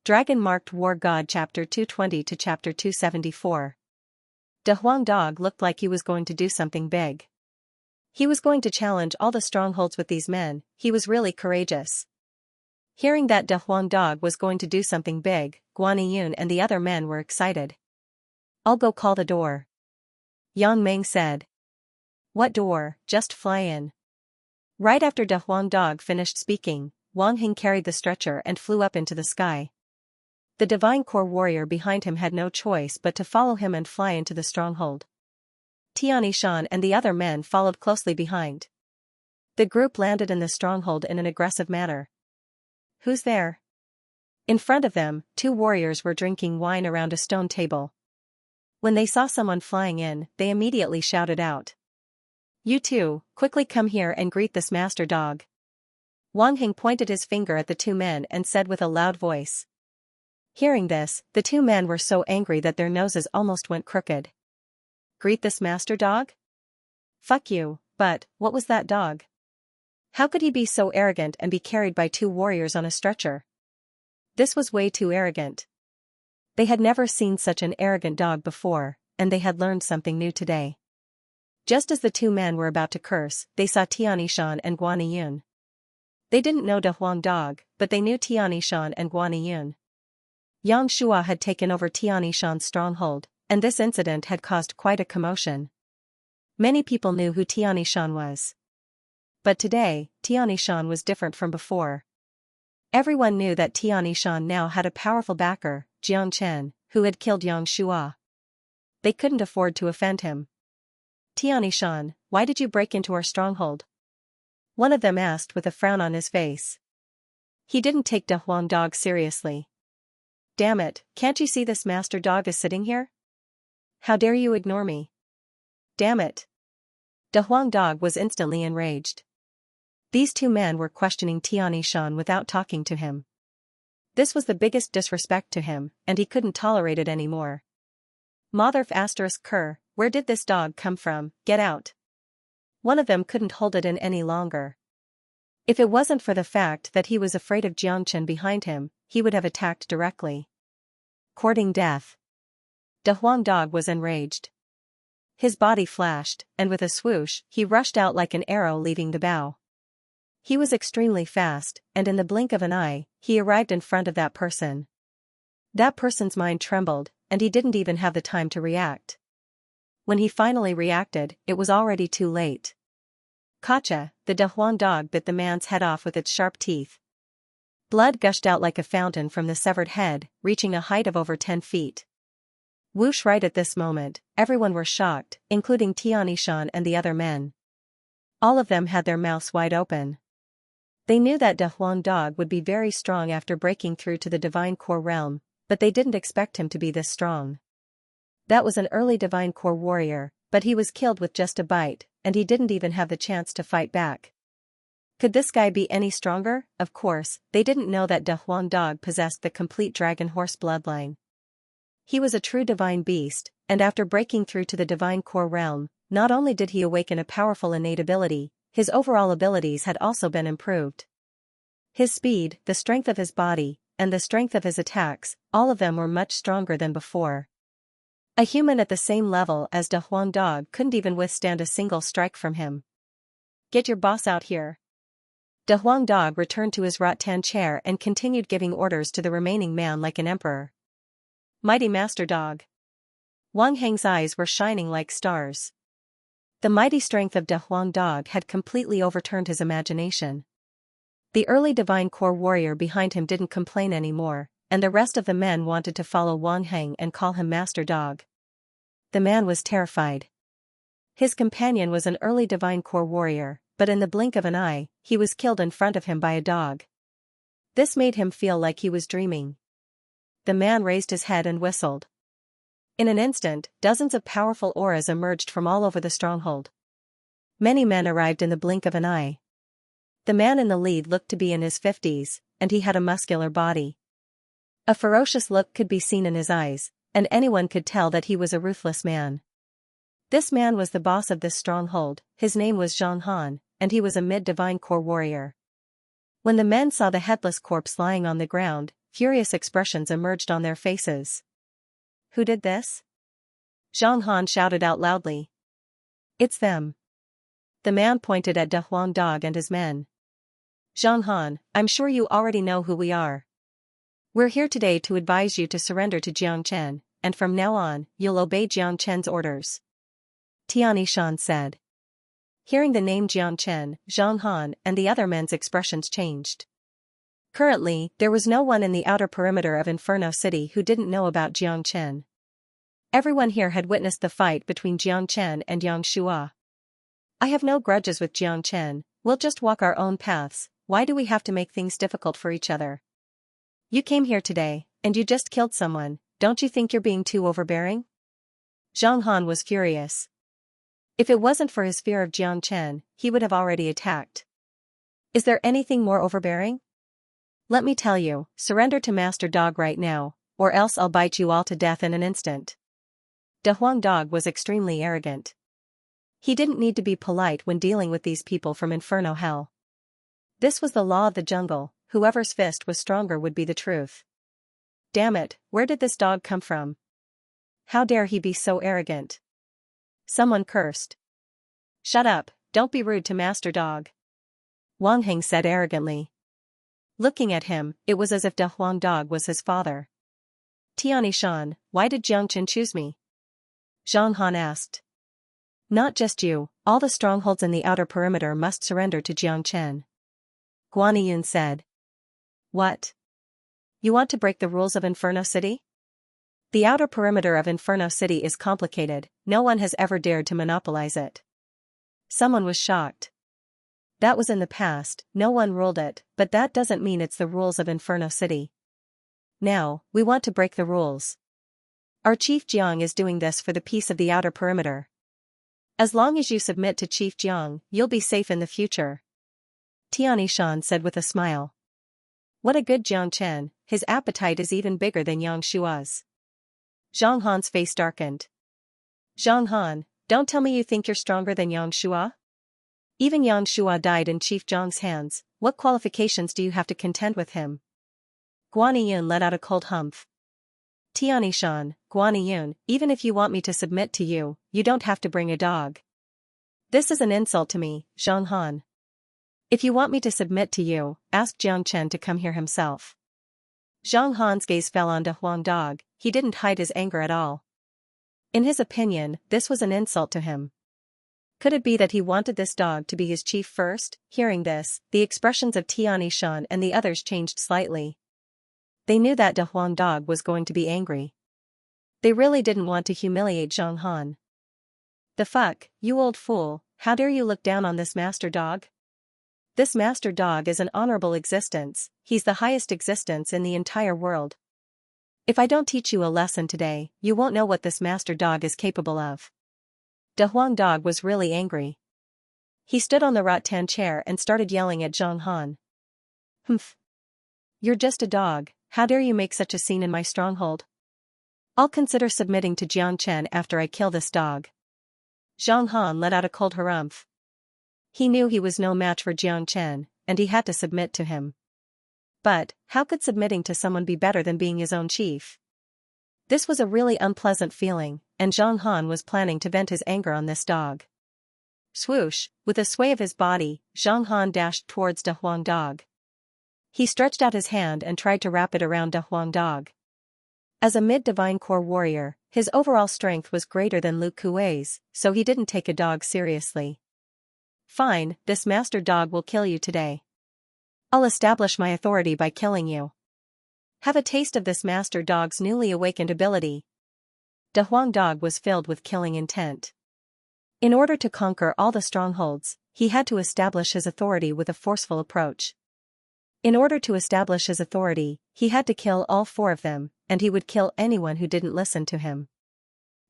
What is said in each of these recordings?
Dragon-Marked War God Chapter 220 to Chapter 274. De Huang Dog looked like he was going to do something big. He was going to challenge all the strongholds with these men. He was really courageous. Hearing that De Huang Dog was going to do something big, Guan Yun and the other men were excited. "I'll go call the door," Yang Meng said. "What door? Just fly in." Right after De Huang Dog finished speaking, Wang Hing carried the stretcher and flew up into the sky. The divine core warrior behind him had no choice but to follow him and fly into the stronghold. Xianxia and the other men followed closely behind. The group landed in the stronghold in an aggressive manner. "Who's there?" In front of them, two warriors were drinking wine around a stone table. When they saw someone flying in, they immediately shouted out, "You two, quickly come here and greet this master dog." Wang Hing pointed his finger at the two men and said with a loud voice. Hearing this, the two men were so angry that their noses almost went crooked. "Greet this master dog? Fuck you, but, what was that dog? How could he be so arrogant and be carried by two warriors on a stretcher? This was way too arrogant." They had never seen such an arrogant dog before, and they had learned something new today. Just as the two men were about to curse, they saw Xianxia and Guan Yun. They didn't know De Huang Dog, but they knew Xianxia and Guan Yun. Yang Shua had taken over Tianxian's stronghold, and this incident had caused quite a commotion. Many people knew who Xianxian was. But today, Xianxian was different from before. Everyone knew that Xianxian now had a powerful backer, Jiang Chen, who had killed Yang Shua. They couldn't afford to offend him. "Xianxian, why did you break into our stronghold?" one of them asked with a frown on his face. He didn't take De Huang Dog seriously. "Damn it, can't you see this master dog is sitting here? How dare you ignore me? Damn it." De Huang Dog was instantly enraged. These two men were questioning Xianxian without talking to him. This was the biggest disrespect to him, and he couldn't tolerate it anymore. "Motherf asterisk cur, where did this dog come from? Get out." One of them couldn't hold it in any longer. If it wasn't for the fact that he was afraid of Jiang Chen behind him, he would have attacked directly. Courting death. De Huang Dog was enraged. His body flashed, and with a swoosh, he rushed out like an arrow leaving the bow. He was extremely fast, and in the blink of an eye, he arrived in front of that person. That person's mind trembled, and he didn't even have the time to react. When he finally reacted, it was already too late. Gotcha, the De Huang Dog bit the man's head off with its sharp teeth. Blood gushed out like a fountain from the severed head, reaching a height of over 10 feet. Whoosh! Right at this moment, everyone were shocked, including Xianxian and the other men. All of them had their mouths wide open. They knew that De Huang Dog would be very strong after breaking through to the divine core realm, but they didn't expect him to be this strong. That was an early divine core warrior, but he was killed with just a bite, and he didn't even have the chance to fight back. Could this guy be any stronger? Of course, they didn't know that De Huang Dog possessed the complete dragon horse bloodline. He was a true divine beast, and after breaking through to the divine core realm, not only did he awaken a powerful innate ability, his overall abilities had also been improved. His speed, the strength of his body, and the strength of his attacks, all of them were much stronger than before. A human at the same level as De Huang Dog couldn't even withstand a single strike from him. "Get your boss out here." De Huang Dog returned to his rattan chair and continued giving orders to the remaining man like an emperor. "Mighty Master Dog." Wang Heng's eyes were shining like stars. The mighty strength of De Huang Dog had completely overturned his imagination. The early divine core warrior behind him didn't complain anymore, and the rest of the men wanted to follow Wang Heng and call him Master Dog. The man was terrified. His companion was an early divine core warrior, but in the blink of an eye, he was killed in front of him by a dog. This made him feel like he was dreaming. The man raised his head and whistled. In an instant, dozens of powerful auras emerged from all over the stronghold. Many men arrived in the blink of an eye. The man in the lead looked to be in his 50s, and he had a muscular body. A ferocious look could be seen in his eyes, and anyone could tell that he was a ruthless man. This man was the boss of this stronghold. His name was Zhang Han, and he was a mid-divine core warrior. When the men saw the headless corpse lying on the ground, furious expressions emerged on their faces. Who did this? Zhang Han shouted out loudly. It's them. The man pointed at De Huang Dog and his men. Zhang Han, I'm sure you already know who we are. We're here today to advise you to surrender to Jiang Chen, and from now on, you'll obey Jiang Chen's orders. Xianxia said. Hearing the name Jiang Chen, Zhang Han and the other men's expressions changed. Currently, there was no one in the outer perimeter of Inferno City who didn't know about Jiang Chen. Everyone here had witnessed the fight between Jiang Chen and Yang Shua. I have no grudges with Jiang Chen, we'll just walk our own paths, why do we have to make things difficult for each other? You came here today, and you just killed someone, don't you think you're being too overbearing? Zhang Han was furious. If it wasn't for his fear of Jiang Chen, he would have already attacked. Is there anything more overbearing? Let me tell you, surrender to Master Dog right now, or else I'll bite you all to death in an instant. De Huang Dog was extremely arrogant. He didn't need to be polite when dealing with these people from Inferno Hell. This was the law of the jungle, whoever's fist was stronger would be the truth. Damn it, where did this dog come from? How dare he be so arrogant? Someone cursed. Shut up, don't be rude to Master Dog. Wang Heng said arrogantly. Looking at him, it was as if De Huang Dog was his father. Tianixan, why did Jiang Chen choose me? Zhang Han asked. Not just you, all the strongholds in the outer perimeter must surrender to Jiang Chen. Guaniyun said. What? You want to break the rules of Inferno City? The outer perimeter of Inferno City is complicated, no one has ever dared to monopolize it. Someone was shocked. That was in the past, no one ruled it, but that doesn't mean it's the rules of Inferno City. Now, we want to break the rules. Our Chief Jiang is doing this for the peace of the outer perimeter. As long as you submit to Chief Jiang, you'll be safe in the future. Tianixan said with a smile. What a good Jiang Chen, his appetite is even bigger than Yang Shua's. Zhang Han's face darkened. Zhang Han, don't tell me you think you're stronger than Yang Shua? Even Yang Shua died in Chief Jiang's hands, what qualifications do you have to contend with him? Guaniyun let out a cold humph. Tianixan, Guaniyun, even if you want me to submit to you, you don't have to bring a dog. This is an insult to me, Zhang Han. If you want me to submit to you, ask Jiang Chen to come here himself. Zhang Han's gaze fell on De Huang Dog, he didn't hide his anger at all. In his opinion, this was an insult to him. Could it be that he wanted this dog to be his chief first? Hearing this, the expressions of Tianixan and the others changed slightly. They knew that De Huang Dog was going to be angry. They really didn't want to humiliate Zhang Han. The fuck, you old fool, how dare you look down on this Master Dog? This Master Dog is an honorable existence, he's the highest existence in the entire world. If I don't teach you a lesson today, you won't know what this Master Dog is capable of. De Huang Dog was really angry. He stood on the rattan chair and started yelling at Zhang Han. Humph. You're just a dog, how dare you make such a scene in my stronghold? I'll consider submitting to Jiang Chen after I kill this dog. Zhang Han let out a cold harumph. He knew he was no match for Jiang Chen, and he had to submit to him. But, how could submitting to someone be better than being his own chief? This was a really unpleasant feeling, and Zhang Han was planning to vent his anger on this dog. Swoosh, with a sway of his body, Zhang Han dashed towards De Huang Dog. He stretched out his hand and tried to wrap it around De Huang Dog. As a mid-divine core warrior, his overall strength was greater than Lu Kuei's, so he didn't take a dog seriously. Fine, this Master Dog will kill you today. I'll establish my authority by killing you. Have a taste of this Master Dog's newly awakened ability. De Huang Dog was filled with killing intent. In order to conquer all the strongholds, he had to establish his authority with a forceful approach. In order to establish his authority, he had to kill all 4 of them, and he would kill anyone who didn't listen to him.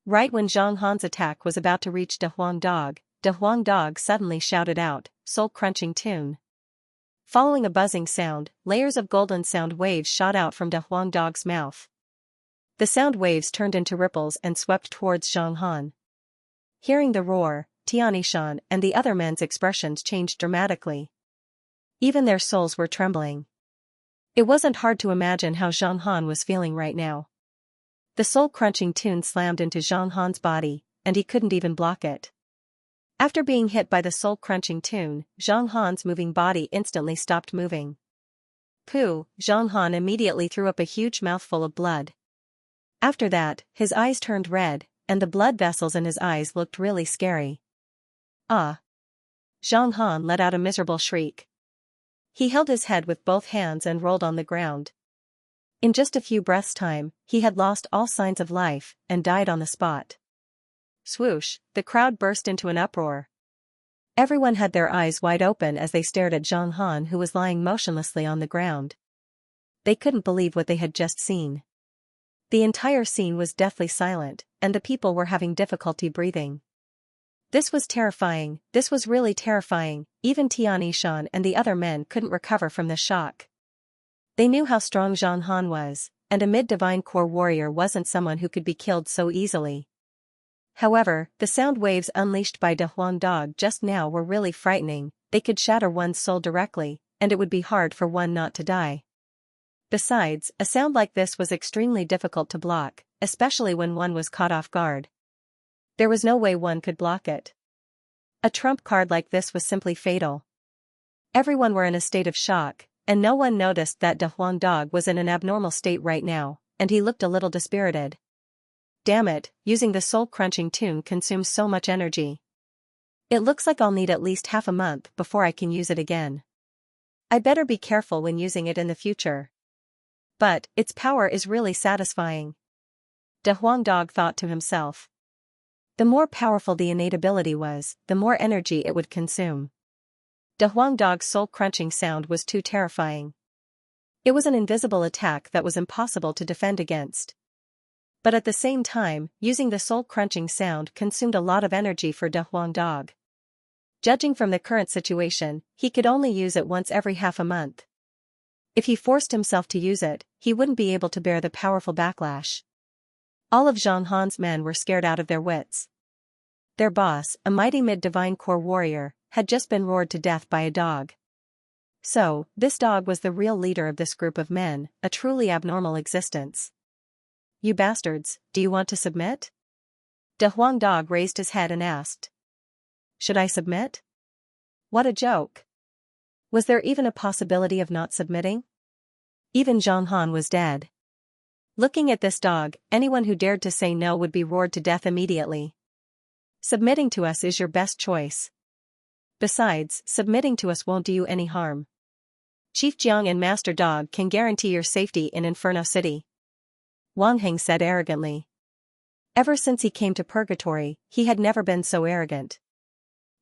Right when Zhang Han's attack was about to reach De Huang Dog suddenly shouted out, soul-crunching tune. Following a buzzing sound, layers of golden sound waves shot out from De Huang Dog's mouth. The sound waves turned into ripples and swept towards Zhang Han. Hearing the roar, Tianixan and the other men's expressions changed dramatically. Even their souls were trembling. It wasn't hard to imagine how Zhang Han was feeling right now. The soul-crunching tune slammed into Zhang Han's body, and he couldn't even block it. After being hit by the soul-crunching tune, Zhang Han's moving body instantly stopped moving. Pooh! Zhang Han immediately threw up a huge mouthful of blood. After that, his eyes turned red, and the blood vessels in his eyes looked really scary. Ah! Zhang Han let out a miserable shriek. He held his head with both hands and rolled on the ground. In just a few breaths' time, he had lost all signs of life, and died on the spot. Swoosh! The crowd burst into an uproar. Everyone had their eyes wide open as they stared at Zhang Han, who was lying motionlessly on the ground. They couldn't believe what they had just seen. The entire scene was deathly silent, and the people were having difficulty breathing. This was terrifying, this was really terrifying. Even Xianxia and the other men couldn't recover from the shock. They knew how strong Zhang Han was, and a mid-divine core warrior wasn't someone who could be killed so easily. However, the sound waves unleashed by De Huang Dog just now were really frightening. They could shatter one's soul directly, and it would be hard for one not to die. Besides, a sound like this was extremely difficult to block, especially when one was caught off guard. There was no way one could block it. A trump card like this was simply fatal. Everyone were in a state of shock, and no one noticed that De Huang Dog was in an abnormal state right now, and he looked a little dispirited. Damn it, using the soul-crunching tune consumes so much energy. It looks like I'll need at least half a month before I can use it again. I better be careful when using it in the future. But, its power is really satisfying. De Huang Dog thought to himself. The more powerful the innate ability was, the more energy it would consume. De Huang Dog's soul-crunching sound was too terrifying. It was an invisible attack that was impossible to defend against. But at the same time, using the soul-crunching sound consumed a lot of energy for De Huang Dog. Judging from the current situation, he could only use it once every half a month. If he forced himself to use it, he wouldn't be able to bear the powerful backlash. All of Zhang Han's men were scared out of their wits. Their boss, a mighty mid-divine core warrior, had just been roared to death by a dog. So, this dog was the real leader of this group of men, a truly abnormal existence. You bastards, do you want to submit? De Huang Dog raised his head and asked. Should I submit? What a joke. Was there even a possibility of not submitting? Even Zhang Han was dead. Looking at this dog, anyone who dared to say no would be roared to death immediately. Submitting to us is your best choice. Besides, submitting to us won't do you any harm. Chief Jiang and Master Dog can guarantee your safety in Inferno City. Wang Heng said arrogantly. Ever since he came to Purgatory, he had never been so arrogant.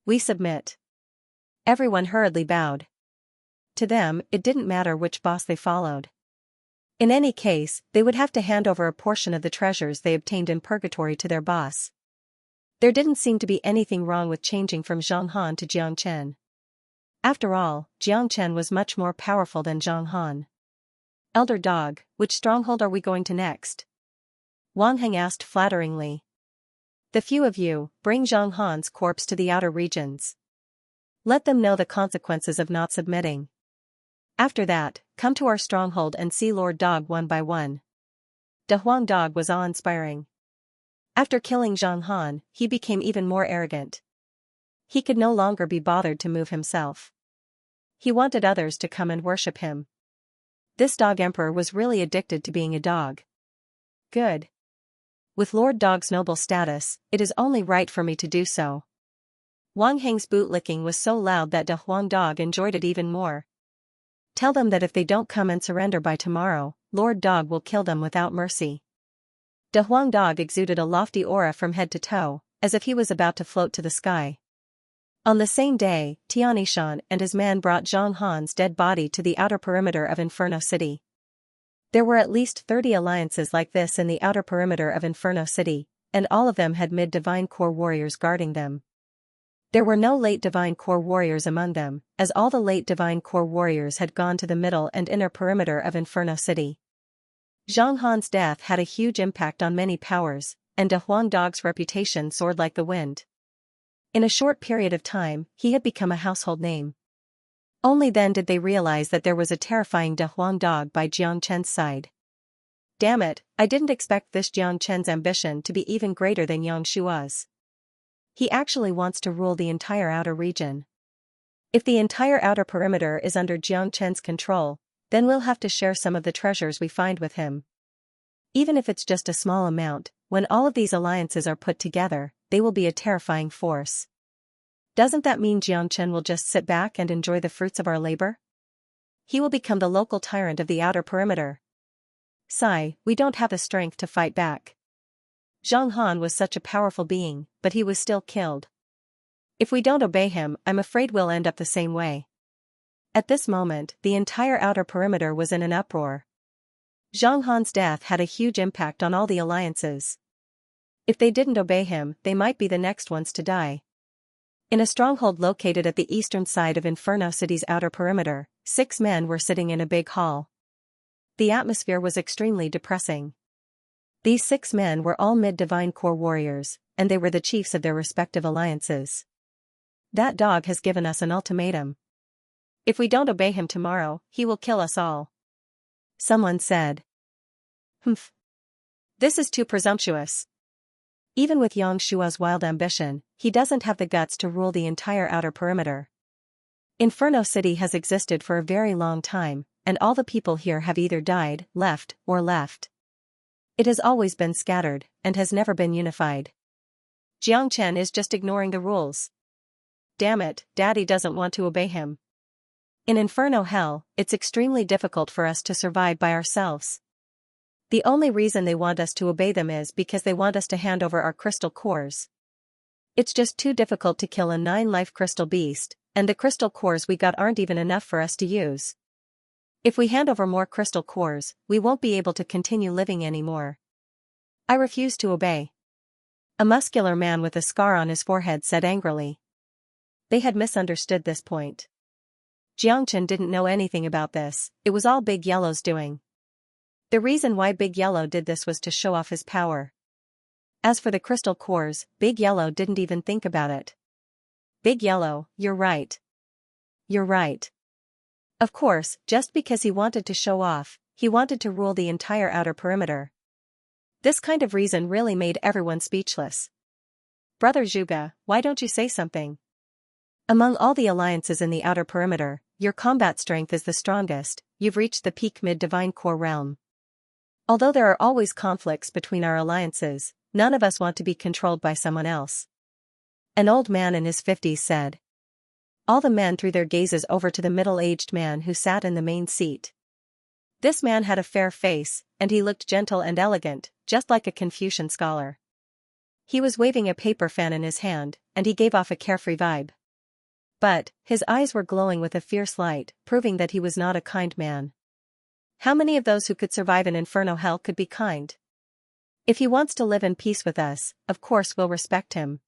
We submit. Everyone hurriedly bowed. To them, it didn't matter which boss they followed. In any case, they would have to hand over a portion of the treasures they obtained in Purgatory to their boss. There didn't seem to be anything wrong with changing from Zhang Han to Jiang Chen. After all, Jiang Chen was much more powerful than Zhang Han. Elder Dog, which stronghold are we going to next? Wang Heng asked flatteringly. The few of you, bring Zhang Han's corpse to the outer regions. Let them know the consequences of not submitting. After that, come to our stronghold and see Lord Dog one by one. De Huang Dog was awe-inspiring. After killing Zhang Han, he became even more arrogant. He could no longer be bothered to move himself. He wanted others to come and worship him. This dog emperor was really addicted to being a dog. Good. With Lord Dog's noble status, it is only right for me to do so. Wang Heng's boot-licking was so loud that De Huang Dog enjoyed it even more. Tell them that if they don't come and surrender by tomorrow, Lord Dog will kill them without mercy. De Huang Dog exuded a lofty aura from head to toe, as if he was about to float to the sky. On the same day, Xianxia and his man brought Zhang Han's dead body to the outer perimeter of Inferno City. There were at least 30 alliances like this in the outer perimeter of Inferno City, and all of them had mid-divine core warriors guarding them. There were no late divine core warriors among them, as all the late divine core warriors had gone to the middle and inner perimeter of Inferno City. Zhang Han's death had a huge impact on many powers, and De Huang Dog's reputation soared like the wind. In a short period of time, he had become a household name. Only then did they realize that there was a terrifying De Huang dog by Jiang Chen's side. Damn it, I didn't expect this Jiang Chen's ambition to be even greater than Yang Shua's. He actually wants to rule the entire outer region. If the entire outer perimeter is under Jiang Chen's control, then we'll have to share some of the treasures we find with him. Even if it's just a small amount, when all of these alliances are put together, they will be a terrifying force. Doesn't that mean Jiang Chen will just sit back and enjoy the fruits of our labor? He will become the local tyrant of the outer perimeter. Sigh, we don't have the strength to fight back. Zhang Han was such a powerful being, but he was still killed. If we don't obey him, I'm afraid we'll end up the same way. At this moment, the entire outer perimeter was in an uproar. Zhang Han's death had a huge impact on all the alliances. If they didn't obey him, they might be the next ones to die. In a stronghold located at the eastern side of Inferno City's outer perimeter, 6 men were sitting in a big hall. The atmosphere was extremely depressing. These 6 men were all mid-divine core warriors, and they were the chiefs of their respective alliances. That dog has given us an ultimatum. If we don't obey him tomorrow, he will kill us all. Someone said. Humph. This is too presumptuous. Even with Yang Shua's wild ambition, he doesn't have the guts to rule the entire outer perimeter. Inferno City has existed for a very long time, and all the people here have either died, left. It has always been scattered, and has never been unified. Jiang Chen is just ignoring the rules. Damn it, Daddy doesn't want to obey him. In Inferno Hell, it's extremely difficult for us to survive by ourselves. The only reason they want us to obey them is because they want us to hand over our crystal cores. It's just too difficult to kill a 9-life crystal beast, and the crystal cores we got aren't even enough for us to use. If we hand over more crystal cores, we won't be able to continue living anymore. I refuse to obey. A muscular man with a scar on his forehead said angrily. They had misunderstood this point. Jiang Chen didn't know anything about this, it was all Big Yellow's doing. The reason why Big Yellow did this was to show off his power. As for the crystal cores, Big Yellow didn't even think about it. Big Yellow, you're right. You're right. Of course, just because he wanted to show off, he wanted to rule the entire outer perimeter. This kind of reason really made everyone speechless. Brother Zhuge, why don't you say something? Among all the alliances in the outer perimeter, your combat strength is the strongest, you've reached the peak mid-divine core realm. Although there are always conflicts between our alliances, none of us want to be controlled by someone else. An old man in his 50s said. All the men threw their gazes over to the middle-aged man who sat in the main seat. This man had a fair face, and he looked gentle and elegant, just like a Confucian scholar. He was waving a paper fan in his hand, and he gave off a carefree vibe. But, his eyes were glowing with a fierce light, proving that he was not a kind man. How many of those who could survive in Inferno Hell could be kind? If he wants to live in peace with us, of course we'll respect him.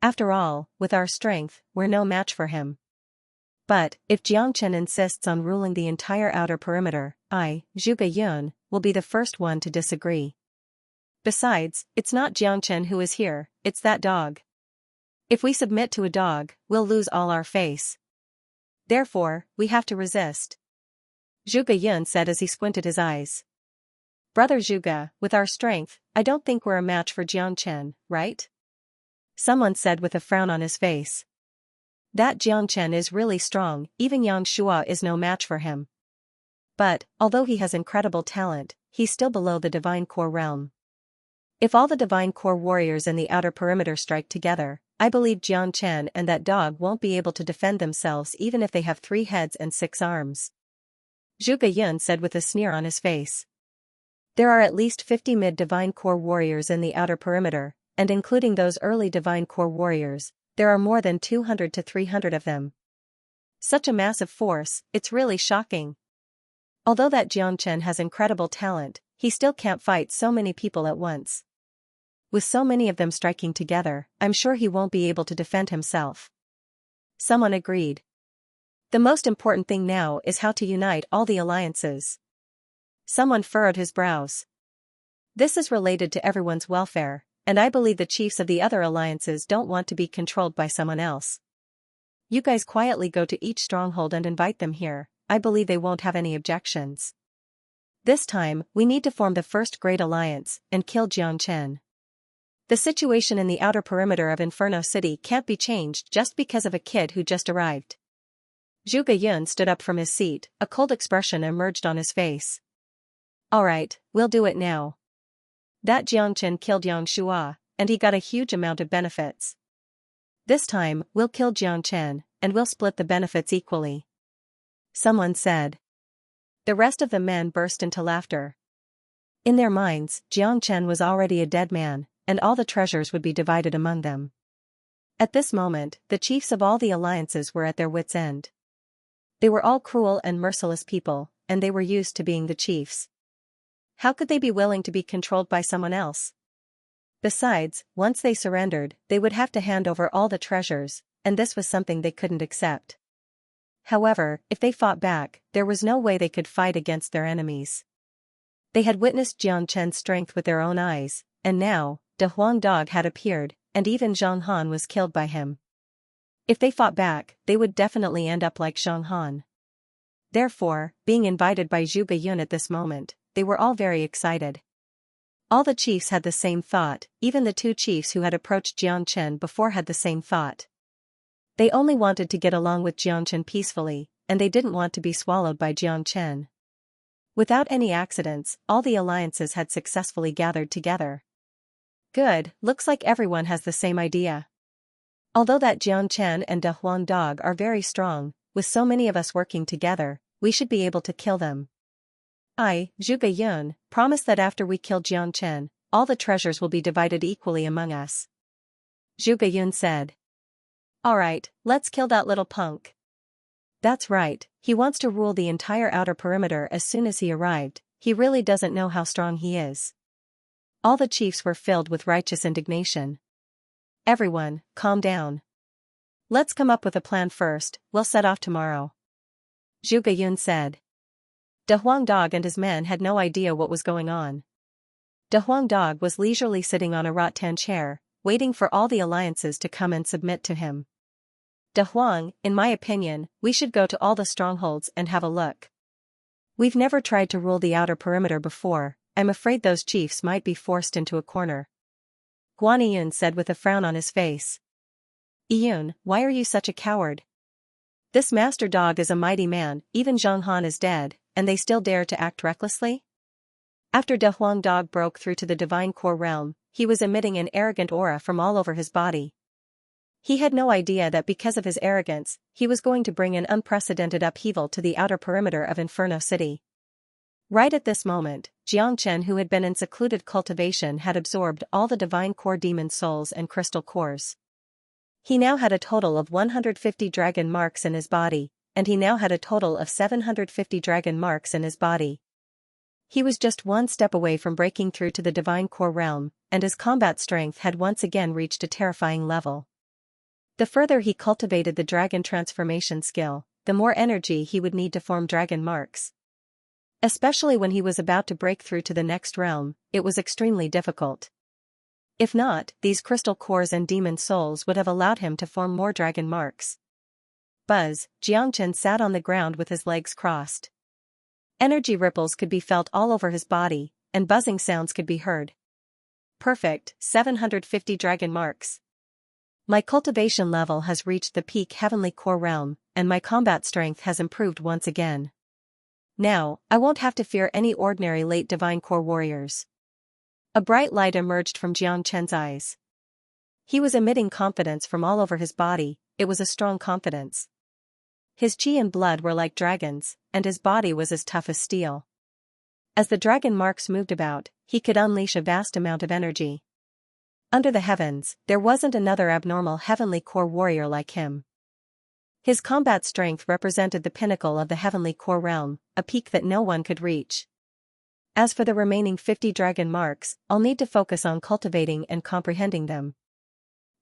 After all, with our strength, we're no match for him. But, if Jiang Chen insists on ruling the entire outer perimeter, I, Zhuge Yun, will be the first one to disagree. Besides, it's not Jiang Chen who is here, it's that dog. If we submit to a dog, we'll lose all our face. Therefore, we have to resist. Zhuge Yun said as he squinted his eyes. Brother Zhuge, with our strength, I don't think we're a match for Jiang Chen, right? Someone said with a frown on his face. That Jiang Chen is really strong, even Yang Shua is no match for him. But, although he has incredible talent, he's still below the divine core realm. If all the divine core warriors in the outer perimeter strike together, I believe Jiang Chen and that dog won't be able to defend themselves even if they have 3 heads and 6 arms. Zhuge Yun said with a sneer on his face. There are at least 50 mid-divine core warriors in the outer perimeter, and including those early divine core warriors, there are more than 200 to 300 of them. Such a massive force, it's really shocking. Although that Jiang Chen has incredible talent, he still can't fight so many people at once. With so many of them striking together, I'm sure he won't be able to defend himself. Someone agreed. The most important thing now is how to unite all the alliances. Someone furrowed his brows. This is related to everyone's welfare, and I believe the chiefs of the other alliances don't want to be controlled by someone else. You guys quietly go to each stronghold and invite them here. I believe they won't have any objections. This time, we need to form the first great alliance and kill Xianxia. The situation in the outer perimeter of Inferno City can't be changed just because of a kid who just arrived. Zhuge Yun stood up from his seat, a cold expression emerged on his face. Alright, we'll do it now. That Xianxia killed Yang Shua, and he got a huge amount of benefits. This time, we'll kill Xianxia, and we'll split the benefits equally. Someone said. The rest of the men burst into laughter. In their minds, Xianxia was already a dead man, and all the treasures would be divided among them. At this moment, the chiefs of all the alliances were at their wits' end. They were all cruel and merciless people, and they were used to being the chiefs. How could they be willing to be controlled by someone else? Besides, once they surrendered, they would have to hand over all the treasures, and this was something they couldn't accept. However, if they fought back, there was no way they could fight against their enemies. They had witnessed Xianxia's strength with their own eyes, and now, De Huang Dog had appeared, and even Zhang Han was killed by him. If they fought back, they would definitely end up like Zhang Han. Therefore, being invited by Zhuge Yun at this moment, they were all very excited. All the chiefs had the same thought, even the two chiefs who had approached Xianxia before had the same thought. They only wanted to get along with Xianxia peacefully, and they didn't want to be swallowed by Xianxia. Without any accidents, all the alliances had successfully gathered together. Good, looks like everyone has the same idea. Although that Xianxia and De Huang Dog are very strong, with so many of us working together, we should be able to kill them. I, Zhuge Yun, promise that after we kill Xianxia, all the treasures will be divided equally among us. Zhuge Yun said. Alright, let's kill that little punk. That's right, he wants to rule the entire outer perimeter as soon as he arrived, he really doesn't know how strong he is. All the chiefs were filled with righteous indignation. Everyone, calm down. Let's come up with a plan first, we'll set off tomorrow. Zhuge Yun said. De Huang Dog and his men had no idea what was going on. De Huang Dog was leisurely sitting on a rattan chair, waiting for all the alliances to come and submit to him. De Huang, in my opinion, we should go to all the strongholds and have a look. We've never tried to rule the outer perimeter before, I'm afraid those chiefs might be forced into a corner. Guaniyun said with a frown on his face. Iyun, why are you such a coward? This master dog is a mighty man, even Zhang Han is dead, and they still dare to act recklessly? After De Huang Dog broke through to the divine core realm, he was emitting an arrogant aura from all over his body. He had no idea that because of his arrogance, he was going to bring an unprecedented upheaval to the outer perimeter of Inferno City. Right at this moment, Xianxia, who had been in secluded cultivation, had absorbed all the divine core demon souls and crystal cores. He now had a total of 150 dragon marks in his body, and he now had a total of 750 dragon marks in his body. He was just one step away from breaking through to the divine core realm, and his combat strength had once again reached a terrifying level. The further he cultivated the dragon transformation skill, the more energy he would need to form dragon marks. Especially when he was about to break through to the next realm, it was extremely difficult. If not, these crystal cores and demon souls would have allowed him to form more dragon marks. Buzz, Xianxia sat on the ground with his legs crossed. Energy ripples could be felt all over his body, and buzzing sounds could be heard. Perfect, 750 dragon marks. My cultivation level has reached the peak heavenly core realm, and my combat strength has improved once again. Now, I won't have to fear any ordinary late divine core warriors. A bright light emerged from Xianxia's eyes. He was emitting confidence from all over his body, it was a strong confidence. His chi and blood were like dragons, and his body was as tough as steel. As the dragon marks moved about, he could unleash a vast amount of energy. Under the heavens, there wasn't another abnormal heavenly core warrior like him. His combat strength represented the pinnacle of the heavenly core realm, a peak that no one could reach. As for the remaining 50 dragon marks, I'll need to focus on cultivating and comprehending them.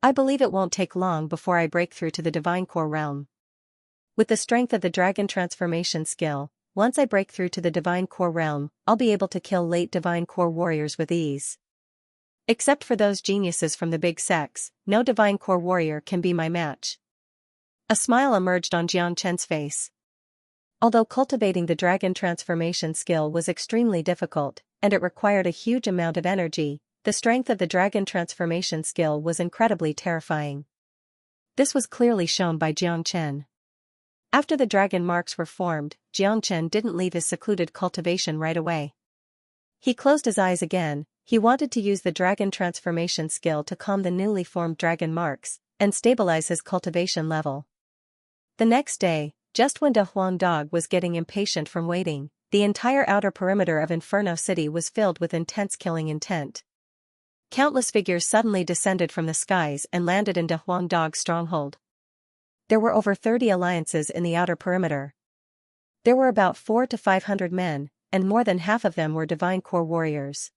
I believe it won't take long before I break through to the divine core realm. With the strength of the dragon transformation skill, once I break through to the divine core realm, I'll be able to kill late divine core warriors with ease. Except for those geniuses from the big sects, no divine core warrior can be my match. A smile emerged on Jiang Chen's face. Although cultivating the dragon transformation skill was extremely difficult, and it required a huge amount of energy, the strength of the dragon transformation skill was incredibly terrifying. This was clearly shown by Jiang Chen. After the dragon marks were formed, Jiang Chen didn't leave his secluded cultivation right away. He closed his eyes again. He wanted to use the dragon transformation skill to calm the newly formed dragon marks and stabilize his cultivation level. The next day, just when De Huang Dog was getting impatient from waiting, the entire outer perimeter of Inferno City was filled with intense killing intent. Countless figures suddenly descended from the skies and landed in De Huang Dog's stronghold. There were over 30 alliances in the outer perimeter. There were about 400 to 500 men, and more than half of them were divine core warriors.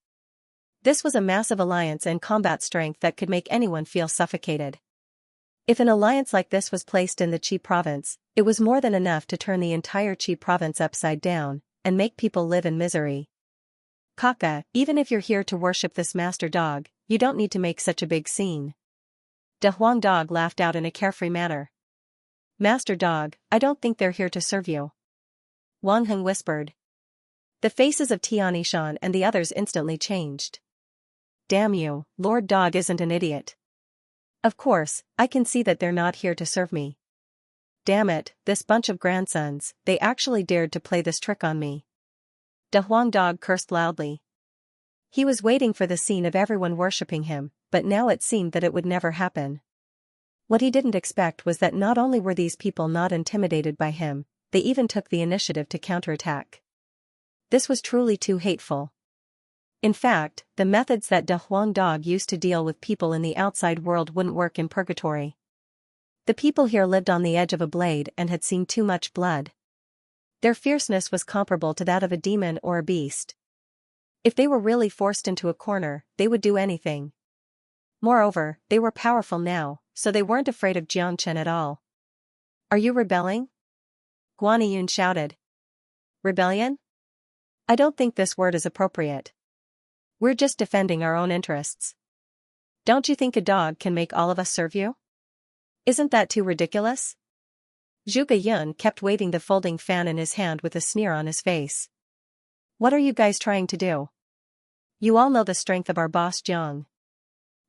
This was a massive alliance and combat strength that could make anyone feel suffocated. If an alliance like this was placed in the Qi province, it was more than enough to turn the entire Qi province upside down and make people live in misery. Kaka, even if you're here to worship this master dog, you don't need to make such a big scene. De Huang Dog laughed out in a carefree manner. Master dog, I don't think they're here to serve you. Wang Heng whispered. The faces of Xianxia and the others instantly changed. Damn you, Lord Dog isn't an idiot. Of course, I can see that they're not here to serve me. Damn it, this bunch of grandsons, they actually dared to play this trick on me. De Huang Dog cursed loudly. He was waiting for the scene of everyone worshipping him, but now it seemed that it would never happen. What he didn't expect was that not only were these people not intimidated by him, they even took the initiative to counterattack. This was truly too hateful. In fact, the methods that De Huang Dog used to deal with people in the outside world wouldn't work in purgatory. The people here lived on the edge of a blade and had seen too much blood. Their fierceness was comparable to that of a demon or a beast. If they were really forced into a corner, they would do anything. Moreover, they were powerful now, so they weren't afraid of Jiang Chen at all. Are you rebelling? Guaniyun shouted. Rebellion? I don't think this word is appropriate. We're just defending our own interests. Don't you think a dog can make all of us serve you? Isn't that too ridiculous? Zhuge Yun kept waving the folding fan in his hand with a sneer on his face. What are you guys trying to do? You all know the strength of our boss Jiang.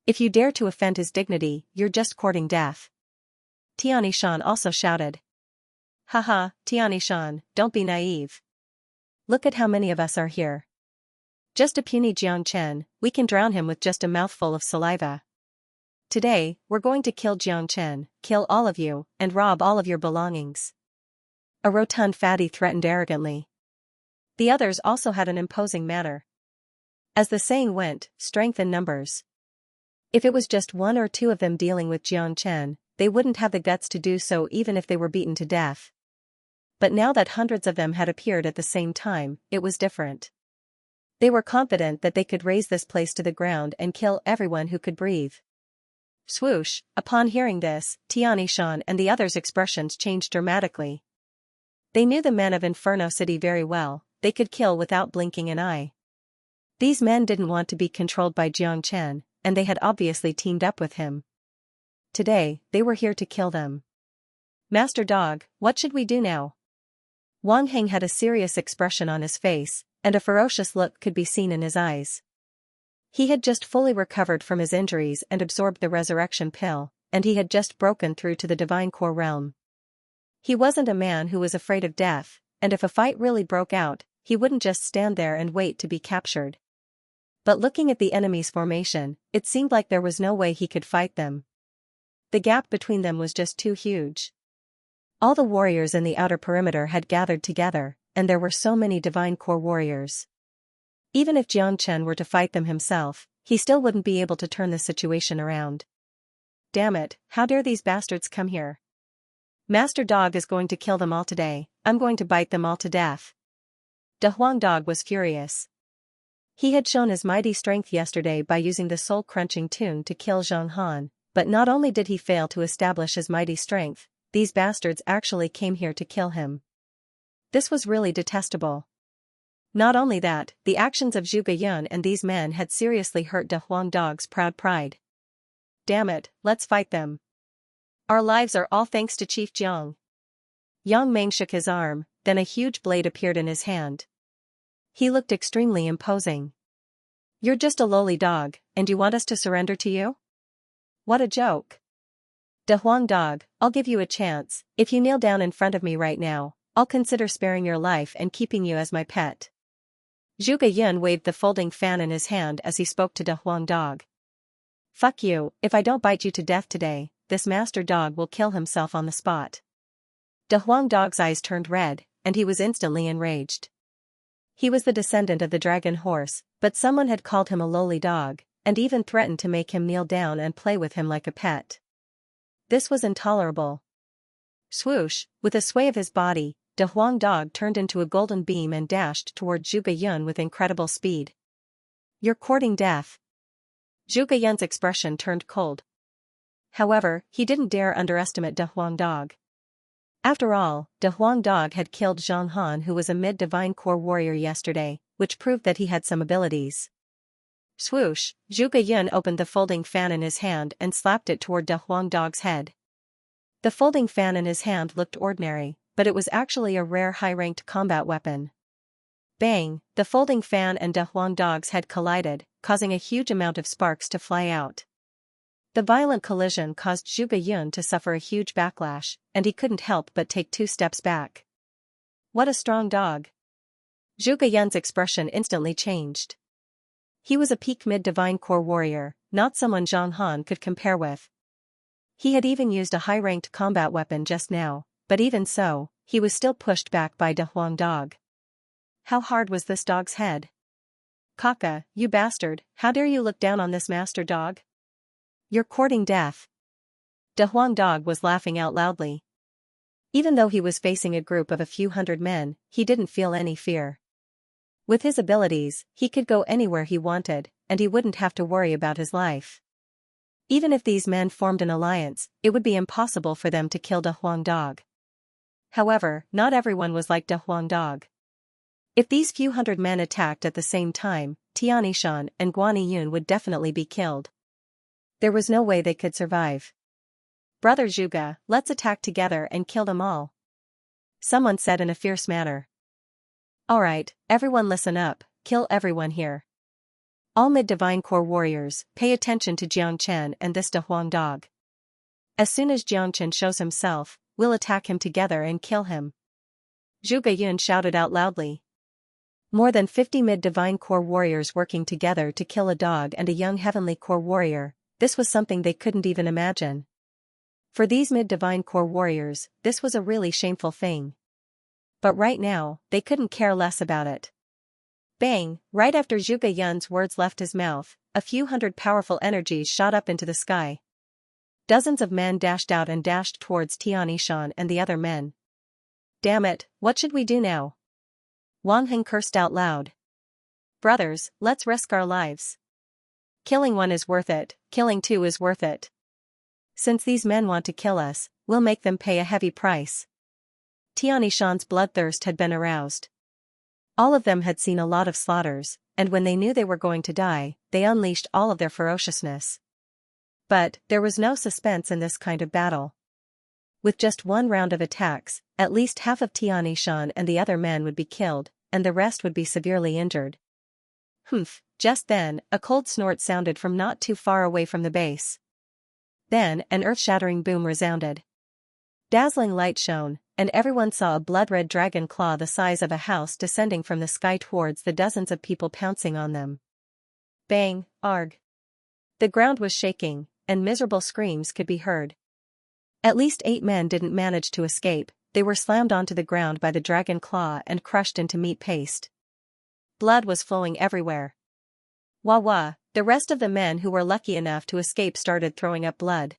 If you dare to offend his dignity, you're just courting death. Tianixan also shouted. Haha, Tianixan, don't be naive. Look at how many of us are here. Just a puny Jiang Chen, we can drown him with just a mouthful of saliva. Today, we're going to kill Jiang Chen, kill all of you, and rob all of your belongings. A rotund fatty threatened arrogantly. The others also had an imposing manner. As the saying went, strength in numbers. If it was just one or two of them dealing with Jiang Chen, they wouldn't have the guts to do so even if they were beaten to death. But now that hundreds of them had appeared at the same time, it was different. They were confident that they could raze this place to the ground and kill everyone who could breathe. Swoosh, upon hearing this, Tianixan and the others' expressions changed dramatically. They knew the men of Inferno City very well, they could kill without blinking an eye. These men didn't want to be controlled by Jiang Chen, and they had obviously teamed up with him. Today, they were here to kill them. Master Dog, what should we do now? Wang Heng had a serious expression on his face, and a ferocious look could be seen in his eyes. He had just fully recovered from his injuries and absorbed the resurrection pill, and he had just broken through to the divine core realm. He wasn't a man who was afraid of death, and if a fight really broke out, he wouldn't just stand there and wait to be captured. But looking at the enemy's formation, it seemed like there was no way he could fight them. The gap between them was just too huge. All the warriors in the outer perimeter had gathered together, and there were so many divine core warriors. Even if Jiang Chen were to fight them himself, he still wouldn't be able to turn the situation around. Damn it, how dare these bastards come here? Master Dog is going to kill them all today, I'm going to bite them all to death. De Huang Dog was furious. He had shown his mighty strength yesterday by using the soul-crunching tune to kill Zhang Han, but not only did he fail to establish his mighty strength, these bastards actually came here to kill him. This was really detestable. Not only that, the actions of Zhuge Yun and these men had seriously hurt De Huang Dog's proud pride. Damn it, let's fight them. Our lives are all thanks to Chief Jiang. Yang Meng shook his arm, then a huge blade appeared in his hand. He looked extremely imposing. You're just a lowly dog, and you want us to surrender to you? What a joke. De Huang dog, I'll give you a chance. If you kneel down in front of me right now, I'll consider sparing your life and keeping you as my pet. Zhuge Yun waved the folding fan in his hand as he spoke to De Huang dog. Fuck you, if I don't bite you to death today, this master dog will kill himself on the spot. De Huang dog's eyes turned red, and he was instantly enraged. He was the descendant of the dragon horse, but someone had called him a lowly dog, and even threatened to make him kneel down and play with him like a pet. This was intolerable. Swoosh, with a sway of his body, De Huang dog turned into a golden beam and dashed toward Zhuge Yun with incredible speed. You're courting death. Zhuge Yun's expression turned cold. However, he didn't dare underestimate De Huang dog. After all, De Huang dog had killed Zhang Han, who was a mid-divine core warrior yesterday, which proved that he had some abilities. Swoosh, Zhuge Yun opened the folding fan in his hand and slapped it toward De Huang dog's head. The folding fan in his hand looked ordinary, but it was actually a rare high-ranked combat weapon. Bang, the folding fan and De Huang dog's head collided, causing a huge amount of sparks to fly out. The violent collision caused Zhuge Yun to suffer a huge backlash, and he couldn't help but take 2 steps back. What a strong dog. Zhuge Yun's expression instantly changed. He was a peak mid-divine core warrior, not someone Zhang Han could compare with. He had even used a high-ranked combat weapon just now, but even so, he was still pushed back by De Huang dog. How hard was this dog's head? Kaka, you bastard, how dare you look down on this master dog? You're courting death. De Huang dog was laughing out loudly. Even though he was facing a group of a few hundred men, he didn't feel any fear. With his abilities, he could go anywhere he wanted, and he wouldn't have to worry about his life. Even if these men formed an alliance, it would be impossible for them to kill De Huang dog. However, not everyone was like De Huang dog. If these few hundred men attacked at the same time, Tianishan and Guaniyun would definitely be killed. There was no way they could survive. Brother Zhuge, let's attack together and kill them all. Someone said in a fierce manner. Alright, everyone listen up, kill everyone here. All mid-divine core warriors, pay attention to Jiang Chen and this De Huang dog. As soon as Jiang Chen shows himself, we'll attack him together and kill him. Zhuge Yun shouted out loudly. More than 50 mid-divine core warriors working together to kill a dog and a young heavenly core warrior. This was something they couldn't even imagine. For these mid-divine core warriors, this was a really shameful thing. But right now, they couldn't care less about it. Bang, right after Zhuge Yun's words left his mouth, a few hundred powerful energies shot up into the sky. Dozens of men dashed out and dashed towards Tianishan and the other men. Damn it, what should we do now? Wang Heng cursed out loud. Brothers, let's risk our lives. Killing one is worth it, killing 2 is worth it. Since these men want to kill us, we'll make them pay a heavy price. Tianishan's bloodthirst had been aroused. All of them had seen a lot of slaughters, and when they knew they were going to die, they unleashed all of their ferociousness. But, there was no suspense in this kind of battle. With just one round of attacks, at least half of Tianishan and the other men would be killed, and the rest would be severely injured. Humph, just then, a cold snort sounded from not too far away from the base. Then, an earth-shattering boom resounded. Dazzling light shone, and everyone saw a blood-red dragon claw the size of a house descending from the sky towards the dozens of people pouncing on them. Bang, arg. The ground was shaking, and miserable screams could be heard. At least 8 men didn't manage to escape, they were slammed onto the ground by the dragon claw and crushed into meat paste. Blood was flowing everywhere. Wah wah, the rest of the men who were lucky enough to escape started throwing up blood.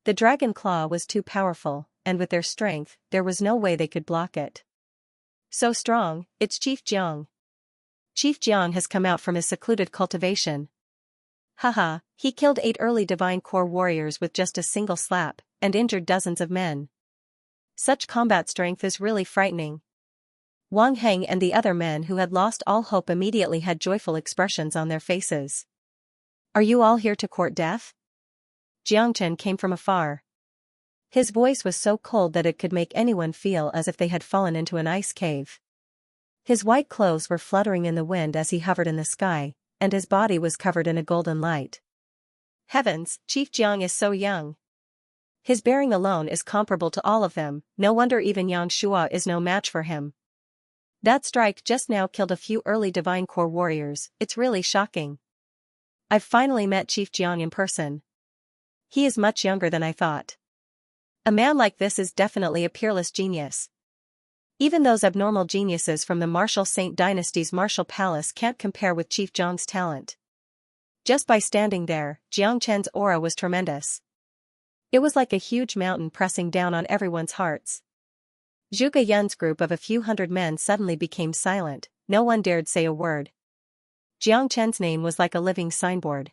The dragon claw was too powerful, and with their strength, there was no way they could block it. So strong, it's Chief Jiang. Chief Jiang has come out from his secluded cultivation. Haha, he killed 8 early divine core warriors with just a single slap, and injured dozens of men. Such combat strength is really frightening. Wang Heng and the other men who had lost all hope immediately had joyful expressions on their faces. Are you all here to court death? Jiang Chen came from afar. His voice was so cold that it could make anyone feel as if they had fallen into an ice cave. His white clothes were fluttering in the wind as he hovered in the sky, and his body was covered in a golden light. Heavens, Chief Jiang is so young. His bearing alone is comparable to all of them, no wonder even Xianxia is no match for him. That strike just now killed a few early Divine Core warriors, it's really shocking. I've finally met Chief Jiang in person. He is much younger than I thought. A man like this is definitely a peerless genius. Even those abnormal geniuses from the Martial Saint Dynasty's Martial Palace can't compare with Chief Jiang's talent. Just by standing there, Jiang Chen's aura was tremendous. It was like a huge mountain pressing down on everyone's hearts. Zhuge Yun's group of a few hundred men suddenly became silent, no one dared say a word. Jiang Chen's name was like a living signboard.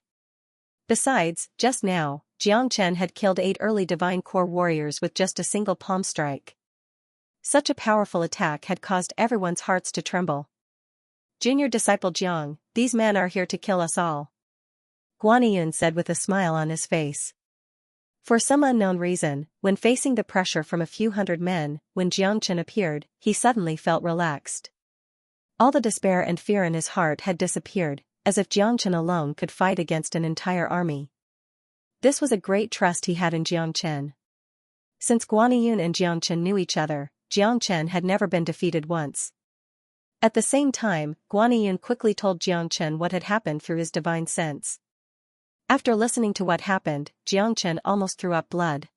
Besides, just now, Jiang Chen had killed 8 early Divine Core warriors with just a single palm strike. Such a powerful attack had caused everyone's hearts to tremble. Junior disciple Jiang, these men are here to kill us all. Guaniyun said with a smile on his face. For some unknown reason, when facing the pressure from a few hundred men, when Jiang Chen appeared, he suddenly felt relaxed. All the despair and fear in his heart had disappeared, as if Jiang Chen alone could fight against an entire army. This was a great trust he had in Jiang Chen. Since Guaniyun and Jiang Chen knew each other, Jiang Chen had never been defeated once. At the same time, Guaniyun quickly told Jiang Chen what had happened through his divine sense. After listening to what happened, Jiang Chen almost threw up blood.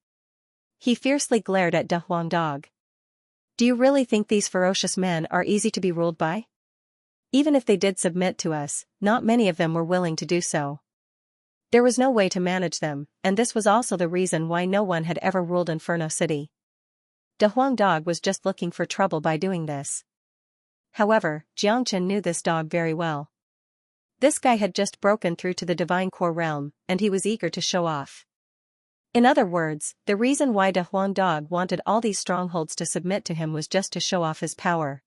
He fiercely glared at De Huang Dog. Do you really think these ferocious men are easy to be ruled by? Even if they did submit to us, not many of them were willing to do so. There was no way to manage them, and this was also the reason why no one had ever ruled Inferno City. De Huang Dog was just looking for trouble by doing this. However, Jiang Chen knew this dog very well. This guy had just broken through to the Divine Core realm, and he was eager to show off. In other words, the reason why De Huang Dog wanted all these strongholds to submit to him was just to show off his power.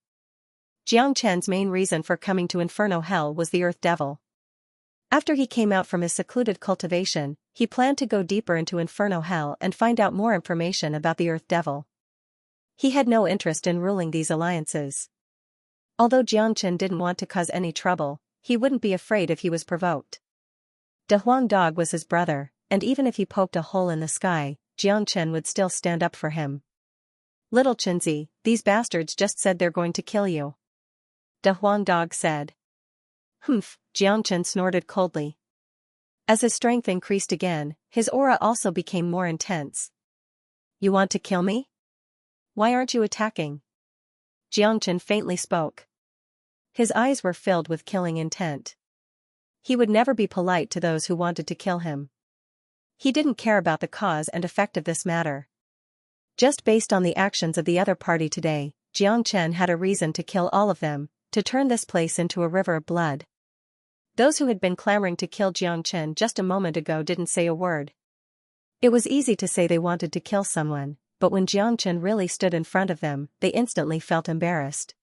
Jiang Chen's main reason for coming to Inferno Hell was the Earth Devil. After he came out from his secluded cultivation, he planned to go deeper into Inferno Hell and find out more information about the Earth Devil. He had no interest in ruling these alliances. Although Jiang Chen didn't want to cause any trouble, he wouldn't be afraid if he was provoked. De Huang Dog was his brother, and even if he poked a hole in the sky, Jiang Chen would still stand up for him. Little Chenzi, these bastards just said they're going to kill you. De Huang Dog said. Humph, Jiang Chen snorted coldly. As his strength increased again, his aura also became more intense. You want to kill me? Why aren't you attacking? Jiang Chen faintly spoke. His eyes were filled with killing intent. He would never be polite to those who wanted to kill him. He didn't care about the cause and effect of this matter. Just based on the actions of the other party today, Jiang Chen had a reason to kill all of them, to turn this place into a river of blood. Those who had been clamoring to kill Jiang Chen just a moment ago didn't say a word. It was easy to say they wanted to kill someone, but when Jiang Chen really stood in front of them, they instantly felt embarrassed.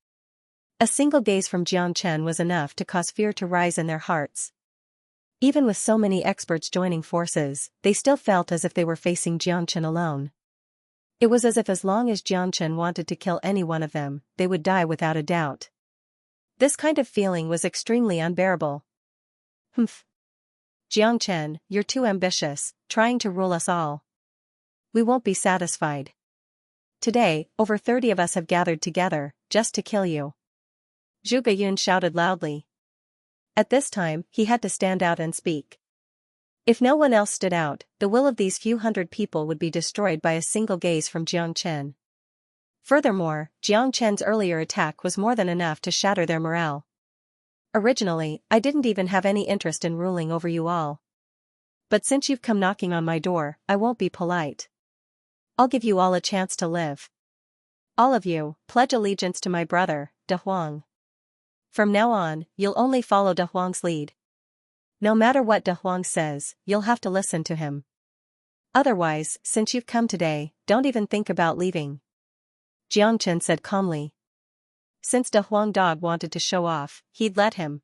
A single gaze from Jiang Chen was enough to cause fear to rise in their hearts. Even with so many experts joining forces, they still felt as if they were facing Jiang Chen alone. It was as if as long as Jiang Chen wanted to kill any one of them, they would die without a doubt. This kind of feeling was extremely unbearable. Humph. Jiang Chen, you're too ambitious, trying to rule us all. We won't be satisfied. Today, over 30 of us have gathered together, just to kill you. Zhuge Yun shouted loudly. At this time, he had to stand out and speak. If no one else stood out, the will of these few hundred people would be destroyed by a single gaze from Jiang Chen. Furthermore, Jiang Chen's earlier attack was more than enough to shatter their morale. Originally, I didn't even have any interest in ruling over you all. But since you've come knocking on my door, I won't be polite. I'll give you all a chance to live. All of you, pledge allegiance to my brother, De Huang. From now on, you'll only follow De Huang's lead. No matter what De Huang says, you'll have to listen to him. Otherwise, since you've come today, don't even think about leaving. Jiang Chen said calmly. Since De Huang Dog wanted to show off, he'd let him.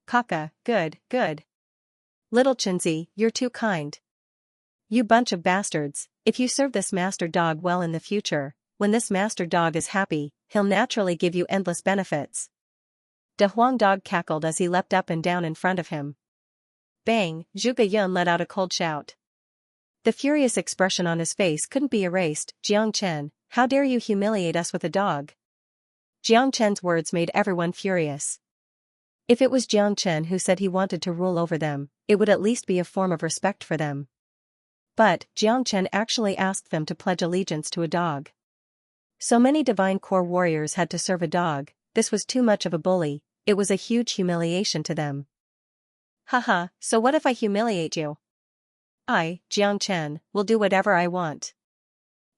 Kaka, good, good. Little Chenzi, you're too kind. You bunch of bastards, if you serve this master dog well in the future, when this master dog is happy, he'll naturally give you endless benefits. De Huang dog cackled as he leapt up and down in front of him. Bang, Zhuge Yun let out a cold shout. The furious expression on his face couldn't be erased. Jiang Chen, how dare you humiliate us with a dog? Jiang Chen's words made everyone furious. If it was Jiang Chen who said he wanted to rule over them, it would at least be a form of respect for them. But Jiang Chen actually asked them to pledge allegiance to a dog. So many divine core warriors had to serve a dog. This was too much of a bully. It was a huge humiliation to them. Haha, so what if I humiliate you? I, Jiang Chen, will do whatever I want.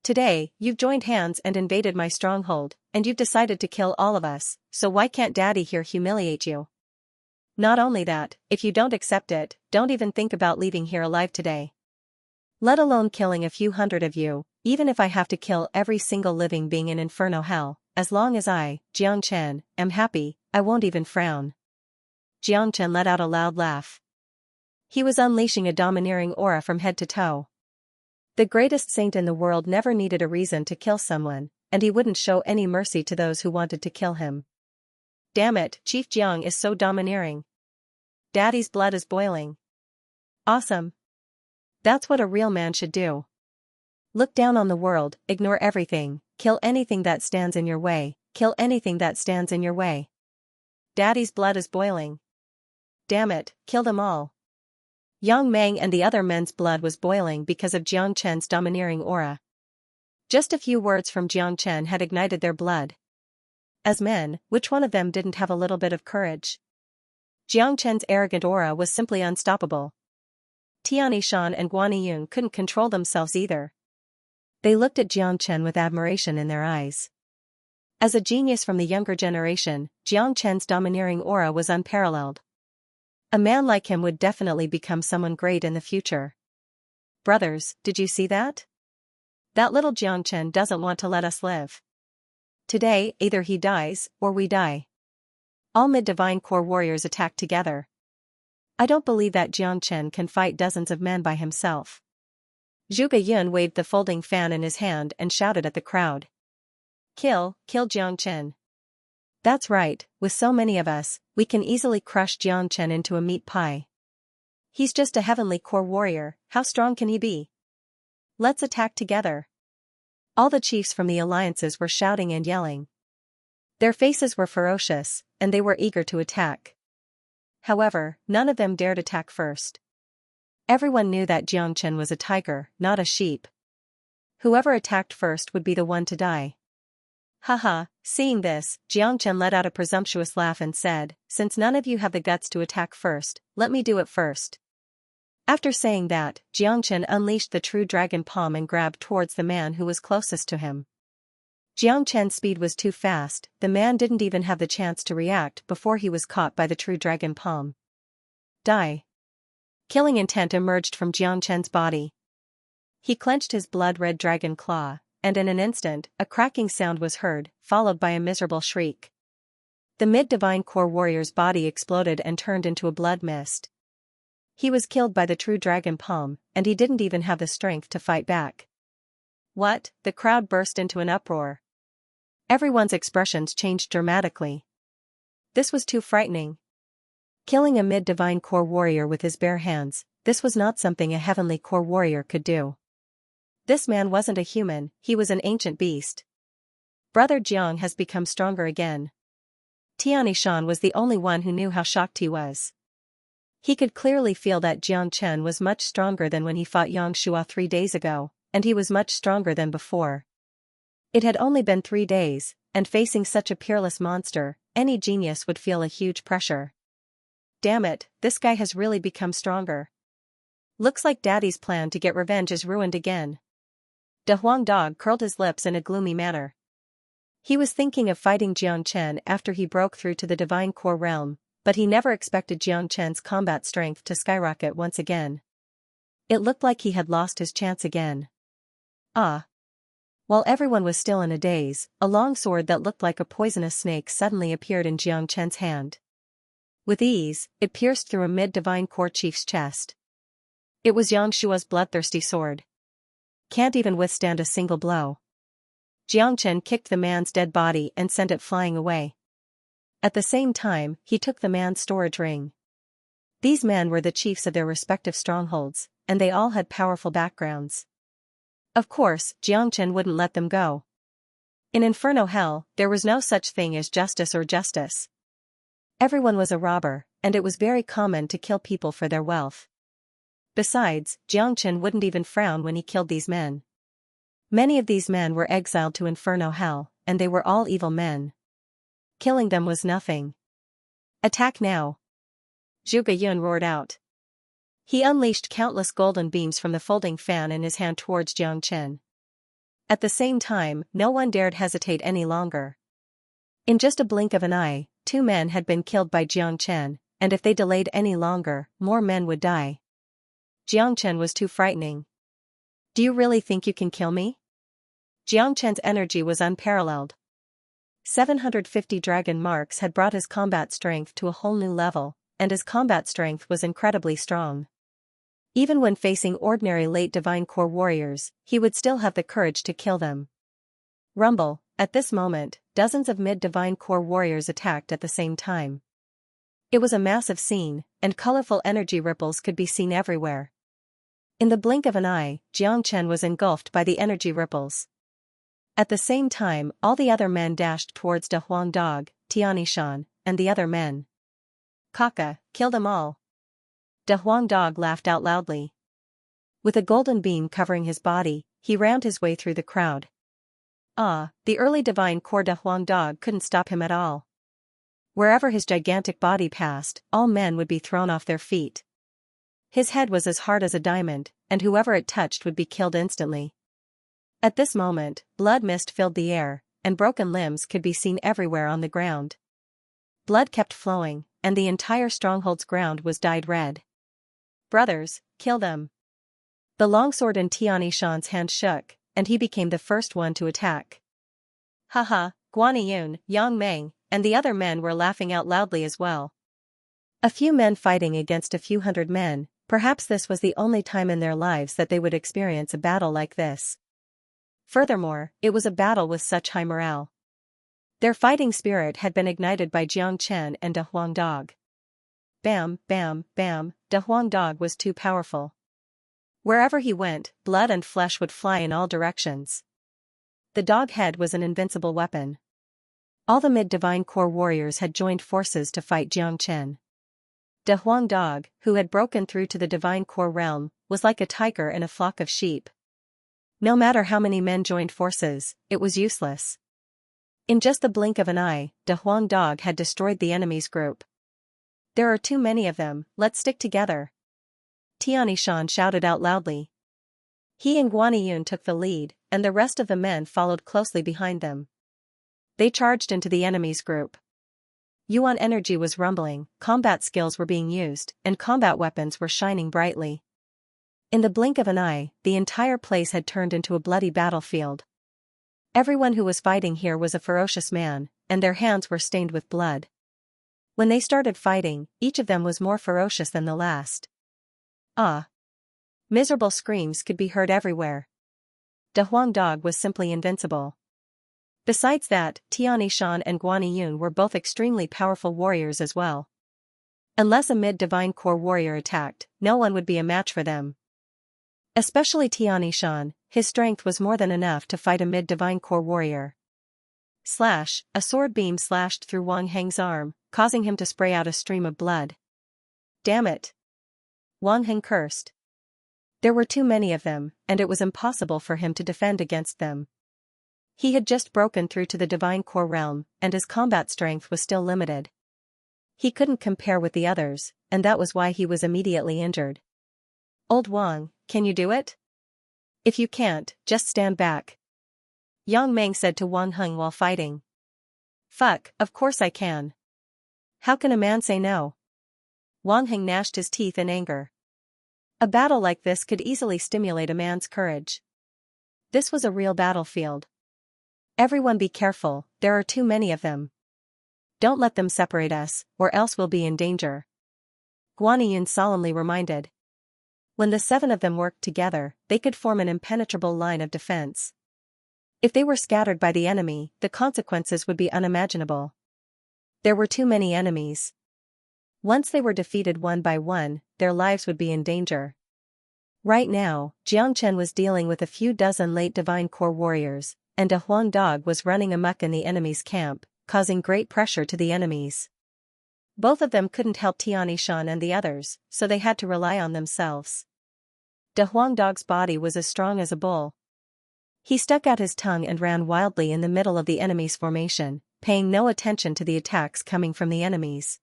Today, you've joined hands and invaded my stronghold, and you've decided to kill all of us, so why can't Daddy here humiliate you? Not only that, if you don't accept it, don't even think about leaving here alive today. Let alone killing a few hundred of you, even if I have to kill every single living being in Inferno Hell, as long as I, Jiang Chen, am happy, I won't even frown. Jiang Chen let out a loud laugh. He was unleashing a domineering aura from head to toe. The greatest saint in the world never needed a reason to kill someone, and he wouldn't show any mercy to those who wanted to kill him. Damn it, Chief Jiang is so domineering. Daddy's blood is boiling. Awesome. That's what a real man should do. Look down on the world, ignore everything, kill anything that stands in your way, kill anything that stands in your way. Daddy's blood is boiling. Damn it, kill them all. Yang Meng and the other men's blood was boiling because of Jiang Chen's domineering aura. Just a few words from Jiang Chen had ignited their blood. As men, which one of them didn't have a little bit of courage? Jiang Chen's arrogant aura was simply unstoppable. Tianyi Shan and Guan Yun couldn't control themselves either. They looked at Jiang Chen with admiration in their eyes. As a genius from the younger generation, Jiang Chen's domineering aura was unparalleled. A man like him would definitely become someone great in the future. Brothers, did you see that? That little Jiang Chen doesn't want to let us live. Today, either he dies, or we die. All mid-divine core warriors attacked together. I don't believe that Jiang Chen can fight dozens of men by himself. Zhuge Yun waved the folding fan in his hand and shouted at the crowd. Kill Jiang Chen. That's right, with so many of us, we can easily crush Jiang Chen into a meat pie. He's just a heavenly core warrior, how strong can he be? Let's attack together. All the chiefs from the alliances were shouting and yelling. Their faces were ferocious, and they were eager to attack. However, none of them dared attack first. Everyone knew that Jiang Chen was a tiger, not a sheep. Whoever attacked first would be the one to die. Haha, seeing this, Jiang Chen let out a presumptuous laugh and said, since none of you have the guts to attack first, let me do it first. After saying that, Jiang Chen unleashed the true dragon palm and grabbed towards the man who was closest to him. Jiang Chen's speed was too fast, the man didn't even have the chance to react before he was caught by the true dragon palm. Die. Killing intent emerged from Jiang Chen's body. He clenched his blood-red dragon claw, and in an instant, a cracking sound was heard, followed by a miserable shriek. The mid-divine core warrior's body exploded and turned into a blood mist. He was killed by the true dragon palm, and he didn't even have the strength to fight back. What? The crowd burst into an uproar. Everyone's expressions changed dramatically. This was too frightening. Killing a mid-divine core warrior with his bare hands, this was not something a heavenly core warrior could do. This man wasn't a human, he was an ancient beast. Brother Jiang has become stronger again. Tianyi Shan was the only one who knew how shocked he was. He could clearly feel that Jiang Chen was much stronger than when he fought Yang Shua 3 days ago, and he was much stronger than before. It had only been 3 days, and facing such a peerless monster, any genius would feel a huge pressure. Damn it, this guy has really become stronger. Looks like Daddy's plan to get revenge is ruined again. De Huang Dog curled his lips in a gloomy manner. He was thinking of fighting Jiang Chen after he broke through to the divine core realm, but he never expected Jiang Chen's combat strength to skyrocket once again. It looked like he had lost his chance again. Ah. While everyone was still in a daze, a long sword that looked like a poisonous snake suddenly appeared in Jiang Chen's hand. With ease, it pierced through a mid-divine core chief's chest. It was Xianxia's bloodthirsty sword. Can't even withstand a single blow. Xianxia kicked the man's dead body and sent it flying away. At the same time, he took the man's storage ring. These men were the chiefs of their respective strongholds, and they all had powerful backgrounds. Of course, Xianxia wouldn't let them go. In Inferno Hell, there was no such thing as justice or justice. Everyone was a robber, and it was very common to kill people for their wealth. Besides, Xianxia wouldn't even frown when he killed these men. Many of these men were exiled to Inferno Hell, and they were all evil men. Killing them was nothing. Attack now! Zhuge Yun roared out. He unleashed countless golden beams from the folding fan in his hand towards Xianxia. At the same time, no one dared hesitate any longer. In just a blink of an eye, 2 men had been killed by Xianxia, and if they delayed any longer, more men would die. Xianxia was too frightening. Do you really think you can kill me? Xianxia's energy was unparalleled. 750 dragon marks had brought his combat strength to a whole new level, and his combat strength was incredibly strong. Even when facing ordinary late Divine Core warriors, he would still have the courage to kill them. Rumble, at this moment, dozens of mid-Divine Core warriors attacked at the same time. It was a massive scene, and colorful energy ripples could be seen everywhere. In the blink of an eye, Xianxia was engulfed by the energy ripples. At the same time, all the other men dashed towards De Huang Dog, Tianishan, and the other men. Kaka, kill them all. De Huang Dog laughed out loudly. With a golden beam covering his body, he rammed his way through the crowd. The early Divine Core De Huang Dog couldn't stop him at all. Wherever his gigantic body passed, all men would be thrown off their feet. His head was as hard as a diamond, and whoever it touched would be killed instantly. At this moment, blood mist filled the air, and broken limbs could be seen everywhere on the ground. Blood kept flowing, and the entire stronghold's ground was dyed red. Brothers, kill them. The longsword in Tianishan's hand shook, and he became the first one to attack. Haha, Guaniyun, Yang Meng, and the other men were laughing out loudly as well. A few men fighting against a few hundred men, perhaps this was the only time in their lives that they would experience a battle like this. Furthermore, it was a battle with such high morale. Their fighting spirit had been ignited by Xianxia and De Huang Dog. Bam, bam, bam, De Huang Dog was too powerful. Wherever he went, blood and flesh would fly in all directions. The dog head was an invincible weapon. All the mid-Divine Core warriors had joined forces to fight Xianxia. De Huang Dog, who had broken through to the Divine Core realm, was like a tiger in a flock of sheep. No matter how many men joined forces, it was useless. In just the blink of an eye, De Huang Dog had destroyed the enemy's group. There are too many of them, let's stick together. Tianishan shouted out loudly. He and Guaniyun took the lead, and the rest of the men followed closely behind them. They charged into the enemy's group. Yuan energy was rumbling, combat skills were being used, and combat weapons were shining brightly. In the blink of an eye, the entire place had turned into a bloody battlefield. Everyone who was fighting here was a ferocious man, and their hands were stained with blood. When they started fighting, each of them was more ferocious than the last. Miserable screams could be heard everywhere. De Huang Dog was simply invincible. Besides that, Tianishan and Guaniyun were both extremely powerful warriors as well. Unless a mid-Divine Core warrior attacked, no one would be a match for them. Especially Tianishan, his strength was more than enough to fight a mid-Divine Core warrior. Slash, a sword beam slashed through Wang Heng's arm, causing him to spray out a stream of blood. Damn it! Wang Heng cursed. There were too many of them, and it was impossible for him to defend against them. He had just broken through to the Divine Core realm, and his combat strength was still limited. He couldn't compare with the others, and that was why he was immediately injured. Old Wang, can you do it? If you can't, just stand back. Yang Meng said to Wang Heng while fighting. Fuck, of course I can. How can a man say no? Wang Heng gnashed his teeth in anger. A battle like this could easily stimulate a man's courage. This was a real battlefield. Everyone be careful, there are too many of them. Don't let them separate us, or else we'll be in danger. Guaniyun solemnly reminded. When the 7 of them worked together, they could form an impenetrable line of defense. If they were scattered by the enemy, the consequences would be unimaginable. There were too many enemies. Once they were defeated one by one, their lives would be in danger. Right now, Xianxia was dealing with a few dozen late Divine Core warriors, and a Huang dog was running amok in the enemy's camp, causing great pressure to the enemies. Both of them couldn't help Tianishan and the others, so they had to rely on themselves. De Huang dog's body was as strong as a bull. He stuck out his tongue and ran wildly in the middle of the enemy's formation, paying no attention to the attacks coming from the enemies.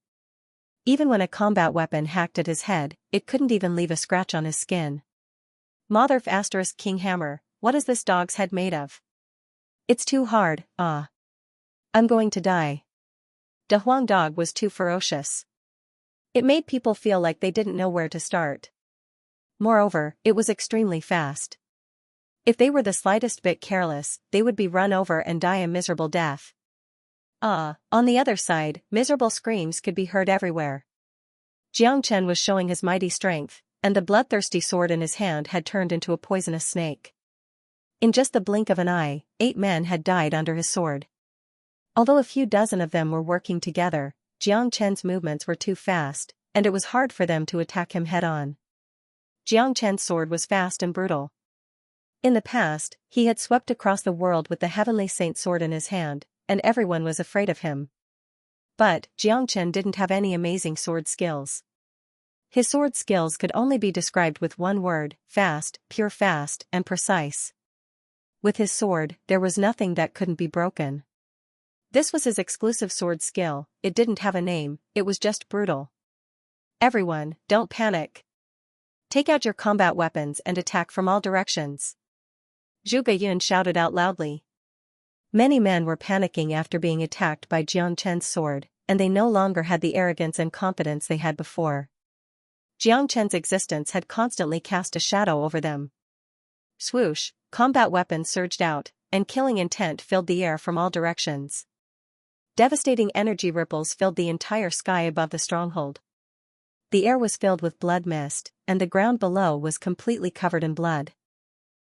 Even when a combat weapon hacked at his head, it couldn't even leave a scratch on his skin. Motherf * King Hammer, what is this dog's head made of? It's too hard, ah. I'm going to die. De Huang dog was too ferocious. It made people feel like they didn't know where to start. Moreover, it was extremely fast. If they were the slightest bit careless, they would be run over and die a miserable death. On the other side, miserable screams could be heard everywhere. Xianxia was showing his mighty strength, and the bloodthirsty sword in his hand had turned into a poisonous snake. In just the blink of an eye, 8 men had died under his sword. Although a few dozen of them were working together, Xianxia's movements were too fast, and it was hard for them to attack him head-on. Xianxia's sword was fast and brutal. In the past, he had swept across the world with the Heavenly Saint sword in his hand, and everyone was afraid of him. But Xianxia didn't have any amazing sword skills. His sword skills could only be described with one word: fast, pure fast, and precise. With his sword, there was nothing that couldn't be broken. This was his exclusive sword skill. It didn't have a name, it was just brutal. Everyone, don't panic. Take out your combat weapons and attack from all directions. Zhuge Yun shouted out loudly. Many men were panicking after being attacked by Xianxia's sword, and they no longer had the arrogance and confidence they had before. Xianxia's existence had constantly cast a shadow over them. Swoosh, combat weapons surged out, and killing intent filled the air from all directions. Devastating energy ripples filled the entire sky above the stronghold. The air was filled with blood mist, and the ground below was completely covered in blood.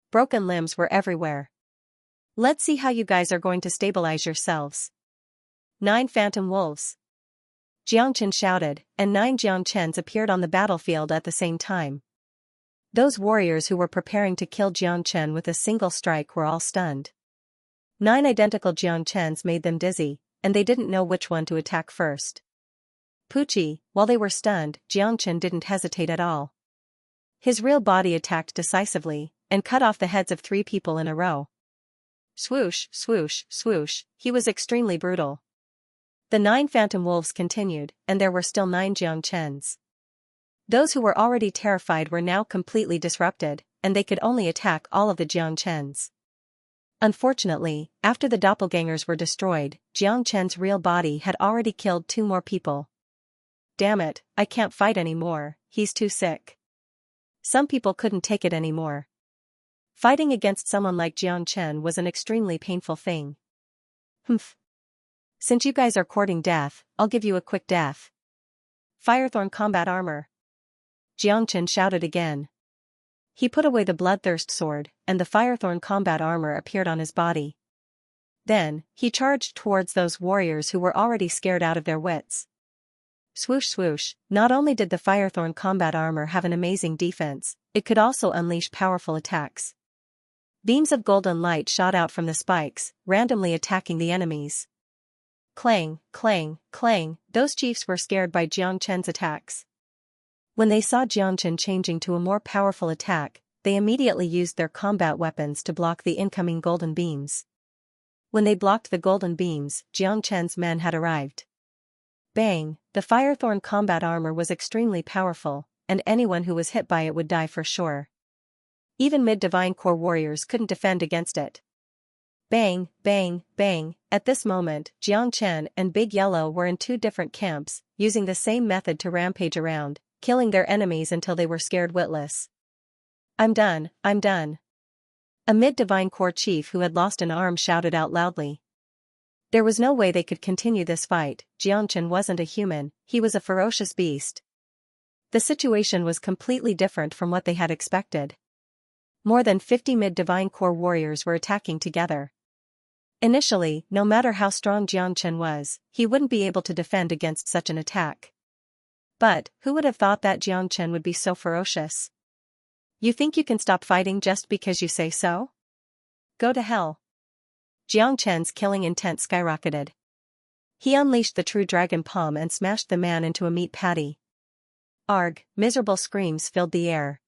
Broken limbs were everywhere. Let's see how you guys are going to stabilize yourselves. 9 phantom wolves. Xianxia shouted, and 9 Xianxians appeared on the battlefield at the same time. Those warriors who were preparing to kill Xianxia with a single strike were all stunned. 9 identical Xianxians made them dizzy, and they didn't know which one to attack first. Pucci, while they were stunned, Xianxia didn't hesitate at all. His real body attacked decisively, and cut off the heads of 3 people in a row. Swoosh, swoosh, swoosh, he was extremely brutal. The 9 phantom wolves continued, and there were still 9 Xianxians. Those who were already terrified were now completely disrupted, and they could only attack all of the Xianxians. Unfortunately, after the doppelgangers were destroyed, Xianxia's real body had already killed 2 more people. Damn it, I can't fight anymore, he's too sick. Some people couldn't take it anymore. Fighting against someone like Xianxia was an extremely painful thing. Humph. Since you guys are courting death, I'll give you a quick death. Firethorn combat armor. Xianxia shouted again. He put away the bloodthirst sword, and the Firethorn combat armor appeared on his body. Then, he charged towards those warriors who were already scared out of their wits. Swoosh swoosh, not only did the Firethorn combat armor have an amazing defense, it could also unleash powerful attacks. Beams of golden light shot out from the spikes, randomly attacking the enemies. Clang, clang, clang, those chiefs were scared by Xianxia's attacks. When they saw Xianxia changing to a more powerful attack, they immediately used their combat weapons to block the incoming golden beams. When they blocked the golden beams, Xianxia's men had arrived. Bang, the Firethorn combat armor was extremely powerful, and anyone who was hit by it would die for sure. Even mid-divine core warriors couldn't defend against it. Bang, bang, bang, at this moment, Xianxia and Big Yellow were in 2 different camps, using the same method to rampage around, killing their enemies until they were scared witless. I'm done, I'm done. A mid-divine core chief who had lost an arm shouted out loudly. There was no way they could continue this fight. Xianxia wasn't a human, he was a ferocious beast. The situation was completely different from what they had expected. More than 50 mid-divine core warriors were attacking together. Initially, no matter how strong Xianxia was, he wouldn't be able to defend against such an attack. But, who would have thought that Xianxia would be so ferocious? You think you can stop fighting just because you say so? Go to hell. Xianxia's killing intent skyrocketed. He unleashed the true dragon palm and smashed the man into a meat patty. Arg, miserable screams filled the air.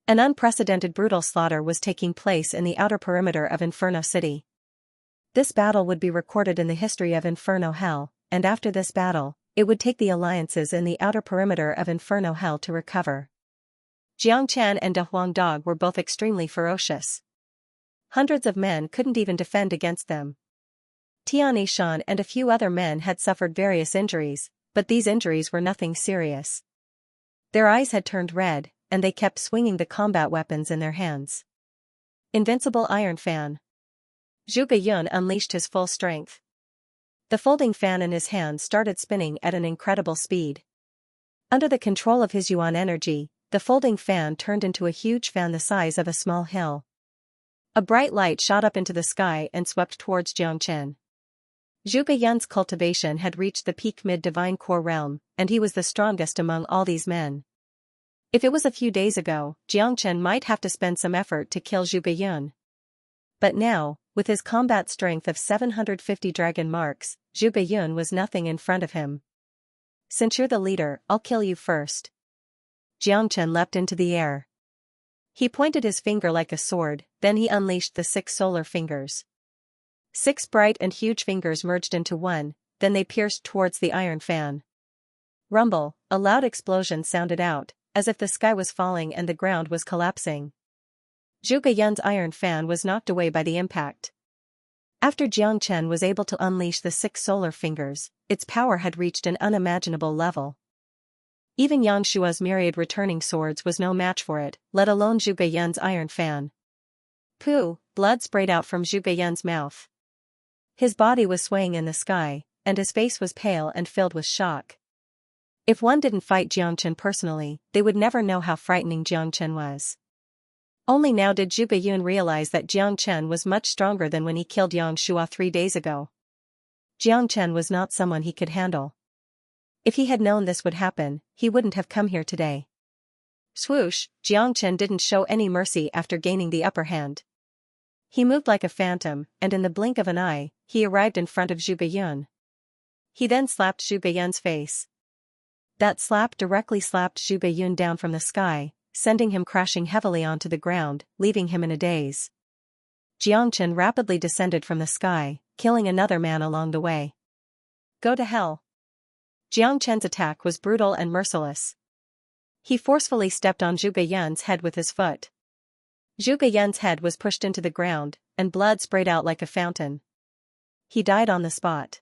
An unprecedented brutal slaughter was taking place in the outer perimeter of Inferno City. This battle would be recorded in the history of Inferno Hell, and after this battle, it would take the alliances in the outer perimeter of Inferno Hell to recover. Xianxia and De Huang Dog were both extremely ferocious. Hundreds of men couldn't even defend against them. Tian Yishan and a few other men had suffered various injuries, but these injuries were nothing serious. Their eyes had turned red, and they kept swinging the combat weapons in their hands. Invincible Iron Fan. Zhuge Yun unleashed his full strength. The folding fan in his hands started spinning at an incredible speed. Under the control of his yuan energy, the folding fan turned into a huge fan the size of a small hill. A bright light shot up into the sky and swept towards Xianxia. Zhuge Yun's cultivation had reached the peak mid-divine core realm, and he was the strongest among all these men. If it was a few days ago, Xianxia might have to spend some effort to kill Zhuge Yun. But now, with his combat strength of 750 dragon marks, Zhuge Yun was nothing in front of him. Since you're the leader, I'll kill you first. Xianxia leapt into the air. He pointed his finger like a sword, then he unleashed the 6 solar fingers. 6 bright and huge fingers merged into one, then they pierced towards the iron fan. Rumble, a loud explosion sounded out, as if the sky was falling and the ground was collapsing. Zhuge Yun's iron fan was knocked away by the impact. After Xianxia was able to unleash the 6 solar fingers, its power had reached an unimaginable level. Even Yang Shua's myriad returning swords was no match for it, let alone Zhuge Yun's iron fan. Pooh, blood sprayed out from Zhuge Yun's mouth. His body was swaying in the sky, and his face was pale and filled with shock. If one didn't fight Xianxia personally, they would never know how frightening Xianxia was. Only now did Zhuge Yun realize that Xianxia was much stronger than when he killed Yang Shua 3 days ago. Xianxia was not someone he could handle. If he had known this would happen, he wouldn't have come here today. Swoosh, Xianxia didn't show any mercy after gaining the upper hand. He moved like a phantom, and in the blink of an eye, he arrived in front of Zhuge Yun. He then slapped Zhuge Yun's face. That slap directly slapped Zhuge Yun down from the sky, sending him crashing heavily onto the ground, leaving him in a daze. Xianxia rapidly descended from the sky, killing another man along the way. Go to hell. Xianxia's attack was brutal and merciless. He forcefully stepped on Zhuge Yun's head with his foot. Zhuge Yun's head was pushed into the ground, and blood sprayed out like a fountain. He died on the spot.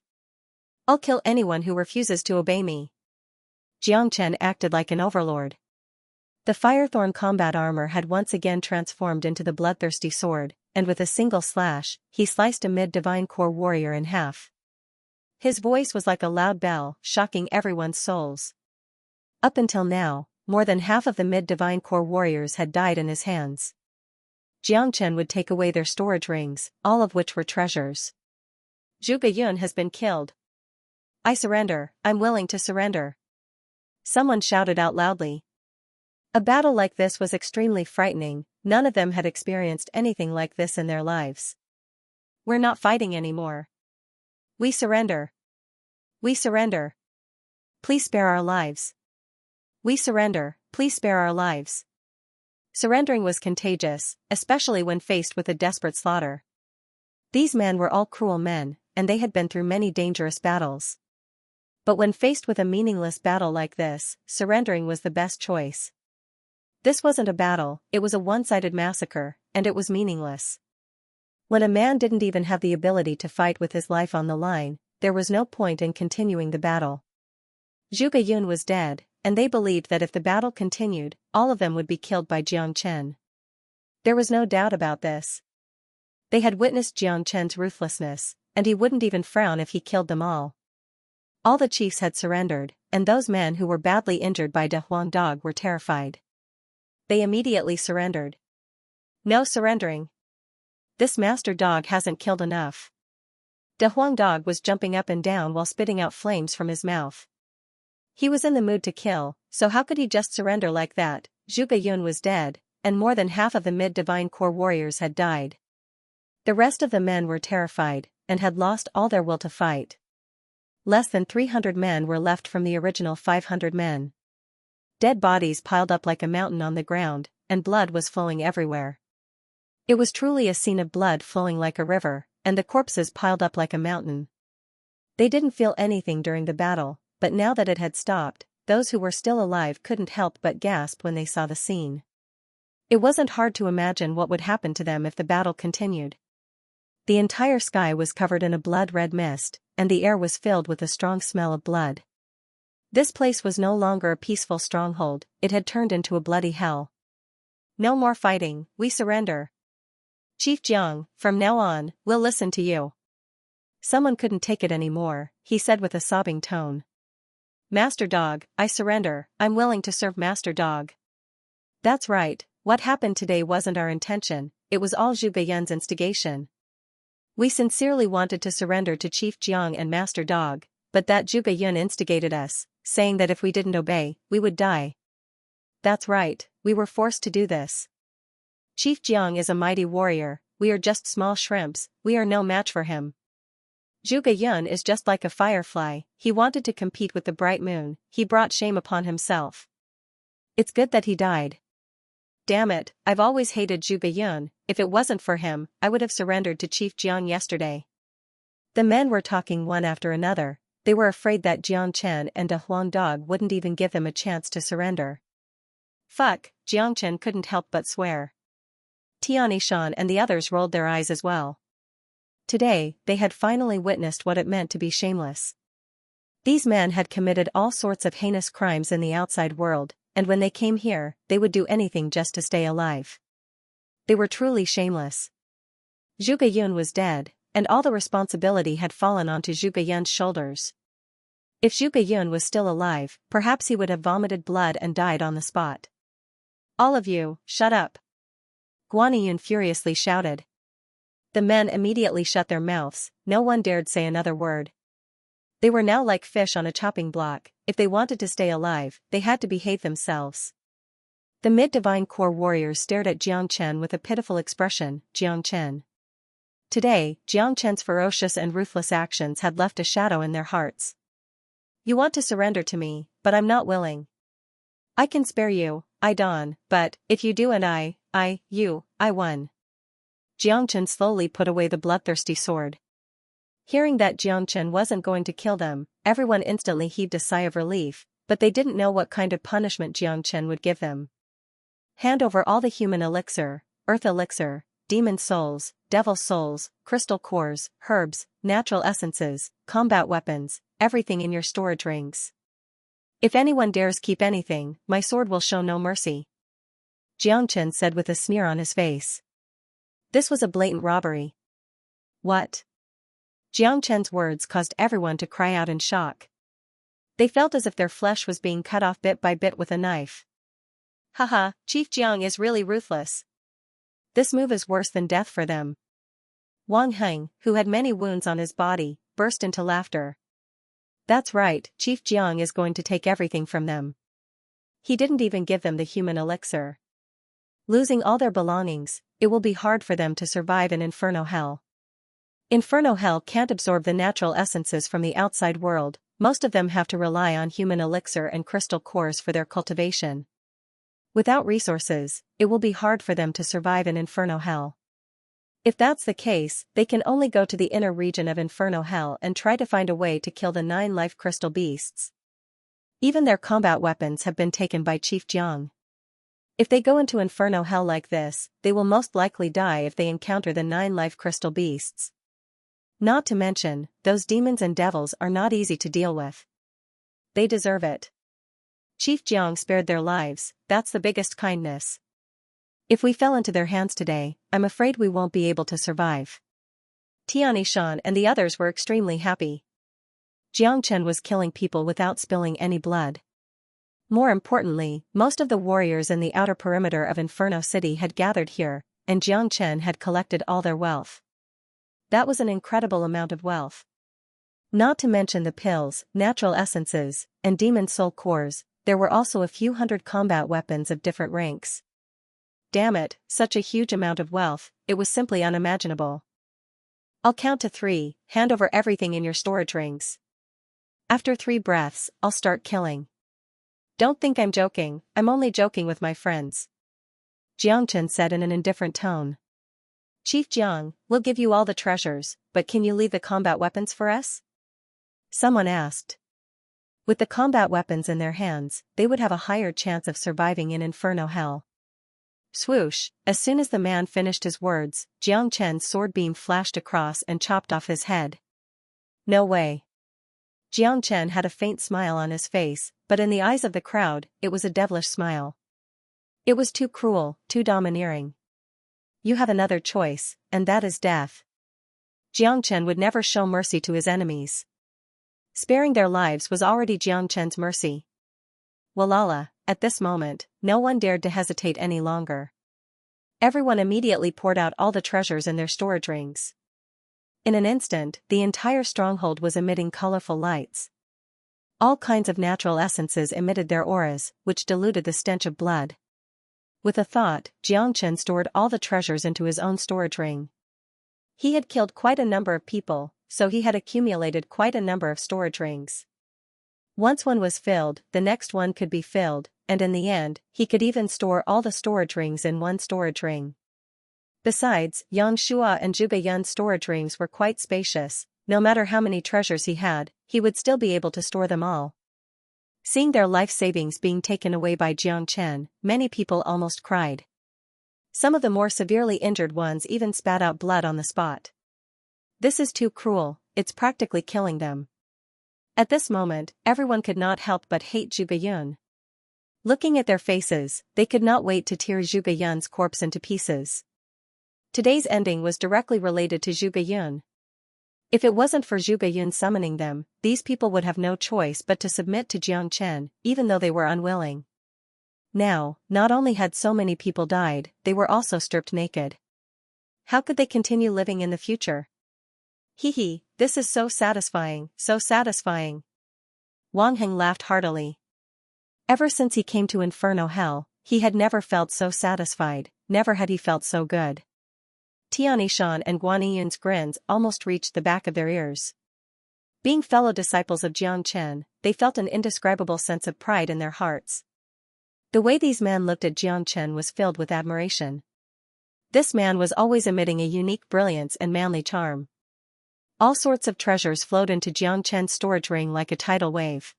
I'll kill anyone who refuses to obey me. Xianxia acted like an overlord. The Firethorn combat armor had once again transformed into the bloodthirsty sword, and with a single slash, he sliced a mid-divine core warrior in half. His voice was like a loud bell, shocking everyone's souls. Up until now, more than half of the mid-divine core warriors had died in his hands. Xianxia would take away their storage rings, all of which were treasures. Zhuge Yun has been killed. I surrender, I'm willing to surrender. Someone shouted out loudly. A battle like this was extremely frightening, none of them had experienced anything like this in their lives. We're not fighting anymore. We surrender. We surrender. Please spare our lives. We surrender, please spare our lives. Surrendering was contagious, especially when faced with a desperate slaughter. These men were all cruel men, and they had been through many dangerous battles. But when faced with a meaningless battle like this, surrendering was the best choice. This wasn't a battle, it was a one-sided massacre, and it was meaningless. When a man didn't even have the ability to fight with his life on the line, there was no point in continuing the battle. Zhuge Yun was dead, and they believed that if the battle continued, all of them would be killed by Xianxia. There was no doubt about this. They had witnessed Xianxia's ruthlessness, and he wouldn't even frown if he killed them all. All the chiefs had surrendered, and those men who were badly injured by De Huang Dog were terrified. They immediately surrendered. No surrendering. This master dog hasn't killed enough. De Huang Dog was jumping up and down while spitting out flames from his mouth. He was in the mood to kill, so how could he just surrender like that? Zhuge Yun was dead, and more than half of the mid-divine core warriors had died. The rest of the men were terrified, and had lost all their will to fight. Less than 300 men were left from the original 500 men. Dead bodies piled up like a mountain on the ground, and blood was flowing everywhere. It was truly a scene of blood flowing like a river, and the corpses piled up like a mountain. They didn't feel anything during the battle, but now that it had stopped, those who were still alive couldn't help but gasp when they saw the scene. It wasn't hard to imagine what would happen to them if the battle continued. The entire sky was covered in a blood-red mist, and the air was filled with a strong smell of blood. This place was no longer a peaceful stronghold, it had turned into a bloody hell. No more fighting, we surrender. Chief Jiang, from now on, we'll listen to you. Someone couldn't take it anymore, he said with a sobbing tone. Master Dog, I surrender, I'm willing to serve Master Dog. That's right, what happened today wasn't our intention, it was all Zhuge Yun's instigation. We sincerely wanted to surrender to Chief Jiang and Master Dog, but that Zhuge Yun instigated us, saying that if we didn't obey, we would die. That's right, we were forced to do this. Chief Jiang is a mighty warrior, we are just small shrimps, we are no match for him. Zhuge Yun is just like a firefly, he wanted to compete with the bright moon, he brought shame upon himself. It's good that he died. Damn it, I've always hated Zhuge Yun, if it wasn't for him, I would have surrendered to Chief Jiang yesterday. The men were talking one after another, they were afraid that Jiang Chen and De Huang Dog wouldn't even give them a chance to surrender. Fuck, Jiang Chen couldn't help but swear. Xianxia and the others rolled their eyes as well. Today, they had finally witnessed what it meant to be shameless. These men had committed all sorts of heinous crimes in the outside world, and when they came here, they would do anything just to stay alive. They were truly shameless. Zhuge Yun was dead, and all the responsibility had fallen onto Zhuge Yun's shoulders. If Zhuge Yun was still alive, perhaps he would have vomited blood and died on the spot. All of you, shut up! Guaniyun furiously shouted. The men immediately shut their mouths, no one dared say another word. They were now like fish on a chopping block, if they wanted to stay alive, they had to behave themselves. The mid-divine core warriors stared at Jiang Chen with a pitiful expression, Jiang Chen. Today, Jiang Chen's ferocious and ruthless actions had left a shadow in their hearts. You want to surrender to me, but I'm not willing. I can spare you, I Don, but, if you do and I won. Jiang Chen slowly put away the bloodthirsty sword. Hearing that Jiang Chen wasn't going to kill them, everyone instantly heaved a sigh of relief, but they didn't know what kind of punishment Jiang Chen would give them. Hand over all the human elixir, earth elixir, demon souls, devil souls, crystal cores, herbs, natural essences, combat weapons, everything in your storage rings. If anyone dares keep anything, my sword will show no mercy. Jiang Chen said with a sneer on his face. This was a blatant robbery. What? Jiang Chen's words caused everyone to cry out in shock. They felt as if their flesh was being cut off bit by bit with a knife. Haha, Chief Jiang is really ruthless. This move is worse than death for them. Wang Heng, who had many wounds on his body, burst into laughter. That's right, Chief Jiang is going to take everything from them. He didn't even give them the human elixir. Losing all their belongings, it will be hard for them to survive in Inferno Hell. Inferno Hell can't absorb the natural essences from the outside world, most of them have to rely on human elixir and crystal cores for their cultivation. Without resources, it will be hard for them to survive in Inferno Hell. If that's the case, they can only go to the inner region of Inferno Hell and try to find a way to kill the 9 life crystal beasts. Even their combat weapons have been taken by Chief Jiang. If they go into Inferno Hell like this, they will most likely die if they encounter the 9 life crystal beasts. Not to mention, those demons and devils are not easy to deal with. They deserve it. Chief Jiang spared their lives, that's the biggest kindness. If we fell into their hands today, I'm afraid we won't be able to survive. Tianixan and the others were extremely happy. Jiang Chen was killing people without spilling any blood. More importantly, most of the warriors in the outer perimeter of Inferno City had gathered here, and Jiang Chen had collected all their wealth. That was an incredible amount of wealth. Not to mention the pills, natural essences, and demon soul cores, there were also a few hundred combat weapons of different ranks. Damn it, such a huge amount of wealth, it was simply unimaginable. I'll count to 3, hand over everything in your storage rings. After 3 breaths, I'll start killing. Don't think I'm joking, I'm only joking with my friends. Jiang Chen said in an indifferent tone. Chief Jiang, we'll give you all the treasures, but can you leave the combat weapons for us? Someone asked. With the combat weapons in their hands, they would have a higher chance of surviving in Inferno Hell. Swoosh, as soon as the man finished his words, Jiang Chen's sword beam flashed across and chopped off his head. No way. Jiang Chen had a faint smile on his face, but in the eyes of the crowd, it was a devilish smile. It was too cruel, too domineering. You have another choice, and that is death. Jiang Chen would never show mercy to his enemies. Sparing their lives was already Jiang Chen's mercy. Walala, at this moment, no one dared to hesitate any longer. Everyone immediately poured out all the treasures in their storage rings. In an instant, the entire stronghold was emitting colorful lights. All kinds of natural essences emitted their auras, which diluted the stench of blood. With a thought, Jiang Chen stored all the treasures into his own storage ring. He had killed quite a number of people, so he had accumulated quite a number of storage rings. Once one was filled, the next one could be filled, and in the end, he could even store all the storage rings in one storage ring. Besides, Xianxia and Zhuge Yun's storage rings were quite spacious. No matter how many treasures he had, he would still be able to store them all. Seeing their life savings being taken away by Jiang Chen, many people almost cried. Some of the more severely injured ones even spat out blood on the spot. This is too cruel, it's practically killing them. At this moment, everyone could not help but hate Zhuge Yun. Looking at their faces, they could not wait to tear Zhuge Yun's corpse into pieces. Today's ending was directly related to Zhuge Yun. If it wasn't for Zhuge Yun summoning them, these people would have no choice but to submit to Jiang Chen, even though they were unwilling. Now, not only had so many people died, they were also stripped naked. How could they continue living in the future? Hee hee, this is so satisfying, so satisfying. Wang Heng laughed heartily. Ever since he came to Inferno Hell, he had never felt so satisfied, never had he felt so good. Tianishan and Guaniyun's grins almost reached the back of their ears. Being fellow disciples of Jiang Chen, they felt an indescribable sense of pride in their hearts. The way these men looked at Jiang Chen was filled with admiration. This man was always emitting a unique brilliance and manly charm. All sorts of treasures flowed into Jiang Chen's storage ring like a tidal wave.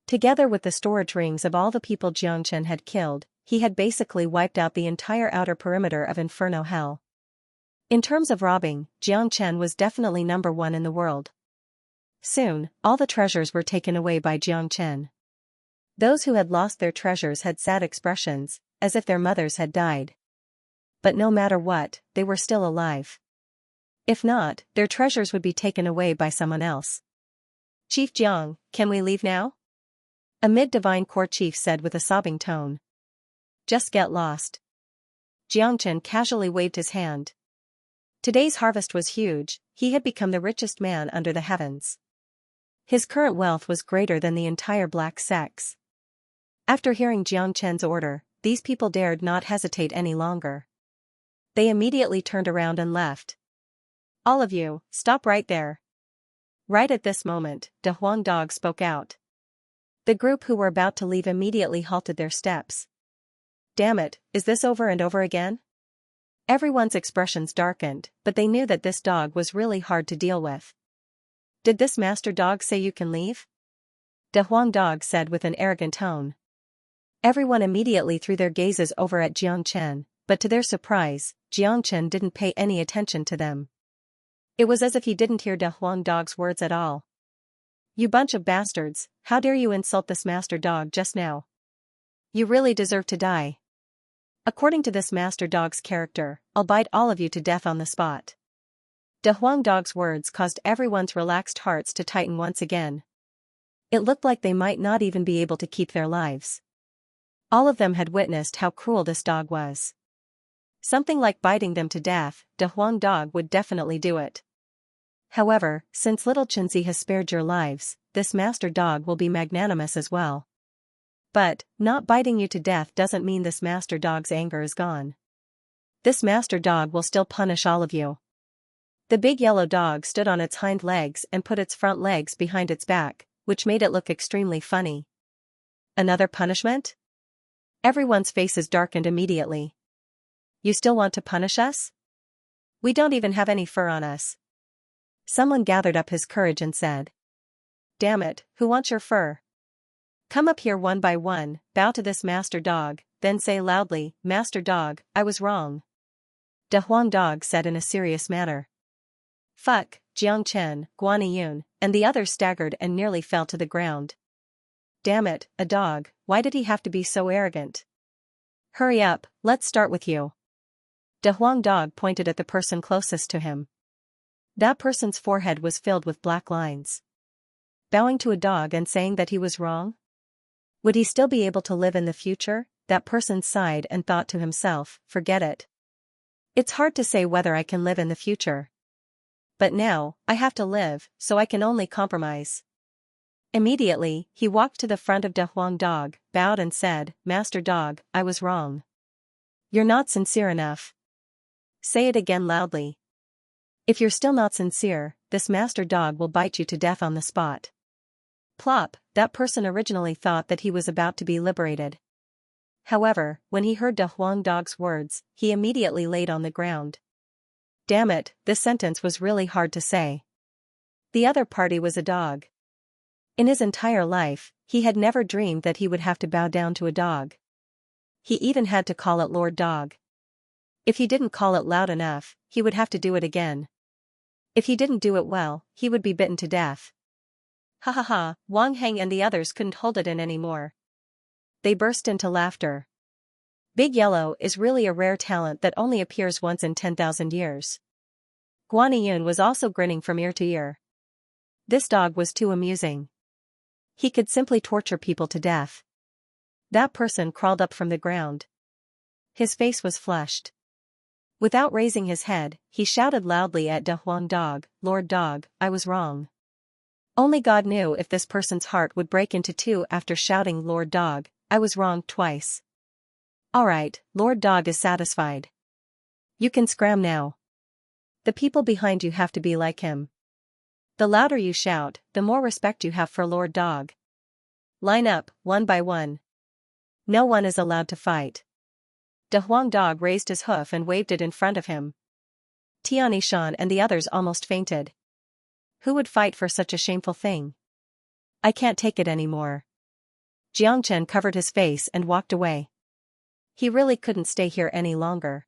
Together with the storage rings of all the people Jiang Chen had killed, he had basically wiped out the entire outer perimeter of Inferno Hell. In terms of robbing, Jiang Chen was definitely number 1 in the world. Soon, all the treasures were taken away by Jiang Chen. Those who had lost their treasures had sad expressions, as if their mothers had died. But no matter what, they were still alive. If not, their treasures would be taken away by someone else. Chief Jiang, can we leave now? A mid-divine court chief said with a sobbing tone. Just get lost. Jiang Chen casually waved his hand. Today's harvest was huge, he had become the richest man under the heavens. His current wealth was greater than the entire black sex. After hearing Jiang Chen's order, these people dared not hesitate any longer. They immediately turned around and left. All of you, stop right there. Right at this moment, De Huang Dog spoke out. The group who were about to leave immediately halted their steps. Damn it, is this over and over again? Everyone's expressions darkened, but they knew that this dog was really hard to deal with. Did this master dog say you can leave? De Huang Dog said with an arrogant tone. Everyone immediately threw their gazes over at Jiang Chen, but to their surprise, Jiang Chen didn't pay any attention to them. It was as if he didn't hear De Huang Dog's words at all. You bunch of bastards, how dare you insult this master dog just now? You really deserve to die. According to this master dog's character, I'll bite all of you to death on the spot. De Huang Dog's words caused everyone's relaxed hearts to tighten once again. It looked like they might not even be able to keep their lives. All of them had witnessed how cruel this dog was. Something like biting them to death, De Huang Dog would definitely do it. However, since little Xianxia has spared your lives, this master dog will be magnanimous as well. But, not biting you to death doesn't mean this master dog's anger is gone. This master dog will still punish all of you. The big yellow dog stood on its hind legs and put its front legs behind its back, which made it look extremely funny. Another punishment? Everyone's faces darkened immediately. You still want to punish us? We don't even have any fur on us. Someone gathered up his courage and said. Damn it, who wants your fur? Come up here one by one, bow to this master dog, then say loudly, Master Dog, I was wrong. De Huang Dog said in a serious manner. Fuck, Jiang Chen, Guaniyun, and the others staggered and nearly fell to the ground. Damn it, a dog, why did he have to be so arrogant? Hurry up, let's start with you. De Huang Dog pointed at the person closest to him. That person's forehead was filled with black lines. Bowing to a dog and saying that he was wrong? Would he still be able to live in the future? That person sighed and thought to himself, forget it. It's hard to say whether I can live in the future. But now, I have to live, so I can only compromise. Immediately, he walked to the front of De Huang Dog, bowed and said, Master Dog, I was wrong. You're not sincere enough. Say it again loudly. If you're still not sincere, this master dog will bite you to death on the spot. Plop, that person originally thought that he was about to be liberated. However, when he heard De Huang Dog's words, he immediately laid on the ground. Damn it, this sentence was really hard to say. The other party was a dog. In his entire life, he had never dreamed that he would have to bow down to a dog. He even had to call it Lord Dog. If he didn't call it loud enough, he would have to do it again. If he didn't do it well, he would be bitten to death. Ha ha ha, Wang Heng and the others couldn't hold it in anymore. They burst into laughter. Big Yellow is really a rare talent that only appears once in 10,000 years. Guaniyun was also grinning from ear to ear. This dog was too amusing. He could simply torture people to death. That person crawled up from the ground. His face was flushed. Without raising his head, he shouted loudly at De Huang Dog, Lord Dog, I was wrong. Only God knew if this person's heart would break into two after shouting Lord Dog, I was wrong twice. Alright, Lord Dog is satisfied. You can scram now. The people behind you have to be like him. The louder you shout, the more respect you have for Lord Dog. Line up, one by one. No one is allowed to fight. De Huang Dog raised his hoof and waved it in front of him. Xianxia and the others almost fainted. Who would fight for such a shameful thing? I can't take it anymore. Xianxia covered his face and walked away. He really couldn't stay here any longer.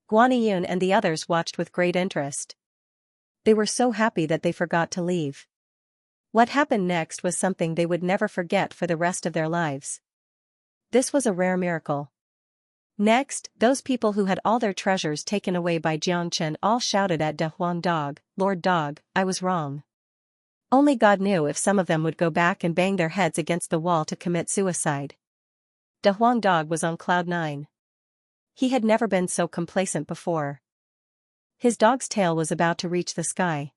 Guaniyun and the others watched with great interest. They were so happy that they forgot to leave. What happened next was something they would never forget for the rest of their lives. This was a rare miracle. Next, those people who had all their treasures taken away by Xianxia all shouted at De Huang Dog, Lord Dog, I was wrong. Only God knew if some of them would go back and bang their heads against the wall to commit suicide. De Huang Dog was on cloud 9. He had never been so complacent before. His dog's tail was about to reach the sky.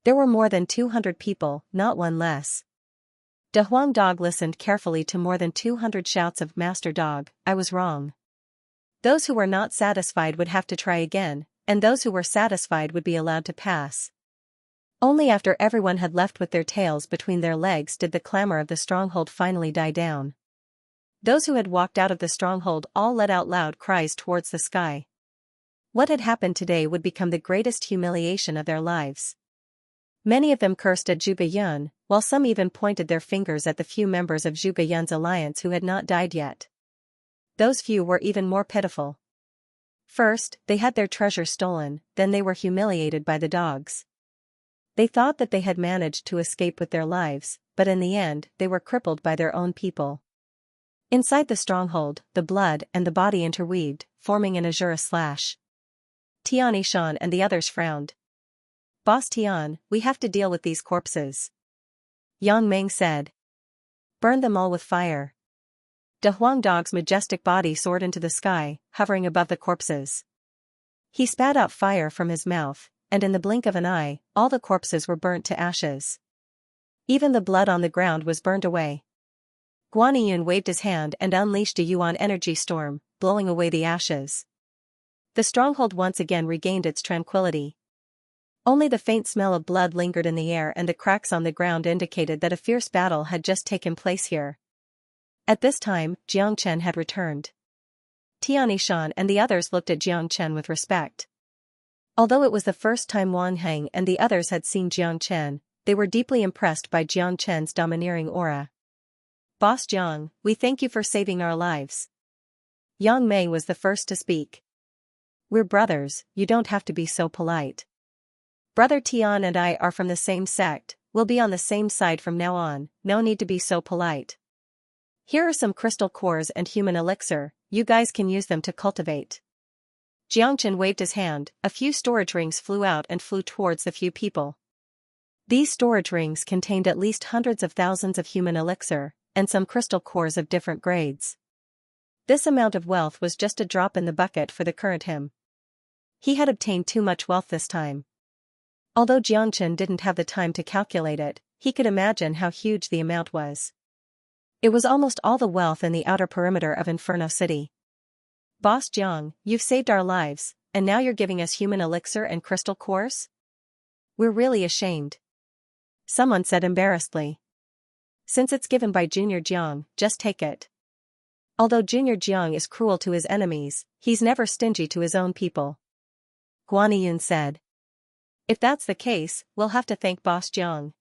There were more than 200 people, not one less. De Huang Dog listened carefully to more than 200 shouts of Master Dog, I was wrong. Those who were not satisfied would have to try again, and those who were satisfied would be allowed to pass. Only after everyone had left with their tails between their legs did the clamor of the stronghold finally die down. Those who had walked out of the stronghold all let out loud cries towards the sky. What had happened today would become the greatest humiliation of their lives. Many of them cursed at Zhuge Yun, while some even pointed their fingers at the few members of Zhuge Yun's alliance who had not died yet. Those few were even more pitiful. First, they had their treasure stolen, then they were humiliated by the dogs. They thought that they had managed to escape with their lives, but in the end, they were crippled by their own people. Inside the stronghold, the blood and the body interweaved, forming an azure slash. Xianxia and the others frowned. Boss Tian, we have to deal with these corpses. Yang Meng said. Burn them all with fire. De Huang Dog's majestic body soared into the sky, hovering above the corpses. He spat out fire from his mouth, and in the blink of an eye, all the corpses were burnt to ashes. Even the blood on the ground was burned away. Guanyin waved his hand and unleashed a yuan energy storm, blowing away the ashes. The stronghold once again regained its tranquility. Only the faint smell of blood lingered in the air, and the cracks on the ground indicated that a fierce battle had just taken place here. At this time, Jiang Chen had returned. Tianishan and the others looked at Jiang Chen with respect. Although it was the first time Wang Heng and the others had seen Jiang Chen, they were deeply impressed by Jiang Chen's domineering aura. Boss Jiang, we thank you for saving our lives. Yang Mei was the first to speak. We're brothers, you don't have to be so polite. Brother Tian and I are from the same sect, we'll be on the same side from now on, no need to be so polite. Here are some crystal cores and human elixir, you guys can use them to cultivate. Jiangchen waved his hand, a few storage rings flew out and flew towards the few people. These storage rings contained at least hundreds of thousands of human elixir, and some crystal cores of different grades. This amount of wealth was just a drop in the bucket for the current him. He had obtained too much wealth this time. Although Jiangchen didn't have the time to calculate it, he could imagine how huge the amount was. It was almost all the wealth in the outer perimeter of Inferno City. Boss Jiang, you've saved our lives, and now you're giving us human elixir and crystal cores? We're really ashamed. Someone said embarrassedly. Since it's given by Junior Jiang, just take it. Although Junior Jiang is cruel to his enemies, he's never stingy to his own people. Guanyin said. If that's the case, we'll have to thank Boss Jiang.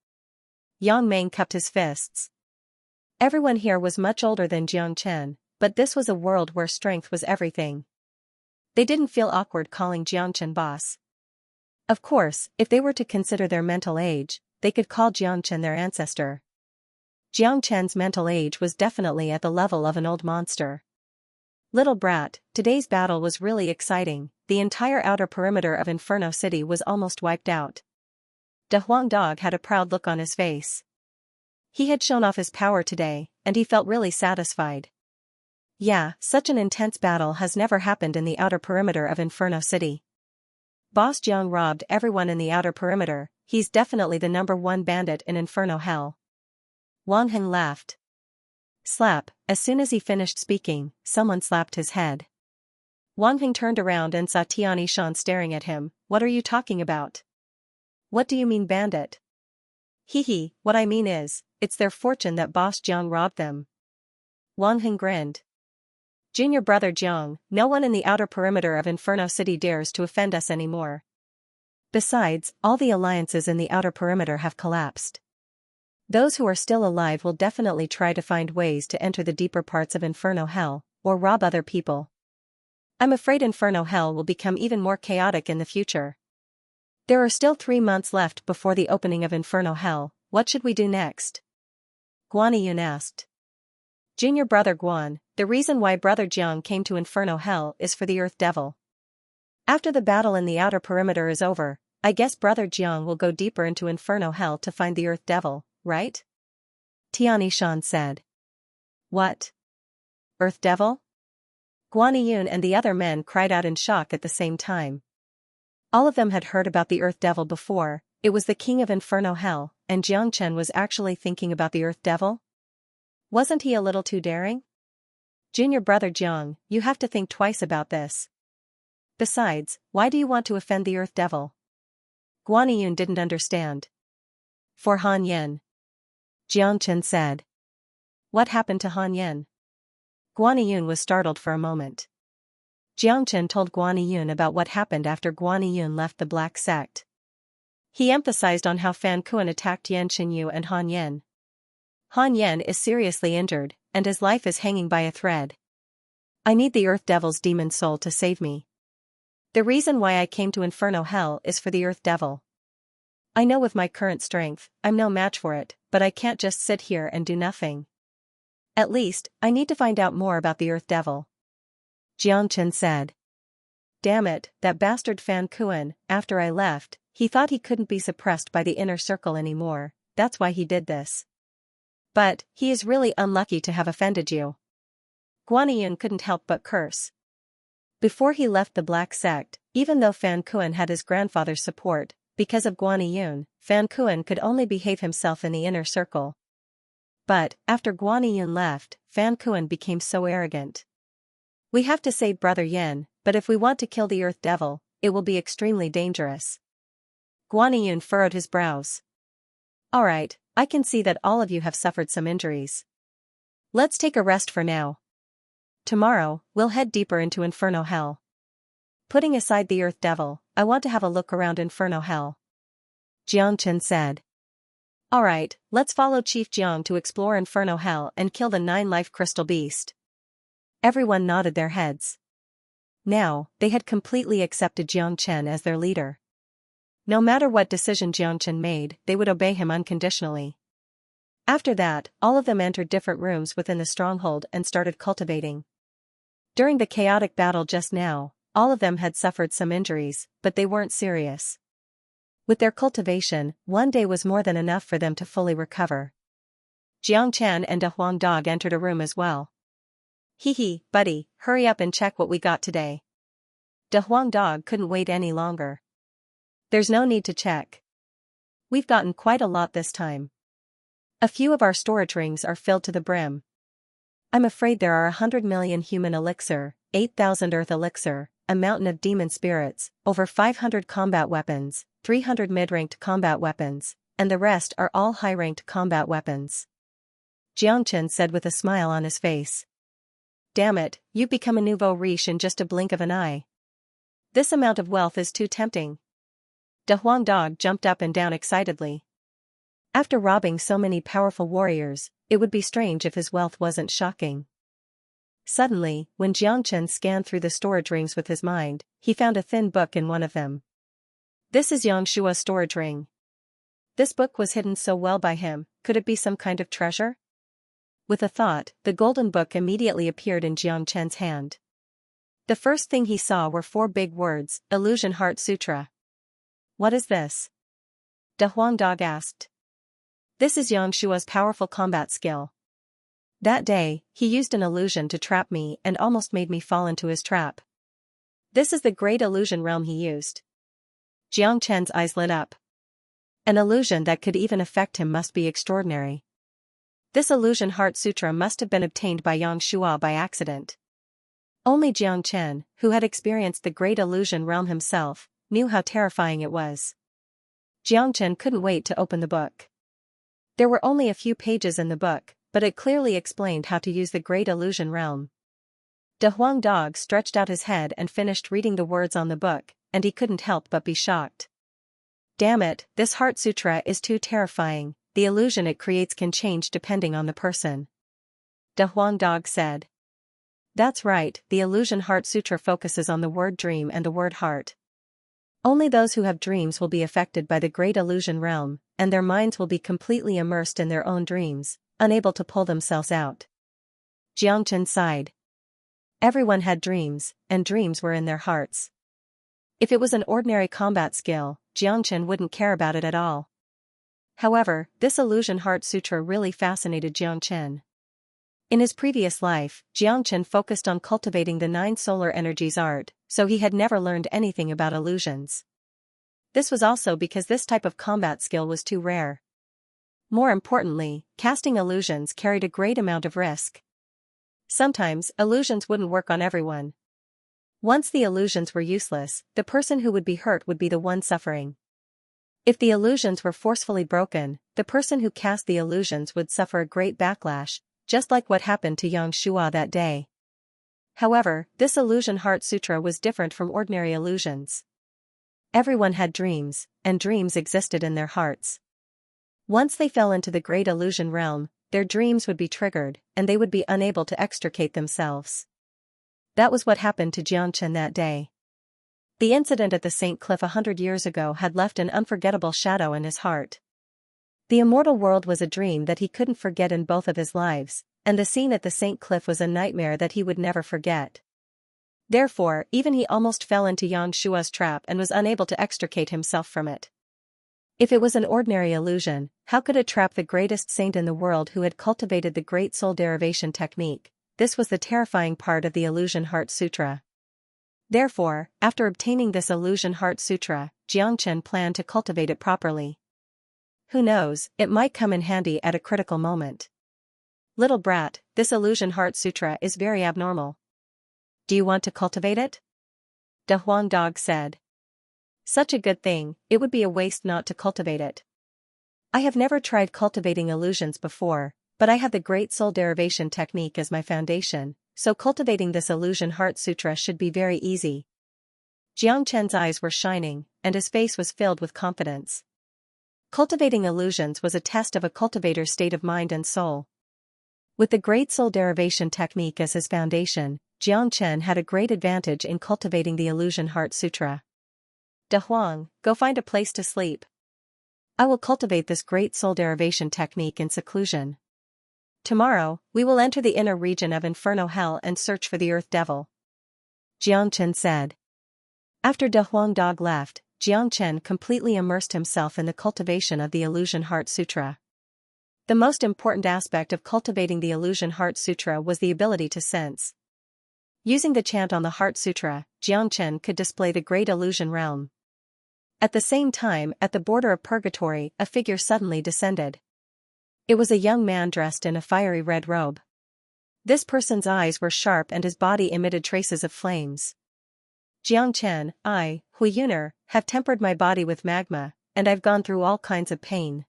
Yang Meng cupped his fists. Everyone here was much older than Jiang Chen, but this was a world where strength was everything. They didn't feel awkward calling Jiang Chen boss. Of course, if they were to consider their mental age, they could call Jiang Chen their ancestor. Jiang Chen's mental age was definitely at the level of an old monster. Little brat, today's battle was really exciting, the entire outer perimeter of Inferno City was almost wiped out. De Huang Dog had a proud look on his face. He had shown off his power today, and he felt really satisfied. Yeah, such an intense battle has never happened in the outer perimeter of Inferno City. Boss Jiang robbed everyone in the outer perimeter, he's definitely the #1 bandit in Inferno Hell. Wang Heng laughed. Slap, as soon as he finished speaking, someone slapped his head. Wang Heng turned around and saw Tianishan staring at him. What are you talking about? What do you mean bandit? Hee, what I mean is, it's their fortune that Boss Jiang robbed them. Wang Heng grinned. Junior brother Jiang, no one in the outer perimeter of Inferno City dares to offend us anymore. Besides, all the alliances in the outer perimeter have collapsed. Those who are still alive will definitely try to find ways to enter the deeper parts of Inferno Hell, or rob other people. I'm afraid Inferno Hell will become even more chaotic in the future. There are still 3 months left before the opening of Inferno Hell, what should we do next? Guanyin asked. Junior brother Guan, the reason why brother Jiang came to Inferno Hell is for the Earth Devil. After the battle in the outer perimeter is over, I guess brother Jiang will go deeper into Inferno Hell to find the Earth Devil, right? Tianishan said. What? Earth Devil? Guanyin and the other men cried out in shock at the same time. All of them had heard about the Earth Devil before, it was the king of Inferno Hell, and Jiang Chen was actually thinking about the Earth Devil? Wasn't he a little too daring? Junior brother Jiang, you have to think twice about this. Besides, why do you want to offend the Earth Devil? Guanyin didn't understand. For Han Yen. Jiang Chen said. What happened to Han Yen? Guanyin was startled for a moment. Jiang Chen told Guanyin about what happened after Guanyin left the Black Sect. He emphasized on how Fan Kuan attacked Yan Xinyu and Han Yen. Han Yen is seriously injured, and his life is hanging by a thread. I need the Earth Devil's demon soul to save me. The reason why I came to Inferno Hell is for the Earth Devil. I know with my current strength, I'm no match for it, but I can't just sit here and do nothing. At least, I need to find out more about the Earth Devil. Jiang Chen said. Damn it, that bastard Fan Kuan, after I left, he thought he couldn't be suppressed by the inner circle anymore, that's why he did this. But, he is really unlucky to have offended you. Guanyin couldn't help but curse. Before he left the Black Sect, even though Fan Kuan had his grandfather's support, because of Guanyin, Fan Kuan could only behave himself in the inner circle. But, after Guanyin left, Fan Kuan became so arrogant. We have to save Brother Yin, but if we want to kill the Earth Devil, it will be extremely dangerous. Guanyin furrowed his brows. Alright, I can see that all of you have suffered some injuries. Let's take a rest for now. Tomorrow, we'll head deeper into Inferno Hell. Putting aside the Earth Devil, I want to have a look around Inferno Hell. Xianxia said. Alright, let's follow Chief Jiang to explore Inferno Hell and kill the 9-life crystal beast. Everyone nodded their heads. Now, they had completely accepted Xianxia as their leader. No matter what decision Xianxia made, they would obey him unconditionally. After that, all of them entered different rooms within the stronghold and started cultivating. During the chaotic battle just now, all of them had suffered some injuries, but they weren't serious. With their cultivation, one day was more than enough for them to fully recover. Xianxia and De Huang Dog entered a room as well. Hee, buddy, hurry up and check what we got today. De Huang Dog couldn't wait any longer. There's no need to check. We've gotten quite a lot this time. A few of our storage rings are filled to the brim. I'm afraid there are 100 million human elixir, 8,000 earth elixir, a mountain of demon spirits, over 500 combat weapons, 300 mid-ranked combat weapons, and the rest are all high-ranked combat weapons. Xianxia said with a smile on his face. Damn it, you've become a nouveau riche in just a blink of an eye. This amount of wealth is too tempting. De Huang Dog jumped up and down excitedly. After robbing so many powerful warriors, it would be strange if his wealth wasn't shocking. Suddenly, when Xianxia scanned through the storage rings with his mind, he found a thin book in one of them. This is Xiangshua's storage ring. This book was hidden so well by him, could it be some kind of treasure? With a thought, the golden book immediately appeared in Xianxia's hand. The first thing he saw were 4 big words, Illusion Heart Sutra. What is this? De Huang Dog asked. This is Yangshua's powerful combat skill. That day, he used an illusion to trap me and almost made me fall into his trap. This is the great illusion realm he used. Xianxia's eyes lit up. An illusion that could even affect him must be extraordinary. This Illusion Heart Sutra must have been obtained by Yangshua by accident. Only Xianxia, who had experienced the great illusion realm himself, knew how terrifying it was. Xianxia couldn't wait to open the book. There were only a few pages in the book, but it clearly explained how to use the great illusion realm. De Huang Dog stretched out his head and finished reading the words on the book, and he couldn't help but be shocked. Damn it, this Heart Sutra is too terrifying, the illusion it creates can change depending on the person. De Huang Dog said. That's right, the Illusion Heart Sutra focuses on the word dream and the word heart. Only those who have dreams will be affected by the great illusion realm, and their minds will be completely immersed in their own dreams, unable to pull themselves out. Xianxia sighed. Everyone had dreams, and dreams were in their hearts. If it was an ordinary combat skill, Xianxia wouldn't care about it at all. However, this Illusion Heart Sutra really fascinated Xianxia. In his previous life, Xianxia focused on cultivating the 9 solar energies art, so he had never learned anything about illusions. This was also because this type of combat skill was too rare. More importantly, casting illusions carried a great amount of risk. Sometimes, illusions wouldn't work on everyone. Once the illusions were useless, the person who would be hurt would be the one suffering. If the illusions were forcefully broken, the person who cast the illusions would suffer a great backlash, just like what happened to Yang Shua that day. However, this Illusion Heart Sutra was different from ordinary illusions. Everyone had dreams, and dreams existed in their hearts. Once they fell into the great illusion realm, their dreams would be triggered, and they would be unable to extricate themselves. That was what happened to Xianxia that day. The incident at the St. Cliff 100 years ago had left an unforgettable shadow in his heart. The immortal world was a dream that he couldn't forget in both of his lives, and the scene at the St. Cliff was a nightmare that he would never forget. Therefore, even he almost fell into Xiangshua's trap and was unable to extricate himself from it. If it was an ordinary illusion, how could it trap the greatest saint in the world who had cultivated the great soul derivation technique? This was the terrifying part of the Illusion Heart Sutra. Therefore, after obtaining this Illusion Heart Sutra, Jiangchen planned to cultivate it properly. Who knows, it might come in handy at a critical moment. Little brat, this Illusion Heart Sutra is very abnormal. Do you want to cultivate it? De Huang Dog said. Such a good thing, it would be a waste not to cultivate it. I have never tried cultivating illusions before, but I have the Great Soul Derivation technique as my foundation, so cultivating this Illusion Heart Sutra should be very easy. Jiangchen's eyes were shining, and his face was filled with confidence. Cultivating illusions was a test of a cultivator's state of mind and soul. With the Great Soul Derivation technique as his foundation, Jiangchen had a great advantage in cultivating the Illusion Heart Sutra. De Huang, go find a place to sleep. I will cultivate this Great Soul Derivation technique in seclusion. Tomorrow, we will enter the inner region of Inferno Hell and search for the Earth Devil. Jiangchen said. After De Huang Dog left, Jiangchen completely immersed himself in the cultivation of the Illusion Heart Sutra. The most important aspect of cultivating the Illusion Heart Sutra was the ability to sense. Using the chant on the Heart Sutra, Jiangchen could display the great illusion realm. At the same time, at the border of purgatory, a figure suddenly descended. It was a young man dressed in a fiery red robe. This person's eyes were sharp and his body emitted traces of flames. Jiangchen, I, Hui Yuner, have tempered my body with magma, and I've gone through all kinds of pain.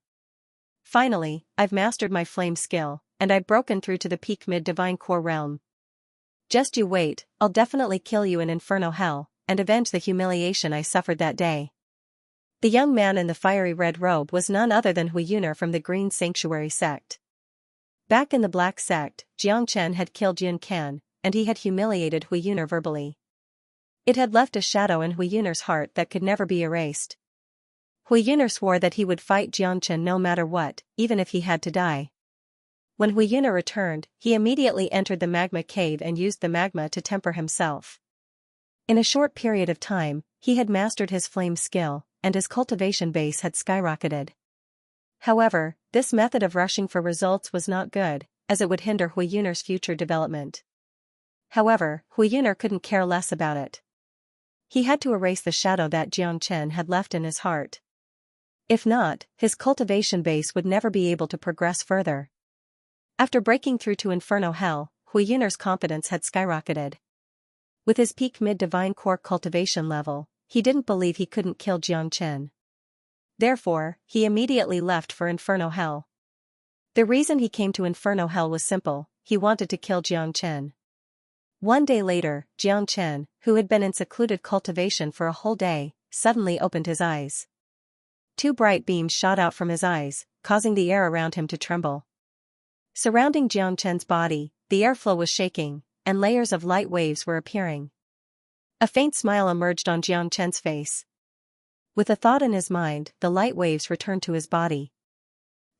Finally, I've mastered my flame skill, and I've broken through to the peak mid-divine core realm. Just you wait, I'll definitely kill you in Inferno Hell, and avenge the humiliation I suffered that day. The young man in the fiery red robe was none other than Hui Yuner from the Green Sanctuary sect. Back in the Black sect, Jiangchen had killed Yun Kan, and he had humiliated Hui Yuner verbally. It had left a shadow in Hui Yuner's heart that could never be erased. Hui Yuner swore that he would fight Jiangchen no matter what, even if he had to die. When Hui Yuner returned, he immediately entered the magma cave and used the magma to temper himself. In a short period of time, he had mastered his flame skill, and his cultivation base had skyrocketed. However, this method of rushing for results was not good, as it would hinder Hui Yuner's future development. However, Hui Yuner couldn't care less about it. He had to erase the shadow that Jiangchen had left in his heart. If not, his cultivation base would never be able to progress further. After breaking through to Inferno Hell, Hui Yuner's confidence had skyrocketed. With his peak mid-divine core cultivation level, he didn't believe he couldn't kill Jiangchen. Therefore, he immediately left for Inferno Hell. The reason he came to Inferno Hell was simple: he wanted to kill Jiangchen. One day later, Jiangchen, who had been in secluded cultivation for a whole day, suddenly opened his eyes. Two bright beams shot out from his eyes, causing the air around him to tremble. Surrounding Jiangchen's body, the airflow was shaking, and layers of light waves were appearing. A faint smile emerged on Jiangchen's face. With a thought in his mind, the light waves returned to his body.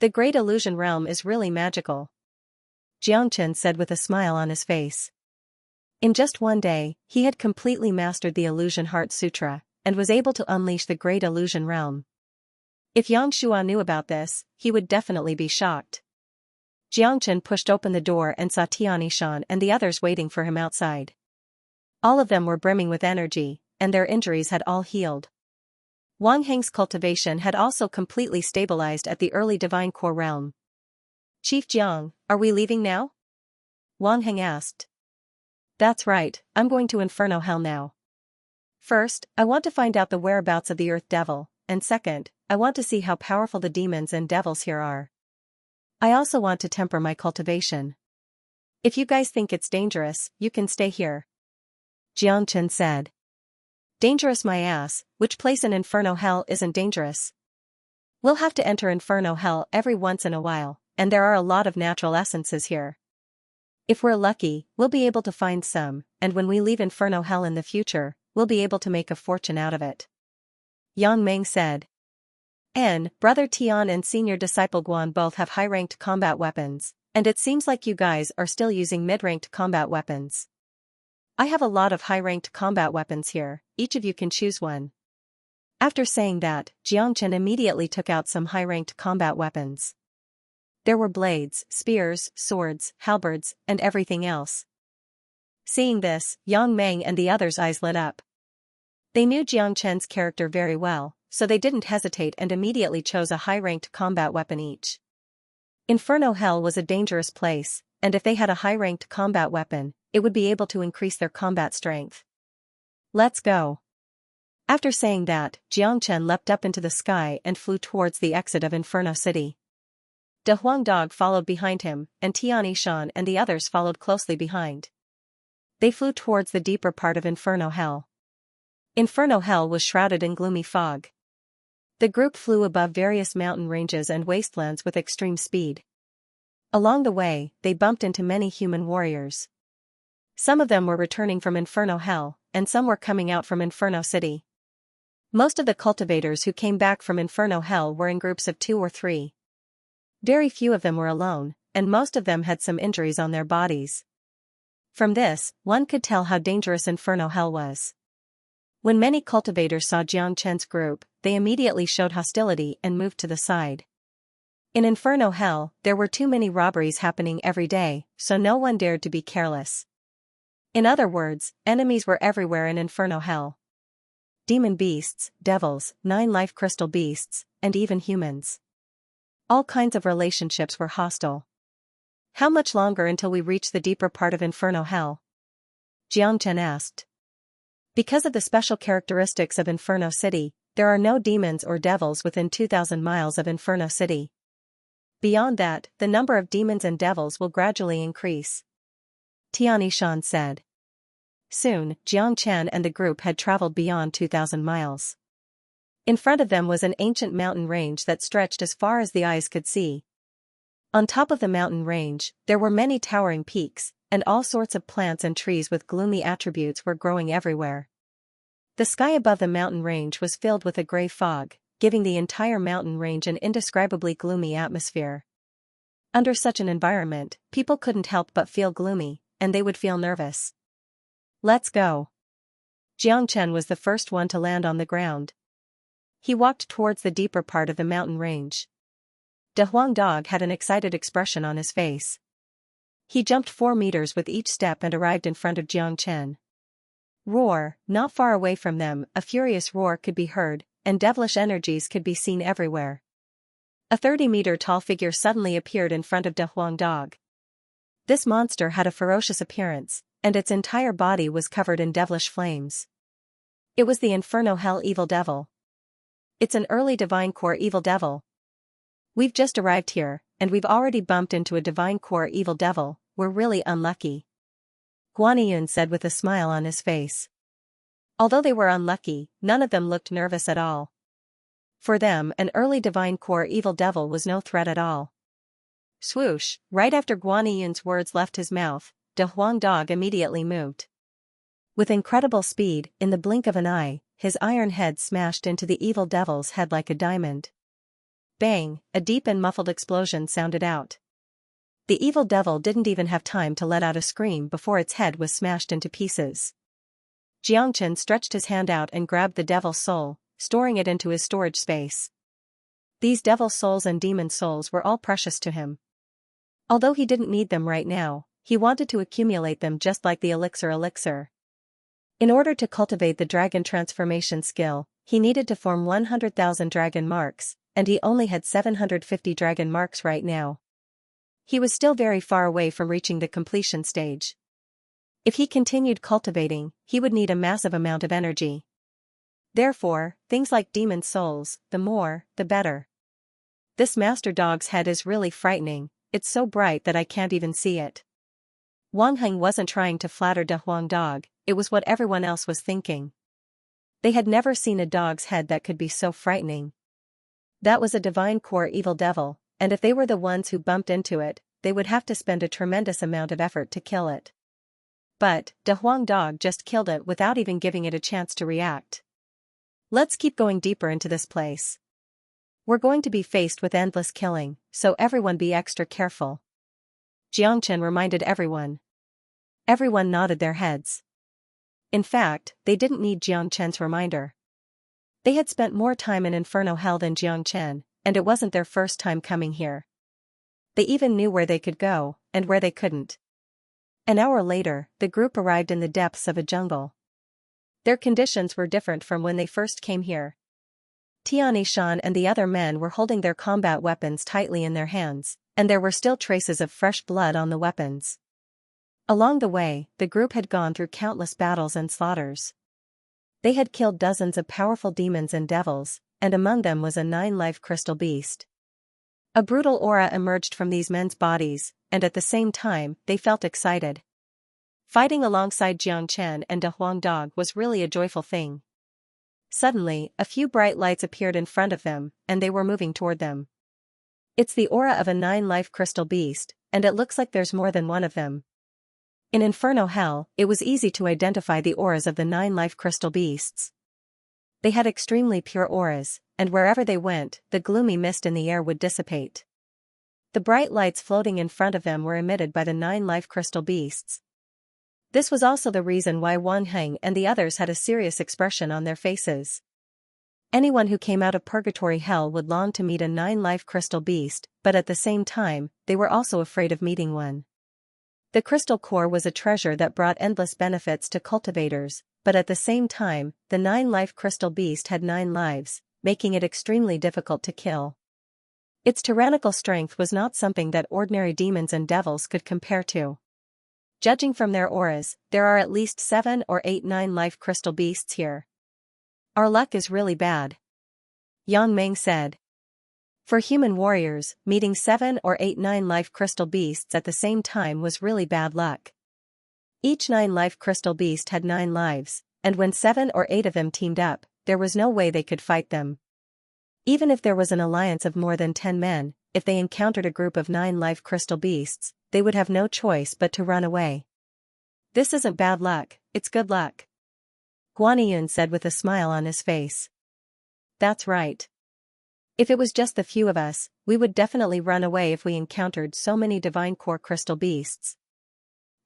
The great illusion realm is really magical, Jiangchen said with a smile on his face. In just one day, he had completely mastered the Illusion Heart Sutra, and was able to unleash the great illusion realm. If Xianxia knew about this, he would definitely be shocked. Jiangchen pushed open the door and saw Tianishan and the others waiting for him outside. All of them were brimming with energy, and their injuries had all healed. Wang Heng's cultivation had also completely stabilized at the early divine core realm. Chief Jiang, are we leaving now? Wang Heng asked. That's right, I'm going to Inferno Hell now. First, I want to find out the whereabouts of the Earth Devil, and second, I want to see how powerful the demons and devils here are. I also want to temper my cultivation. If you guys think it's dangerous, you can stay here, Jiangchen said. Dangerous my ass, which place in Inferno Hell isn't dangerous? We'll have to enter Inferno Hell every once in a while, and there are a lot of natural essences here. If we're lucky, we'll be able to find some, and when we leave Inferno Hell in the future, we'll be able to make a fortune out of it, Yang Meng said. Brother Tian and senior disciple Guan both have high-ranked combat weapons, and it seems like you guys are still using mid-ranked combat weapons. I have a lot of high-ranked combat weapons here, each of you can choose one. After saying that, Xianxia immediately took out some high-ranked combat weapons. There were blades, spears, swords, halberds, and everything else. Seeing this, Yang Meng and the others' eyes lit up. They knew Jiang Chen's character very well, so they didn't hesitate and immediately chose a high-ranked combat weapon each. Inferno Hell was a dangerous place, and if they had a high-ranked combat weapon, it would be able to increase their combat strength. Let's go. After saying that, Jiang Chen leapt up into the sky and flew towards the exit of Inferno City. De Huang Dog followed behind him, and Tian Shan and the others followed closely behind. They flew towards the deeper part of Inferno Hell. Inferno Hell was shrouded in gloomy fog. The group flew above various mountain ranges and wastelands with extreme speed. Along the way, they bumped into many human warriors. Some of them were returning from Inferno Hell, and some were coming out from Inferno City. Most of the cultivators who came back from Inferno Hell were in groups of 2 or 3. Very few of them were alone, and most of them had some injuries on their bodies. From this, one could tell how dangerous Inferno Hell was. When many cultivators saw Jiang Chen's group, they immediately showed hostility and moved to the side. In Inferno Hell, there were too many robberies happening every day, so no one dared to be careless. In other words, enemies were everywhere in Inferno Hell. Demon beasts, devils, 9 life crystal beasts, and even humans. All kinds of relationships were hostile. How much longer until we reach the deeper part of Inferno Hell? Jiang Chen asked. Because of the special characteristics of Inferno City, there are no demons or devils within 2,000 miles of Inferno City. Beyond that, the number of demons and devils will gradually increase. Tian Shan said. Soon, Jiang Chen and the group had traveled beyond 2,000 miles. In front of them was an ancient mountain range that stretched as far as the eyes could see. On top of the mountain range, there were many towering peaks, and all sorts of plants and trees with gloomy attributes were growing everywhere. The sky above the mountain range was filled with a gray fog, giving the entire mountain range an indescribably gloomy atmosphere. Under such an environment, people couldn't help but feel gloomy, and they would feel nervous. Let's go. Jiang Chen was the first one to land on the ground. He walked towards the deeper part of the mountain range. De Huang Dog had an excited expression on his face. He jumped 4 meters with each step and arrived in front of Jiang Chen. Roar, not far away from them, a furious roar could be heard, and devilish energies could be seen everywhere. A 30-meter-tall figure suddenly appeared in front of De Huang Dog. This monster had a ferocious appearance, and its entire body was covered in devilish flames. It was the Inferno Hell Evil Devil. It's an early Divine Core Evil Devil. We've just arrived here, and we've already bumped into a Divine Core Evil Devil. We're really unlucky. Guaniyun said with a smile on his face. Although they were unlucky, none of them looked nervous at all. For them, an early Divine Core Evil Devil was no threat at all. Swoosh, right after Guaniyun's words left his mouth, De Huang Dog immediately moved. With incredible speed, in the blink of an eye, his iron head smashed into the evil devil's head like a diamond. Bang, a deep and muffled explosion sounded out. The evil devil didn't even have time to let out a scream before its head was smashed into pieces. Jiang Chen stretched his hand out and grabbed the devil's soul, storing it into his storage space. These devil souls and demon souls were all precious to him. Although he didn't need them right now, he wanted to accumulate them just like the elixir. In order to cultivate the dragon transformation skill, he needed to form 100,000 dragon marks, and he only had 750 dragon marks right now. He was still very far away from reaching the completion stage. If he continued cultivating, he would need a massive amount of energy. Therefore, things like demon souls, the more, the better. This master dog's head is really frightening, it's so bright that I can't even see it. Wang Heng wasn't trying to flatter De Huang Dog, it was what everyone else was thinking. They had never seen a dog's head that could be so frightening. That was a Divine Core Evil Devil, and if they were the ones who bumped into it, they would have to spend a tremendous amount of effort to kill it. But, De Huang Dog just killed it without even giving it a chance to react. Let's keep going deeper into this place. We're going to be faced with endless killing, so everyone be extra careful. Jiang Chen reminded everyone. Everyone nodded their heads. In fact, they didn't need Xianxia's reminder. They had spent more time in Inferno Hell than Xianxia, and it wasn't their first time coming here. They even knew where they could go, and where they couldn't. An hour later, the group arrived in the depths of a jungle. Their conditions were different from when they first came here. Xianxia and the other men were holding their combat weapons tightly in their hands, and there were still traces of fresh blood on the weapons. Along the way, the group had gone through countless battles and slaughters. They had killed dozens of powerful demons and devils, and among them was a 9-life crystal beast. A brutal aura emerged from these men's bodies, and at the same time, they felt excited. Fighting alongside Xianxia and De Huang Dog was really a joyful thing. Suddenly, a few bright lights appeared in front of them, and they were moving toward them. It's the aura of a 9-life crystal beast, and it looks like there's more than one of them. In Inferno Hell, it was easy to identify the auras of the 9-life crystal beasts. They had extremely pure auras, and wherever they went, the gloomy mist in the air would dissipate. The bright lights floating in front of them were emitted by the 9-life crystal beasts. This was also the reason why Wang Heng and the others had a serious expression on their faces. Anyone who came out of Purgatory Hell would long to meet a 9-life crystal beast, but at the same time, they were also afraid of meeting one. The crystal core was a treasure that brought endless benefits to cultivators, but at the same time, the 9-life crystal beast had 9 lives, making it extremely difficult to kill. Its tyrannical strength was not something that ordinary demons and devils could compare to. Judging from their auras, there are at least 7 or 8 9-life crystal beasts here. Our luck is really bad, Yang Meng said. For human warriors, meeting 7 or 8 9-life crystal beasts at the same time was really bad luck. Each 9-life crystal beast had 9 lives, and when 7 or 8 of them teamed up, there was no way they could fight them. Even if there was an alliance of more than 10 men, if they encountered a group of 9-life crystal beasts, they would have no choice but to run away. This isn't bad luck, it's good luck, Guaniyun said with a smile on his face. That's right. If it was just the few of us, we would definitely run away if we encountered so many divine core crystal beasts.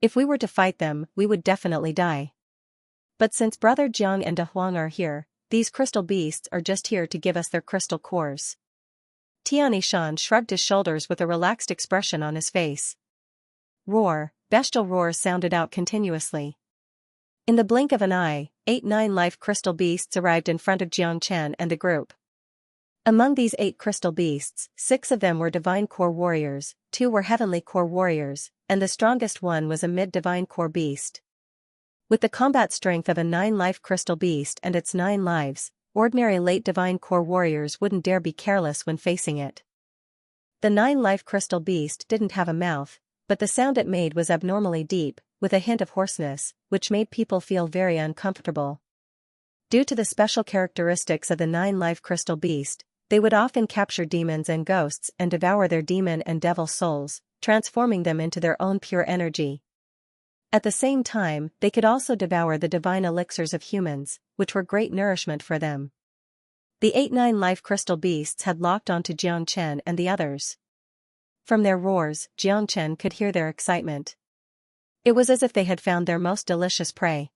If we were to fight them, we would definitely die. But since Brother Jiang and De Huang are here, these crystal beasts are just here to give us their crystal cores. Tianixan shrugged his shoulders with a relaxed expression on his face. Roar, bestial roars sounded out continuously. In the blink of an eye, 8 9-life crystal beasts arrived in front of Xianxia and the group. Among these 8 crystal beasts, 6 of them were divine core warriors, 2 were heavenly core warriors, and the strongest one was a mid-divine core beast. With the combat strength of a 9-life crystal beast and its 9 lives, ordinary late divine core warriors wouldn't dare be careless when facing it. The 9-life crystal beast didn't have a mouth, but the sound it made was abnormally deep, with a hint of hoarseness, which made people feel very uncomfortable. Due to the special characteristics of the 9-life crystal beast, they would often capture demons and ghosts and devour their demon and devil souls, transforming them into their own pure energy. At the same time, they could also devour the divine elixirs of humans, which were great nourishment for them. The 8 9-life crystal beasts had locked onto Xianxia and the others. From their roars, Xianxia could hear their excitement. It was as if they had found their most delicious prey.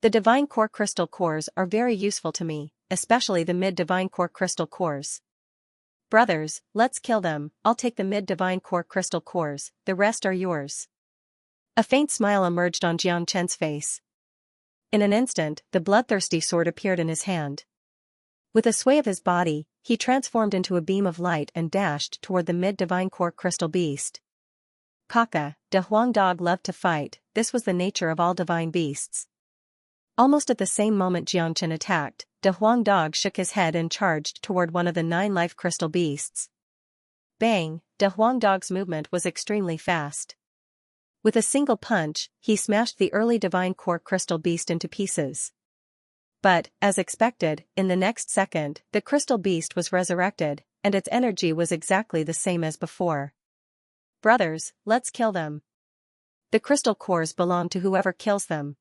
The divine core crystal cores are very useful to me, especially the mid-divine core crystal cores. Brothers, let's kill them. I'll take the mid-divine core crystal cores, the rest are yours. A faint smile emerged on Xianxia's face. In an instant, the bloodthirsty sword appeared in his hand. With a sway of his body, he transformed into a beam of light and dashed toward the mid-divine core crystal beast. Kaka, De Huang Dog loved to fight, this was the nature of all divine beasts. Almost at the same moment Xianxia attacked, De Huang Dog shook his head and charged toward one of the 9-life crystal beasts. Bang, De Huang Dog's movement was extremely fast. With a single punch, he smashed the early divine core crystal beast into pieces. But, as expected, in the next second, the crystal beast was resurrected, and its energy was exactly the same as before. Brothers, let's kill them. The crystal cores belong to whoever kills them.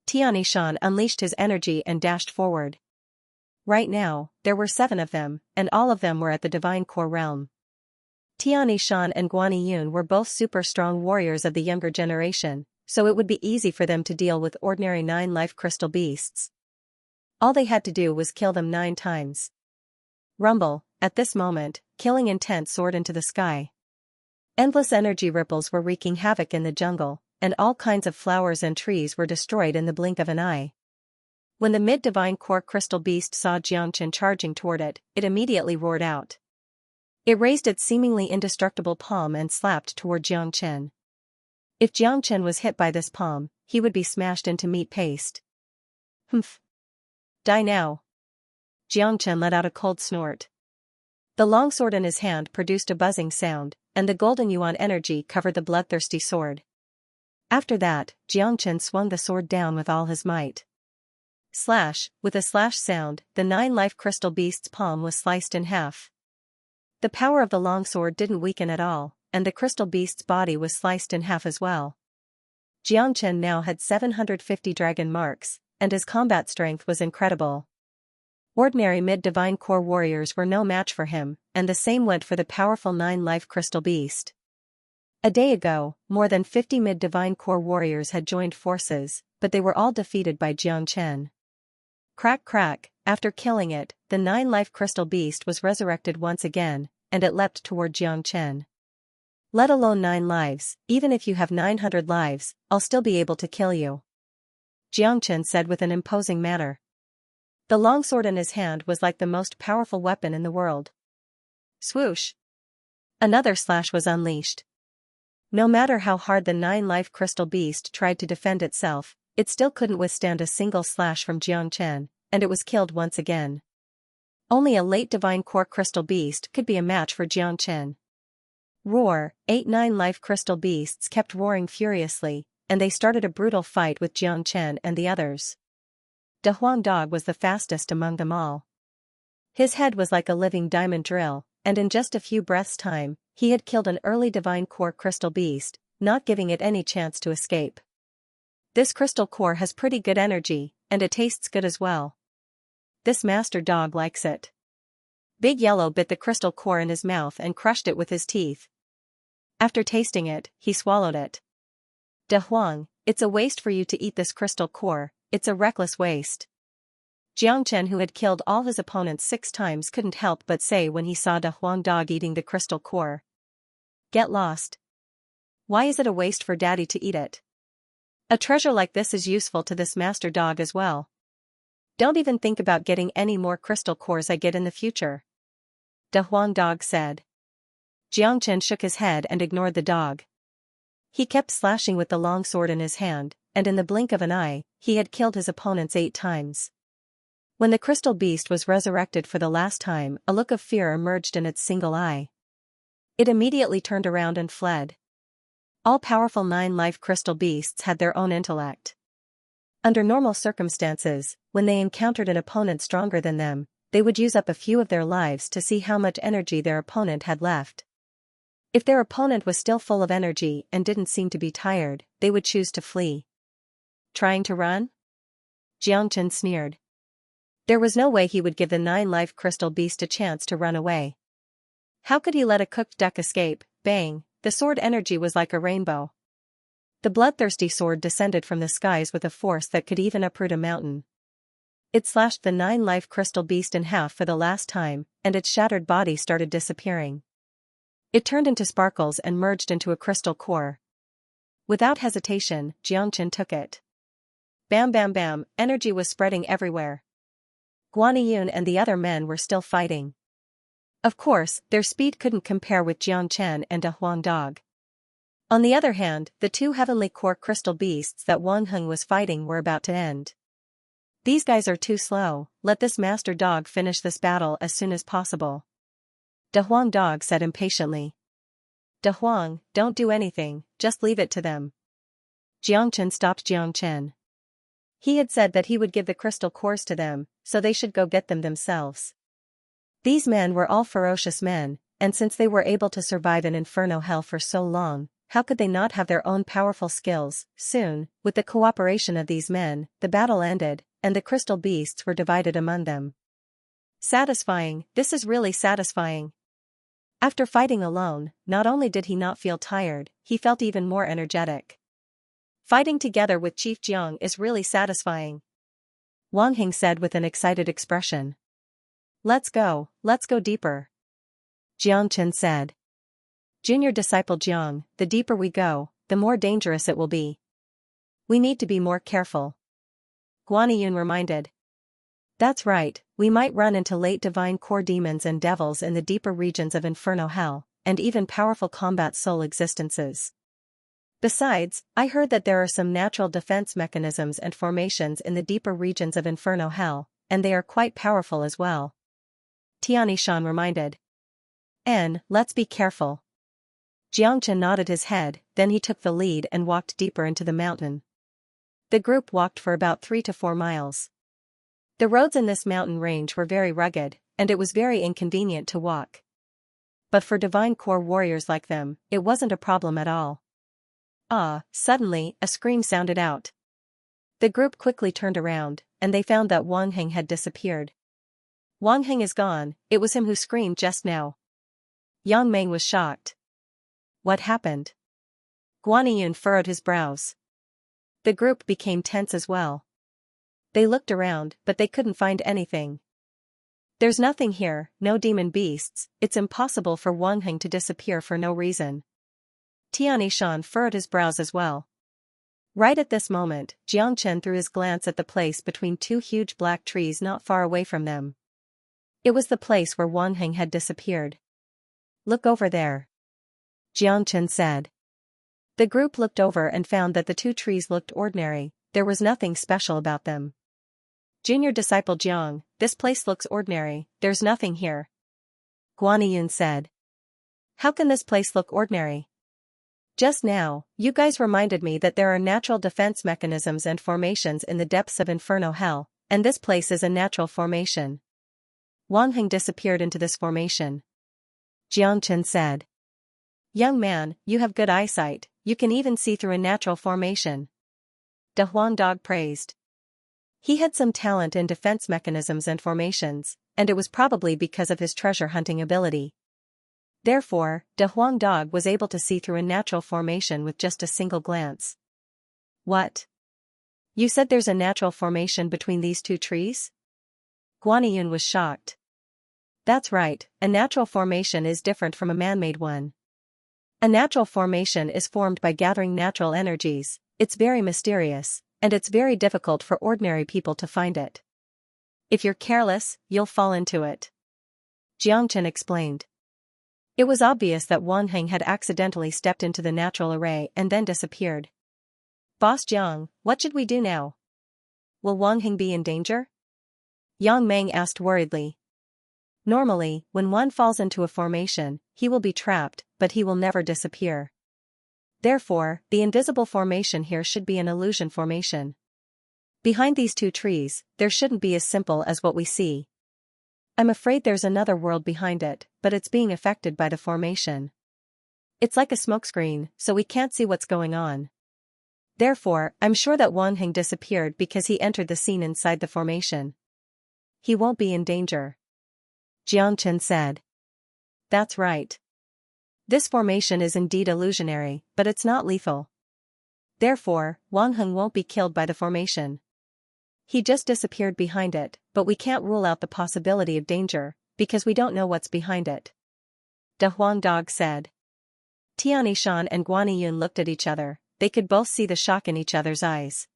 Tianixan unleashed his energy and dashed forward. Right now, there were 7 of them, and all of them were at the divine core realm. Tianixan and Guaniyun were both super strong warriors of the younger generation, so it would be easy for them to deal with ordinary 9 life crystal beasts. All they had to do was kill them 9 times. Rumble, at this moment, killing intent soared into the sky. Endless energy ripples were wreaking havoc in the jungle, and all kinds of flowers and trees were destroyed in the blink of an eye. When the mid-divine core crystal beast saw Xianxia charging toward it, it immediately roared out. It raised its seemingly indestructible palm and slapped toward Xianxia. If Xianxia was hit by this palm, he would be smashed into meat paste. Humph. Die now. Xianxia let out a cold snort. The longsword in his hand produced a buzzing sound, and the golden yuan energy covered the bloodthirsty sword. After that, Xianxia swung the sword down with all his might. Slash, with a slash sound, the 9 life crystal beast's palm was sliced in half. The power of the longsword didn't weaken at all, and the crystal beast's body was sliced in half as well. Xianxia now had 750 dragon marks, and his combat strength was incredible. Ordinary mid-divine core warriors were no match for him, and the same went for the powerful 9 life crystal beast. A day ago, more than 50 mid-divine core warriors had joined forces, but they were all defeated by Xianxia. Crack crack, after killing it, the 9 life crystal beast was resurrected once again, and it leapt toward Xianxia. Let alone 9 lives, even if you have 900 lives, I'll still be able to kill you. Xianxia said with an imposing manner. The longsword in his hand was like the most powerful weapon in the world. Swoosh! Another slash was unleashed. No matter how hard the 9 life crystal beast tried to defend itself, it still couldn't withstand a single slash from Xianxia, and it was killed once again. Only a late divine core crystal beast could be a match for Xianxia. Roar, 9 life crystal beasts kept roaring furiously, and they started a brutal fight with Xianxia and the others. Dehuang Dog was the fastest among them all. His head was like a living diamond drill, and in just a few breaths' time, he had killed an early divine core crystal beast, not giving it any chance to escape. This crystal core has pretty good energy, and it tastes good as well. This master dog likes it. Big Yellow bit the crystal core in his mouth and crushed it with his teeth. After tasting it, he swallowed it. Dehuang, it's a waste for you to eat this crystal core, it's a reckless waste. Xianxia, who had killed all his opponents 6 times, couldn't help but say when he saw Dehuang Dog eating the crystal core. Get lost. Why is it a waste for daddy to eat it? A treasure like this is useful to this master dog as well. Don't even think about getting any more crystal cores I get in the future. Dehuang Dog said. Xianxia shook his head and ignored the dog. He kept slashing with the long sword in his hand, and in the blink of an eye, he had killed his opponents 8 times. When the crystal beast was resurrected for the last time, a look of fear emerged in its single eye. It immediately turned around and fled. All-powerful 9 life crystal beasts had their own intellect. Under normal circumstances, when they encountered an opponent stronger than them, they would use up a few of their lives to see how much energy their opponent had left. If their opponent was still full of energy and didn't seem to be tired, they would choose to flee. Trying to run? Xianxia sneered. There was no way he would give the 9 life crystal beast a chance to run away. How could he let a cooked duck escape? Bang! The sword energy was like a rainbow. The bloodthirsty sword descended from the skies with a force that could even uproot a mountain. It slashed the 9 life crystal beast in half for the last time, and its shattered body started disappearing. It turned into sparkles and merged into a crystal core. Without hesitation, Xianxia took it. Bam bam bam, energy was spreading everywhere. Guaniyun and the other men were still fighting. Of course, their speed couldn't compare with Xianxia and Dehuang Dog. On the other hand, the 2 heavenly core crystal beasts that Wang Heng was fighting were about to end. These guys are too slow, let this master dog finish this battle as soon as possible. Dehuang Dog said impatiently. Dehuang, don't do anything, just leave it to them. Xianxia stopped Xianxia. He had said that he would give the crystal cores to them, so they should go get them themselves. These men were all ferocious men, and since they were able to survive in Inferno Hell for so long, how could they not have their own powerful skills? Soon, with the cooperation of these men, the battle ended, and the crystal beasts were divided among them. Satisfying, this is really satisfying. After fighting alone, not only did he not feel tired, he felt even more energetic. Fighting together with Chief Jiang is really satisfying. Wang Heng said with an excited expression. Let's go deeper. Jiang Chen said. Junior disciple Jiang, the deeper we go, the more dangerous it will be. We need to be more careful. Guaniyun reminded. That's right, we might run into late divine core demons and devils in the deeper regions of Inferno Hell, and even powerful combat soul existences. Besides, I heard that there are some natural defense mechanisms and formations in the deeper regions of Inferno Hell, and they are quite powerful as well. Tianishan reminded. Let's be careful. Jiangchen nodded his head, then he took the lead and walked deeper into the mountain. The group walked for about 3 to 4 miles. The roads in this mountain range were very rugged, and it was very inconvenient to walk. But for divine core warriors like them, it wasn't a problem at all. Suddenly, a scream sounded out. The group quickly turned around, and they found that Wang Heng had disappeared. Wang Heng is gone, it was him who screamed just now. Yang Meng was shocked. What happened? Guaniyun furrowed his brows. The group became tense as well. They looked around, but they couldn't find anything. There's nothing here, no demon beasts, it's impossible for Wang Heng to disappear for no reason. Tianishan furrowed his brows as well. Right at this moment, Jiangchen threw his glance at the place between 2 huge black trees not far away from them. It was the place where Wang Heng had disappeared. Look over there. Jiangchen said. The group looked over and found that the 2 trees looked ordinary, there was nothing special about them. Junior disciple Jiang, this place looks ordinary, there's nothing here. Guaniyun said. How can this place look ordinary? Just now, you guys reminded me that there are natural defense mechanisms and formations in the depths of Inferno Hell, and this place is a natural formation. Wang Heng disappeared into this formation. Jiangchen said. Young man, you have good eyesight, you can even see through a natural formation. De Huang Dog praised. He had some talent in defense mechanisms and formations, and it was probably because of his treasure hunting ability. Therefore, De Huang Dog was able to see through a natural formation with just a single glance. What? You said there's a natural formation between these 2 trees? Guaniyun was shocked. That's right, a natural formation is different from a man-made one. A natural formation is formed by gathering natural energies, it's very mysterious, and it's very difficult for ordinary people to find it. If you're careless, you'll fall into it. Jiangchen explained. It was obvious that Wang Heng had accidentally stepped into the natural array and then disappeared. Boss Jiang, what should we do now? Will Wang Heng be in danger? Yang Meng asked worriedly. Normally, when one falls into a formation, he will be trapped, but he will never disappear. Therefore, the invisible formation here should be an illusion formation. Behind these 2 trees, there shouldn't be as simple as what we see. I'm afraid there's another world behind it, but it's being affected by the formation. It's like a smokescreen, so we can't see what's going on. Therefore, I'm sure that Wang Heng disappeared because he entered the scene inside the formation. He won't be in danger. Jiangchen said. That's right. This formation is indeed illusionary, but it's not lethal. Therefore, Wang Heng won't be killed by the formation. He just disappeared behind it, but we can't rule out the possibility of danger, because we don't know what's behind it. De Huang Dog said. Tianishan and Guaniyun looked at each other, they could both see the shock in each other's eyes.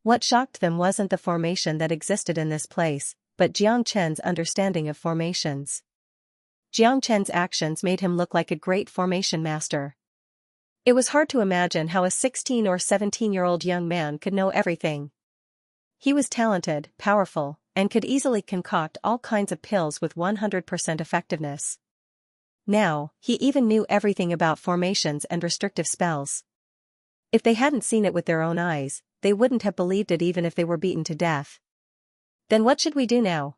What shocked them wasn't the formation that existed in this place, but Jiang Chen's understanding of formations. Jiang Chen's actions made him look like a great formation master. It was hard to imagine how a 16 or 17-year-old young man could know everything. He was talented, powerful, and could easily concoct all kinds of pills with 100% effectiveness. Now, he even knew everything about formations and restrictive spells. If they hadn't seen it with their own eyes, they wouldn't have believed it even if they were beaten to death. Then what should we do now?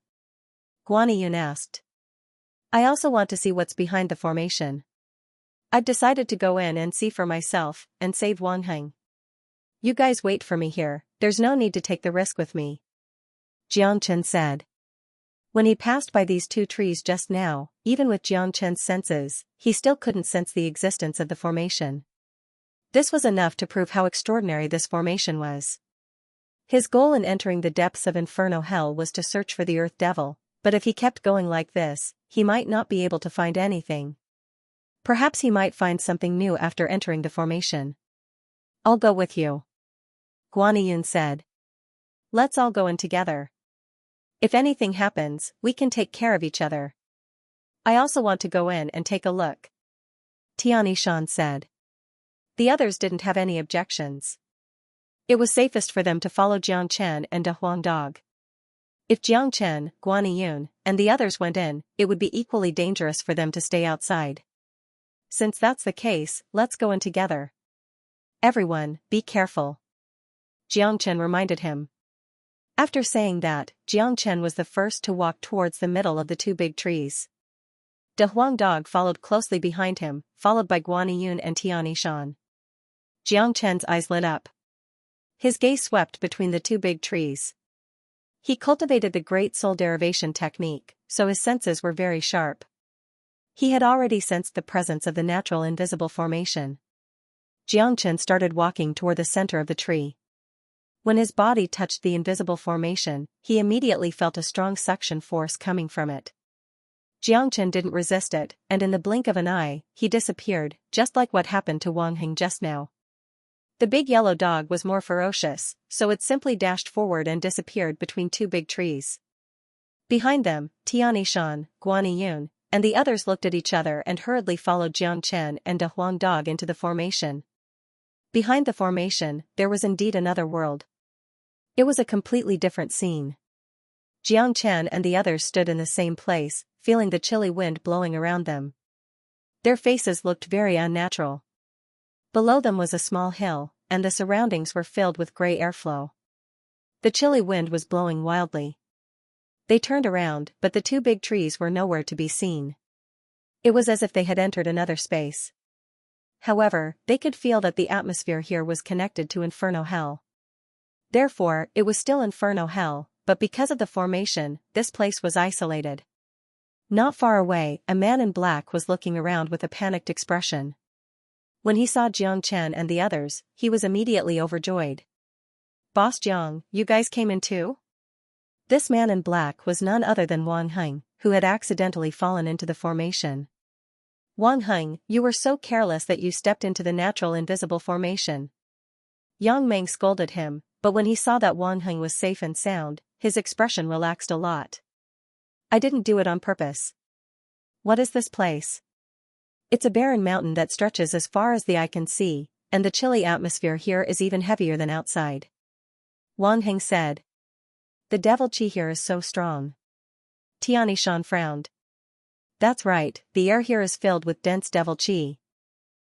Guaniyun asked. I also want to see what's behind the formation. I've decided to go in and see for myself, and save Wang Heng. You guys wait for me here, there's no need to take the risk with me. Jiangchen said. When he passed by these 2 trees just now, even with Jiangchen's senses, he still couldn't sense the existence of the formation. This was enough to prove how extraordinary this formation was. His goal in entering the depths of Inferno Hell was to search for the Earth Devil, but if he kept going like this, he might not be able to find anything. Perhaps he might find something new after entering the formation. I'll go with you, Guanyin said. Let's all go in together. If anything happens, we can take care of each other. I also want to go in and take a look, Xianxia said. The others didn't have any objections. It was safest for them to follow Jiang Chen and De Huang Dog. If Jiang Chen, Guanyin, and the others went in, it would be equally dangerous for them to stay outside. Since that's the case, let's go in together. Everyone, be careful, Jiang Chen reminded him. After saying that, Jiang Chen was the first to walk towards the middle of the two big trees. De Huang Dog followed closely behind him, followed by Guanyin and Xianxia. Jiang Chen's eyes lit up. His gaze swept between the two big trees. He cultivated the Great Soul Derivation technique, so his senses were very sharp. He had already sensed the presence of the natural invisible formation. Jiang Chen started walking toward the center of the tree. When his body touched the invisible formation, he immediately felt a strong suction force coming from it. Jiang Chen didn't resist it, and in the blink of an eye, he disappeared, just like what happened to Wang Heng just now. The big yellow dog was more ferocious, so it simply dashed forward and disappeared between two big trees. Behind them, Xianxia, Guanyin, and the others looked at each other and hurriedly followed Jiang Chen and De Huang Dog into the formation. Behind the formation, there was indeed another world. It was a completely different scene. Jiang Chen and the others stood in the same place, feeling the chilly wind blowing around them. Their faces looked very unnatural. Below them was a small hill, and the surroundings were filled with gray airflow. The chilly wind was blowing wildly. They turned around, but the two big trees were nowhere to be seen. It was as if they had entered another space. However, they could feel that the atmosphere here was connected to Inferno Hell. Therefore, it was still Inferno Hell, but because of the formation, this place was isolated. Not far away, a man in black was looking around with a panicked expression. When he saw Jiang Chen and the others, he was immediately overjoyed. Boss Jiang, you guys came in too? This man in black was none other than Wang Heng, who had accidentally fallen into the formation. Wang Heng, you were so careless that you stepped into the natural invisible formation. Yang Meng scolded him, but when he saw that Wang Heng was safe and sound, his expression relaxed a lot. I didn't do it on purpose. What is this place? It's a barren mountain that stretches as far as the eye can see, and the chilly atmosphere here is even heavier than outside. Wang Heng said. The devil chi here is so strong. Xianxia frowned. That's right, the air here is filled with dense devil chi.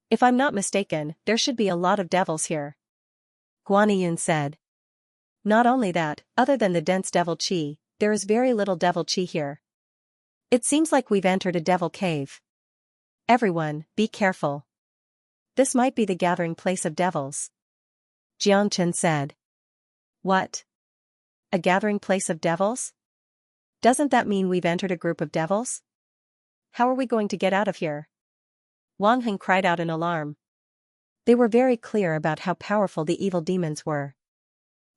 If I'm not mistaken, there should be a lot of devils here, Guanyin said. Not only that, other than the dense devil chi, there is very little devil chi here. It seems like we've entered a devil cave. Everyone, be careful. This might be the gathering place of devils, Jiang Chen said. What? A gathering place of devils? Doesn't that mean we've entered a group of devils? How are we going to get out of here? Wang Heng cried out in alarm. They were very clear about how powerful the evil demons were.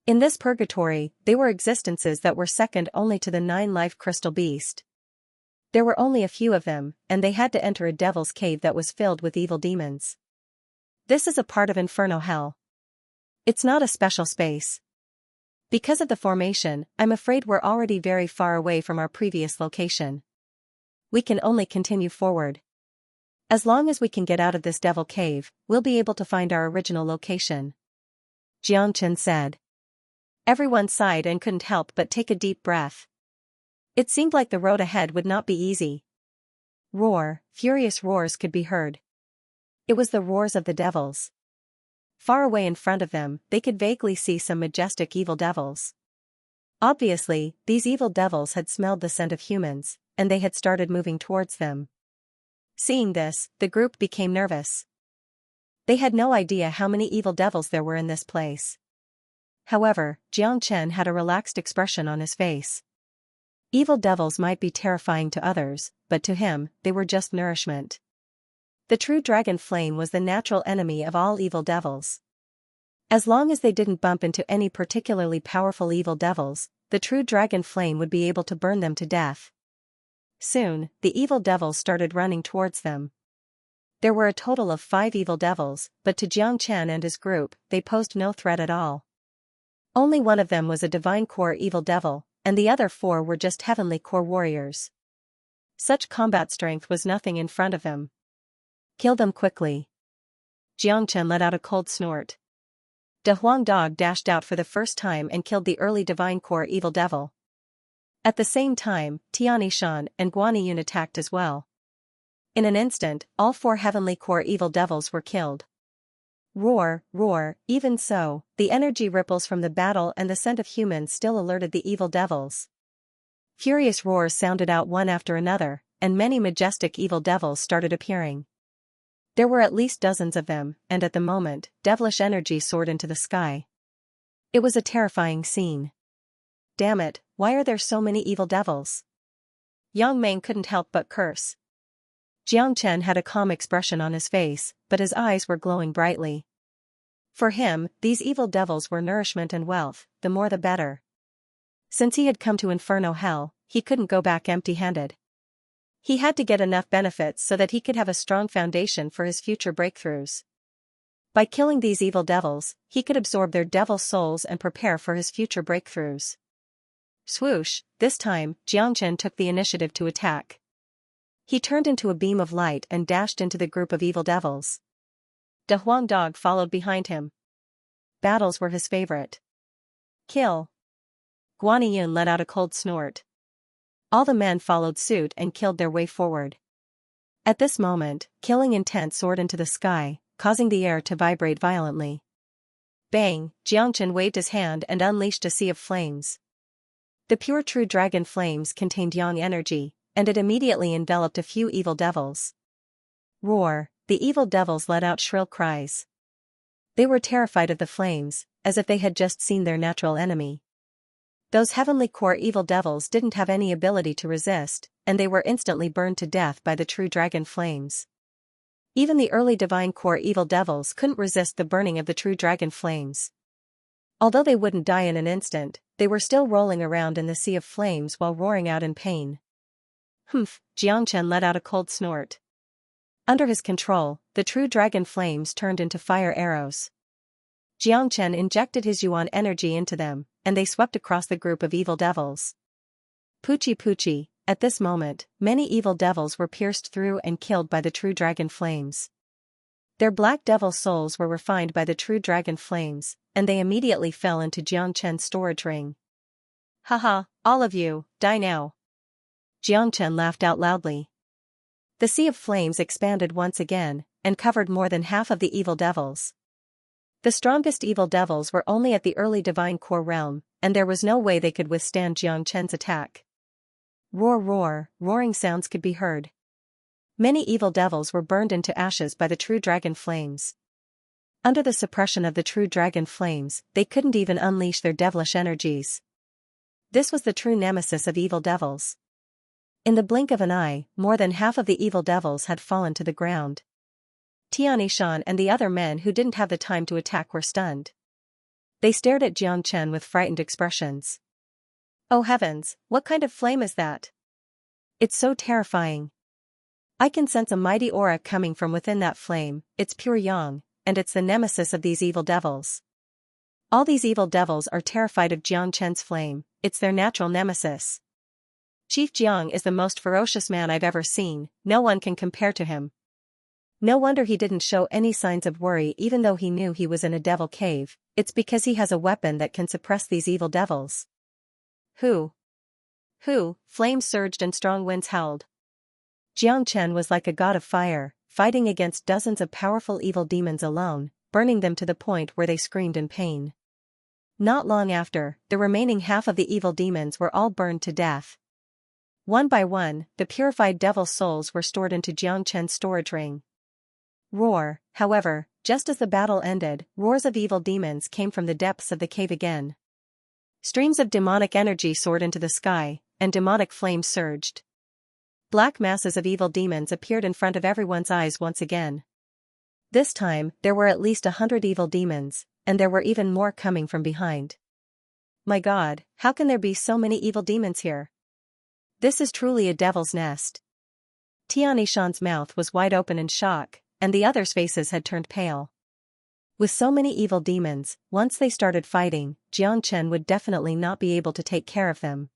In this purgatory, they were existences that were second only to the 9-life crystal beast. There were only a few of them, and they had to enter a devil's cave that was filled with evil demons. This is a part of Inferno Hell. It's not a special space. Because of the formation, I'm afraid we're already very far away from our previous location. We can only continue forward. As long as we can get out of this devil cave, we'll be able to find our original location, Jiang Chen said. Everyone sighed and couldn't help but take a deep breath. It seemed like the road ahead would not be easy. Furious roars could be heard. It was the roars of the devils. Far away in front of them, they could vaguely see some majestic evil devils. Obviously, these evil devils had smelled the scent of humans, and they had started moving towards them. Seeing this, the group became nervous. They had no idea how many evil devils there were in this place. However, Jiang Chen had a relaxed expression on his face. Evil devils might be terrifying to others, but to him, they were just nourishment. The true dragon flame was the natural enemy of all evil devils. As long as they didn't bump into any particularly powerful evil devils, the true dragon flame would be able to burn them to death. Soon, the evil devils started running towards them. There were a total of 5 evil devils, but to Xianxia and his group, they posed no threat at all. Only one of them was a divine core evil devil, and the other 4 were just heavenly core warriors. Such combat strength was nothing in front of them. Kill them quickly. Xianxia let out a cold snort. De Huang Dog dashed out for the first time and killed the early divine core evil devil. At the same time, Xianxia and Guanyin attacked as well. In an instant, all 4 heavenly core evil devils were killed. Roar, roar, even so, the energy ripples from the battle and the scent of humans still alerted the evil devils. Furious roars sounded out one after another, and many majestic evil devils started appearing. There were at least dozens of them, and at the moment, devilish energy soared into the sky. It was a terrifying scene. Damn it, why are there so many evil devils? Yang Meng couldn't help but curse. Jiang Chen had a calm expression on his face, but his eyes were glowing brightly. For him, these evil devils were nourishment and wealth, the more the better. Since he had come to Inferno Hell, he couldn't go back empty-handed. He had to get enough benefits so that he could have a strong foundation for his future breakthroughs. By killing these evil devils, he could absorb their devil souls and prepare for his future breakthroughs. Swoosh, this time, Jiangchen took the initiative to attack. He turned into a beam of light and dashed into the group of evil devils. De Huang Dog followed behind him. Battles were his favorite. Kill. Guanyin let out a cold snort. All the men followed suit and killed their way forward. At this moment, killing intent soared into the sky, causing the air to vibrate violently. Bang, Jiangchen waved his hand and unleashed a sea of flames. The pure true dragon flames contained yang energy, and it immediately enveloped a few evil devils. Roar, the evil devils let out shrill cries. They were terrified of the flames, as if they had just seen their natural enemy. Those heavenly core evil devils didn't have any ability to resist, and they were instantly burned to death by the true dragon flames. Even the early divine core evil devils couldn't resist the burning of the true dragon flames. Although they wouldn't die in an instant, they were still rolling around in the sea of flames while roaring out in pain. Humph, Jiangchen let out a cold snort. Under his control, the true dragon flames turned into fire arrows. Jiangchen injected his yuan energy into them, and they swept across the group of evil devils. Poochie poochie, at this moment, many evil devils were pierced through and killed by the true dragon flames. Their black devil souls were refined by the true dragon flames, and they immediately fell into Jiangchen's storage ring. Haha, all of you, die now. Jiangchen laughed out loudly. The sea of flames expanded once again, and covered more than half of the evil devils. The strongest evil devils were only at the early divine core realm, and there was no way they could withstand Jiangchen's attack. Roar roar, roaring sounds could be heard. Many evil devils were burned into ashes by the true dragon flames. Under the suppression of the true dragon flames, they couldn't even unleash their devilish energies. This was the true nemesis of evil devils. In the blink of an eye, more than half of the evil devils had fallen to the ground. Tianixan and the other men who didn't have the time to attack were stunned. They stared at Jiangchen with frightened expressions. Oh heavens, what kind of flame is that? It's so terrifying. I can sense a mighty aura coming from within that flame, it's pure yang, and it's the nemesis of these evil devils. All these evil devils are terrified of Jiangchen's flame, it's their natural nemesis. Chief Jiang is the most ferocious man I've ever seen, no one can compare to him. No wonder he didn't show any signs of worry even though he knew he was in a devil cave, it's because he has a weapon that can suppress these evil devils. Who? Flames surged and strong winds howled. Jiangchen was like a god of fire, fighting against dozens of powerful evil demons alone, burning them to the point where they screamed in pain. Not long after, the remaining half of the evil demons were all burned to death. One by one, the purified devil souls were stored into Jiangchen's storage ring. Roar, however, just as the battle ended, roars of evil demons came from the depths of the cave again. Streams of demonic energy soared into the sky, and demonic flames surged. Black masses of evil demons appeared in front of everyone's eyes once again. This time, there were at least 100 evil demons, and there were even more coming from behind. My God, how can there be so many evil demons here? This is truly a devil's nest. Xianxia's mouth was wide open in shock, and the others' faces had turned pale. With so many evil demons, once they started fighting, Xianxia would definitely not be able to take care of them.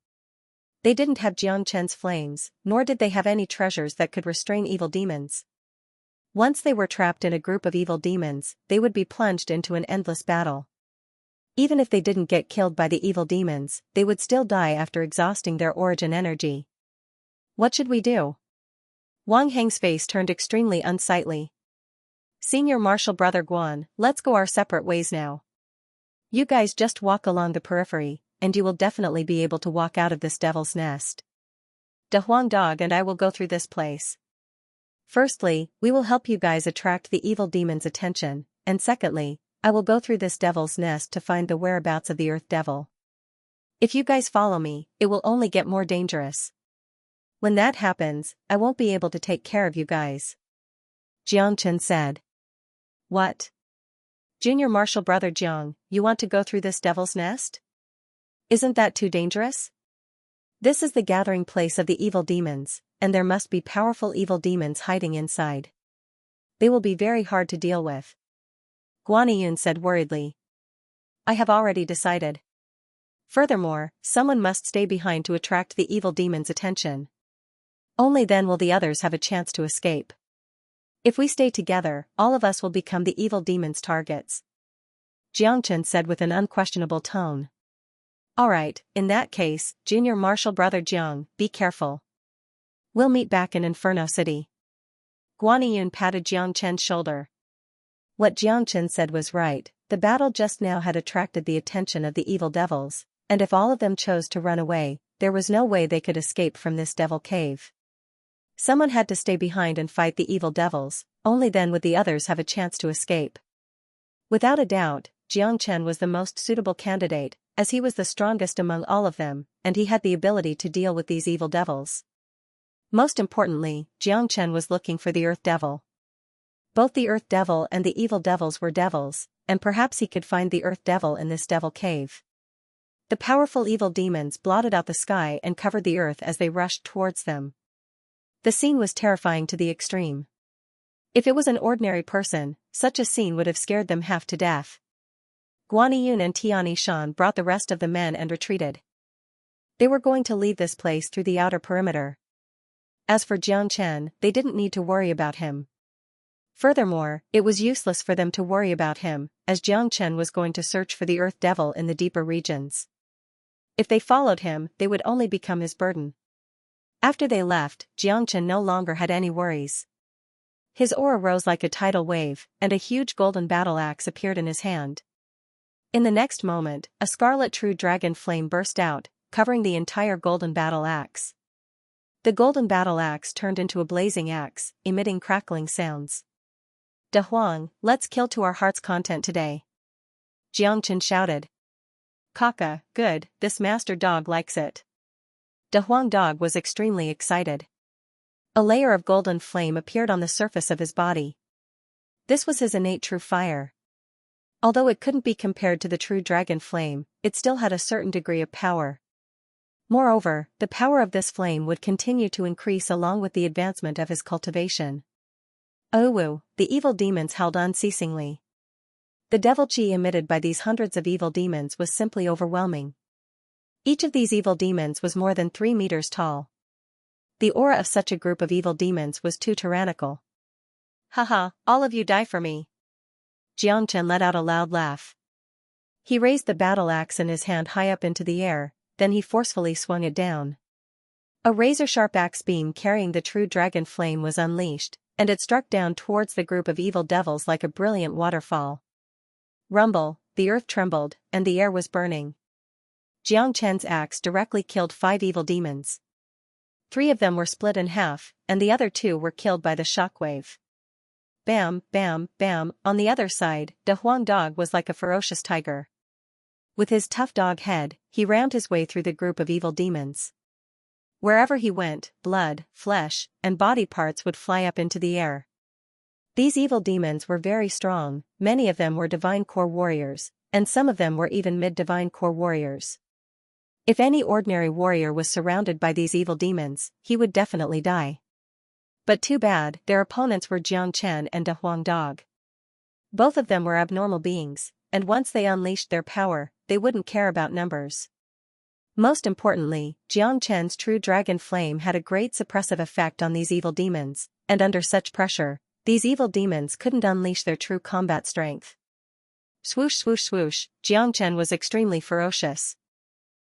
They didn't have Xianxia's flames, nor did they have any treasures that could restrain evil demons. Once they were trapped in a group of evil demons, they would be plunged into an endless battle. Even if they didn't get killed by the evil demons, they would still die after exhausting their origin energy. What should we do? Wang Heng's face turned extremely unsightly. Senior Marshal Brother Guan, let's go our separate ways now. You guys just walk along the periphery, and you will definitely be able to walk out of this devil's nest. De Huang Dog and I will go through this place. Firstly, we will help you guys attract the evil demon's attention, and secondly, I will go through this devil's nest to find the whereabouts of the Earth Devil. If you guys follow me, it will only get more dangerous. When that happens, I won't be able to take care of you guys. Xianxia said. What? Junior Marshal Brother Jiang, you want to go through this devil's nest? Isn't that too dangerous? This is the gathering place of the evil demons, and there must be powerful evil demons hiding inside. They will be very hard to deal with. Guaniyun said worriedly. I have already decided. Furthermore, someone must stay behind to attract the evil demon's attention. Only then will the others have a chance to escape. If we stay together, all of us will become the evil demon's targets. Xianxia said with an unquestionable tone. Alright, in that case, Junior Marshal Brother Jiang, be careful. We'll meet back in Inferno City. Guaniyun patted Xianxia's shoulder. What Xianxia said was right, the battle just now had attracted the attention of the evil devils, and if all of them chose to run away, there was no way they could escape from this devil cave. Someone had to stay behind and fight the evil devils, only then would the others have a chance to escape. Without a doubt, Xianxia was the most suitable candidate, as he was the strongest among all of them, and he had the ability to deal with these evil devils. Most importantly, Xianxia was looking for the Earth Devil. Both the Earth Devil and the evil devils were devils, and perhaps he could find the Earth Devil in this devil cave. The powerful evil demons blotted out the sky and covered the earth as they rushed towards them. The scene was terrifying to the extreme. If it was an ordinary person, such a scene would have scared them half to death. Guaniyun and Xianxia brought the rest of the men and retreated. They were going to leave this place through the outer perimeter. As for Xianxia, they didn't need to worry about him. Furthermore, it was useless for them to worry about him, as Xianxia was going to search for the Earth Devil in the deeper regions. If they followed him, they would only become his burden. After they left, Xianxia no longer had any worries. His aura rose like a tidal wave, and a huge golden battle axe appeared in his hand. In the next moment, a scarlet true dragon flame burst out, covering the entire golden battle axe. The golden battle axe turned into a blazing axe, emitting crackling sounds. De Huang, let's kill to our heart's content today. Xianxia shouted. Kaka, good, this master dog likes it. De Huang Dog was extremely excited. A layer of golden flame appeared on the surface of his body. This was his innate true fire. Although it couldn't be compared to the true dragon flame, it still had a certain degree of power. Moreover, the power of this flame would continue to increase along with the advancement of his cultivation. Oh, the evil demons howled unceasingly. The devil chi emitted by these hundreds of evil demons was simply overwhelming. Each of these evil demons was more than 3 meters tall. The aura of such a group of evil demons was too tyrannical. Haha, all of you die for me. Xianxia let out a loud laugh. He raised the battle axe in his hand high up into the air, then he forcefully swung it down. A razor-sharp axe beam carrying the true dragon flame was unleashed, and it struck down towards the group of evil devils like a brilliant waterfall. Rumble, the earth trembled, and the air was burning. Xianxia's axe directly killed 5 evil demons. 3 of them were split in half, and the other 2 were killed by the shockwave. Bam, bam, bam, on the other side, De Huang Dog was like a ferocious tiger. With his tough dog head, he rammed his way through the group of evil demons. Wherever he went, blood, flesh, and body parts would fly up into the air. These evil demons were very strong, many of them were divine core warriors, and some of them were even mid-divine core warriors. If any ordinary warrior was surrounded by these evil demons, he would definitely die. But too bad, their opponents were Xianxia and De Huang Dog. Both of them were abnormal beings, and once they unleashed their power, they wouldn't care about numbers. Most importantly, Xianxia's true dragon flame had a great suppressive effect on these evil demons, and under such pressure, these evil demons couldn't unleash their true combat strength. Swoosh swoosh swoosh, Xianxia was extremely ferocious.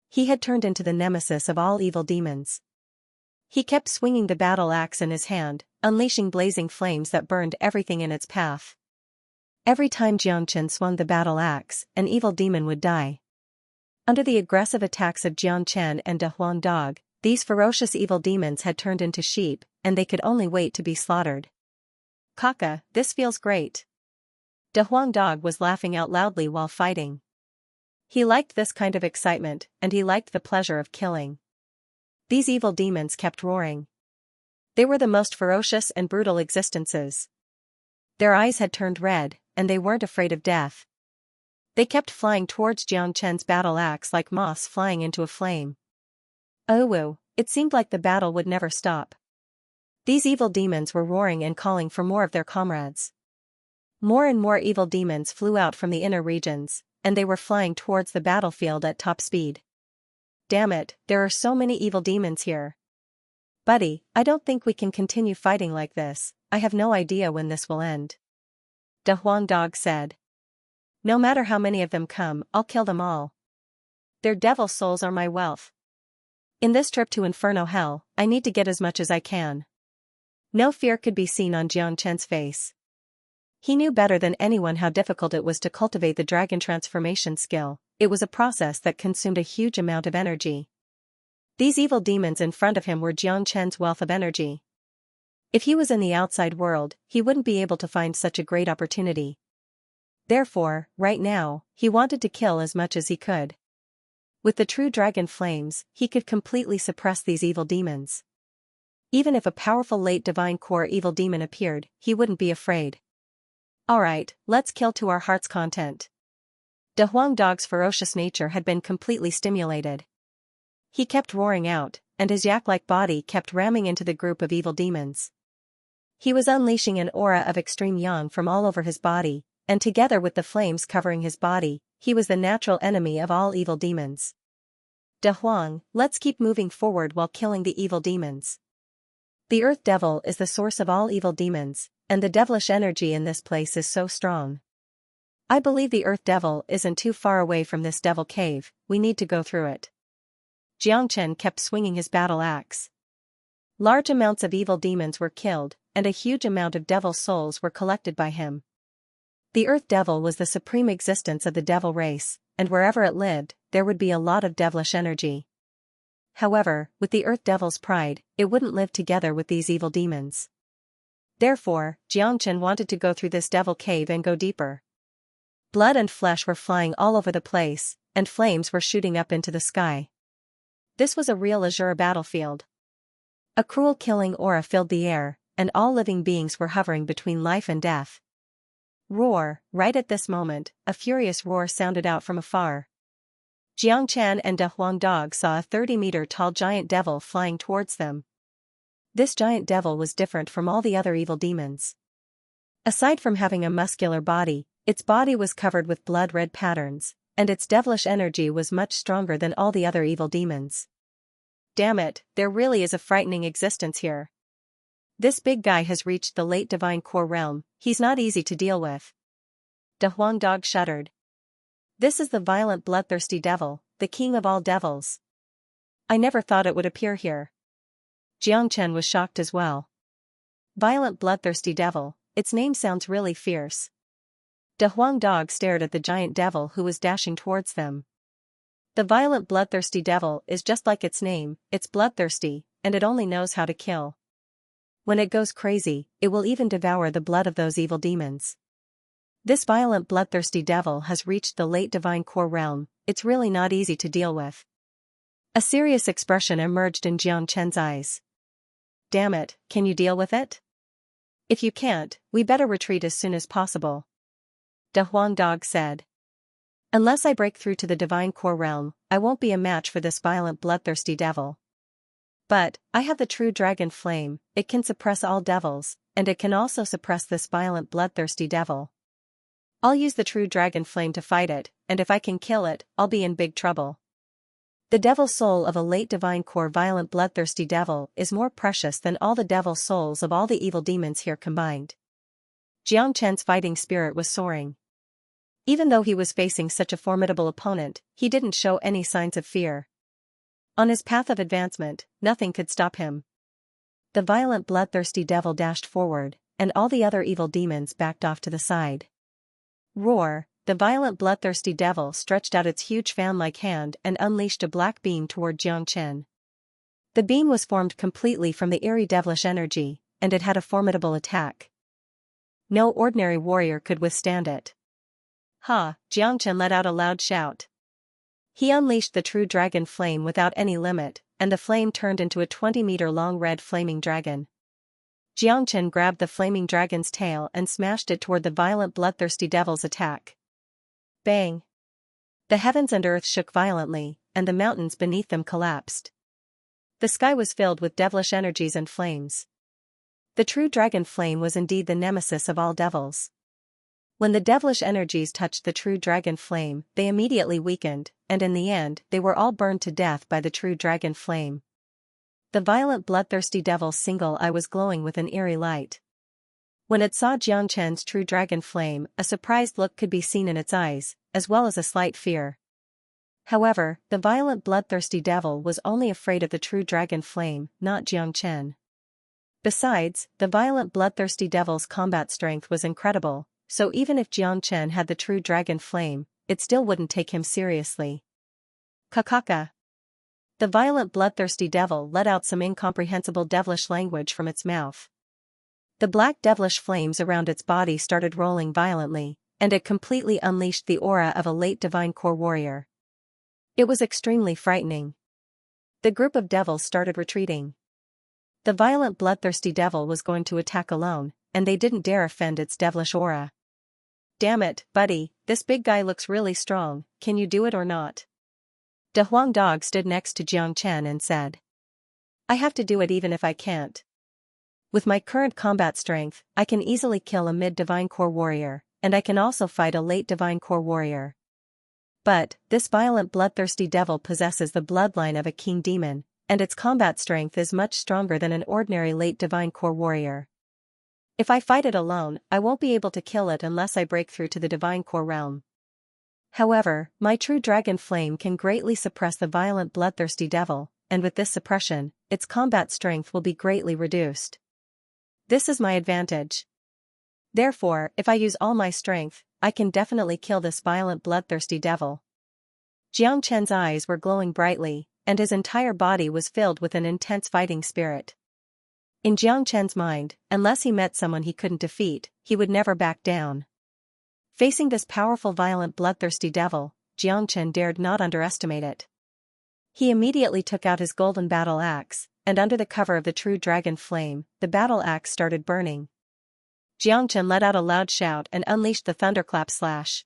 He had turned into the nemesis of all evil demons. He kept swinging the battle axe in his hand, unleashing blazing flames that burned everything in its path. Every time Xianxia swung the battle axe, an evil demon would die. Under the aggressive attacks of Xianxia and De Huang Dog, these ferocious evil demons had turned into sheep, and they could only wait to be slaughtered. Kaka, this feels great. De Huang Dog was laughing out loudly while fighting. He liked this kind of excitement, and he liked the pleasure of killing. These evil demons kept roaring. They were the most ferocious and brutal existences. Their eyes had turned red, and they weren't afraid of death. They kept flying towards Xianxia's battle axe like moths flying into a flame. Oh, it seemed like the battle would never stop. These evil demons were roaring and calling for more of their comrades. More and more evil demons flew out from the inner regions, and they were flying towards the battlefield at top speed. Damn it, there are so many evil demons here. Buddy, I don't think we can continue fighting like this. I have no idea when this will end. De Huang Dog said. No matter how many of them come, I'll kill them all. Their devil souls are my wealth. In this trip to Inferno Hell, I need to get as much as I can. No fear could be seen on Xianxia's face. He knew better than anyone how difficult it was to cultivate the dragon transformation skill. It was a process that consumed a huge amount of energy. These evil demons in front of him were Xianxia's wealth of energy. If he was in the outside world, he wouldn't be able to find such a great opportunity. Therefore, right now, he wanted to kill as much as he could. With the true dragon flames, he could completely suppress these evil demons. Even if a powerful late divine core evil demon appeared, he wouldn't be afraid. Alright, let's kill to our heart's content. De Huang Dog's ferocious nature had been completely stimulated. He kept roaring out, and his yak-like body kept ramming into the group of evil demons. He was unleashing an aura of extreme yang from all over his body, and together with the flames covering his body, he was the natural enemy of all evil demons. De Huang, let's keep moving forward while killing the evil demons. The Earth Devil is the source of all evil demons, and the devilish energy in this place is so strong. I believe the Earth Devil isn't too far away from this devil cave, we need to go through it. Xianxia kept swinging his battle axe. Large amounts of evil demons were killed, and a huge amount of devil souls were collected by him. The Earth Devil was the supreme existence of the devil race, and wherever it lived, there would be a lot of devilish energy. However, with the Earth Devil's pride, it wouldn't live together with these evil demons. Therefore, Xianxia wanted to go through this devil cave and go deeper. Blood and flesh were flying all over the place, and flames were shooting up into the sky. This was a real azure battlefield. A cruel killing aura filled the air, and all living beings were hovering between life and death. Roar! Right at this moment, a furious roar sounded out from afar. Xianxia and De Huang Dog saw a 30-meter-tall giant devil flying towards them. This giant devil was different from all the other evil demons. Aside from having a muscular body, its body was covered with blood-red patterns, and its devilish energy was much stronger than all the other evil demons. Damn it, there really is a frightening existence here. This big guy has reached the late divine core realm, he's not easy to deal with. De Huang Dog shuddered. This is the violent bloodthirsty devil, the king of all devils. I never thought it would appear here. Xianxia was shocked as well. Violent bloodthirsty devil, its name sounds really fierce. De Huang Dog stared at the giant devil who was dashing towards them. The violent bloodthirsty devil is just like its name, it's bloodthirsty, and it only knows how to kill. When it goes crazy, it will even devour the blood of those evil demons. This violent bloodthirsty devil has reached the late divine core realm, it's really not easy to deal with. A serious expression emerged in Xianxia's eyes. Damn it, can you deal with it? If you can't, we better retreat as soon as possible. De Huang Dog said. Unless I break through to the divine core realm, I won't be a match for this violent bloodthirsty devil. But, I have the true dragon flame, it can suppress all devils, and it can also suppress this violent bloodthirsty devil. I'll use the true dragon flame to fight it, and if I can kill it, I'll be in big trouble. The devil soul of a late divine core violent bloodthirsty devil is more precious than all the devil souls of all the evil demons here combined. Xianxia's fighting spirit was soaring. Even though he was facing such a formidable opponent, he didn't show any signs of fear. On his path of advancement, nothing could stop him. The violent bloodthirsty devil dashed forward, and all the other evil demons backed off to the side. Roar! The violent bloodthirsty devil stretched out its huge fan-like hand and unleashed a black beam toward Xianxia. The beam was formed completely from the eerie devilish energy, and it had a formidable attack. No ordinary warrior could withstand it. Ha! Xianxia let out a loud shout. He unleashed the true dragon flame without any limit, and the flame turned into a 20-meter-long red flaming dragon. Xianxia grabbed the flaming dragon's tail and smashed it toward the violent bloodthirsty devil's attack. Bang! The heavens and earth shook violently, and the mountains beneath them collapsed. The sky was filled with devilish energies and flames. The true dragon flame was indeed the nemesis of all devils. When the devilish energies touched the true dragon flame, they immediately weakened, and in the end, they were all burned to death by the true dragon flame. The violent bloodthirsty devil's single eye was glowing with an eerie light. When it saw Xianxia's true dragon flame, a surprised look could be seen in its eyes, as well as a slight fear. However, the violent bloodthirsty devil was only afraid of the true dragon flame, not Xianxia. Besides, the violent bloodthirsty devil's combat strength was incredible, so even if Xianxia had the true dragon flame, it still wouldn't take him seriously. Kakaka! The violent bloodthirsty devil let out some incomprehensible devilish language from its mouth. The black devilish flames around its body started rolling violently, and it completely unleashed the aura of a late divine core warrior. It was extremely frightening. The group of devils started retreating. The violent bloodthirsty devil was going to attack alone, and they didn't dare offend its devilish aura. Damn it, buddy, this big guy looks really strong, can you do it or not? De Huang Dog stood next to Xianxia and said. I have to do it even if I can't. With my current combat strength, I can easily kill a mid-divine core warrior, and I can also fight a late divine core warrior. But, this violent bloodthirsty devil possesses the bloodline of a king demon, and its combat strength is much stronger than an ordinary late divine core warrior. If I fight it alone, I won't be able to kill it unless I break through to the divine core realm. However, my true dragon flame can greatly suppress the violent bloodthirsty devil, and with this suppression, its combat strength will be greatly reduced. This is my advantage. Therefore, if I use all my strength, I can definitely kill this violent bloodthirsty devil. Xianxia's eyes were glowing brightly, and his entire body was filled with an intense fighting spirit. In Xianxia's mind, unless he met someone he couldn't defeat, he would never back down. Facing this powerful violent bloodthirsty devil, Xianxia dared not underestimate it. He immediately took out his golden battle axe, and under the cover of the true dragon flame, the battle axe started burning. Xianxia let out a loud shout and unleashed the thunderclap slash.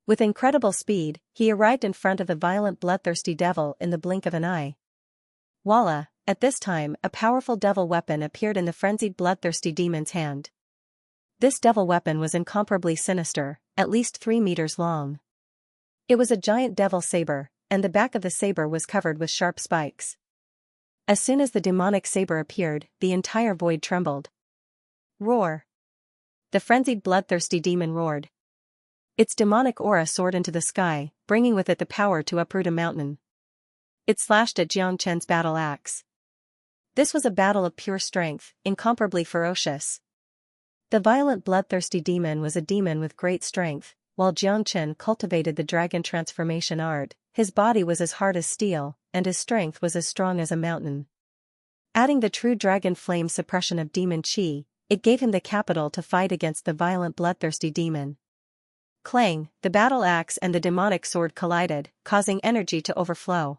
With incredible speed, he arrived in front of the violent bloodthirsty devil in the blink of an eye. Voila! At this time, a powerful devil weapon appeared in the frenzied bloodthirsty demon's hand. This devil weapon was incomparably sinister, at least 3 meters long. It was a giant devil saber, and the back of the saber was covered with sharp spikes. As soon as the demonic saber appeared, the entire void trembled. Roar! The frenzied bloodthirsty demon roared. Its demonic aura soared into the sky, bringing with it the power to uproot a mountain. It slashed at Xianxia's battle axe. This was a battle of pure strength, incomparably ferocious. The violent bloodthirsty demon was a demon with great strength, while Xianxia cultivated the dragon transformation art. His body was as hard as steel, and his strength was as strong as a mountain. Adding the true dragon flame suppression of demon chi, it gave him the capital to fight against the violent bloodthirsty demon. Clang, the battle axe and the demonic sword collided, causing energy to overflow.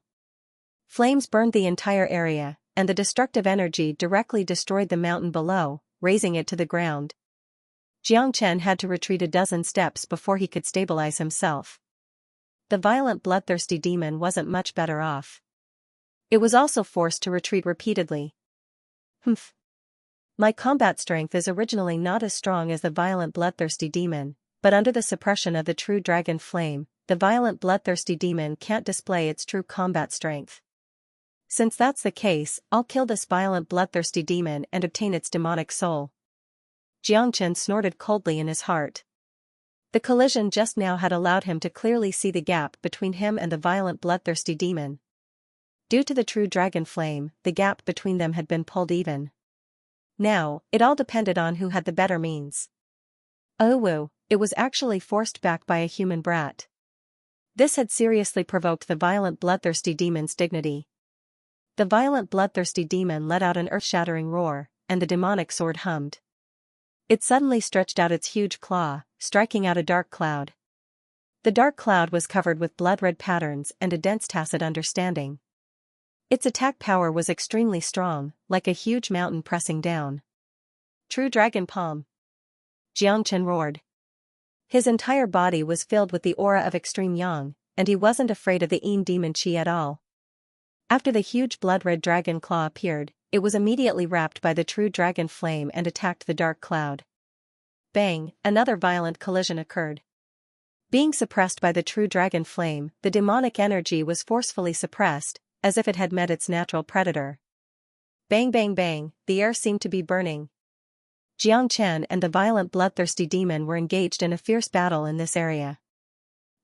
Flames burned the entire area, and the destructive energy directly destroyed the mountain below, razing it to the ground. Xianxia had to retreat a dozen steps before he could stabilize himself. The violent bloodthirsty demon wasn't much better off. It was also forced to retreat repeatedly. Humph. My combat strength is originally not as strong as the violent bloodthirsty demon, but under the suppression of the true dragon flame, the violent bloodthirsty demon can't display its true combat strength. Since that's the case, I'll kill this violent bloodthirsty demon and obtain its demonic soul. Xianxia snorted coldly in his heart. The collision just now had allowed him to clearly see the gap between him and the violent bloodthirsty demon. Due to the true dragon flame, the gap between them had been pulled even. Now, it all depended on who had the better means. Oh woo, it was actually forced back by a human brat. This had seriously provoked the violent bloodthirsty demon's dignity. The violent bloodthirsty demon let out an earth-shattering roar, and the demonic sword hummed. It suddenly stretched out its huge claw, striking out a dark cloud. The dark cloud was covered with blood-red patterns and a dense tacit understanding. Its attack power was extremely strong, like a huge mountain pressing down. True Dragon Palm. Xianxia roared. His entire body was filled with the aura of extreme yang, and he wasn't afraid of the Een demon chi at all. After the huge blood-red dragon claw appeared, it was immediately wrapped by the true dragon flame and attacked the dark cloud. Bang, another violent collision occurred. Being suppressed by the true dragon flame, the demonic energy was forcefully suppressed, as if it had met its natural predator. Bang bang bang, the air seemed to be burning. Xianxia and the violent bloodthirsty demon were engaged in a fierce battle in this area.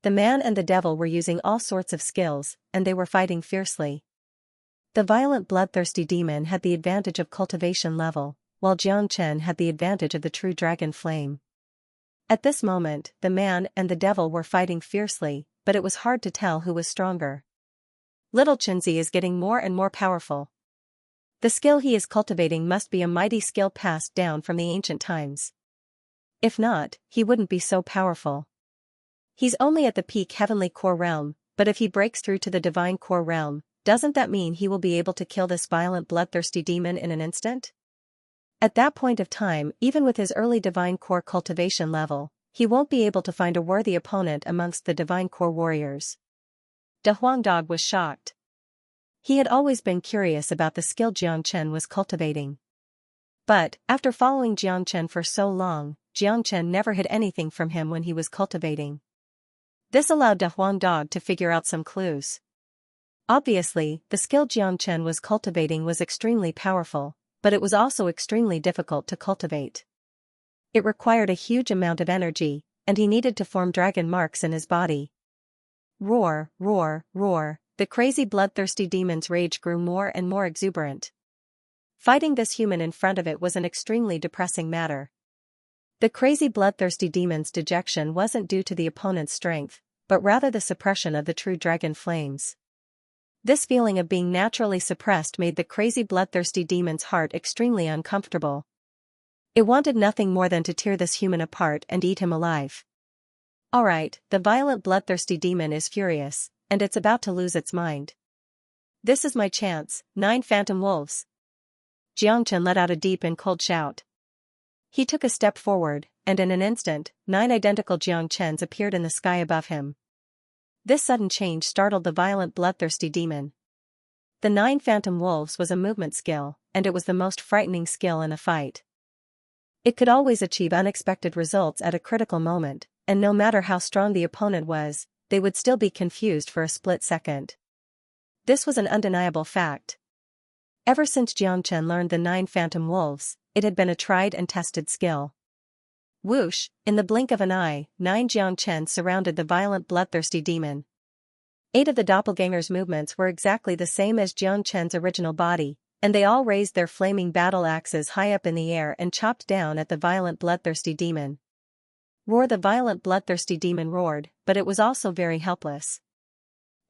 The man and the devil were using all sorts of skills, and they were fighting fiercely. The violent bloodthirsty demon had the advantage of cultivation level, while Xianxia had the advantage of the true dragon flame. At this moment, the man and the devil were fighting fiercely, but it was hard to tell who was stronger. Little Xianxia is getting more and more powerful. The skill he is cultivating must be a mighty skill passed down from the ancient times. If not, he wouldn't be so powerful. He's only at the peak heavenly core realm, but if he breaks through to the divine core realm, doesn't that mean he will be able to kill this violent bloodthirsty demon in an instant? At that point of time, even with his early divine core cultivation level, he won't be able to find a worthy opponent amongst the divine core warriors. De Huangdog was shocked. He had always been curious about the skill Xianxia was cultivating. But, after following Xianxia for so long, Xianxia never hid anything from him when he was cultivating. This allowed De Huangdog to figure out some clues. Obviously, the skill Xianxia was cultivating was extremely powerful, but it was also extremely difficult to cultivate. It required a huge amount of energy, and he needed to form dragon marks in his body. Roar, roar, roar, the crazy bloodthirsty demon's rage grew more and more exuberant. Fighting this human in front of it was an extremely depressing matter. The crazy bloodthirsty demon's dejection wasn't due to the opponent's strength, but rather the suppression of the true dragon flames. This feeling of being naturally suppressed made the crazy bloodthirsty demon's heart extremely uncomfortable. It wanted nothing more than to tear this human apart and eat him alive. Alright, the violent bloodthirsty demon is furious, and it's about to lose its mind. This is my chance, 9 phantom wolves. Xianxia let out a deep and cold shout. He took a step forward, and in an instant, 9 identical Xianxians appeared in the sky above him. This sudden change startled the violent bloodthirsty demon. The 9 phantom wolves was a movement skill, and it was the most frightening skill in a fight. It could always achieve unexpected results at a critical moment, and no matter how strong the opponent was, they would still be confused for a split second. This was an undeniable fact. Ever since Xianxia learned the 9 phantom wolves, it had been a tried and tested skill. Whoosh, in the blink of an eye, 9 Xianxians surrounded the violent bloodthirsty demon. 8 of the doppelganger's movements were exactly the same as Xianxian's original body, and they all raised their flaming battle axes high up in the air and chopped down at the violent bloodthirsty demon. Roar, the violent bloodthirsty demon roared, but it was also very helpless.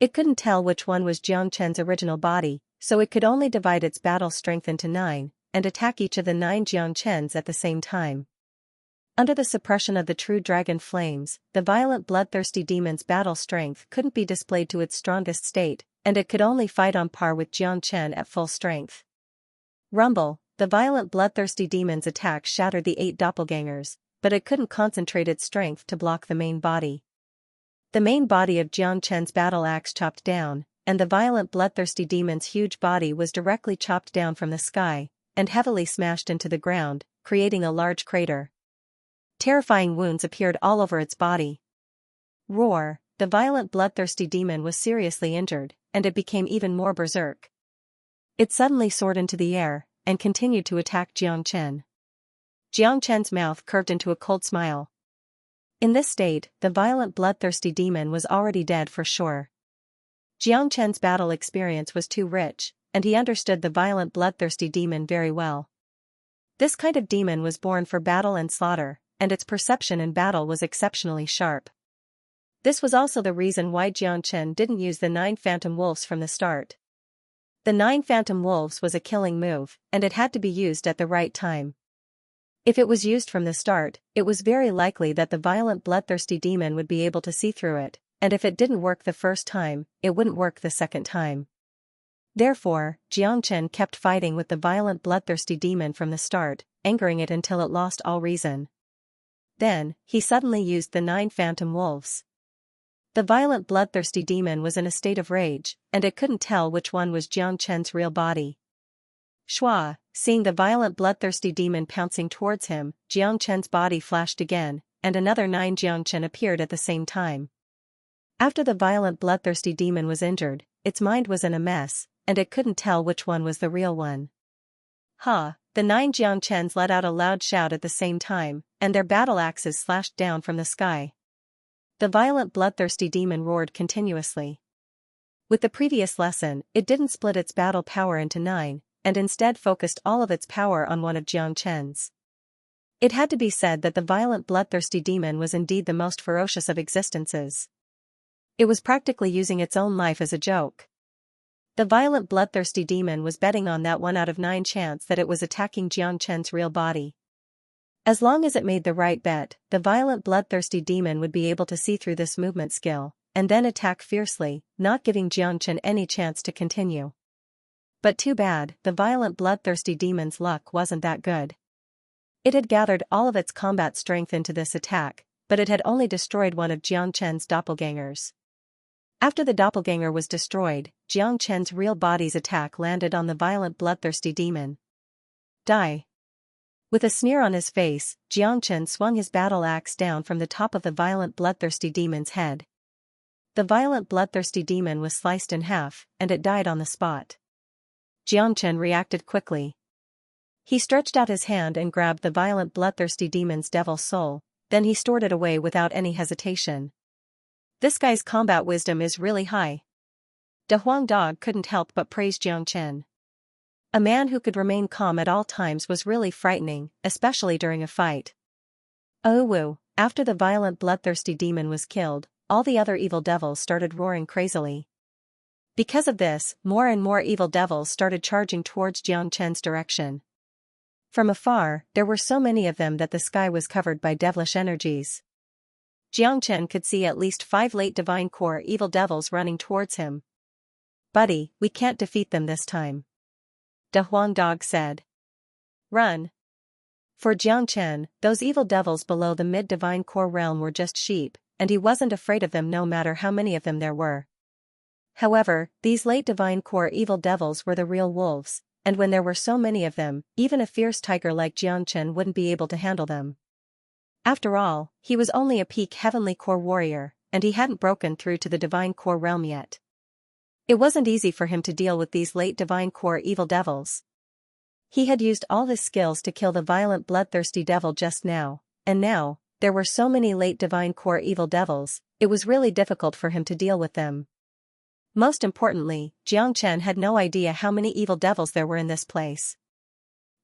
It couldn't tell which one was Xianxian's original body, so it could only divide its battle strength into 9, and attack each of the 9 Xianxians at the same time. Under the suppression of the true dragon flames, the violent bloodthirsty demon's battle strength couldn't be displayed to its strongest state, and it could only fight on par with Xianxia at full strength. Rumble, the violent bloodthirsty demon's attack shattered the 8 doppelgangers, but it couldn't concentrate its strength to block the main body. The main body of Xianxia's battle axe chopped down, and the violent bloodthirsty demon's huge body was directly chopped down from the sky, and heavily smashed into the ground, creating a large crater. Terrifying wounds appeared all over its body. Roar, the violent bloodthirsty demon was seriously injured, and it became even more berserk. It suddenly soared into the air, and continued to attack Xianxia. Xianxia's mouth curved into a cold smile. In this state, the violent bloodthirsty demon was already dead for sure. Xianxia's battle experience was too rich, and he understood the violent bloodthirsty demon very well. This kind of demon was born for battle and slaughter, and its perception in battle was exceptionally sharp. This was also the reason why Xianxia didn't use the 9 phantom wolves from the start. The 9 phantom wolves was a killing move, and it had to be used at the right time. If it was used from the start, it was very likely that the violent bloodthirsty demon would be able to see through it, and if it didn't work the first time, it wouldn't work the second time. Therefore, Xianxia kept fighting with the violent bloodthirsty demon from the start, angering it until it lost all reason. Then, he suddenly used the 9 phantom wolves. The violent bloodthirsty demon was in a state of rage, and it couldn't tell which one was Xianxia's real body. Shua, seeing the violent bloodthirsty demon pouncing towards him, Xianxia's body flashed again, and another 9 Xianxia appeared at the same time. After the violent bloodthirsty demon was injured, its mind was in a mess, and it couldn't tell which one was the real one. Ha! The 9 Xianxias let out a loud shout at the same time, and their battle axes slashed down from the sky. The violent bloodthirsty demon roared continuously. With the previous lesson, it didn't split its battle power into 9, and instead focused all of its power on one of Xianxia's. It had to be said that the violent bloodthirsty demon was indeed the most ferocious of existences. It was practically using its own life as a joke. The violent bloodthirsty demon was betting on that 1 out of 9 chance that it was attacking Xianxia's real body. As long as it made the right bet, the violent bloodthirsty demon would be able to see through this movement skill, and then attack fiercely, not giving Xianxia any chance to continue. But too bad, the violent bloodthirsty demon's luck wasn't that good. It had gathered all of its combat strength into this attack, but it had only destroyed one of Xianxia's doppelgangers. After the doppelganger was destroyed, Xianxia's real body's attack landed on the violent bloodthirsty demon. Die! With a sneer on his face, Xianxia swung his battle axe down from the top of the violent bloodthirsty demon's head. The violent bloodthirsty demon was sliced in half, and it died on the spot. Xianxia reacted quickly. He stretched out his hand and grabbed the violent bloodthirsty demon's devil soul, then he stored it away without any hesitation. This guy's combat wisdom is really high. Dehuang Dog couldn't help but praise Xianxia. A man who could remain calm at all times was really frightening, especially during a fight. Oh, after the violent bloodthirsty demon was killed, all the other evil devils started roaring crazily. Because of this, more and more evil devils started charging towards Xianxia's direction. From afar, there were so many of them that the sky was covered by devilish energies. Xianxia could see at least 5 late divine core evil devils running towards him. Buddy, we can't defeat them this time. Dehuang Dog said. Run. For Xianxia, those evil devils below the mid-divine core realm were just sheep, and he wasn't afraid of them no matter how many of them there were. However, these late divine core evil devils were the real wolves, and when there were so many of them, even a fierce tiger like Xianxia wouldn't be able to handle them. After all, he was only a peak heavenly core warrior, and he hadn't broken through to the divine core realm yet. It wasn't easy for him to deal with these late divine core evil devils. He had used all his skills to kill the violent bloodthirsty devil just now, and now, there were so many late divine core evil devils, it was really difficult for him to deal with them. Most importantly, Xianxia had no idea how many evil devils there were in this place.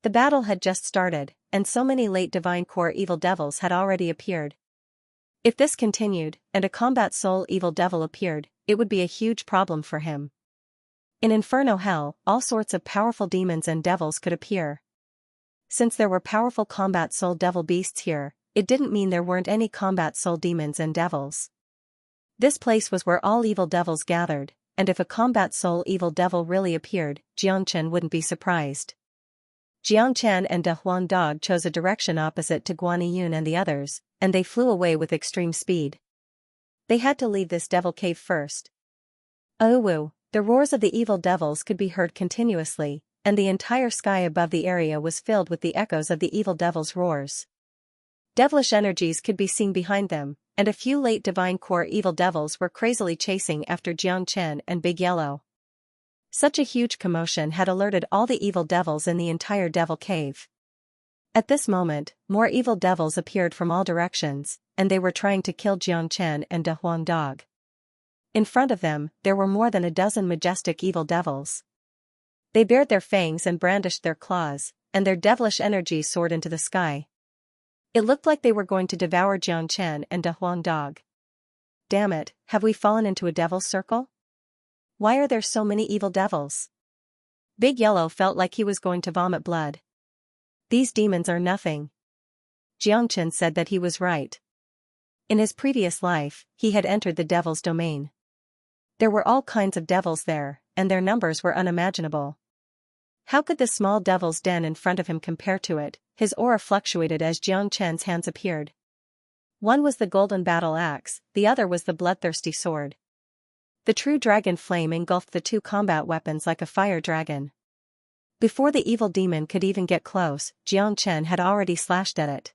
The battle had just started, and so many late divine core evil devils had already appeared. If this continued, and a combat soul evil devil appeared, it would be a huge problem for him. In Inferno Hell, all sorts of powerful demons and devils could appear. Since there were powerful combat soul devil beasts here, it didn't mean there weren't any combat soul demons and devils. This place was where all evil devils gathered, and if a combat soul evil devil really appeared, Xianxia wouldn't be surprised. Xianxia and De Huang Dog chose a direction opposite to Guaniyun and the others, and they flew away with extreme speed. They had to leave this devil cave first. Oh, the roars of the evil devils could be heard continuously, and the entire sky above the area was filled with the echoes of the evil devils' roars. Devilish energies could be seen behind them, and a few late divine core evil devils were crazily chasing after Xianxia and Big Yellow. Such a huge commotion had alerted all the evil devils in the entire devil cave. At this moment, more evil devils appeared from all directions, and they were trying to kill Xianxia and De Huang Dog. In front of them, there were more than a dozen majestic evil devils. They bared their fangs and brandished their claws, and their devilish energy soared into the sky. It looked like they were going to devour Xianxia and De Huang Dog. Damn it, have we fallen into a devil's circle? Why are there so many evil devils? Big Yellow felt like he was going to vomit blood. These demons are nothing. Xianxia said that he was right. In his previous life, he had entered the devil's domain. There were all kinds of devils there, and their numbers were unimaginable. How could the small devil's den in front of him compare to it? His aura fluctuated as Xianxia's hands appeared. One was the golden battle axe, the other was the bloodthirsty sword. The true dragon flame engulfed the two combat weapons like a fire dragon. Before the evil demon could even get close, Xianxia had already slashed at it.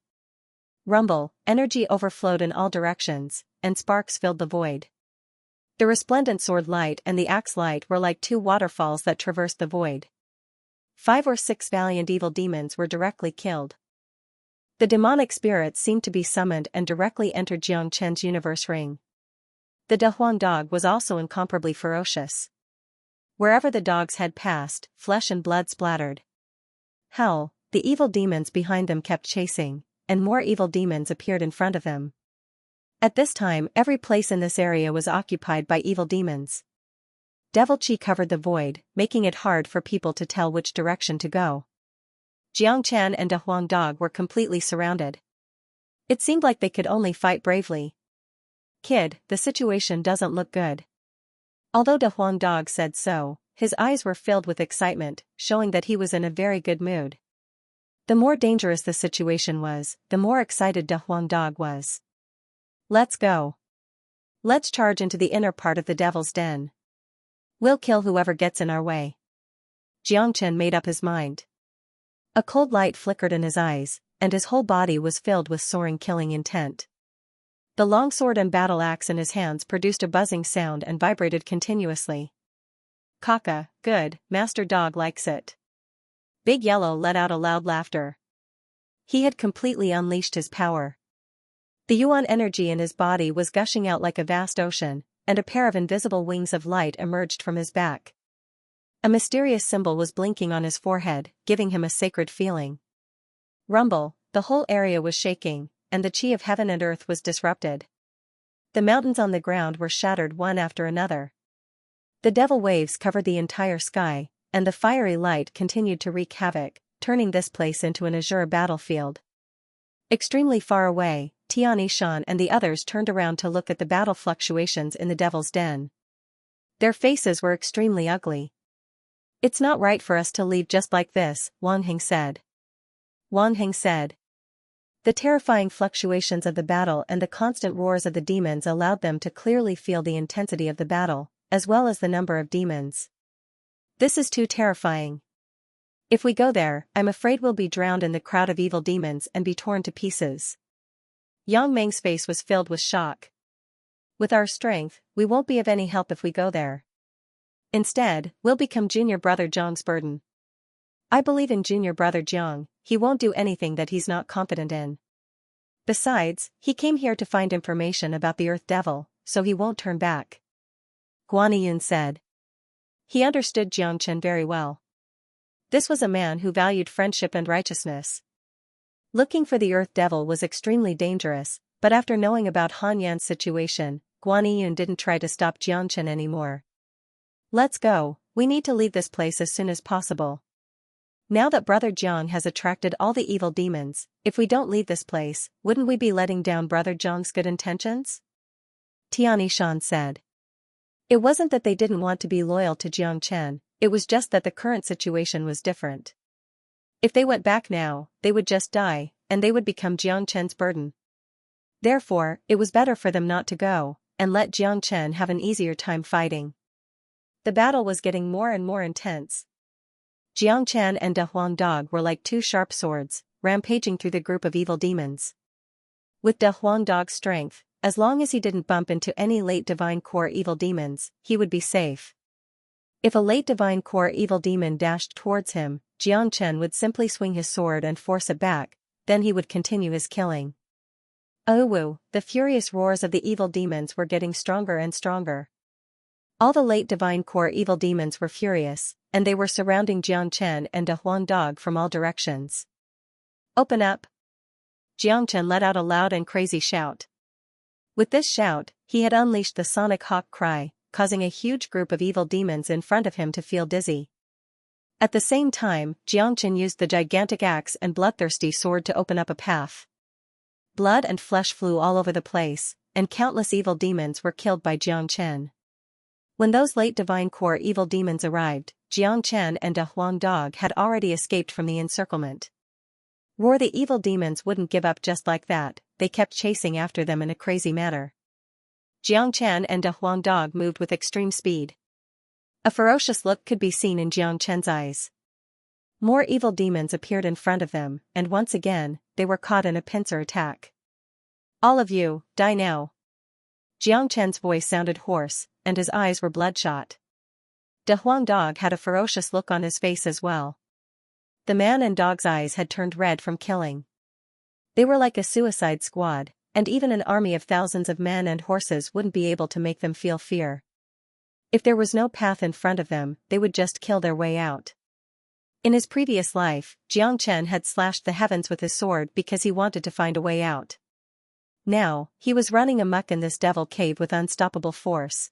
Rumble, energy overflowed in all directions, and sparks filled the void. The resplendent sword light and the axe light were like two waterfalls that traversed the void. 5 or 6 valiant evil demons were directly killed. The demonic spirits seemed to be summoned and directly entered Xianxia's universe ring. The De Huang Dog was also incomparably ferocious. Wherever the dogs had passed, flesh and blood splattered. Hell, the evil demons behind them kept chasing, and more evil demons appeared in front of them. At this time, every place in this area was occupied by evil demons. Devil chi covered the void, making it hard for people to tell which direction to go. Xianxia and De Huang Dog were completely surrounded. It seemed like they could only fight bravely. Kid, the situation doesn't look good. Although De Huang Dog said so, his eyes were filled with excitement, showing that he was in a very good mood. The more dangerous the situation was, the more excited De Huang Dog was. Let's go. Let's charge into the inner part of the devil's den. We'll kill whoever gets in our way. Xianxia made up his mind. A cold light flickered in his eyes, and his whole body was filled with soaring killing intent. The longsword and battle axe in his hands produced a buzzing sound and vibrated continuously. Kaka, good, Master Dog likes it. Big Yellow let out a loud laughter. He had completely unleashed his power. The Yuan energy in his body was gushing out like a vast ocean, and a pair of invisible wings of light emerged from his back. A mysterious symbol was blinking on his forehead, giving him a sacred feeling. Rumble, the whole area was shaking, and the chi of heaven and earth was disrupted. The mountains on the ground were shattered one after another. The devil waves covered the entire sky, and the fiery light continued to wreak havoc, turning this place into an azure battlefield. Extremely far away, Xianxia and the others turned around to look at the battle fluctuations in the devil's den. Their faces were extremely ugly. It's not right for us to leave just like this, Wang Hing said. Wang Hing said. The terrifying fluctuations of the battle and the constant roars of the demons allowed them to clearly feel the intensity of the battle, as well as the number of demons. This is too terrifying. If we go there, I'm afraid we'll be drowned in the crowd of evil demons and be torn to pieces. Yang Meng's face was filled with shock. With our strength, we won't be of any help if we go there. Instead, we'll become Junior Brother Jiang's burden. I believe in Junior Brother Jiang, he won't do anything that he's not confident in. Besides, he came here to find information about the Earth Devil, so he won't turn back. Guaniyun said. He understood Xianxia very well. This was a man who valued friendship and righteousness. Looking for the Earth Devil was extremely dangerous, but after knowing about Han Yan's situation, Guaniyun didn't try to stop Xianxia anymore. Let's go, we need to leave this place as soon as possible. Now that Brother Jiang has attracted all the evil demons, if we don't leave this place, wouldn't we be letting down Brother Jiang's good intentions? Xianxia said. It wasn't that they didn't want to be loyal to Xianxia, it was just that the current situation was different. If they went back now, they would just die, and they would become Xianxia's burden. Therefore, it was better for them not to go, and let Xianxia have an easier time fighting. The battle was getting more and more intense. Xianxia and De Huang Dog were like two sharp swords, rampaging through the group of evil demons. With De Huang Dog's strength, as long as he didn't bump into any late Divine Core evil demons, he would be safe. If a late Divine Core evil demon dashed towards him, Xianxia would simply swing his sword and force it back, then he would continue his killing. Oh, the furious roars of the evil demons were getting stronger and stronger. All the late Divine Core evil demons were furious, and they were surrounding Xianxia and De Huang Dog from all directions. Open up! Xianxia let out a loud and crazy shout. With this shout, he had unleashed the sonic hawk cry, causing a huge group of evil demons in front of him to feel dizzy. At the same time, Xianxia used the gigantic axe and bloodthirsty sword to open up a path. Blood and flesh flew all over the place, and countless evil demons were killed by Xianxia. When those late Divine Core evil demons arrived, Xianxia and De Huang Dog had already escaped from the encirclement. Roar! The evil demons wouldn't give up just like that, they kept chasing after them in a crazy manner. Xianxia and De Huang Dog moved with extreme speed. A ferocious look could be seen in Xianxia's eyes. More evil demons appeared in front of them, and once again, they were caught in a pincer attack. All of you, die now! Xianxia's voice sounded hoarse, and his eyes were bloodshot. De Huang Dog had a ferocious look on his face as well. The man and dog's eyes had turned red from killing. They were like a suicide squad, and even an army of thousands of men and horses wouldn't be able to make them feel fear. If there was no path in front of them, they would just kill their way out. In his previous life, Xianxia had slashed the heavens with his sword because he wanted to find a way out. Now, he was running amok in this devil cave with unstoppable force.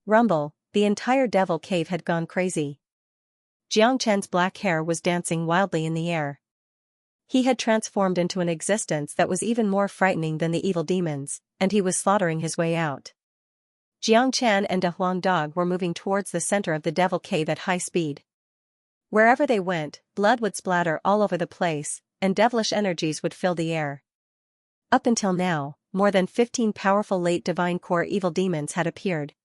Rumble! The entire devil cave had gone crazy. Xianxia's black hair was dancing wildly in the air. He had transformed into an existence that was even more frightening than the evil demons, and he was slaughtering his way out. Xianxia and De Huang Dog were moving towards the center of the devil cave at high speed. Wherever they went, blood would splatter all over the place, and devilish energies would fill the air. Up until now, more than 15 powerful late Divine Core evil demons had appeared.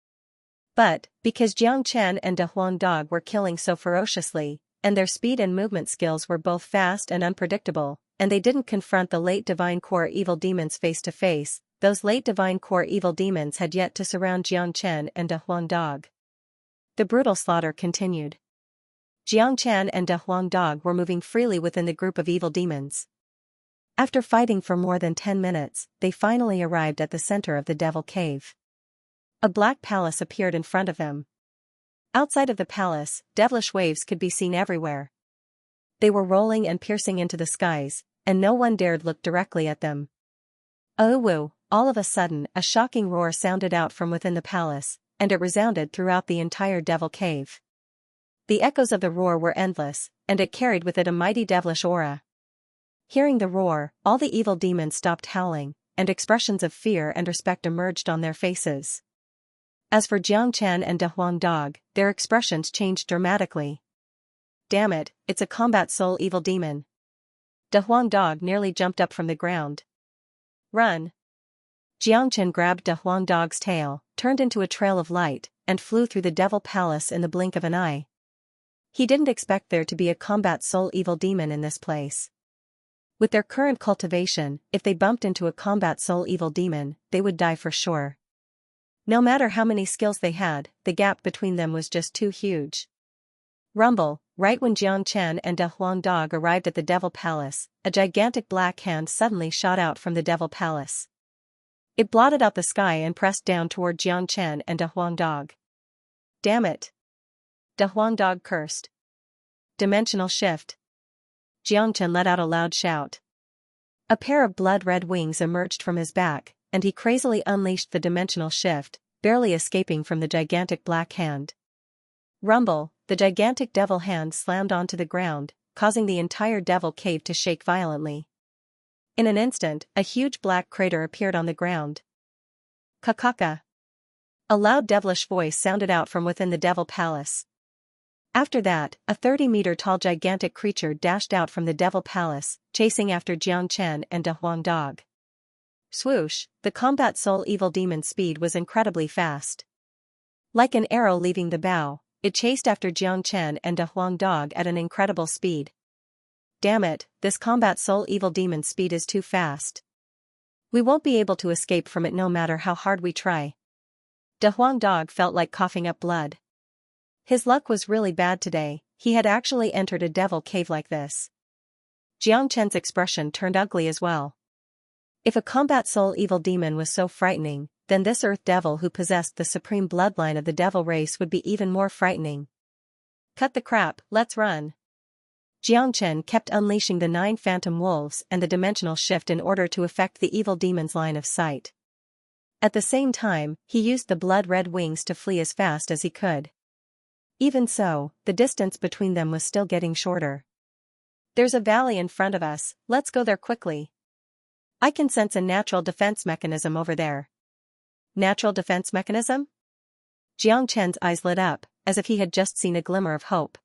But, because Xianxia and De Huang Dog were killing so ferociously, and their speed and movement skills were both fast and unpredictable, and they didn't confront the late Divine Core evil demons face to face, those late Divine Core evil demons had yet to surround Xianxia and De Huang Dog. The brutal slaughter continued. Xianxia and De Huang Dog were moving freely within the group of evil demons. After fighting for more than 10 minutes, they finally arrived at the center of the devil cave. A black palace appeared in front of them. Outside of the palace, devilish waves could be seen everywhere. They were rolling and piercing into the skies, and no one dared look directly at them. Oh! All of a sudden, a shocking roar sounded out from within the palace, and it resounded throughout the entire devil cave. The echoes of the roar were endless, and it carried with it a mighty devilish aura. Hearing the roar, all the evil demons stopped howling, and expressions of fear and respect emerged on their faces. As for Xianxia and De Huang Dog, their expressions changed dramatically. Damn it, it's a combat soul evil demon. De Huang Dog nearly jumped up from the ground. Run! Xianxia grabbed De Huang Dog's tail, turned into a trail of light, and flew through the devil palace in the blink of an eye. He didn't expect there to be a combat soul evil demon in this place. With their current cultivation, if they bumped into a combat soul evil demon, they would die for sure. No matter how many skills they had, the gap between them was just too huge. Rumble! Right when Xianxia and De Huang Dog arrived at the devil palace, a gigantic black hand suddenly shot out from the devil palace. It blotted out the sky and pressed down toward Xianxia and De Huang Dog. Damn it! De Huang Dog cursed. Dimensional shift. Xianxia let out a loud shout. A pair of blood-red wings emerged from his back, and he crazily unleashed the dimensional shift, barely escaping from the gigantic black hand. Rumble! The gigantic devil hand slammed onto the ground, causing the entire devil cave to shake violently. In an instant, a huge black crater appeared on the ground. Kakaka! A loud devilish voice sounded out from within the devil palace. After that, a 30-meter-tall gigantic creature dashed out from the devil palace, chasing after Xianxia and a Huang dog. Swoosh, the combat soul evil demon's speed was incredibly fast. Like an arrow leaving the bow, it chased after Xianxia and a Huang dog at an incredible speed. Damn it, this combat soul evil demon's speed is too fast. We won't be able to escape from it no matter how hard we try. De Huang dog felt like coughing up blood. His luck was really bad today, he had actually entered a devil cave like this. Xianxia's expression turned ugly as well. If a combat soul evil demon was so frightening, then this earth devil who possessed the supreme bloodline of the devil race would be even more frightening. Cut the crap, let's run. Xianxia kept unleashing the 9 phantom wolves and the dimensional shift in order to affect the evil demon's line of sight. At the same time, he used the blood-red wings to flee as fast as he could. Even so, the distance between them was still getting shorter. There's a valley in front of us, let's go there quickly. I can sense a natural defense mechanism over there. Natural defense mechanism? Xianxia's eyes lit up, as if he had just seen a glimmer of hope.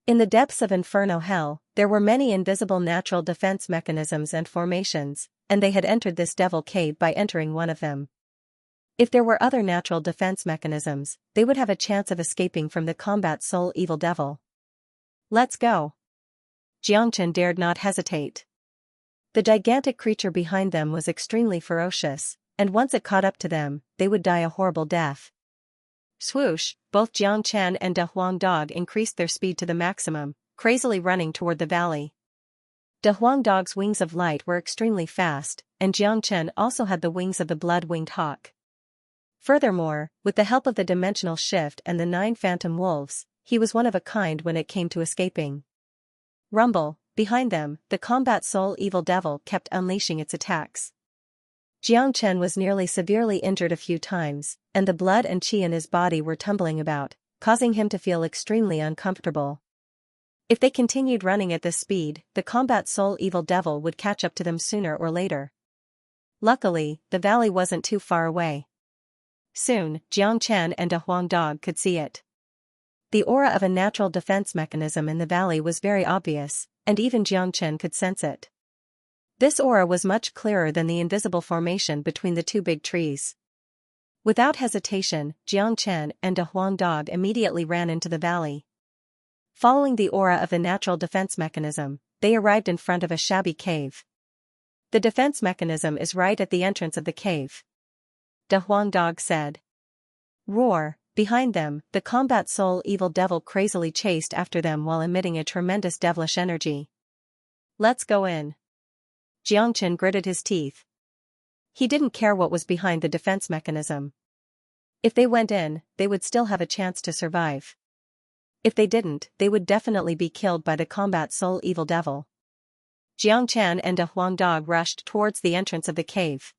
In the depths of Inferno Hell, there were many invisible natural defense mechanisms and formations, and they had entered this devil cave by entering one of them. If there were other natural defense mechanisms, they would have a chance of escaping from the combat soul evil devil. Let's go. Xianxia dared not hesitate. The gigantic creature behind them was extremely ferocious, and once it caught up to them, they would die a horrible death. Swoosh, both Xianxia and De Huang dog increased their speed to the maximum, crazily running toward the valley. De Huang dog's wings of light were extremely fast, and Xianxia also had the wings of the blood-winged hawk. Furthermore, with the help of the dimensional shift and the 9 phantom wolves, he was one of a kind when it came to escaping. Rumble, behind them, the combat soul evil devil kept unleashing its attacks. Xianxia was nearly severely injured a few times, and the blood and qi in his body were tumbling about, causing him to feel extremely uncomfortable. If they continued running at this speed, the combat soul evil devil would catch up to them sooner or later. Luckily, the valley wasn't too far away. Soon, Xianxia and a Huang dog could see it. The aura of a natural defense mechanism in the valley was very obvious, and even Xianxia could sense it. This aura was much clearer than the invisible formation between the 2 big trees. Without hesitation, Xianxia and a Huang dog immediately ran into the valley. Following the aura of the natural defense mechanism, they arrived in front of a shabby cave. The defense mechanism is right at the entrance of the cave. De Huang dog said. Roar, behind them, the combat soul evil devil crazily chased after them while emitting a tremendous devilish energy. Let's go in. Xianxia gritted his teeth. He didn't care what was behind the defense mechanism. If they went in, they would still have a chance to survive. If they didn't, they would definitely be killed by the combat soul evil devil. Xianxia and a Huang dog rushed towards the entrance of the cave.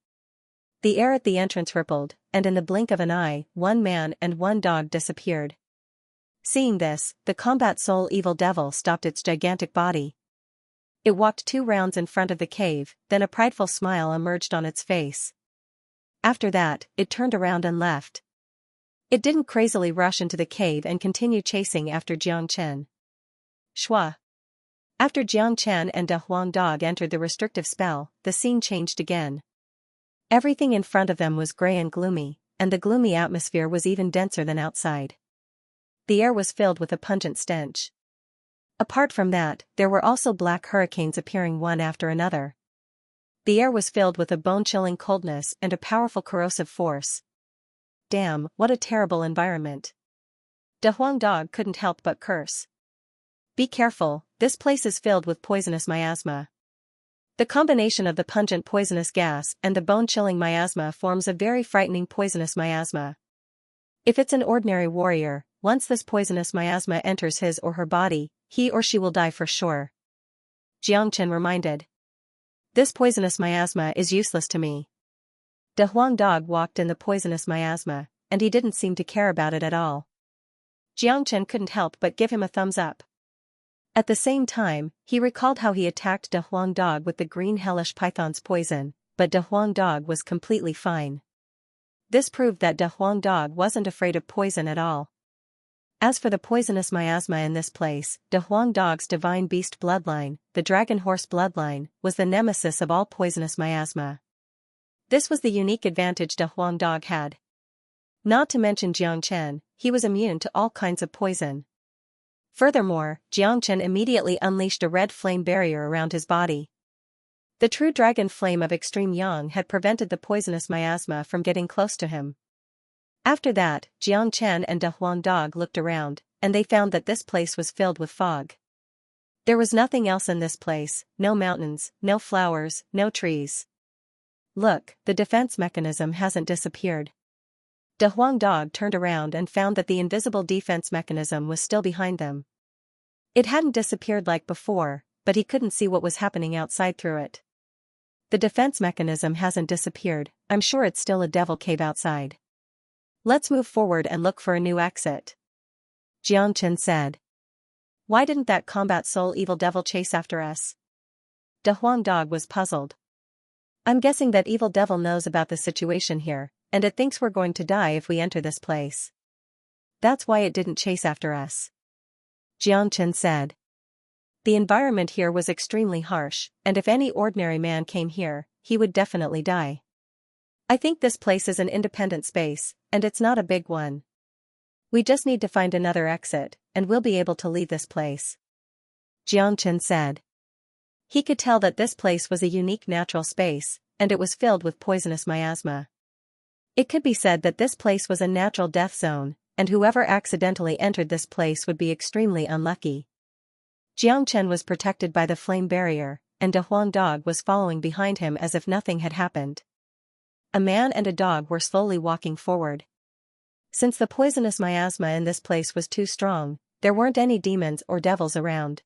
The air at the entrance rippled, and in the blink of an eye, 1 man and 1 dog disappeared. Seeing this, the combat soul evil devil stopped its gigantic body. It walked 2 rounds in front of the cave, then a prideful smile emerged on its face. After that, it turned around and left. It didn't crazily rush into the cave and continue chasing after Xianxia. Shua. After Xianxia and a Huang dog entered the restrictive spell, the scene changed again. Everything in front of them was gray and gloomy, and the gloomy atmosphere was even denser than outside. The air was filled with a pungent stench. Apart from that, there were also black hurricanes appearing one after another. The air was filled with a bone-chilling coldness and a powerful corrosive force. Damn, what a terrible environment. De Huang dog couldn't help but curse. Be careful, this place is filled with poisonous miasma. The combination of the pungent poisonous gas and the bone-chilling miasma forms a very frightening poisonous miasma. If it's an ordinary warrior, once this poisonous miasma enters his or her body, he or she will die for sure. Xianxia reminded. This poisonous miasma is useless to me. De Huang dog walked in the poisonous miasma, and he didn't seem to care about it at all. Xianxia couldn't help but give him a thumbs up. At the same time, he recalled how he attacked De Huang dog with the green hellish python's poison, but De Huang dog was completely fine. This proved that De Huang Dog wasn't afraid of poison at all. As for the poisonous miasma in this place, De Huang Dog's divine beast bloodline, the dragon horse bloodline, was the nemesis of all poisonous miasma. This was the unique advantage De Huang Dog had. Not to mention Xianxia, he was immune to all kinds of poison. Furthermore, Xianxia immediately unleashed a red flame barrier around his body. The true dragon flame of extreme yang had prevented the poisonous miasma from getting close to him. After that, Xianxia and De Huang Dog looked around, and they found that this place was filled with fog. There was nothing else in this place, no mountains, no flowers, no trees. Look, the defense mechanism hasn't disappeared. De Huang Dog turned around and found that the invisible defense mechanism was still behind them. It hadn't disappeared like before, but he couldn't see what was happening outside through it. The defense mechanism hasn't disappeared, I'm sure it's still a devil cave outside. Let's move forward and look for a new exit. Xianxia said. Why didn't that combat soul evil devil chase after us? De Huang Dog was puzzled. I'm guessing that evil devil knows about the situation here, and it thinks we're going to die if we enter this place. That's why it didn't chase after us. Xianxia said. The environment here was extremely harsh, and if any ordinary man came here, he would definitely die. I think this place is an independent space, and it's not a big one. We just need to find another exit, and we'll be able to leave this place. Xianxia said. He could tell that this place was a unique natural space, and it was filled with poisonous miasma. It could be said that this place was a natural death zone, and whoever accidentally entered this place would be extremely unlucky. Xianxia was protected by the flame barrier, and De Huang Dog was following behind him as if nothing had happened. A man and a dog were slowly walking forward. Since the poisonous miasma in this place was too strong, there weren't any demons or devils around.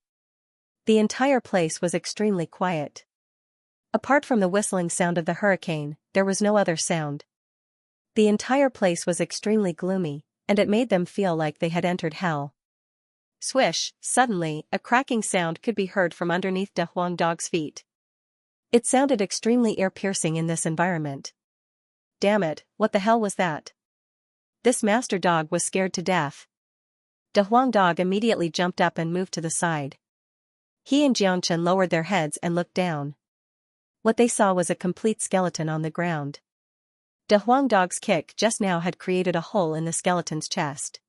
The entire place was extremely quiet. Apart from the whistling sound of the hurricane, there was no other sound. The entire place was extremely gloomy, and it made them feel like they had entered hell. Swish, suddenly, a cracking sound could be heard from underneath De Huang Dog's feet. It sounded extremely ear-piercing in this environment. Damn it, what the hell was that? This master dog was scared to death. De Huang Dog immediately jumped up and moved to the side. He and Xianxia lowered their heads and looked down. What they saw was a complete skeleton on the ground. De Huang Dog's kick just now had created a hole in the skeleton's chest.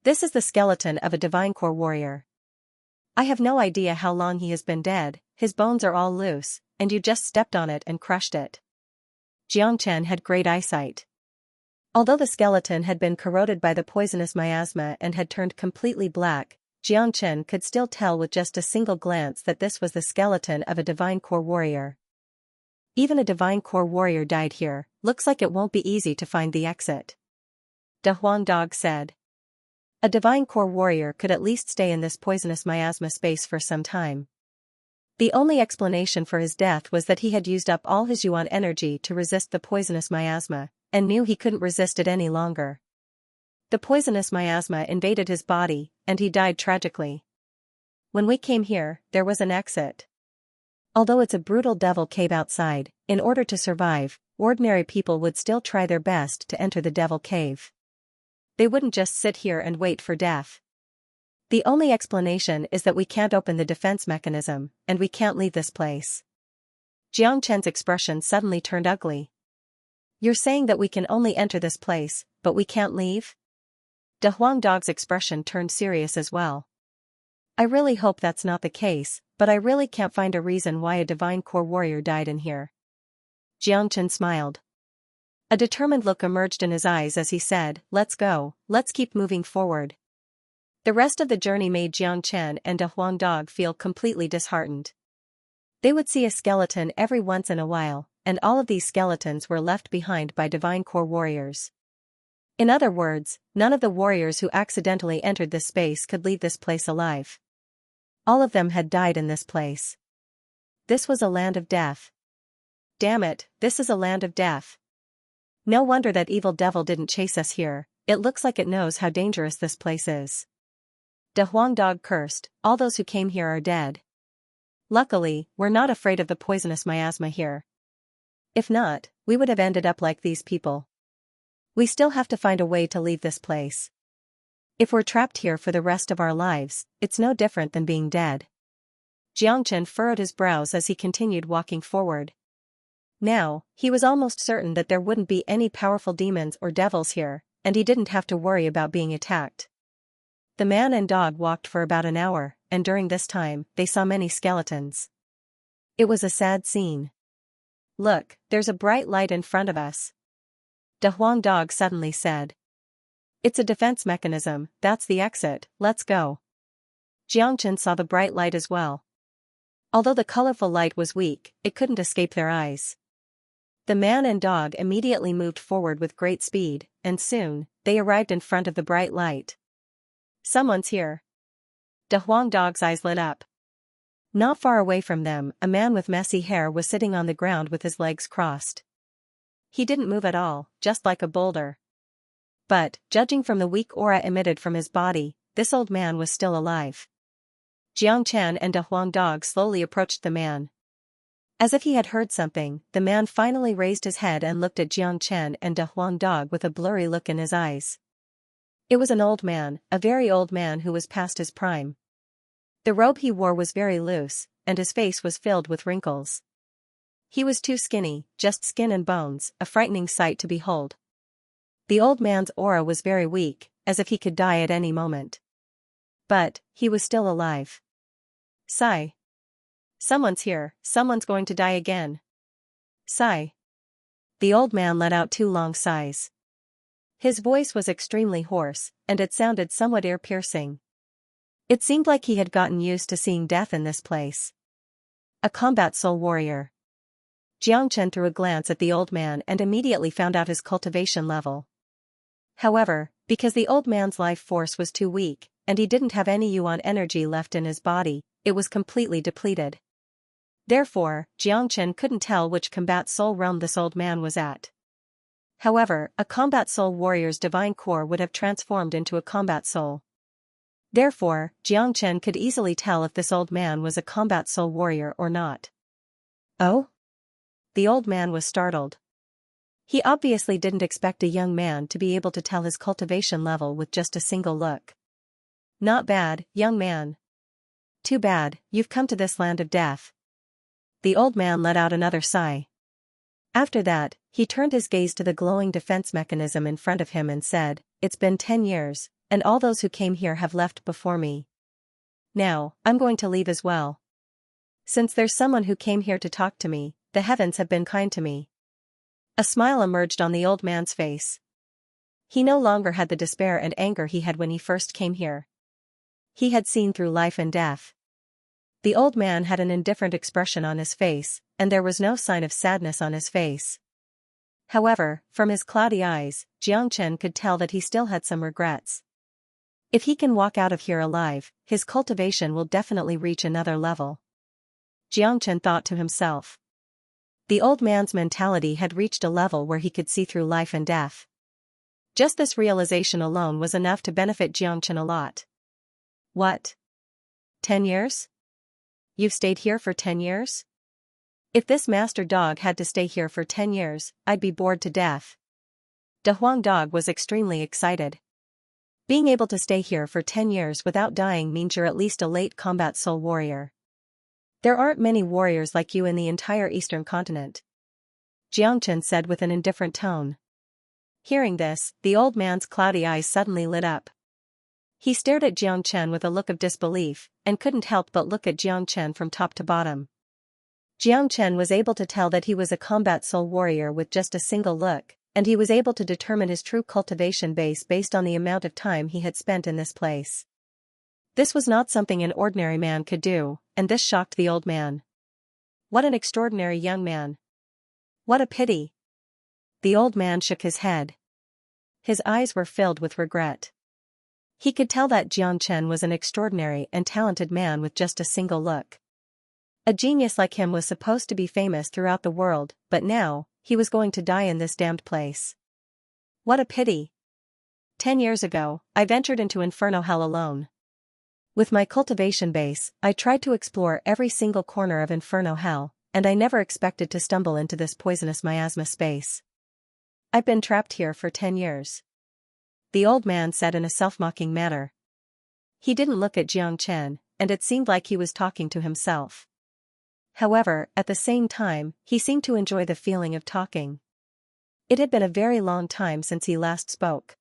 This is the skeleton of a divine core warrior. I have no idea how long he has been dead, his bones are all loose, and you just stepped on it and crushed it. Xianxia had great eyesight. Although the skeleton had been corroded by the poisonous miasma and had turned completely black, Xianxia could still tell with just a single glance that this was the skeleton of a divine core warrior. Even a divine core warrior died here, looks like it won't be easy to find the exit. De Huang Dog said. A divine core warrior could at least stay in this poisonous miasma space for some time. The only explanation for his death was that he had used up all his yuan energy to resist the poisonous miasma, and knew he couldn't resist it any longer. The poisonous miasma invaded his body, and he died tragically. When we came here, there was an exit. Although it's a brutal devil cave outside, in order to survive, ordinary people would still try their best to enter the devil cave. They wouldn't just sit here and wait for death. The only explanation is that we can't open the defense mechanism, and we can't leave this place. Xianxia's expression suddenly turned ugly. You're saying that we can only enter this place, but we can't leave? De Huang Dog's expression turned serious as well. I really hope that's not the case, but I really can't find a reason why a divine core warrior died in here. Xianxia smiled. A determined look emerged in his eyes as he said, let's go, let's keep moving forward. The rest of the journey made Xianxia and De Huang Dog feel completely disheartened. They would see a skeleton every once in a while, and all of these skeletons were left behind by divine core warriors. In other words, none of the warriors who accidentally entered this space could leave this place alive. All of them had died in this place. This was a land of death. Damn it, this is a land of death. No wonder that evil devil didn't chase us here, it looks like it knows how dangerous this place is. De Huang Dog cursed, all those who came here are dead. Luckily, we're not afraid of the poisonous miasma here. If not, we would have ended up like these people. We still have to find a way to leave this place. If we're trapped here for the rest of our lives, it's no different than being dead. Xianxia furrowed his brows as he continued walking forward. Now, he was almost certain that there wouldn't be any powerful demons or devils here, and he didn't have to worry about being attacked. The man and dog walked for about an hour, and during this time, they saw many skeletons. It was a sad scene. Look, there's a bright light in front of us. The Huang dog suddenly said. It's a defense mechanism, that's the exit, let's go. Xianxia saw the bright light as well. Although the colorful light was weak, it couldn't escape their eyes. The man and dog immediately moved forward with great speed, and soon, they arrived in front of the bright light. Someone's here. The Huang dog's eyes lit up. Not far away from them, a man with messy hair was sitting on the ground with his legs crossed. He didn't move at all, just like a boulder. But, judging from the weak aura emitted from his body, this old man was still alive. Xianxia and the Huang dog slowly approached the man. As if he had heard something, the man finally raised his head and looked at Xianxia and the Huang dog with a blurry look in his eyes. It was an old man, a very old man who was past his prime. The robe he wore was very loose, and his face was filled with wrinkles. He was too skinny, just skin and bones, a frightening sight to behold. The old man's aura was very weak, as if he could die at any moment. But, he was still alive. Sigh. Someone's here, someone's going to die again. Sigh. The old man let out 2 long sighs. His voice was extremely hoarse, and it sounded somewhat ear-piercing. It seemed like he had gotten used to seeing death in this place. A combat soul warrior. Xianxia threw a glance at the old man and immediately found out his cultivation level. However, because the old man's life force was too weak, and he didn't have any yuan energy left in his body, it was completely depleted. Therefore, Xianxia couldn't tell which combat soul realm this old man was at. However, a combat soul warrior's divine core would have transformed into a combat soul. Therefore, Xianxia could easily tell if this old man was a combat soul warrior or not. Oh? The old man was startled. He obviously didn't expect a young man to be able to tell his cultivation level with just a single look. Not bad, young man. Too bad, you've come to this land of death. The old man let out another sigh. After that, he turned his gaze to the glowing defense mechanism in front of him and said, "It's been 10 years, and all those who came here have left before me. Now, I'm going to leave as well. Since there's someone who came here to talk to me, the heavens have been kind to me." A smile emerged on the old man's face. He no longer had the despair and anger he had when he first came here. He had seen through life and death. The old man had an indifferent expression on his face, and there was no sign of sadness on his face. However, from his cloudy eyes, Xianxia could tell that he still had some regrets. If he can walk out of here alive, his cultivation will definitely reach another level. Xianxia thought to himself. The old man's mentality had reached a level where he could see through life and death. Just this realization alone was enough to benefit Xianxia a lot. What? 10 years? You've stayed here for 10 years? If this master dog had to stay here for 10 years, I'd be bored to death. The Huang dog was extremely excited. Being able to stay here for 10 years without dying means you're at least a late combat soul warrior. There aren't many warriors like you in the entire eastern continent. Xianxia said with an indifferent tone. Hearing this, the old man's cloudy eyes suddenly lit up. He stared at Xianxia with a look of disbelief, and couldn't help but look at Xianxia from top to bottom. Xianxia was able to tell that he was a combat soul warrior with just a single look, and he was able to determine his true cultivation base based on the amount of time he had spent in this place. This was not something an ordinary man could do, and this shocked the old man. What an extraordinary young man. What a pity. The old man shook his head. His eyes were filled with regret. He could tell that Xianxia was an extraordinary and talented man with just a single look. A genius like him was supposed to be famous throughout the world, but now, he was going to die in this damned place. What a pity. 10 years ago, I ventured into Inferno Hell alone. With my cultivation base, I tried to explore every single corner of Inferno Hell, and I never expected to stumble into this poisonous miasma space. I've been trapped here for 10 years. The old man said in a self-mocking manner. He didn't look at Xianxia, and it seemed like he was talking to himself. However, at the same time, he seemed to enjoy the feeling of talking. It had been a very long time since he last spoke.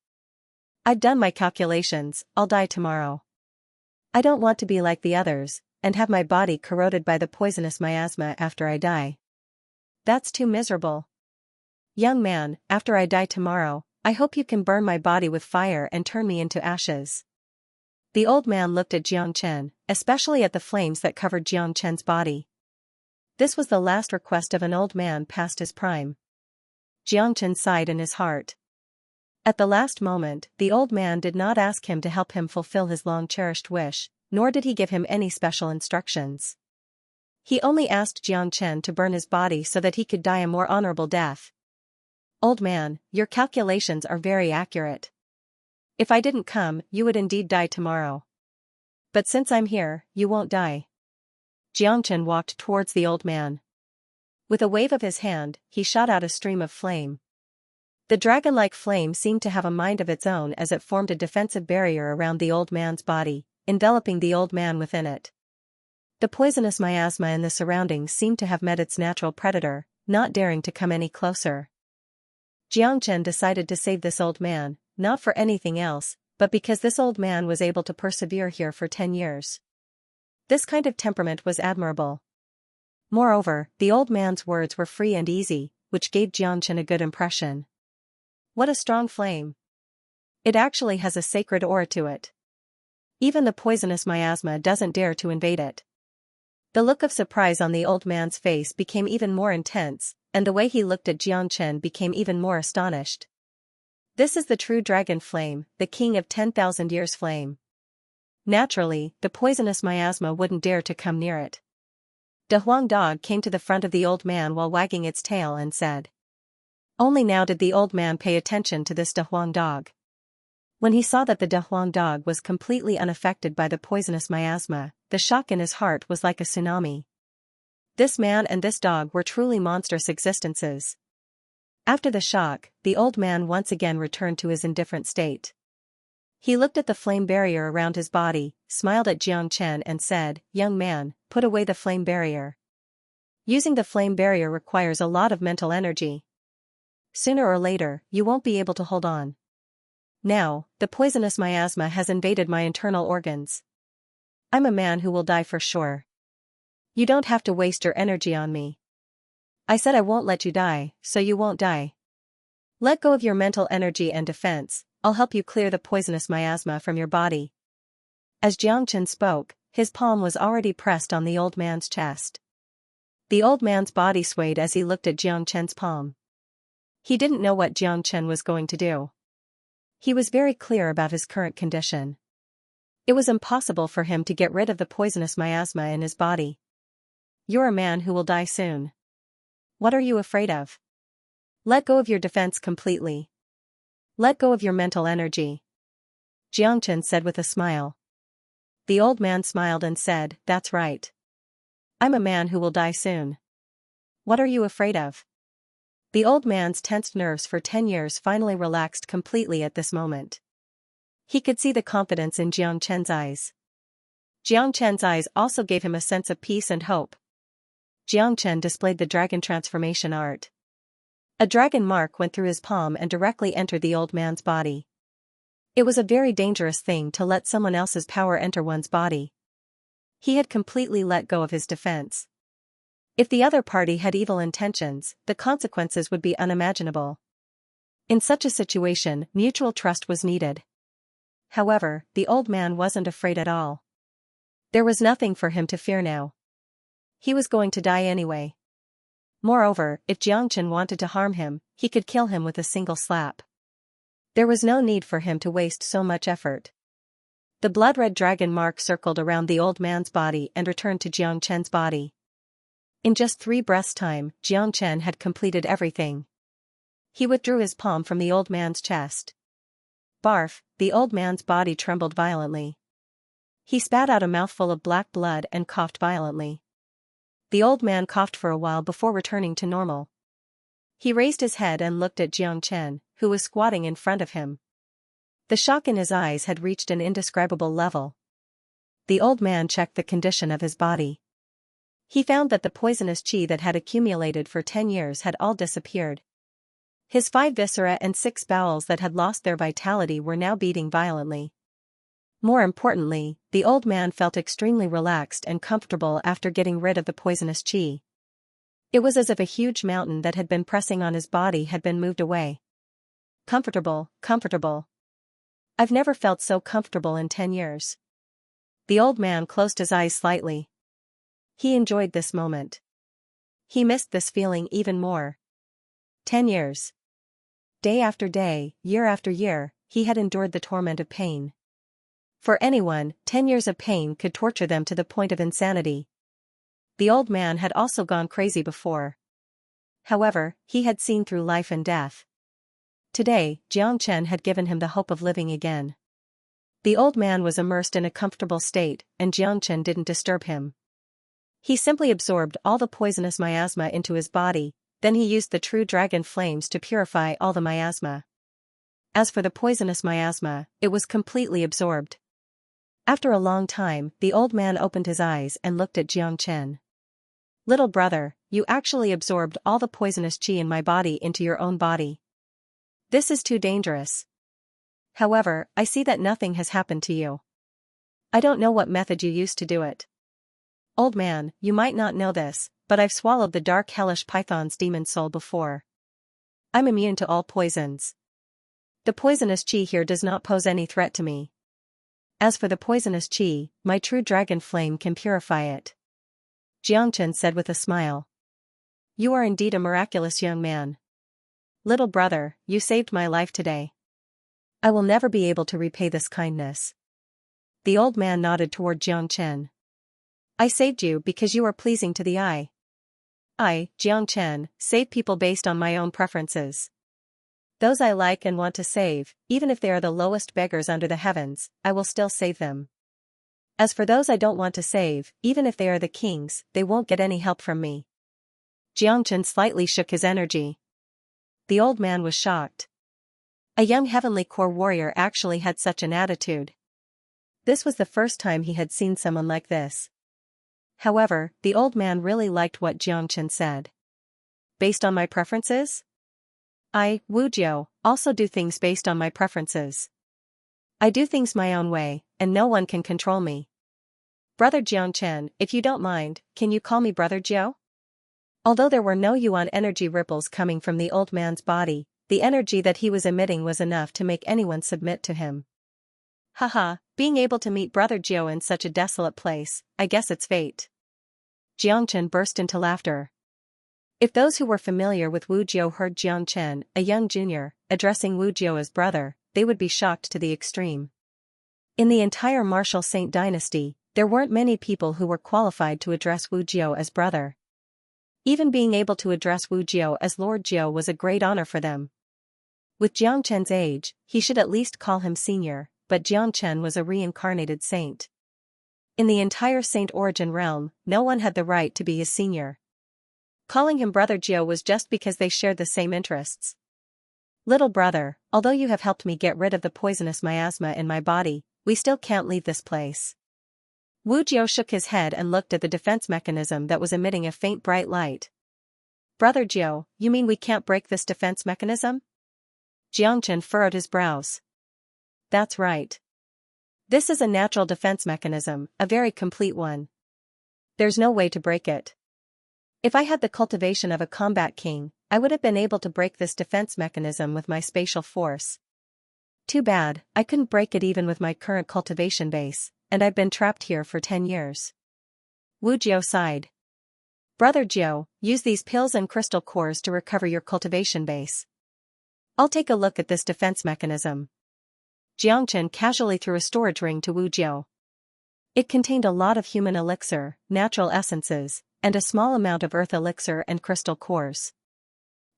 I've done my calculations, I'll die tomorrow. I don't want to be like the others, and have my body corroded by the poisonous miasma after I die. That's too miserable. Young man, after I die tomorrow, I hope you can burn my body with fire and turn me into ashes. The old man looked at Xianxia, especially at the flames that covered Xianxia's body. This was the last request of an old man past his prime. Xianxia sighed in his heart. At the last moment, the old man did not ask him to help him fulfill his long-cherished wish, nor did he give him any special instructions. He only asked Xianxia to burn his body so that he could die a more honorable death. Old man, your calculations are very accurate. If I didn't come, you would indeed die tomorrow. But since I'm here, you won't die. Xianxia walked towards the old man. With a wave of his hand, he shot out a stream of flame. The dragon-like flame seemed to have a mind of its own as it formed a defensive barrier around the old man's body, enveloping the old man within it. The poisonous miasma in the surroundings seemed to have met its natural predator, not daring to come any closer. Xianxia decided to save this old man, not for anything else, but because this old man was able to persevere here for 10 years. This kind of temperament was admirable. Moreover, the old man's words were free and easy, which gave Xianxia a good impression. What a strong flame! It actually has a sacred aura to it. Even the poisonous miasma doesn't dare to invade it. The look of surprise on the old man's face became even more intense, and the way he looked at Xianxia became even more astonished. This is the true dragon flame, the king of 10,000 years flame. Naturally, the poisonous miasma wouldn't dare to come near it. The Huang dog came to the front of the old man while wagging its tail and said. Only now did the old man pay attention to this De Huang dog. When he saw that the De Huang dog was completely unaffected by the poisonous miasma, the shock in his heart was like a tsunami. This man and this dog were truly monstrous existences. After the shock, the old man once again returned to his indifferent state. He looked at the flame barrier around his body, smiled at Xianxia and said, "Young man, put away the flame barrier. Using the flame barrier requires a lot of mental energy. Sooner or later, you won't be able to hold on. Now, the poisonous miasma has invaded my internal organs. I'm a man who will die for sure. You don't have to waste your energy on me. I said I won't let you die, so you won't die. Let go of your mental energy and defense, I'll help you clear the poisonous miasma from your body." As Xianxia spoke, his palm was already pressed on the old man's chest. The old man's body swayed as he looked at Xianxia's palm. He didn't know what Xianxia was going to do. He was very clear about his current condition. It was impossible for him to get rid of the poisonous miasma in his body. "You're a man who will die soon. What are you afraid of? Let go of your defense completely. Let go of your mental energy," Xianxia said with a smile. The old man smiled and said, "That's right. I'm a man who will die soon. What are you afraid of?" The old man's tensed nerves for 10 years finally relaxed completely at this moment. He could see the confidence in Xianxia's eyes. Xianxia's eyes also gave him a sense of peace and hope. Xianxia displayed the dragon transformation art. A dragon mark went through his palm and directly entered the old man's body. It was a very dangerous thing to let someone else's power enter one's body. He had completely let go of his defense. If the other party had evil intentions, the consequences would be unimaginable. In such a situation, mutual trust was needed. However, the old man wasn't afraid at all. There was nothing for him to fear now. He was going to die anyway. Moreover, if Xianxia wanted to harm him, he could kill him with a single slap. There was no need for him to waste so much effort. The blood-red dragon mark circled around the old man's body and returned to Xianxia's body. In just 3 breaths' time, Xianxia had completed everything. He withdrew his palm from the old man's chest. Barf, the old man's body trembled violently. He spat out a mouthful of black blood and coughed violently. The old man coughed for a while before returning to normal. He raised his head and looked at Xianxia, who was squatting in front of him. The shock in his eyes had reached an indescribable level. The old man checked the condition of his body. He found that the poisonous qi that had accumulated for 10 years had all disappeared. His 5 viscera and 6 bowels that had lost their vitality were now beating violently. More importantly, the old man felt extremely relaxed and comfortable after getting rid of the poisonous qi. It was as if a huge mountain that had been pressing on his body had been moved away. Comfortable, comfortable. I've never felt so comfortable in 10 years. The old man closed his eyes slightly. He enjoyed this moment. He missed this feeling even more. 10 years. Day after day, year after year, he had endured the torment of pain. For anyone, 10 years of pain could torture them to the point of insanity. The old man had also gone crazy before. However, he had seen through life and death. Today, Xianxia had given him the hope of living again. The old man was immersed in a comfortable state, and Xianxia didn't disturb him. He simply absorbed all the poisonous miasma into his body, then he used the true dragon flames to purify all the miasma. As for the poisonous miasma, it was completely absorbed. After a long time, the old man opened his eyes and looked at Xianxia. Little brother, you actually absorbed all the poisonous qi in my body into your own body. This is too dangerous. However, I see that nothing has happened to you. I don't know what method you used to do it. Old man, you might not know this, but I've swallowed the dark hellish python's demon soul before. I'm immune to all poisons. The poisonous qi here does not pose any threat to me. As for the poisonous qi, my true dragon flame can purify it. Xianxia said with a smile. You are indeed a miraculous young man. Little brother, you saved my life today. I will never be able to repay this kindness. The old man nodded toward Xianxia. I saved you because you are pleasing to the eye. I, Xianxia, save people based on my own preferences. Those I like and want to save, even if they are the lowest beggars under the heavens, I will still save them. As for those I don't want to save, even if they are the kings, they won't get any help from me. Xianxia slightly shook his energy. The old man was shocked. A young heavenly core warrior actually had such an attitude. This was the first time he had seen someone like this. However, the old man really liked what Xianxia said. Based on my preferences? I, Wu Jiu, also do things based on my preferences. I do things my own way, and no one can control me. Brother Xianxia, if you don't mind, can you call me Brother Jiu? Although there were no yuan energy ripples coming from the old man's body, the energy that he was emitting was enough to make anyone submit to him. Haha, being able to meet Brother Jiu in such a desolate place, I guess it's fate. Xianxia burst into laughter. If those who were familiar with Wu Jiu heard Xianxia, a young junior, addressing Wu Jiu as brother, they would be shocked to the extreme. In the entire martial Saint dynasty, there weren't many people who were qualified to address Wu Jiu as brother. Even being able to address Wu Jiu as Lord Jiu was a great honor for them. With Xianxia's age, he should at least call him senior, but Xianxia was a reincarnated saint. In the entire Saint origin realm, no one had the right to be his senior. Calling him Brother Jiu was just because they shared the same interests. Little brother, although you have helped me get rid of the poisonous miasma in my body, we still can't leave this place. Wu Jiu shook his head and looked at the defense mechanism that was emitting a faint bright light. Brother Jiu, you mean we can't break this defense mechanism? Xianxia furrowed his brows. That's right. This is a natural defense mechanism, a very complete one. There's no way to break it. If I had the cultivation of a combat king, I would have been able to break this defense mechanism with my spatial force. Too bad, I couldn't break it even with my current cultivation base, and I've been trapped here for 10 years. Wu Jiu sighed. Brother Jiu, use these pills and crystal cores to recover your cultivation base. I'll take a look at this defense mechanism. Xianxia casually threw a storage ring to Wu Jiu. It contained a lot of human elixir, natural essences, and a small amount of earth elixir and crystal cores.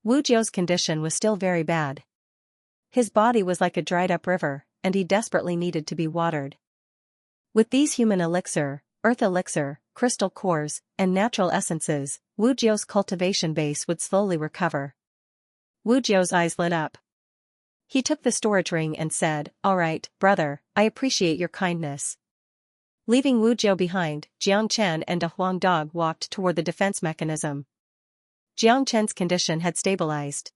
Wu Jiu's condition was still very bad. His body was like a dried-up river, and he desperately needed to be watered. With these human elixir, earth elixir, crystal cores, and natural essences, Wu Jiu's cultivation base would slowly recover. Wu Jiu's eyes lit up. He took the storage ring and said, "All right, brother, I appreciate your kindness." Leaving Wu Jiu behind, Jiang Chen and De Huang Dog walked toward the defense mechanism. Jiang Chen's condition had stabilized.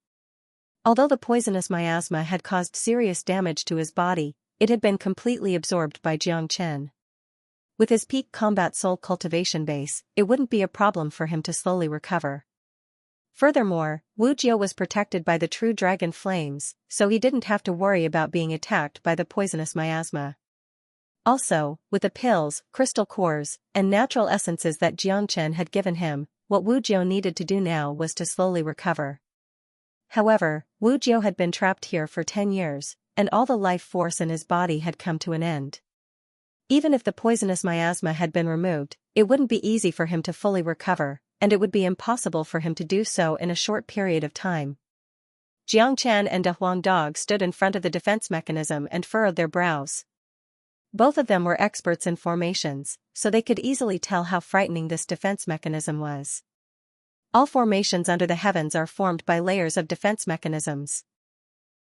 Although the poisonous miasma had caused serious damage to his body, it had been completely absorbed by Jiang Chen. With his peak combat soul cultivation base, it wouldn't be a problem for him to slowly recover. Furthermore, Wu Jiu was protected by the true dragon flames, so he didn't have to worry about being attacked by the poisonous miasma. Also, with the pills, crystal cores, and natural essences that Jiang Chen had given him, what Wu Jiu needed to do now was to slowly recover. However, Wu Jiu had been trapped here for 10 years, and all the life force in his body had come to an end. Even if the poisonous miasma had been removed, it wouldn't be easy for him to fully recover, and it would be impossible for him to do so in a short period of time. Jiang Chen and De Huang Dog stood in front of the defense mechanism and furrowed their brows. Both of them were experts in formations, so they could easily tell how frightening this defense mechanism was. All formations under the heavens are formed by layers of defense mechanisms.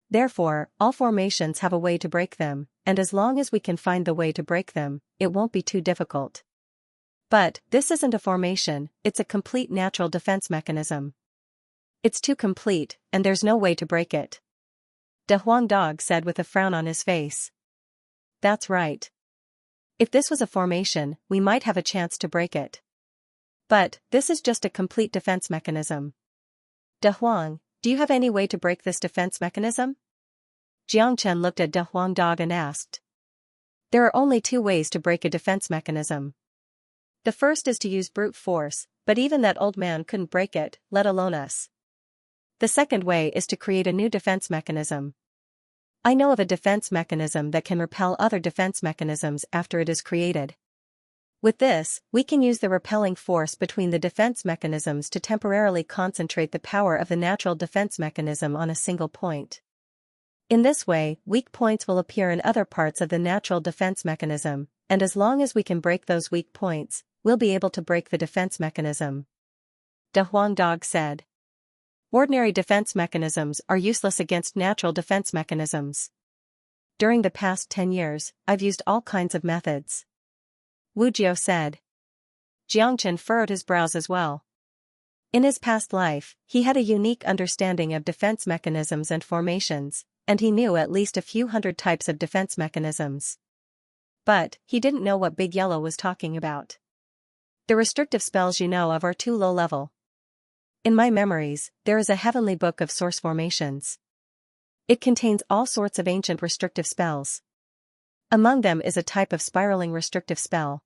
Therefore, all formations have a way to break them, and as long as we can find the way to break them, it won't be too difficult. But, this isn't a formation, it's a complete natural defense mechanism. It's too complete, and there's no way to break it. De Huang Dog said with a frown on his face. That's right. If this was a formation, we might have a chance to break it. But, this is just a complete defense mechanism. De Huang, do you have any way to break this defense mechanism? Jiang Chen looked at De Huang Dog and asked. There are only 2 ways to break a defense mechanism. The first is to use brute force, but even that old man couldn't break it, let alone us. The second way is to create a new defense mechanism. I know of a defense mechanism that can repel other defense mechanisms after it is created. With this, we can use the repelling force between the defense mechanisms to temporarily concentrate the power of the natural defense mechanism on a single point. In this way, weak points will appear in other parts of the natural defense mechanism, and as long as we can break those weak points, we'll be able to break the defense mechanism. De Huang Dog said. Ordinary defense mechanisms are useless against natural defense mechanisms. During the past 10 years, I've used all kinds of methods. Wu Jiu said. Jiang Chen furrowed his brows as well. In his past life, he had a unique understanding of defense mechanisms and formations, and he knew at least a few hundred types of defense mechanisms. But, he didn't know what Big Yellow was talking about. The restrictive spells you know of are too low level. In my memories, there is a heavenly book of source formations. It contains all sorts of ancient restrictive spells. Among them is a type of spiraling restrictive spell.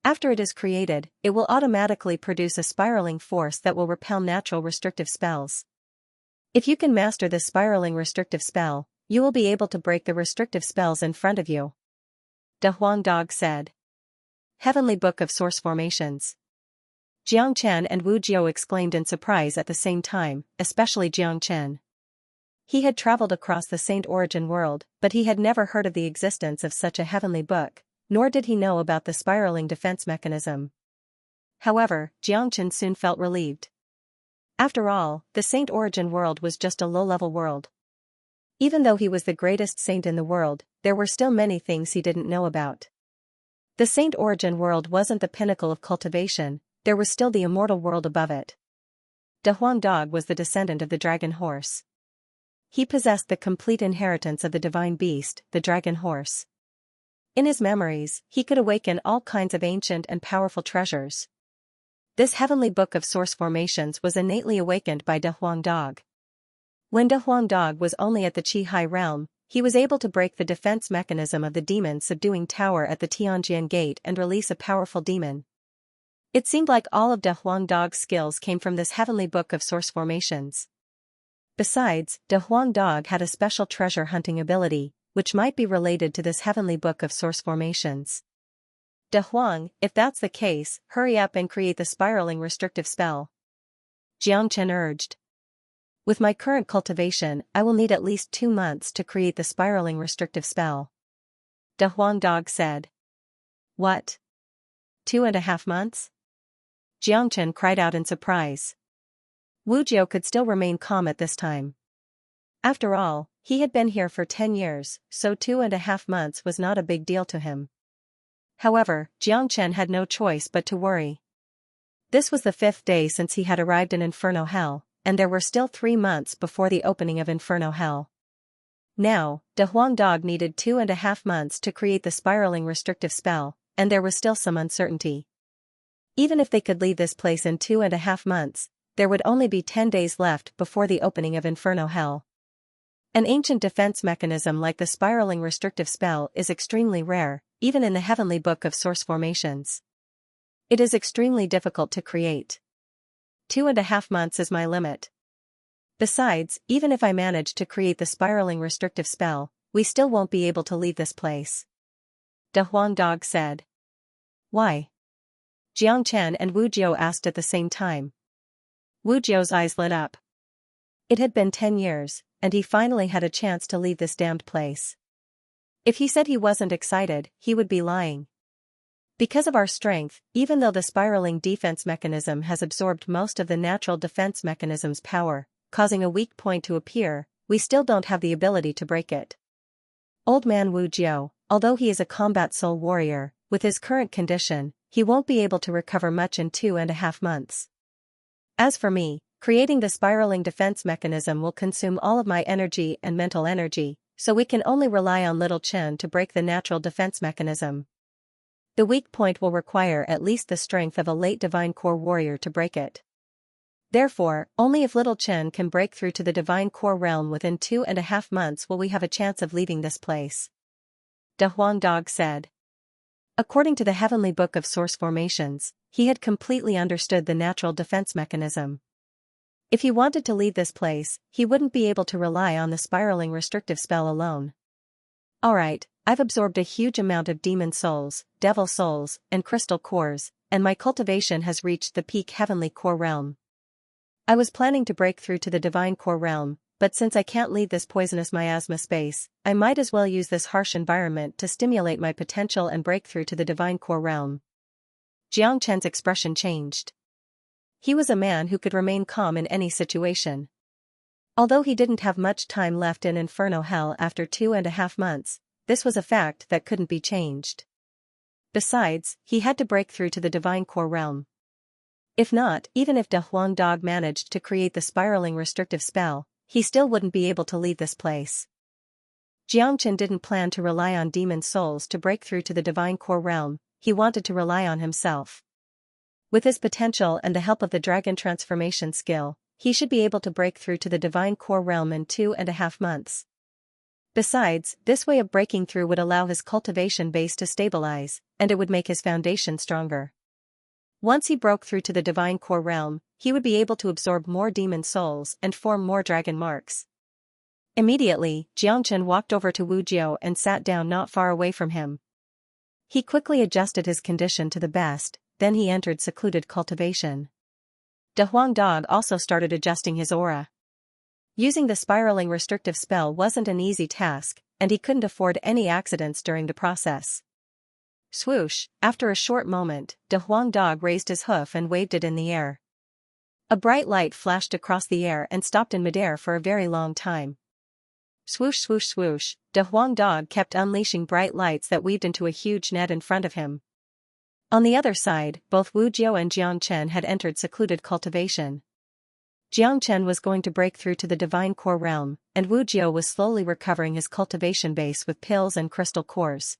After it is created, it will automatically produce a spiraling force that will repel natural restrictive spells. If you can master this spiraling restrictive spell, you will be able to break the restrictive spells in front of you. De Huang Dog said. Heavenly Book of Source Formations. Jiang Chen and Wu Jiu exclaimed in surprise at the same time, especially Jiang Chen. He had traveled across the Saint Origin world, but he had never heard of the existence of such a heavenly book, nor did he know about the spiraling defense mechanism. However, Jiang Chen soon felt relieved. After all, the Saint Origin world was just a low-level world. Even though he was the greatest saint in the world, there were still many things he didn't know about. The Saint Origin world wasn't the pinnacle of cultivation, there was still the immortal world above it. De Huang Dog was the descendant of the dragon horse. He possessed the complete inheritance of the divine beast, the dragon horse. In his memories, he could awaken all kinds of ancient and powerful treasures. This heavenly book of source formations was innately awakened by De Huang Dog. When De Huang Dog was only at the Qi Hai realm, he was able to break the defense mechanism of the demon subduing tower at the Tianjian gate and release a powerful demon. It seemed like all of De Huang Dog's skills came from this heavenly book of source formations. Besides, De Huang Dog had a special treasure hunting ability, which might be related to this heavenly book of source formations. De Huang, if that's the case, hurry up and create the spiraling restrictive spell. Jiang Chen urged. With my current cultivation, I will need at least 2 months to create the spiraling restrictive spell. De Huang Dog said. What? 2.5 months? Jiang Chen cried out in surprise. Wu Jiao could still remain calm at this time. After all, he had been here for 10 years, so 2.5 months was not a big deal to him. However, Xianxia had no choice but to worry. This was the 5th day since he had arrived in Inferno Hell, and there were still 3 months before the opening of Inferno Hell. Now, De Huang Dog needed 2.5 months to create the spiraling restrictive spell, and there was still some uncertainty. Even if they could leave this place in 2.5 months, there would only be 10 days left before the opening of Inferno Hell. An ancient defense mechanism like the spiraling restrictive spell is extremely rare, even in the heavenly book of source formations. It is extremely difficult to create. 2.5 months is my limit. Besides, even if I manage to create the spiraling restrictive spell, we still won't be able to leave this place. De Huang Dog said. Why? Xianxia and Wu Jiao asked at the same time. Wu Jiao's eyes lit up. It had been 10 years, and he finally had a chance to leave this damned place. If he said he wasn't excited, he would be lying. Because of our strength, even though the spiraling defense mechanism has absorbed most of the natural defense mechanism's power, causing a weak point to appear, we still don't have the ability to break it. Old man Wu Jiao, although he is a combat soul warrior, with his current condition, he won't be able to recover much in 2.5 months. As for me, creating the spiraling defense mechanism will consume all of my energy and mental energy, so we can only rely on Little Chen to break the natural defense mechanism. The weak point will require at least the strength of a late divine core warrior to break it. Therefore, only if Little Chen can break through to the divine core realm within 2.5 months will we have a chance of leaving this place. De Huang Dog said. According to the heavenly book of source formations, he had completely understood the natural defense mechanism. If he wanted to leave this place, he wouldn't be able to rely on the spiraling restrictive spell alone. Alright, I've absorbed a huge amount of demon souls, devil souls, and crystal cores, and my cultivation has reached the peak heavenly core realm. I was planning to break through to the divine core realm, but since I can't leave this poisonous miasma space, I might as well use this harsh environment to stimulate my potential and break through to the divine core realm. Xianxia's expression changed. He was a man who could remain calm in any situation. Although he didn't have much time left in Inferno Hell after 2.5 months, this was a fact that couldn't be changed. Besides, he had to break through to the divine core realm. If not, even if De Huang Dog managed to create the spiraling restrictive spell, he still wouldn't be able to leave this place. Xianxia didn't plan to rely on demon souls to break through to the divine core realm, he wanted to rely on himself. With his potential and the help of the dragon transformation skill, he should be able to break through to the divine core realm in 2.5 months. Besides, this way of breaking through would allow his cultivation base to stabilize, and it would make his foundation stronger. Once he broke through to the divine core realm, he would be able to absorb more demon souls and form more dragon marks. Immediately, Xianxia walked over to Wu Jiao and sat down not far away from him. He quickly adjusted his condition to the best, then he entered secluded cultivation. De Huang Dog also started adjusting his aura. Using the spiraling restrictive spell wasn't an easy task, and he couldn't afford any accidents during the process. Swoosh, after a short moment, De Huang Dog raised his hoof and waved it in the air. A bright light flashed across the air and stopped in midair for a very long time. Swoosh swoosh swoosh, De Huang Dog kept unleashing bright lights that weaved into a huge net in front of him. On the other side, both Wu Jiao and Xianxia had entered secluded cultivation. Xianxia was going to break through to the divine core realm, and Wu Jiao was slowly recovering his cultivation base with pills and crystal cores.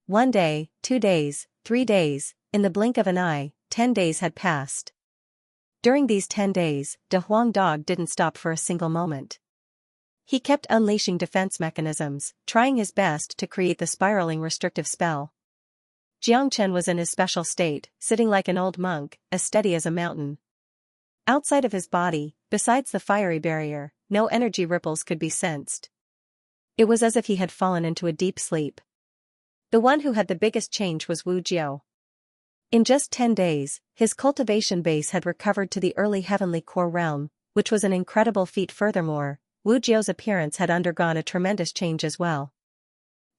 1 day, 2 days, 3 days, in the blink of an eye, 10 days had passed. During these 10 days, De Huang Dog didn't stop for a single moment. He kept unleashing defense mechanisms, trying his best to create the spiraling restrictive spell. Xianxia was in his special state, sitting like an old monk, as steady as a mountain. Outside of his body, besides the fiery barrier, no energy ripples could be sensed. It was as if he had fallen into a deep sleep. The one who had the biggest change was Wu Jiao. In just 10 days, his cultivation base had recovered to the early heavenly core realm, which was an incredible feat. Furthermore, Wu Jiao's appearance had undergone a tremendous change as well.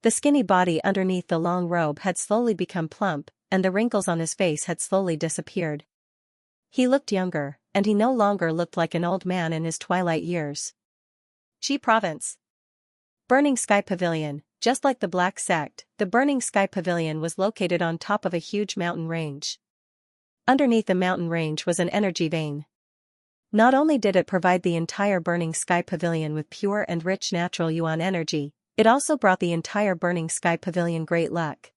The skinny body underneath the long robe had slowly become plump, and the wrinkles on his face had slowly disappeared. He looked younger, and he no longer looked like an old man in his twilight years. Qi Province. Burning Sky Pavilion. Just like the Black Sect, the Burning Sky Pavilion was located on top of a huge mountain range. Underneath the mountain range was an energy vein. Not only did it provide the entire Burning Sky Pavilion with pure and rich natural yuan energy, it also brought the entire Burning Sky Pavilion great luck.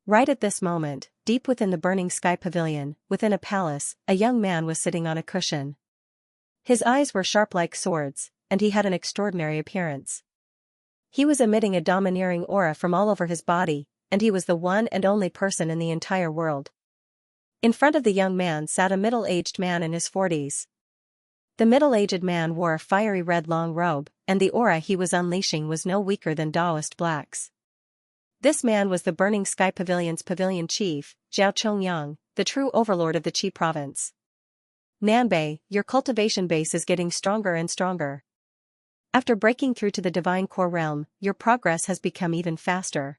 Right at this moment, deep within the Burning Sky Pavilion, within a palace, a young man was sitting on a cushion. His eyes were sharp like swords, and he had an extraordinary appearance. He was emitting a domineering aura from all over his body, and he was the one and only person in the entire world. In front of the young man sat a middle-aged man in his 40s. The middle-aged man wore a fiery red long robe, and the aura he was unleashing was no weaker than Taoist blacks. This man was the Burning Sky Pavilion's pavilion chief, Zhao Chongyang, the true overlord of the Qi province. Nanbei, your cultivation base is getting stronger and stronger. After breaking through to the Divine Core realm, your progress has become even faster.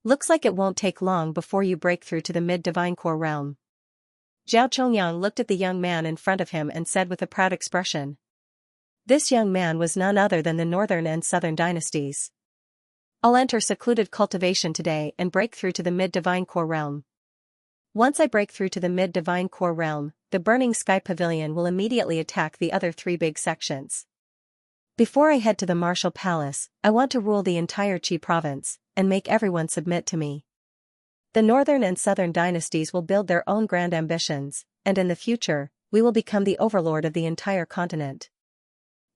Looks like it won't take long before you break through to the mid-Divine Core realm. Zhao Chongyang looked at the young man in front of him and said with a proud expression. This young man was none other than the Northern and Southern dynasties. I'll enter secluded cultivation today and break through to the mid-Divine Core realm. Once I break through to the mid-Divine Core realm, the Burning Sky Pavilion will immediately attack the other three big sections. Before I head to the Martial Palace, I want to rule the entire Qi province, and make everyone submit to me. The Northern and Southern dynasties will build their own grand ambitions, and in the future, we will become the overlord of the entire continent.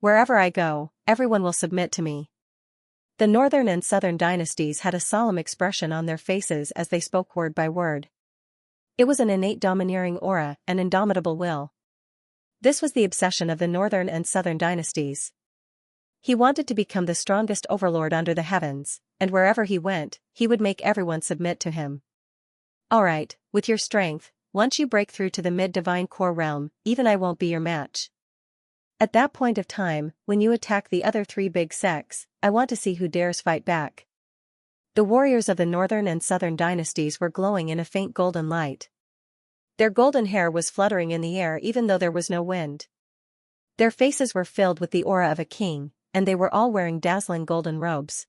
Wherever I go, everyone will submit to me. The Northern and Southern dynasties had a solemn expression on their faces as they spoke word by word. It was an innate domineering aura, an indomitable will. This was the obsession of the Northern and Southern dynasties. He wanted to become the strongest overlord under the heavens, and wherever he went, he would make everyone submit to him. Alright, with your strength, once you break through to the mid-Divine Core realm, even I won't be your match. At that point of time, when you attack the other three big sects, I want to see who dares fight back. The warriors of the Northern and Southern dynasties were glowing in a faint golden light. Their golden hair was fluttering in the air even though there was no wind. Their faces were filled with the aura of a king, and they were all wearing dazzling golden robes.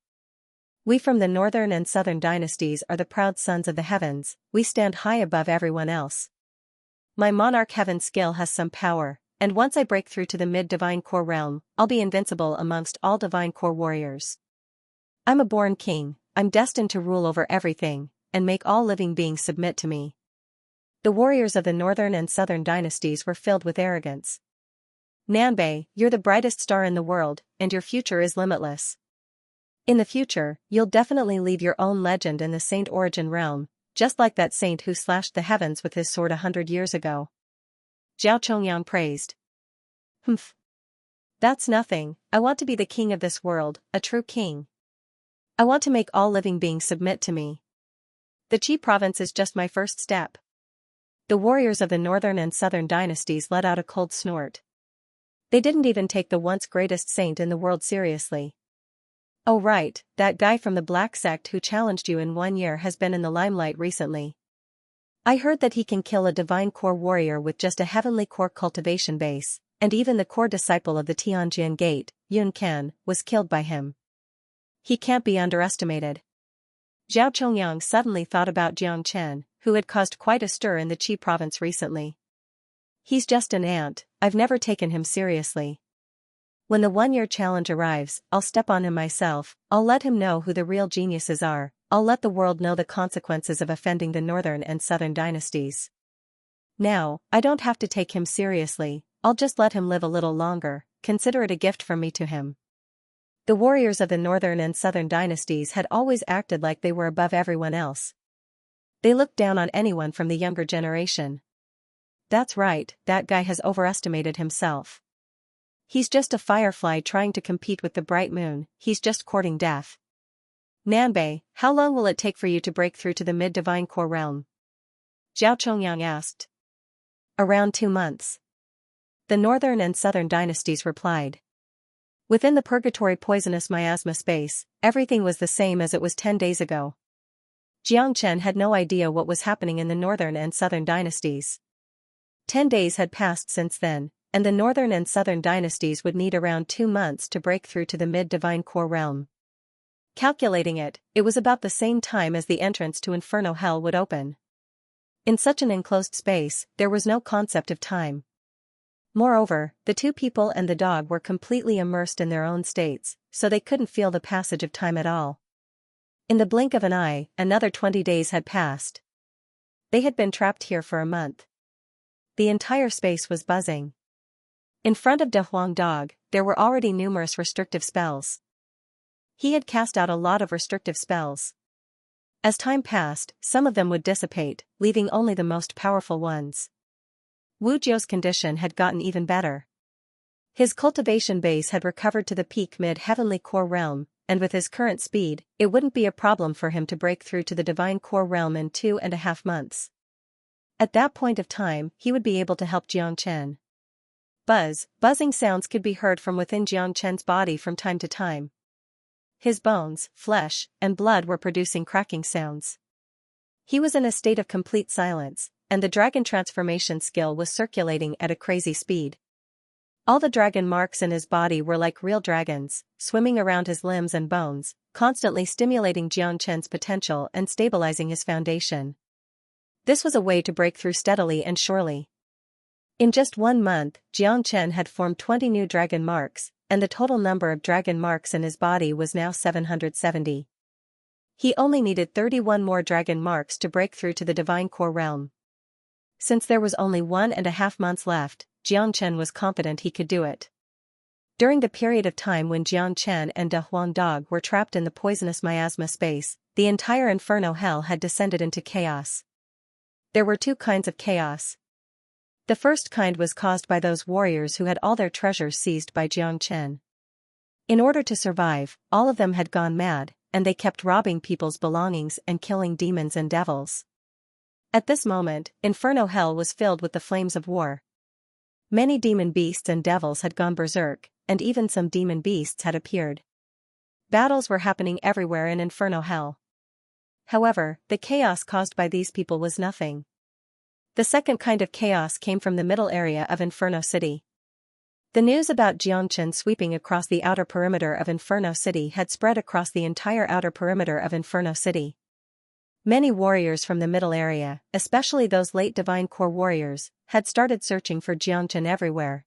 We from the Northern and Southern dynasties are the proud sons of the heavens, we stand high above everyone else. My monarch heaven skill has some power, and once I break through to the mid-Divine Core realm, I'll be invincible amongst all Divine Core warriors. I'm a born king, I'm destined to rule over everything, and make all living beings submit to me. The warriors of the Northern and Southern dynasties were filled with arrogance. Nanbei, you're the brightest star in the world, and your future is limitless. In the future, you'll definitely leave your own legend in the Saint Origin realm, just like that saint who slashed the heavens with his sword 100 years ago. Zhao Chongyang praised. Humph. That's nothing, I want to be the king of this world, a true king. I want to make all living beings submit to me. The Qi province is just my first step. The warriors of the Northern and Southern dynasties let out a cold snort. They didn't even take the once greatest saint in the world seriously. Oh right, that guy from the Black Sect who challenged you in 1 year has been in the limelight recently. I heard that he can kill a Divine Core warrior with just a Heavenly Core cultivation base, and even the core disciple of the Tianjin Gate, Yun Ken, was killed by him. He can't be underestimated. Zhao Chongyang suddenly thought about Jiang Chen, who had caused quite a stir in the Qi province recently. He's just an ant, I've never taken him seriously. When the 1-year challenge arrives, I'll step on him myself, I'll let him know who the real geniuses are, I'll let the world know the consequences of offending the Northern and Southern dynasties. Now, I don't have to take him seriously, I'll just let him live a little longer, consider it a gift from me to him. The warriors of the Northern and Southern dynasties had always acted like they were above everyone else. They looked down on anyone from the younger generation. That's right, that guy has overestimated himself. He's just a firefly trying to compete with the bright moon, he's just courting death. Nanbei, how long will it take for you to break through to the mid-Divine Core realm? Zhao Chongyang asked. Around 2 months. The Northern and Southern dynasties replied. Within the purgatory poisonous miasma space, everything was the same as it was 10 days ago. Jiang Chen had no idea what was happening in the Northern and Southern dynasties. 10 days had passed since then, and the northern and southern dynasties would need around 2 months to break through to the mid-divine core realm. Calculating it, it was about the same time as the entrance to Inferno Hell would open. In such an enclosed space, there was no concept of time. Moreover, the two people and the dog were completely immersed in their own states, so they couldn't feel the passage of time at all. In the blink of an eye, another 20 days had passed. They had been trapped here for a month. The entire space was buzzing. In front of De Huang Dog, there were already numerous restrictive spells. He had cast out a lot of restrictive spells. As time passed, some of them would dissipate, leaving only the most powerful ones. Wu Jiu's condition had gotten even better. His cultivation base had recovered to the peak mid-heavenly core realm, and with his current speed, it wouldn't be a problem for him to break through to the divine core realm in 2.5 months. At that point of time, he would be able to help Jiang Chen. Buzzing sounds could be heard from within Jiang Chen's body from time to time. His bones, flesh, and blood were producing cracking sounds. He was in a state of complete silence, and the dragon transformation skill was circulating at a crazy speed. All the dragon marks in his body were like real dragons, swimming around his limbs and bones, constantly stimulating Jiang Chen's potential and stabilizing his foundation. This was a way to break through steadily and surely. In just 1 month, Jiang Chen had formed 20 new dragon marks, and the total number of dragon marks in his body was now 770. He only needed 31 more dragon marks to break through to the divine core realm. Since there was only 1.5 months left, Jiang Chen was confident he could do it. During the period of time when Jiang Chen and De Huang Dog were trapped in the poisonous miasma space, the entire Inferno Hell had descended into chaos. There were 2 kinds of chaos. The first kind was caused by those warriors who had all their treasures seized by Jiang Chen. In order to survive, all of them had gone mad, and they kept robbing people's belongings and killing demons and devils. At this moment, Inferno Hell was filled with the flames of war. Many demon beasts and devils had gone berserk, and even some demon beasts had appeared. Battles were happening everywhere in Inferno Hell. However, the chaos caused by these people was nothing. The second kind of chaos came from the middle area of Inferno City. The news about Jiang Chen sweeping across the outer perimeter of Inferno City had spread across the entire outer perimeter of Inferno City. Many warriors from the middle area, especially those late divine core warriors, had started searching for Jiang Chen everywhere.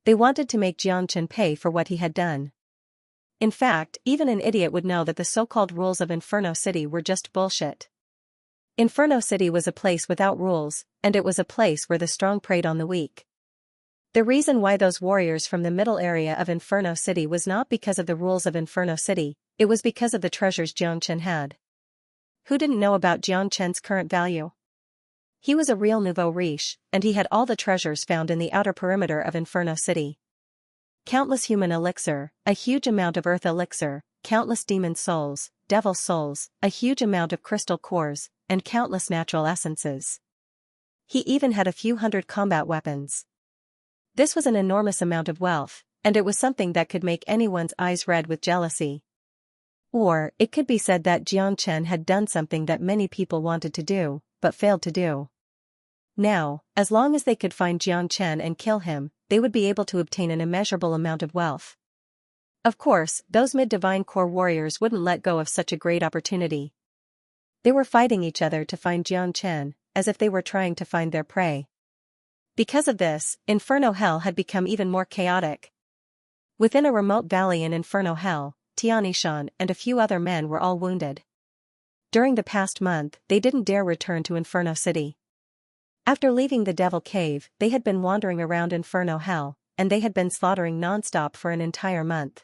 They wanted to make Jiang Chen pay for what he had done. In fact, even an idiot would know that the so-called rules of Inferno City were just bullshit. Inferno City was a place without rules, and it was a place where the strong preyed on the weak. The reason why those warriors from the middle area of Inferno City was not because of the rules of Inferno City, it was because of the treasures Jiang Chen had. Who didn't know about Jiang Chen's current value? He was a real nouveau riche, and he had all the treasures found in the outer perimeter of Inferno City. Countless human elixir, a huge amount of earth elixir, countless demon souls, devil souls, a huge amount of crystal cores, and countless natural essences. He even had a few hundred combat weapons. This was an enormous amount of wealth, and it was something that could make anyone's eyes red with jealousy. Or, it could be said that Jiang Chen had done something that many people wanted to do, but failed to do. Now, as long as they could find Jiang Chen and kill him, they would be able to obtain an immeasurable amount of wealth. Of course, those mid-divine core warriors wouldn't let go of such a great opportunity. They were fighting each other to find Jiang Chen, as if they were trying to find their prey. Because of this, Inferno Hell had become even more chaotic. Within a remote valley in Inferno Hell, Tianishan and a few other men were all wounded. During the past month, they didn't dare return to Inferno City. After leaving the Devil Cave, they had been wandering around Inferno Hell, and they had been slaughtering non-stop for an entire month.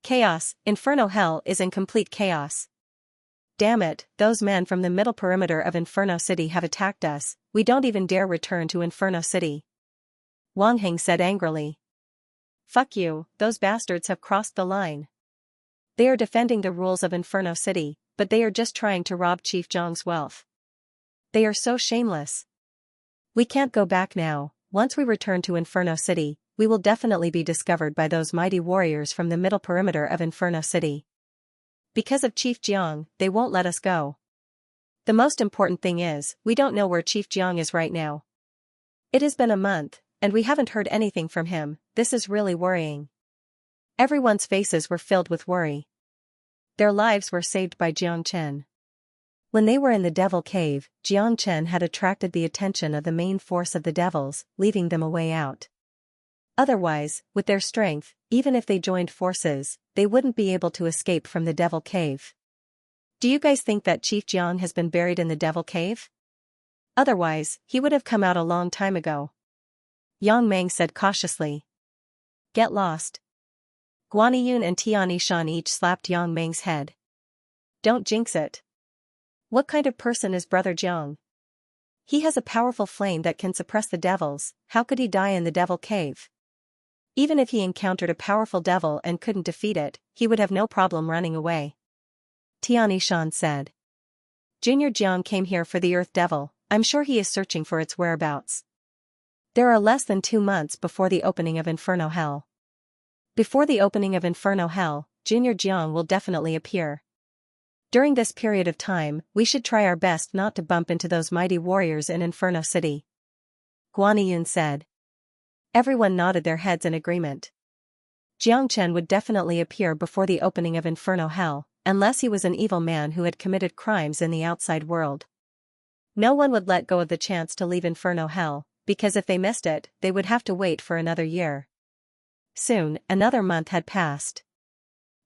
Chaos, Inferno Hell is in complete chaos. Damn it, those men from the middle perimeter of Inferno City have attacked us, we don't even dare return to Inferno City. Wang Heng said angrily. Fuck you, those bastards have crossed the line. They are defending the rules of Inferno City, but they are just trying to rob Chief Zhang's wealth. They are so shameless. We can't go back now. Once we return to Inferno City, we will definitely be discovered by those mighty warriors from the middle perimeter of Inferno City. Because of Chief Jiang, they won't let us go. The most important thing is, we don't know where Chief Jiang is right now. It has been a month, and we haven't heard anything from him. This is really worrying. Everyone's faces were filled with worry. Their lives were saved by Jiang Chen. When they were in the devil cave, Jiang Chen had attracted the attention of the main force of the devils, leaving them a way out. Otherwise, with their strength, even if they joined forces, they wouldn't be able to escape from the devil cave. Do you guys think that Chief Jiang has been buried in the devil cave? Otherwise, he would have come out a long time ago. Yang Meng said cautiously. Get lost. Guaniyun and Tianishan each slapped Yang Meng's head. Don't jinx it. What kind of person is Brother Jiang? He has a powerful flame that can suppress the devils. How could he die in the devil cave? Even if he encountered a powerful devil and couldn't defeat it, he would have no problem running away. Tianishan said. Junior Jiang came here for the Earth Devil. I'm sure he is searching for its whereabouts. There are less than 2 months before the opening of Inferno Hell. Before the opening of Inferno Hell, Junior Jiang will definitely appear. During this period of time, we should try our best not to bump into those mighty warriors in Inferno City. Guaniyun said. Everyone nodded their heads in agreement. Jiang Chen would definitely appear before the opening of Inferno Hell, unless he was an evil man who had committed crimes in the outside world. No one would let go of the chance to leave Inferno Hell, because if they missed it, they would have to wait for another year. Soon, another month had passed.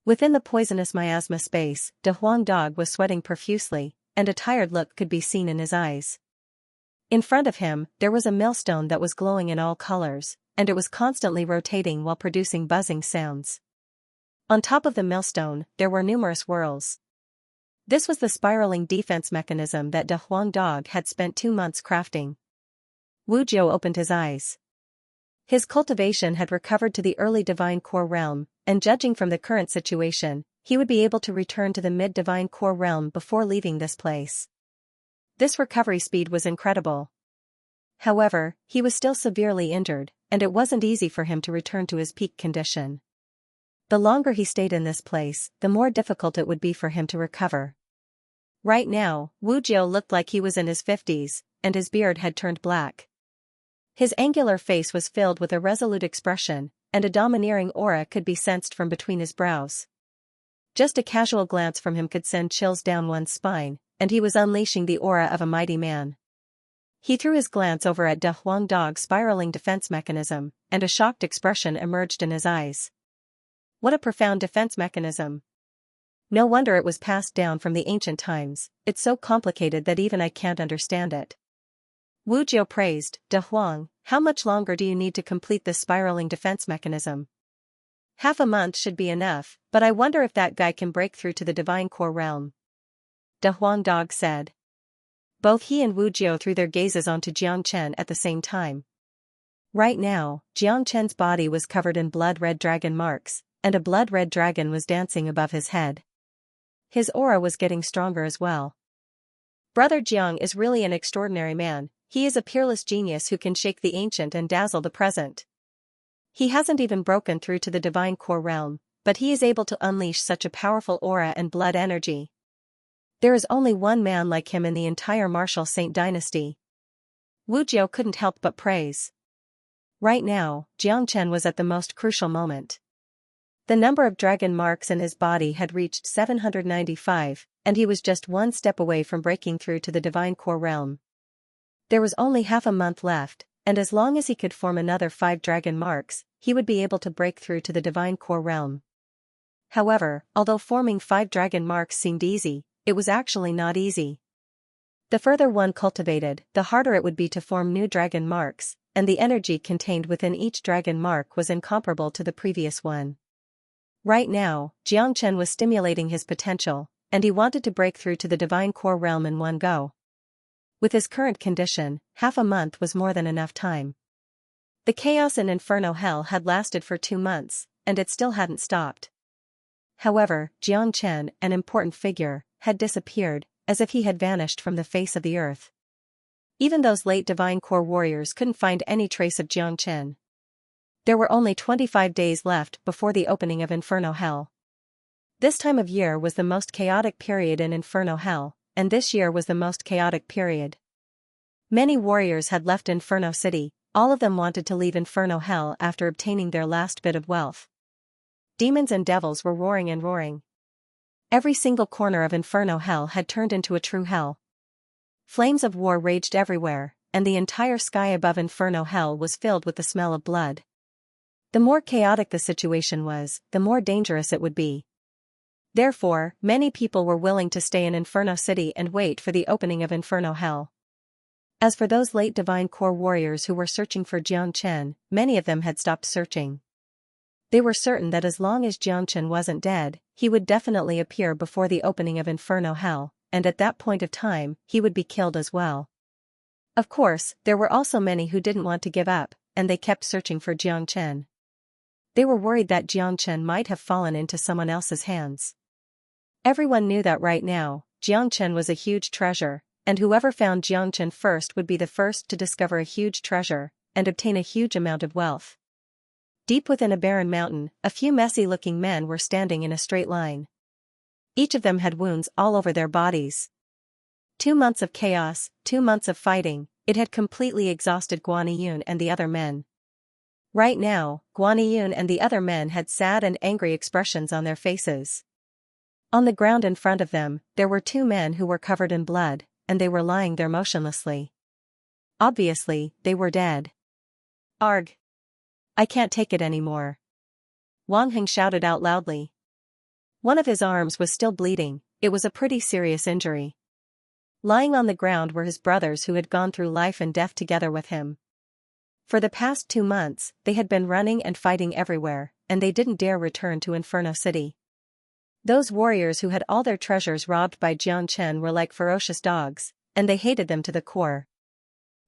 Within the poisonous miasma space, De Huang Dog was sweating profusely, and a tired look could be seen in his eyes. In front of him, there was a millstone that was glowing in all colors, and it was constantly rotating while producing buzzing sounds. On top of the millstone, there were numerous whirls. This was the spiraling defense mechanism that De Huang Dog had spent 2 months crafting. Wu Jiu opened his eyes. His cultivation had recovered to the early divine core realm, and judging from the current situation, he would be able to return to the mid-divine core realm before leaving this place. This recovery speed was incredible. However, he was still severely injured, and it wasn't easy for him to return to his peak condition. The longer he stayed in this place, the more difficult it would be for him to recover. Right now, Wu Jiu looked like he was in his 50s, and his beard had turned black. His angular face was filled with a resolute expression, and a domineering aura could be sensed from between his brows. Just a casual glance from him could send chills down one's spine, and he was unleashing the aura of a mighty man. He threw his glance over at De Huang Dog's spiraling defense mechanism, and a shocked expression emerged in his eyes. What a profound defense mechanism! No wonder it was passed down from the ancient times. It's so complicated that even I can't understand it. Wu Jiu praised. De Huang, how much longer do you need to complete this spiraling defense mechanism? Half a month should be enough, but I wonder if that guy can break through to the divine core realm. De Huang Dog said. Both he and Wu Jiu threw their gazes onto Jiang Chen at the same time. Right now, Jiang Chen's body was covered in blood-red dragon marks, and a blood-red dragon was dancing above his head. His aura was getting stronger as well. Brother Jiang is really an extraordinary man. He is a peerless genius who can shake the ancient and dazzle the present. He hasn't even broken through to the divine core realm, but he is able to unleash such a powerful aura and blood energy. There is only one man like him in the entire Martial Saint dynasty. Wu Jiu couldn't help but praise. Right now, Jiang Chen was at the most crucial moment. The number of dragon marks in his body had reached 795, and he was just one step away from breaking through to the divine core realm. There was only half a month left, and as long as he could form another 5 dragon marks, he would be able to break through to the divine core realm. However, although forming 5 dragon marks seemed easy, it was actually not easy. The further one cultivated, the harder it would be to form new dragon marks, and the energy contained within each dragon mark was incomparable to the previous one. Right now, Jiang Chen was stimulating his potential, and he wanted to break through to the divine core realm in one go. With his current condition, half a month was more than enough time. The chaos in Inferno Hell had lasted for 2 months, and it still hadn't stopped. However, Jiang Chen, an important figure, had disappeared, as if he had vanished from the face of the earth. Even those late divine core warriors couldn't find any trace of Jiang Chen. There were only 25 days left before the opening of Inferno Hell. This time of year was the most chaotic period in Inferno Hell, and this year was the most chaotic period. Many warriors had left Inferno City, all of them wanted to leave Inferno Hell after obtaining their last bit of wealth. Demons and devils were roaring and roaring. Every single corner of Inferno Hell had turned into a true hell. Flames of war raged everywhere, and the entire sky above Inferno Hell was filled with the smell of blood. The more chaotic the situation was, the more dangerous it would be. Therefore, many people were willing to stay in Inferno City and wait for the opening of Inferno Hell. As for those late Divine Core warriors who were searching for Xianxia, many of them had stopped searching. They were certain that as long as Xianxia wasn't dead, he would definitely appear before the opening of Inferno Hell, and at that point of time, he would be killed as well. Of course, there were also many who didn't want to give up, and they kept searching for Xianxia. They were worried that Xianxia might have fallen into someone else's hands. Everyone knew that right now, Xianxia was a huge treasure, and whoever found Xianxia first would be the first to discover a huge treasure, and obtain a huge amount of wealth. Deep within a barren mountain, a few messy-looking men were standing in a straight line. Each of them had wounds all over their bodies. 2 months of chaos, 2 months of fighting, it had completely exhausted Guaniyun and the other men. Right now, Guaniyun and the other men had sad and angry expressions on their faces. On the ground in front of them, there were 2 men who were covered in blood, and they were lying there motionlessly. Obviously, they were dead. Arg! I can't take it anymore. Wang Heng shouted out loudly. One of his arms was still bleeding, it was a pretty serious injury. Lying on the ground were his brothers who had gone through life and death together with him. For the past 2 months, they had been running and fighting everywhere, and they didn't dare return to Inferno City. Those warriors who had all their treasures robbed by Xianxia were like ferocious dogs, and they hated them to the core.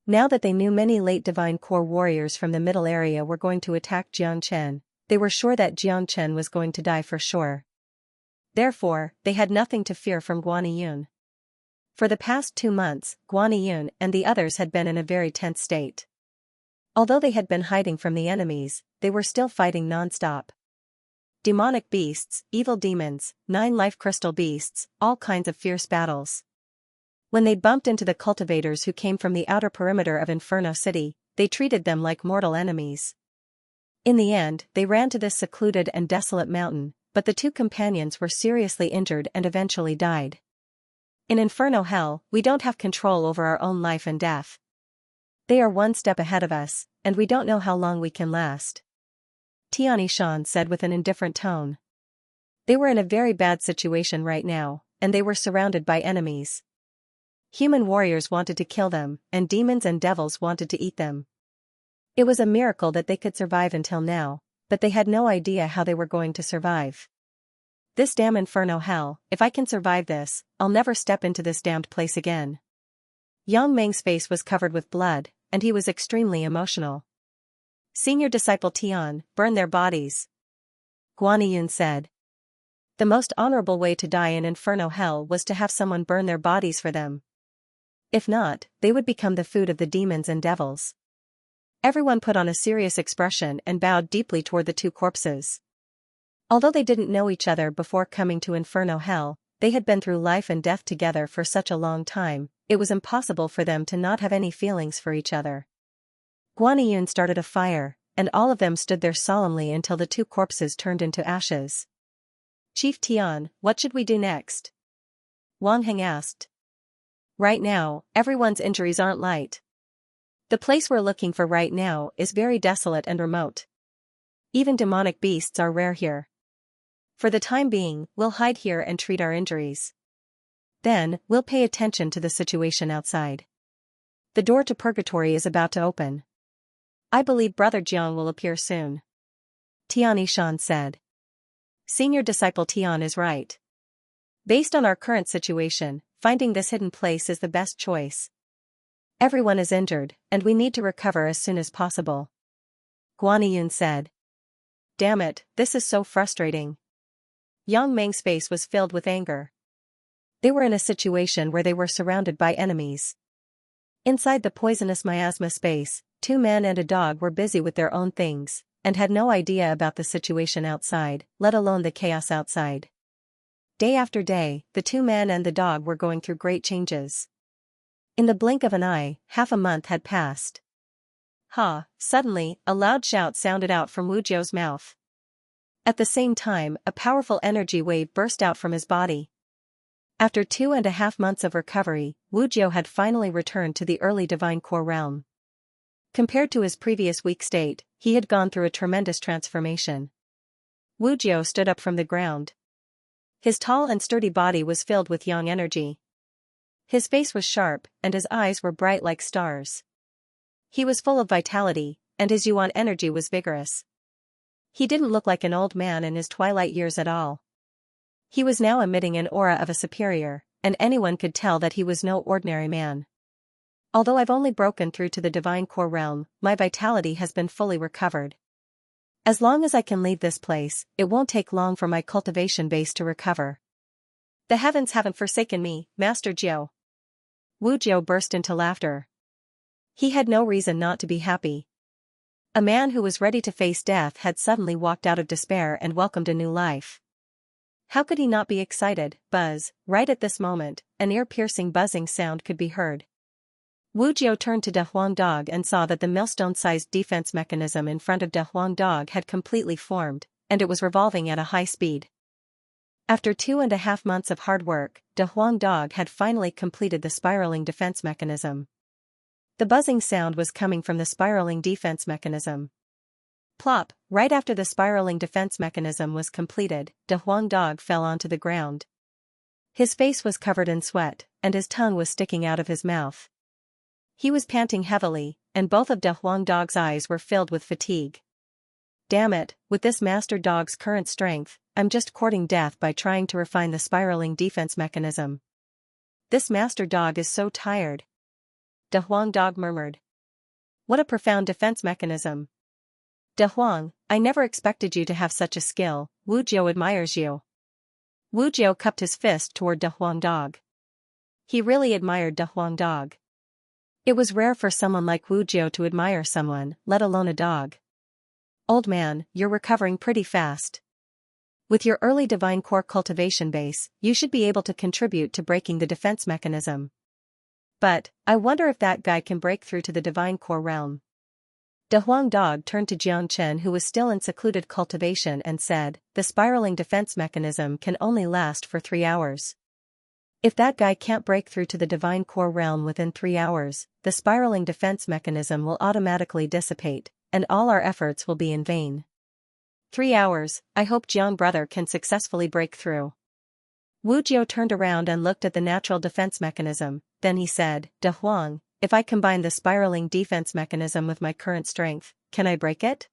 Now that they knew many late Divine Core warriors from the middle area were going to attack Xianxia, they were sure that Xianxia was going to die for sure. Therefore, they had nothing to fear from Guaniyun. For the past 2 months, Guaniyun and the others had been in a very tense state. Although they had been hiding from the enemies, they were still fighting non-stop. Demonic beasts, evil demons, 9 life crystal beasts, all kinds of fierce battles. When they bumped into the cultivators who came from the outer perimeter of Inferno City, they treated them like mortal enemies. In the end, they ran to this secluded and desolate mountain, but the 2 companions were seriously injured and eventually died. In Inferno Hell, we don't have control over our own life and death. They are 1 step ahead of us, and we don't know how long we can last. Xianxia said with an indifferent tone. They were in a very bad situation right now, and they were surrounded by enemies. Human warriors wanted to kill them, and demons and devils wanted to eat them. It was a miracle that they could survive until now, but they had no idea how they were going to survive. This damn Inferno Hell, if I can survive this, I'll never step into this damned place again. Yang Meng's face was covered with blood, and he was extremely emotional. Senior disciple Tian, burn their bodies. Guaniyun said. The most honorable way to die in Inferno Hell was to have someone burn their bodies for them. If not, they would become the food of the demons and devils. Everyone put on a serious expression and bowed deeply toward the 2 corpses. Although they didn't know each other before coming to Inferno Hell, they had been through life and death together for such a long time, it was impossible for them to not have any feelings for each other. Guaniyun started a fire, and all of them stood there solemnly until the 2 corpses turned into ashes. Chief Tian, what should we do next? Wang Heng asked. Right now, everyone's injuries aren't light. The place we're looking for right now is very desolate and remote. Even demonic beasts are rare here. For the time being, we'll hide here and treat our injuries. Then, we'll pay attention to the situation outside. The door to purgatory is about to open. I believe Brother Jiang will appear soon. Xianxia said. Senior disciple Tian is right. Based on our current situation, finding this hidden place is the best choice. Everyone is injured, and we need to recover as soon as possible. Guaniyun said. Damn it, this is so frustrating. Yang Meng's face was filled with anger. They were in a situation where they were surrounded by enemies. Inside the poisonous miasma space, 2 men and a dog were busy with their own things, and had no idea about the situation outside, let alone the chaos outside. Day after day, the 2 men and the dog were going through great changes. In the blink of an eye, half a month had passed. Ha! Suddenly, a loud shout sounded out from Wu Jiu's mouth. At the same time, a powerful energy wave burst out from his body. After 2.5 months of recovery, Wu Jiu had finally returned to the early divine core realm. Compared to his previous weak state, he had gone through a tremendous transformation. Wu Jiu stood up from the ground. His tall and sturdy body was filled with yang energy. His face was sharp, and his eyes were bright like stars. He was full of vitality, and his yuan energy was vigorous. He didn't look like an old man in his twilight years at all. He was now emitting an aura of a superior, and anyone could tell that he was no ordinary man. Although I've only broken through to the divine core realm, my vitality has been fully recovered. As long as I can leave this place, it won't take long for my cultivation base to recover. The heavens haven't forsaken me, Master Jiu. Wu Jiu burst into laughter. He had no reason not to be happy. A man who was ready to face death had suddenly walked out of despair and welcomed a new life. How could he not be excited? Buzz, right at this moment, an ear-piercing buzzing sound could be heard. Wu Jiu turned to De Huang Dog and saw that the millstone-sized defense mechanism in front of De Huang Dog had completely formed, and it was revolving at a high speed. After 2.5 months of hard work, De Huang Dog had finally completed the spiraling defense mechanism. The buzzing sound was coming from the spiraling defense mechanism. Plop! Right after the spiraling defense mechanism was completed, De Huang Dog fell onto the ground. His face was covered in sweat, and his tongue was sticking out of his mouth. He was panting heavily, and both of De Huang Dog's eyes were filled with fatigue. Damn it, with this Master Dog's current strength, I'm just courting death by trying to refine the spiraling defense mechanism. This Master Dog is so tired. De Huang Dog murmured. What a profound defense mechanism. De Huang, I never expected you to have such a skill. Wu Jiu admires you. Wu Jiu cupped his fist toward De Huang Dog. He really admired De Huang Dog. It was rare for someone like Wu Jiu to admire someone, let alone a dog. Old man, you're recovering pretty fast. With your early divine core cultivation base, you should be able to contribute to breaking the defense mechanism. But, I wonder if that guy can break through to the divine core realm. De Huang Dog turned to Xianxia, who was still in secluded cultivation, and said, the spiraling defense mechanism can only last for 3 hours. If that guy can't break through to the divine core realm within 3 hours, the spiraling defense mechanism will automatically dissipate, and all our efforts will be in vain. 3 hours, I hope Jiang brother can successfully break through. Wu Jiu turned around and looked at the natural defense mechanism, then he said, De Huang, if I combine the spiraling defense mechanism with my current strength, can I break it?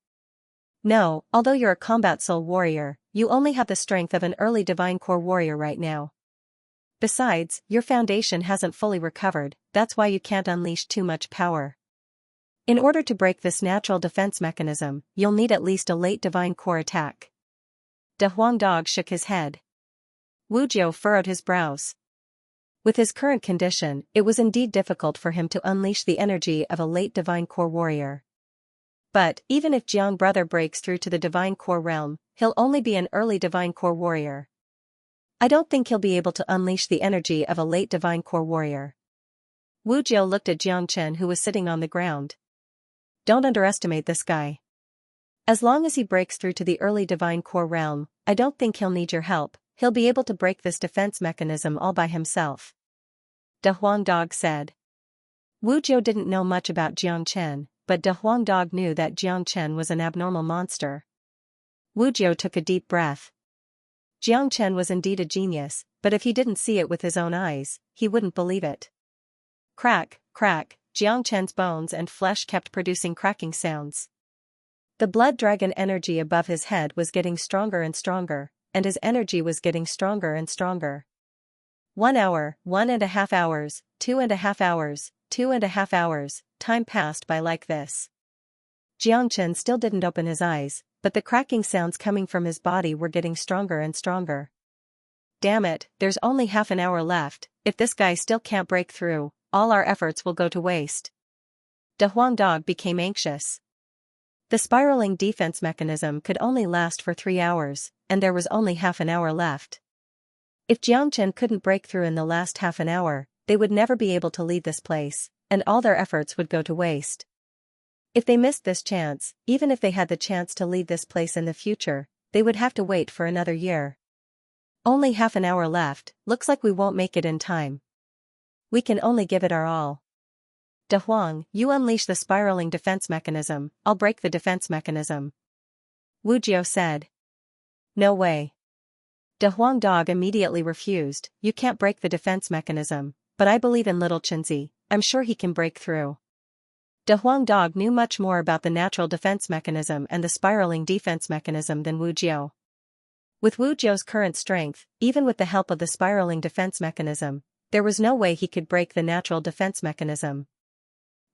No, although you're a combat soul warrior, you only have the strength of an early divine core warrior right now. Besides, your foundation hasn't fully recovered, that's why you can't unleash too much power. In order to break this natural defense mechanism, you'll need at least a late divine core attack. De Huang Dog shook his head. Wu Jiu furrowed his brows. With his current condition, it was indeed difficult for him to unleash the energy of a late divine core warrior. But, even if Jiang brother breaks through to the divine core realm, he'll only be an early divine core warrior. I don't think he'll be able to unleash the energy of a late divine core warrior. Wu Jiu looked at Xianxia, who was sitting on the ground. Don't underestimate this guy. As long as he breaks through to the early divine core realm, I don't think he'll need your help. He'll be able to break this defense mechanism all by himself. De Huang Dog said. Wu Jiu didn't know much about Xianxia, but De Huang Dog knew that Xianxia was an abnormal monster. Wu Jiu took a deep breath. Xianxia was indeed a genius, but if he didn't see it with his own eyes, he wouldn't believe it. Crack, crack, Xianxia's bones and flesh kept producing cracking sounds. The blood dragon energy above his head was getting stronger and stronger, and his energy was getting stronger and stronger. 1 hour, 1.5 hours, 2.5 hours, 2.5 hours, time passed by like this. Xianxia still didn't open his eyes, but the cracking sounds coming from his body were getting stronger and stronger. Damn it, there's only half an hour left. If this guy still can't break through, all our efforts will go to waste. De Huang Dog became anxious. The spiraling defense mechanism could only last for 3 hours, and there was only half an hour left. If Xianxia couldn't break through in the last half an hour, they would never be able to leave this place, and all their efforts would go to waste. If they missed this chance, even if they had the chance to leave this place in the future, they would have to wait for another year. Only half an hour left, looks like we won't make it in time. We can only give it our all. De Huang, you unleash the spiraling defense mechanism, I'll break the defense mechanism. Wu Jiao said. No way. De Huang Dog immediately refused, you can't break the defense mechanism, but I believe in little Chenzi, I'm sure he can break through. De Huang Dog knew much more about the natural defense mechanism and the spiraling defense mechanism than Wu Jiao. With Wu Jiao's current strength, even with the help of the spiraling defense mechanism, there was no way he could break the natural defense mechanism.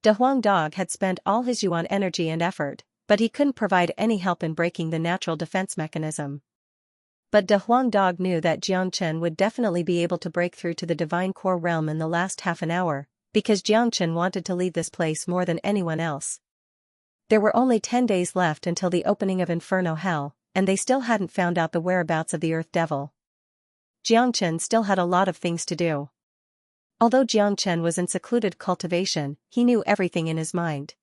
De Huang Dog had spent all his yuan energy and effort, but he couldn't provide any help in breaking the natural defense mechanism. But De Huang Dog knew that Jiang Chen would definitely be able to break through to the divine core realm in the last half an hour, because Jiang Chen wanted to leave this place more than anyone else. There were only 10 days left until the opening of Inferno Hell, and they still hadn't found out the whereabouts of the Earth Devil. Jiang Chen still had a lot of things to do. Although Jiang Chen was in secluded cultivation, he knew everything in his mind.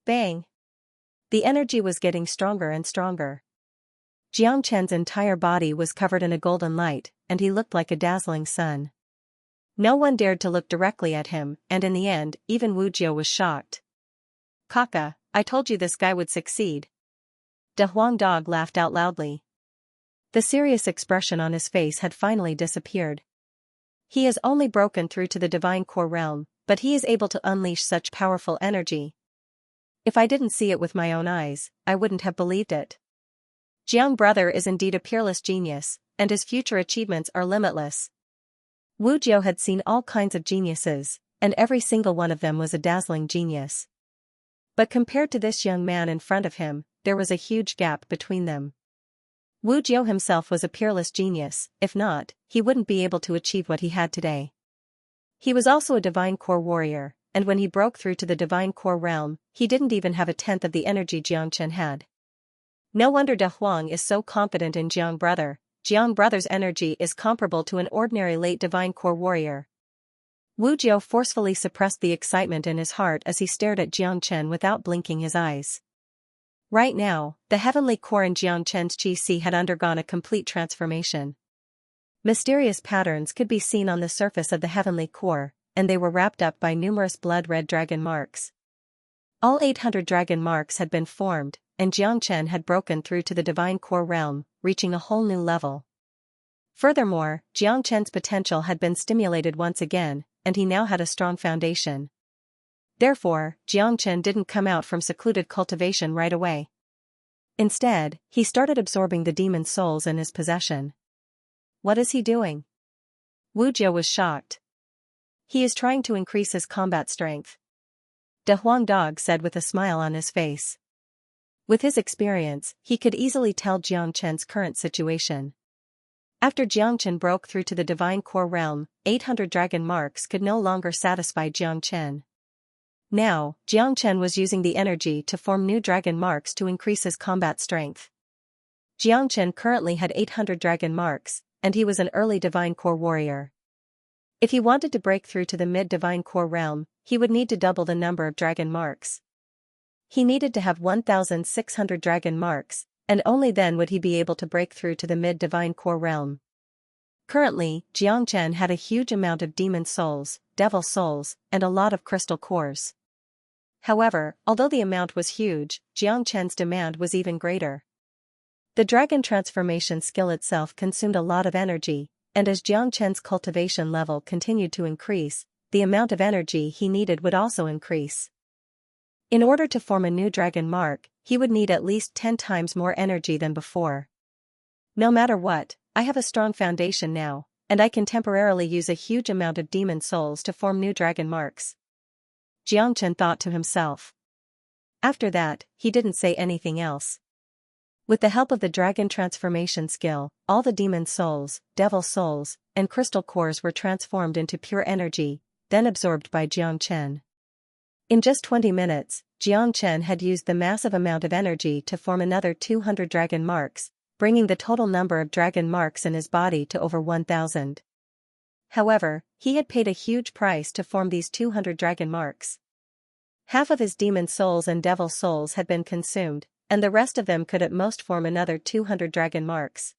Bang! The energy was getting stronger and stronger. Jiang Chen's entire body was covered in a golden light, and he looked like a dazzling sun. No one dared to look directly at him, and in the end, even Wu Jiao was shocked. Kaka, I told you this guy would succeed. De Huang Dog laughed out loudly. The serious expression on his face had finally disappeared. He has only broken through to the divine core realm, but he is able to unleash such powerful energy. If I didn't see it with my own eyes, I wouldn't have believed it. Jiang Brother is indeed a peerless genius, and his future achievements are limitless. Wu Jiao had seen all kinds of geniuses, and every single one of them was a dazzling genius. But compared to this young man in front of him, there was a huge gap between them. Wu Jiao himself was a peerless genius, if not, he wouldn't be able to achieve what he had today. He was also a divine core warrior, and when he broke through to the divine core realm, he didn't even have a tenth of the energy Jiang Chen had. No wonder De Huang is so confident in Jiang Brother. Jiang Brother's energy is comparable to an ordinary late divine core warrior. Wu Jiao forcefully suppressed the excitement in his heart as he stared at Jiang Chen without blinking his eyes. Right now, the heavenly core in Jiang Chen's Qi had undergone a complete transformation. Mysterious patterns could be seen on the surface of the heavenly core, and they were wrapped up by numerous blood-red dragon marks. All 800 dragon marks had been formed, and Jiang Chen had broken through to the divine core realm, reaching a whole new level. Furthermore, Jiang Chen's potential had been stimulated once again, and he now had a strong foundation. Therefore, Jiang Chen didn't come out from secluded cultivation right away. Instead, he started absorbing the demon souls in his possession. What is he doing? Wu Jiao was shocked. He is trying to increase his combat strength. De Huang Dog said with a smile on his face. With his experience, he could easily tell Jiang Chen's current situation. After Jiang Chen broke through to the divine core realm, 800 dragon marks could no longer satisfy Jiang Chen. Now, Jiang Chen was using the energy to form new dragon marks to increase his combat strength. Jiang Chen currently had 800 dragon marks, and he was an early divine core warrior. If he wanted to break through to the mid-divine core realm, he would need to double the number of dragon marks. He needed to have 1,600 dragon marks, and only then would he be able to break through to the mid-divine core realm. Currently, Jiang Chen had a huge amount of demon souls, devil souls, and a lot of crystal cores. However, although the amount was huge, Jiang Chen's demand was even greater. The dragon transformation skill itself consumed a lot of energy, and as Jiang Chen's cultivation level continued to increase, the amount of energy he needed would also increase. In order to form a new dragon mark, he would need at least 10 times more energy than before. No matter what, I have a strong foundation now, and I can temporarily use a huge amount of demon souls to form new dragon marks. Jiang Chen thought to himself. After that, he didn't say anything else. With the help of the dragon transformation skill, all the demon souls, devil souls, and crystal cores were transformed into pure energy, then absorbed by Jiang Chen. In just 20 minutes, Jiang Chen had used the massive amount of energy to form another 200 dragon marks, bringing the total number of dragon marks in his body to over 1,000. However, He had paid a huge price to form these 200 dragon marks. Half of his demon souls and devil souls had been consumed, and the rest of them could at most form another 200 dragon marks.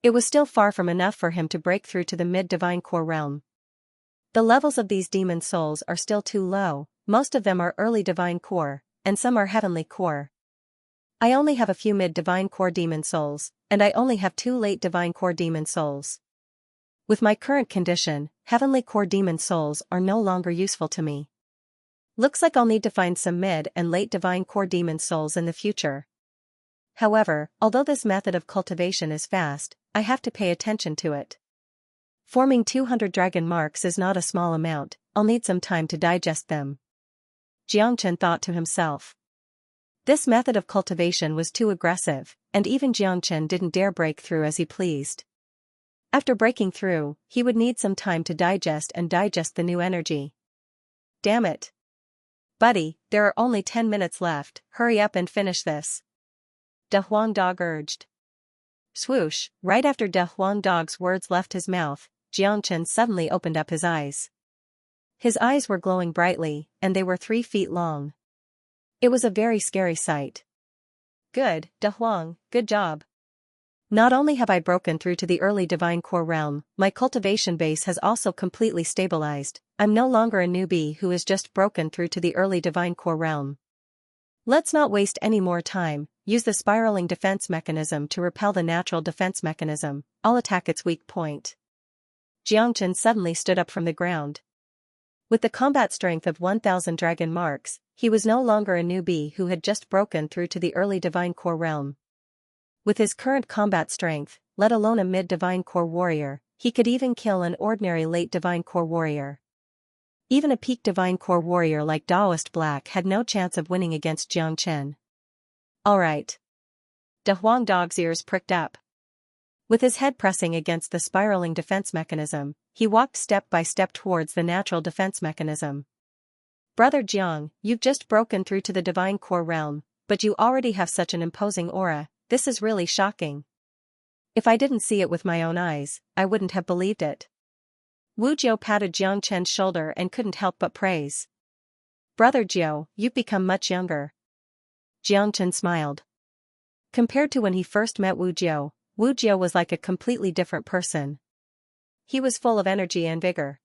It was still far from enough for him to break through to the mid-divine core realm. The levels of these demon souls are still too low, most of them are early divine core, and some are heavenly core. I only have a few mid-divine core demon souls, and I only have 2 late divine core demon souls. With my current condition, heavenly core demon souls are no longer useful to me. Looks like I'll need to find some mid and late divine core demon souls in the future. However, although this method of cultivation is fast, I have to pay attention to it. Forming 200 dragon marks is not a small amount, I'll need some time to digest them. Xianxia thought to himself. This method of cultivation was too aggressive, and even Xianxia didn't dare break through as he pleased. After breaking through, he would need some time to digest the new energy. Damn it. Buddy, there are only 10 minutes left, hurry up and finish this. De Huang Dog urged. Swoosh, right after De Huang Dog's words left his mouth, Xianxia suddenly opened up his eyes. His eyes were glowing brightly, and they were 3 feet long. It was a very scary sight. Good, De Huang, good job. Not only have I broken through to the early divine core realm, my cultivation base has also completely stabilized. I'm no longer a newbie who has just broken through to the early divine core realm. Let's not waste any more time, use the spiraling defense mechanism to repel the natural defense mechanism, I'll attack its weak point. Xianxia suddenly stood up from the ground. With the combat strength of 1,000 dragon marks, he was no longer a newbie who had just broken through to the early divine core realm. With his current combat strength, let alone a mid-divine core warrior, he could even kill an ordinary late divine core warrior. Even a peak divine core warrior like Daoist Black had no chance of winning against Xianxia. Alright. De Huang Dog's ears pricked up. With his head pressing against the spiraling defense mechanism, he walked step by step towards the natural defense mechanism. Brother Jiang, you've just broken through to the divine core realm, but you already have such an imposing aura, this is really shocking. If I didn't see it with my own eyes, I wouldn't have believed it. Wu Jiu patted Xianxia's shoulder and couldn't help but praise. Brother Jiu, you've become much younger. Xianxia smiled. Compared to when he first met Wu Jiu was like a completely different person. He was full of energy and vigor.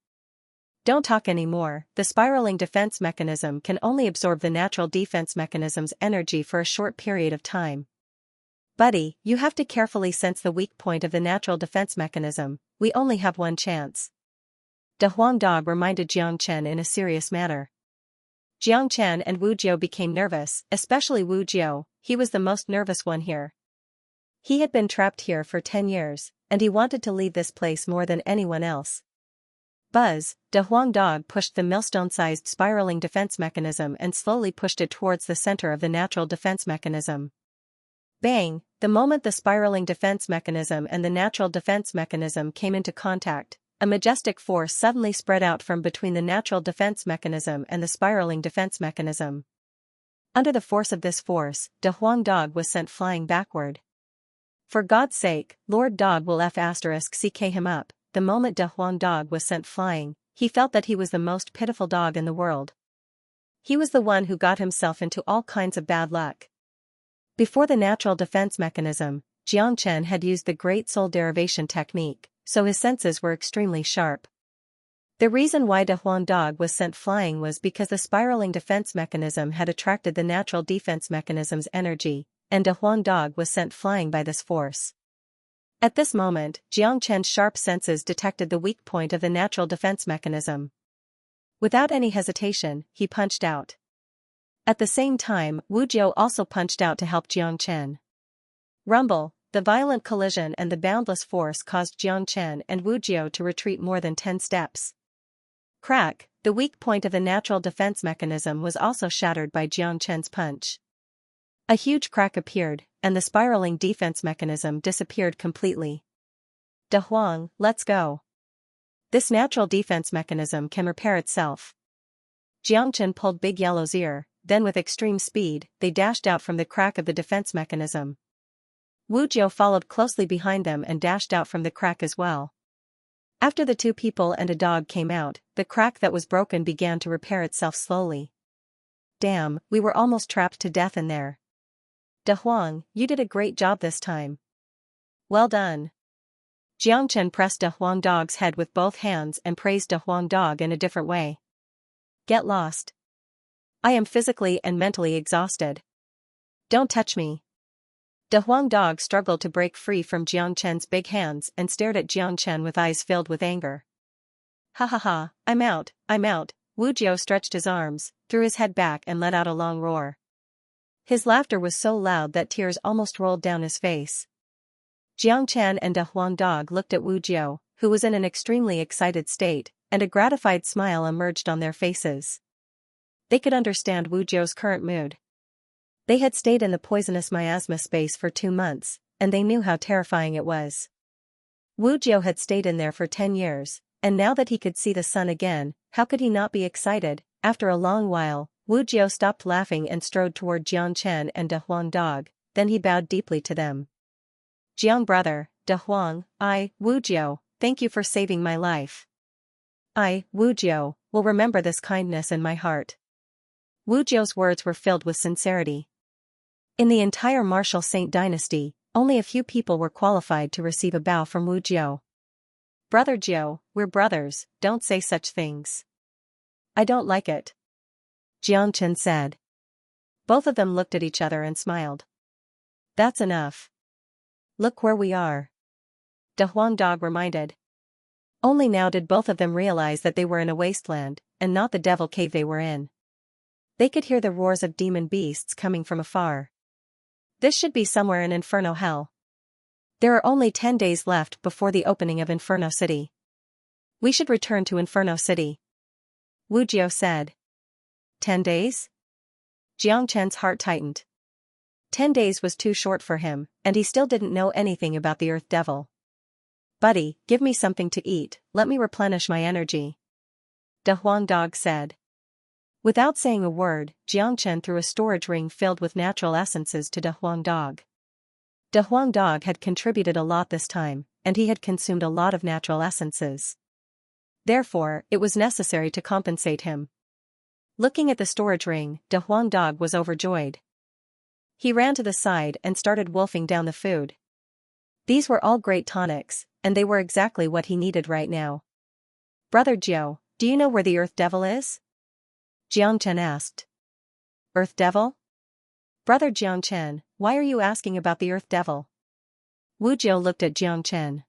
Don't talk anymore, the spiraling defense mechanism can only absorb the natural defense mechanism's energy for a short period of time. Buddy, you have to carefully sense the weak point of the natural defense mechanism, we only have one chance. De Huang Dog reminded Xianxia in a serious manner. Xianxia and Wu Jiu became nervous, especially Wu Jiu, he was the most nervous one here. He had been trapped here for 10 years, and he wanted to leave this place more than anyone else. Buzz, De Huang Dog pushed the millstone-sized spiraling defense mechanism and slowly pushed it towards the center of the natural defense mechanism. Bang! The moment the spiraling defense mechanism and the natural defense mechanism came into contact, a majestic force suddenly spread out from between the natural defense mechanism and the spiraling defense mechanism. Under the force of this force, De Huang Dog was sent flying backward. For God's sake, Lord Dog will *CK him up. The moment De Huang Dog was sent flying, he felt that he was the most pitiful dog in the world. He was the one who got himself into all kinds of bad luck. Before the natural defense mechanism, Xianxia had used the Great Soul Derivation technique, so his senses were extremely sharp. The reason why De Huang Dog was sent flying was because the spiraling defense mechanism had attracted the natural defense mechanism's energy, and De Huang Dog was sent flying by this force. At this moment, Xianxia's sharp senses detected the weak point of the natural defense mechanism. Without any hesitation, he punched out. At the same time, Wu Jiu also punched out to help Xianxia. Rumble, the violent collision and the boundless force caused Xianxia and Wu Jiu to retreat more than 10 steps. Crack, the weak point of the natural defense mechanism was also shattered by Xianxia's punch. A huge crack appeared, and the spiraling defense mechanism disappeared completely. De Huang, let's go. This natural defense mechanism can repair itself. Xianxia pulled Big Yellow's ear, then with extreme speed, they dashed out from the crack of the defense mechanism. Wu Jiu followed closely behind them and dashed out from the crack as well. After the two people and a dog came out, the crack that was broken began to repair itself slowly. Damn, we were almost trapped to death in there. De Huang, you did a great job this time. Well done. Xianxia pressed De Huang Dog's head with both hands and praised De Huang Dog in a different way. Get lost. I am physically and mentally exhausted. Don't touch me. De Huang Dog struggled to break free from Xianxia's big hands and stared at Xianxia with eyes filled with anger. Ha ha ha, I'm out. Wu Jiao stretched his arms, threw his head back and let out a long roar. His laughter was so loud that tears almost rolled down his face. Xianxia and De Huang Dog looked at Wu Jiao, who was in an extremely excited state, and a gratified smile emerged on their faces. They could understand Wu Jiao's current mood. They had stayed in the poisonous miasma space for 2 months, and they knew how terrifying it was. Wu Jiao had stayed in there for 10 years, and now that he could see the sun again, how could he not be excited? After a long while, Wu Jiao stopped laughing and strode toward Xianxia and De Huang Dog, then he bowed deeply to them. Jiang brother, De Huang, Wu Jiao, thank you for saving my life. I, Wu Jiao, will remember this kindness in my heart. Wu Jiao's words were filled with sincerity. In the entire martial Saint dynasty, only a few people were qualified to receive a bow from Wu Jiao. Brother Jiao, we're brothers, don't say such things. I don't like it. Xianxia said. Both of them looked at each other and smiled. That's enough. Look where we are. De Huang Dog reminded. Only now did both of them realize that they were in a wasteland, and not the devil cave they were in. They could hear the roars of demon beasts coming from afar. This should be somewhere in Inferno Hell. There are only 10 days left before the opening of Inferno City. We should return to Inferno City. Wu Jiao said. 10 days? Xianxia's heart tightened. 10 days was too short for him, and he still didn't know anything about the Earth Devil. Buddy, give me something to eat, let me replenish my energy. De Huang Dog said. Without saying a word, Xianxia threw a storage ring filled with natural essences to De Huang Dog. De Huang Dog had contributed a lot this time, and he had consumed a lot of natural essences. Therefore, it was necessary to compensate him. Looking at the storage ring, De Huang Dog was overjoyed. He ran to the side and started wolfing down the food. These were all great tonics, and they were exactly what he needed right now. Brother Jiao, do you know where the Earth Devil is? Xianxia asked. Earth Devil? Brother Xianxia, why are you asking about the Earth Devil? Wu Jiao looked at Xianxia.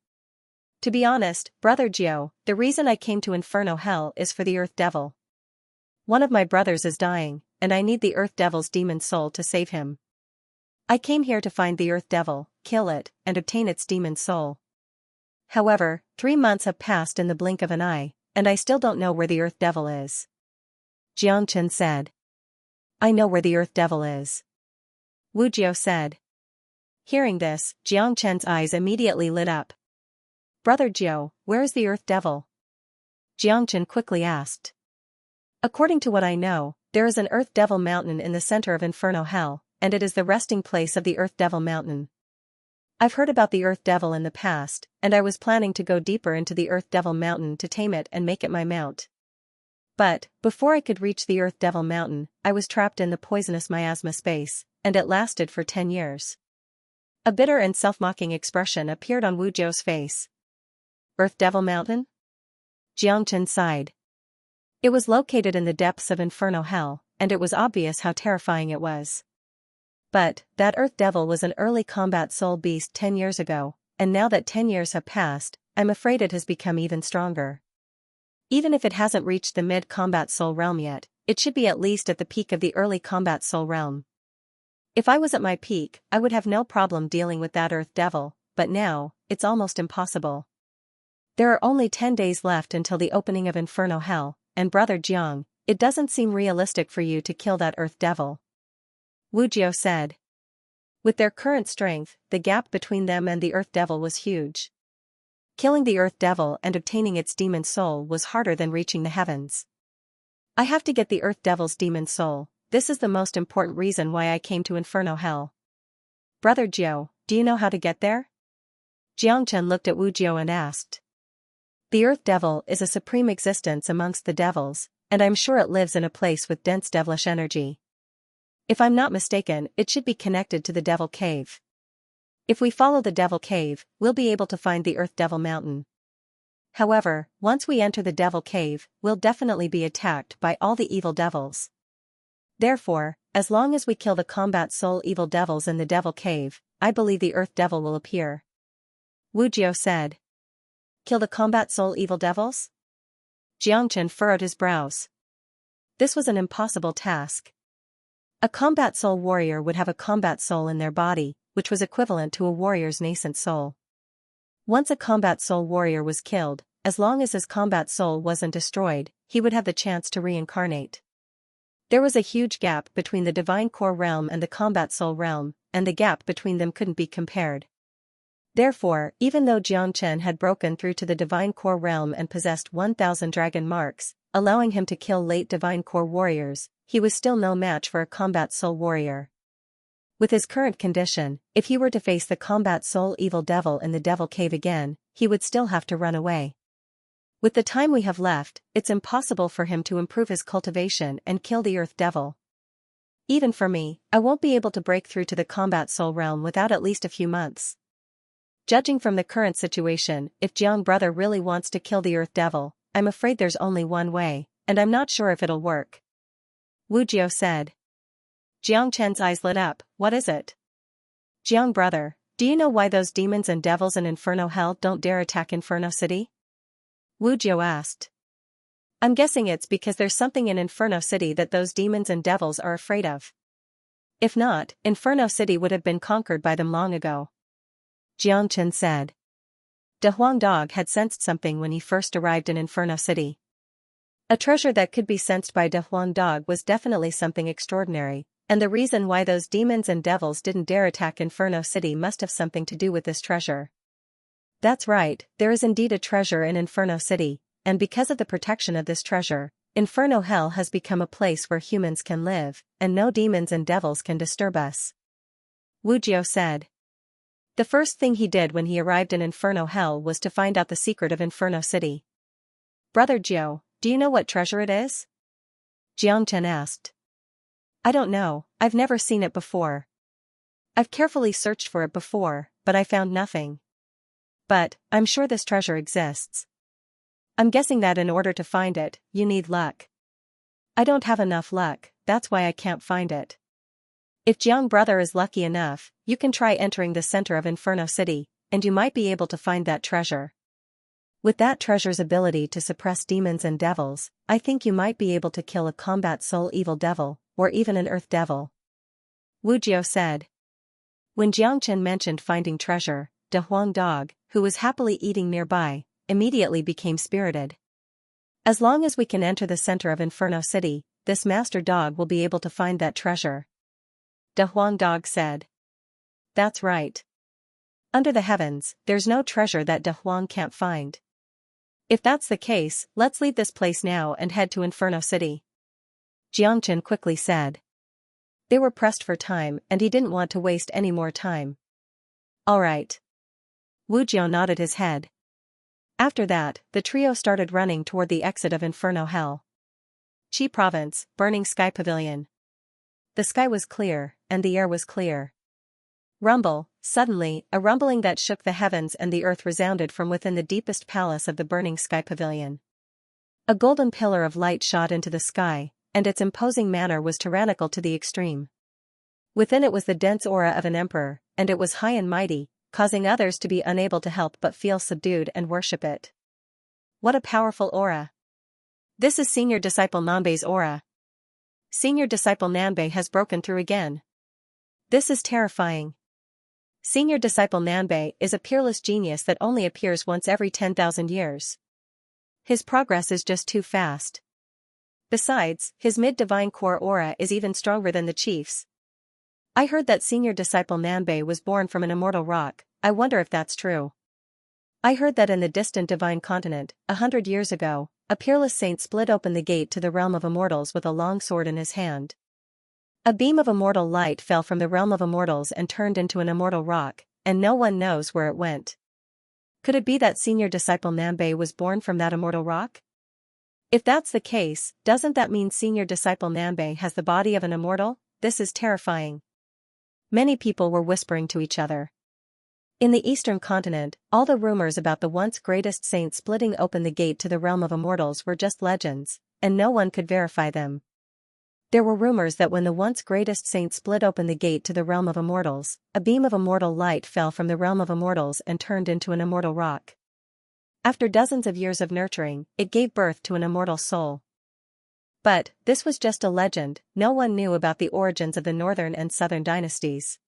To be honest, Brother Jiao, the reason I came to Inferno Hell is for the Earth Devil. One of my brothers is dying, and I need the Earth Devil's demon soul to save him. I came here to find the Earth Devil, kill it, and obtain its demon soul. However, 3 months have passed in the blink of an eye, and I still don't know where the Earth Devil is. Xianxia said. I know where the Earth Devil is. Wu Jiao said. Hearing this, Xianxia's eyes immediately lit up. Brother Jiao, where is the Earth Devil? Xianxia quickly asked. According to what I know, there is an Earth Devil mountain in the center of Inferno Hell, and it is the resting place of the Earth Devil mountain. I've heard about the Earth Devil in the past, and I was planning to go deeper into the Earth Devil mountain to tame it and make it my mount. But, before I could reach the Earth Devil mountain, I was trapped in the poisonous miasma space, and it lasted for 10 years. A bitter and self-mocking expression appeared on Wu Jiao's face. Earth Devil mountain? Xianxia sighed. It was located in the depths of Inferno Hell, and it was obvious how terrifying it was. But, that Earth Devil was an early combat soul beast 10 years ago, and now that 10 years have passed, I'm afraid it has become even stronger. Even if it hasn't reached the mid-combat soul realm yet, it should be at least at the peak of the early combat soul realm. If I was at my peak, I would have no problem dealing with that Earth Devil, but now, it's almost impossible. There are only 10 days left until the opening of Inferno Hell, and Brother Jiang, it doesn't seem realistic for you to kill that Earth Devil. Wu Jiao said. With their current strength, the gap between them and the Earth Devil was huge. Killing the Earth Devil and obtaining its demon soul was harder than reaching the heavens. I have to get the Earth Devil's demon soul, this is the most important reason why I came to Inferno Hell. Brother Jiao, do you know how to get there? Xianxia looked at Wu Jiao and asked. The Earth Devil is a supreme existence amongst the devils, and I'm sure it lives in a place with dense devilish energy. If I'm not mistaken, it should be connected to the Devil Cave. If we follow the Devil Cave, we'll be able to find the Earth Devil Mountain. However, once we enter the Devil Cave, we'll definitely be attacked by all the evil devils. Therefore, as long as we kill the combat soul evil devils in the Devil Cave, I believe the Earth Devil will appear. Wu Jiao said. Kill the combat soul evil devils? Xianxia furrowed his brows. This was an impossible task. A combat soul warrior would have a combat soul in their body, which was equivalent to a warrior's nascent soul. Once a combat soul warrior was killed, as long as his combat soul wasn't destroyed, he would have the chance to reincarnate. There was a huge gap between the Divine Core realm and the combat soul realm, and the gap between them couldn't be compared. Therefore, even though Xianxia had broken through to the Divine Core realm and possessed 1,000 dragon marks, allowing him to kill late Divine Core warriors, he was still no match for a combat soul warrior. With his current condition, if he were to face the combat soul evil devil in the Devil Cave again, he would still have to run away. With the time we have left, it's impossible for him to improve his cultivation and kill the Earth Devil. Even for me, I won't be able to break through to the combat soul realm without at least a few months. Judging from the current situation, if Jiang brother really wants to kill the Earth Devil, I'm afraid there's only one way, and I'm not sure if it'll work. Wu Jiao said. Xianxia's eyes lit up. What is it? Jiang brother, do you know why those demons and devils in Inferno Hell don't dare attack Inferno City? Wu Jiao asked. I'm guessing it's because there's something in Inferno City that those demons and devils are afraid of. If not, Inferno City would have been conquered by them long ago. Xianxia said. De Huang Dog had sensed something when he first arrived in Inferno City. A treasure that could be sensed by De Huang Dog was definitely something extraordinary, and the reason why those demons and devils didn't dare attack Inferno City must have something to do with this treasure. That's right, there is indeed a treasure in Inferno City, and because of the protection of this treasure, Inferno Hell has become a place where humans can live, and no demons and devils can disturb us. Wu Jiao said. The first thing he did when he arrived in Inferno Hell was to find out the secret of Inferno City. Brother Jiao, do you know what treasure it is? Xianxia asked. I don't know, I've never seen it before. I've carefully searched for it before, but I found nothing. But, I'm sure this treasure exists. I'm guessing that in order to find it, you need luck. I don't have enough luck, that's why I can't find it. If Jiang brother is lucky enough, you can try entering the center of Inferno City, and you might be able to find that treasure. With that treasure's ability to suppress demons and devils, I think you might be able to kill a combat soul evil devil, or even an Earth Devil. Wu Jiao said. When Xianxia mentioned finding treasure, De Huang Dog, who was happily eating nearby, immediately became spirited. As long as we can enter the center of Inferno City, this master dog will be able to find that treasure. De Huang Dog said. That's right. Under the heavens, there's no treasure that De Huang can't find. If that's the case, let's leave this place now and head to Inferno City. Xianxia quickly said. They were pressed for time and he didn't want to waste any more time. All right. Wu Jiao nodded his head. After that, the trio started running toward the exit of Inferno Hell. Qi Province, Burning Sky Pavilion. The sky was clear, and the air was clear. Rumble, suddenly, a rumbling that shook the heavens and the earth resounded from within the deepest palace of the Burning Sky Pavilion. A golden pillar of light shot into the sky, and its imposing manner was tyrannical to the extreme. Within it was the dense aura of an emperor, and it was high and mighty, causing others to be unable to help but feel subdued and worship it. What a powerful aura! This is Senior Disciple Nanbei's aura. Senior Disciple Nanbei has broken through again. This is terrifying. Senior Disciple Nanbei is a peerless genius that only appears once every 10,000 years. His progress is just too fast. Besides, his mid-divine core aura is even stronger than the chief's. I heard that Senior Disciple Nanbei was born from an immortal rock. I wonder if that's true. I heard that in the distant divine continent, 100 years ago, a peerless saint split open the gate to the realm of immortals with a long sword in his hand. A beam of immortal light fell from the realm of immortals and turned into an immortal rock, and no one knows where it went. Could it be that senior disciple Nanbei was born from that immortal rock? If that's the case, doesn't that mean senior disciple Nanbei has the body of an immortal? This is terrifying. Many people were whispering to each other. In the eastern continent, all the rumors about the once greatest saint splitting open the gate to the realm of immortals were just legends, and no one could verify them. There were rumors that when the once greatest saint split open the gate to the realm of immortals, a beam of immortal light fell from the realm of immortals and turned into an immortal rock. After dozens of years of nurturing, it gave birth to an immortal soul. But this was just a legend. No one knew about the origins of the northern and southern dynasties.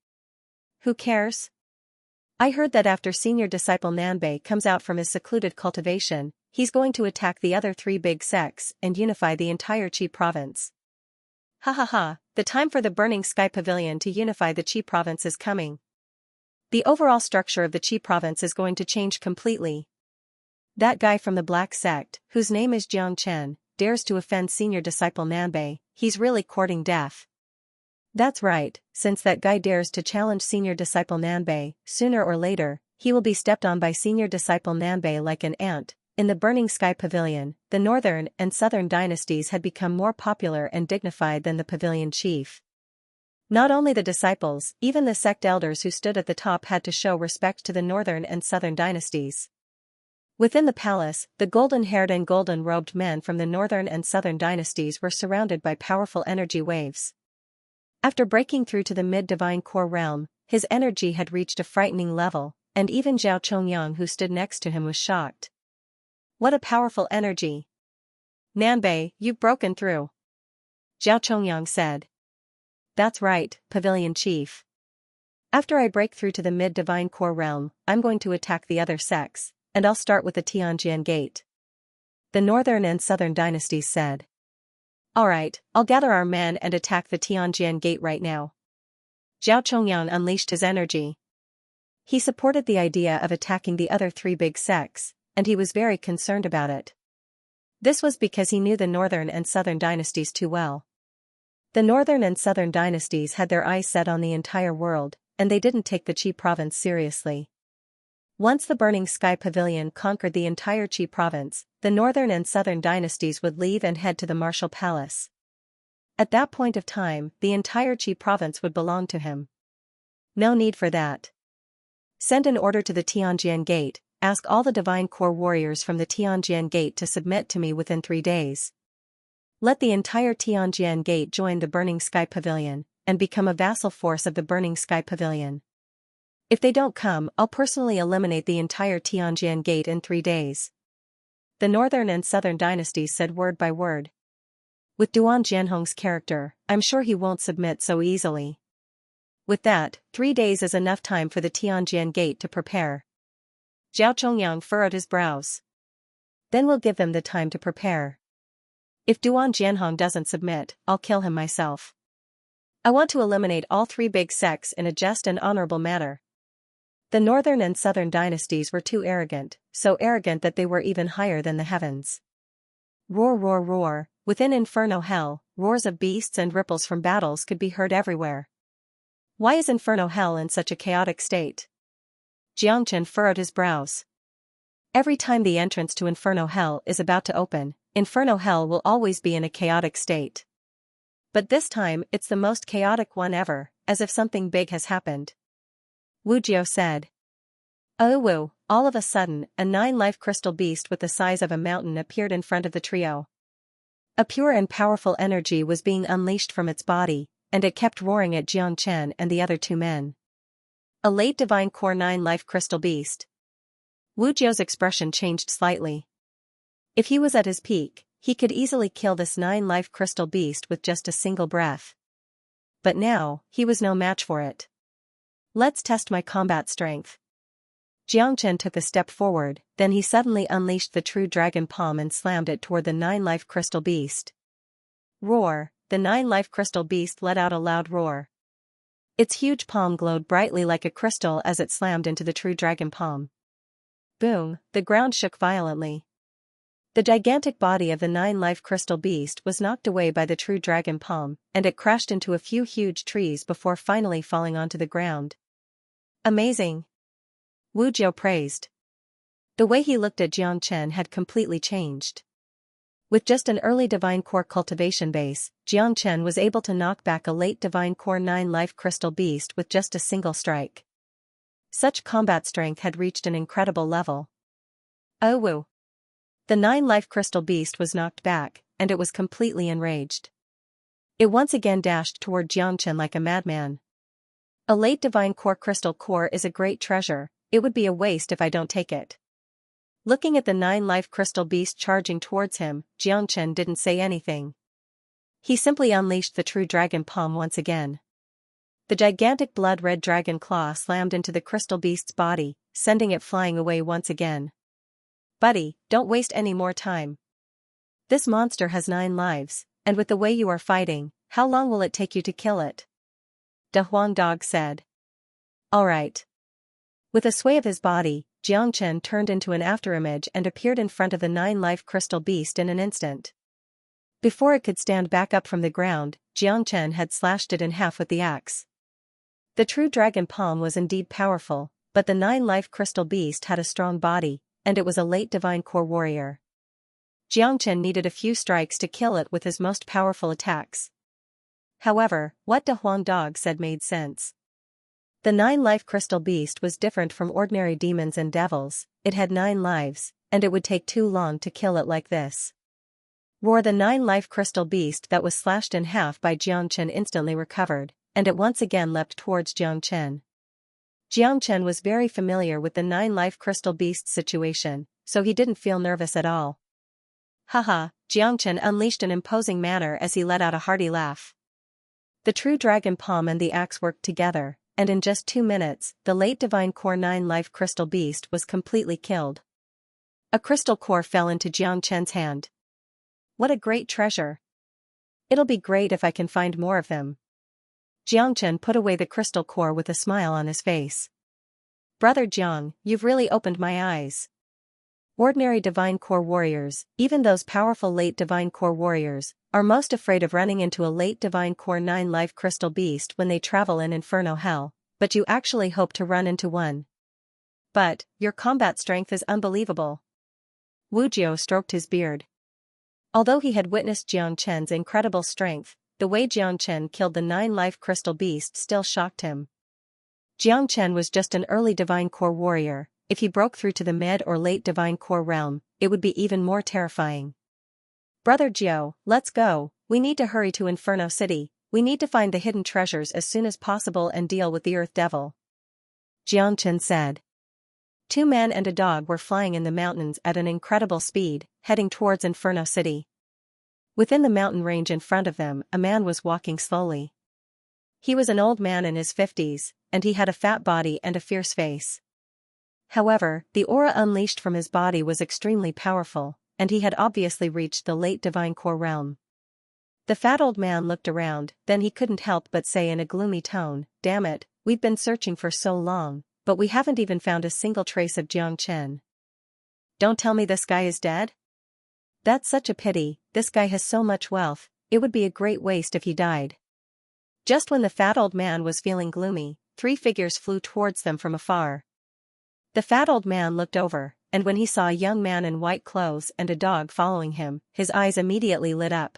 Who cares? I heard that after senior disciple Nanbei comes out from his secluded cultivation, he's going to attack the other three big sects and unify the entire Qi province. Ha ha ha, the time for the Burning Sky Pavilion to unify the Qi province is coming. The overall structure of the Qi province is going to change completely. That guy from the Black Sect, whose name is Jiang Chen, dares to offend senior disciple Nanbei. He's really courting death. That's right, since that guy dares to challenge senior disciple Nanbei, sooner or later, he will be stepped on by senior disciple Nanbei like an ant. In the Burning Sky Pavilion, the northern and southern dynasties had become more popular and dignified than the pavilion chief. Not only the disciples, even the sect elders who stood at the top had to show respect to the northern and southern dynasties. Within the palace, the golden-haired and golden-robed men from the northern and southern dynasties were surrounded by powerful energy waves. After breaking through to the mid-divine core realm, his energy had reached a frightening level, and even Zhao Chongyang who stood next to him was shocked. What a powerful energy! Nanbei, you've broken through. Zhao Chongyang said. That's right, pavilion chief. After I break through to the mid-divine core realm, I'm going to attack the other sects, and I'll start with the Tianjian Gate. The northern and southern dynasties said. Alright, I'll gather our men and attack the Tianjian Gate right now. Zhao Chongyang unleashed his energy. He supported the idea of attacking the other three big sects, and he was very concerned about it. This was because he knew the northern and southern dynasties too well. The northern and southern dynasties had their eyes set on the entire world, and they didn't take the Qi province seriously. Once the Burning Sky Pavilion conquered the entire Qi province, the northern and southern dynasties would leave and head to the Martial Palace. At that point of time, the entire Qi province would belong to him. No need for that. Send an order to the Tianjian Gate, ask all the divine core warriors from the Tianjian Gate to submit to me within 3 days. Let the entire Tianjian Gate join the Burning Sky Pavilion, and become a vassal force of the Burning Sky Pavilion. If they don't come, I'll personally eliminate the entire Tianjian Gate in 3 days. The northern and southern dynasties said word by word. With Duan Jianhong's character, I'm sure he won't submit so easily. With that, 3 days is enough time for the Tianjian Gate to prepare. Zhao Chongyang furrowed his brows. Then we'll give them the time to prepare. If Duan Jianhong doesn't submit, I'll kill him myself. I want to eliminate all 3 big sects in a just and honorable manner. The northern and southern dynasties were too arrogant, so arrogant that they were even higher than the heavens. Roar, roar, roar, within Inferno Hell, roars of beasts and ripples from battles could be heard everywhere. Why is Inferno Hell in such a chaotic state? Jiangchen furrowed his brows. Every time the entrance to Inferno Hell is about to open, Inferno Hell will always be in a chaotic state. But this time it's the most chaotic one ever, as if something big has happened. Wu Jiao said. Oh woo, all of a sudden, a 9-life crystal beast with the size of a mountain appeared in front of the trio. A pure and powerful energy was being unleashed from its body, and it kept roaring at Jiang Chen and the other 2 men. A late divine core 9-life crystal beast. Wu Jiao's expression changed slightly. If he was at his peak, he could easily kill this 9-life crystal beast with just a single breath. But now, he was no match for it. Let's test my combat strength. Jiang Chen took a step forward, then he suddenly unleashed the true dragon palm and slammed it toward the 9-life crystal beast. Roar, the 9-life crystal beast let out a loud roar. Its huge palm glowed brightly like a crystal as it slammed into the true dragon palm. Boom, the ground shook violently. The gigantic body of the 9-life crystal beast was knocked away by the true dragon palm, and it crashed into a few huge trees before finally falling onto the ground. Amazing! Wu Jiao praised. The way he looked at Xianxia had completely changed. With just an early Divine Core cultivation base, Xianxia was able to knock back a late Divine Core 9 life crystal beast with just a single strike. Such combat strength had reached an incredible level. Oh woo! The 9 life crystal beast was knocked back, and it was completely enraged. It once again dashed toward Xianxia like a madman. A late Divine Core crystal core is a great treasure, it would be a waste if I don't take it. Looking at the 9 life crystal beast charging towards him, Xianxia didn't say anything. He simply unleashed the true dragon palm once again. The gigantic blood-red dragon claw slammed into the crystal beast's body, sending it flying away once again. Buddy, don't waste any more time. This monster has 9 lives, and with the way you are fighting, how long will it take you to kill it? De Huang Dog said. Alright. With a sway of his body, Xianxia turned into an afterimage and appeared in front of the 9 life crystal beast in an instant. Before it could stand back up from the ground, Xianxia had slashed it in half with the axe. The true dragon palm was indeed powerful, but the 9 life crystal beast had a strong body, and it was a late Divine Core warrior. Xianxia needed a few strikes to kill it with his most powerful attacks. However, what De Huang Dog said made sense. The 9 life crystal beast was different from ordinary demons and devils, it had 9 lives, and it would take too long to kill it like this. Roar! The 9 life crystal beast that was slashed in half by Xianxia instantly recovered, and it once again leapt towards Xianxia. Xianxia was very familiar with the 9 life crystal beast's situation, so he didn't feel nervous at all. Haha, Xianxia unleashed an imposing manner as he let out a hearty laugh. The true dragon palm and the axe worked together, and in just 2 minutes, the late Divine Core 9 life crystal beast was completely killed. A crystal core fell into Xianxia's hand. What a great treasure! It'll be great if I can find more of them. Xianxia put away the crystal core with a smile on his face. Brother Jiang, you've really opened my eyes. Ordinary Divine Core warriors, even those powerful late Divine Core warriors, are most afraid of running into a late Divine Core 9 life crystal beast when they travel in Inferno Hell, but you actually hope to run into one. But, your combat strength is unbelievable. Wu Jiao stroked his beard. Although he had witnessed Xianxia's incredible strength, the way Xianxia killed the 9 life crystal beast still shocked him. Xianxia was just an early Divine Core warrior. If he broke through to the mid or late Divine Core realm, it would be even more terrifying. Brother Jiao, let's go, we need to hurry to Inferno City, we need to find the hidden treasures as soon as possible and deal with the Earth Devil. Xianxia said. 2 men and a dog were flying in the mountains at an incredible speed, heading towards Inferno City. Within the mountain range in front of them, a man was walking slowly. He was an old man in his 50s, and he had a fat body and a fierce face. However, the aura unleashed from his body was extremely powerful, and he had obviously reached the late Divine Core realm. The fat old man looked around, then he couldn't help but say in a gloomy tone, "Damn it, we've been searching for so long, but we haven't even found a single trace of Xianxia. Don't tell me this guy is dead? That's such a pity, this guy has so much wealth, it would be a great waste if he died." Just when the fat old man was feeling gloomy, 3 figures flew towards them from afar. The fat old man looked over, and when he saw a young man in white clothes and a dog following him, his eyes immediately lit up.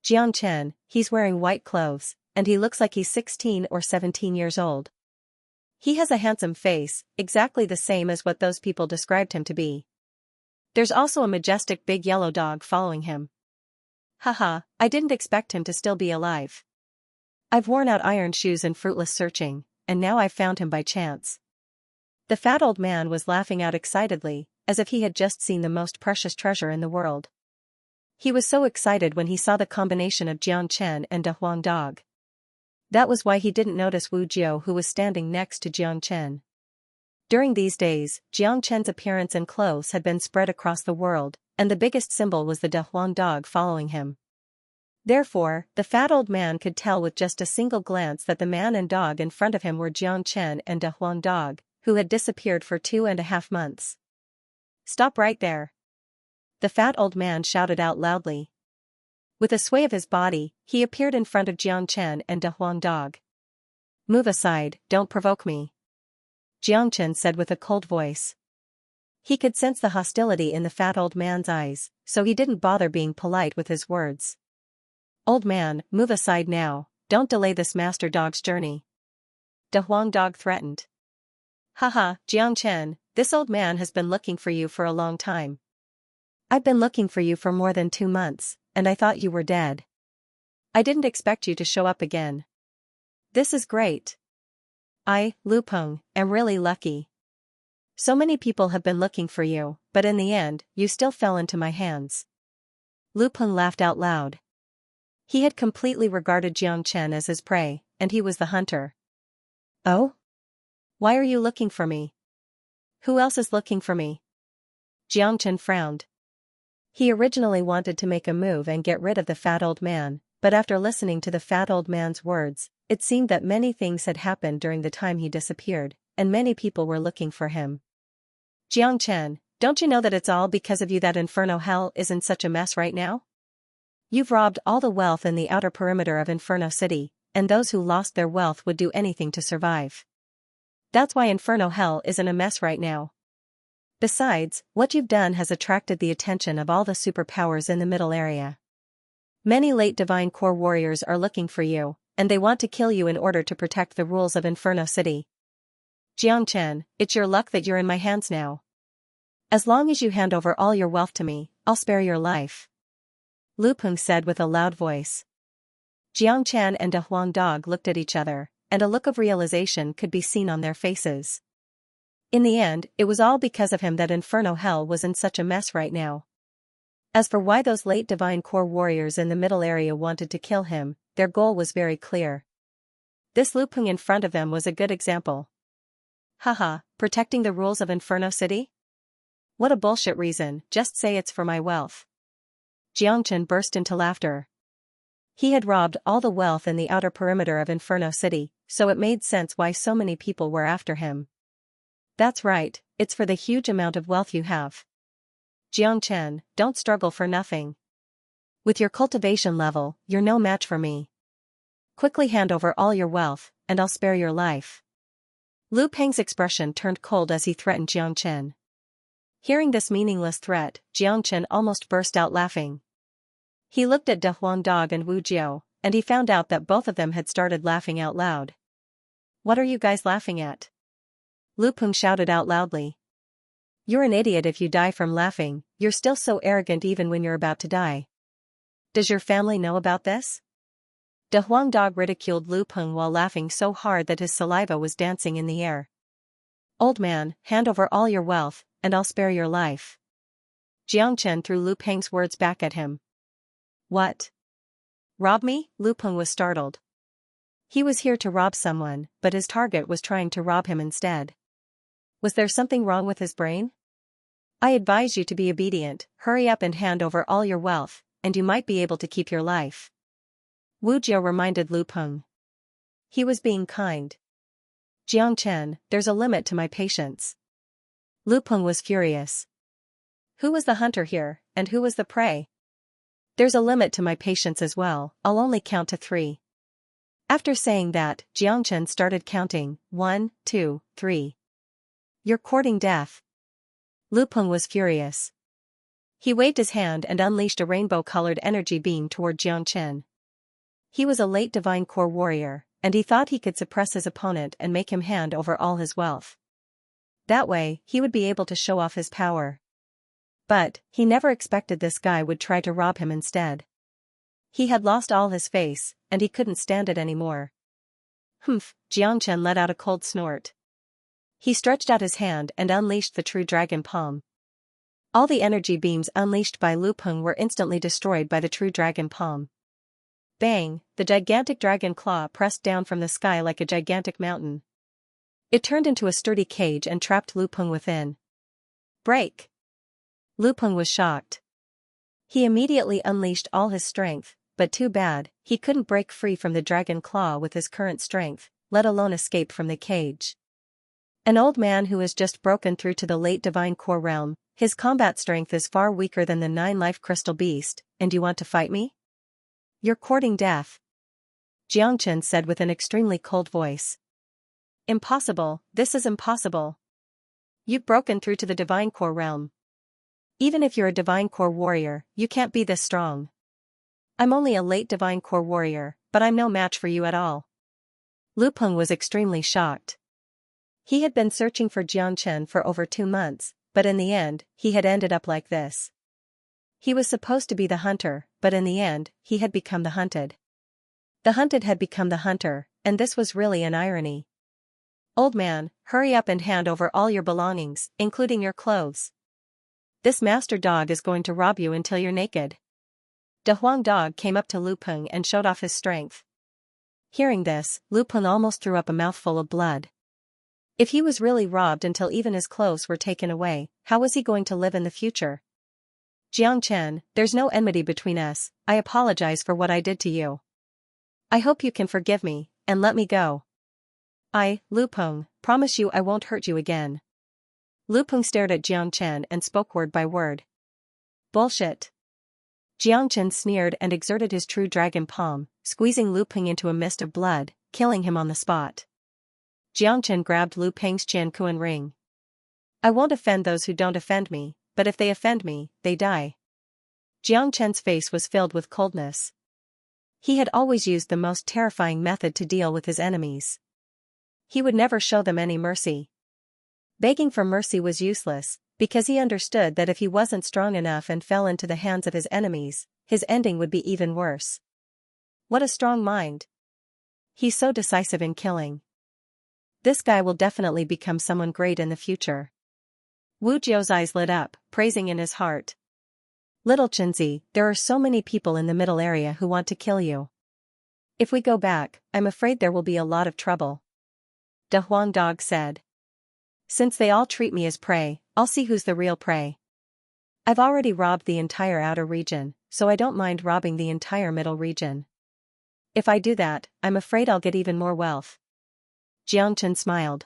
Xianxia, he's wearing white clothes, and he looks like he's 16 or 17 years old. He has a handsome face, exactly the same as what those people described him to be. There's also a majestic big yellow dog following him. Haha, I didn't expect him to still be alive. I've worn out iron shoes in fruitless searching, and now I've found him by chance. The fat old man was laughing out excitedly, as if he had just seen the most precious treasure in the world. He was so excited when he saw the combination of Xianxia and De Huang Dog. That was why he didn't notice Wu Jiao, who was standing next to Xianxia. During these days, Xianxia's appearance and clothes had been spread across the world, and the biggest symbol was the De Huang Dog following him. Therefore, the fat old man could tell with just a single glance that the man and dog in front of him were Xianxia and De Huang Dog, who had disappeared for 2.5 months. Stop right there! The fat old man shouted out loudly. With a sway of his body, he appeared in front of Xianxia and De Huang Dog. Move aside, don't provoke me, Xianxia said with a cold voice. He could sense the hostility in the fat old man's eyes, so he didn't bother being polite with his words. Old man, move aside now, don't delay this master dog's journey. De Huang Dog threatened. Haha, Xianxia, this old man has been looking for you for a long time. I've been looking for you for more than 2 months, and I thought you were dead. I didn't expect you to show up again. This is great. I, Lu Peng, am really lucky. So many people have been looking for you, but in the end, you still fell into my hands. Lu Peng laughed out loud. He had completely regarded Xianxia as his prey, and he was the hunter. Oh? Why are you looking for me? Who else is looking for me? Xianxia frowned. He originally wanted to make a move and get rid of the fat old man, but after listening to the fat old man's words, it seemed that many things had happened during the time he disappeared, and many people were looking for him. Xianxia, don't you know that it's all because of you that Inferno Hell is in such a mess right now? You've robbed all the wealth in the outer perimeter of Inferno City, and those who lost their wealth would do anything to survive. That's why Inferno Hell is in a mess right now. Besides, what you've done has attracted the attention of all the superpowers in the middle area. Many late Divine Core warriors are looking for you, and they want to kill you in order to protect the rules of Inferno City. Xianxia, it's your luck that you're in my hands now. As long as you hand over all your wealth to me, I'll spare your life. Lu Peng said with a loud voice. Xianxia and De Huang Dog looked at each other, and a look of realization could be seen on their faces. In the end, it was all because of him that Inferno Hell was in such a mess right now. As for why those late Divine Core warriors in the middle area wanted to kill him, their goal was very clear. This Lu Peng in front of them was a good example. Haha, protecting the rules of Inferno City? What a bullshit reason, just say it's for my wealth. Xianxia burst into laughter. He had robbed all the wealth in the outer perimeter of Inferno City, so it made sense why so many people were after him. That's right, it's for the huge amount of wealth you have. Xianxia, don't struggle for nothing. With your cultivation level, you're no match for me. Quickly hand over all your wealth, and I'll spare your life. Lu Peng's expression turned cold as he threatened Xianxia. Hearing this meaningless threat, Xianxia almost burst out laughing. He looked at De Huang Dog and Wu Jiao, and he found out that both of them had started laughing out loud. What are you guys laughing at? Lu Peng shouted out loudly. You're an idiot if you die from laughing, you're still so arrogant even when you're about to die. Does your family know about this? De Huang Dog ridiculed Lu Peng while laughing so hard that his saliva was dancing in the air. Old man, hand over all your wealth, and I'll spare your life. Xianxia threw Lu Peng's words back at him. What? Rob me? Lu Peng was startled. He was here to rob someone, but his target was trying to rob him instead. Was there something wrong with his brain? I advise you to be obedient, hurry up and hand over all your wealth, and you might be able to keep your life. Wu Jiao reminded Lu Peng. He was being kind. Xianxia, there's a limit to my patience. Lu Peng was furious. Who was the hunter here, and who was the prey? There's a limit to my patience as well, I'll only count to 3. After saying that, Xianxia started counting, 1, 2, 3. You're courting death. Lu Peng was furious. He waved his hand and unleashed a rainbow-colored energy beam toward Xianxia. He was a late Divine Core warrior, and he thought he could suppress his opponent and make him hand over all his wealth. That way, he would be able to show off his power. But, he never expected this guy would try to rob him instead. He had lost all his face, and he couldn't stand it anymore. Humph, Xianxia let out a cold snort. He stretched out his hand and unleashed the true dragon palm. All the energy beams unleashed by Lu Peng were instantly destroyed by the true dragon palm. Bang, the gigantic dragon claw pressed down from the sky like a gigantic mountain. It turned into a sturdy cage and trapped Lu Peng within. Break! Lu Peng was shocked. He immediately unleashed all his strength, but too bad, he couldn't break free from the dragon claw with his current strength, let alone escape from the cage. An old man who has just broken through to the late Divine Core realm, his combat strength is far weaker than the 9-life crystal beast, and you want to fight me? You're courting death. Xianxia said with an extremely cold voice. Impossible, this is impossible. You've broken through to the divine core realm. Even if you're a divine core warrior, you can't be this strong. I'm only a late divine core warrior, but I'm no match for you at all. Lu Peng was extremely shocked. He had been searching for Xianxia for over 2 months, but in the end, he had ended up like this. He was supposed to be the hunter, but in the end, he had become the hunted. The hunted had become the hunter, and this was really an irony. Old man, hurry up and hand over all your belongings, including your clothes. This master dog is going to rob you until you're naked. De Huang dog came up to Lu Peng and showed off his strength. Hearing this, Lu Peng almost threw up a mouthful of blood. If he was really robbed until even his clothes were taken away, how was he going to live in the future? Xianxia, there's no enmity between us, I apologize for what I did to you. I hope you can forgive me, and let me go. I, Lu Peng, promise you I won't hurt you again. Lu Peng stared at Xianxia and spoke word by word. Bullshit. Xianxia sneered and exerted his true dragon palm, squeezing Lu Peng into a mist of blood, killing him on the spot. Xianxia grabbed Lu Peng's Qianquan ring. I won't offend those who don't offend me, but if they offend me, they die. Xianxia's face was filled with coldness. He had always used the most terrifying method to deal with his enemies. He would never show them any mercy. Begging for mercy was useless, because he understood that if he wasn't strong enough and fell into the hands of his enemies, his ending would be even worse. What a strong mind. He's so decisive in killing. This guy will definitely become someone great in the future. Wu Jiu's eyes lit up, praising in his heart. Little Chenzi, there are so many people in the middle area who want to kill you. If we go back, I'm afraid there will be a lot of trouble. De Huang dog said. Since they all treat me as prey, I'll see who's the real prey. I've already robbed the entire outer region, so I don't mind robbing the entire middle region. If I do that, I'm afraid I'll get even more wealth. Xianxia smiled.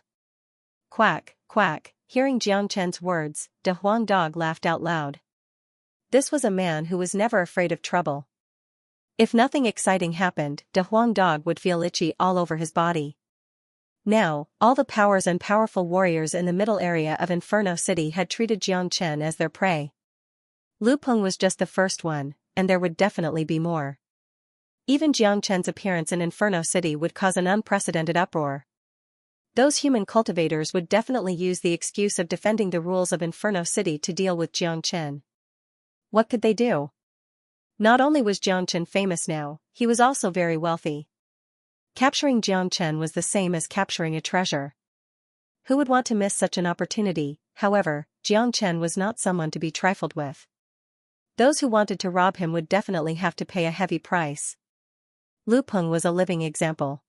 Quack, quack, hearing Xianxia's words, De Huang dog laughed out loud. This was a man who was never afraid of trouble. If nothing exciting happened, De Huang dog would feel itchy all over his body. Now, all the powers and powerful warriors in the middle area of Inferno City had treated Xianxia as their prey. Lu Peng was just the first one, and there would definitely be more. Even Xianxia's appearance in Inferno City would cause an unprecedented uproar. Those human cultivators would definitely use the excuse of defending the rules of Inferno City to deal with Xianxia. What could they do? Not only was Xianxia famous now, he was also very wealthy. Capturing Xianxia was the same as capturing a treasure. Who would want to miss such an opportunity? However, Xianxia was not someone to be trifled with. Those who wanted to rob him would definitely have to pay a heavy price. Lu Peng was a living example.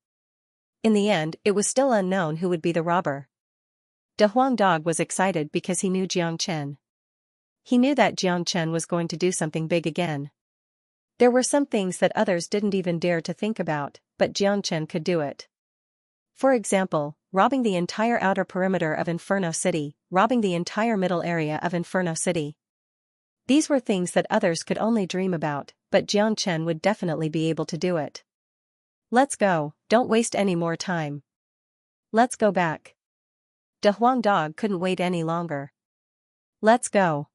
In the end, it was still unknown who would be the robber. De Huang dog was excited because he knew Xianxia. He knew that Xianxia was going to do something big again. There were some things that others didn't even dare to think about, but Xianxia could do it. For example, robbing the entire outer perimeter of Inferno City, robbing the entire middle area of Inferno City. These were things that others could only dream about, but Xianxia would definitely be able to do it. Let's go, don't waste any more time. Let's go back. De Huang dog couldn't wait any longer. Let's go.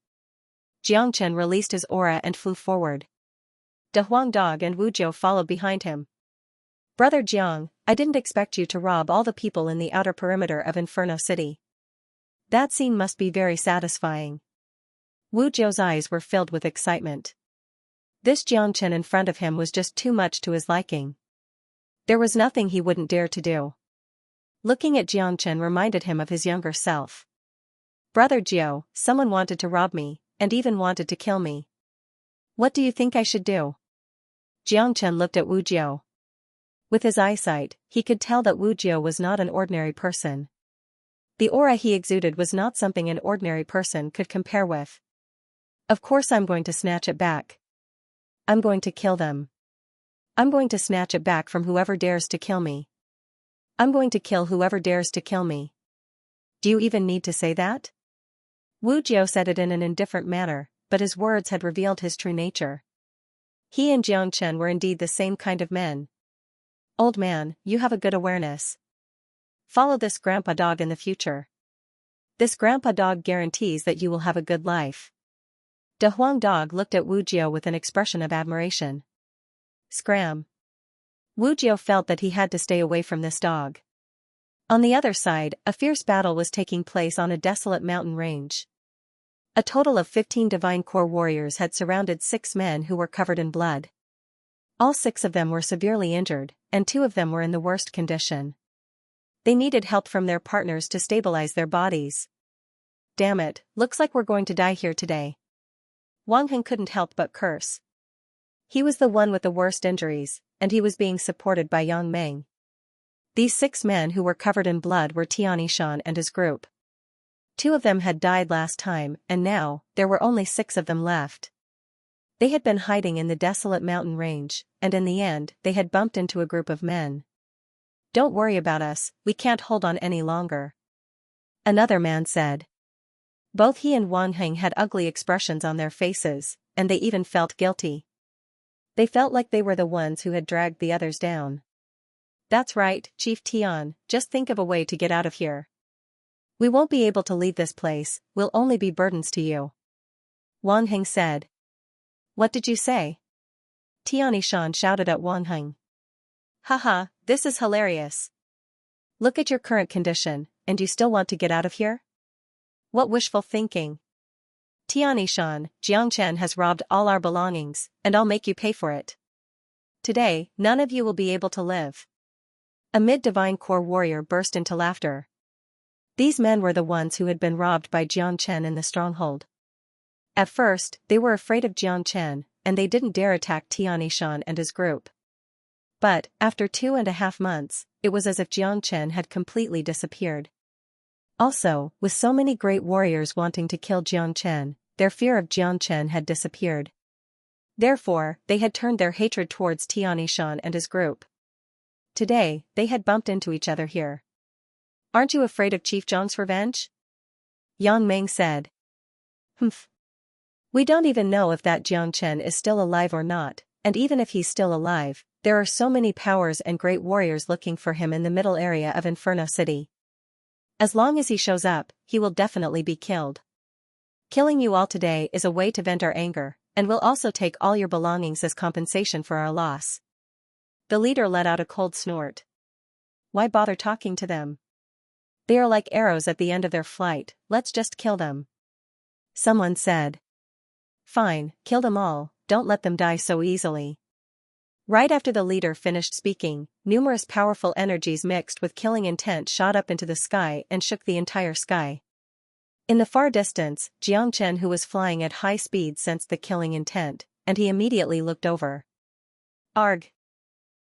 Xianxia released his aura and flew forward. De Huang dog and Wu Jiu followed behind him. Brother Jiang, I didn't expect you to rob all the people in the outer perimeter of Inferno City. That scene must be very satisfying. Wu Jiu's eyes were filled with excitement. This Xianxia in front of him was just too much to his liking. There was nothing he wouldn't dare to do. Looking at Xianxia reminded him of his younger self. Brother Jiu, someone wanted to rob me, and even wanted to kill me. What do you think I should do? Xianxia looked at Wu Jiu. With his eyesight, he could tell that Wu Jiu was not an ordinary person. The aura he exuded was not something an ordinary person could compare with. Of course I'm going to snatch it back. I'm going to kill them. I'm going to snatch it back from whoever dares to kill me. I'm going to kill whoever dares to kill me. Do you even need to say that? Wu Jiu said it in an indifferent manner, but his words had revealed his true nature. He and Xianxia were indeed the same kind of men. Old man, you have a good awareness. Follow this grandpa dog in the future. This grandpa dog guarantees that you will have a good life. De Huang dog looked at Wu Jiao with an expression of admiration. Scram. Wu Jiao felt that he had to stay away from this dog. On the other side, a fierce battle was taking place on a desolate mountain range. A total of 15 Divine Core warriors had surrounded 6 men who were covered in blood. All 6 of them were severely injured, and 2 of them were in the worst condition. They needed help from their partners to stabilize their bodies. Damn it, looks like we're going to die here today. Wang Heng couldn't help but curse. He was the one with the worst injuries, and he was being supported by Yang Meng. These 6 men who were covered in blood were Xianxia and his group. 2 of them had died last time, and now, there were only 6 of them left. They had been hiding in the desolate mountain range, and in the end, they had bumped into a group of men. Don't worry about us, we can't hold on any longer. Another man said. Both he and Wang Heng had ugly expressions on their faces, and they even felt guilty. They felt like they were the ones who had dragged the others down. That's right, Chief Tian, just think of a way to get out of here. We won't be able to leave this place, we'll only be burdens to you. Wang Heng said. What did you say? Tianxia shouted at Wang Heng. Haha, this is hilarious. Look at your current condition, and you still want to get out of here? What wishful thinking. Tianxia, Xianxia has robbed all our belongings, and I'll make you pay for it. Today, none of you will be able to live. A mid-divine core warrior burst into laughter. These men were the ones who had been robbed by Xianxia in the stronghold. At first, they were afraid of Xianxia, and they didn't dare attack Tianxia and his group. But, after 2.5 months, it was as if Xianxia had completely disappeared. Also, with so many great warriors wanting to kill Xianxia, their fear of Xianxia had disappeared. Therefore, they had turned their hatred towards Tianxia and his group. Today, they had bumped into each other here. Aren't you afraid of Chief Zhang's revenge? Yang Meng said. Humph. We don't even know if that Xianxia is still alive or not, and even if he's still alive, there are so many powers and great warriors looking for him in the middle area of Inferno City. As long as he shows up, he will definitely be killed. Killing you all today is a way to vent our anger, and we'll also take all your belongings as compensation for our loss. The leader let out a cold snort. Why bother talking to them? They are like arrows at the end of their flight, let's just kill them. Someone said. Fine, kill them all, don't let them die so easily. Right after the leader finished speaking, numerous powerful energies mixed with killing intent shot up into the sky and shook the entire sky. In the far distance, Xianxia, who was flying at high speed, sensed the killing intent, and he immediately looked over. Arg!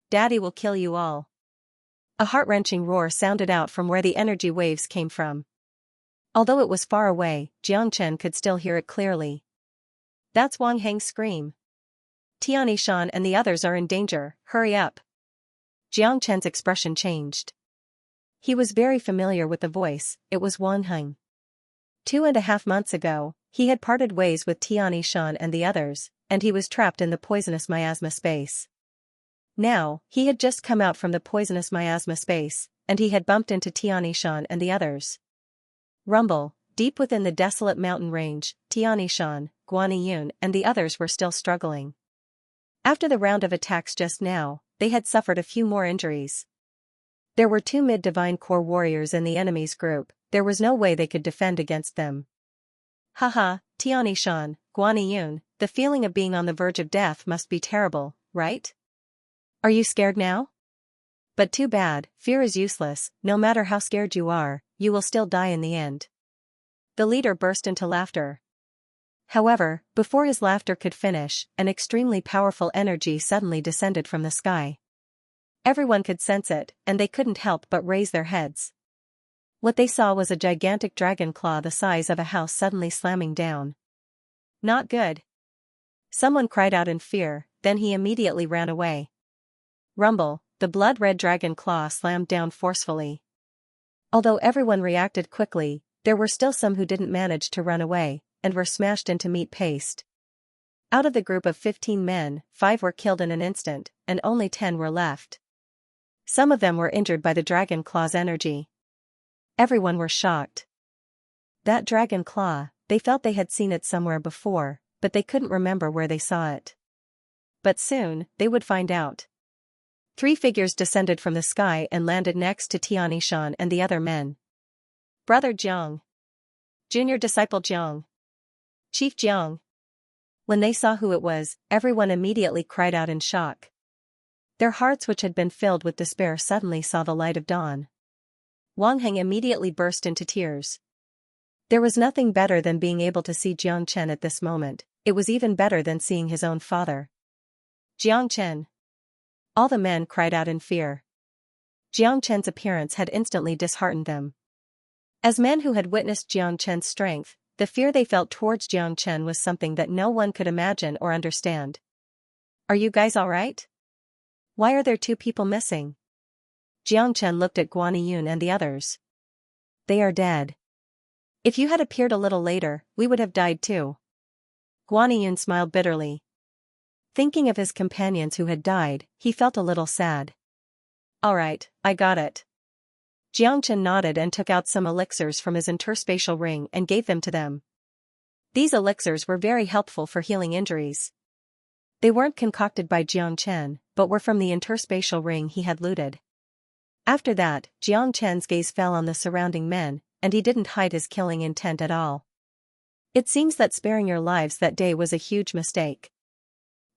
Daddy will kill you all. A heart-wrenching roar sounded out from where the energy waves came from. Although it was far away, Xianxia could still hear it clearly. That's Wang Heng's scream. Tianxia and the others are in danger, hurry up. Xianxia's expression changed. He was very familiar with the voice, it was Wang Heng. 2.5 months ago, he had parted ways with Tianxia and the others, and he was trapped in the poisonous miasma space. Now, he had just come out from the poisonous miasma space, and he had bumped into Xianxia and the others. Rumble, deep within the desolate mountain range, Xianxia, Guaniyun and the others were still struggling. After the round of attacks just now, they had suffered a few more injuries. There were 2 mid-divine core warriors in the enemy's group, there was no way they could defend against them. Haha, Xianxia, Guaniyun, the feeling of being on the verge of death must be terrible, right? Are you scared now? But too bad, fear is useless, no matter how scared you are, you will still die in the end. The leader burst into laughter. However, before his laughter could finish, an extremely powerful energy suddenly descended from the sky. Everyone could sense it, and they couldn't help but raise their heads. What they saw was a gigantic dragon claw the size of a house suddenly slamming down. Not good. Someone cried out in fear, then he immediately ran away. Rumble, the blood-red dragon claw slammed down forcefully. Although everyone reacted quickly, there were still some who didn't manage to run away, and were smashed into meat paste. Out of the group of 15 men, 5 were killed in an instant, and only 10 were left. Some of them were injured by the dragon claw's energy. Everyone were shocked. That dragon claw, they felt they had seen it somewhere before, but they couldn't remember where they saw it. But soon, they would find out. 3 figures descended from the sky and landed next to Xianxia and the other men. Brother Jiang. Junior Disciple Jiang. Chief Jiang. When they saw who it was, everyone immediately cried out in shock. Their hearts, which had been filled with despair, suddenly saw the light of dawn. Wang Heng immediately burst into tears. There was nothing better than being able to see Jiang Chen at this moment. It was even better than seeing his own father. Jiang Chen. All the men cried out in fear. Jiang Chen's appearance had instantly disheartened them. As men who had witnessed Jiang Chen's strength, the fear they felt towards Jiang Chen was something that no one could imagine or understand. Are you guys alright? Why are there 2 people missing? Jiang Chen looked at Guaniyun and the others. They are dead. If you had appeared a little later, we would have died too. Guaniyun smiled bitterly. Thinking of his companions who had died, he felt a little sad. Alright, I got it. Jiang Chen nodded and took out some elixirs from his interspatial ring and gave them to them. These elixirs were very helpful for healing injuries. They weren't concocted by Jiang Chen, but were from the interspatial ring he had looted. After that, Jiang Chen's gaze fell on the surrounding men, and he didn't hide his killing intent at all. It seems that sparing your lives that day was a huge mistake.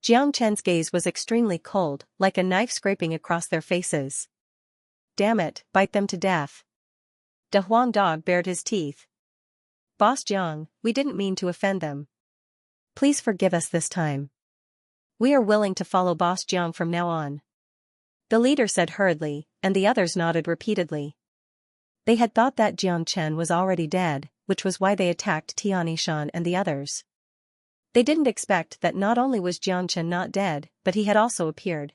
Jiang Chen's gaze was extremely cold, like a knife scraping across their faces. Damn it, bite them to death. De Huang Dog bared his teeth. Boss Jiang, we didn't mean to offend them. Please forgive us this time. We are willing to follow Boss Jiang from now on. The leader said hurriedly, and the others nodded repeatedly. They had thought that Jiang Chen was already dead, which was why they attacked Tianishan and the others. They didn't expect that not only was Jiang Chen not dead, but he had also appeared.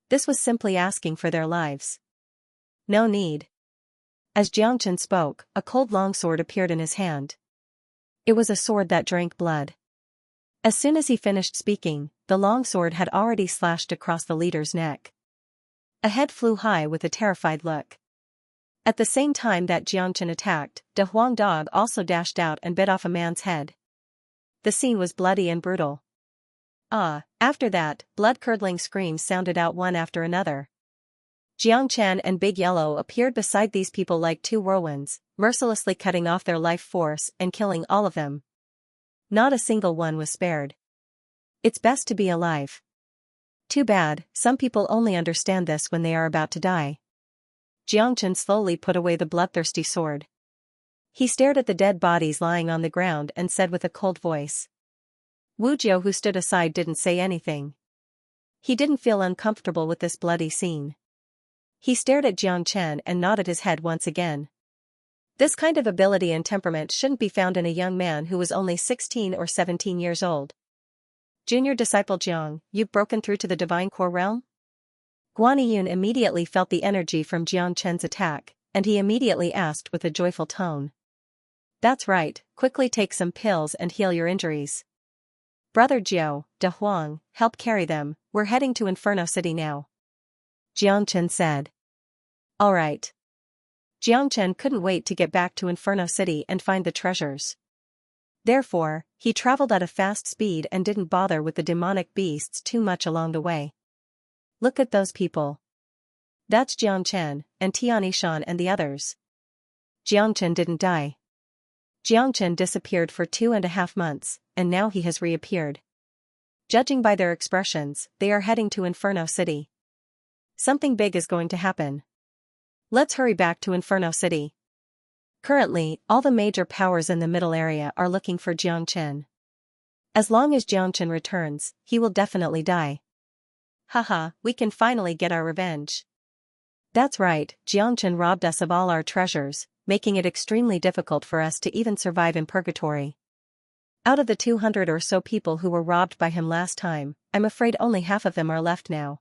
This was simply asking for their lives. No need. As Jiang Chen spoke, a cold longsword appeared in his hand. It was a sword that drank blood. As soon as he finished speaking, the longsword had already slashed across the leader's neck. A head flew high with a terrified look. At the same time that Jiang Chen attacked, De Huang Dog also dashed out and bit off a man's head. The scene was bloody and brutal. After that, blood-curdling screams sounded out one after another. Jiang Chen and Big Yellow appeared beside these people like 2 whirlwinds, mercilessly cutting off their life force and killing all of them. Not a single one was spared. It's best to be alive. Too bad, some people only understand this when they are about to die. Jiang Chen slowly put away the bloodthirsty sword. He stared at the dead bodies lying on the ground and said with a cold voice. Wu Jiu, who stood aside, didn't say anything. He didn't feel uncomfortable with this bloody scene. He stared at Jiang Chen and nodded his head once again. This kind of ability and temperament shouldn't be found in a young man who was only 16 or 17 years old. Junior Disciple Jiang, you've broken through to the Divine Core Realm? Guaniyun immediately felt the energy from Jiang Chen's attack, and he immediately asked with a joyful tone. That's right, quickly take some pills and heal your injuries. Brother Jiao, De Huang, help carry them, we're heading to Inferno City now. Jiang Chen said. Alright. Jiang Chen couldn't wait to get back to Inferno City and find the treasures. Therefore, he traveled at a fast speed and didn't bother with the demonic beasts too much along the way. Look at those people. That's Jiang Chen, and Tianishan and the others. Jiang Chen didn't die. Jiang Chen disappeared for 2.5 months, and now he has reappeared. Judging by their expressions, they are heading to Inferno City. Something big is going to happen. Let's hurry back to Inferno City. Currently, all the major powers in the middle area are looking for Jiang Chen. As long as Jiang Chen returns, he will definitely die. Haha, we can finally get our revenge. That's right, Jiang Chen robbed us of all our treasures, making it extremely difficult for us to even survive in purgatory. Out of the 200 or so people who were robbed by him last time, I'm afraid only half of them are left now.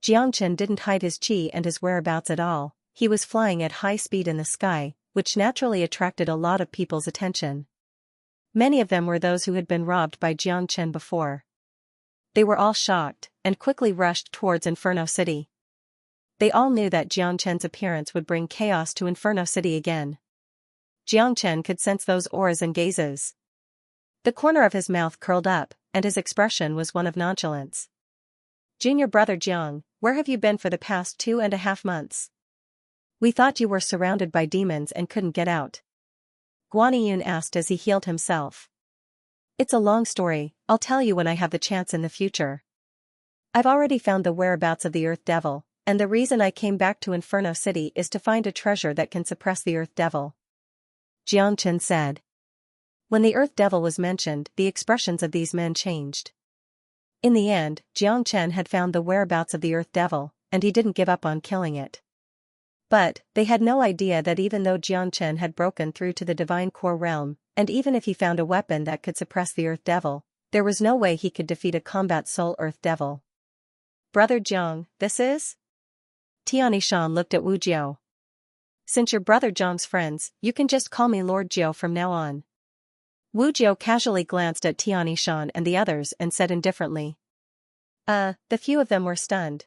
Jiang Chen didn't hide his qi and his whereabouts at all. He was flying at high speed in the sky, which naturally attracted a lot of people's attention. Many of them were those who had been robbed by Jiang Chen before. They were all shocked, and quickly rushed towards Inferno City. They all knew that Jiang Chen's appearance would bring chaos to Inferno City again. Jiang Chen could sense those auras and gazes. The corner of his mouth curled up, and his expression was one of nonchalance. Junior brother Jiang, where have you been for the past 2.5 months? We thought you were surrounded by demons and couldn't get out. Guaniyun asked as he healed himself. It's a long story, I'll tell you when I have the chance in the future. I've already found the whereabouts of the Earth Devil, and the reason I came back to Inferno City is to find a treasure that can suppress the Earth Devil. Jiang Chen said. When the Earth Devil was mentioned, the expressions of these men changed. In the end, Jiang Chen had found the whereabouts of the Earth Devil, and he didn't give up on killing it. But, they had no idea that even though Jiang Chen had broken through to the Divine Core Realm, and even if he found a weapon that could suppress the Earth Devil, there was no way he could defeat a combat soul Earth Devil. Brother Jiang, this is? Tianixan looked at Wu Jiao. Since you're Brother Jiang's friends, you can just call me Lord Jiao from now on. Wu Jiao casually glanced at Tianixan and the others and said indifferently. The few of them were stunned.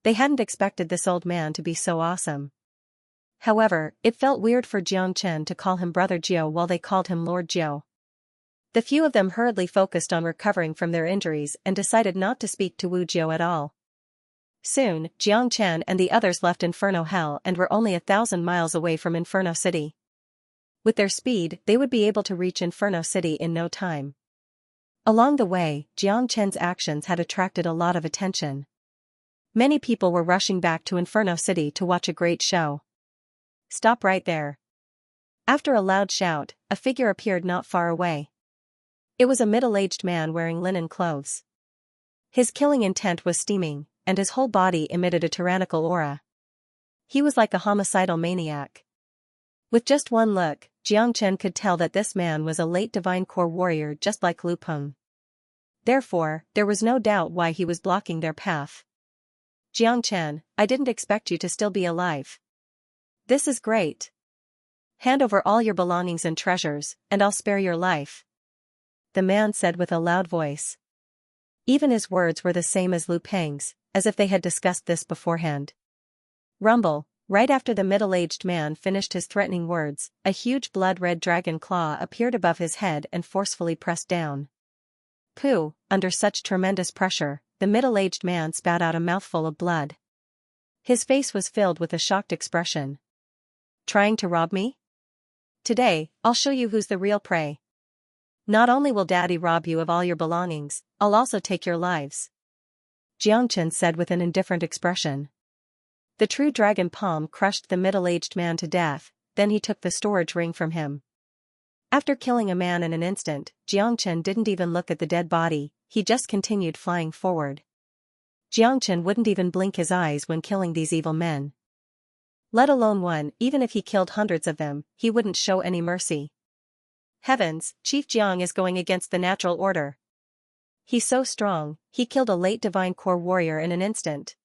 They hadn't expected this old man to be so awesome. However, it felt weird for Jiang Chen to call him Brother Jiao while they called him Lord Jiao. The few of them hurriedly focused on recovering from their injuries and decided not to speak to Wu Jiao at all. Soon, Jiang Chen and the others left Inferno Hell and were only 1,000 miles away from Inferno City. With their speed, they would be able to reach Inferno City in no time. Along the way, Jiang Chen's actions had attracted a lot of attention. Many people were rushing back to Inferno City to watch a great show. Stop right there. After a loud shout, a figure appeared not far away. It was a middle-aged man wearing linen clothes. His killing intent was steaming, and his whole body emitted a tyrannical aura. He was like a homicidal maniac. With just one look, Jiang Chen could tell that this man was a late Divine Core warrior just like Lu Peng. Therefore, there was no doubt why he was blocking their path. Jiang Chen, I didn't expect you to still be alive. This is great. Hand over all your belongings and treasures, and I'll spare your life. The man said with a loud voice. Even his words were the same as Lu Peng's, as if they had discussed this beforehand. Rumble, right after the middle-aged man finished his threatening words, a huge blood-red dragon claw appeared above his head and forcefully pressed down. Pooh, under such tremendous pressure, the middle-aged man spat out a mouthful of blood. His face was filled with a shocked expression. Trying to rob me? Today, I'll show you who's the real prey. Not only will Daddy rob you of all your belongings, I'll also take your lives. Jiang Chen said with an indifferent expression. The true dragon palm crushed the middle-aged man to death, then he took the storage ring from him. After killing a man in an instant, Jiang Chen didn't even look at the dead body, he just continued flying forward. Jiang Chen wouldn't even blink his eyes when killing these evil men. Let alone one, even if he killed hundreds of them, he wouldn't show any mercy. Heavens, Chief Jiang is going against the natural order. He's so strong, he killed a late Divine Core warrior in an instant.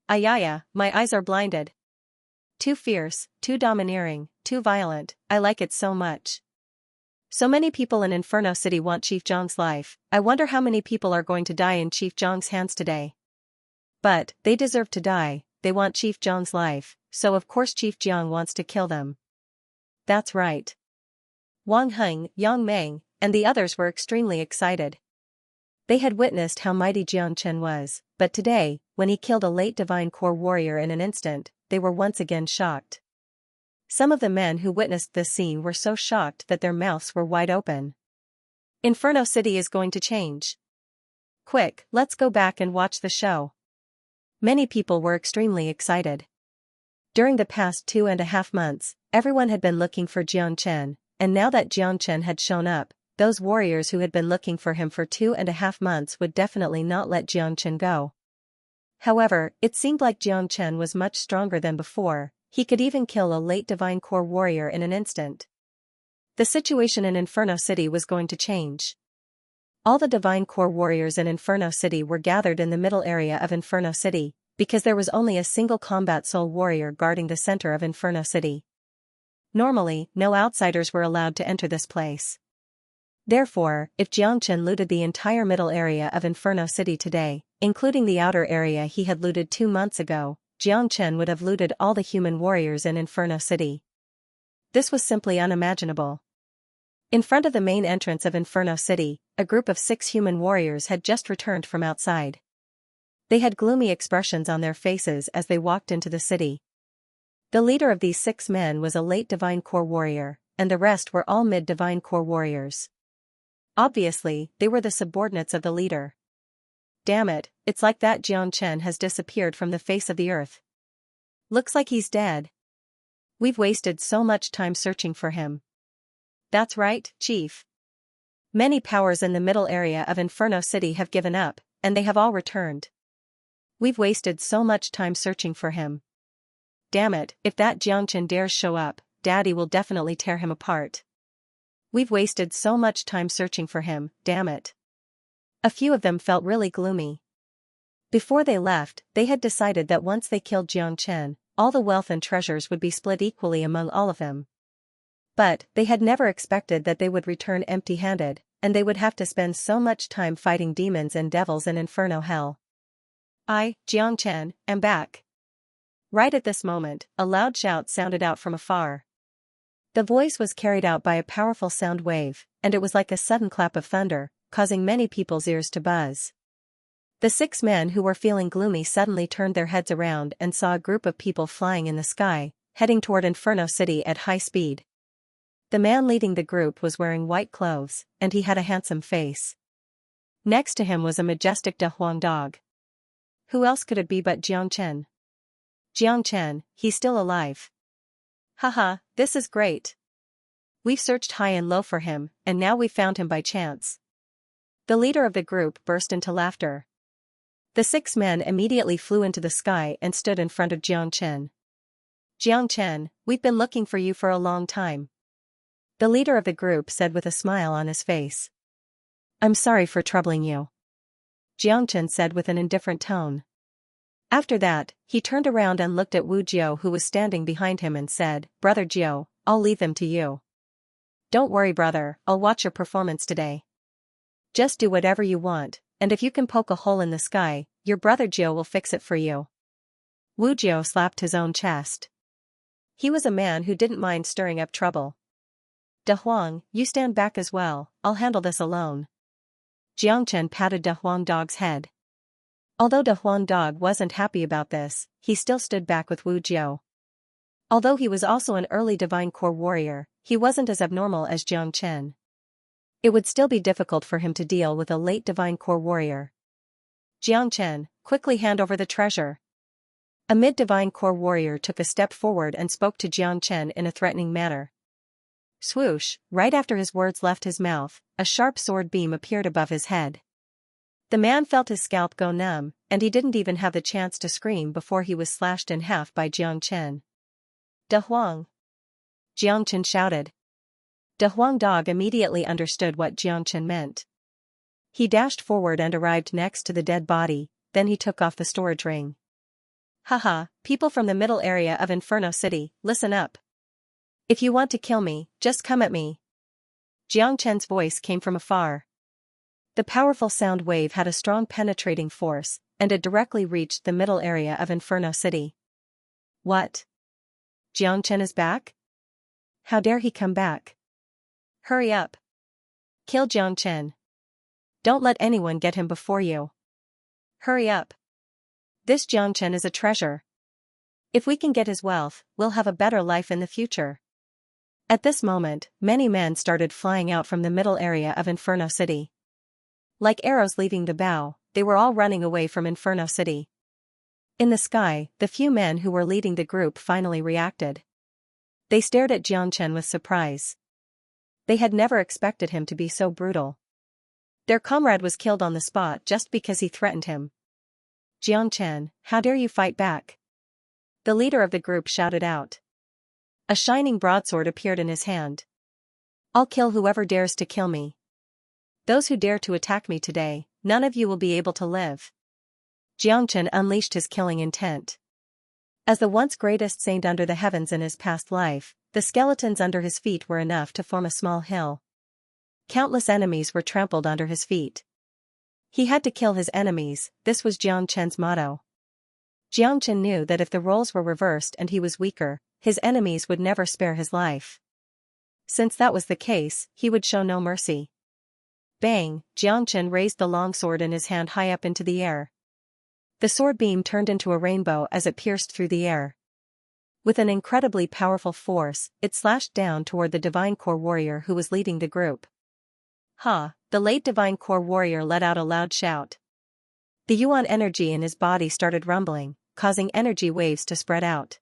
Ayaya, my eyes are blinded. Too fierce, too domineering, too violent, I like it so much. So many people in Inferno City want Chief Jiang's life, I wonder how many people are going to die in Chief Jiang's hands today. But, they deserve to die, they want Chief Jiang's life, so of course Chief Jiang wants to kill them. That's right. Wang Heng, Yang Meng, and the others were extremely excited. They had witnessed how mighty Jiang Chen was, but today, when he killed a late Divine Core warrior in an instant, they were once again shocked. Some of the men who witnessed this scene were so shocked that their mouths were wide open. Inferno City is going to change. Quick, let's go back and watch the show. Many people were extremely excited. During the past 2.5 months, everyone had been looking for Jiang Chen, and now that Jiang Chen had shown up, those warriors who had been looking for him for 2.5 months would definitely not let Jiang Chen go. However, it seemed like Jiang Chen was much stronger than before, he could even kill a late Divine Core warrior in an instant. The situation in Inferno City was going to change. All the Divine Core warriors in Inferno City were gathered in the middle area of Inferno City, because there was only a single combat soul warrior guarding the center of Inferno City. Normally, no outsiders were allowed to enter this place. Therefore, if Jiang Chen looted the entire middle area of Inferno City today, including the outer area he had looted 2 months ago, Jiang Chen would have looted all the human warriors in Inferno City. This was simply unimaginable. In front of the main entrance of Inferno City, a group of 6 human warriors had just returned from outside. They had gloomy expressions on their faces as they walked into the city. The leader of these 6 men was a late Divine Core warrior, and the rest were all mid-Divine Core warriors. Obviously, they were the subordinates of the leader. Damn it, it's like that Xianxia has disappeared from the face of the earth. Looks like he's dead. We've wasted so much time searching for him. That's right, Chief. Many powers in the middle area of Inferno City have given up, and they have all returned. We've wasted so much time searching for him. Damn it, if that Xianxia dares show up, Daddy will definitely tear him apart. We've wasted so much time searching for him, damn it. A few of them felt really gloomy. Before they left, they had decided that once they killed Xianxia, all the wealth and treasures would be split equally among all of them. But they had never expected that they would return empty-handed, and they would have to spend so much time fighting demons and devils in Inferno Hell. Xianxia, am back. Right at this moment, a loud shout sounded out from afar. The voice was carried out by a powerful sound wave, and it was like a sudden clap of thunder, causing many people's ears to buzz. The 6 men who were feeling gloomy suddenly turned their heads around and saw a group of people flying in the sky, heading toward Inferno City at high speed. The man leading the group was wearing white clothes, and he had a handsome face. Next to him was a majestic Dehuang dog. Who else could it be but Xianxia? Xianxia, he's still alive. Haha, this is great. We've searched high and low for him, and now we've found him by chance. The leader of the group burst into laughter. The 6 men immediately flew into the sky and stood in front of Xianxia. Xianxia, we've been looking for you for a long time. The leader of the group said with a smile on his face. I'm sorry for troubling you. Xianxia said with an indifferent tone. After that, he turned around and looked at Wu Jiu, who was standing behind him, and said, Brother Jiu, I'll leave them to you. Don't worry, brother, I'll watch your performance today. Just do whatever you want, and if you can poke a hole in the sky, your brother Jiu will fix it for you. Wu Jiu slapped his own chest. He was a man who didn't mind stirring up trouble. Dehuang, you stand back as well, I'll handle this alone. Xianxia patted Dehuang dog's head. Although Dehuang dog wasn't happy about this, he still stood back with Wu Jiu. Although he was also an early Divine Core warrior, he wasn't as abnormal as Xianxia. It would still be difficult for him to deal with a late Divine Core warrior. Xianxia, quickly hand over the treasure. A mid-Divine Core warrior took a step forward and spoke to Xianxia in a threatening manner. Swoosh, right after his words left his mouth, a sharp sword beam appeared above his head. The man felt his scalp go numb, and he didn't even have the chance to scream before he was slashed in half by Xianxia. Dehuang! Xianxia shouted. Dehuang dog immediately understood what Xianxia meant. He dashed forward and arrived next to the dead body, then he took off the storage ring. Haha, people from the middle area of Inferno City, listen up. If you want to kill me, just come at me. Xianxia's voice came from afar. The powerful sound wave had a strong penetrating force, and it directly reached the middle area of Inferno City. What? Xianxia is back? How dare he come back? Hurry up. Kill Xianxia. Don't let anyone get him before you. Hurry up. This Xianxia is a treasure. If we can get his wealth, we'll have a better life in the future. At this moment, many men started flying out from the middle area of Inferno City. Like arrows leaving the bow, they were all running away from Inferno City. In the sky, the few men who were leading the group finally reacted. They stared at Xianxia with surprise. They had never expected him to be so brutal. Their comrade was killed on the spot just because he threatened him. Xianxia, how dare you fight back? The leader of the group shouted out. A shining broadsword appeared in his hand. I'll kill whoever dares to kill me. Those who dare to attack me today, none of you will be able to live. Xianxia unleashed his killing intent. As the once greatest saint under the heavens in his past life, the skeletons under his feet were enough to form a small hill. Countless enemies were trampled under his feet. He had to kill his enemies, this was Xianxia's motto. Xianxia knew that if the roles were reversed and he was weaker, his enemies would never spare his life. Since that was the case, he would show no mercy. Bang! Xianxia raised the longsword in his hand high up into the air. The sword beam turned into a rainbow as it pierced through the air. With an incredibly powerful force, it slashed down toward the Divine Core warrior who was leading the group. Ha! The late Divine Core warrior let out a loud shout. The yuan energy in his body started rumbling, causing energy waves to spread out.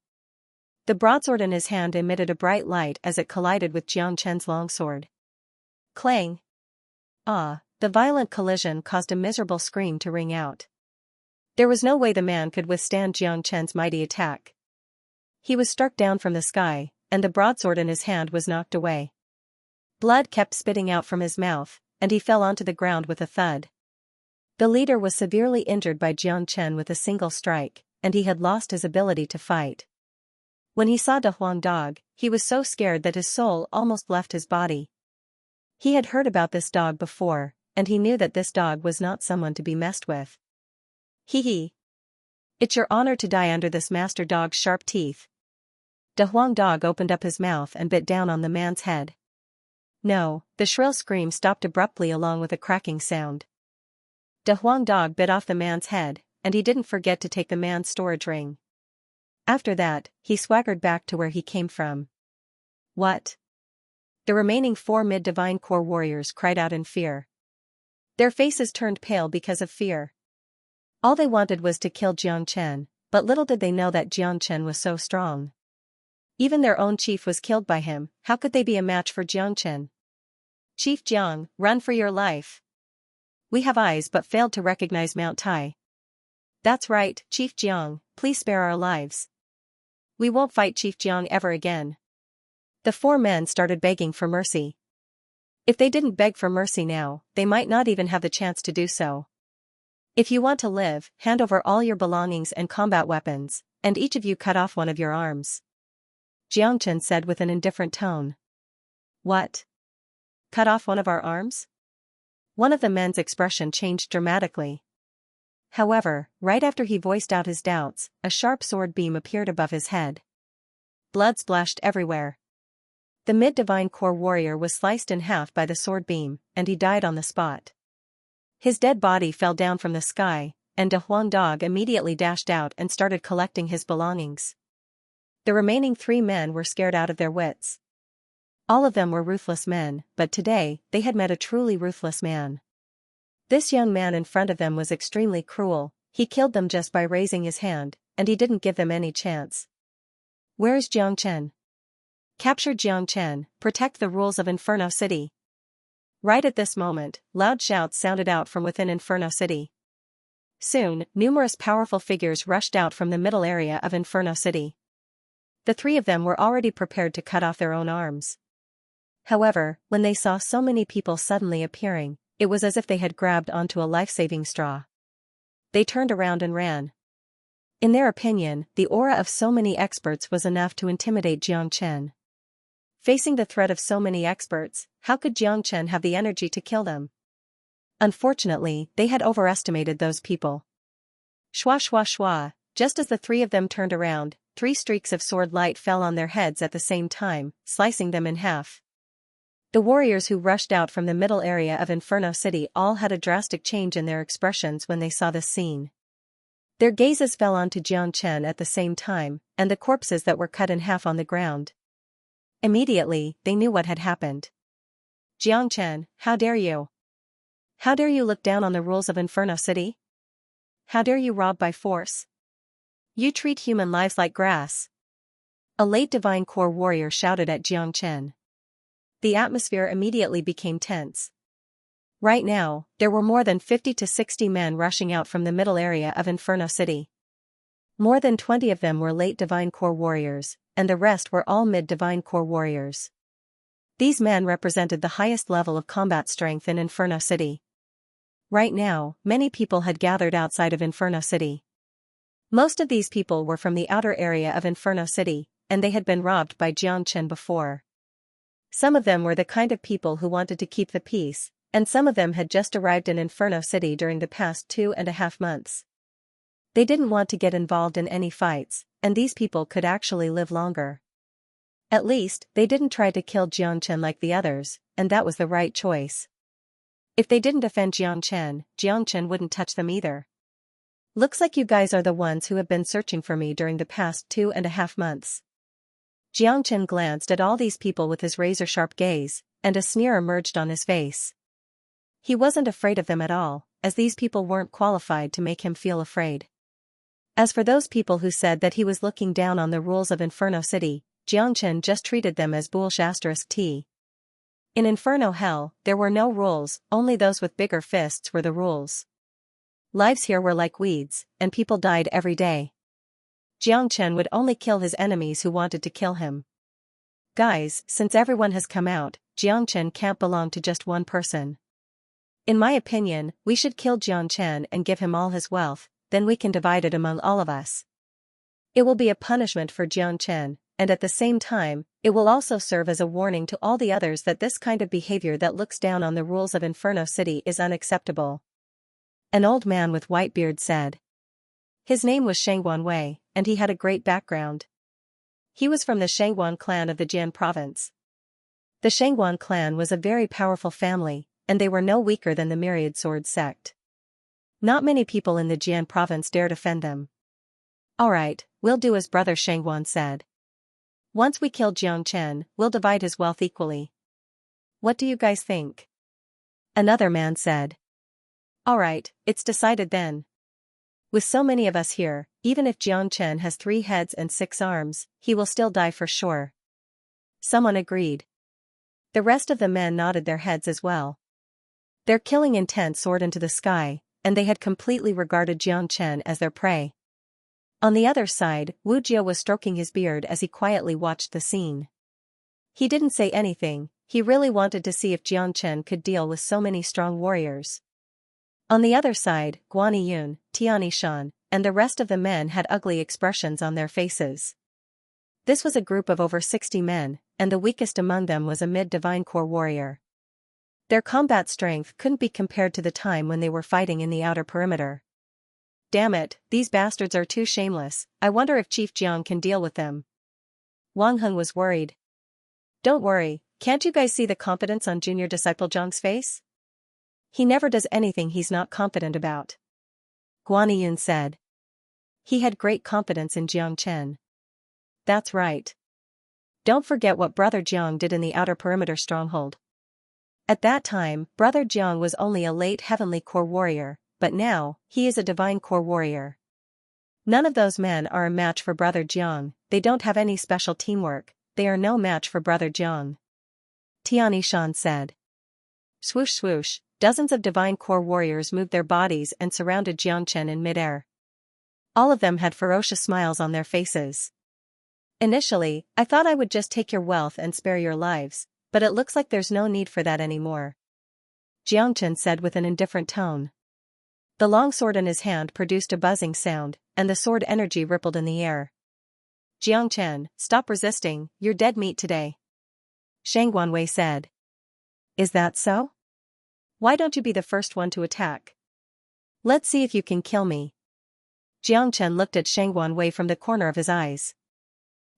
The broadsword in his hand emitted a bright light as it collided with Xianxia's longsword. Clang! Ah! The violent collision caused a miserable scream to ring out. There was no way the man could withstand Xianxia's mighty attack. He was struck down from the sky, and the broadsword in his hand was knocked away. Blood kept spitting out from his mouth, and he fell onto the ground with a thud. The leader was severely injured by Xianxia with a single strike, and he had lost his ability to fight. When he saw Dehuang Dog, he was so scared that his soul almost left his body. He had heard about this dog before, and he knew that this dog was not someone to be messed with. Hee hee. It's your honor to die under this master dog's sharp teeth. Dehuang Dog opened up his mouth and bit down on the man's head. No, the shrill scream stopped abruptly along with a cracking sound. Dehuang Dog bit off the man's head, and he didn't forget to take the man's storage ring. After that, he swaggered back to where he came from. What? The remaining 4 mid-divine core warriors cried out in fear. Their faces turned pale because of fear. All they wanted was to kill Xianxia, but little did they know that Xianxia was so strong. Even their own chief was killed by him. How could they be a match for Xianxia? Chief Jiang, run for your life. We have eyes but failed to recognize Mount Tai. That's right, Chief Jiang, please spare our lives. We won't fight Chief Jiang ever again. The 4 men started begging for mercy. If they didn't beg for mercy now, they might not even have the chance to do so. If you want to live, hand over all your belongings and combat weapons, and each of you cut off one of your arms. Xianxia said with an indifferent tone. What? Cut off one of our arms? One of the men's expression changed dramatically. However, right after he voiced out his doubts, a sharp sword beam appeared above his head. Blood splashed everywhere. The mid-divine core warrior was sliced in half by the sword beam, and he died on the spot. His dead body fell down from the sky, and Dehuang Dog immediately dashed out and started collecting his belongings. The remaining 3 men were scared out of their wits. All of them were ruthless men, but today, they had met a truly ruthless man. This young man in front of them was extremely cruel. He killed them just by raising his hand, and he didn't give them any chance. Where is Xianxia? Capture Xianxia, protect the rules of Inferno City. Right at this moment, loud shouts sounded out from within Inferno City. Soon, numerous powerful figures rushed out from the middle area of Inferno City. The 3 of them were already prepared to cut off their own arms. However, when they saw so many people suddenly appearing, it was as if they had grabbed onto a life-saving straw. They turned around and ran. In their opinion, the aura of so many experts was enough to intimidate Xianxia. Facing the threat of so many experts, how could Xianxia have the energy to kill them? Unfortunately, they had overestimated those people. Shwa shwa shwa, just as the 3 of them turned around, 3 streaks of sword light fell on their heads at the same time, slicing them in half. The warriors who rushed out from the middle area of Inferno City all had a drastic change in their expressions when they saw this scene. Their gazes fell onto Xianxia at the same time, and the corpses that were cut in half on the ground. Immediately, they knew what had happened. Xianxia, how dare you? How dare you look down on the rules of Inferno City? How dare you rob by force? You treat human lives like grass. A late divine core warrior shouted at Xianxia. The atmosphere immediately became tense. Right now, there were more than 50 to 60 men rushing out from the middle area of Inferno City. More than 20 of them were late divine core warriors, and the rest were all mid-divine core warriors. These men represented the highest level of combat strength in Inferno City. Right now, many people had gathered outside of Inferno City. Most of these people were from the outer area of Inferno City, and they had been robbed by Xianxia before. Some of them were the kind of people who wanted to keep the peace, and some of them had just arrived in Inferno City during the past 2.5 months. They didn't want to get involved in any fights, and these people could actually live longer. At least, they didn't try to kill Jiang like the others, and that was the right choice. If they didn't offend Jiang wouldn't touch them either. Looks like you guys are the ones who have been searching for me during the past 2.5 months. Jiang glanced at all these people with his razor-sharp gaze, and a sneer emerged on his face. He wasn't afraid of them at all, as these people weren't qualified to make him feel afraid. As for those people who said that he was looking down on the rules of Inferno City, Jiang just treated them as bullshit. In Inferno Hell, there were no rules, only those with bigger fists were the rules. Lives here were like weeds, and people died every day. Jiang would only kill his enemies who wanted to kill him. Guys, since everyone has come out, Jiang can't belong to just one person. In my opinion, we should kill Jiang and give him all his wealth, then we can divide it among all of us. It will be a punishment for Jiang, and at the same time, it will also serve as a warning to all the others that this kind of behavior that looks down on the rules of Inferno City is unacceptable. An old man with white beard said. His name was Shangguan Wei, and he had a great background. He was from the Shangguan clan of the Jian province. The Shangguan clan was a very powerful family, and they were no weaker than the Myriad Sword sect. Not many people in the Jian province dared offend them. Alright, we'll do as Brother Shangguan said. Once we kill Jiang we'll divide his wealth equally. What do you guys think? Another man said. Alright, it's decided then. With so many of us here, even if Jiang has 3 heads and 6 arms, he will still die for sure. Someone agreed. The rest of the men nodded their heads as well. Their killing intent soared into the sky, and they had completely regarded Jiang as their prey. On the other side, Wu Jie was stroking his beard as he quietly watched the scene. He didn't say anything, he really wanted to see if Jiang could deal with so many strong warriors. On the other side, Guaniyun, Tianishan, and the rest of the men had ugly expressions on their faces. This was a group of over 60 men, and the weakest among them was a mid-divine core warrior. Their combat strength couldn't be compared to the time when they were fighting in the outer perimeter. Damn it, these bastards are too shameless, I wonder if Chief Jiang can deal with them. Wang Heng was worried. Don't worry, can't you guys see the confidence on junior disciple Jiang's face? He never does anything he's not confident about. Guaniyun said. He had great confidence in Jiang. That's right. Don't forget what Brother Jiang did in the outer perimeter stronghold. At that time, Brother Jiang was only a late heavenly core warrior, but now, he is a divine core warrior. None of those men are a match for Brother Jiang, they don't have any special teamwork, they are no match for Brother Jiang. Tianishan said. Swoosh swoosh, dozens of divine core warriors moved their bodies and surrounded Jiang in midair. All of them had ferocious smiles on their faces. Initially, I thought I would just take your wealth and spare your lives, but it looks like there's no need for that anymore. Jiang said with an indifferent tone. The long sword in his hand produced a buzzing sound, and the sword energy rippled in the air. Jiang, stop resisting, you're dead meat today. Shangguan Wei said. Is that so? Why don't you be the first one to attack? Let's see if you can kill me. Jiang looked at Shangguan Wei from the corner of his eyes.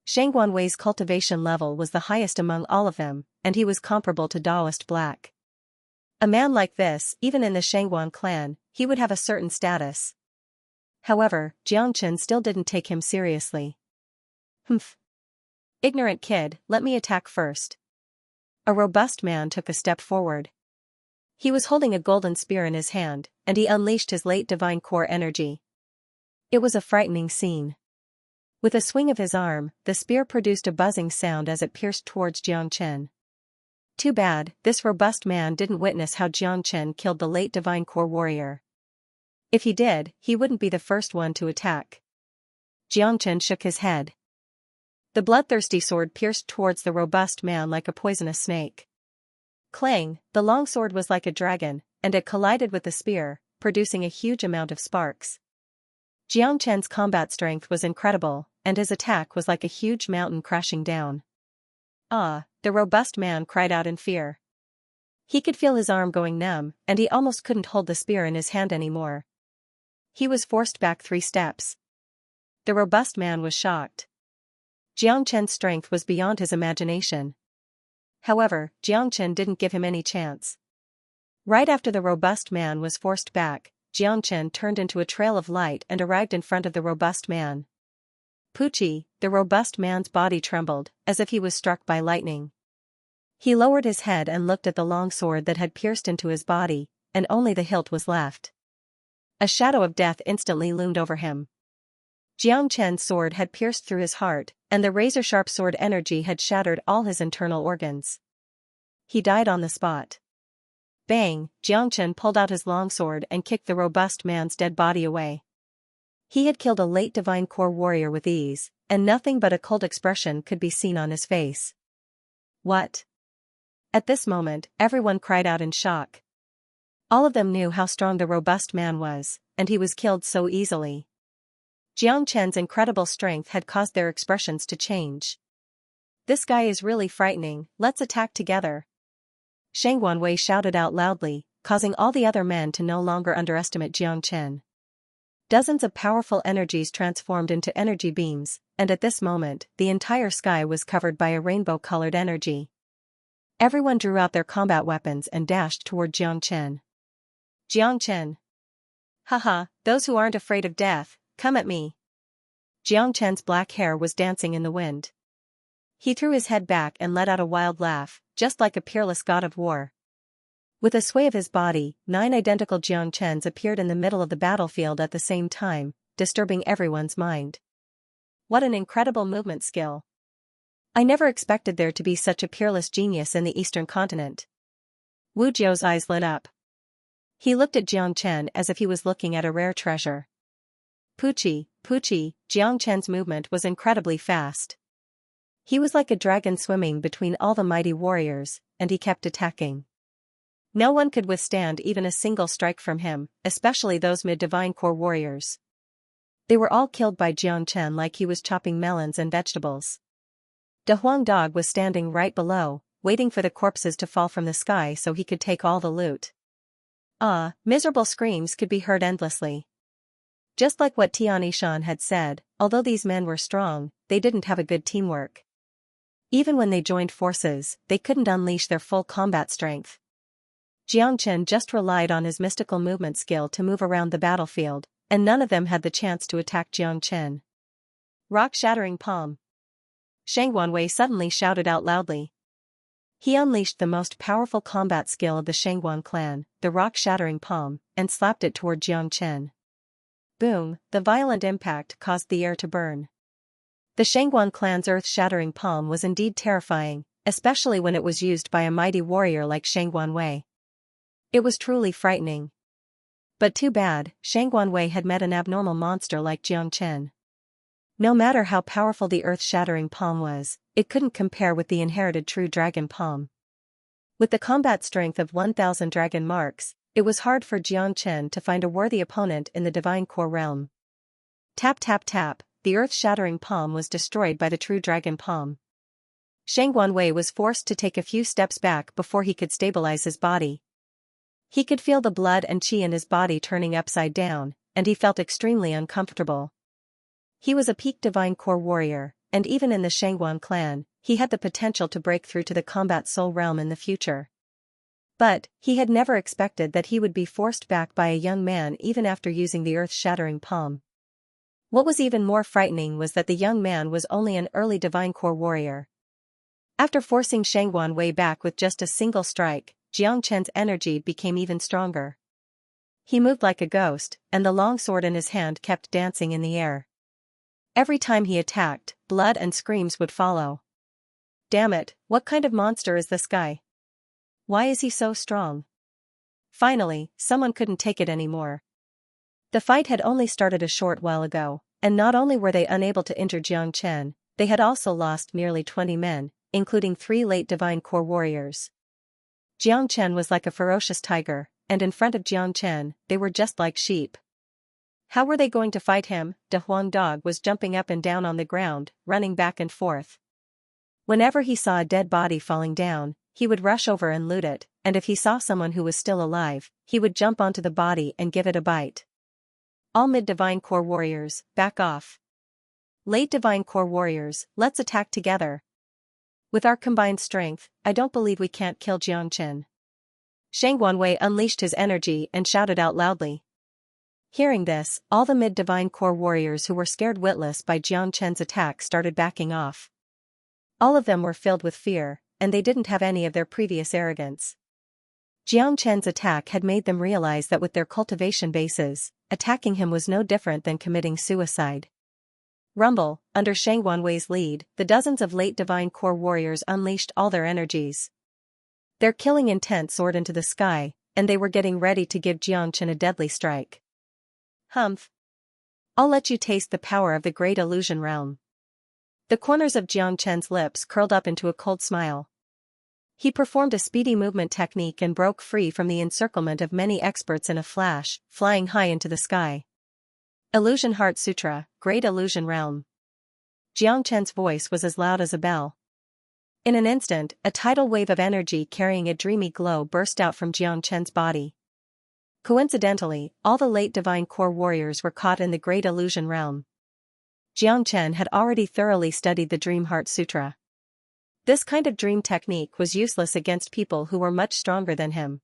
Shangguan Wei's cultivation level was the highest among all of them, and he was comparable to Daoist Black. A man like this, even in the Shangguan clan, he would have a certain status. However, Jiang still didn't take him seriously. Humph. Ignorant kid, let me attack first. A robust man took a step forward. He was holding a golden spear in his hand, and he unleashed his late divine core energy. It was a frightening scene. With a swing of his arm, the spear produced a buzzing sound as it pierced towards Jiang. Too bad, this robust man didn't witness how Jiang killed the late divine core warrior. If he did, he wouldn't be the first one to attack. Jiang shook his head. The bloodthirsty sword pierced towards the robust man like a poisonous snake. Clang, the long sword was like a dragon, and it collided with the spear, producing a huge amount of sparks. Jiang combat strength was incredible, and his attack was like a huge mountain crashing down. Ah, the robust man cried out in fear. He could feel his arm going numb, and he almost couldn't hold the spear in his hand anymore. He was forced back 3 steps. The robust man was shocked. Jiang Chen's strength was beyond his imagination. However, Jiang Chen didn't give him any chance. Right after the robust man was forced back, Jiang Chen turned into a trail of light and arrived in front of the robust man. Pucci, the robust man's body trembled, as if he was struck by lightning. He lowered his head and looked at the long sword that had pierced into his body, and only the hilt was left. A shadow of death instantly loomed over him. Jiang Chen's sword had pierced through his heart, and the razor-sharp sword energy had shattered all his internal organs. He died on the spot. Bang! Jiang Chen pulled out his longsword and kicked the robust man's dead body away. He had killed a late divine core warrior with ease, and nothing but a cold expression could be seen on his face. What? At this moment, everyone cried out in shock. All of them knew how strong the robust man was, and he was killed so easily. Jiang Chen's incredible strength had caused their expressions to change. This guy is really frightening, let's attack together. Shang Wanwei shouted out loudly, causing all the other men to no longer underestimate Jiang Chen. Dozens of powerful energies transformed into energy beams, and at this moment, the entire sky was covered by a rainbow-colored energy. Everyone drew out their combat weapons and dashed toward Jiang Chen. Jiang Chen. Haha, those who aren't afraid of death, come at me. Jiang Chen's black hair was dancing in the wind. He threw his head back and let out a wild laugh, just like a peerless god of war. With a sway of his body, 9 identical Jiang Chens appeared in the middle of the battlefield at the same time, disturbing everyone's mind. What an incredible movement skill. I never expected there to be such a peerless genius in the Eastern continent. Wu Jiu's eyes lit up. He looked at Jiang Chen as if he was looking at a rare treasure. Pucci, Jiang Chen's movement was incredibly fast. He was like a dragon swimming between all the mighty warriors, and he kept attacking. No one could withstand even a single strike from him, especially those mid-divine core warriors. They were all killed by Jiang Chen like he was chopping melons and vegetables. De Huang Dog was standing right below, waiting for the corpses to fall from the sky so he could take all the loot. Miserable screams could be heard endlessly. Just like what Tian Yishan had said, although these men were strong, they didn't have a good teamwork. Even when they joined forces, they couldn't unleash their full combat strength. Jiang Chen just relied on his mystical movement skill to move around the battlefield, and none of them had the chance to attack Jiang Chen. Rock-shattering palm. Shang Wanwei suddenly shouted out loudly. He unleashed the most powerful combat skill of the Shangguan clan, the rock-shattering palm, and slapped it toward Jiang Chen. Boom! The violent impact caused the air to burn. The Shangguan clan's earth-shattering palm was indeed terrifying, especially when it was used by a mighty warrior like Shang Wanwei. It was truly frightening. But too bad, Shang Wanwei had met an abnormal monster like Jiang Chen. No matter how powerful the earth-shattering palm was, it couldn't compare with the inherited true dragon palm. With the combat strength of 1,000 dragon marks, it was hard for Jiang Chen to find a worthy opponent in the divine core realm. Tap tap tap, the earth-shattering palm was destroyed by the true dragon palm. Shang Wanwei was forced to take a few steps back before he could stabilize his body. He could feel the blood and qi in his body turning upside down, and he felt extremely uncomfortable. He was a peak divine core warrior, and even in the Shangguan clan, he had the potential to break through to the combat soul realm in the future. But, he had never expected that he would be forced back by a young man even after using the earth-shattering palm. What was even more frightening was that the young man was only an early divine core warrior. After forcing Shang Wanwei back with just a single strike, Jiang Chen's energy became even stronger. He moved like a ghost, and the long sword in his hand kept dancing in the air. Every time he attacked, blood and screams would follow. Damn it, what kind of monster is this guy? Why is he so strong? Finally, someone couldn't take it anymore. The fight had only started a short while ago, and not only were they unable to injure Jiang Chen, they had also lost nearly 20 men, including 3 late divine core warriors. Jiang Chen was like a ferocious tiger, and in front of Jiang Chen, they were just like sheep. How were they going to fight him? De Huang Dog was jumping up and down on the ground, running back and forth. Whenever he saw a dead body falling down, he would rush over and loot it, and if he saw someone who was still alive, he would jump onto the body and give it a bite. All mid-divine core warriors, back off. late divine core warriors, let's attack together. With our combined strength, I don't believe we can't kill Jiangchen. Shang Guanwei unleashed his energy and shouted out loudly. Hearing this, all the mid-divine core warriors who were scared witless by Jiang Chen's attack started backing off. All of them were filled with fear, and they didn't have any of their previous arrogance. Jiang Chen's attack had made them realize that with their cultivation bases, attacking him was no different than committing suicide. Rumble, under Shang Guanwei's lead, the dozens of late divine core warriors unleashed all their energies. Their killing intent soared into the sky, and they were getting ready to give Jiang Chen a deadly strike. Humph! I'll let you taste the power of the great illusion realm. The corners of Jiang Chen's lips curled up into a cold smile. He performed a speedy movement technique and broke free from the encirclement of many experts in a flash, flying high into the sky. Illusion Heart Sutra, Great Illusion Realm. Jiang Chen's voice was as loud as a bell. In an instant, a tidal wave of energy carrying a dreamy glow burst out from Jiang Chen's body. Coincidentally, all the late divine core warriors were caught in the Great Illusion Realm. Jiang Chen had already thoroughly studied the Dream Heart Sutra. This kind of dream technique was useless against people who were much stronger than him.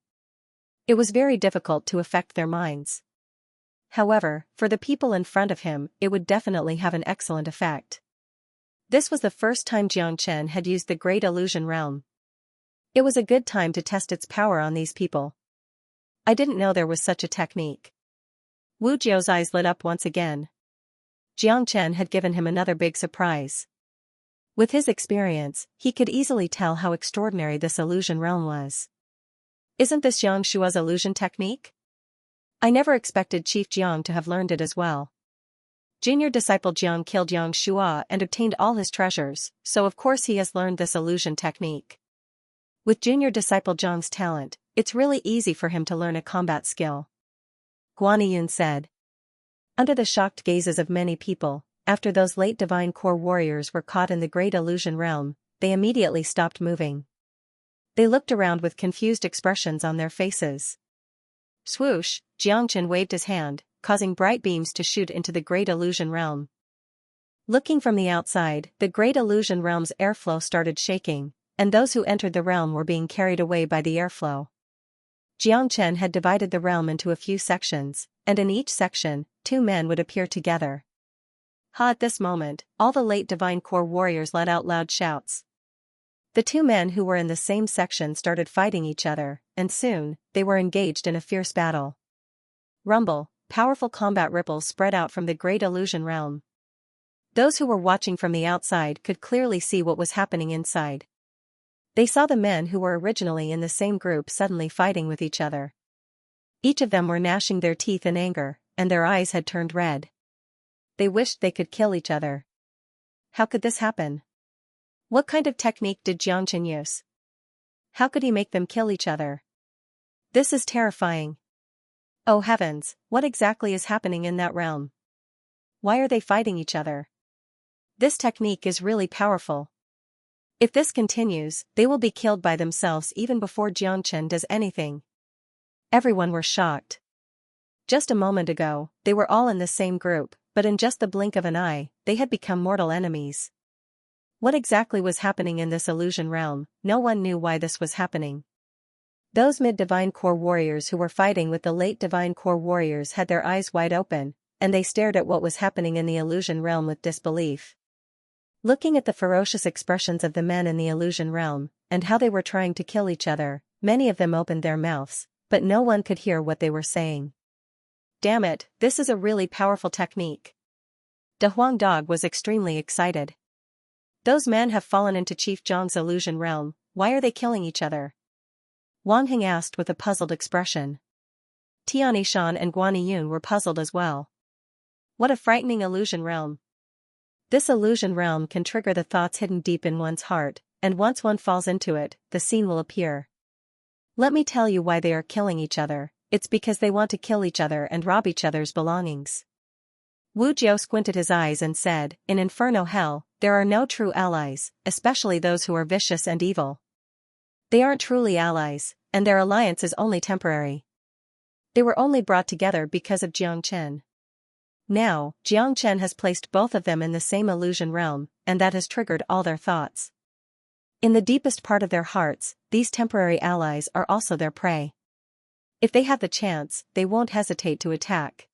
It was very difficult to affect their minds. However, for the people in front of him, it would definitely have an excellent effect. This was the first time Jiang Chen had used the Great Illusion Realm. It was a good time to test its power on these people. I didn't know there was such a technique. Wu Jiao's eyes lit up once again. Jiang Chen had given him another big surprise. With his experience, he could easily tell how extraordinary this illusion realm was. Isn't this Xianxia's illusion technique? I never expected Chief Jiang to have learned it as well. Junior disciple Jiang killed Xianxia and obtained all his treasures, so of course he has learned this illusion technique. With junior disciple Jiang's talent, it's really easy for him to learn a combat skill. Guaniyun said. Under the shocked gazes of many people, after those late divine core warriors were caught in the Great Illusion Realm, they immediately stopped moving. They looked around with confused expressions on their faces. Swoosh, Jiangchen waved his hand, causing bright beams to shoot into the Great Illusion Realm. Looking from the outside, the Great Illusion Realm's airflow started shaking, and those who entered the realm were being carried away by the airflow. Jiang Chen had divided the realm into a few sections, and in each section, two men would appear together. At this moment, all the late divine core warriors let out loud shouts. The two men who were in the same section started fighting each other, and soon, they were engaged in a fierce battle. Rumble, powerful combat ripples spread out from the Great Illusion Realm. Those who were watching from the outside could clearly see what was happening inside. They saw the men who were originally in the same group suddenly fighting with each other. Each of them were gnashing their teeth in anger, and their eyes had turned red. They wished they could kill each other. How could this happen? What kind of technique did Jiangchen use? How could he make them kill each other? This is terrifying. Oh heavens, what exactly is happening in that realm? Why are they fighting each other? This technique is really powerful. If this continues, they will be killed by themselves even before Jiangchen does anything. Everyone were shocked. Just a moment ago, they were all in the same group, but in just the blink of an eye, they had become mortal enemies. What exactly was happening in this illusion realm? No one knew why this was happening. Those mid-divine core warriors who were fighting with the late divine core warriors had their eyes wide open, and they stared at what was happening in the illusion realm with disbelief. Looking at the ferocious expressions of the men in the illusion realm, and how they were trying to kill each other, many of them opened their mouths, but no one could hear what they were saying. Damn it, this is a really powerful technique. De Huang Dog was extremely excited. Those men have fallen into Chief Zhang's illusion realm, why are they killing each other? Wang Hing asked with a puzzled expression. Tian Shan and Guaniyun were puzzled as well. What a frightening illusion realm. This illusion realm can trigger the thoughts hidden deep in one's heart, and once one falls into it, the scene will appear. Let me tell you why they are killing each other, it's because they want to kill each other and rob each other's belongings. Wu Jiao squinted his eyes and said, in Inferno Hell, there are no true allies, especially those who are vicious and evil. They aren't truly allies, and their alliance is only temporary. They were only brought together because of Jiang Chen. Now, Xianxia has placed both of them in the same illusion realm, and that has triggered all their thoughts. In the deepest part of their hearts, these temporary allies are also their prey. If they have the chance, they won't hesitate to attack.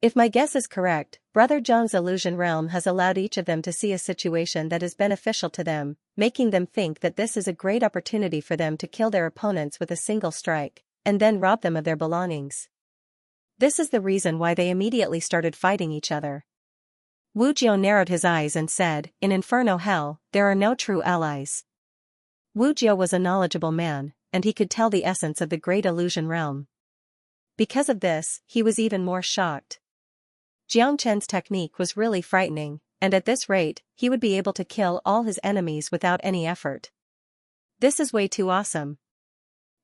If my guess is correct, Brother Zhang's illusion realm has allowed each of them to see a situation that is beneficial to them, making them think that this is a great opportunity for them to kill their opponents with a single strike, and then rob them of their belongings. This is the reason why they immediately started fighting each other. Wu Jiao narrowed his eyes and said, "In Inferno Hell, there are no true allies." Wu Jiao was a knowledgeable man, and he could tell the essence of the great illusion realm. Because of this, he was even more shocked. Jiang Chen's technique was really frightening, and at this rate, he would be able to kill all his enemies without any effort. This is way too awesome.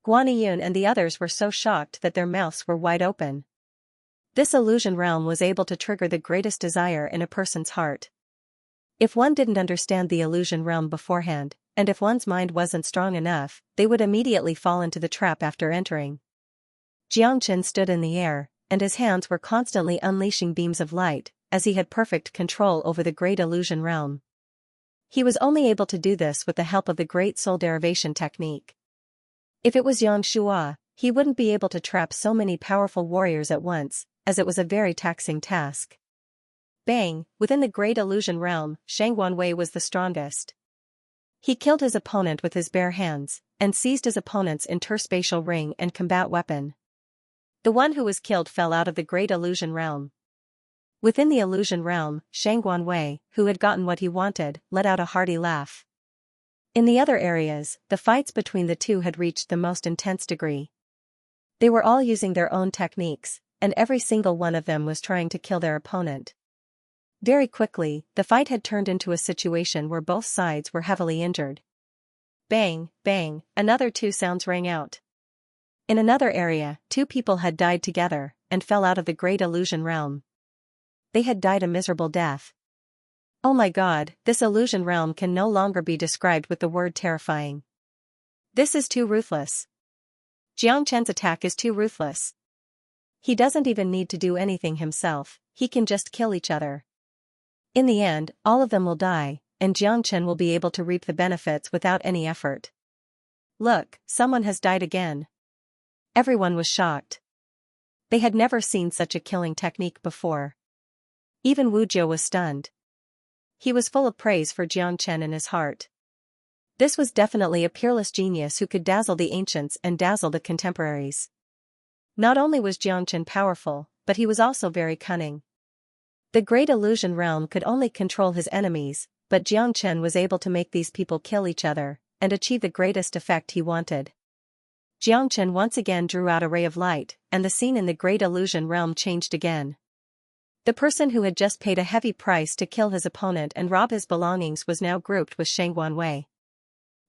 Guaniyun and the others were so shocked that their mouths were wide open. This illusion realm was able to trigger the greatest desire in a person's heart. If one didn't understand the illusion realm beforehand, and if one's mind wasn't strong enough, they would immediately fall into the trap after entering. Jiang Chen stood in the air, and his hands were constantly unleashing beams of light, as he had perfect control over the great illusion realm. He was only able to do this with the help of the great soul derivation technique. If it was Yang Shua, he wouldn't be able to trap so many powerful warriors at once, as it was a very taxing task. Bang! Within the great illusion realm, Shang Guanwei was the strongest. He killed his opponent with his bare hands, and seized his opponent's interspatial ring and combat weapon. The one who was killed fell out of the great illusion realm. Within the illusion realm, Shang Guanwei, who had gotten what he wanted, let out a hearty laugh. In the other areas, the fights between the two had reached the most intense degree. They were all using their own techniques, and every single one of them was trying to kill their opponent. Very quickly, the fight had turned into a situation where both sides were heavily injured. Bang, bang, another two sounds rang out. In another area, two people had died together, and fell out of the great illusion realm. They had died a miserable death. Oh my god, this illusion realm can no longer be described with the word terrifying. This is too ruthless. Jiang Chen's attack is too ruthless. He doesn't even need to do anything himself, he can just kill each other. In the end, all of them will die, and Jiang Chen will be able to reap the benefits without any effort. Look, someone has died again. Everyone was shocked. They had never seen such a killing technique before. Even Wu Jiao was stunned. He was full of praise for Jiang Chen in his heart. This was definitely a peerless genius who could dazzle the ancients and dazzle the contemporaries. Not only was Jiang Chen powerful, but he was also very cunning. The great illusion realm could only control his enemies, but Jiang Chen was able to make these people kill each other, and achieve the greatest effect he wanted. Jiang Chen once again drew out a ray of light, and the scene in the great illusion realm changed again. The person who had just paid a heavy price to kill his opponent and rob his belongings was now grouped with Shang Guanwei.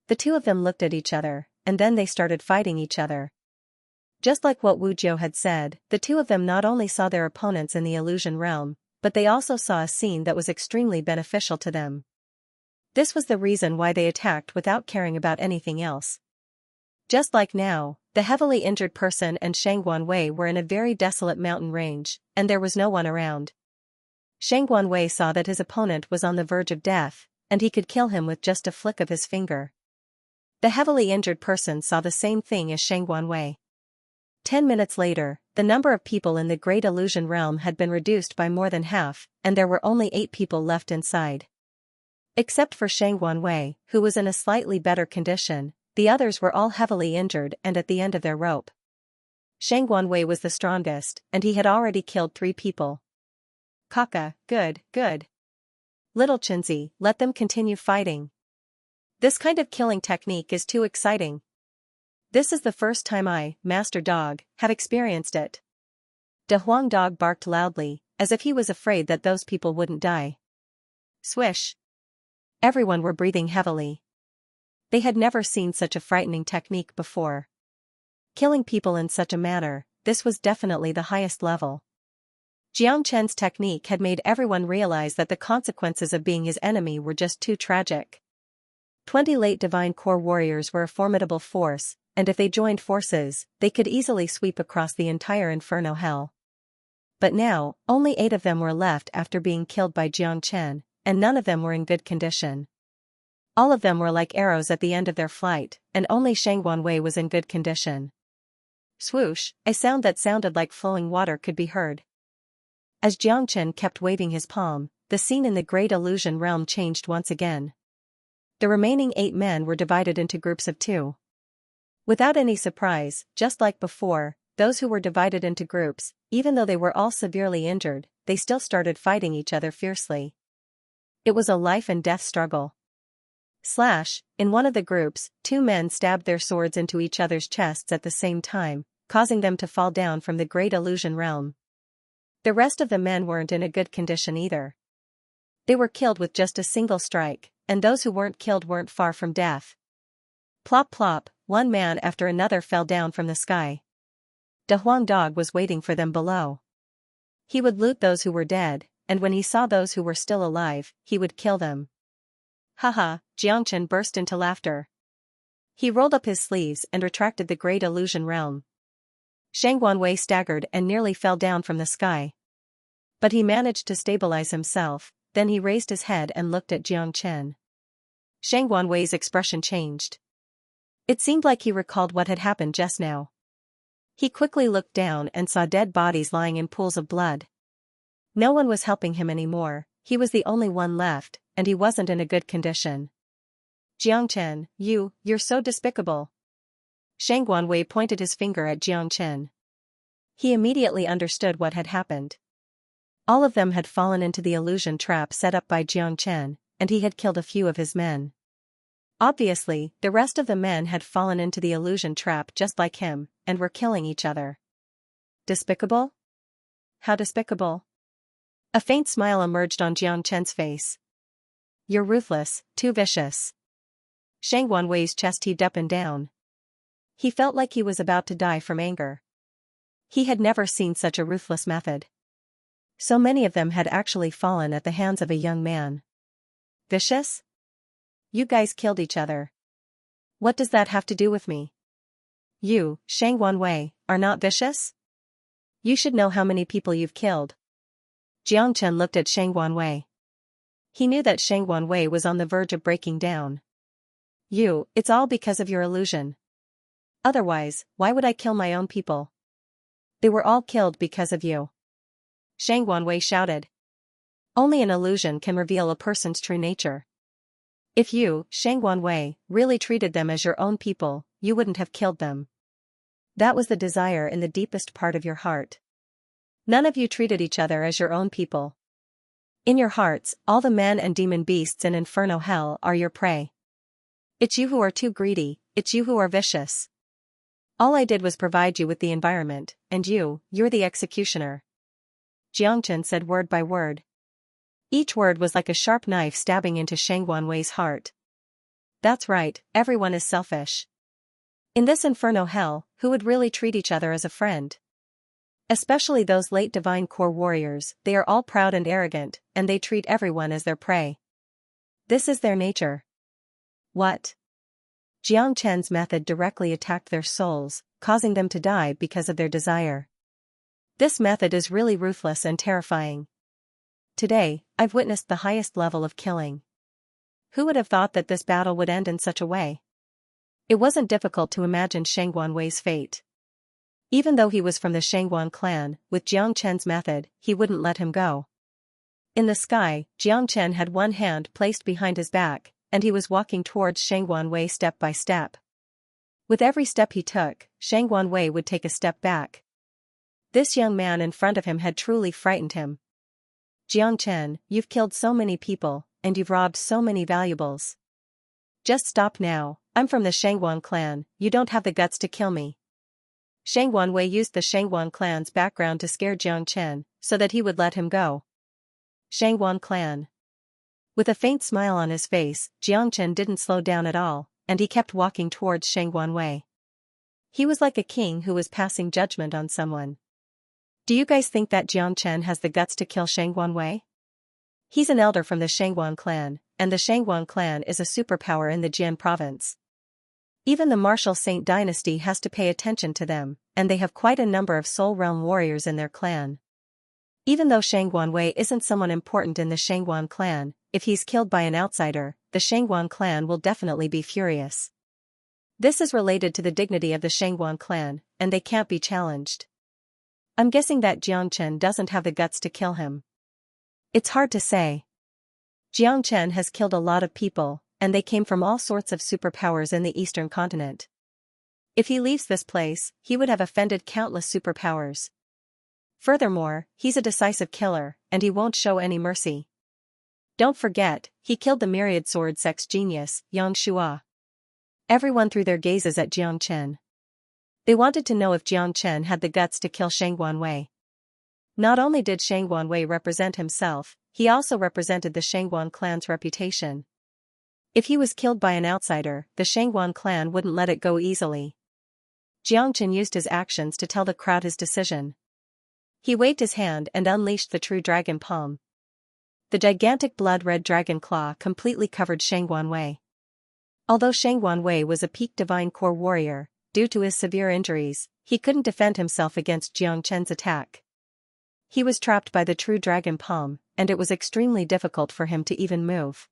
The two of them looked at each other, and then they started fighting each other. Just like what Wu Jiao had said, the two of them not only saw their opponents in the illusion realm, but they also saw a scene that was extremely beneficial to them. This was the reason why they attacked without caring about anything else. Just like now, the heavily injured person and Shang Guanwei were in a very desolate mountain range, and there was no one around. Shang Guanwei saw that his opponent was on the verge of death, and he could kill him with just a flick of his finger. The heavily injured person saw the same thing as Shang Guanwei. 10 minutes later, the number of people in the great illusion realm had been reduced by more than half, and there were only 8 people left inside. Except for Shang Guanwei, who was in a slightly better condition, the others were all heavily injured and at the end of their rope. Shang Guanwei was the strongest, and he had already killed 3 people. Kaka, good, good. Little Chinzi, let them continue fighting. This kind of killing technique is too exciting. This is the first time I, Master Dog, have experienced it. De Huang Dog barked loudly, as if he was afraid that those people wouldn't die. Swish. Everyone were breathing heavily. They had never seen such a frightening technique before. Killing people in such a manner, this was definitely the highest level. Jiang Chen's technique had made everyone realize that the consequences of being his enemy were just too tragic. 20 late divine core warriors were a formidable force, and if they joined forces, they could easily sweep across the entire Inferno Hell. But now, only 8 of them were left after being killed by Xianxia, and none of them were in good condition. All of them were like arrows at the end of their flight, and only Shang Wanwei was in good condition. Swoosh, a sound that sounded like flowing water could be heard. As Xianxia kept waving his palm, the scene in the Great Illusion Realm changed once again. The remaining 8 men were divided into groups of 2. Without any surprise, just like before, those who were divided into groups, even though they were all severely injured, they still started fighting each other fiercely. It was a life and death struggle. In one of the groups, 2 men stabbed their swords into each other's chests at the same time, causing them to fall down from the Great Illusion Realm. The rest of the men weren't in a good condition either. They were killed with just a single strike, and those who weren't killed weren't far from death. Plop plop, one man after another fell down from the sky. De Huang Dog was waiting for them below. He would loot those who were dead, and when he saw those who were still alive, he would kill them. Haha, Xianxia burst into laughter. He rolled up his sleeves and retracted the Great Illusion Realm. Shang Wanwei staggered and nearly fell down from the sky. But he managed to stabilize himself, then he raised his head and looked at Xianxia. Shang Wanwei's expression changed. It seemed like he recalled what had happened just now. He quickly looked down and saw dead bodies lying in pools of blood. No one was helping him anymore, he was the only one left, and he wasn't in a good condition. Xianxia, you're so despicable. Shang Wanwei pointed his finger at Xianxia. He immediately understood what had happened. All of them had fallen into the illusion trap set up by Xianxia, and he had killed a few of his men. Obviously, the rest of the men had fallen into the illusion trap just like him, and were killing each other. Despicable? How despicable? A faint smile emerged on Xianxia's face. You're ruthless, too vicious. Shang Wanwei's chest heaved up and down. He felt like he was about to die from anger. He had never seen such a ruthless method. So many of them had actually fallen at the hands of a young man. Vicious? You guys killed each other. What does that have to do with me? You, Shang Wanwei, are not vicious? You should know how many people you've killed. Xianxia looked at Shang Wanwei. He knew that Shang Wanwei was on the verge of breaking down. It's all because of your illusion. Otherwise, why would I kill my own people? They were all killed because of you. Shang Wanwei shouted. Only an illusion can reveal a person's true nature. If you, Shang Wanwei, really treated them as your own people, you wouldn't have killed them. That was the desire in the deepest part of your heart. None of you treated each other as your own people. In your hearts, all the men and demon beasts in Inferno Hell are your prey. It's you who are too greedy, it's you who are vicious. All I did was provide you with the environment, and you're the executioner. Xianxia said word by word. Each word was like a sharp knife stabbing into Shang Wanwei's heart. That's right, everyone is selfish. In this Inferno Hell, who would really treat each other as a friend? Especially those late Divine Core warriors, they are all proud and arrogant, and they treat everyone as their prey. This is their nature. What? Xianxia's method directly attacked their souls, causing them to die because of their desire. This method is really ruthless and terrifying. Today, I've witnessed the highest level of killing. Who would have thought that this battle would end in such a way? It wasn't difficult to imagine Shang Wanwei's fate. Even though he was from the Shangwan clan, with Xianxia's method, he wouldn't let him go. In the sky, Xianxia had one hand placed behind his back, and he was walking towards Shang Wanwei step by step. With every step he took, Shang Wanwei would take a step back. This young man in front of him had truly frightened him. Xianxia, you've killed so many people, and you've robbed so many valuables. Just stop now, I'm from the Shangwan clan, you don't have the guts to kill me. Shang Wanwei used the Shangwan clan's background to scare Xianxia, so that he would let him go. Shangwan clan. With a faint smile on his face, Xianxia didn't slow down at all, and he kept walking towards Shang Wanwei. He was like a king who was passing judgment on someone. Do you guys think that Xianxia has the guts to kill Shang Wanwei? He's an elder from the Shangwan clan, and the Shangwan clan is a superpower in the Jian province. Even the martial Saint dynasty has to pay attention to them, and they have quite a number of Soul Realm warriors in their clan. Even though Shangguan Wei isn't someone important in the Shangguan clan, if he's killed by an outsider, the Shangguan clan will definitely be furious. This is related to the dignity of the Shangguan clan, and they can't be challenged. I'm guessing that Jiangchen doesn't have the guts to kill him. It's hard to say. Jiangchen has killed a lot of people, and they came from all sorts of superpowers in the Eastern continent. If he leaves this place, he would have offended countless superpowers. Furthermore, he's a decisive killer, and he won't show any mercy. Don't forget, he killed the myriad sword sex genius, Xianxia. Everyone threw their gazes at Jiangchen. They wanted to know if Jiangchen had the guts to kill Shangguan Wei. Not only did Shangguan Wei represent himself, he also represented the Shangguan clan's reputation. If he was killed by an outsider, the Shangguan clan wouldn't let it go easily. Jiangchen used his actions to tell the crowd his decision. He waved his hand and unleashed the true dragon palm. The gigantic blood-red dragon claw completely covered Shangguan Wei. Although Shangguan Wei was a peak divine core warrior, due to his severe injuries, he couldn't defend himself against Jiangchen's attack. He was trapped by the true dragon palm, and it was extremely difficult for him to even move.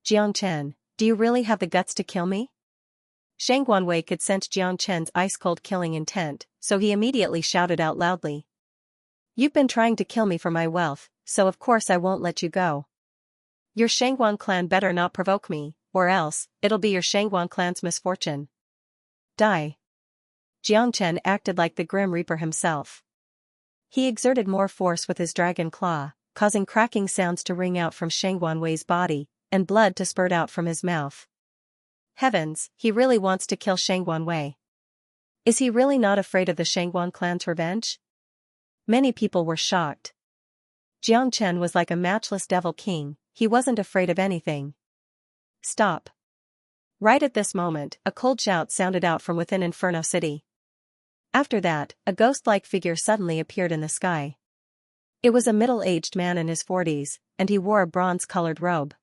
Jiangchen, do you really have the guts to kill me? Shangguan Wei could sense Jiangchen's ice-cold killing intent, so he immediately shouted out loudly. You've been trying to kill me for my wealth, so of course I won't let you go. Your Shangguan clan better not provoke me, or else, it'll be your Shangguan clan's misfortune. Die. Jiangchen acted like the Grim Reaper himself. He exerted more force with his dragon claw, causing cracking sounds to ring out from Shangguan Wei's body, and blood to spurt out from his mouth. Heavens, he really wants to kill Shangguan Wei. Is he really not afraid of the Shangguan clan's revenge? Many people were shocked. Jiangchen was like a matchless devil king, he wasn't afraid of anything. Stop. Right at this moment, a cold shout sounded out from within Inferno City. After that, a ghost-like figure suddenly appeared in the sky. It was a middle-aged man in his 40s, and he wore a bronze-colored robe.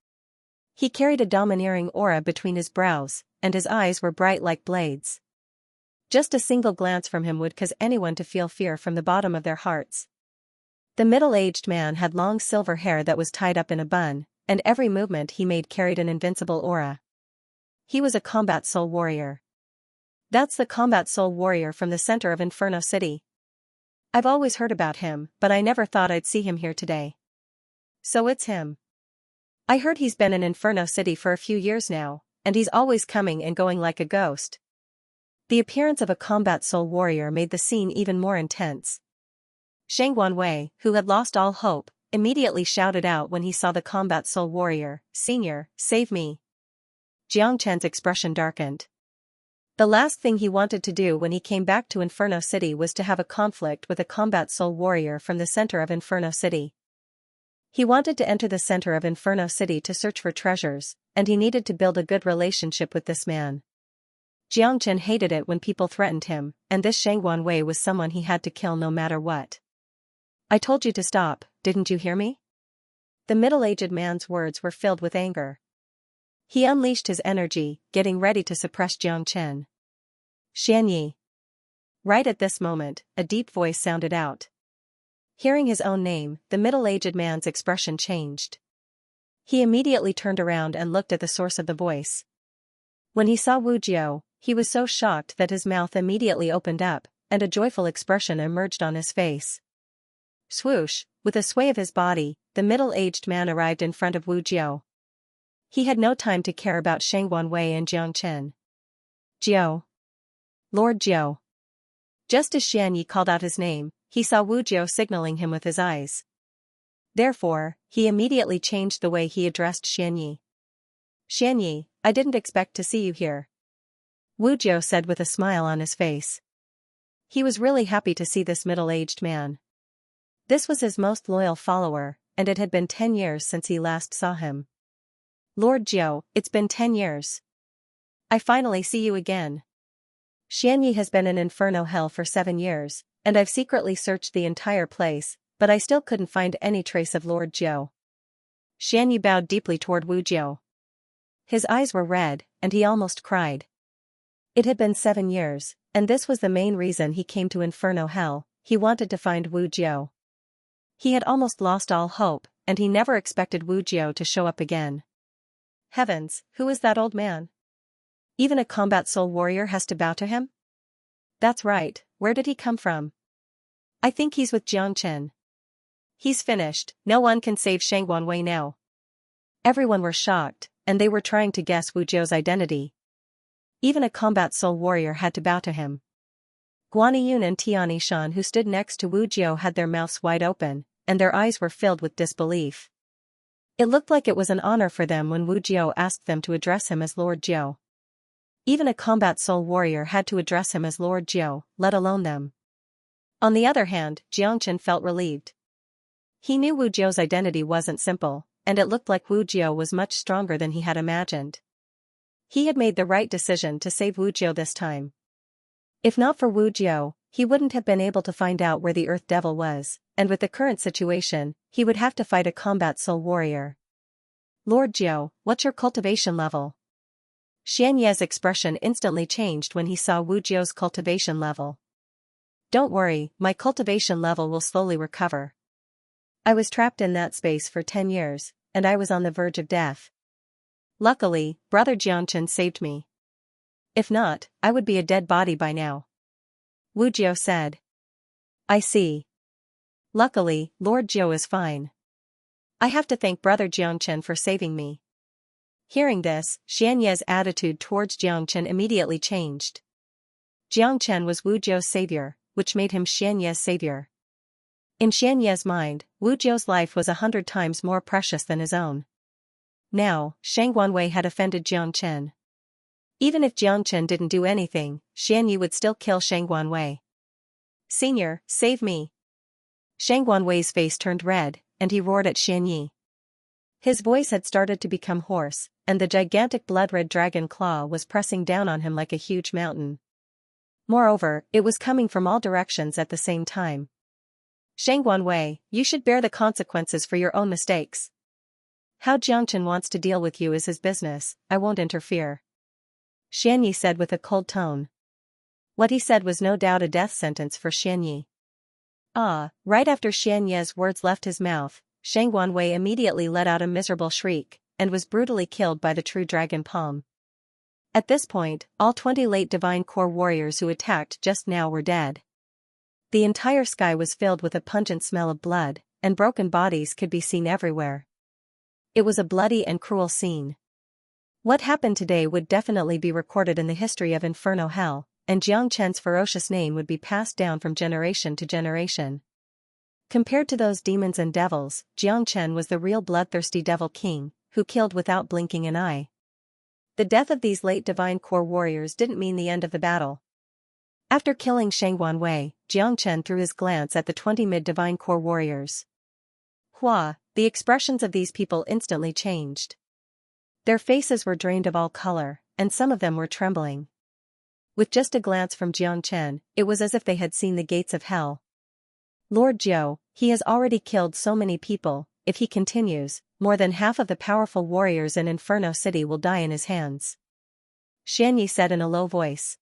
He carried a domineering aura between his brows, and his eyes were bright like blades. Just a single glance from him would cause anyone to feel fear from the bottom of their hearts. The middle-aged man had long silver hair that was tied up in a bun, and every movement he made carried an invincible aura. He was a combat soul warrior. That's the combat soul warrior from the center of Inferno City. I've always heard about him, but I never thought I'd see him here today. So it's him. I heard he's been in Inferno City for a few years now, and he's always coming and going like a ghost. The appearance of a combat soul warrior made the scene even more intense. Shangguan Wei, who had lost all hope, immediately shouted out when he saw the combat soul warrior, "Senior, save me." Jiangchen's expression darkened. The last thing he wanted to do when he came back to Inferno City was to have a conflict with a combat soul warrior from the center of Inferno City. He wanted to enter the center of Inferno City to search for treasures, and he needed to build a good relationship with this man. Jiangchen hated it when people threatened him, and this Shangguan Wei was someone he had to kill no matter what. I told you to stop, didn't you hear me? The middle-aged man's words were filled with anger. He unleashed his energy, getting ready to suppress Jiangchen. Xianyi. Right at this moment, a deep voice sounded out. Hearing his own name, the middle-aged man's expression changed. He immediately turned around and looked at the source of the voice. When he saw Wu Jiao, he was so shocked that his mouth immediately opened up, and a joyful expression emerged on his face. Swoosh, with a sway of his body, the middle-aged man arrived in front of Wu Jiao. He had no time to care about Shangguan Wei and Jiangchen. Jiao. Lord Jiao. Just as Xianyi called out his name, he saw Wu Jiao signaling him with his eyes. Therefore, he immediately changed the way he addressed Xianyi. Xianyi, I didn't expect to see you here. Wu Jiao said with a smile on his face. He was really happy to see this middle-aged man. This was his most loyal follower, and it had been 10 years since he last saw him. Lord Jiao, it's been 10 years. I finally see you again. Xianyi has been in Inferno Hell for 7 years, and I've secretly searched the entire place, but I still couldn't find any trace of Lord Jiao. Xianyi bowed deeply toward Wu Jiao. His eyes were red, and he almost cried. It had been 7 years, and this was the main reason he came to Inferno Hell, he wanted to find Wu Jiao. He had almost lost all hope, and he never expected Wu Jiao to show up again. Heavens, who is that old man? Even a combat soul warrior has to bow to him? That's right, where did he come from? I think he's with Xianxia. He's finished, no one can save Shang Wanwei now. Everyone were shocked, and they were trying to guess Wu Jiao's identity. Even a combat soul warrior had to bow to him. Guaniyun and Tiani Shan, who stood next to Wu Jiao, had their mouths wide open, and their eyes were filled with disbelief. It looked like it was an honor for them when Wu Jiao asked them to address him as Lord Jiao. Even a combat soul warrior had to address him as Lord Jiao, let alone them. On the other hand, Xianxia felt relieved. He knew Wu Jiao's identity wasn't simple, and it looked like Wu Jiao was much stronger than he had imagined. He had made the right decision to save Wu Jiao this time. If not for Wu Jiao, he wouldn't have been able to find out where the Earth Devil was, and with the current situation, he would have to fight a combat soul warrior. Lord Jiao, what's your cultivation level? Xianxia's expression instantly changed when he saw Wu Jiao's cultivation level. Don't worry, my cultivation level will slowly recover. I was trapped in that space for 10 years, and I was on the verge of death. Luckily, Brother Xianxia saved me. If not, I would be a dead body by now. Wu Jiao said. I see. Luckily, Lord Jiao is fine. I have to thank Brother Xianxia for saving me. Hearing this, Xianxia's attitude towards Xianxia immediately changed. Xianxia was Wu Jiao's savior, which made him Xianxia's savior. In Xianxia's mind, Wu Jiao's life was 100 times more precious than his own. Now, Shang Wanwei had offended Xianxia. Even if Xianxia didn't do anything, Xianxia would still kill Shang Wanwei. Senior, save me. Shang Wanwei's face turned red, and he roared at Xianxia. His voice had started to become hoarse, and the gigantic blood-red dragon claw was pressing down on him like a huge mountain. Moreover, it was coming from all directions at the same time. Shang Wanwei, you should bear the consequences for your own mistakes. How Xianxia wants to deal with you is his business, I won't interfere. Xianxia said with a cold tone. What he said was no doubt a death sentence for Xianxia. Right after Xianxia's words left his mouth, Shang Wanwei immediately let out a miserable shriek, and was brutally killed by the true dragon palm. At this point, all 20 late Divine Core warriors who attacked just now were dead. The entire sky was filled with a pungent smell of blood, and broken bodies could be seen everywhere. It was a bloody and cruel scene. What happened today would definitely be recorded in the history of Inferno Hell, and Xianxia's ferocious name would be passed down from generation to generation. Compared to those demons and devils, Xianxia was the real bloodthirsty devil king, who killed without blinking an eye. The death of these late Divine Core warriors didn't mean the end of the battle. After killing Shang Wanwei, Xianxia threw his glance at the 20 mid-Divine Core warriors. The expressions of these people instantly changed. Their faces were drained of all color, and some of them were trembling. With just a glance from Xianxia, it was as if they had seen the gates of hell. Lord Jiao, he has already killed so many people, if he continues, more than half of the powerful warriors in Inferno City will die in his hands. Xianxia said in a low voice.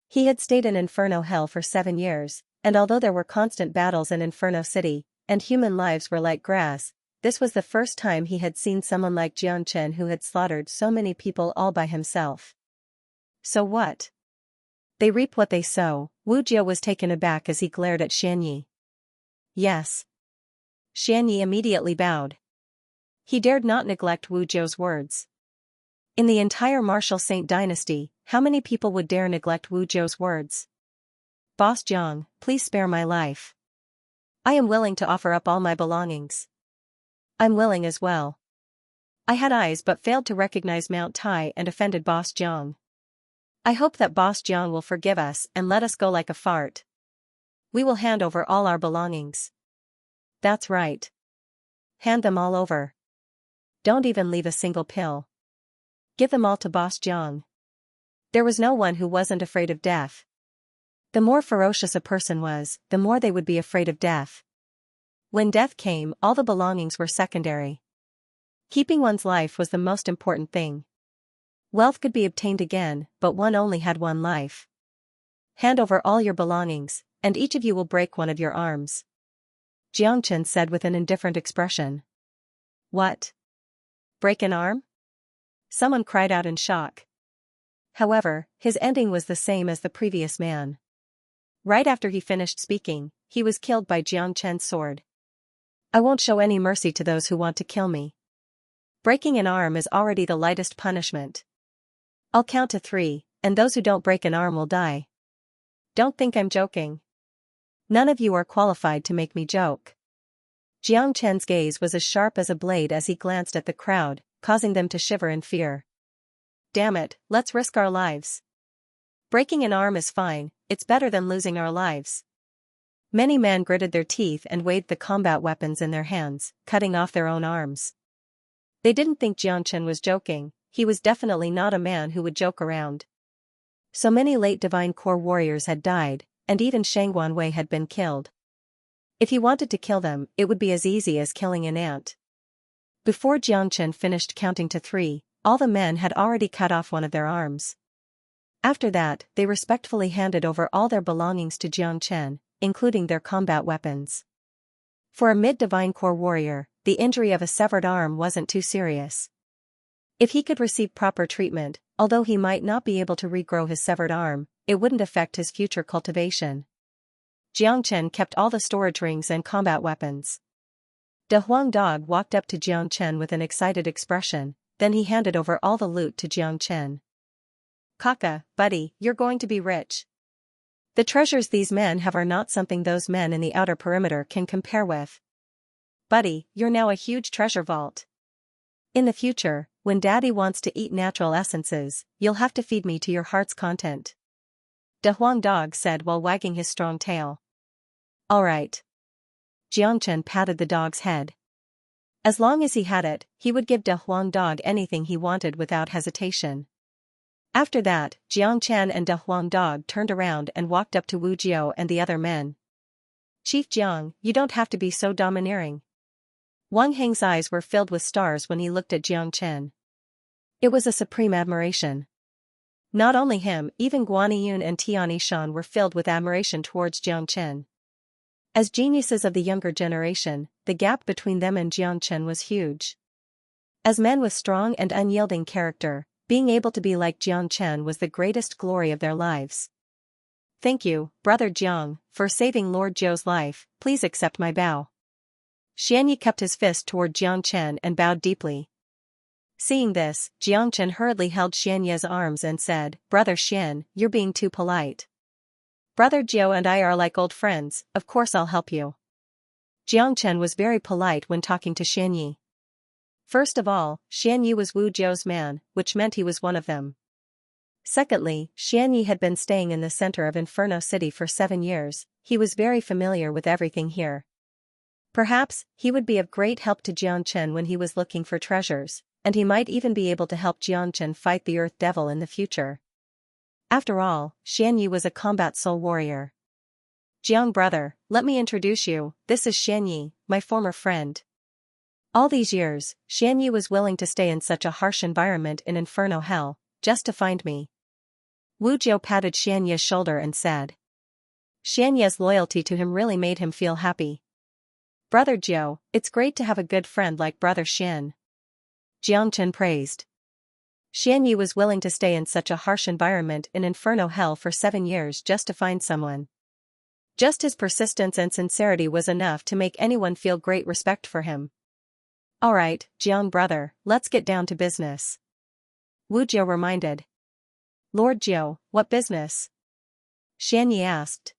He had stayed in Inferno Hell for 7 years, and although there were constant battles in Inferno City, and human lives were like grass, this was the first time he had seen someone like Xianxia who had slaughtered so many people all by himself. So what? They reap what they sow. Wu Jiao was taken aback as he glared at Xianxia. Yes. Xianxia immediately bowed. He dared not neglect Wu Jiao's words. In the entire Martial Saint dynasty, how many people would dare neglect Wu Jiao's words? Boss Jiang, please spare my life. I am willing to offer up all my belongings. I'm willing as well. I had eyes but failed to recognize Mount Tai and offended Boss Jiang. I hope that Boss Jiang will forgive us and let us go like a fart. We will hand over all our belongings. That's right. Hand them all over. Don't even leave a single pill. Give them all to Boss Jiang. There was no one who wasn't afraid of death. The more ferocious a person was, the more they would be afraid of death. When death came, all the belongings were secondary. Keeping one's life was the most important thing. Wealth could be obtained again, but one only had one life. Hand over all your belongings, and each of you will break one of your arms. Xianxia said with an indifferent expression. What? Break an arm? Someone cried out in shock. However, his ending was the same as the previous man. Right after he finished speaking, he was killed by Xianxia's sword. I won't show any mercy to those who want to kill me. Breaking an arm is already the lightest punishment. I'll count to 3, and those who don't break an arm will die. Don't think I'm joking. None of you are qualified to make me joke. Xianxia's gaze was as sharp as a blade as he glanced at the crowd, causing them to shiver in fear. Damn it, let's risk our lives. Breaking an arm is fine, it's better than losing our lives. Many men gritted their teeth and weighed the combat weapons in their hands, cutting off their own arms. They didn't think Xianxia was joking, he was definitely not a man who would joke around. So many late Divine Core warriors had died, and even Shangguan Wei had been killed. If he wanted to kill them, it would be as easy as killing an ant. Before Xianxia finished counting to 3, all the men had already cut off one of their arms. After that, they respectfully handed over all their belongings to Xianxia, including their combat weapons. For a mid-Divine Core warrior, the injury of a severed arm wasn't too serious. If he could receive proper treatment, although he might not be able to regrow his severed arm, it wouldn't affect his future cultivation. Xianxia kept all the storage rings and combat weapons. De Huang Dog walked up to Xianxia with an excited expression, then he handed over all the loot to Xianxia. Kaka, buddy, you're going to be rich. The treasures these men have are not something those men in the outer perimeter can compare with. Buddy, you're now a huge treasure vault. In the future, when Daddy wants to eat natural essences, you'll have to feed me to your heart's content. De Huang Dog said while wagging his strong tail. All right. Xianxia patted the dog's head. As long as he had it, he would give De Huang Dog anything he wanted without hesitation. After that, Xianxia and De Huang Dog turned around and walked up to Wu Jiao and the other men. Chief Jiang, you don't have to be so domineering. Wang Heng's eyes were filled with stars when he looked at Xianxia. It was a supreme admiration. Not only him, even Guaniyun and Tian Shan were filled with admiration towards Xianxia. As geniuses of the younger generation, the gap between them and Xianxia was huge. As men with strong and unyielding character, being able to be like Xianxia was the greatest glory of their lives. Thank you, Brother Jiang, for saving Lord Zhou's life, please accept my bow. Xianyi kept his fist toward Xianxia and bowed deeply. Seeing this, Xianxia hurriedly held Xianye's arms and said, Brother Xian, you're being too polite. Brother Zhou and I are like old friends, of course I'll help you. Xianxia was very polite when talking to Xianyi. First of all, Xianyi was Wu Jiao's man, which meant he was one of them. Secondly, Xianyi had been staying in the center of Inferno City for 7 years, he was very familiar with everything here. Perhaps, he would be of great help to Xianxia when he was looking for treasures, and he might even be able to help Xianxia fight the Earth Devil in the future. After all, Xianyi was a combat soul warrior. Jiang brother, let me introduce you, this is Xianyi, my former friend. All these years, Xianyi was willing to stay in such a harsh environment in Inferno Hell, just to find me. Wu Jiao patted Xianyi's shoulder and said. Xianyi's loyalty to him really made him feel happy. Brother Jiao, it's great to have a good friend like Brother Xian. Xianxia praised. Xianyi was willing to stay in such a harsh environment in Inferno Hell for 7 years just to find someone. Just his persistence and sincerity was enough to make anyone feel great respect for him. Alright, Jiang brother, let's get down to business. Wu Jiao reminded. Lord Jiao, what business? Xianyi asked.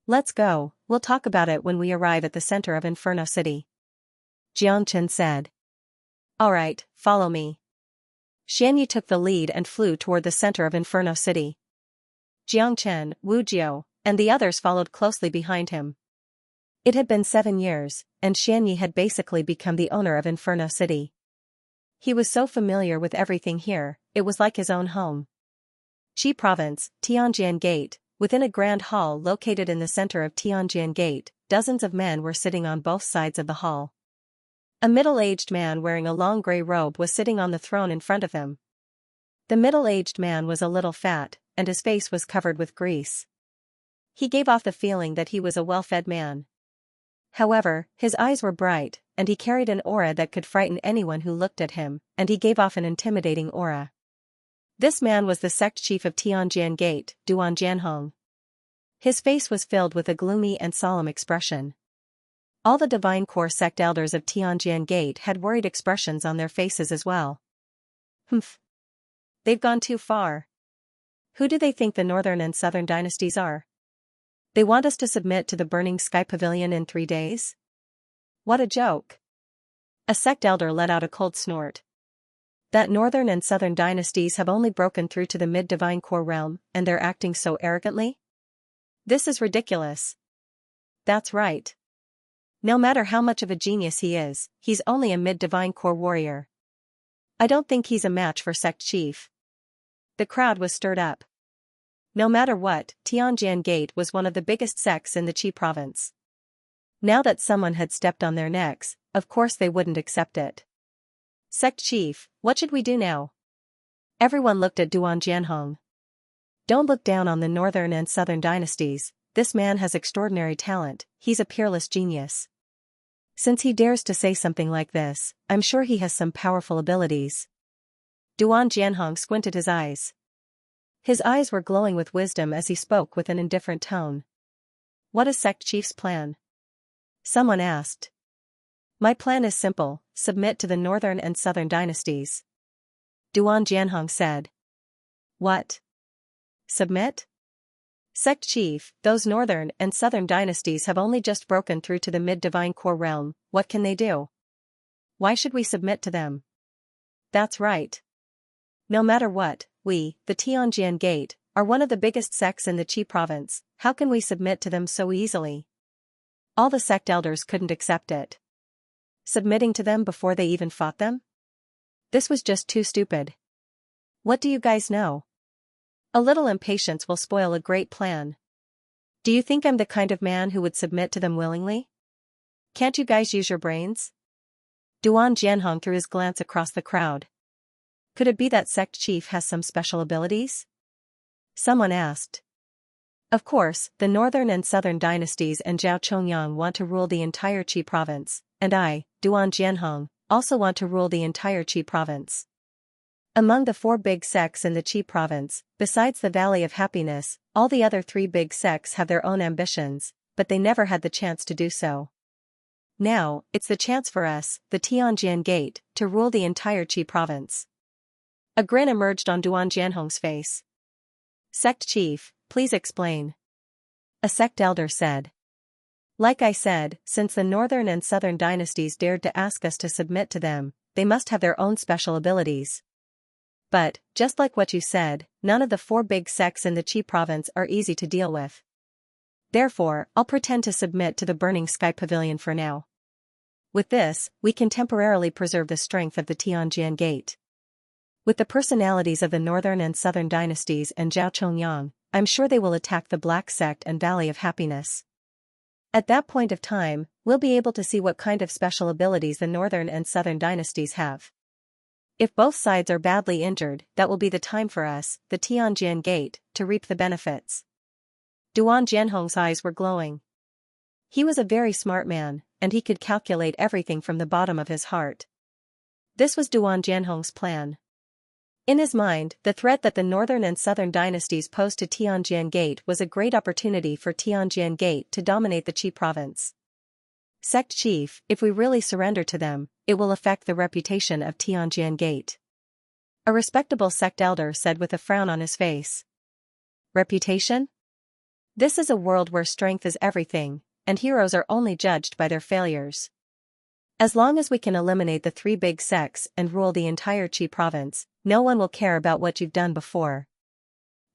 Let's go, we'll talk about it when we arrive at the center of Inferno City. Xianxia said. Alright, follow me. Xianyi took the lead and flew toward the center of Inferno City. Xianxia, Wu Jiao, and the others followed closely behind him. It had been 7 years, and Xianyi had basically become the owner of Inferno City. He was so familiar with everything here, it was like his own home. Qi Province, Tianjian Gate, within a grand hall located in the center of Tianjian Gate, dozens of men were sitting on both sides of the hall. A middle-aged man wearing a long gray robe was sitting on the throne in front of them. The middle-aged man was a little fat, and his face was covered with grease. He gave off the feeling that he was a well-fed man. However, his eyes were bright, and he carried an aura that could frighten anyone who looked at him, and he gave off an intimidating aura. This man was the sect chief of Tianjian Gate, Duan Jianhong. His face was filled with a gloomy and solemn expression. All the Divine Core sect elders of Tianjian Gate had worried expressions on their faces as well. Humph. They've gone too far. Who do they think the northern and southern dynasties are? They want us to submit to the Burning Sky Pavilion in 3 days? What a joke. A sect elder let out a cold snort. That northern and southern dynasties have only broken through to the mid-divine core realm, and they're acting so arrogantly? This is ridiculous. That's right. No matter how much of a genius he is, he's only a mid-divine core warrior. I don't think he's a match for sect chief. The crowd was stirred up. No matter what, Tianjian Gate was one of the biggest sects in the Qi province. Now that someone had stepped on their necks, of course they wouldn't accept it. Sect chief, what should we do now? Everyone looked at Duan Jianhong. Don't look down on the northern and southern dynasties. This man has extraordinary talent, he's a peerless genius. Since he dares to say something like this, I'm sure he has some powerful abilities. Duan Jianhong squinted his eyes. His eyes were glowing with wisdom as he spoke with an indifferent tone. What is sect chief's plan? Someone asked. My plan is simple, submit to the northern and southern dynasties. Duan Jianhong said. What? Submit? Sect chief, those northern and southern dynasties have only just broken through to the mid-divine core realm, what can they do? Why should we submit to them? That's right. No matter what, we, the Tianjian Gate, are one of the biggest sects in the Qi province, how can we submit to them so easily? All the sect elders couldn't accept it. Submitting to them before they even fought them? This was just too stupid. What do you guys know? A little impatience will spoil a great plan. Do you think I'm the kind of man who would submit to them willingly? Can't you guys use your brains? Duan Jianhong threw his glance across the crowd. Could it be that sect chief has some special abilities? Someone asked. Of course, the northern and southern dynasties and Zhao Chongyang want to rule the entire Qi province, and I, Duan Jianhong, also want to rule the entire Qi province. Among the 4 big sects in the Qi province, besides the Valley of Happiness, all the other 3 big sects have their own ambitions, but they never had the chance to do so. Now, it's the chance for us, the Tianjian Gate, to rule the entire Qi province. A grin emerged on Duan Jianhong's face. Sect chief, please explain. A sect elder said. Like I said, since the northern and southern dynasties dared to ask us to submit to them, they must have their own special abilities. But, just like what you said, none of the 4 big sects in the Qi province are easy to deal with. Therefore, I'll pretend to submit to the Burning Sky Pavilion for now. With this, we can temporarily preserve the strength of the Tianjian Gate. With the personalities of the northern and southern dynasties and Zhao Chongyang, I'm sure they will attack the Black Sect and Valley of Happiness. At that point of time, we'll be able to see what kind of special abilities the northern and southern dynasties have. If both sides are badly injured, that will be the time for us, the Tianjian Gate, to reap the benefits. Duan Jianhong's eyes were glowing. He was a very smart man, and he could calculate everything from the bottom of his heart. This was Duan Jianhong's plan. In his mind, the threat that the northern and southern dynasties posed to Tianjian Gate was a great opportunity for Tianjian Gate to dominate the Qi province. Sect chief, if we really surrender to them, it will affect the reputation of Tianjian Gate. A respectable sect elder said with a frown on his face. Reputation? This is a world where strength is everything, and heroes are only judged by their failures. As long as we can eliminate the 3 big sects and rule the entire Qi province, no one will care about what you've done before.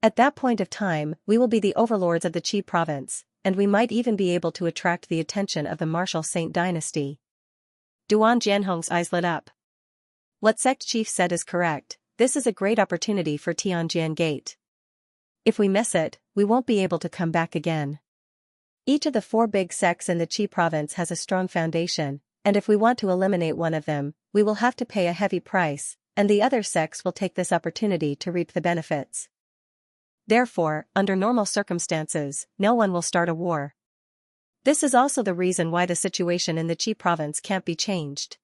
At that point of time, we will be the overlords of the Qi province, and we might even be able to attract the attention of the martial Saint dynasty. Duan Jianhong's eyes lit up. What sect chief said is correct, this is a great opportunity for Tianjian Gate. If we miss it, we won't be able to come back again. Each of the 4 big sects in the Qi province has a strong foundation, and if we want to eliminate one of them, we will have to pay a heavy price, and the other sects will take this opportunity to reap the benefits. Therefore, under normal circumstances, no one will start a war. This is also the reason why the situation in the Qi province can't be changed.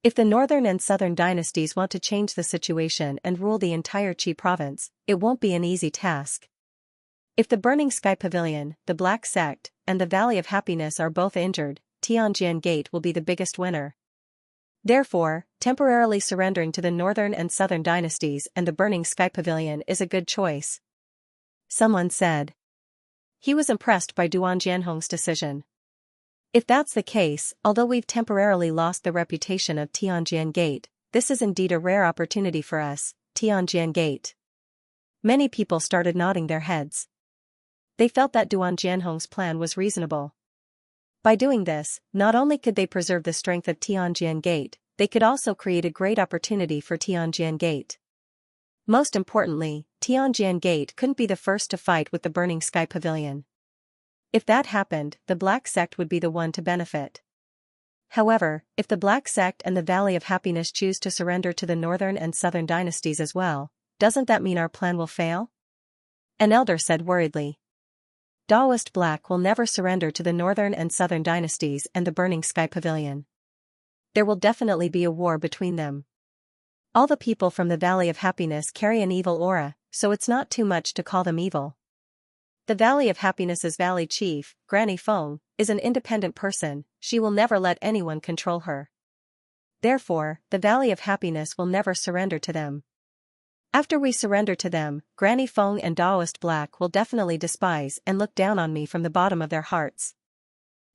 If the northern and southern dynasties want to change the situation and rule the entire Qi province, it won't be an easy task. If the Burning Sky Pavilion, the Black Sect, and the Valley of Happiness are both injured, Tianjian Gate will be the biggest winner. Therefore, temporarily surrendering to the northern and southern dynasties and the Burning Sky Pavilion is a good choice. Someone said. He was impressed by Duan Jianhong's decision. If that's the case, although we've temporarily lost the reputation of Tianjian Gate, this is indeed a rare opportunity for us, Tianjian Gate. Many people started nodding their heads. They felt that Duan Jianhong's plan was reasonable. By doing this, not only could they preserve the strength of Tianjian Gate, they could also create a great opportunity for Tianjian Gate. Most importantly, Tianjian Gate couldn't be the first to fight with the Burning Sky Pavilion. If that happened, the Black Sect would be the one to benefit. However, if the Black Sect and the Valley of Happiness choose to surrender to the northern and southern dynasties as well, doesn't that mean our plan will fail? An elder said worriedly. Daoist Black will never surrender to the northern and southern dynasties and the Burning Sky Pavilion. There will definitely be a war between them. All the people from the Valley of Happiness carry an evil aura, so it's not too much to call them evil. The Valley of Happiness's Valley Chief, Granny Feng, is an independent person. She will never let anyone control her. Therefore, the Valley of Happiness will never surrender to them. After we surrender to them, Granny Feng and Daoist Black will definitely despise and look down on me from the bottom of their hearts.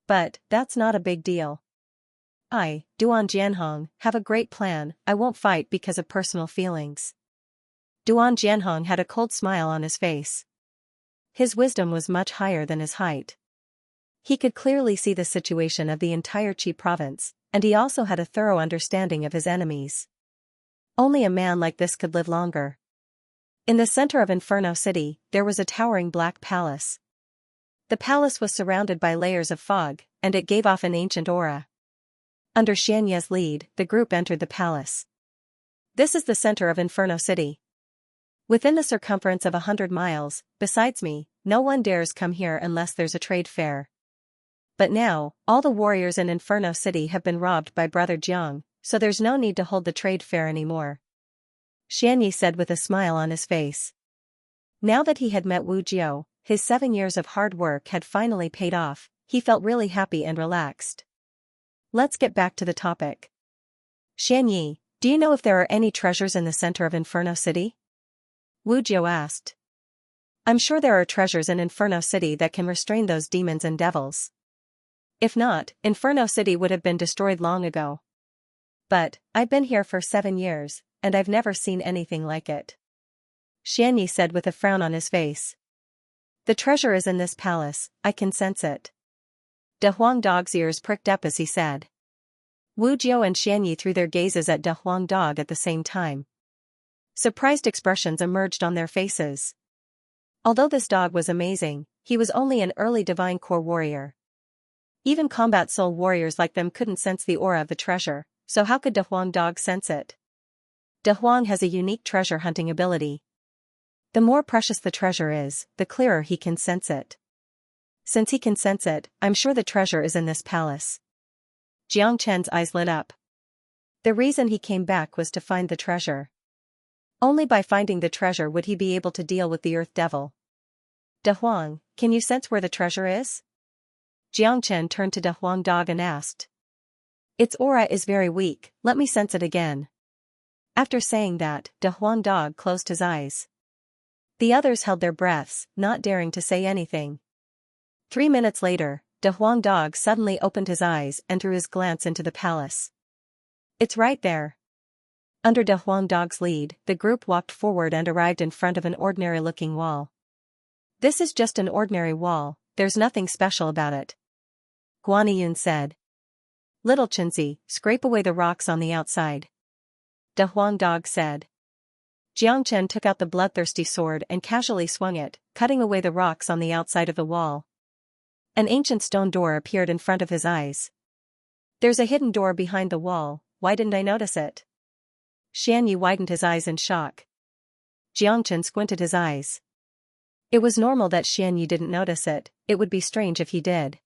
But, that's not a big deal. I, Duan Jianhong, have a great plan. I won't fight because of personal feelings. Duan Jianhong had a cold smile on his face. His wisdom was much higher than his height. He could clearly see the situation of the entire Qi province, and he also had a thorough understanding of his enemies. Only a man like this could live longer. In the center of Inferno City, there was a towering black palace. The palace was surrounded by layers of fog, and it gave off an ancient aura. Under Xianxia's lead, the group entered the palace. This is the center of Inferno City. Within the circumference of 100 miles, besides me, no one dares come here unless there's a trade fair. But now, all the warriors in Inferno City have been robbed by Brother Jiang, so there's no need to hold the trade fair anymore. Xianxia said with a smile on his face. Now that he had met Wu Jiao, his 7 years of hard work had finally paid off. He felt really happy and relaxed. Let's get back to the topic. Xianxia, do you know if there are any treasures in the center of Inferno City? Wu Jiao asked. I'm sure there are treasures in Inferno City that can restrain those demons and devils. If not, Inferno City would have been destroyed long ago. But, I've been here for 7 years, and I've never seen anything like it. Xianxia said with a frown on his face. The treasure is in this palace, I can sense it. De Huang Dog's ears pricked up as he said. Wu Jiao and Xianxia threw their gazes at De Huang Dog at the same time. Surprised expressions emerged on their faces. Although this dog was amazing, he was only an early divine core warrior. Even combat soul warriors like them couldn't sense the aura of the treasure, so how could De Huang Dog sense it? De Huang has a unique treasure hunting ability. The more precious the treasure is, the clearer he can sense it. Since he can sense it, I'm sure the treasure is in this palace. Jiang Chen's eyes lit up. The reason he came back was to find the treasure. Only by finding the treasure would he be able to deal with the Earth Devil. De Huang, can you sense where the treasure is? Jiang Chen turned to De Huang Dog and asked. Its aura is very weak, let me sense it again. After saying that, De Huang Dog closed his eyes. The others held their breaths, not daring to say anything. 3 minutes later, De Huang Dog suddenly opened his eyes and threw his glance into the palace. It's right there. Under De Huang Dog's lead, the group walked forward and arrived in front of an ordinary-looking wall. This is just an ordinary wall, there's nothing special about it. Guaniyun said. Little Chenzi, scrape away the rocks on the outside. De Huang Dog said. Jiang Chen took out the bloodthirsty sword and casually swung it, cutting away the rocks on the outside of the wall. An ancient stone door appeared in front of his eyes. There's a hidden door behind the wall, why didn't I notice it? Xianxia widened his eyes in shock. Jiang Chen squinted his eyes. It was normal that Xianxia didn't notice it, it would be strange if he did.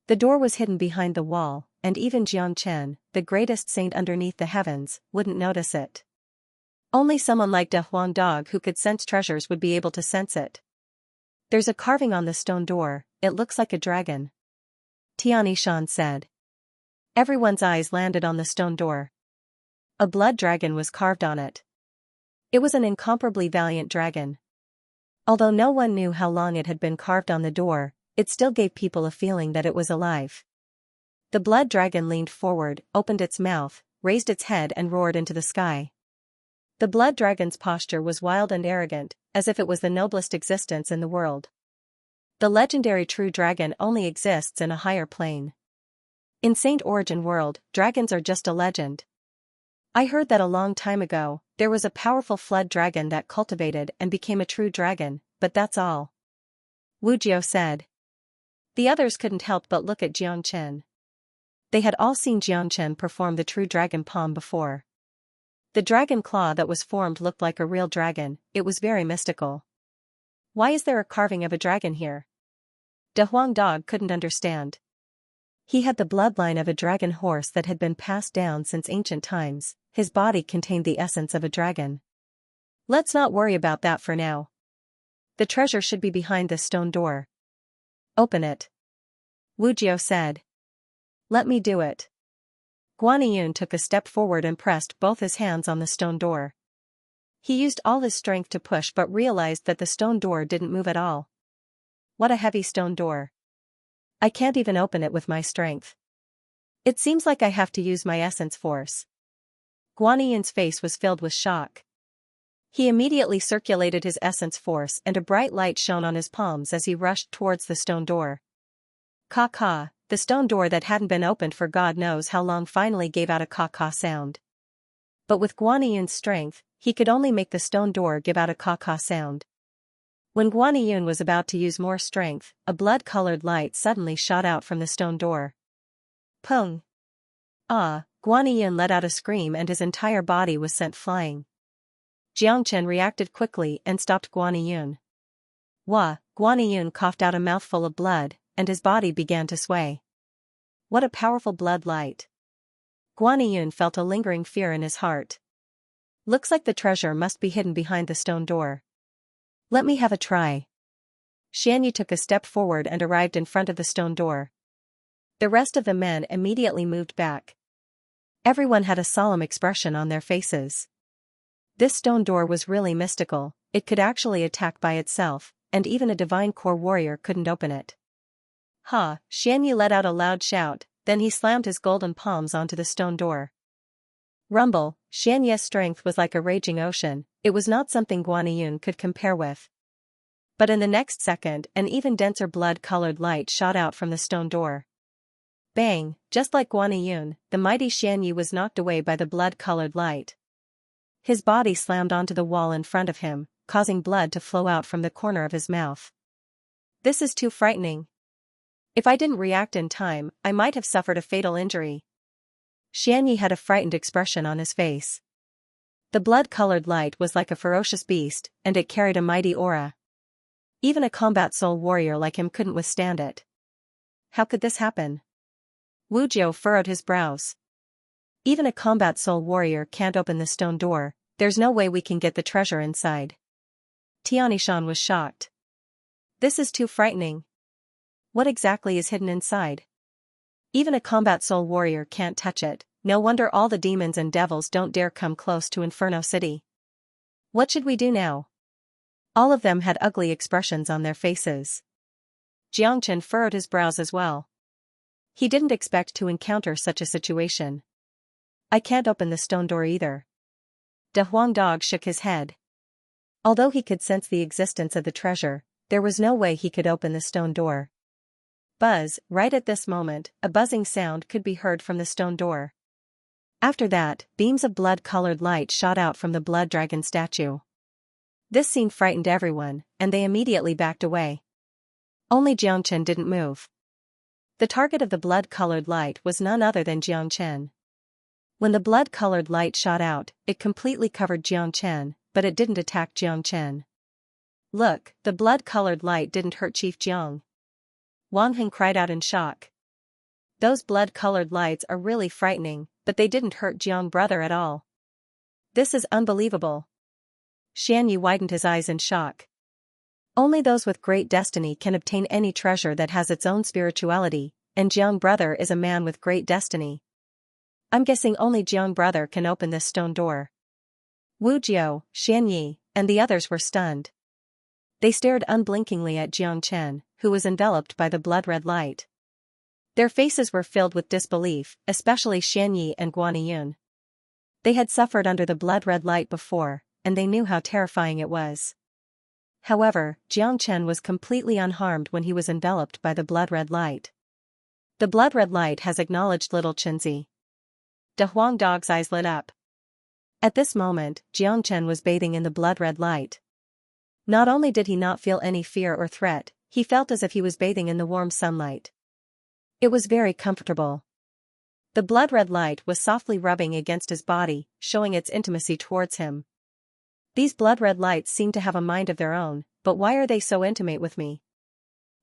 The door was hidden behind the wall, and even Xianxia, the greatest saint underneath the heavens, wouldn't notice it. Only someone like De Huang Dog who could sense treasures would be able to sense it. There's a carving on the stone door, it looks like a dragon, Xianxia said. Everyone's eyes landed on the stone door. A blood dragon was carved on it. It was an incomparably valiant dragon. Although no one knew how long it had been carved on the door, it still gave people a feeling that it was alive. The blood dragon leaned forward, opened its mouth, raised its head and roared into the sky. The blood dragon's posture was wild and arrogant, as if it was the noblest existence in the world. The legendary true dragon only exists in a higher plane. In Saint Origin world, dragons are just a legend. I heard that a long time ago, there was a powerful flood dragon that cultivated and became a true dragon, but that's all, Wu Jiao said. The others couldn't help but look at Xianxia. They had all seen Xianxia perform the true dragon palm before. The dragon claw that was formed looked like a real dragon, it was very mystical. Why is there a carving of a dragon here? De Huang Dog couldn't understand. He had the bloodline of a dragon horse that had been passed down since ancient times, his body contained the essence of a dragon. Let's not worry about that for now. The treasure should be behind this stone door. Open it, Wu Jiao said. Let me do it. Guaniyun took a step forward and pressed both his hands on the stone door. He used all his strength to push but realized that the stone door didn't move at all. What a heavy stone door. I can't even open it with my strength. It seems like I have to use my essence force. Guaniyun's face was filled with shock. He immediately circulated his essence force and a bright light shone on his palms as he rushed towards the stone door. Caw-caw, the stone door that hadn't been opened for God knows how long finally gave out a caw-caw sound. But with Guaniyun's strength, he could only make the stone door give out a caw-caw sound. When Guaniyun was about to use more strength, a blood-colored light suddenly shot out from the stone door. Pung! Ah! Guaniyun let out a scream and his entire body was sent flying. Xianxia reacted quickly and stopped Guaniyun. Wah! Guaniyun coughed out a mouthful of blood, and his body began to sway. What a powerful blood light! Guaniyun felt a lingering fear in his heart. Looks like the treasure must be hidden behind the stone door. Let me have a try. Xianxia took a step forward and arrived in front of the stone door. The rest of the men immediately moved back. Everyone had a solemn expression on their faces. This stone door was really mystical, it could actually attack by itself, and even a divine core warrior couldn't open it. Ha! Xianxia let out a loud shout, then he slammed his golden palms onto the stone door. Rumble! Xianxia's strength was like a raging ocean, it was not something Guaniyun could compare with. But in the next second, an even denser blood-colored light shot out from the stone door. Bang! Just like Guaniyun, the mighty Xianxia was knocked away by the blood-colored light. His body slammed onto the wall in front of him, causing blood to flow out from the corner of his mouth. This is too frightening. If I didn't react in time, I might have suffered a fatal injury. Xianxia had a frightened expression on his face. The blood-colored light was like a ferocious beast, and it carried a mighty aura. Even a combat soul warrior like him couldn't withstand it. How could this happen? Wu Jiao furrowed his brows. Even a combat soul warrior can't open the stone door, there's no way we can get the treasure inside. Xianxia was shocked. This is too frightening. What exactly is hidden inside? Even a combat soul warrior can't touch it, no wonder all the demons and devils don't dare come close to Inferno City. What should we do now? All of them had ugly expressions on their faces. Xianxia furrowed his brows as well. He didn't expect to encounter such a situation. I can't open the stone door either. De Huang Dog shook his head. Although he could sense the existence of the treasure, there was no way he could open the stone door. Buzz! Right at this moment, a buzzing sound could be heard from the stone door. After that, beams of blood-colored light shot out from the blood dragon statue. This scene frightened everyone, and they immediately backed away. Only Xianxia didn't move. The target of the blood-colored light was none other than Xianxia. When the blood-colored light shot out, it completely covered Xianxia, but it didn't attack Xianxia. Look, the blood-colored light didn't hurt Chief Jiang. Wang Heng cried out in shock. Those blood-colored lights are really frightening, but they didn't hurt Jiang brother at all. This is unbelievable. Xianxia widened his eyes in shock. Only those with great destiny can obtain any treasure that has its own spirituality, and Jiang brother is a man with great destiny. I'm guessing only Jiang brother can open this stone door. Wu Jiao, Xianxia, and the others were stunned. They stared unblinkingly at Jiang Chen, who was enveloped by the blood-red light. Their faces were filled with disbelief, especially Xianxia and Guaniyun. They had suffered under the blood-red light before, and they knew how terrifying it was. However, Jiang Chen was completely unharmed when he was enveloped by the blood-red light. The blood-red light has acknowledged little Chenzi. De Huang Dog's eyes lit up. At this moment, Jiang Chen was bathing in the blood-red light. Not only did he not feel any fear or threat, he felt as if he was bathing in the warm sunlight. It was very comfortable. The blood-red light was softly rubbing against his body, showing its intimacy towards him. These blood-red lights seem to have a mind of their own, but why are they so intimate with me?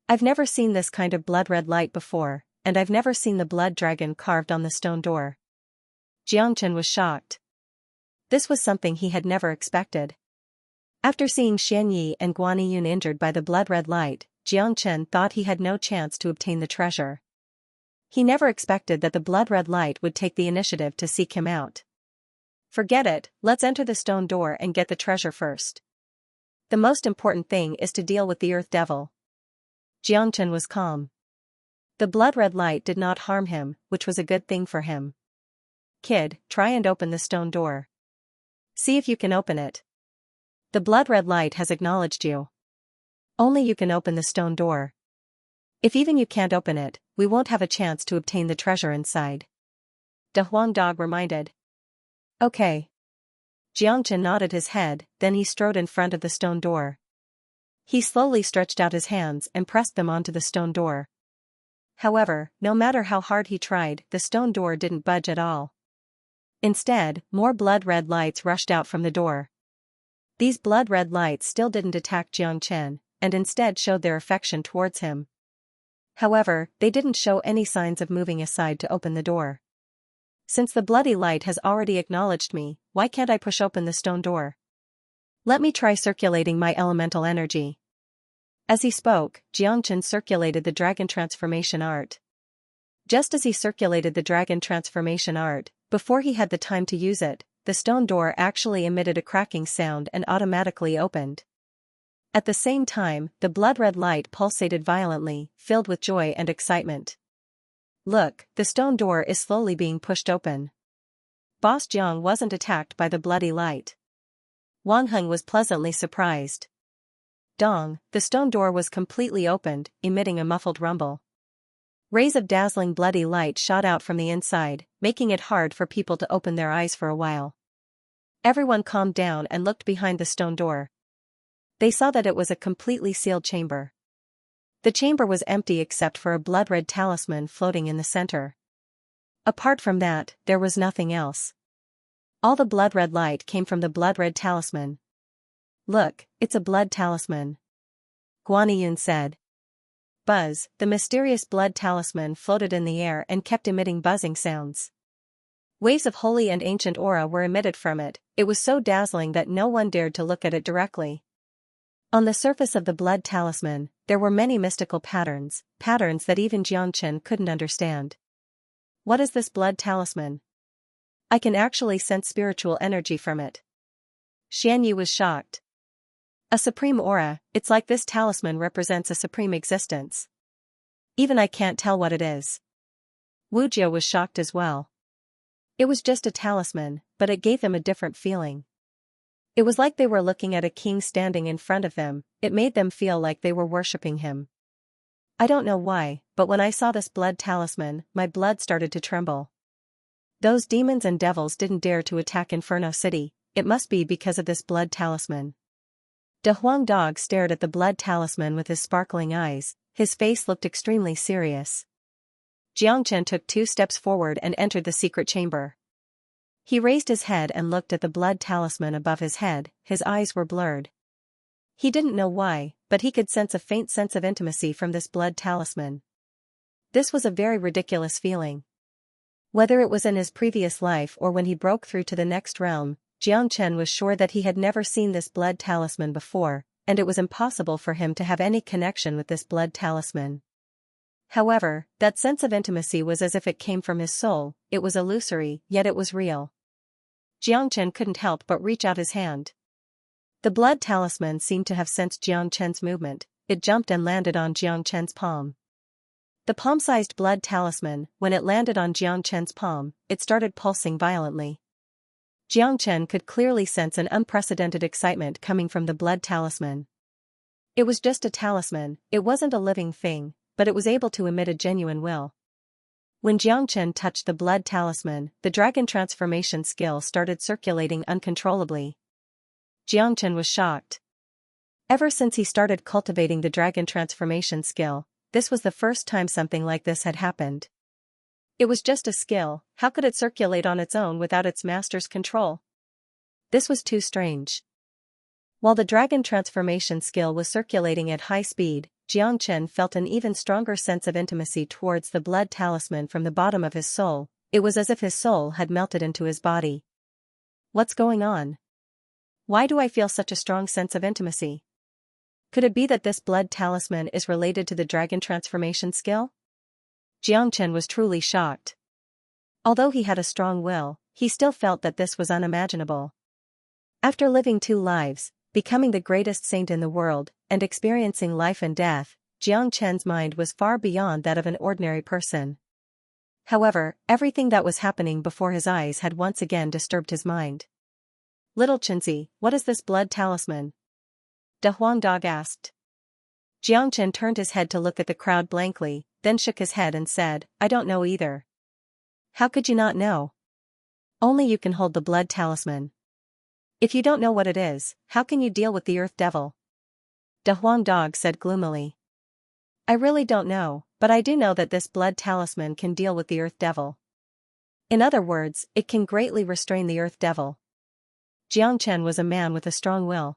I've never seen this kind of blood-red light before, and I've never seen the blood dragon carved on the stone door. Jiang Chen was shocked. This was something he had never expected. After seeing Xianxia and Guaniyun injured by the blood-red light, Jiang Chen thought he had no chance to obtain the treasure. He never expected that the blood-red light would take the initiative to seek him out. Forget it, let's enter the stone door and get the treasure first. The most important thing is to deal with the Earth Devil. Jiang Chen was calm. The blood-red light did not harm him, which was a good thing for him. Kid, try and open the stone door. See if you can open it. The blood-red light has acknowledged you. Only you can open the stone door. If even you can't open it, we won't have a chance to obtain the treasure inside. De Huang Dog reminded. Okay. Jiang Chen nodded his head, then he strode in front of the stone door. He slowly stretched out his hands and pressed them onto the stone door. However, no matter how hard he tried, the stone door didn't budge at all. Instead, more blood-red lights rushed out from the door. These blood-red lights still didn't attack Jiang Chen, and instead showed their affection towards him. However, they didn't show any signs of moving aside to open the door. Since the bloody light has already acknowledged me, why can't I push open the stone door? Let me try circulating my elemental energy. As he spoke, Jiang Chen circulated the dragon transformation art. Just as he circulated the dragon transformation art, before he had the time to use it, the stone door actually emitted a cracking sound and automatically opened. At the same time, the blood-red light pulsated violently, filled with joy and excitement. Look, the stone door is slowly being pushed open. Boss Jiang wasn't attacked by the bloody light. Wang Heng was pleasantly surprised. Dong, the stone door was completely opened, emitting a muffled rumble. Rays of dazzling bloody light shot out from the inside, making it hard for people to open their eyes for a while. Everyone calmed down and looked behind the stone door. They saw that it was a completely sealed chamber. The chamber was empty except for a blood-red talisman floating in the center. Apart from that, there was nothing else. All the blood-red light came from the blood-red talisman. Look, it's a blood talisman. Guaniyun said. Buzz, the mysterious blood talisman floated in the air and kept emitting buzzing sounds. Waves of holy and ancient aura were emitted from it. It was so dazzling that no one dared to look at it directly. On the surface of the blood talisman, there were many mystical patterns that even Jiang Chen couldn't understand. What is this blood talisman? I can actually sense spiritual energy from it. Xianxia was shocked. A supreme aura, it's like this talisman represents a supreme existence. Even I can't tell what it is. Wu Jiao was shocked as well. It was just a talisman, but it gave them a different feeling. It was like they were looking at a king standing in front of them. It made them feel like they were worshipping him. I don't know why, but when I saw this blood talisman, my blood started to tremble. Those demons and devils didn't dare to attack Inferno City. It must be because of this blood talisman. De Huang Dog stared at the blood talisman with his sparkling eyes. His face looked extremely serious. Jiang Chen took 2 steps forward and entered the secret chamber. He raised his head and looked at the blood talisman above his head. His eyes were blurred. He didn't know why, but he could sense a faint sense of intimacy from this blood talisman. This was a very ridiculous feeling. Whether it was in his previous life or when he broke through to the next realm, Jiang Chen was sure that he had never seen this blood talisman before, and it was impossible for him to have any connection with this blood talisman. However, that sense of intimacy was as if it came from his soul. It was illusory, yet it was real. Jiang Chen couldn't help but reach out his hand. The blood talisman seemed to have sensed Jiang Chen's movement. It jumped and landed on Jiang Chen's palm. The palm-sized blood talisman, when it landed on Jiang Chen's palm, it started pulsing violently. Jiang Chen could clearly sense an unprecedented excitement coming from the blood talisman. It was just a talisman, it wasn't a living thing, but it was able to emit a genuine will. When Jiang Chen touched the blood talisman, the dragon transformation skill started circulating uncontrollably. Jiang Chen was shocked. Ever since he started cultivating the dragon transformation skill, this was the first time something like this had happened. It was just a skill, how could it circulate on its own without its master's control? This was too strange. While the dragon transformation skill was circulating at high speed, Jiang Chen felt an even stronger sense of intimacy towards the blood talisman from the bottom of his soul. It was as if his soul had melted into his body. What's going on? Why do I feel such a strong sense of intimacy? Could it be that this blood talisman is related to the dragon transformation skill? Jiang Chen was truly shocked. Although he had a strong will, he still felt that this was unimaginable. After living 2 lives, becoming the greatest saint in the world, and experiencing life and death, Jiang Chen's mind was far beyond that of an ordinary person. However, everything that was happening before his eyes had once again disturbed his mind. Little Chenzi, what is this blood talisman? De Huang Dog asked. Jiang Chen turned his head to look at the crowd blankly, then shook his head and said, I don't know either. How could you not know? Only you can hold the blood talisman. If you don't know what it is, how can you deal with the Earth Devil? De Huang Dog said gloomily. I really don't know, but I do know that this blood talisman can deal with the Earth Devil. In other words, it can greatly restrain the Earth Devil. Jiang Chen was a man with a strong will.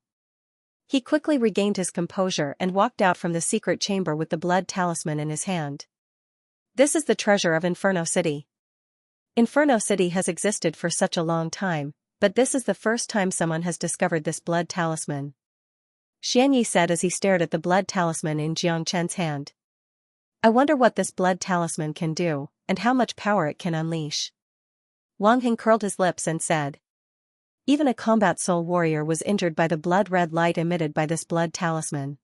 He quickly regained his composure and walked out from the secret chamber with the blood talisman in his hand. This is the treasure of Inferno City. Inferno City has existed for such a long time, but this is the first time someone has discovered this blood talisman. Xianxia said as he stared at the blood talisman in Jiang Chen's hand. I wonder what this blood talisman can do, and how much power it can unleash. Wang Hing curled his lips and said. Even a combat soul warrior was injured by the blood-red light emitted by this blood talisman.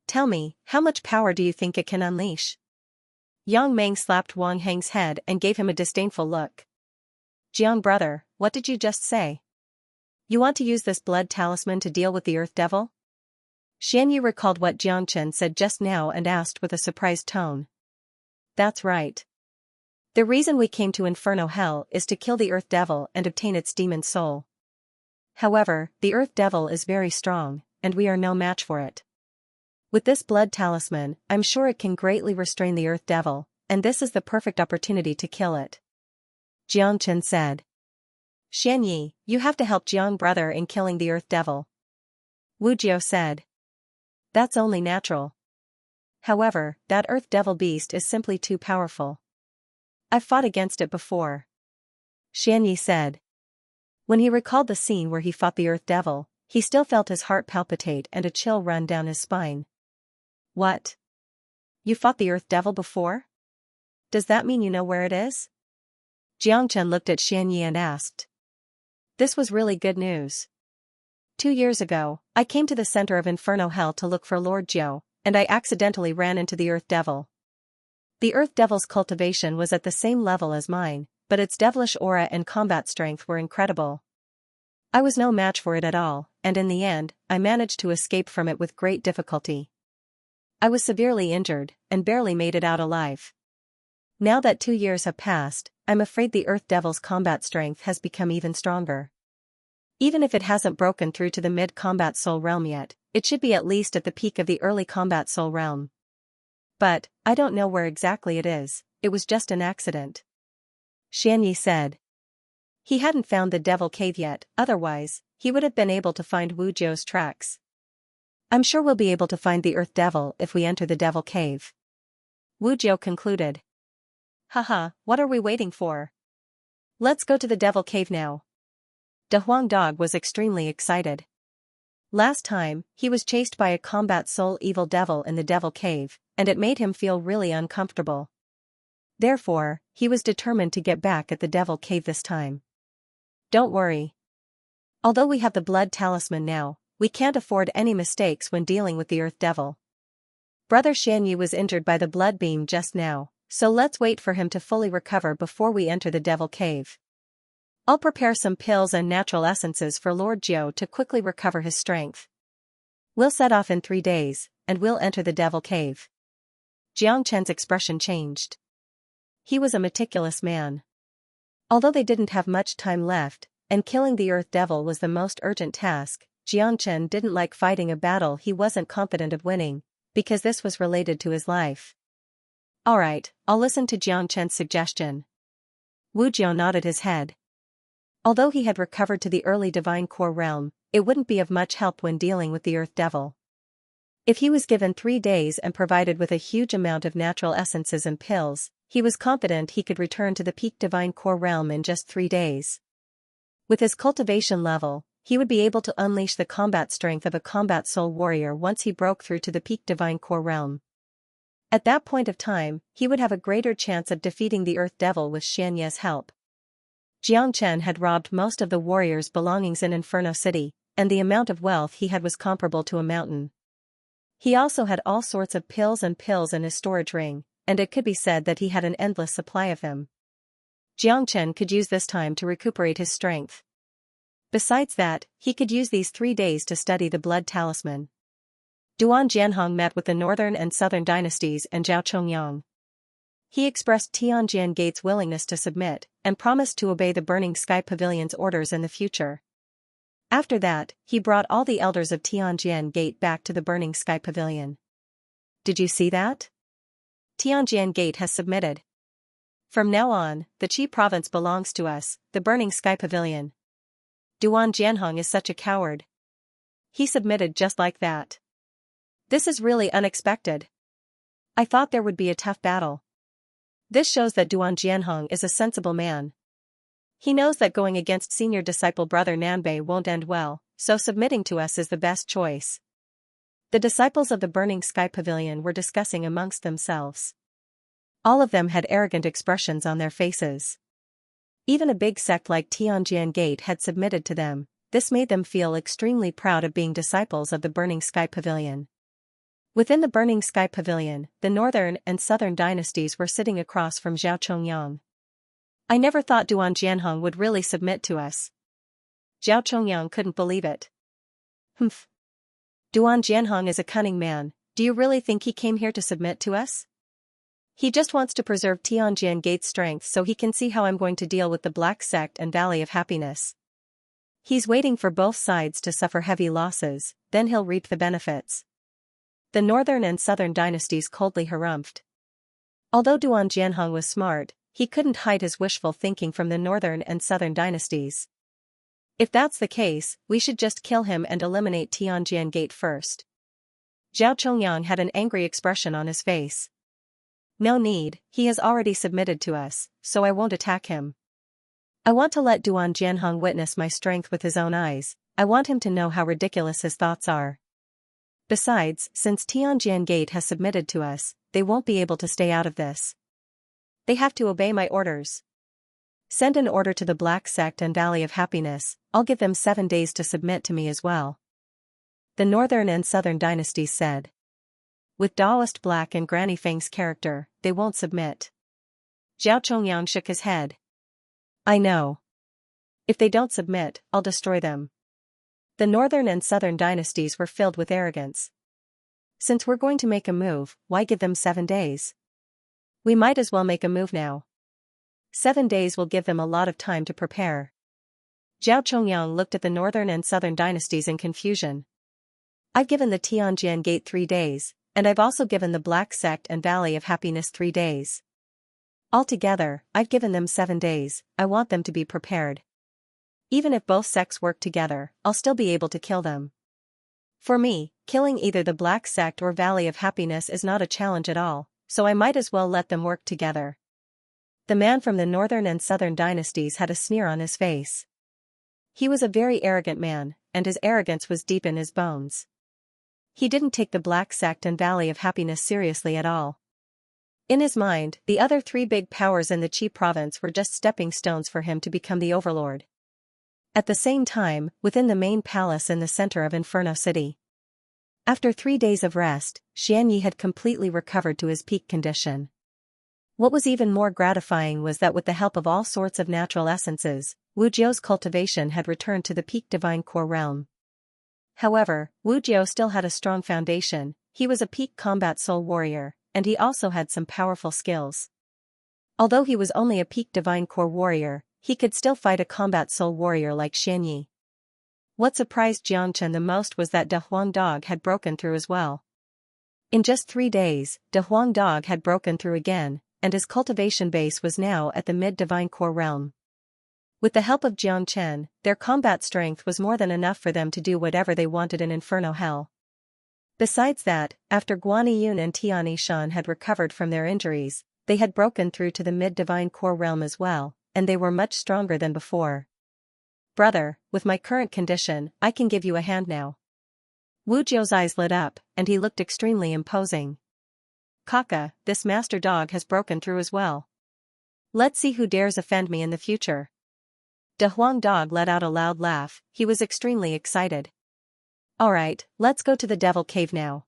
Tell me, how much power do you think it can unleash? Yang Meng slapped Wang Heng's head and gave him a disdainful look. Jiang brother, what did you just say? You want to use this blood talisman to deal with the Earth Devil? Xianxia recalled what Jiang Chen said just now and asked with a surprised tone. That's right. The reason we came to Inferno Hell is to kill the Earth Devil and obtain its demon soul. However, the Earth Devil is very strong, and we are no match for it. With this blood talisman, I'm sure it can greatly restrain the Earth Devil, and this is the perfect opportunity to kill it. Jiang Chen said. Xianxia, you have to help Jiang brother in killing the Earth Devil. Wu Jiao said. That's only natural. However, that Earth Devil beast is simply too powerful. I've fought against it before. Xianxia said. When he recalled the scene where he fought the Earth Devil, he still felt his heart palpitate and a chill run down his spine. What? You fought the Earth Devil before? Does that mean you know where it is? Jiang Chen looked at Xianxia and asked. This was really good news. 2 years ago, I came to the center of Inferno Hell to look for Lord Jiao, and I accidentally ran into the Earth Devil. The Earth Devil's cultivation was at the same level as mine, but its devilish aura and combat strength were incredible. I was no match for it at all, and in the end, I managed to escape from it with great difficulty. I was severely injured, and barely made it out alive. Now that 2 years have passed, I'm afraid the Earth Devil's combat strength has become even stronger. Even if it hasn't broken through to the mid-combat soul realm yet, it should be at least at the peak of the early combat soul realm. But, I don't know where exactly it is, it was just an accident. Xianxia said. He hadn't found the Devil Cave yet, otherwise, he would have been able to find Wu Jiao's tracks. I'm sure we'll be able to find the Earth Devil if we enter the Devil Cave. Wu Jiao concluded. Haha, what are we waiting for? Let's go to the devil cave now. De Huang Dog was extremely excited. Last time, he was chased by a combat soul evil devil in the devil cave, and it made him feel really uncomfortable. Therefore, he was determined to get back at the devil cave this time. Don't worry. Although we have the blood talisman now, we can't afford any mistakes when dealing with the earth devil. Brother Xianxia was injured by the blood beam just now, so let's wait for him to fully recover before we enter the devil cave. I'll prepare some pills and natural essences for Lord Jiao to quickly recover his strength. We'll set off in 3 days, and we'll enter the devil cave. Jiang Chen's expression changed. He was a meticulous man. Although they didn't have much time left, and killing the earth devil was the most urgent task, Jiang Chen didn't like fighting a battle he wasn't confident of winning, because this was related to his life. Alright, I'll listen to Jiang Chen's suggestion. Wu Jiao nodded his head. Although he had recovered to the early divine core realm, it wouldn't be of much help when dealing with the earth devil. If he was given 3 days and provided with a huge amount of natural essences and pills, he was confident he could return to the peak divine core realm in just 3 days. With his cultivation level, he would be able to unleash the combat strength of a combat soul warrior once he broke through to the peak divine core realm. At that point of time, he would have a greater chance of defeating the earth devil with Xianxia's help. Jiang Chen had robbed most of the warriors' belongings in Inferno City, and the amount of wealth he had was comparable to a mountain. He also had all sorts of pills in his storage ring, and it could be said that he had an endless supply of them. Jiang Chen could use this time to recuperate his strength. Besides that, he could use these 3 days to study the blood talisman. Duan Jianhong met with the northern and southern dynasties and Zhao Chongyang. He expressed Tianjian Gate's willingness to submit, and promised to obey the Burning Sky Pavilion's orders in the future. After that, he brought all the elders of Tianjian Gate back to the Burning Sky Pavilion. Did you see that? Tianjian Gate has submitted. From now on, the Qi province belongs to us, the Burning Sky Pavilion. Duan Jianhong is such a coward. He submitted just like that. This is really unexpected. I thought there would be a tough battle. This shows that Duan Jianhong is a sensible man. He knows that going against senior disciple brother Nanbei won't end well, so submitting to us is the best choice. The disciples of the Burning Sky Pavilion were discussing amongst themselves. All of them had arrogant expressions on their faces. Even a big sect like Tianjian Gate had submitted to them. This made them feel extremely proud of being disciples of the Burning Sky Pavilion. Within the Burning Sky Pavilion, the northern and southern dynasties were sitting across from Zhao Chongyang. I never thought Duan Jianhong would really submit to us. Zhao Chongyang couldn't believe it. Humph. Duan Jianhong is a cunning man. Do you really think he came here to submit to us? He just wants to preserve Tianjian Gate's strength so he can see how I'm going to deal with the Black Sect and Valley of Happiness. He's waiting for both sides to suffer heavy losses, then he'll reap the benefits. The northern and southern dynasties coldly harumphed. Although Duan Jianhong was smart, he couldn't hide his wishful thinking from the northern and southern dynasties. If that's the case, we should just kill him and eliminate Tianjian Gate first. Zhao Chongyang had an angry expression on his face. No need, he has already submitted to us, so I won't attack him. I want to let Duan Jianhong witness my strength with his own eyes. I want him to know how ridiculous his thoughts are. Besides, since Tianjian Gate has submitted to us, they won't be able to stay out of this. They have to obey my orders. Send an order to the Black Sect and Valley of Happiness. I'll give them 7 days to submit to me as well. The northern and southern dynasties said. With Daoist Black and Granny Fang's character, they won't submit. Zhao Chongyang shook his head. I know. If they don't submit, I'll destroy them. The northern and southern dynasties were filled with arrogance. Since we're going to make a move, why give them 7 days? We might as well make a move now. 7 days will give them a lot of time to prepare. Zhao Chongyang looked at the northern and southern dynasties in confusion. I've given the Tianjian Gate 3 days, and I've also given the Black Sect and Valley of Happiness 3 days. Altogether, I've given them 7 days. I want them to be prepared. Even if both sects work together, I'll still be able to kill them. For me, killing either the Black Sect or Valley of Happiness is not a challenge at all. so I might as well let them work together. The man from the northern and southern dynasties had a sneer on his face. He was a very arrogant man, and his arrogance was deep in his bones. He didn't take the Black Sect and Valley of Happiness seriously at all. In his mind, the other three big powers in the Qi province were just stepping stones for him to become the overlord. At the same time, within the main palace in the center of Inferno City. After 3 days of rest, Xianxia had completely recovered to his peak condition. What was even more gratifying was that with the help of all sorts of natural essences, Wu Jiu's cultivation had returned to the peak divine core realm. However, Wu Jiu still had a strong foundation. He was a peak combat soul warrior, and he also had some powerful skills. Although he was only a peak divine core warrior, he could still fight a combat soul warrior like Xianxia. What surprised Xianxia the most was that De Huang Dog had broken through as well. In just 3 days, De Huang Dog had broken through again, and his cultivation base was now at the mid-divine core realm. With the help of Xianxia, their combat strength was more than enough for them to do whatever they wanted in Inferno Hell. Besides that, after Guaniyun and Tianishan had recovered from their injuries, they had broken through to the mid-divine core realm as well, and they were much stronger than before. Brother, with my current condition, I can give you a hand now. Wu Jiu's eyes lit up, and he looked extremely imposing. Kaka, this master dog has broken through as well. Let's see who dares offend me in the future. De Huang Dog let out a loud laugh. He was extremely excited. Alright, let's go to the Devil Cave now.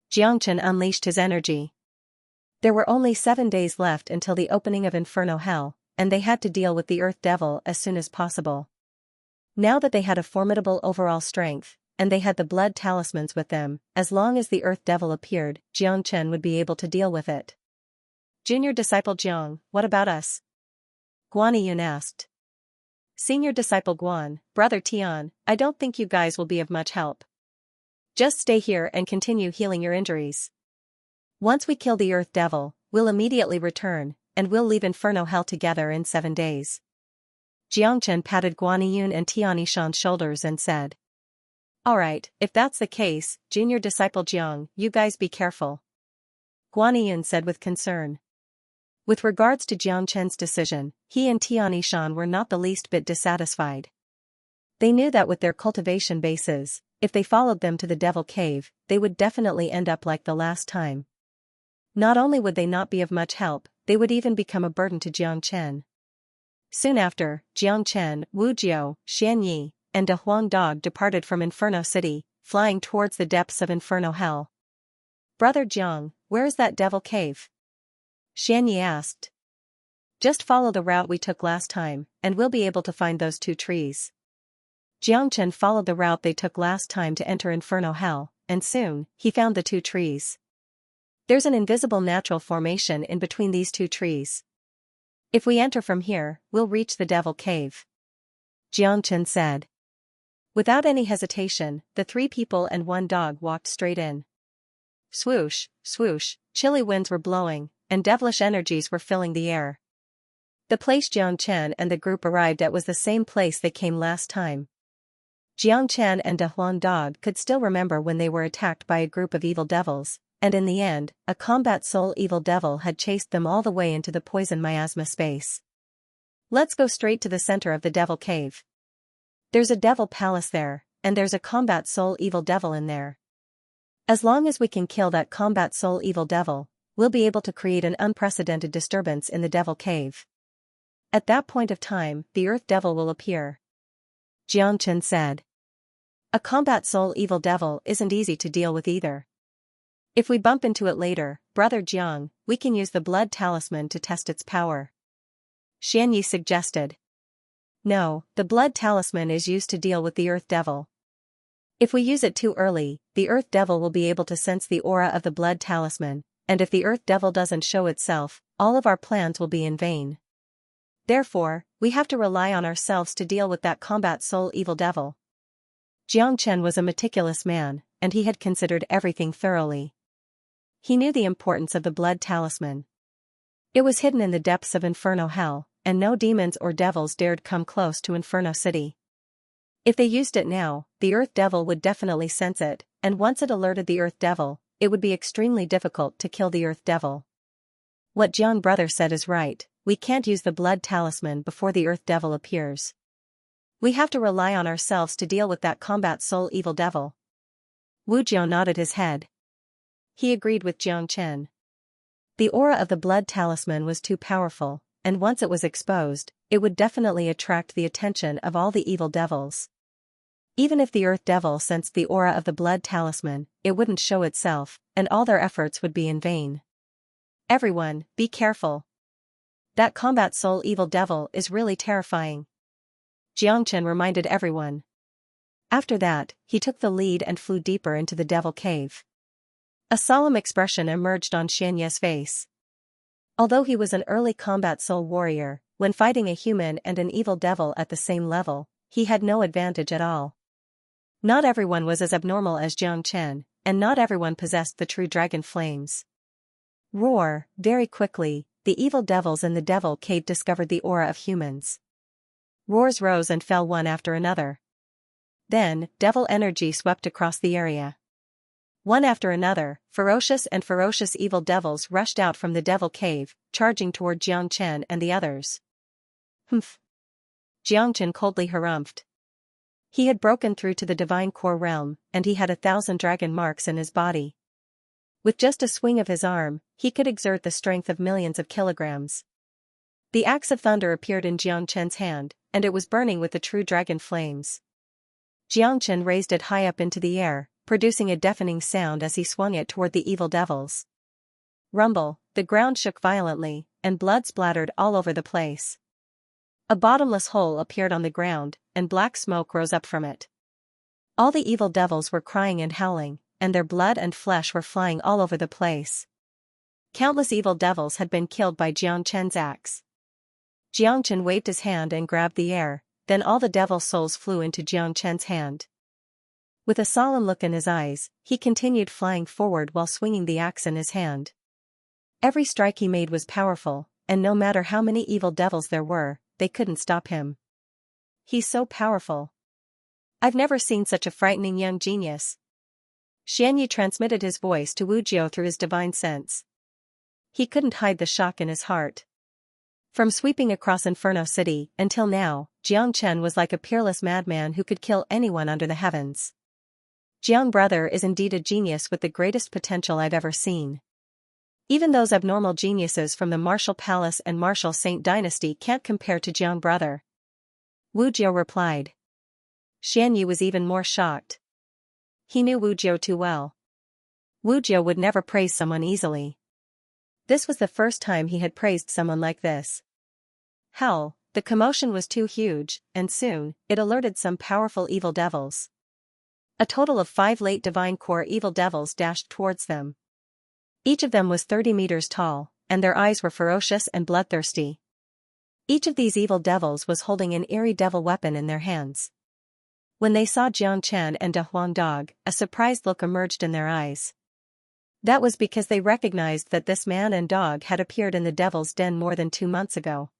Xianxia unleashed his energy. There were only 7 days left until the opening of Inferno Hell, and they had to deal with the Earth Devil as soon as possible. Now that they had a formidable overall strength, and they had the blood talismans with them, as long as the Earth Devil appeared, Xianxia would be able to deal with it. Junior Disciple Jiang, what about us? Guaniyun asked. Senior Disciple Guan, Brother Tian, I don't think you guys will be of much help. Just stay here and continue healing your injuries. Once we kill the Earth Devil, we'll immediately return, and we'll leave Inferno Hell together in 7 days. Xianxia patted Guaniyun and Tianishan's shoulders and said. Alright, if that's the case, Junior Disciple Jiang, you guys be careful. Guaniyun said with concern. With regards to Xianxia's decision, he and Tianishan were not the least bit dissatisfied. They knew that with their cultivation bases, if they followed them to the Devil Cave, they would definitely end up like the last time. Not only would they not be of much help, they would even become a burden to Xianxia. Soon after, Xianxia, Wu Jiu, Xianxia, and De Huang Dog departed from Inferno City, flying towards the depths of Inferno Hell. Brother Jiang, where is that Devil Cave? Xianxia asked. Just follow the route we took last time, and we'll be able to find those 2 trees. Xianxia followed the route they took last time to enter Inferno Hell, and soon, he found the 2 trees. There's an invisible natural formation in between these 2 trees. If we enter from here, we'll reach the Devil Cave. Xianxia said. Without any hesitation, the 3 people and 1 dog walked straight in. Swoosh, swoosh, chilly winds were blowing, and devilish energies were filling the air. The place Xianxia and the group arrived at was the same place they came last time. Xianxia and De Huang Dog could still remember when they were attacked by a group of evil devils, and in the end, a combat soul evil devil had chased them all the way into the poison miasma space. Let's go straight to the center of the Devil Cave. There's a devil palace there, and there's a combat soul evil devil in there. As long as we can kill that combat soul evil devil, we'll be able to create an unprecedented disturbance in the Devil Cave. At that point of time, the Earth Devil will appear. Xianxia said. A combat soul evil devil isn't easy to deal with either. If we bump into it later, Brother Jiang, we can use the blood talisman to test its power. Xianxia suggested. No, the blood talisman is used to deal with the Earth Devil. If we use it too early, the Earth Devil will be able to sense the aura of the blood talisman, and if the Earth Devil doesn't show itself, all of our plans will be in vain. Therefore, we have to rely on ourselves to deal with that combat soul evil devil. Xianxia was a meticulous man, and he had considered everything thoroughly. He knew the importance of the blood talisman. It was hidden in the depths of Inferno Hell, and no demons or devils dared come close to Inferno City. If they used it now, the Earth Devil would definitely sense it, and once it alerted the Earth Devil, it would be extremely difficult to kill the Earth Devil. What Jiang brother said is right, we can't use the blood talisman before the Earth Devil appears. We have to rely on ourselves to deal with that combat soul evil devil. Wu Jiao nodded his head. He agreed with Jiang Chen. The aura of the blood talisman was too powerful, and once it was exposed, it would definitely attract the attention of all the evil devils. Even if the Earth Devil sensed the aura of the blood talisman, it wouldn't show itself, and all their efforts would be in vain. Everyone, be careful. That combat soul evil devil is really terrifying. Jiang Chen reminded everyone. After that, he took the lead and flew deeper into the devil cave. A solemn expression emerged on Xianxia's face. Although he was an early combat soul warrior, when fighting a human and an evil devil at the same level, he had no advantage at all. Not everyone was as abnormal as Jiang Chen, and not everyone possessed the true dragon flames. Roar! Very quickly, the evil devils in the devil cave discovered the aura of humans. Roars rose and fell one after another. Then, devil energy swept across the area. One after another, ferocious evil devils rushed out from the devil cave, charging toward Jiang Chen and the others. Humph! Jiang Chen coldly harumphed. He had broken through to the divine core realm, and he had 1,000 dragon marks in his body. With just a swing of his arm, he could exert the strength of millions of kilograms. The axe of thunder appeared in Jiang Chen's hand, and it was burning with the true dragon flames. Jiang Chen raised it high up into the air, producing a deafening sound as he swung it toward the evil devils. Rumble, the ground shook violently, and blood splattered all over the place. A bottomless hole appeared on the ground, and black smoke rose up from it. All the evil devils were crying and howling, and their blood and flesh were flying all over the place. Countless evil devils had been killed by Jiang Chen's axe. Jiang Chen waved his hand and grabbed the air, then all the devil souls flew into Jiang Chen's hand. With a solemn look in his eyes, he continued flying forward while swinging the axe in his hand. Every strike he made was powerful, and no matter how many evil devils there were, they couldn't stop him. He's so powerful. I've never seen such a frightening young genius. Xianxia transmitted his voice to Wu Jiao through his divine sense. He couldn't hide the shock in his heart. From sweeping across Inferno City until now, Jiang Chen was like a peerless madman who could kill anyone under the heavens. Jiang brother is indeed a genius with the greatest potential I've ever seen. Even those abnormal geniuses from the Martial Palace and Martial Saint dynasty can't compare to Jiang brother. Wu Jiao replied. Xianxia was even more shocked. He knew Wu Jiao too well. Wu Jiao would never praise someone easily. This was the first time he had praised someone like this. Hell, the commotion was too huge, and soon, it alerted some powerful evil devils. A total of 5 late divine core evil devils dashed towards them. Each of them was 30 meters tall, and their eyes were ferocious and bloodthirsty. Each of these evil devils was holding an eerie devil weapon in their hands. When they saw Jiang Chen and Dehuang Dog, a surprised look emerged in their eyes. That was because they recognized that this man and dog had appeared in the devil's den more than 2 months ago.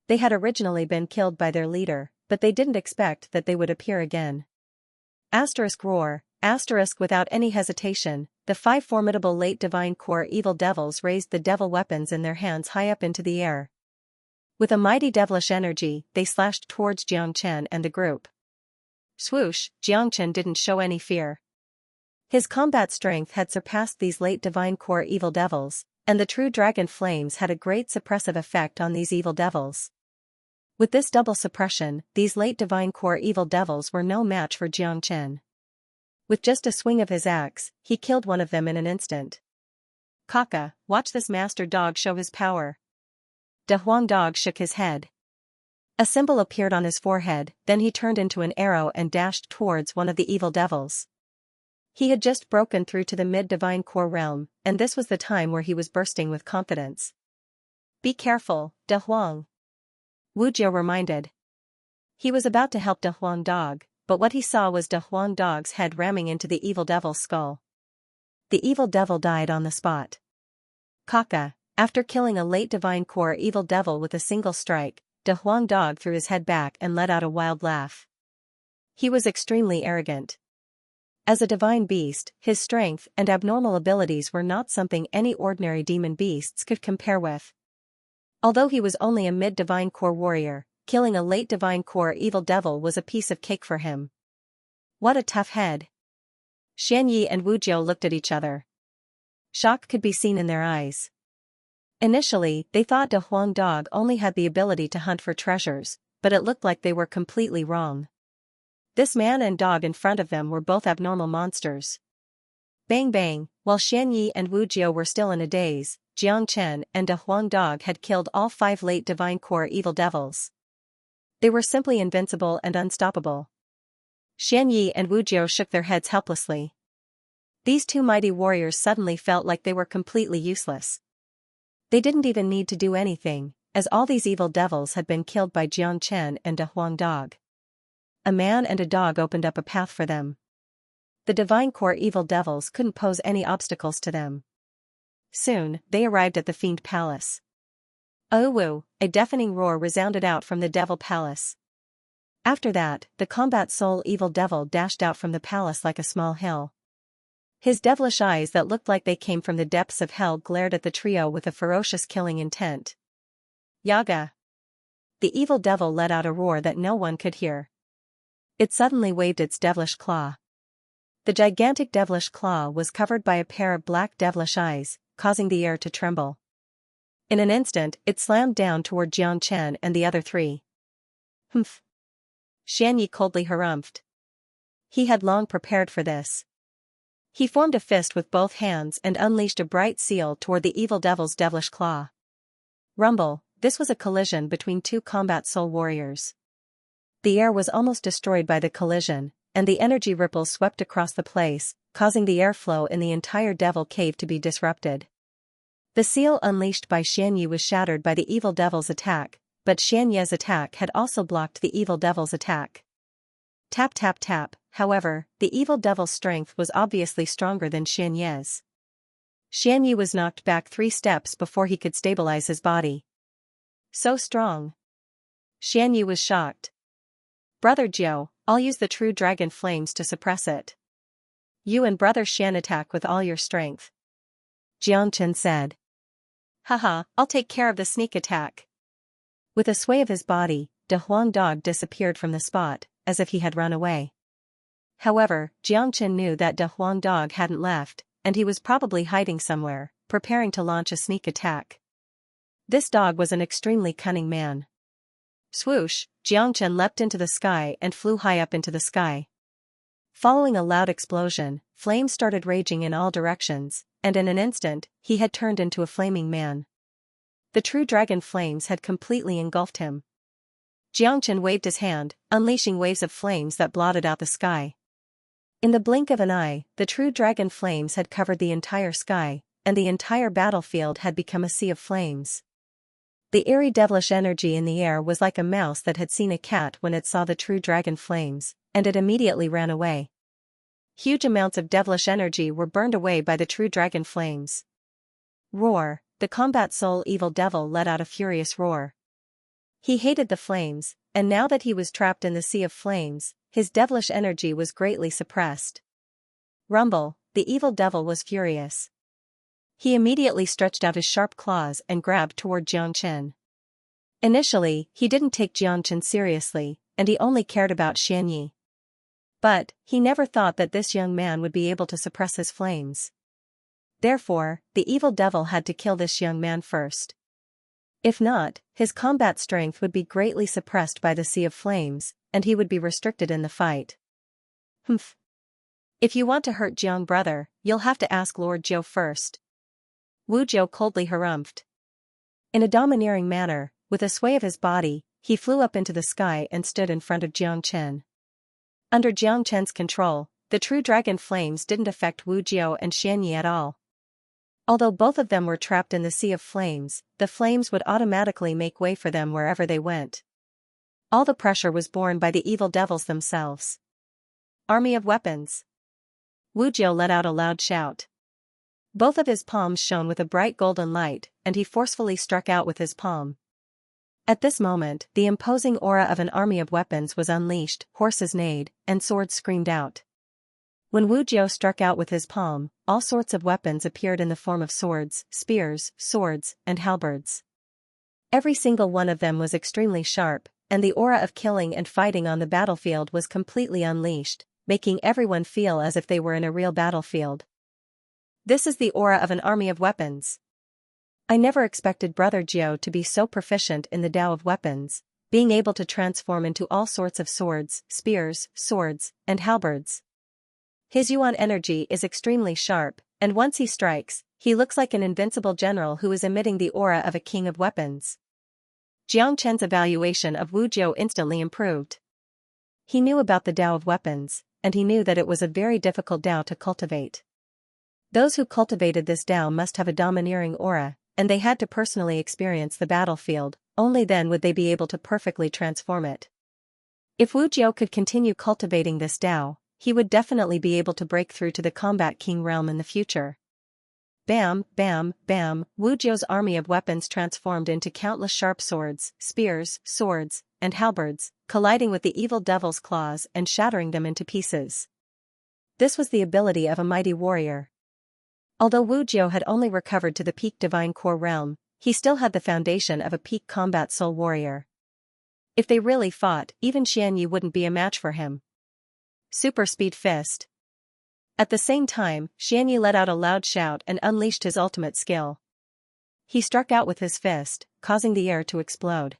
They had originally been killed by their leader, but they didn't expect that they would appear again. Roar, without any hesitation, the 5 formidable late divine core evil devils raised the devil weapons in their hands high up into the air. With a mighty devilish energy, they slashed towards Jiang Chen and the group. Swoosh, Jiang Chen didn't show any fear. His combat strength had surpassed these late divine core evil devils, and the true dragon flames had a great suppressive effect on these evil devils. With this double suppression, these late divine core evil devils were no match for Jiang Chen. With just a swing of his axe, he killed one of them in an instant. Kaka, watch this master dog show his power. Dehuang Dog shook his head. A symbol appeared on his forehead, then he turned into an arrow and dashed towards one of the evil devils. He had just broken through to the mid-divine core realm, and this was the time where he was bursting with confidence. Be careful, Dehuang. Wu Jiao reminded. He was about to help Dehuang Dog, but what he saw was Dehuang Dog's head ramming into the evil devil's skull. The evil devil died on the spot. Kaka, after killing a late divine core evil devil with a single strike, Dehuang Dog threw his head back and let out a wild laugh. He was extremely arrogant. As a divine beast, his strength and abnormal abilities were not something any ordinary demon beasts could compare with. Although he was only a mid-divine core warrior, killing a late divine core evil devil was a piece of cake for him. What a tough head. Xianyi and Wu Jiu looked at each other. Shock could be seen in their eyes. Initially, they thought De Huang Dog only had the ability to hunt for treasures, but it looked like they were completely wrong. This man and dog in front of them were both abnormal monsters. Bang bang, while Xianyi and Wu Jiu were still in a daze, Jiang Chen and De Huang Dog had killed all 5 late divine core evil devils. They were simply invincible and unstoppable. Xianyi and Wu Jiu shook their heads helplessly. These 2 mighty warriors suddenly felt like they were completely useless. They didn't even need to do anything, as all these evil devils had been killed by Jiang Chen and De Huang Dog. A man and a dog opened up a path for them. The divine core evil devils couldn't pose any obstacles to them. Soon, they arrived at the Fiend Palace. "Oh-woo," a deafening roar resounded out from the Devil Palace. After that, the combat soul evil devil dashed out from the palace like a small hill. His devilish eyes that looked like they came from the depths of hell glared at the trio with a ferocious killing intent. "Yaga!" The evil devil let out a roar that no one could hear. It suddenly waved its devilish claw. The gigantic devilish claw was covered by a pair of black devilish eyes, causing the air to tremble. In an instant, it slammed down toward Jiang Chen and the other 3. "Humph!" Xianyi coldly harumphed. He had long prepared for this. He formed a fist with both hands and unleashed a bright seal toward the evil devil's devilish claw. Rumble, this was a collision between 2 combat soul warriors. The air was almost destroyed by the collision, and the energy ripples swept across the place, causing the airflow in the entire devil cave to be disrupted. The seal unleashed by Xianyi was shattered by the evil devil's attack, but Xianyi's attack had also blocked the evil devil's attack. Tap tap tap, however, the evil devil's strength was obviously stronger than Xianyi's. Xianyi was knocked back 3 steps before he could stabilize his body. So strong. Xianyi was shocked. "Brother Jiu, I'll use the true dragon flames to suppress it. You and Brother Xian attack with all your strength," Jiang Chen said. "Haha, I'll take care of the sneak attack." With a sway of his body, De Huang Dog disappeared from the spot, as if he had run away. However, Jiang Chen knew that De Huang Dog hadn't left, and he was probably hiding somewhere, preparing to launch a sneak attack. This dog was an extremely cunning man. Swoosh, Jiang Chen leapt into the sky and flew high up into the sky. Following a loud explosion, flames started raging in all directions, and in an instant, he had turned into a flaming man. The true dragon flames had completely engulfed him. Jiang Chen waved his hand, unleashing waves of flames that blotted out the sky. In the blink of an eye, the true dragon flames had covered the entire sky, and the entire battlefield had become a sea of flames. The eerie devilish energy in the air was like a mouse that had seen a cat when it saw the true dragon flames, and it immediately ran away. Huge amounts of devilish energy were burned away by the true dragon flames. Roar, the combat soul evil devil let out a furious roar. He hated the flames, and now that he was trapped in the sea of flames, his devilish energy was greatly suppressed. Rumble, the evil devil was furious. He immediately stretched out his sharp claws and grabbed toward Jiang Chen. Initially, he didn't take Jiang Chen seriously, and he only cared about Xianyi. But, he never thought that this young man would be able to suppress his flames. Therefore, the evil devil had to kill this young man first. If not, his combat strength would be greatly suppressed by the sea of flames, and he would be restricted in the fight. "Humph. If you want to hurt Jiang brother, you'll have to ask Lord Jiu first." Wu Jiu coldly harumphed. In a domineering manner, with a sway of his body, he flew up into the sky and stood in front of Jiang Chen. Under Jiang Chen's control, the true dragon flames didn't affect Wu Jiu and Xianyi at all. Although both of them were trapped in the sea of flames, the flames would automatically make way for them wherever they went. All the pressure was borne by the evil devils themselves. "Army of weapons!" Wu Jiu let out a loud shout. Both of his palms shone with a bright golden light, and he forcefully struck out with his palm. At this moment, the imposing aura of an army of weapons was unleashed, horses neighed, and swords screamed out. When Wu Jiao struck out with his palm, all sorts of weapons appeared in the form of swords, spears, swords, and halberds. Every single one of them was extremely sharp, and the aura of killing and fighting on the battlefield was completely unleashed, making everyone feel as if they were in a real battlefield. This is the aura of an army of weapons. I never expected Brother Jiao to be so proficient in the Tao of weapons, being able to transform into all sorts of swords, spears, swords, and halberds. His yuan energy is extremely sharp, and once he strikes, he looks like an invincible general who is emitting the aura of a king of weapons. Jiang Chen's evaluation of Wu Jiao instantly improved. He knew about the Tao of weapons, and he knew that it was a very difficult Tao to cultivate. Those who cultivated this Tao must have a domineering aura, and they had to personally experience the battlefield, only then would they be able to perfectly transform it. If Wu Jiao could continue cultivating this Tao, he would definitely be able to break through to the combat king realm in the future. Bam, bam, bam, Wu Jiao's army of weapons transformed into countless sharp swords, spears, swords, and halberds, colliding with the evil devil's claws and shattering them into pieces. This was the ability of a mighty warrior. Although Wu Jiao had only recovered to the peak divine core realm, he still had the foundation of a peak combat soul warrior. If they really fought, even Xianxia wouldn't be a match for him. Super Speed Fist. At the same time, Xianxia let out a loud shout and unleashed his ultimate skill. He struck out with his fist, causing the air to explode.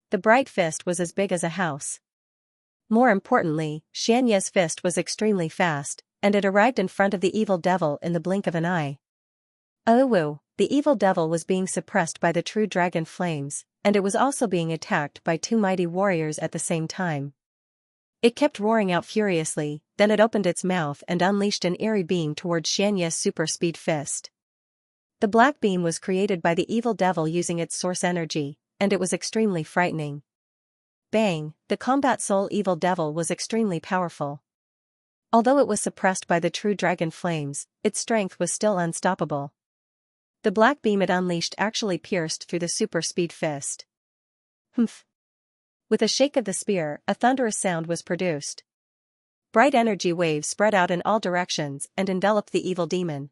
The bright fist was as big as a house. More importantly, Xianxia's fist was extremely fast, and it arrived in front of the evil devil in the blink of an eye. Oh, the evil devil was being suppressed by the true dragon flames, and it was also being attacked by two mighty warriors at the same time. It kept roaring out furiously, then it opened its mouth and unleashed an eerie beam towards Xianxia's super speed fist. The black beam was created by the evil devil using its source energy, and it was extremely frightening. Bang, the combat soul evil devil was extremely powerful. Although it was suppressed by the true dragon flames, its strength was still unstoppable. The black beam it unleashed actually pierced through the super speed fist. Humph. With a shake of the spear, a thunderous sound was produced. Bright energy waves spread out in all directions and enveloped the evil demon.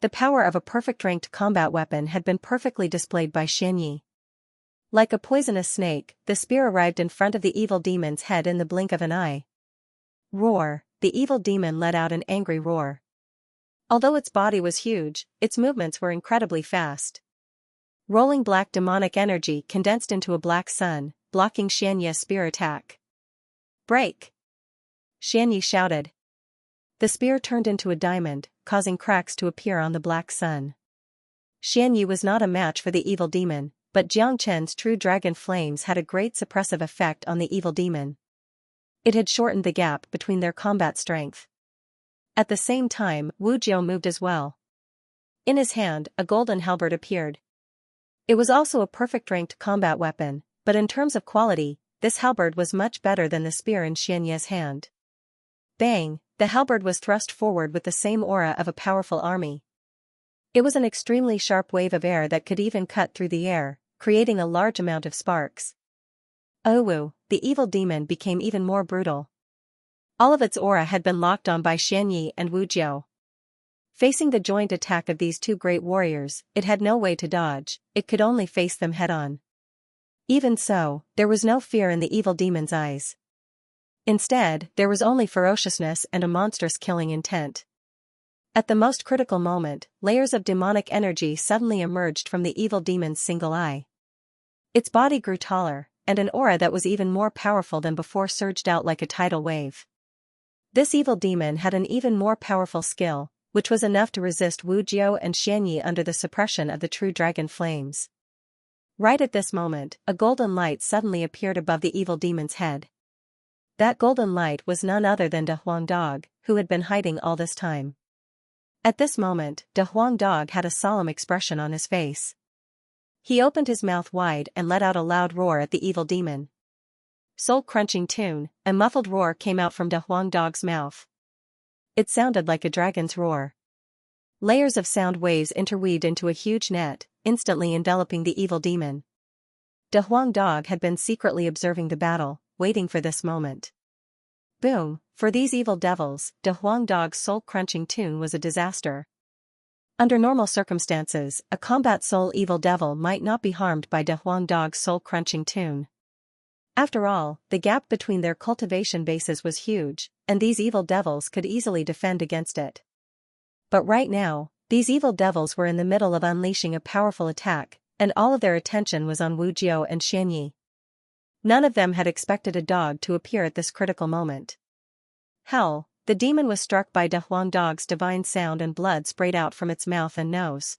The power of a perfect ranked combat weapon had been perfectly displayed by Xianxia. Like a poisonous snake, the spear arrived in front of the evil demon's head in the blink of an eye. Roar, the evil demon let out an angry roar. Although its body was huge, its movements were incredibly fast. Rolling black demonic energy condensed into a black sun, blocking Xianxia's spear attack. Break! Xianxia shouted. The spear turned into a diamond, causing cracks to appear on the black sun. Xianxia was not a match for the evil demon, but Jiang Chen's true dragon flames had a great suppressive effect on the evil demon. It had shortened the gap between their combat strength. At the same time, Wu Jiao moved as well. In his hand, a golden halberd appeared. It was also a perfect ranked combat weapon, but in terms of quality, this halberd was much better than the spear in Xianxia's hand. Bang, the halberd was thrust forward with the same aura of a powerful army. It was an extremely sharp wave of air that could even cut through the air, creating a large amount of sparks. Oh, the evil demon became even more brutal. All of its aura had been locked on by Xianxia and Wu Jiao. Facing the joint attack of these two great warriors, it had no way to dodge, it could only face them head-on. Even so, there was no fear in the evil demon's eyes. Instead, there was only ferociousness and a monstrous killing intent. At the most critical moment, layers of demonic energy suddenly emerged from the evil demon's single eye. Its body grew taller, and an aura that was even more powerful than before surged out like a tidal wave. This evil demon had an even more powerful skill, which was enough to resist Wu Jiao and Xianxia under the suppression of the true dragon flames. Right at this moment, a golden light suddenly appeared above the evil demon's head. That golden light was none other than De Huang Dog, who had been hiding all this time. At this moment, De Huang Dog had a solemn expression on his face. He opened his mouth wide and let out a loud roar at the evil demon. Soul-crunching tune, a muffled roar came out from De Huang Dog's mouth. It sounded like a dragon's roar. Layers of sound waves interweaved into a huge net, instantly enveloping the evil demon. De Huang Dog had been secretly observing the battle, waiting for this moment. Boom, for these evil devils, De Huang Dog's soul-crunching tune was a disaster. Under normal circumstances, a combat soul evil devil might not be harmed by De Huang Dog's soul-crunching tune. After all, the gap between their cultivation bases was huge, and these evil devils could easily defend against it. But right now, these evil devils were in the middle of unleashing a powerful attack, and all of their attention was on Wu Jiao and Xianxia. None of them had expected a dog to appear at this critical moment. Hell, the demon was struck by De Huang Dog's divine sound and blood sprayed out from its mouth and nose.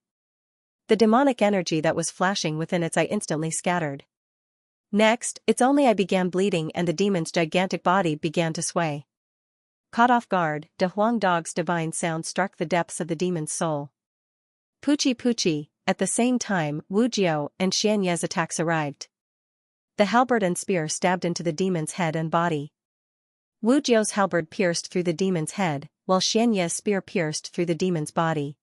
The demonic energy that was flashing within its eye instantly scattered. Next, its only eye began bleeding and the demon's gigantic body began to sway. Caught off guard, De Huang Dog's divine sound struck the depths of the demon's soul. Poochie poochie, at the same time, Wu Jiao and Xianxia's attacks arrived. The halberd and spear stabbed into the demon's head and body. Wu Jiao's halberd pierced through the demon's head, while Xianxia's spear pierced through the demon's body.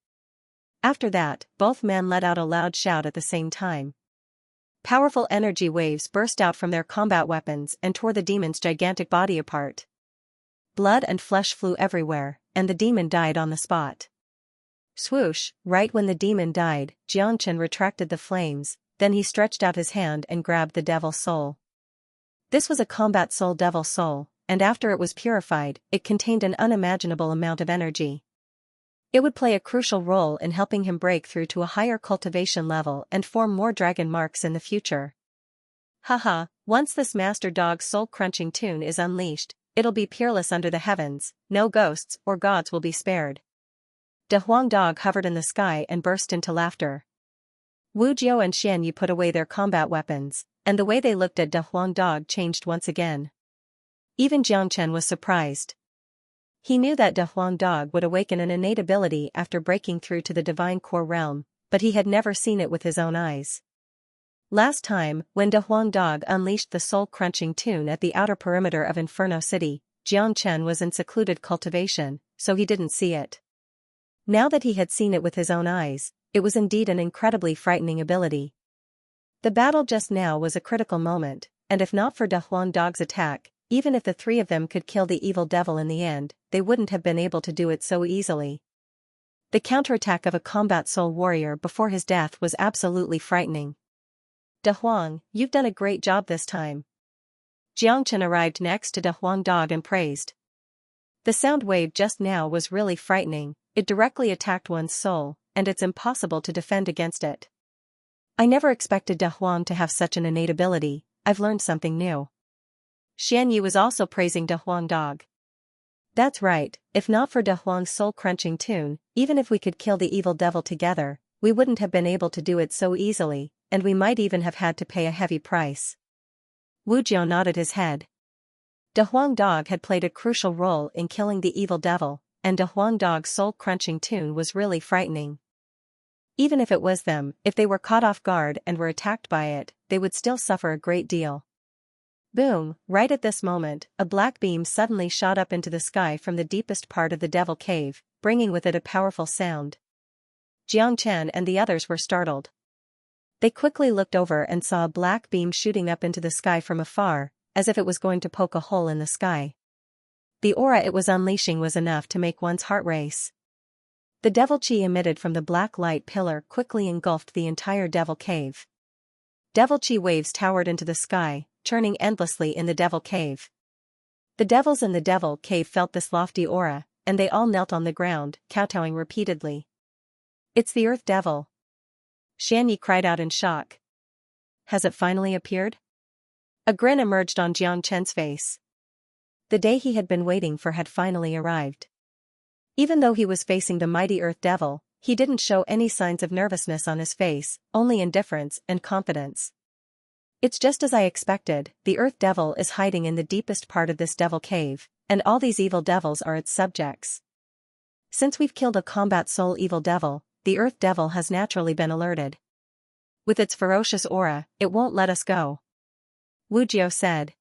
After that, both men let out a loud shout at the same time. Powerful energy waves burst out from their combat weapons and tore the demon's gigantic body apart. Blood and flesh flew everywhere, and the demon died on the spot. Swoosh, right when the demon died, Xianxia retracted the flames, then he stretched out his hand and grabbed the devil's soul. This was a combat soul devil soul, and after it was purified, it contained an unimaginable amount of energy. It would play a crucial role in helping him break through to a higher cultivation level and form more dragon marks in the future. Haha, once this master dog's soul-crunching tune is unleashed, it'll be peerless under the heavens, no ghosts or gods will be spared. De Huang Dog hovered in the sky and burst into laughter. Wu Jiao and Xianxia put away their combat weapons, and the way they looked at De Huang Dog changed once again. Even Xianxia was surprised. He knew that De Huang Dog would awaken an innate ability after breaking through to the divine core realm, but he had never seen it with his own eyes. Last time, when De Huang Dog unleashed the soul-crunching tune at the outer perimeter of Inferno City, Xianxia was in secluded cultivation, so he didn't see it. Now that he had seen it with his own eyes, it was indeed an incredibly frightening ability. The battle just now was a critical moment, and if not for De Huang Dog's attack, even if the three of them could kill the evil devil in the end, they wouldn't have been able to do it so easily. The counterattack of a combat soul warrior before his death was absolutely frightening. De Huang, you've done a great job this time. Xianxia arrived next to De Huang Dog and praised. The sound wave just now was really frightening, it directly attacked one's soul, and it's impossible to defend against it. I never expected De Huang to have such an innate ability, I've learned something new. Xianxia was also praising De Huang Dog. That's right, if not for De Huang's soul-crunching tune, even if we could kill the evil devil together, we wouldn't have been able to do it so easily, and we might even have had to pay a heavy price. Wu Jiao nodded his head. De Huang Dog had played a crucial role in killing the evil devil, and De Huang Dog's soul-crunching tune was really frightening. Even if it was them, if they were caught off guard and were attacked by it, they would still suffer a great deal. Boom, right at this moment, a black beam suddenly shot up into the sky from the deepest part of the devil cave, bringing with it a powerful sound. Xianxia and the others were startled. They quickly looked over and saw a black beam shooting up into the sky from afar, as if it was going to poke a hole in the sky. The aura it was unleashing was enough to make one's heart race. The devil chi emitted from the black light pillar quickly engulfed the entire devil cave. Devil chi waves towered into the sky, churning endlessly in the devil cave. The devils in the devil cave felt this lofty aura, and they all knelt on the ground, kowtowing repeatedly. It's the earth devil. Xianxia cried out in shock. Has it finally appeared? A grin emerged on Xianxia's face. The day he had been waiting for had finally arrived. Even though he was facing the mighty earth devil, he didn't show any signs of nervousness on his face, only indifference and confidence. It's just as I expected, the earth devil is hiding in the deepest part of this devil cave, and all these evil devils are its subjects. Since we've killed a combat soul evil devil, the earth devil has naturally been alerted. With its ferocious aura, it won't let us go. Wu Jiao said.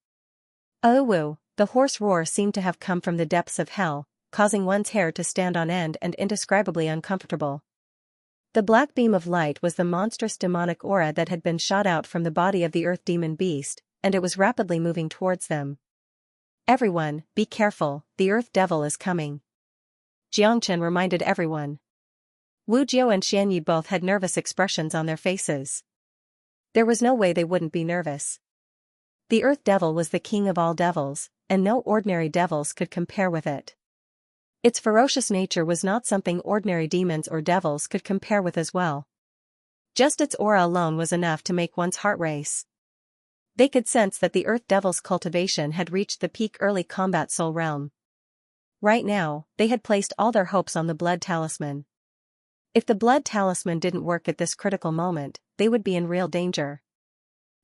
Oh, the hoarse roar seemed to have come from the depths of hell, causing one's hair to stand on end and indescribably uncomfortable. The black beam of light was the monstrous demonic aura that had been shot out from the body of the earth demon beast, and it was rapidly moving towards them. Everyone, be careful, the Earth Devil is coming. Xianxia reminded everyone. Wu Jiu and Xianyi both had nervous expressions on their faces. There was no way they wouldn't be nervous. The Earth Devil was the king of all devils, and no ordinary devils could compare with it. Its ferocious nature was not something ordinary demons or devils could compare with as well. Just its aura alone was enough to make one's heart race. They could sense that the Earth Devil's cultivation had reached the peak early combat soul realm. Right now, they had placed all their hopes on the blood talisman. If the blood talisman didn't work at this critical moment, they would be in real danger.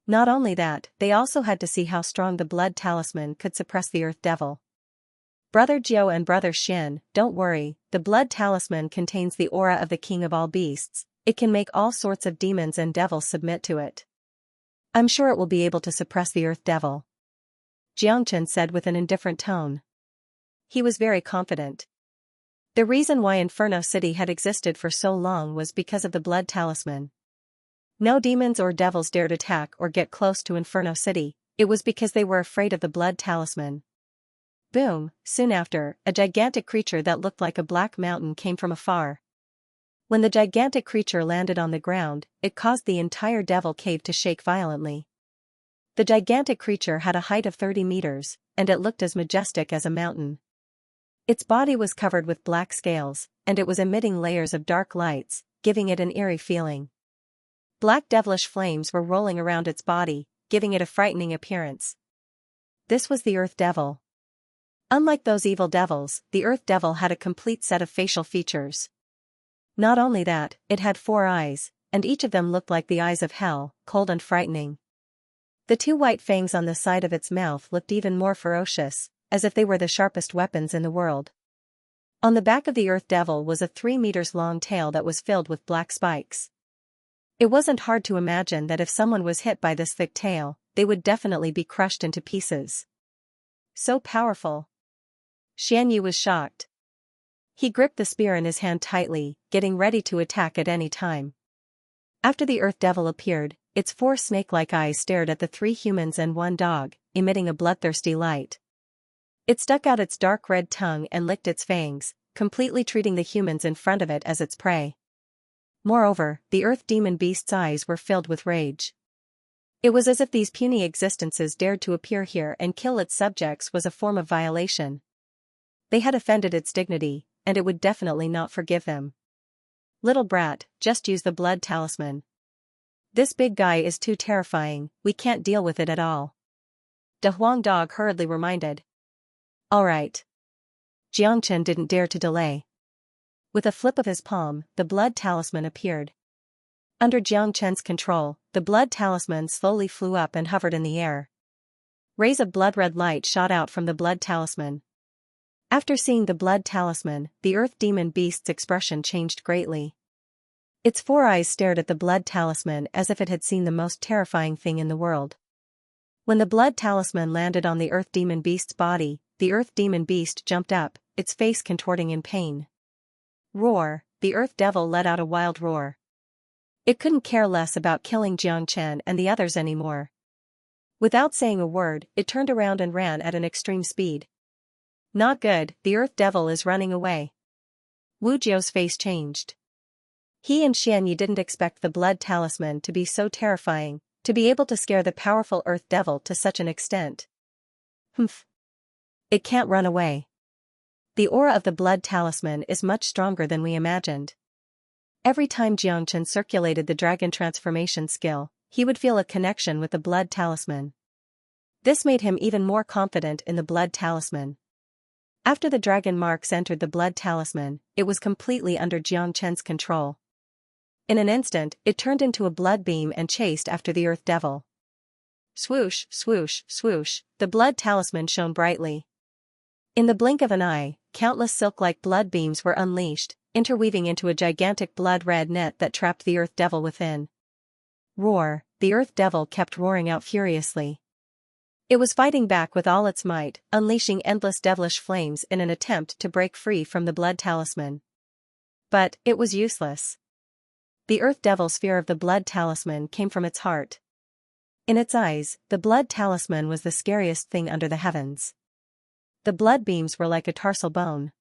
Not only that, they also had to see how strong the blood talisman could suppress the Earth Devil. Brother Jiu and Brother Xin, don't worry, the blood talisman contains the aura of the king of all beasts. It can make all sorts of demons and devils submit to it. I'm sure it will be able to suppress the Earth Devil. Xianxia said with an indifferent tone. He was very confident. The reason why Inferno City had existed for so long was because of the blood talisman. No demons or devils dared attack or get close to Inferno City, it was because they were afraid of the blood talisman. Boom, soon after, a gigantic creature that looked like a black mountain came from afar. When the gigantic creature landed on the ground, it caused the entire devil cave to shake violently. The gigantic creature had a height of 30 meters, and it looked as majestic as a mountain. Its body was covered with black scales, and it was emitting layers of dark lights, giving it an eerie feeling. Black devilish flames were rolling around its body, giving it a frightening appearance. This was the Earth Devil. Unlike those evil devils, the Earth Devil had a complete set of facial features. Not only that, it had 4 eyes, and each of them looked like the eyes of hell, cold and frightening. The 2 white fangs on the side of its mouth looked even more ferocious, as if they were the sharpest weapons in the world. On the back of the Earth Devil was a 3 meters long tail that was filled with black spikes. It wasn't hard to imagine that if someone was hit by this thick tail, they would definitely be crushed into pieces. So powerful. Xianyi was shocked. He gripped the spear in his hand tightly, getting ready to attack at any time. After the Earth Devil appeared, its 4 snake-like eyes stared at the 3 humans and 1 dog, emitting a bloodthirsty light. It stuck out its dark red tongue and licked its fangs, completely treating the humans in front of it as its prey. Moreover, the Earth Demon Beast's eyes were filled with rage. It was as if these puny existences dared to appear here and kill its subjects was a form of violation. They had offended its dignity, and it would definitely not forgive them. Little brat, just use the blood talisman. This big guy is too terrifying, we can't deal with it at all. De Huang Dog hurriedly reminded. Alright. Xianxia didn't dare to delay. With a flip of his palm, the blood talisman appeared. Under Xianxia's control, the blood talisman slowly flew up and hovered in the air. Rays of blood-red light shot out from the blood talisman. After seeing the blood talisman, the Earth Demon Beast's expression changed greatly. Its 4 eyes stared at the blood talisman as if it had seen the most terrifying thing in the world. When the blood talisman landed on the Earth Demon Beast's body, the Earth Demon Beast jumped up, its face contorting in pain. Roar, the Earth Devil let out a wild roar. It couldn't care less about killing Xianxia and the others anymore. Without saying a word, it turned around and ran at an extreme speed. Not good, the Earth Devil is running away. Wu Jiu's face changed. He and Xianyi didn't expect the blood talisman to be so terrifying, to be able to scare the powerful Earth Devil to such an extent. Humph. It can't run away. The aura of the blood talisman is much stronger than we imagined. Every time Xianxia circulated the dragon transformation skill, he would feel a connection with the blood talisman. This made him even more confident in the blood talisman. After the dragon marks entered the blood talisman, it was completely under Xianxia's control. In an instant, it turned into a blood beam and chased after the Earth Devil. Swoosh, swoosh, swoosh, the blood talisman shone brightly. In the blink of an eye, countless silk-like blood beams were unleashed, interweaving into a gigantic blood-red net that trapped the Earth Devil within. Roar, the Earth Devil kept roaring out furiously. It was fighting back with all its might, unleashing endless devilish flames in an attempt to break free from the blood talisman. But, it was useless. The Earth Devil's fear of the blood talisman came from its heart. In its eyes, the blood talisman was the scariest thing under the heavens. The blood beams were like a tarsal bone.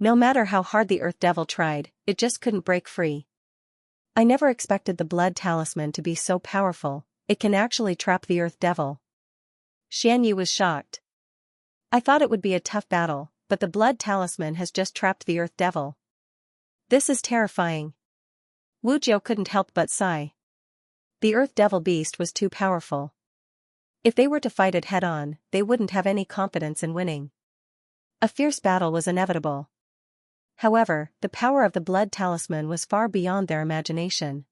No matter how hard the Earth Devil tried, it just couldn't break free. I never expected the blood talisman to be so powerful. It can actually trap the Earth Devil. Xianxia was shocked. I thought it would be a tough battle, but the blood talisman has just trapped the Earth Devil. This is terrifying. Wu Jiu couldn't help but sigh. The Earth Devil beast was too powerful. If they were to fight it head-on, they wouldn't have any confidence in winning. A fierce battle was inevitable. However, the power of the blood talisman was far beyond their imagination.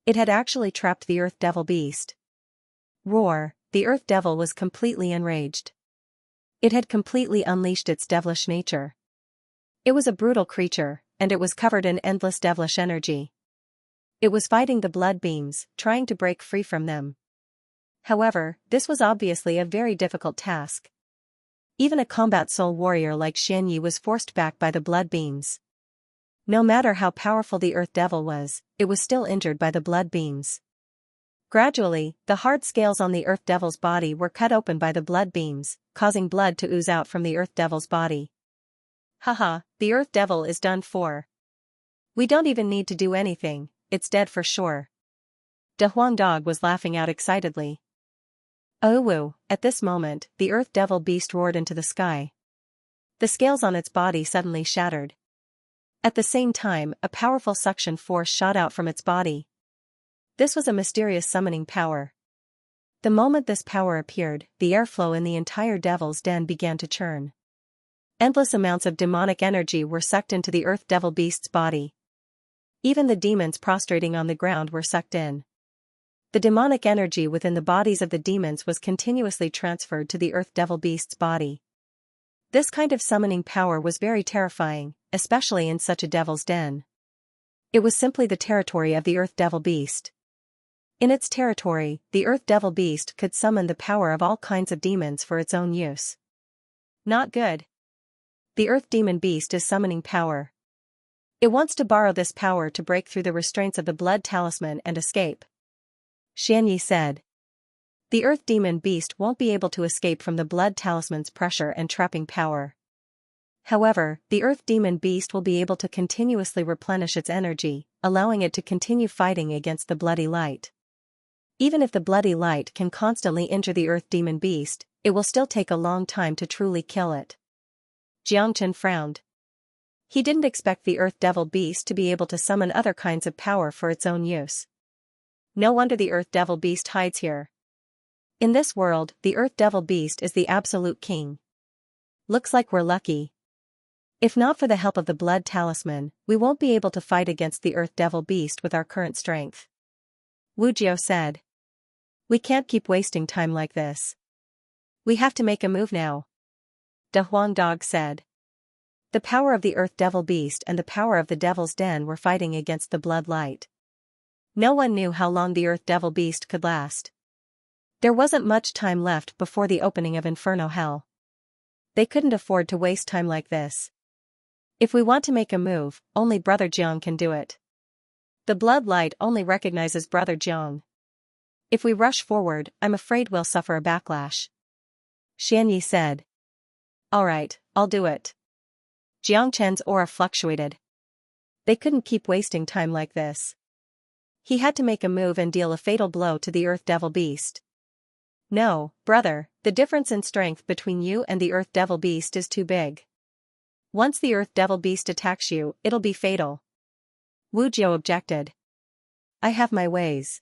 It had actually trapped the Earth Devil beast. Roar! The Earth Devil was completely enraged. It had completely unleashed its devilish nature. It was a brutal creature, and it was covered in endless devilish energy. It was fighting the blood beams, trying to break free from them. However, this was obviously a very difficult task. Even a combat soul warrior like Xianxia was forced back by the blood beams. No matter how powerful the Earth Devil was, it was still injured by the blood beams. Gradually, the hard scales on the Earth Devil's body were cut open by the blood beams, causing blood to ooze out from the Earth Devil's body. Haha, the Earth Devil is done for. We don't even need to do anything, it's dead for sure. De Huang Dog was laughing out excitedly. Oh, at this moment, the Earth Devil beast roared into the sky. The scales on its body suddenly shattered. At the same time, a powerful suction force shot out from its body. This was a mysterious summoning power. The moment this power appeared, the airflow in the entire Devil's Den began to churn. Endless amounts of demonic energy were sucked into the Earth Devil beast's body. Even the demons prostrating on the ground were sucked in. The demonic energy within the bodies of the demons was continuously transferred to the Earth Devil beast's body. This kind of summoning power was very terrifying, especially in such a devil's den. It was simply the territory of the Earth Devil beast. In its territory, the Earth Devil beast could summon the power of all kinds of demons for its own use. Not good. The Earth Demon beast is summoning power. It wants to borrow this power to break through the restraints of the blood talisman and escape. Xianxia said. The Earth Demon beast won't be able to escape from the blood talisman's pressure and trapping power. However, the Earth Demon beast will be able to continuously replenish its energy, allowing it to continue fighting against the bloody light. Even if the bloody light can constantly injure the Earth Demon beast, it will still take a long time to truly kill it. Jiangchen frowned. He didn't expect the Earth Devil beast to be able to summon other kinds of power for its own use. No wonder the Earth Devil beast hides here. In this world, the Earth Devil beast is the absolute king. Looks like we're lucky. If not for the help of the blood talisman, we won't be able to fight against the Earth Devil beast with our current strength. Wu Jiu said. We can't keep wasting time like this. We have to make a move now. De Huang Dog said. The power of the Earth Devil beast and the power of the Devil's Den were fighting against the blood light. No one knew how long the Earth Devil beast could last. There wasn't much time left before the opening of Inferno Hell. They couldn't afford to waste time like this. If we want to make a move, only Brother Jiang can do it. The blood light only recognizes Brother Jiang. If we rush forward, I'm afraid we'll suffer a backlash. Xianxia said. Alright, I'll do it. Jiang Chen's aura fluctuated. They couldn't keep wasting time like this. He had to make a move and deal a fatal blow to the Earth Devil beast. No, brother, the difference in strength between you and the Earth Devil beast is too big. Once the Earth Devil beast attacks you, it'll be fatal. Wu Jiu objected. I have my ways.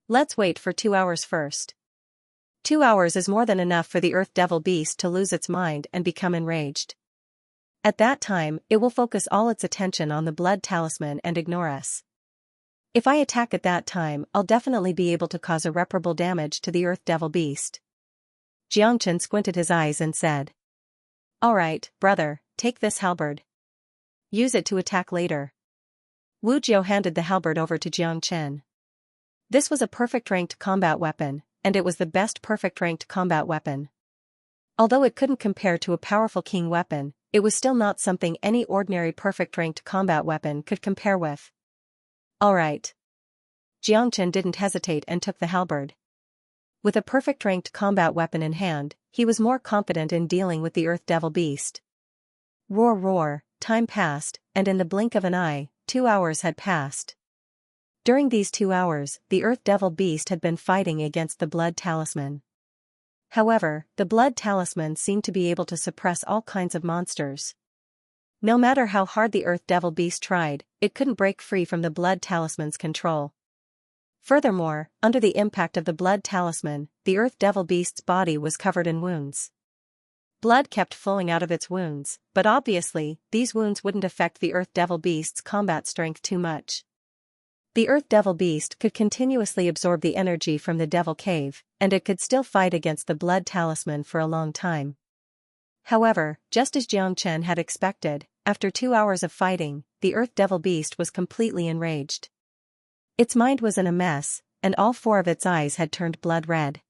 Let's wait for 2 hours first. 2 hours is more than enough for the Earth Devil beast to lose its mind and become enraged. At that time, it will focus all its attention on the blood talisman and ignore us. If I attack at that time, I'll definitely be able to cause irreparable damage to the Earth Devil beast. Jiangchen squinted his eyes and said. Alright, brother, take this halberd. Use it to attack later. Wu Jiu handed the halberd over to Jiangchen. This was a perfect ranked combat weapon, and it was the best perfect ranked combat weapon. Although it couldn't compare to a powerful king weapon, it was still not something any ordinary perfect ranked combat weapon could compare with. Alright. Jiangchen didn't hesitate and took the halberd. With a perfect ranked combat weapon in hand, he was more confident in dealing with the Earth Devil beast. Roar roar, time passed, and in the blink of an eye, 2 hours had passed. During these 2 hours, the Earth Devil beast had been fighting against the Blood Talisman. However, the Blood Talisman seemed to be able to suppress all kinds of monsters. No matter how hard the Earth Devil beast tried, it couldn't break free from the Blood Talisman's control. Furthermore, under the impact of the Blood Talisman, the Earth Devil beast's body was covered in wounds. Blood kept flowing out of its wounds, but obviously, these wounds wouldn't affect the Earth Devil beast's combat strength too much. The Earth Devil beast could continuously absorb the energy from the Devil Cave, and it could still fight against the Blood Talisman for a long time. However, just as Xianxia had expected, after 2 hours of fighting, the Earth Devil beast was completely enraged. Its mind was in a mess, and all 4 of its eyes had turned blood red.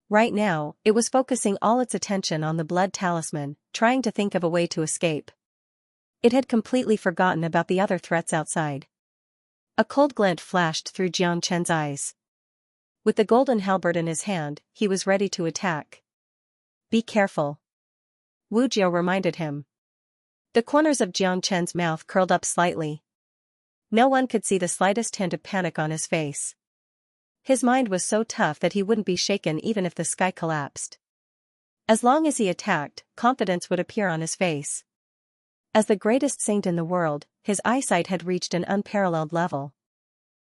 Right now, it was focusing all its attention on the Blood Talisman, trying to think of a way to escape. It had completely forgotten about the other threats outside. A cold glint flashed through Xianxia's eyes. With the golden halberd in his hand, he was ready to attack. Be careful, Wu Jiao reminded him. The corners of Xianxia's mouth curled up slightly. No one could see the slightest hint of panic on his face. His mind was so tough that he wouldn't be shaken even if the sky collapsed. As long as he attacked, confidence would appear on his face. As the greatest saint in the world, his eyesight had reached an unparalleled level.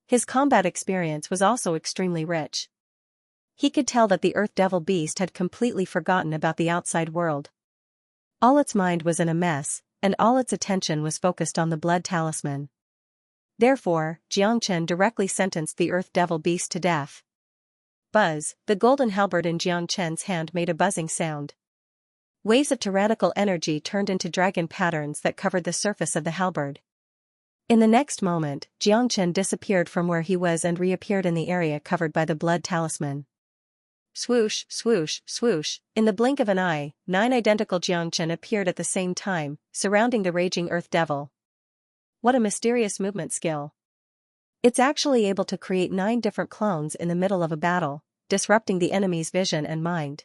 His combat experience was also extremely rich. He could tell that the Earth Devil beast had completely forgotten about the outside world. All its mind was in a mess, and all its attention was focused on the Blood Talisman. Therefore, Xianxia directly sentenced the Earth Devil beast to death. Buzz, the golden halberd in Xianxia's hand made a buzzing sound. Waves of tyrannical energy turned into dragon patterns that covered the surface of the halberd. In the next moment, Xianxia disappeared from where he was and reappeared in the area covered by the Blood Talisman. Swoosh, swoosh, swoosh, in the blink of an eye, 9 identical Xianxia appeared at the same time, surrounding the raging Earth Devil. What a mysterious movement skill. It's actually able to create 9 different clones in the middle of a battle, disrupting the enemy's vision and mind.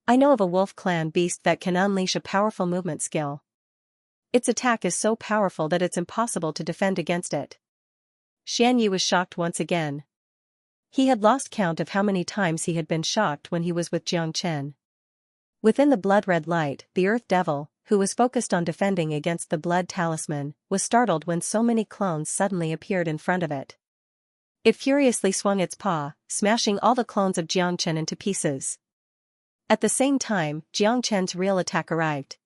I know of a wolf clan beast that can unleash a powerful movement skill. Its attack is so powerful that it's impossible to defend against it. Xianxia was shocked once again. He had lost count of how many times he had been shocked when he was with Xianxia. Within the blood-red light, the Earth Devil, who was focused on defending against the Blood Talisman, was startled when so many clones suddenly appeared in front of it. It furiously swung its paw, smashing all the clones of Xianxia into pieces. At the same time, Xianxia's real attack arrived.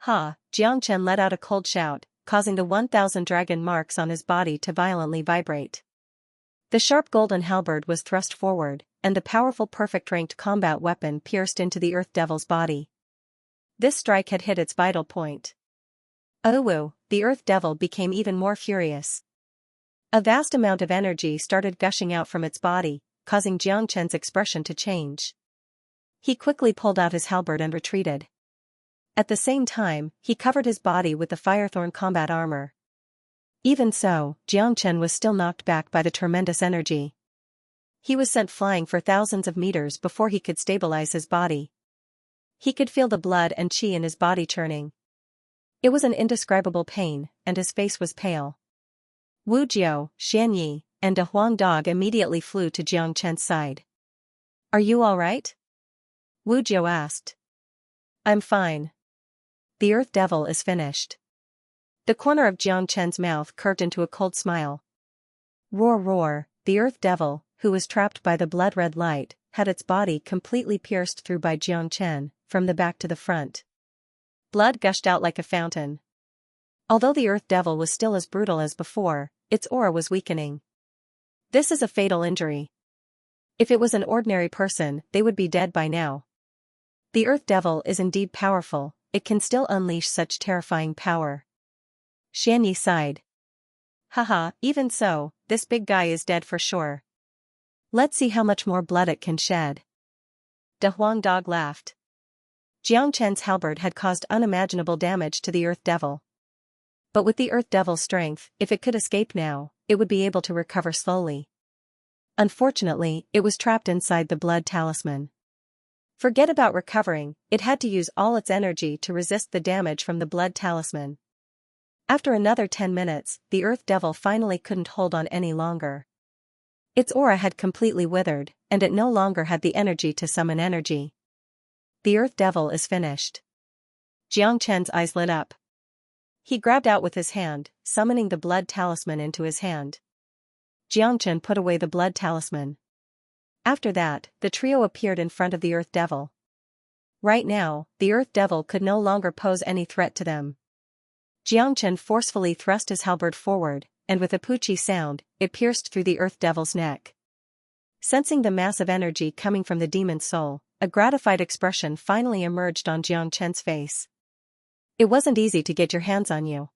Ha! Xianxia let out a cold shout, causing the 1,000 dragon marks on his body to violently vibrate. The sharp golden halberd was thrust forward, and the powerful perfect-ranked combat weapon pierced into the Earth Devil's body. This strike had hit its vital point. Oh, the Earth Devil became even more furious. A vast amount of energy started gushing out from its body, causing Xianxia's expression to change. He quickly pulled out his halberd and retreated. At the same time, he covered his body with the Firethorn combat armor. Even so, Xianxia was still knocked back by the tremendous energy. He was sent flying for thousands of meters before he could stabilize his body. He could feel the blood and qi in his body churning. It was an indescribable pain, and his face was pale. Wu Jiao, Xianxia, and a Huang dog immediately flew to Xianxia's side. Are you all right? Wu Jiao asked. I'm fine. The Earth Devil is finished. The corner of Xianxia's mouth curved into a cold smile. Roar roar, the Earth Devil, who was trapped by the blood-red light, had its body completely pierced through by Xianxia, from the back to the front. Blood gushed out like a fountain. Although the Earth Devil was still as brutal as before, its aura was weakening. This is a fatal injury. If it was an ordinary person, they would be dead by now. The Earth Devil is indeed powerful, it can still unleash such terrifying power. Xianxia sighed. Haha, even so, this big guy is dead for sure. Let's see how much more blood it can shed. The Huang dog laughed. Xianxia's halberd had caused unimaginable damage to the Earth Devil. But with the Earth Devil's strength, if it could escape now, it would be able to recover slowly. Unfortunately, it was trapped inside the Blood Talisman. Forget about recovering, it had to use all its energy to resist the damage from the blood talisman. After another 10 minutes, the Earth Devil finally couldn't hold on any longer. Its aura had completely withered, and it no longer had the energy to summon energy. The Earth Devil is finished. Xianxia's eyes lit up. He grabbed out with his hand, summoning the blood talisman into his hand. Xianxia put away the blood talisman. After that, the trio appeared in front of the Earth Devil. Right now, the Earth Devil could no longer pose any threat to them. Xianxia forcefully thrust his halberd forward, and with a poochie sound, it pierced through the Earth Devil's neck. Sensing the massive energy coming from the demon's soul, a gratified expression finally emerged on Xianxia's face. It wasn't easy to get your hands on you.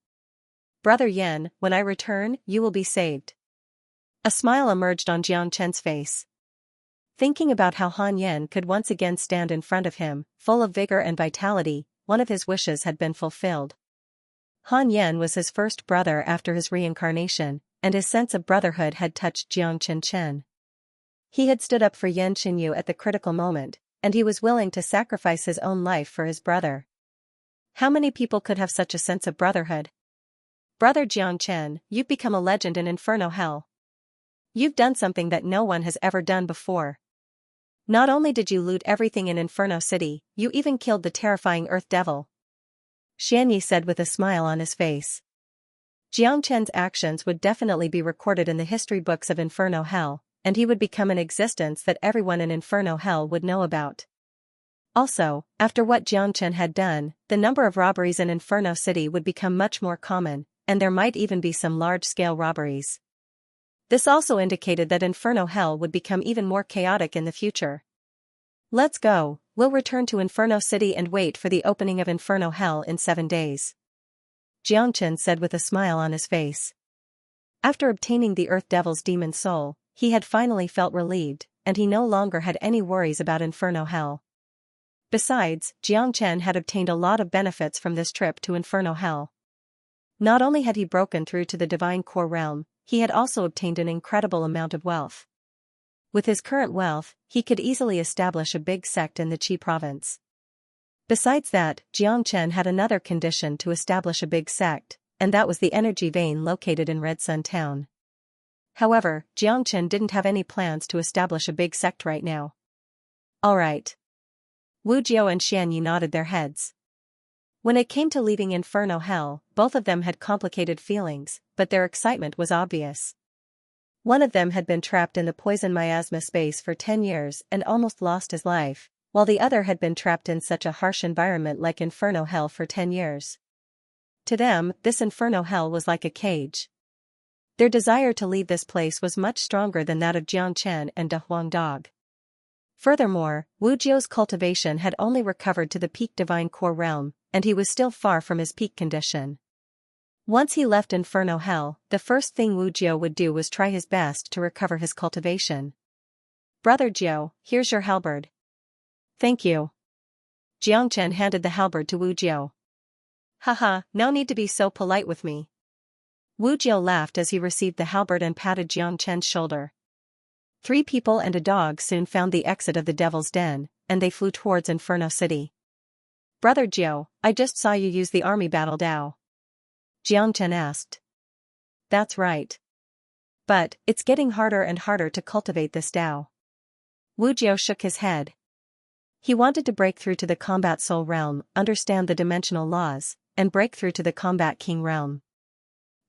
Brother Yan, when I return, you will be saved. A smile emerged on Xianxia's face. Thinking about how Han Yan could once again stand in front of him, full of vigor and vitality, one of his wishes had been fulfilled. Han Yan was his first brother after his reincarnation, and his sense of brotherhood had touched Jiang Chen. He had stood up for Yan Xinyu at the critical moment, and he was willing to sacrifice his own life for his brother. How many people could have such a sense of brotherhood? Brother Jiang Chen, you've become a legend in Inferno Hell. You've done something that no one has ever done before. Not only did you loot everything in Inferno City, you even killed the terrifying Earth Devil. Xianxia said with a smile on his face. Jiang Chen's actions would definitely be recorded in the history books of Inferno Hell, and he would become an existence that everyone in Inferno Hell would know about. Also, after what Jiang Chen had done, the number of robberies in Inferno City would become much more common, and there might even be some large-scale robberies. This also indicated that Inferno Hell would become even more chaotic in the future. Let's go, we'll return to Inferno City and wait for the opening of Inferno Hell in 7 days. Xianxia said with a smile on his face. After obtaining the Earth Devil's demon soul, he had finally felt relieved, and he no longer had any worries about Inferno Hell. Besides, Xianxia had obtained a lot of benefits from this trip to Inferno Hell. Not only had he broken through to the Divine Core Realm, he had also obtained an incredible amount of wealth. With his current wealth, he could easily establish a big sect in the Qi province. Besides that, Xianxia had another condition to establish a big sect, and that was the energy vein located in Red Sun Town. However, Xianxia didn't have any plans to establish a big sect right now. Alright. Wu Jiao and Xianyi nodded their heads. When it came to leaving Inferno Hell, both of them had complicated feelings, but their excitement was obvious. One of them had been trapped in the poison miasma space for 10 years and almost lost his life, while the other had been trapped in such a harsh environment like Inferno Hell for 10 years. To them, this Inferno Hell was like a cage. Their desire to leave this place was much stronger than that of Jiang Chen and De Huang Dog. Furthermore, Wu Jiao's cultivation had only recovered to the peak Divine Core Realm, and he was still far from his peak condition. Once he left Inferno Hell, the first thing Wu Jiao would do was try his best to recover his cultivation. Brother Jiao, here's your halberd. Thank you. Xianxia handed the halberd to Wu Jiao. Haha, no need to be so polite with me. Wu Jiao laughed as he received the halberd and patted Xianxia's shoulder. 3 people and a dog soon found the exit of the Devil's Den, and they flew towards Inferno City. Brother Jiao, I just saw you use the army battle Dao. Xianxia asked. That's right. But, it's getting harder and harder to cultivate this Dao. Wu Jiao shook his head. He wanted to break through to the Combat Soul Realm, understand the dimensional laws, and break through to the Combat King Realm.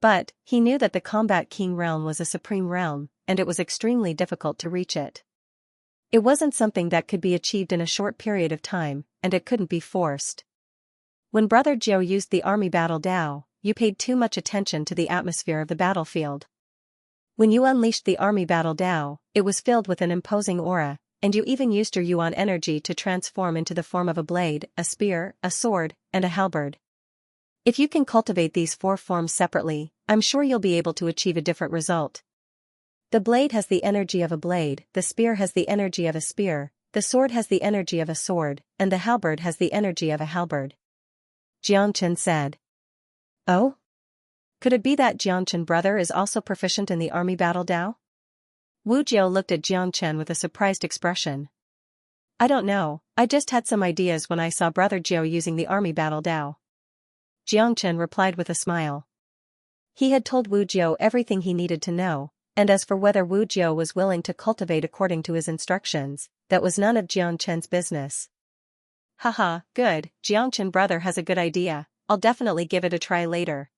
But, he knew that the Combat King Realm was a supreme realm, and it was extremely difficult to reach it. It wasn't something that could be achieved in a short period of time, and it couldn't be forced. When Brother Jiao used the army battle Dao, you paid too much attention to the atmosphere of the battlefield. When you unleashed the army battle Dao, it was filled with an imposing aura, and you even used your Yuan energy to transform into the form of a blade, a spear, a sword, and a halberd. If you can cultivate these 4 forms separately, I'm sure you'll be able to achieve a different result. The blade has the energy of a blade, the spear has the energy of a spear, the sword has the energy of a sword, and the halberd has the energy of a halberd. Xianxia said. Oh? Could it be that Xianxia brother is also proficient in the army battle Dao? Wu Jiao looked at Xianxia with a surprised expression. I don't know, I just had some ideas when I saw Brother Jiao using the army battle Dao. Jiangchen replied with a smile. He had told Wu Jiao everything he needed to know, and as for whether Wu Jiao was willing to cultivate according to his instructions, that was none of Jiangchen's business. Haha, good, Jiangchen brother has a good idea, I'll definitely give it a try later.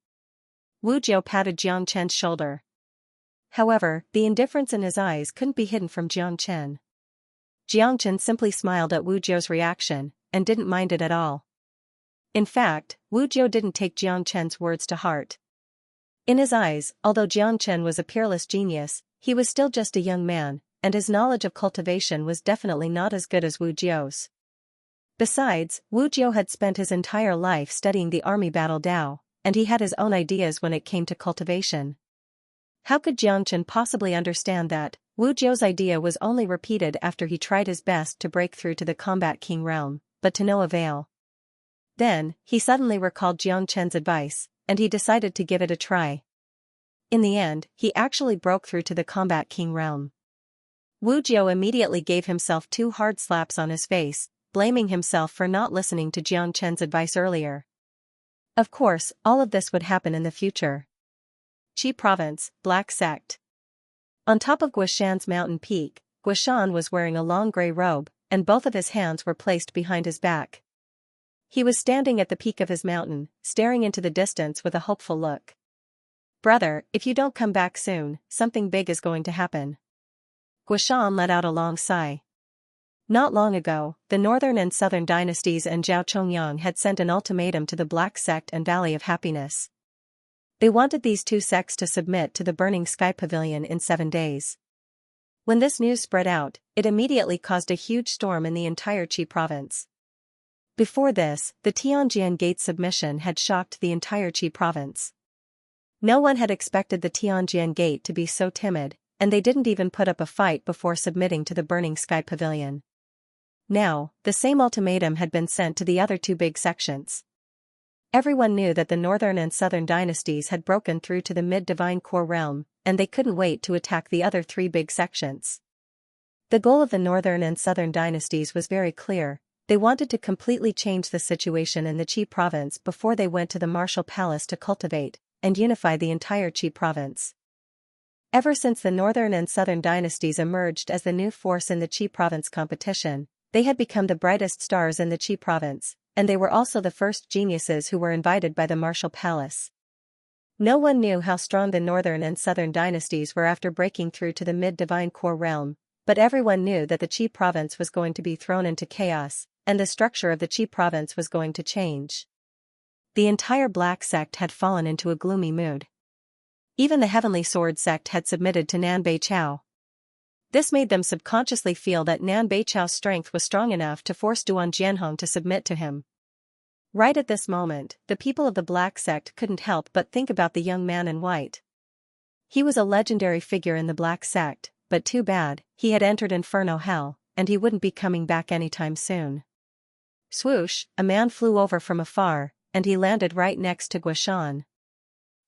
Wu Jiao patted Jiangchen's shoulder. However, the indifference in his eyes couldn't be hidden from Jiangchen. Jiangchen simply smiled at Wu Jiao's reaction, and didn't mind it at all. In fact, Wu Jiao didn't take Jiangchen's words to heart. In his eyes, although Jiangchen was a peerless genius, he was still just a young man, and his knowledge of cultivation was definitely not as good as Wu Jiao's. Besides, Wu Jiao had spent his entire life studying the army battle Dao, and he had his own ideas when it came to cultivation. How could Jiangchen possibly understand that Wu Jiao's idea was only repeated after he tried his best to break through to the Combat King realm, but to no avail? Then, he suddenly recalled Jiangchen's advice, and he decided to give it a try. In the end, he actually broke through to the Combat King realm. Wu Jiao immediately gave himself 2 hard slaps on his face, blaming himself for not listening to Jiangchen's advice earlier. Of course, all of this would happen in the future. Qi Province, Black Sect. On top of Guishan's mountain peak, Guishan was wearing a long gray robe, and both of his hands were placed behind his back. He was standing at the peak of his mountain, staring into the distance with a hopeful look. Brother, if you don't come back soon, something big is going to happen. Guishan let out a long sigh. Not long ago, the Northern and Southern dynasties and Zhao Chongyang had sent an ultimatum to the Black Sect and Valley of Happiness. They wanted these 2 sects to submit to the Burning Sky Pavilion in 7 days. When this news spread out, it immediately caused a huge storm in the entire Qi province. Before this, the Tianjian Gate submission had shocked the entire Qi province. No one had expected the Tianjian Gate to be so timid, and they didn't even put up a fight before submitting to the Burning Sky Pavilion. Now, the same ultimatum had been sent to the other 2 big sections. Everyone knew that the Northern and Southern dynasties had broken through to the Mid-Divine Core realm, and they couldn't wait to attack the other 3 big sections. The goal of the Northern and Southern dynasties was very clear. They wanted to completely change the situation in the Qi province before they went to the Martial Palace to cultivate and unify the entire Qi province. Ever since the Northern and Southern dynasties emerged as the new force in the Qi province competition, they had become the brightest stars in the Qi province, and they were also the first geniuses who were invited by the Martial Palace. No one knew how strong the Northern and Southern dynasties were after breaking through to the Mid-Divine Core realm, but everyone knew that the Qi province was going to be thrown into chaos, and the structure of the Qi province was going to change. The entire Black Sect had fallen into a gloomy mood. Even the Heavenly Sword sect had submitted to Nan Beiqiao. This made them subconsciously feel that Nan Beiqiao's strength was strong enough to force Duan Jianhong to submit to him. Right at this moment, the people of the Black Sect couldn't help but think about the young man in white. He was a legendary figure in the Black Sect, but too bad, he had entered Inferno Hell, and he wouldn't be coming back anytime soon. Swoosh, a man flew over from afar, and he landed right next to Guishan.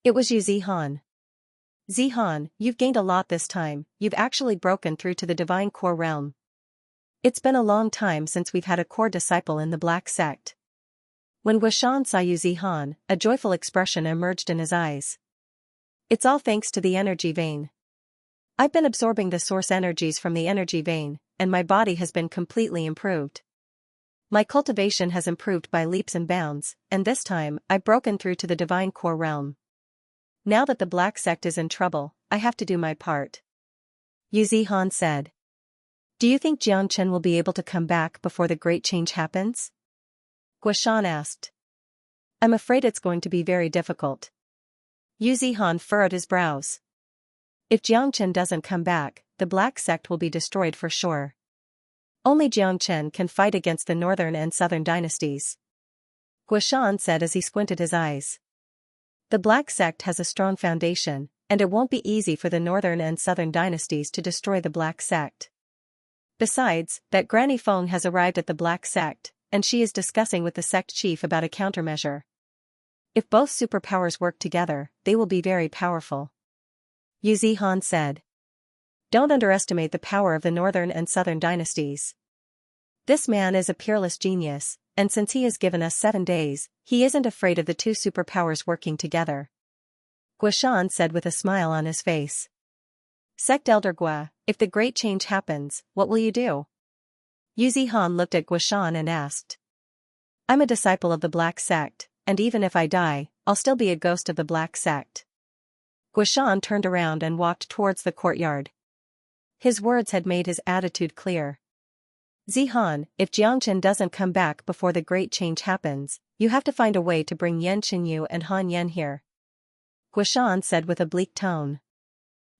It was Yu Zihan. Zihan, you've gained a lot this time, you've actually broken through to the Divine Core realm. It's been a long time since we've had a core disciple in the Black Sect. When Guishan saw Yu Zihan, a joyful expression emerged in his eyes. It's all thanks to the energy vein. I've been absorbing the source energies from the energy vein, and my body has been completely improved. My cultivation has improved by leaps and bounds, and this time, I've broken through to the Divine Core realm. Now that the Black Sect is in trouble, I have to do my part. Yu Zihan said. Do you think Jiangchen will be able to come back before the great change happens? Guishan asked. I'm afraid it's going to be very difficult. Yu Zihan furrowed his brows. If Jiangchen doesn't come back, the Black Sect will be destroyed for sure. Only Jiangchen can fight against the Northern and Southern dynasties. Guishan said as he squinted his eyes. The Black Sect has a strong foundation, and it won't be easy for the Northern and Southern dynasties to destroy the Black Sect. Besides, that Granny Feng has arrived at the Black Sect, and she is discussing with the sect chief about a countermeasure. If both superpowers work together, they will be very powerful. Yu Zihan said. Don't underestimate the power of the Northern and Southern dynasties. This man is a peerless genius, and since he has given us 7 days, he isn't afraid of the two superpowers working together. Guishan said with a smile on his face. Sect Elder Gua, if the great change happens, what will you do? Yu Zihan looked at Guishan and asked. I'm a disciple of the Black Sect, and even if I die, I'll still be a ghost of the Black Sect. Guishan turned around and walked towards the courtyard. His words had made his attitude clear. Zihan, if Jiangchen doesn't come back before the great change happens, you have to find a way to bring Yan Qinyu and Han Yan here. Guishan said with a bleak tone.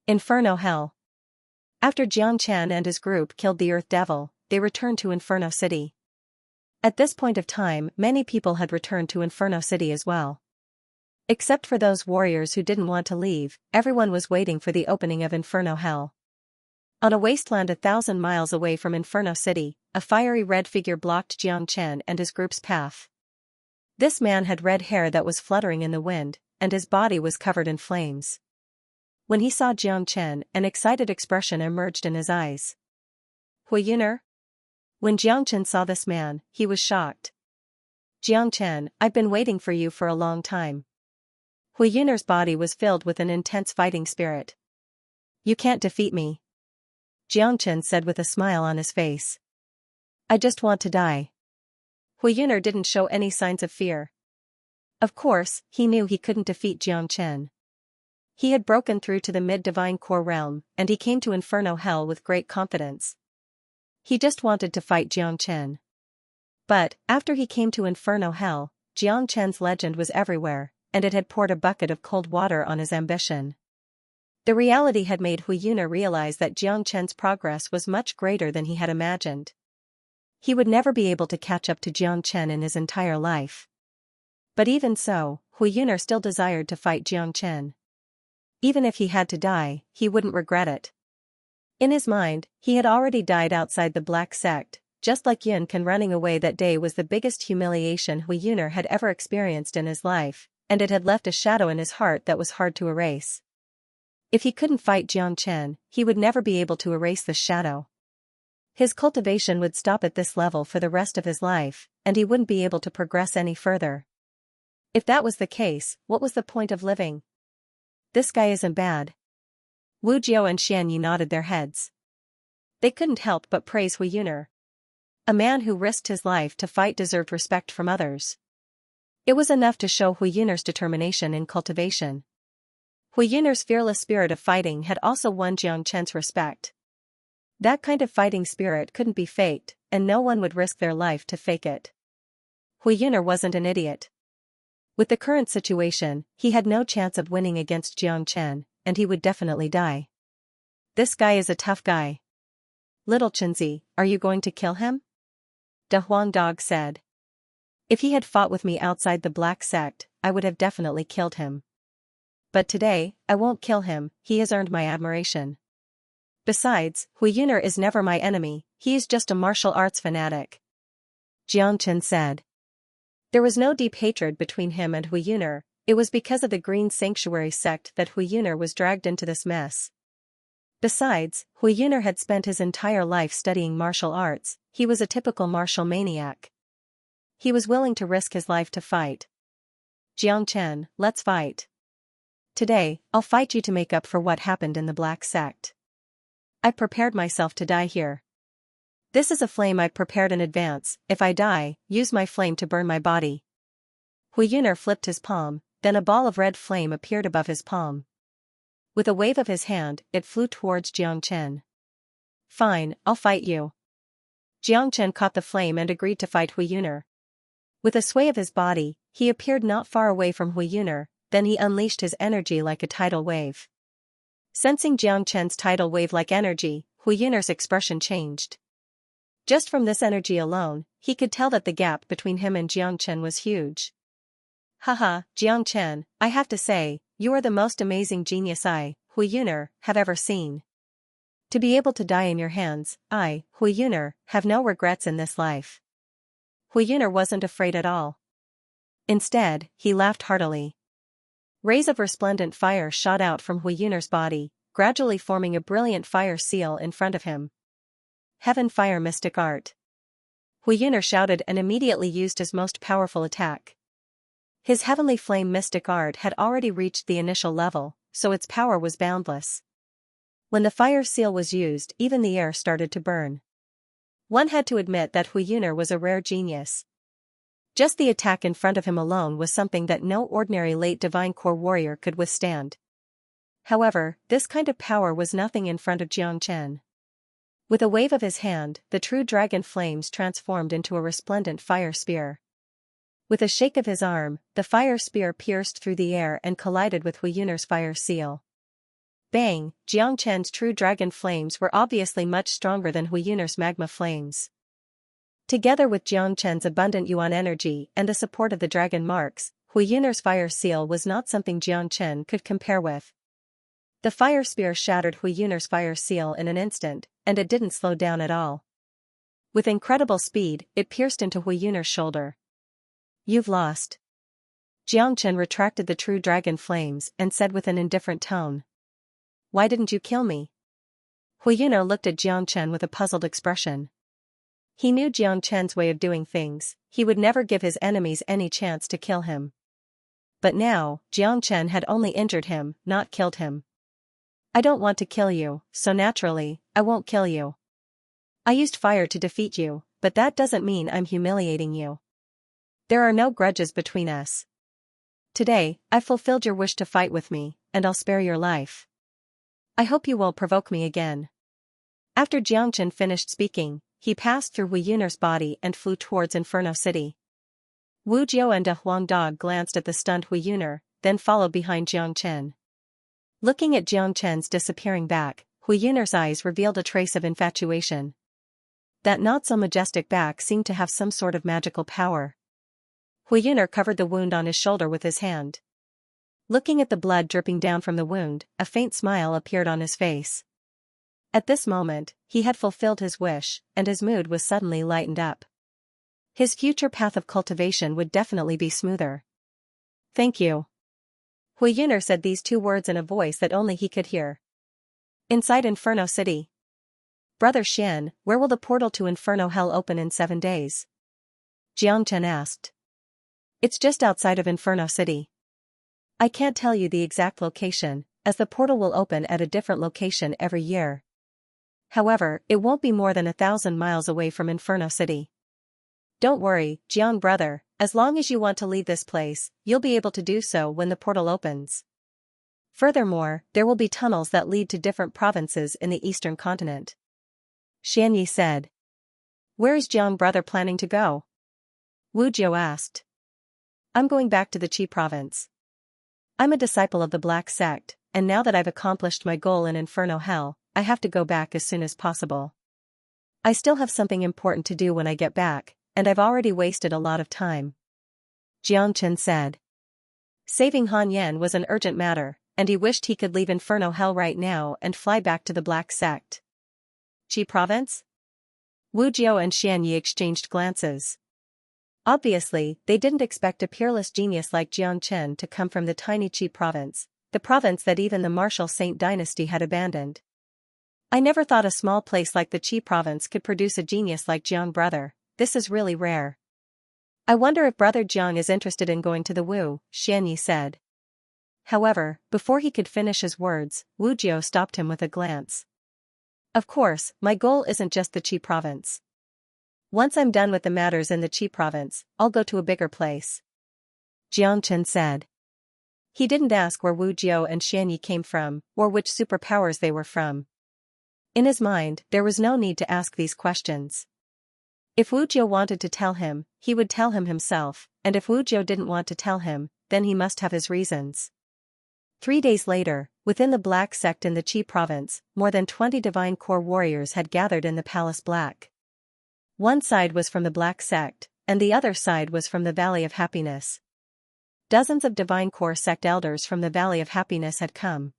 Inferno Hell. After Jiangchen and his group killed the Earth Devil, they returned to Inferno City. At this point of time, many people had returned to Inferno City as well. Except for those warriors who didn't want to leave, everyone was waiting for the opening of Inferno Hell. On a wasteland 1,000 miles away from Inferno City, a fiery red figure blocked Jiangchen and his group's path. This man had red hair that was fluttering in the wind, and his body was covered in flames. When he saw Jiangchen, an excited expression emerged in his eyes. Huiyuner? When Jiangchen saw this man, he was shocked. Jiangchen, I've been waiting for you for a long time. Huiyuner's body was filled with an intense fighting spirit. You can't defeat me. Jiangchen said with a smile on his face. I just want to die. Huiyuner didn't show any signs of fear. Of course, he knew he couldn't defeat Jiangchen. He had broken through to the mid-divine core realm, and he came to Inferno Hell with great confidence. He just wanted to fight Jiangchen. But, after he came to Inferno Hell, Jiangchen's legend was everywhere, and it had poured a bucket of cold water on his ambition. The reality had made Huiyuner realize that Jiangchen's progress was much greater than he had imagined. He would never be able to catch up to Jiangchen in his entire life. But even so, Huiyuner still desired to fight Jiangchen. Even if he had to die, he wouldn't regret it. In his mind, he had already died outside the Black Sect, just like Yunkan running away that day was the biggest humiliation Huiyuner had ever experienced in his life, and it had left a shadow in his heart that was hard to erase. If he couldn't fight Jiangchen, he would never be able to erase the shadow. His cultivation would stop at this level for the rest of his life, and he wouldn't be able to progress any further. If that was the case, what was the point of living? This guy isn't bad. Wu Jiao and Xianxia nodded their heads. They couldn't help but praise Huiyuner. A man who risked his life to fight deserved respect from others. It was enough to show Huiyuner's determination in cultivation. Huiyuner's fearless spirit of fighting had also won Jiangchen's respect. That kind of fighting spirit couldn't be faked, and no one would risk their life to fake it. Huiyuner wasn't an idiot. With the current situation, he had no chance of winning against Jiangchen, and he would definitely die. This guy is a tough guy. Little Chenzi, are you going to kill him? Da Huang Dog said. If he had fought with me outside the Black Sect, I would have definitely killed him. But today, I won't kill him, he has earned my admiration. Besides, Huiyuner is never my enemy, he is just a martial arts fanatic. Jiangchen said. There was no deep hatred between him and Huiyuner, it was because of the Green Sanctuary sect that Huiyuner was dragged into this mess. Besides, Huiyuner had spent his entire life studying martial arts, he was a typical martial maniac. He was willing to risk his life to fight. Jiangchen, let's fight. Today, I'll fight you to make up for what happened in the Black Sect. I prepared myself to die here. This is a flame I prepared in advance, if I die, use my flame to burn my body. Huiyuner flipped his palm, then a ball of red flame appeared above his palm. With a wave of his hand, it flew towards Jiangchen. Fine, I'll fight you. Jiangchen caught the flame and agreed to fight Huiyuner. With a sway of his body, he appeared not far away from Huiyuner, then he unleashed his energy like a tidal wave. Sensing Jiangchen's tidal wave-like energy, Huiyuner's expression changed. Just from this energy alone, he could tell that the gap between him and Jiangchen was huge. Haha, Jiangchen, I have to say, you are the most amazing genius I, Huiyuner, have ever seen. To be able to die in your hands, I, Huiyuner, have no regrets in this life. Huiyuner wasn't afraid at all. Instead, he laughed heartily. Rays of resplendent fire shot out from Huiyuner's body, gradually forming a brilliant fire seal in front of him. Heaven Fire Mystic Art. Hu Yuner shouted and immediately used his most powerful attack. His heavenly flame mystic art had already reached the initial level, so its power was boundless. When the fire seal was used, even the air started to burn. One had to admit that Hu Yuner was a rare genius. Just the attack in front of him alone was something that no ordinary late divine core warrior could withstand. However, this kind of power was nothing in front of Xianxia. With a wave of his hand, the true dragon flames transformed into a resplendent fire spear. With a shake of his arm, the fire spear pierced through the air and collided with Hu Yuner's fire seal. Bang! Xianxia's true dragon flames were obviously much stronger than Hu Yuner's magma flames. Together with Xianxia's abundant yuan energy and the support of the dragon marks, Hu Yuner's fire seal was not something Xianxia could compare with. The fire spear shattered Hu Yuner's fire seal in an instant, and it didn't slow down at all. With incredible speed, it pierced into Hu Yuner's shoulder. "You've lost." Xianxia retracted the true dragon flames and said with an indifferent tone. "Why didn't you kill me?" Hu Yuner looked at Xianxia with a puzzled expression. He knew Xianxia's way of doing things, he would never give his enemies any chance to kill him. But now, Xianxia had only injured him, not killed him. "I don't want to kill you, so naturally, I won't kill you. I used fire to defeat you, but that doesn't mean I'm humiliating you. There are no grudges between us. Today, I've fulfilled your wish to fight with me, and I'll spare your life. I hope you won't provoke me again." After Xianxia finished speaking, he passed through Hu Yuner's body and flew towards Inferno City. Wu Jiu and Huang Dog glanced at the stunned Hu Yuner, then followed behind Xianxia. Looking at Xianxia's disappearing back, Hu Yuner's eyes revealed a trace of infatuation. That not-so-majestic back seemed to have some sort of magical power. Hu Yuner covered the wound on his shoulder with his hand. Looking at the blood dripping down from the wound, a faint smile appeared on his face. At this moment, he had fulfilled his wish, and his mood was suddenly lightened up. His future path of cultivation would definitely be smoother. "Thank you." Hu Yuner said these two words in a voice that only he could hear. Inside Inferno City. "Brother Xian, where will the portal to Inferno Hell open in 7 days?" Xianxia asked. "It's just outside of Inferno City. I can't tell you the exact location, as the portal will open at a different location every year. However, it won't be more than 1,000 miles away from Inferno City. Don't worry, Jiang brother, as long as you want to leave this place, you'll be able to do so when the portal opens. Furthermore, there will be tunnels that lead to different provinces in the eastern continent." Xianyi said. "Where is Jiang brother planning to go?" Wu Jiu asked. "I'm going back to the Qi province. I'm a disciple of the Black Sect, and now that I've accomplished my goal in Inferno Hell, I have to go back as soon as possible. I still have something important to do when I get back, and I've already wasted a lot of time." Xianxia said. Saving Han Yan was an urgent matter, and he wished he could leave Inferno Hell right now and fly back to the Black Sect. "Qi province?" Wu Jiu and Xianyi exchanged glances. Obviously, they didn't expect a peerless genius like Xianxia to come from the tiny Qi province, the province that even the martial Saint dynasty had abandoned. "I never thought a small place like the Qi province could produce a genius like Jiang brother. This is really rare. I wonder if brother Jiang is interested in going to the Wu," Xianyi said. However, before he could finish his words, Wu Jiu stopped him with a glance. "Of course, my goal isn't just the Qi province. Once I'm done with the matters in the Qi province, I'll go to a bigger place," Xianxia said. He didn't ask where Wu Jiu and Xianyi came from, or which superpowers they were from. In his mind, there was no need to ask these questions. If Wu Jiu wanted to tell him, he would tell him himself, and if Wu Jiu didn't want to tell him, then he must have his reasons. 3 days later, within the Black Sect in the Qi province, more than 20 divine core warriors had gathered in the Palace Black. One side was from the Black Sect, and the other side was from the Valley of Happiness. Dozens of divine core sect elders from the Valley of Happiness had come.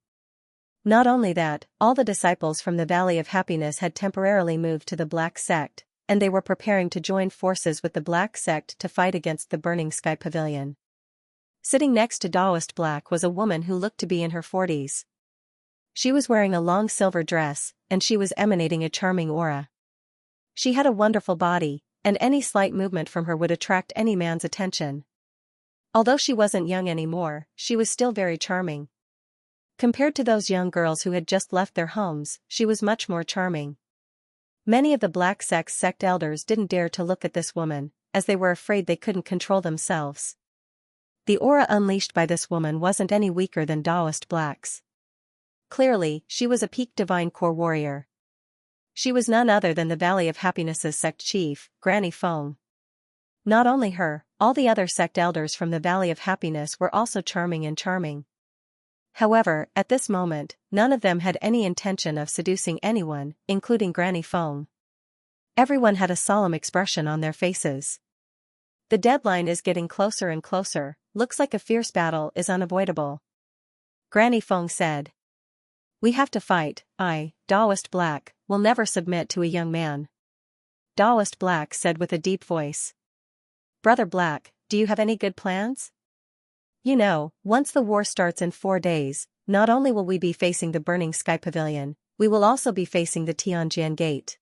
Not only that, all the disciples from the Valley of Happiness had temporarily moved to the Black Sect, and they were preparing to join forces with the Black Sect to fight against the Burning Sky Pavilion. Sitting next to Daoist Black was a woman who looked to be in her 40s. She was wearing a long silver dress, and she was emanating a charming aura. She had a wonderful body, and any slight movement from her would attract any man's attention. Although she wasn't young anymore, she was still very charming. Compared to those young girls who had just left their homes, she was much more charming. Many of the black sect elders didn't dare to look at this woman, as they were afraid they couldn't control themselves. The aura unleashed by this woman wasn't any weaker than Taoist blacks. Clearly, she was a peak divine core warrior. She was none other than the Valley of Happiness's sect chief, Granny Feng. Not only her, all the other sect elders from the Valley of Happiness were also charming and charming. However, at this moment, none of them had any intention of seducing anyone, including Granny Feng. Everyone had a solemn expression on their faces. The deadline is getting closer and closer, looks like a fierce battle is unavoidable. Granny Feng said. We have to fight. I, Taoist Black, will never submit to a young man. Taoist Black said with a deep voice. Brother Black, do you have any good plans? You know, once the war starts in 4 days, not only will we be facing the Burning Sky Pavilion, we will also be facing the Tianjian Gate.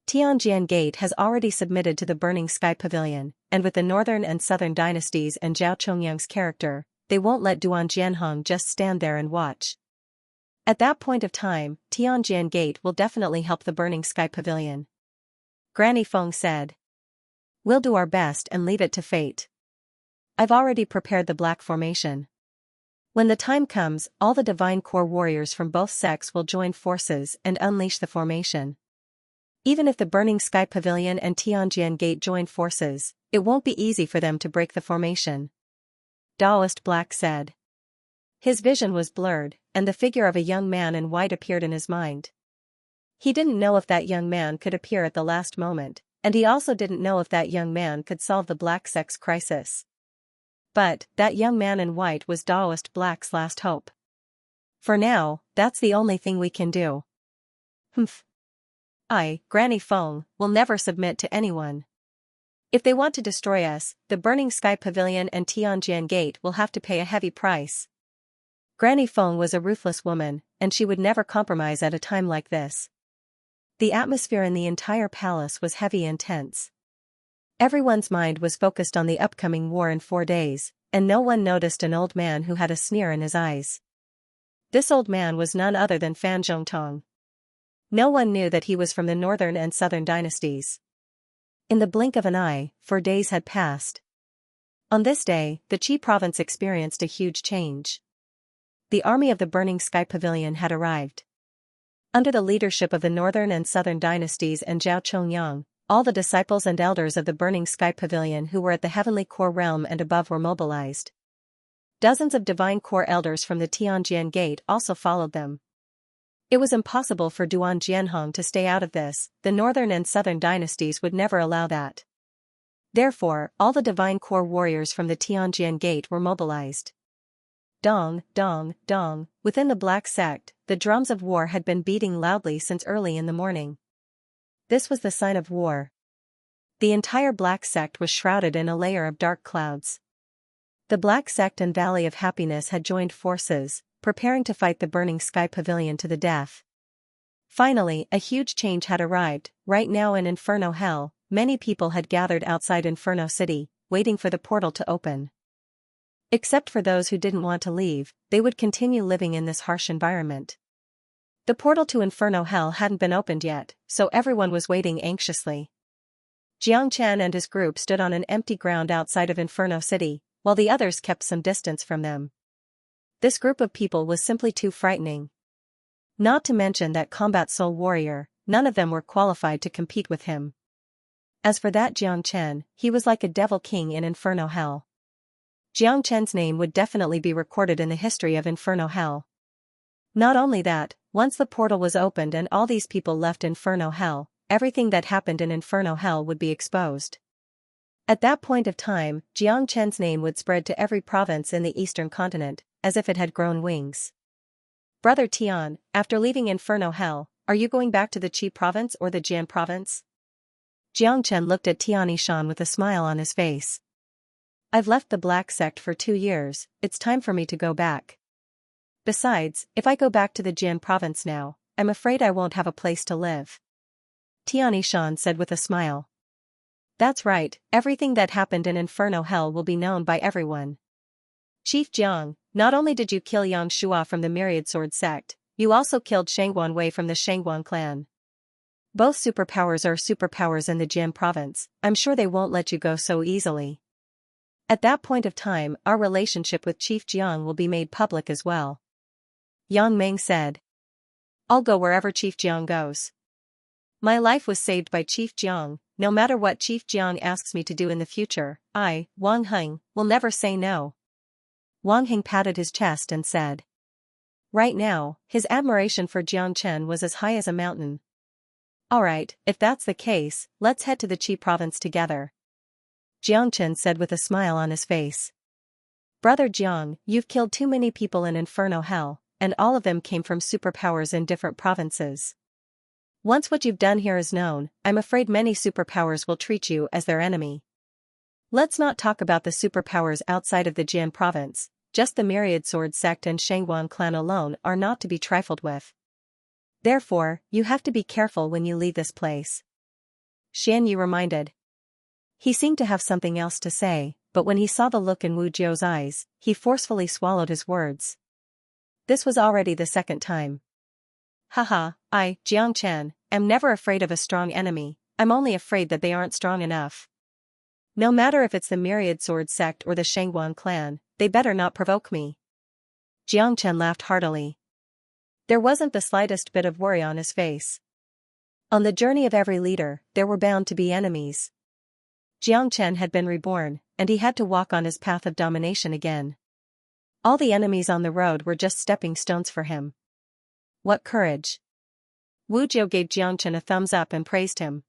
Tianjian Gate has already submitted to the Burning Sky Pavilion, and with the Northern and Southern dynasties and Zhao Chongyang's character, they won't let Duan Jianhong just stand there and watch. At that point of time, Tianjian Gate will definitely help the Burning Sky Pavilion. Granny Feng said. We'll do our best and leave it to fate. I've already prepared the black formation. When the time comes, all the divine core warriors from both sects will join forces and unleash the formation. Even if the Burning Sky Pavilion and Tianjian Gate join forces, it won't be easy for them to break the formation. Taoist Black said. His vision was blurred, and the figure of a young man in white appeared in his mind. He didn't know if that young man could appear at the last moment, and he also didn't know if that young man could solve the black sect's crisis. But, that young man in white was Taoist Black's last hope. For now, that's the only thing we can do. Humph. I, Granny Feng, will never submit to anyone. If they want to destroy us, the Burning Sky Pavilion and Tianjian Gate will have to pay a heavy price. Granny Feng was a ruthless woman, and she would never compromise at a time like this. The atmosphere in the entire palace was heavy and tense. Everyone's mind was focused on the upcoming war in 4 days, and no one noticed an old man who had a sneer in his eyes. This old man was none other than Fan Zhongtong. No one knew that he was from the Northern and Southern dynasties. In the blink of an eye, 4 days had passed. On this day, the Qi province experienced a huge change. The army of the Burning Sky Pavilion had arrived. Under the leadership of the Northern and Southern dynasties and Zhao Chongyang, all the disciples and elders of the Burning Sky Pavilion who were at the Heavenly Core Realm and above were mobilized. Dozens of Divine Core elders from the Tianjian Gate also followed them. It was impossible for Duan Jianhong to stay out of this, the Northern and Southern dynasties would never allow that. Therefore, all the Divine Core warriors from the Tianjian Gate were mobilized. Dong, dong, dong, within the Black Sect, the drums of war had been beating loudly since early in the morning. This was the sign of war. The entire Black Sect was shrouded in a layer of dark clouds. The Black Sect and Valley of Happiness had joined forces, preparing to fight the Burning Sky Pavilion to the death. Finally, a huge change had arrived. Right now in Inferno Hell, many people had gathered outside Inferno City, waiting for the portal to open. Except for those who didn't want to leave, they would continue living in this harsh environment. The portal to Inferno Hell hadn't been opened yet, so everyone was waiting anxiously. Jiang Chen and his group stood on an empty ground outside of Inferno City, while the others kept some distance from them. This group of people was simply too frightening. Not to mention that combat soul warrior, none of them were qualified to compete with him. As for that Jiang Chen, he was like a devil king in Inferno Hell. Jiang Chen's name would definitely be recorded in the history of Inferno Hell. Not only that, once the portal was opened and all these people left Inferno Hell, everything that happened in Inferno Hell would be exposed. At that point of time, Jiang Chen's name would spread to every province in the eastern continent, as if it had grown wings. Brother Tian, after leaving Inferno Hell, are you going back to the Qi province or the Jian province? Jiang Chen looked at Tian Yishan with a smile on his face. I've left the Black Sect for 2 years, it's time for me to go back. Besides, if I go back to the Jian province now, I'm afraid I won't have a place to live. Tian Yishan said with a smile. That's right, everything that happened in Inferno Hell will be known by everyone. Chief Jiang, not only did you kill Xianxia from the Myriad Sword sect, you also killed Shangguan Wei from the Shangguan clan. Both superpowers are superpowers in the Jian province, I'm sure they won't let you go so easily. At that point of time, our relationship with Chief Jiang will be made public as well. Yang Meng said. I'll go wherever Chief Jiang goes. My life was saved by Chief Jiang, no matter what Chief Jiang asks me to do in the future, I, Wang Heng, will never say no. Wang Heng patted his chest and said. Right now, his admiration for Jiang Chen was as high as a mountain. Alright, if that's the case, let's head to the Qi province together. Jiang Chen said with a smile on his face. Brother Jiang, you've killed too many people in Inferno Hell, and all of them came from superpowers in different provinces. Once what you've done here is known, I'm afraid many superpowers will treat you as their enemy. Let's not talk about the superpowers outside of the Jian province, just the Myriad Sword sect and Shangguan clan alone are not to be trifled with. Therefore, you have to be careful when you leave this place. Xianxia reminded. He seemed to have something else to say, but when he saw the look in Wu Jiu's eyes, he forcefully swallowed his words. This was already the second time. Haha, I, Jiang Chen, am never afraid of a strong enemy, I'm only afraid that they aren't strong enough. No matter if it's the Myriad Sword sect or the Shangguan clan, they better not provoke me. Jiang Chen laughed heartily. There wasn't the slightest bit of worry on his face. On the journey of every leader, there were bound to be enemies. Jiang Chen had been reborn, and he had to walk on his path of domination again. All the enemies on the road were just stepping stones for him. What courage! Wu Jiu gave Jiang Chen a thumbs up and praised him.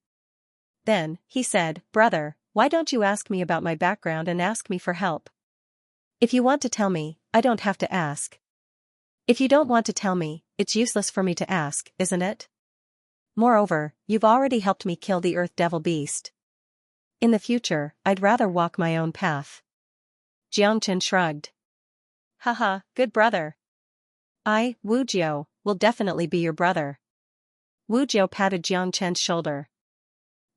Then, he said, Brother, why don't you ask me about my background and ask me for help? If you want to tell me, I don't have to ask. If you don't want to tell me, it's useless for me to ask, isn't it? Moreover, you've already helped me kill the Earth Devil Beast. In the future, I'd rather walk my own path. Jiang Chen shrugged. Haha, good brother. I, Wu Jiu, will definitely be your brother. Wu Jiu patted Jiang Chen's shoulder.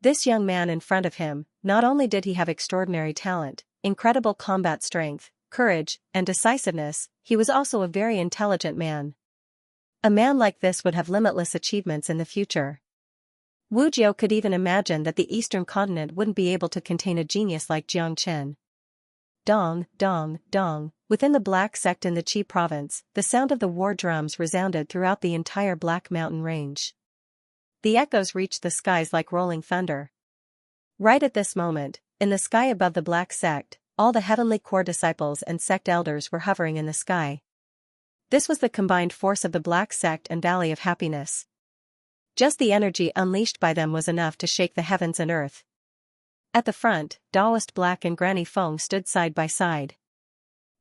This young man in front of him, not only did he have extraordinary talent, incredible combat strength, courage, and decisiveness, he was also a very intelligent man. A man like this would have limitless achievements in the future. Wu Jiu could even imagine that the eastern continent wouldn't be able to contain a genius like Jiang Chen. Dong, dong, dong, within the Black Sect in the Qi province, the sound of the war drums resounded throughout the entire Black Mountain range. The echoes reached the skies like rolling thunder. Right at this moment, in the sky above the Black Sect, all the heavenly core disciples and sect elders were hovering in the sky. This was the combined force of the Black Sect and Valley of Happiness. Just the energy unleashed by them was enough to shake the heavens and earth. At the front, Daoist Black and Granny Feng stood side by side.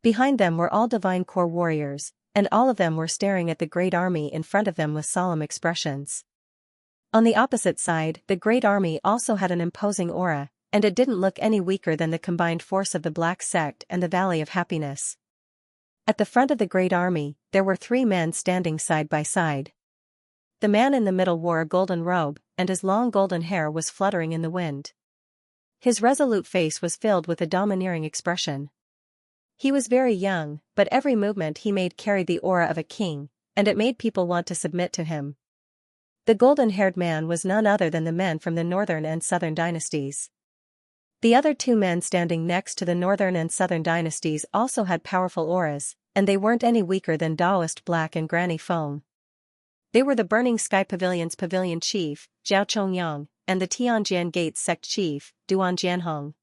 Behind them were all Divine Core warriors, and all of them were staring at the Great Army in front of them with solemn expressions. On the opposite side, the Great Army also had an imposing aura, and it didn't look any weaker than the combined force of the Black Sect and the Valley of Happiness. At the front of the Great Army, there were 3 men standing side by side. The man in the middle wore a golden robe, and his long golden hair was fluttering in the wind. His resolute face was filled with a domineering expression. He was very young, but every movement he made carried the aura of a king, and it made people want to submit to him. The golden-haired man was none other than the men from the Northern and Southern dynasties. The other 2 men standing next to the Northern and Southern dynasties also had powerful auras, and they weren't any weaker than Daoist Black and Granny Feng. They were the Burning Sky Pavilion's Pavilion Chief, Zhao Chongyang, and the Tianjian Gates Sect Chief, Duan Jianhong.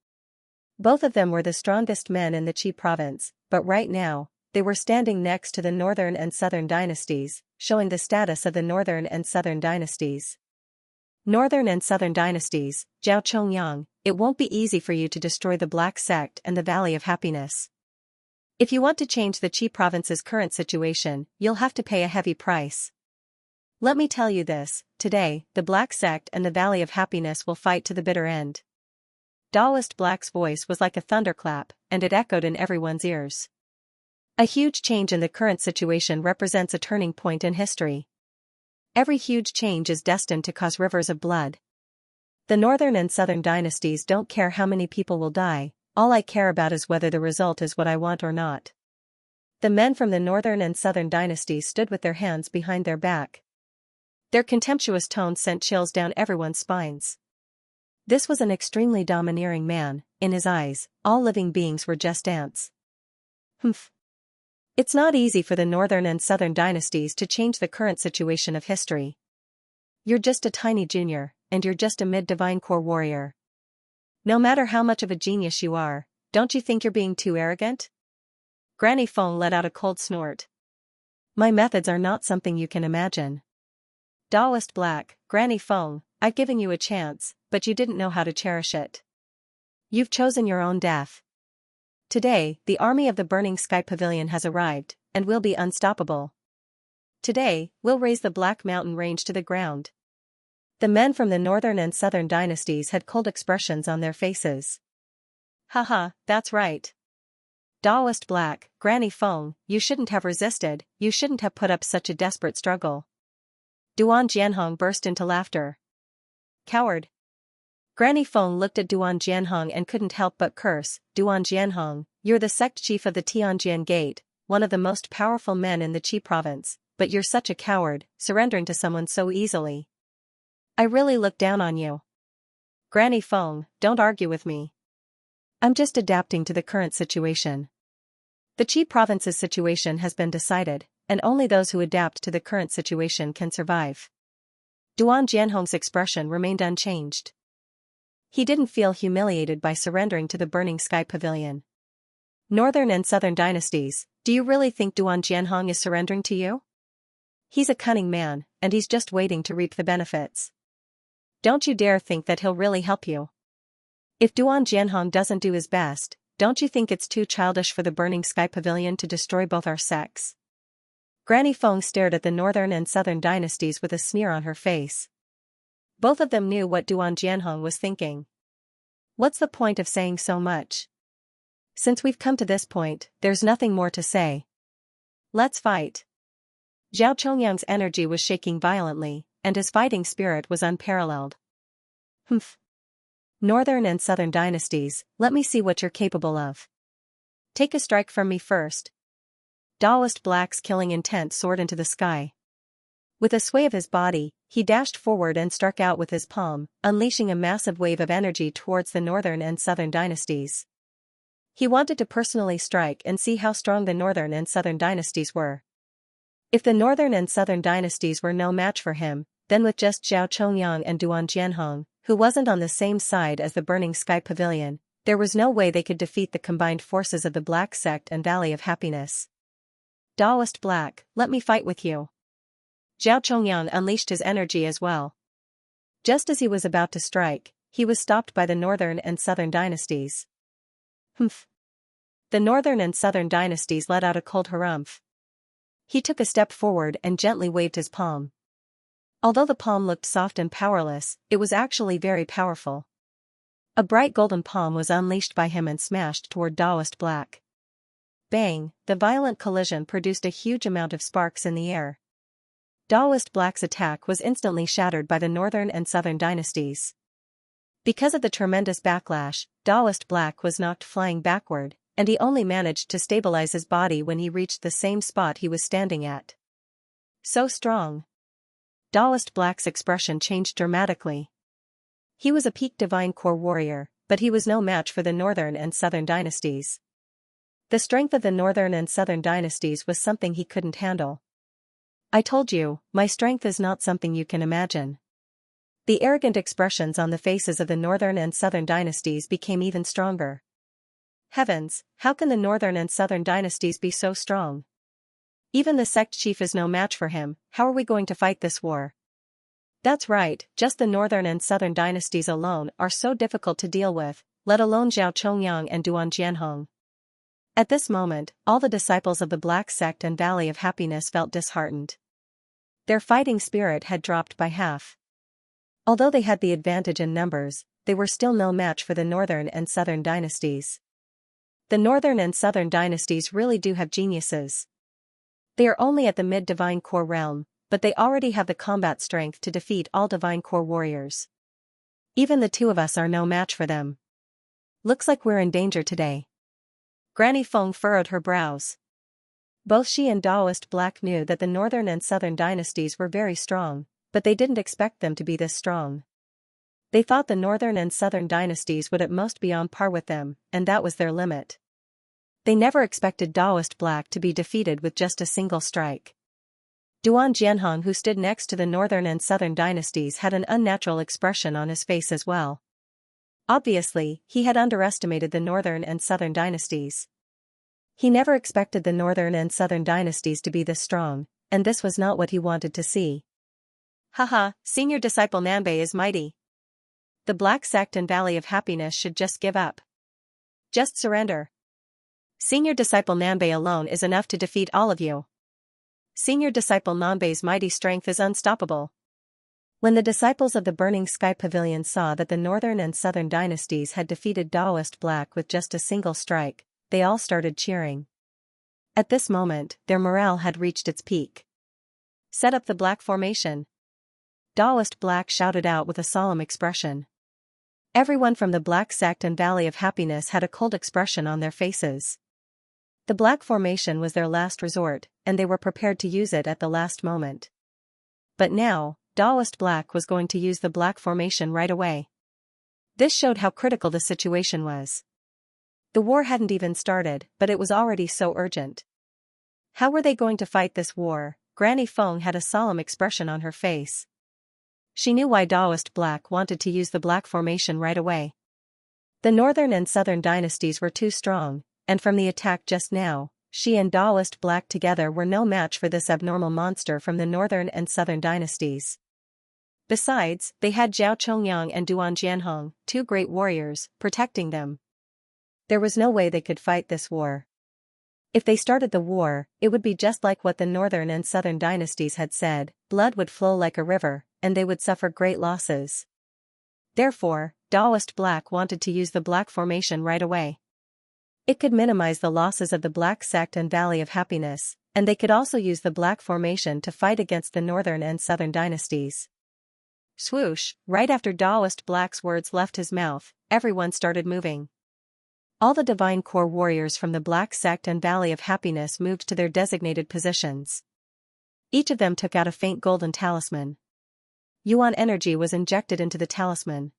Both of them were the strongest men in the Qi province, but right now, they were standing next to the Northern and Southern dynasties, showing the status of the Northern and Southern dynasties. Northern and Southern dynasties, Zhao Chongyang, it won't be easy for you to destroy the Black Sect and the Valley of Happiness. If you want to change the Qi province's current situation, you'll have to pay a heavy price. Let me tell you this, today, the Black Sect and the Valley of Happiness will fight to the bitter end. Daoist Black's voice was like a thunderclap, and it echoed in everyone's ears. A huge change in the current situation represents a turning point in history. Every huge change is destined to cause rivers of blood. The northern and southern dynasties don't care how many people will die, all I care about is whether the result is what I want or not. The men from the northern and southern dynasties stood with their hands behind their back. Their contemptuous tone sent chills down everyone's spines. This was an extremely domineering man. In his eyes, all living beings were just ants. Humph. It's not easy for the northern and southern dynasties to change the current situation of history. You're just a tiny junior, and you're just a mid-divine core warrior. No matter how much of a genius you are, don't you think you're being too arrogant? Granny Feng let out a cold snort. My methods are not something you can imagine. Taoist Black, Granny Feng, I've given you a chance, but you didn't know how to cherish it. You've chosen your own death. Today, the army of the Burning Sky Pavilion has arrived, and we'll be unstoppable. Today, we'll raise the Black Mountain Range to the ground. The men from the northern and southern dynasties had cold expressions on their faces. Haha, that's right. Taoist Black, Granny Feng, you shouldn't have resisted, you shouldn't have put up such a desperate struggle. Duan Jianhong burst into laughter. Coward. Granny Feng looked at Duan Jianhong and couldn't help but curse. Duan Jianhong, you're the sect chief of the Tianjian Gate, one of the most powerful men in the Qi province, but you're such a coward, surrendering to someone so easily. I really look down on you. Granny Feng, don't argue with me. I'm just adapting to the current situation. The Qi province's situation has been decided, and only those who adapt to the current situation can survive. Duan Jianhong's expression remained unchanged. He didn't feel humiliated by surrendering to the Burning Sky Pavilion. Northern and Southern dynasties, do you really think Duan Jianhong is surrendering to you? He's a cunning man, and he's just waiting to reap the benefits. Don't you dare think that he'll really help you. If Duan Jianhong doesn't do his best, don't you think it's too childish for the Burning Sky Pavilion to destroy both our sects? Granny Feng stared at the northern and southern dynasties with a sneer on her face. Both of them knew what Duan Jianhong was thinking. What's the point of saying so much? Since we've come to this point, there's nothing more to say. Let's fight. Zhao Chongyang's energy was shaking violently, and his fighting spirit was unparalleled. Humph. Northern and Southern dynasties, let me see what you're capable of. Take a strike from me first. Taoist Black's killing intent soared into the sky. With a sway of his body, he dashed forward and struck out with his palm, unleashing a massive wave of energy towards the Northern and Southern dynasties. He wanted to personally strike and see how strong the Northern and Southern dynasties were. If the Northern and Southern dynasties were no match for him, then with just Zhao Chongyang and Duan Jianhong, who wasn't on the same side as the Burning Sky Pavilion, there was no way they could defeat the combined forces of the Black Sect and Valley of Happiness. Taoist Black, let me fight with you. Zhao Chongyang unleashed his energy as well. Just as he was about to strike, he was stopped by the Northern and Southern dynasties. Humph. The Northern and Southern dynasties let out a cold harumph. He took a step forward and gently waved his palm. Although the palm looked soft and powerless, it was actually very powerful. A bright golden palm was unleashed by him and smashed toward Taoist Black. Bang! The violent collision produced a huge amount of sparks in the air. Taoist Black's attack was instantly shattered by the Northern and Southern dynasties. Because of the tremendous backlash, Taoist Black was knocked flying backward, and he only managed to stabilize his body when he reached the same spot he was standing at. So strong. Taoist Black's expression changed dramatically. He was a peak divine core warrior, but he was no match for the Northern and Southern dynasties. The strength of the Northern and Southern dynasties was something he couldn't handle. I told you, my strength is not something you can imagine. The arrogant expressions on the faces of the Northern and Southern dynasties became even stronger. Heavens, how can the Northern and Southern dynasties be so strong? Even the sect chief is no match for him. How are we going to fight this war? That's right, just the Northern and Southern dynasties alone are so difficult to deal with, let alone Zhao Chongyang and Duan Jianhong. At this moment, all the disciples of the Black Sect and Valley of Happiness felt disheartened. Their fighting spirit had dropped by half. Although they had the advantage in numbers, they were still no match for the Northern and Southern dynasties. The Northern and Southern dynasties really do have geniuses. They are only at the mid-divine core realm, but they already have the combat strength to defeat all divine core warriors. Even the two of us are no match for them. Looks like we're in danger today. Granny Feng furrowed her brows. Both she and Taoist Black knew that the northern and southern dynasties were very strong, but they didn't expect them to be this strong. They thought the northern and southern dynasties would at most be on par with them, and that was their limit. They never expected Taoist Black to be defeated with just a single strike. Duan Jianhong, who stood next to the northern and southern dynasties, had an unnatural expression on his face as well. Obviously, he had underestimated the northern and southern dynasties. He never expected the northern and southern dynasties to be this strong, and this was not what he wanted to see. Haha, senior disciple Nanbei is mighty. The Black Sect and Valley of Happiness should just give up. Just surrender. Senior disciple Nanbei alone is enough to defeat all of you. Senior disciple Nanbei's mighty strength is unstoppable. When the disciples of the Burning Sky Pavilion saw that the northern and southern dynasties had defeated Taoist Black with just a single strike, they all started cheering. At this moment, their morale had reached its peak. Set up the Black Formation. Taoist Black shouted out with a solemn expression. Everyone from the Black Sect and Valley of Happiness had a cold expression on their faces. The Black Formation was their last resort, and they were prepared to use it at the last moment. But now, Taoist Black was going to use the Black Formation right away. This showed how critical the situation was. The war hadn't even started, but it was already so urgent. How were they going to fight this war? Granny Feng had a solemn expression on her face. She knew why Taoist Black wanted to use the Black Formation right away. The northern and southern dynasties were too strong, and from the attack just now, she and Taoist Black together were no match for this abnormal monster from the northern and southern dynasties. Besides, they had Zhao Chongyang and Duan Jianhong, two great warriors, protecting them. There was no way they could fight this war. If they started the war, it would be just like what the northern and southern dynasties had said, blood would flow like a river, and they would suffer great losses. Therefore, Taoist Black wanted to use the Black Formation right away. It could minimize the losses of the Black Sect and Valley of Happiness, and they could also use the Black Formation to fight against the northern and southern dynasties. Swoosh, right after Taoist Black's words left his mouth, everyone started moving. All the Divine Core warriors from the Black Sect and Valley of Happiness moved to their designated positions. Each of them took out a faint golden talisman. Yuan energy was injected into the talisman.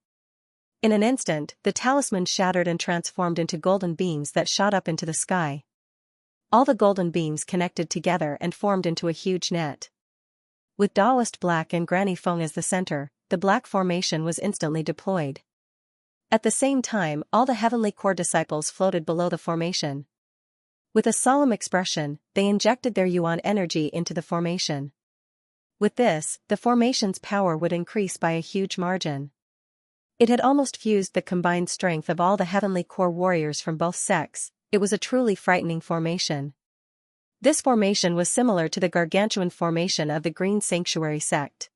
In an instant, the talisman shattered and transformed into golden beams that shot up into the sky. All the golden beams connected together and formed into a huge net. With Taoist Black and Granny Feng as the center, the Black Formation was instantly deployed. At the same time, all the Heavenly Core disciples floated below the formation. With a solemn expression, they injected their Yuan energy into the formation. With this, the formation's power would increase by a huge margin. It had almost fused the combined strength of all the Heavenly Core warriors from both sects. It was a truly frightening formation. This formation was similar to the gargantuan formation of the Green Sanctuary sect.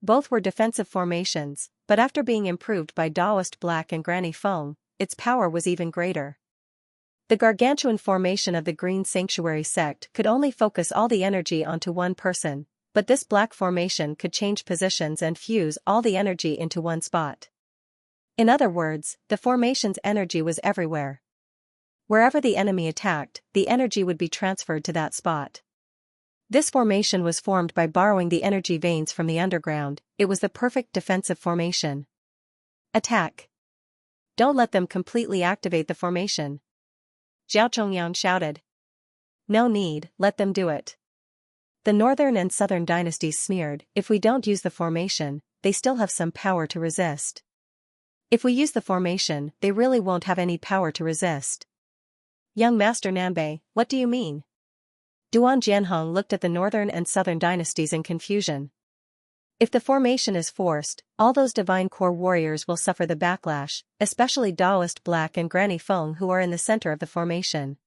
Both were defensive formations, but after being improved by Taoist Black and Granny Feng, its power was even greater. The gargantuan formation of the Green Sanctuary sect could only focus all the energy onto one person, but this Black Formation could change positions and fuse all the energy into one spot. In other words, the formation's energy was everywhere. Wherever the enemy attacked, the energy would be transferred to that spot. This formation was formed by borrowing the energy veins from the underground. It was the perfect defensive formation. Attack! Don't let them completely activate the formation. Zhao Chongyang shouted. No need, let them do it. The northern and southern dynasties sneered. If we don't use the formation, they still have some power to resist. If we use the formation, they really won't have any power to resist. Young Master Nanbei, what do you mean? Duan Jianhong looked at the northern and southern dynasties in confusion. If the formation is forced, all those Divine Core warriors will suffer the backlash, especially Taoist Black and Granny Feng who are in the center of the formation.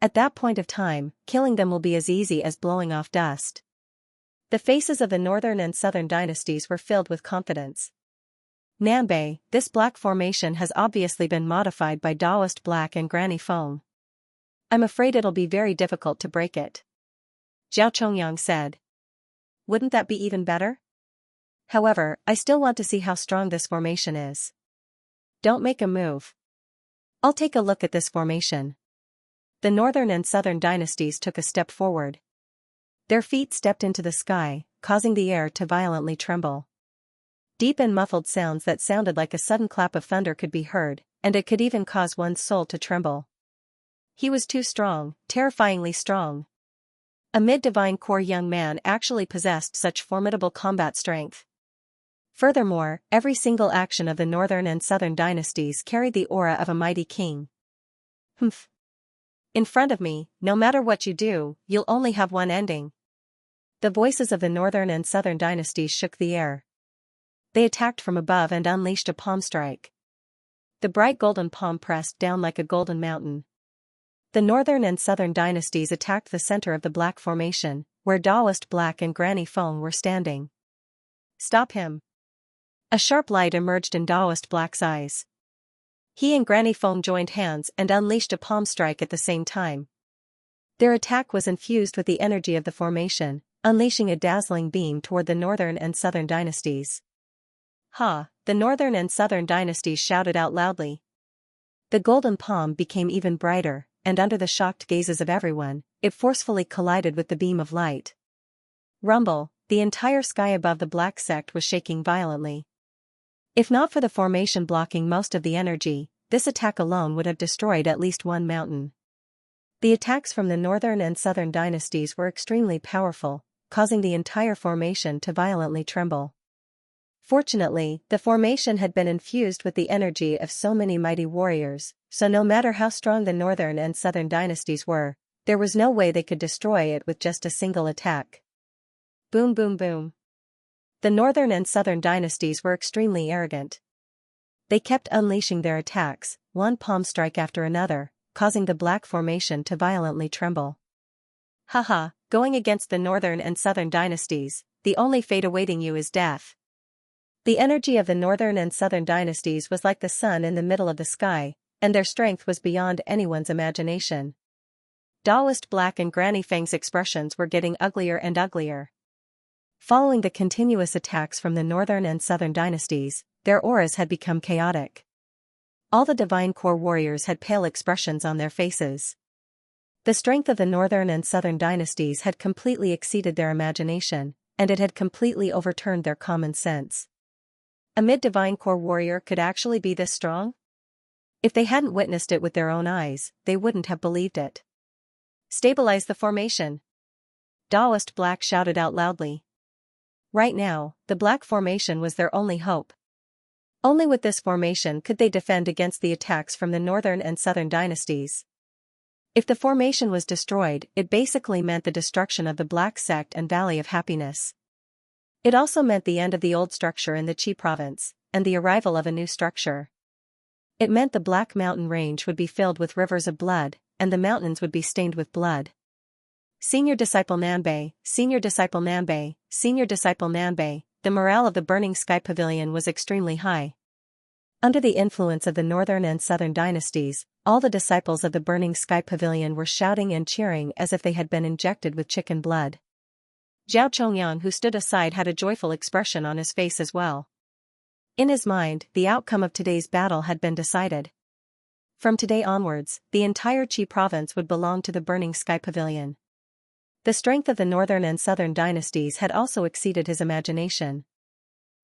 At that point of time, killing them will be as easy as blowing off dust. The faces of the northern and southern dynasties were filled with confidence. Nanbei, this Black Formation has obviously been modified by Taoist Black and Granny Feng. I'm afraid it'll be very difficult to break it. Zhao Chongyang said. Wouldn't that be even better? However, I still want to see how strong this formation is. Don't make a move. I'll take a look at this formation. The northern and southern dynasties took a step forward. Their feet stepped into the sky, causing the air to violently tremble. Deep and muffled sounds that sounded like a sudden clap of thunder could be heard, and it could even cause one's soul to tremble. He was too strong, terrifyingly strong. A mid-divine core young man actually possessed such formidable combat strength. Furthermore, every single action of the northern and southern dynasties carried the aura of a mighty king. Humph. In front of me, no matter what you do, you'll only have one ending. The voices of the northern and southern dynasties shook the air. They attacked from above and unleashed a palm strike. The bright golden palm pressed down like a golden mountain. The northern and southern dynasties attacked the center of the black formation, where Taoist Black and Granny Feng were standing. Stop him. A sharp light emerged in Taoist Black's eyes. He and Granny Feng joined hands and unleashed a palm strike at the same time. Their attack was infused with the energy of the formation, unleashing a dazzling beam toward the northern and southern dynasties. Ha! The northern and southern dynasties shouted out loudly. The golden palm became even brighter, and under the shocked gazes of everyone, it forcefully collided with the beam of light. Rumble, the entire sky above the black sect was shaking violently. If not for the formation blocking most of the energy, this attack alone would have destroyed at least one mountain. The attacks from the northern and southern dynasties were extremely powerful, causing the entire formation to violently tremble. Fortunately, the formation had been infused with the energy of so many mighty warriors, so no matter how strong the northern and southern dynasties were, there was no way they could destroy it with just a single attack. Boom boom boom. The northern and southern dynasties were extremely arrogant. They kept unleashing their attacks, one palm strike after another, causing the black formation to violently tremble. Haha, going against the northern and southern dynasties, the only fate awaiting you is death. The energy of the northern and southern dynasties was like the sun in the middle of the sky, and their strength was beyond anyone's imagination. Taoist Black and Granny Feng's expressions were getting uglier and uglier. Following the continuous attacks from the northern and southern dynasties, their auras had become chaotic. All the divine core warriors had pale expressions on their faces. The strength of the northern and southern dynasties had completely exceeded their imagination, and it had completely overturned their common sense. A mid-divine core warrior could actually be this strong? If they hadn't witnessed it with their own eyes, they wouldn't have believed it. Stabilize the formation. Taoist Black shouted out loudly. Right now, the black formation was their only hope. Only with this formation could they defend against the attacks from the northern and southern dynasties. If the formation was destroyed, it basically meant the destruction of the Black Sect and Valley of Happiness. It also meant the end of the old structure in the Qi province, and the arrival of a new structure. It meant the Black Mountain Range would be filled with rivers of blood, and the mountains would be stained with blood. Senior Disciple Nanbei, Senior Disciple Nanbei, Senior Disciple Nanbei, the morale of the Burning Sky Pavilion was extremely high. Under the influence of the northern and southern dynasties, all the disciples of the Burning Sky Pavilion were shouting and cheering as if they had been injected with chicken blood. Zhao Chongyang, who stood aside, had a joyful expression on his face as well. In his mind, the outcome of today's battle had been decided. From today onwards, the entire Qi province would belong to the Burning Sky Pavilion. The strength of the northern and southern dynasties had also exceeded his imagination.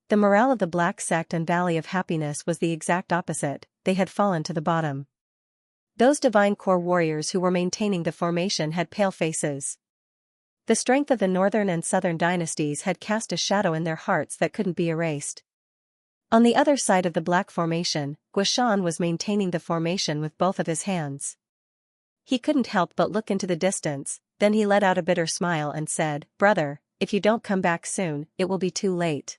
The morale of the Black Sect and Valley of Happiness was the exact opposite, they had fallen to the bottom. Those divine core warriors who were maintaining the formation had pale faces. The strength of the northern and southern dynasties had cast a shadow in their hearts that couldn't be erased. On the other side of the black formation, Guishan was maintaining the formation with both of his hands. He couldn't help but look into the distance, then he let out a bitter smile and said, "Brother, if you don't come back soon, it will be too late."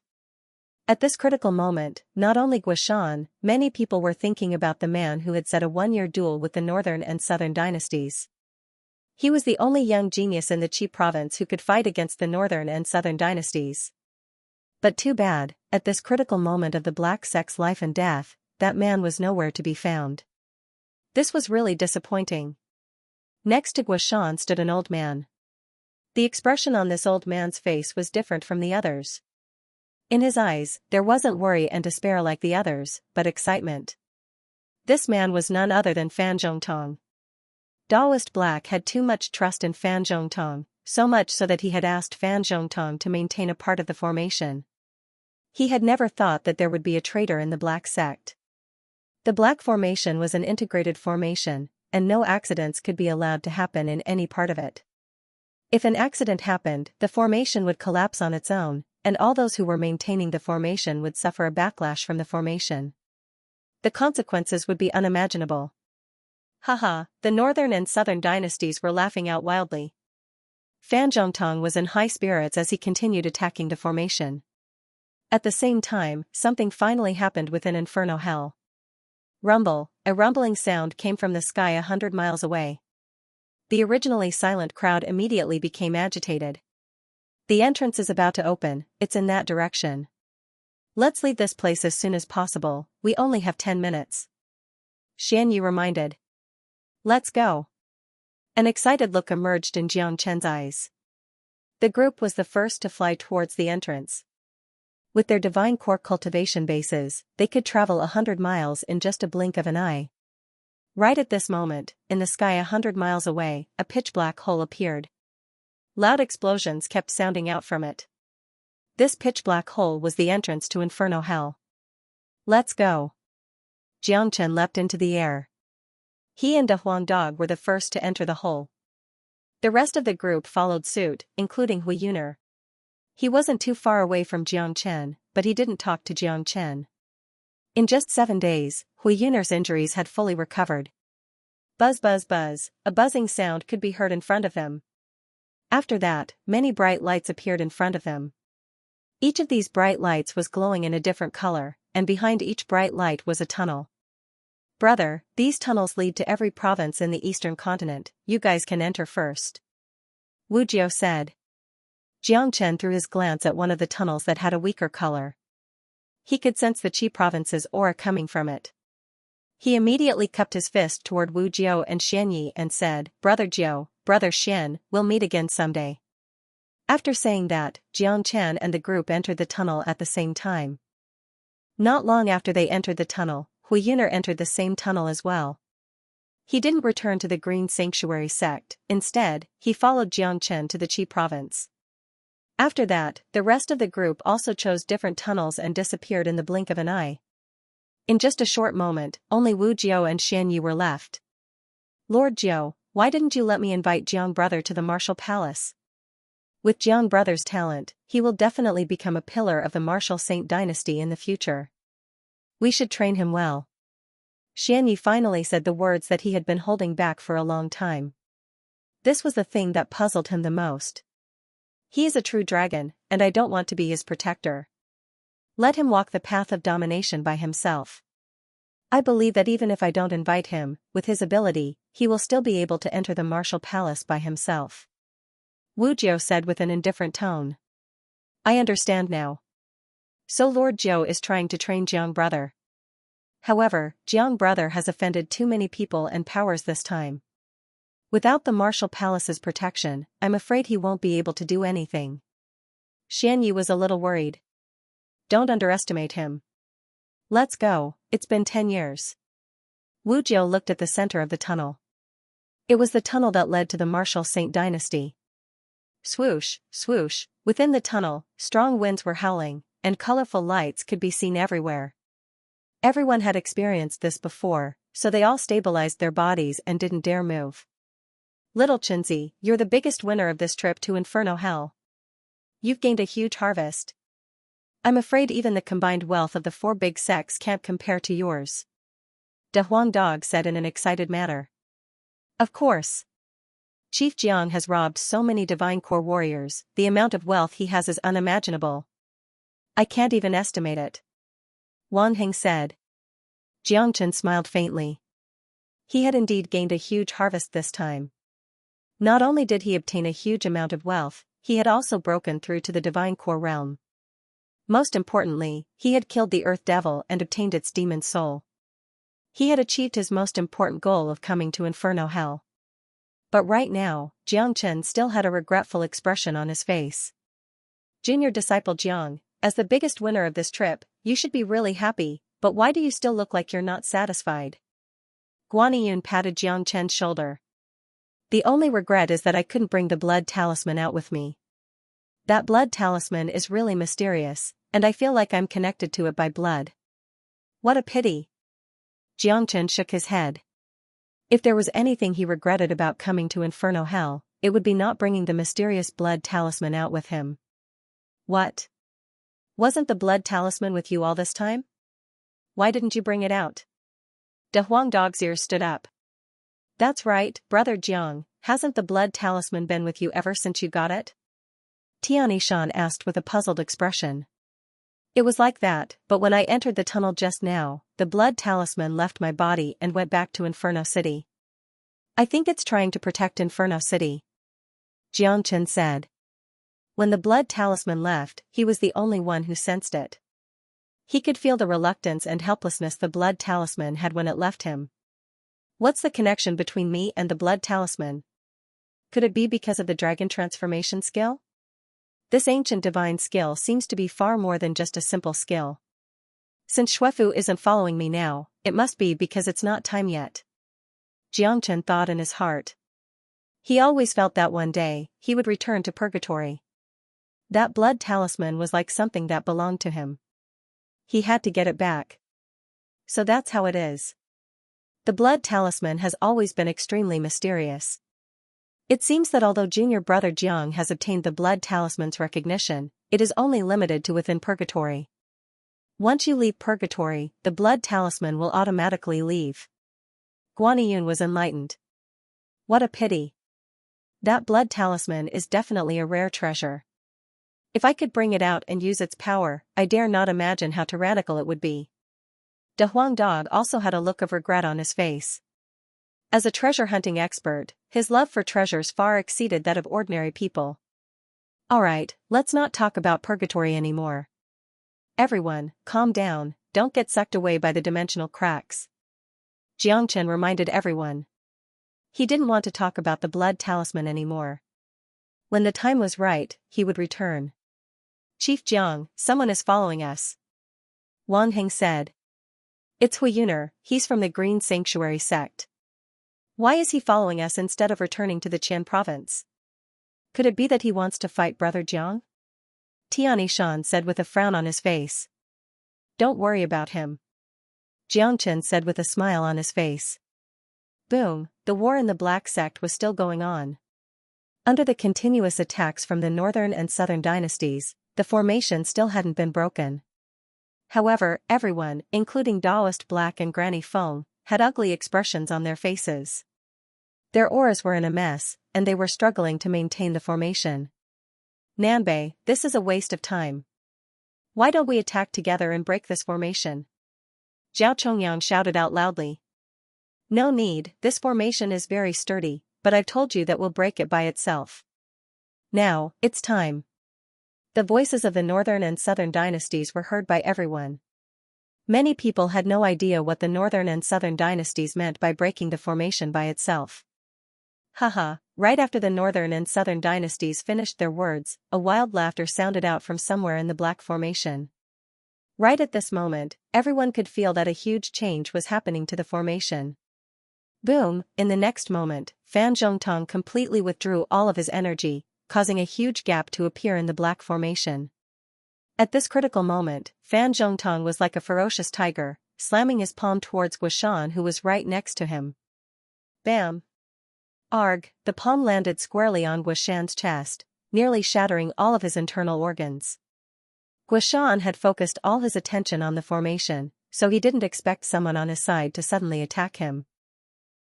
At this critical moment, not only Guishan, many people were thinking about the man who had set a one-year duel with the northern and southern dynasties. He was the only young genius in the Qi province who could fight against the northern and southern dynasties. But too bad, at this critical moment of the Black Sect's life and death, that man was nowhere to be found. This was really disappointing. Next to Guishan stood an old man. The expression on this old man's face was different from the others. In his eyes, there wasn't worry and despair like the others, but excitement. This man was none other than Fan Zhongtong. Daoist Black had too much trust in Fan Zhongtong, so much so that he had asked Fan Zhongtong to maintain a part of the formation. He had never thought that there would be a traitor in the Black sect. The Black formation was an integrated formation, and no accidents could be allowed to happen in any part of it. If an accident happened, the formation would collapse on its own, and all those who were maintaining the formation would suffer a backlash from the formation. The consequences would be unimaginable. Haha, the northern and southern dynasties were laughing out wildly. Fan Zhongtong was in high spirits as he continued attacking the formation. At the same time, something finally happened within Inferno Hell. Rumble, a rumbling sound came from the sky 100 miles away. The originally silent crowd immediately became agitated. The entrance is about to open, it's in that direction. Let's leave this place as soon as possible, we only have 10 minutes. Xianxia reminded. Let's go. An excited look emerged in Jiang Chen's eyes. The group was the first to fly towards the entrance. With their divine core cultivation bases, they could travel 100 miles in just a blink of an eye. Right at this moment, in the sky 100 miles away, a pitch-black hole appeared. Loud explosions kept sounding out from it. This pitch-black hole was the entrance to Inferno Hell. Let's go. Jiang Chen leapt into the air. He and Huang Dog were the first to enter the hole. The rest of the group followed suit, including Hui Yuner. He wasn't too far away from Jiang Chen, but he didn't talk to Jiang Chen. In just 7 days, Hui Yuner's injuries had fully recovered. Buzz buzz buzz, a buzzing sound could be heard in front of them. After that, many bright lights appeared in front of them. Each of these bright lights was glowing in a different color, and behind each bright light was a tunnel. Brother, these tunnels lead to every province in the eastern continent, you guys can enter first. Wu Jiao said. Jiang Chen threw his glance at one of the tunnels that had a weaker color. He could sense the Qi province's aura coming from it. He immediately cupped his fist toward Wu Jiao and Xianxia and said, Brother Jiao, Brother Xian, we'll meet again someday. After saying that, Jiang Chen and the group entered the tunnel at the same time. Not long after they entered the tunnel, Hui Yuner entered the same tunnel as well. He didn't return to the Green Sanctuary sect, instead, he followed Jiang Chen to the Qi province. After that, the rest of the group also chose different tunnels and disappeared in the blink of an eye. In just a short moment, only Wu Jiao and Xianxia were left. Lord Jiao, why didn't you let me invite Jiang Brother to the martial palace? With Jiang Brother's talent, he will definitely become a pillar of the martial saint dynasty in the future. We should train him well. Xianxia finally said the words that he had been holding back for a long time. This was the thing that puzzled him the most. He is a true dragon, and I don't want to be his protector. Let him walk the path of domination by himself. I believe that even if I don't invite him, with his ability, he will still be able to enter the martial palace by himself. Wu Jiao said with an indifferent tone. I understand now. So Lord Jiao is trying to train Jiang Brother. However, Jiang Brother has offended too many people and powers this time. Without the martial palace's protection, I'm afraid he won't be able to do anything. Xianxia was a little worried. Don't underestimate him. Let's go, it's been 10 years. Wu Jiao looked at the center of the tunnel. It was the tunnel that led to the martial saint dynasty. Swoosh, swoosh, within the tunnel, strong winds were howling, and colorful lights could be seen everywhere. Everyone had experienced this before, so they all stabilized their bodies and didn't dare move. Little Chinzi, you're the biggest winner of this trip to Inferno Hell. You've gained a huge harvest. I'm afraid even the combined wealth of the 4 big sects can't compare to yours. Huang Dog said in an excited manner. Of course. Chief Jiang has robbed so many divine core warriors, the amount of wealth he has is unimaginable. I can't even estimate it. Wang Heng said. Jiang Chen smiled faintly. He had indeed gained a huge harvest this time. Not only did he obtain a huge amount of wealth, he had also broken through to the divine core realm. Most importantly, he had killed the Earth Devil and obtained its demon soul. He had achieved his most important goal of coming to Inferno Hell. But right now, Jiang Chen still had a regretful expression on his face. Junior disciple Jiang, as the biggest winner of this trip, you should be really happy, but why do you still look like you're not satisfied? Guaniyun patted Jiang Chen's shoulder. The only regret is that I couldn't bring the blood talisman out with me. That blood talisman is really mysterious, and I feel like I'm connected to it by blood. What a pity. Jiang Chen shook his head. If there was anything he regretted about coming to Inferno Hell, it would be not bringing the mysterious blood talisman out with him. What? Wasn't the blood talisman with you all this time? Why didn't you bring it out? De Huang Dog's ears stood up. That's right, Brother Jiang, hasn't the blood talisman been with you ever since you got it? Tianyi Shan asked with a puzzled expression. It was like that, but when I entered the tunnel just now, the blood talisman left my body and went back to Inferno City. I think it's trying to protect Inferno City. Jiang Chen said. When the blood talisman left, he was the only one who sensed it. He could feel the reluctance and helplessness the blood talisman had when it left him. What's the connection between me and the blood talisman? Could it be because of the dragon transformation skill? This ancient divine skill seems to be far more than just a simple skill. Since Xuefu isn't following me now, it must be because it's not time yet. Jiang Chen thought in his heart. He always felt that one day, he would return to purgatory. That blood talisman was like something that belonged to him. He had to get it back. So that's how it is. The blood talisman has always been extremely mysterious. It seems that although junior brother Jiang has obtained the blood talisman's recognition, it is only limited to within purgatory. Once you leave purgatory, the blood talisman will automatically leave. Guaniyun was enlightened. What a pity. That blood talisman is definitely a rare treasure. If I could bring it out and use its power, I dare not imagine how tyrannical it would be. De Huang Dog also had a look of regret on his face. As a treasure-hunting expert, his love for treasures far exceeded that of ordinary people. Alright, let's not talk about purgatory anymore. Everyone, calm down, don't get sucked away by the dimensional cracks. Jiang Chen reminded everyone. He didn't want to talk about the blood talisman anymore. When the time was right, he would return. Chief Jiang, someone is following us. Wang Heng said. It's Huiyuner, he's from the Green Sanctuary sect. Why is he following us instead of returning to the Qian province? Could it be that he wants to fight Brother Jiang? Tianyi Shan said with a frown on his face. Don't worry about him. Jiang Chen said with a smile on his face. Boom, the war in the Black Sect was still going on. Under the continuous attacks from the northern and southern dynasties, the formation still hadn't been broken. However, everyone, including Daoist Black and Granny Feng, had ugly expressions on their faces. Their auras were in a mess, and they were struggling to maintain the formation. Nanbei, this is a waste of time. Why don't we attack together and break this formation? Zhao Chongyang shouted out loudly. No need, this formation is very sturdy, but I've told you that we'll break it by itself. Now, it's time. The voices of the northern and southern dynasties were heard by everyone. Many people had no idea what the northern and southern dynasties meant by breaking the formation by itself. Haha, right after the northern and southern dynasties finished their words, a wild laughter sounded out from somewhere in the black formation. Right at this moment, everyone could feel that a huge change was happening to the formation. Boom, in the next moment, Fan Zhongtong completely withdrew all of his energy, causing a huge gap to appear in the black formation. At this critical moment, Fan Zhongtong was like a ferocious tiger, slamming his palm towards Guishan who was right next to him. Bam! Arg, the palm landed squarely on Guishan's chest, nearly shattering all of his internal organs. Guishan had focused all his attention on the formation, so he didn't expect someone on his side to suddenly attack him.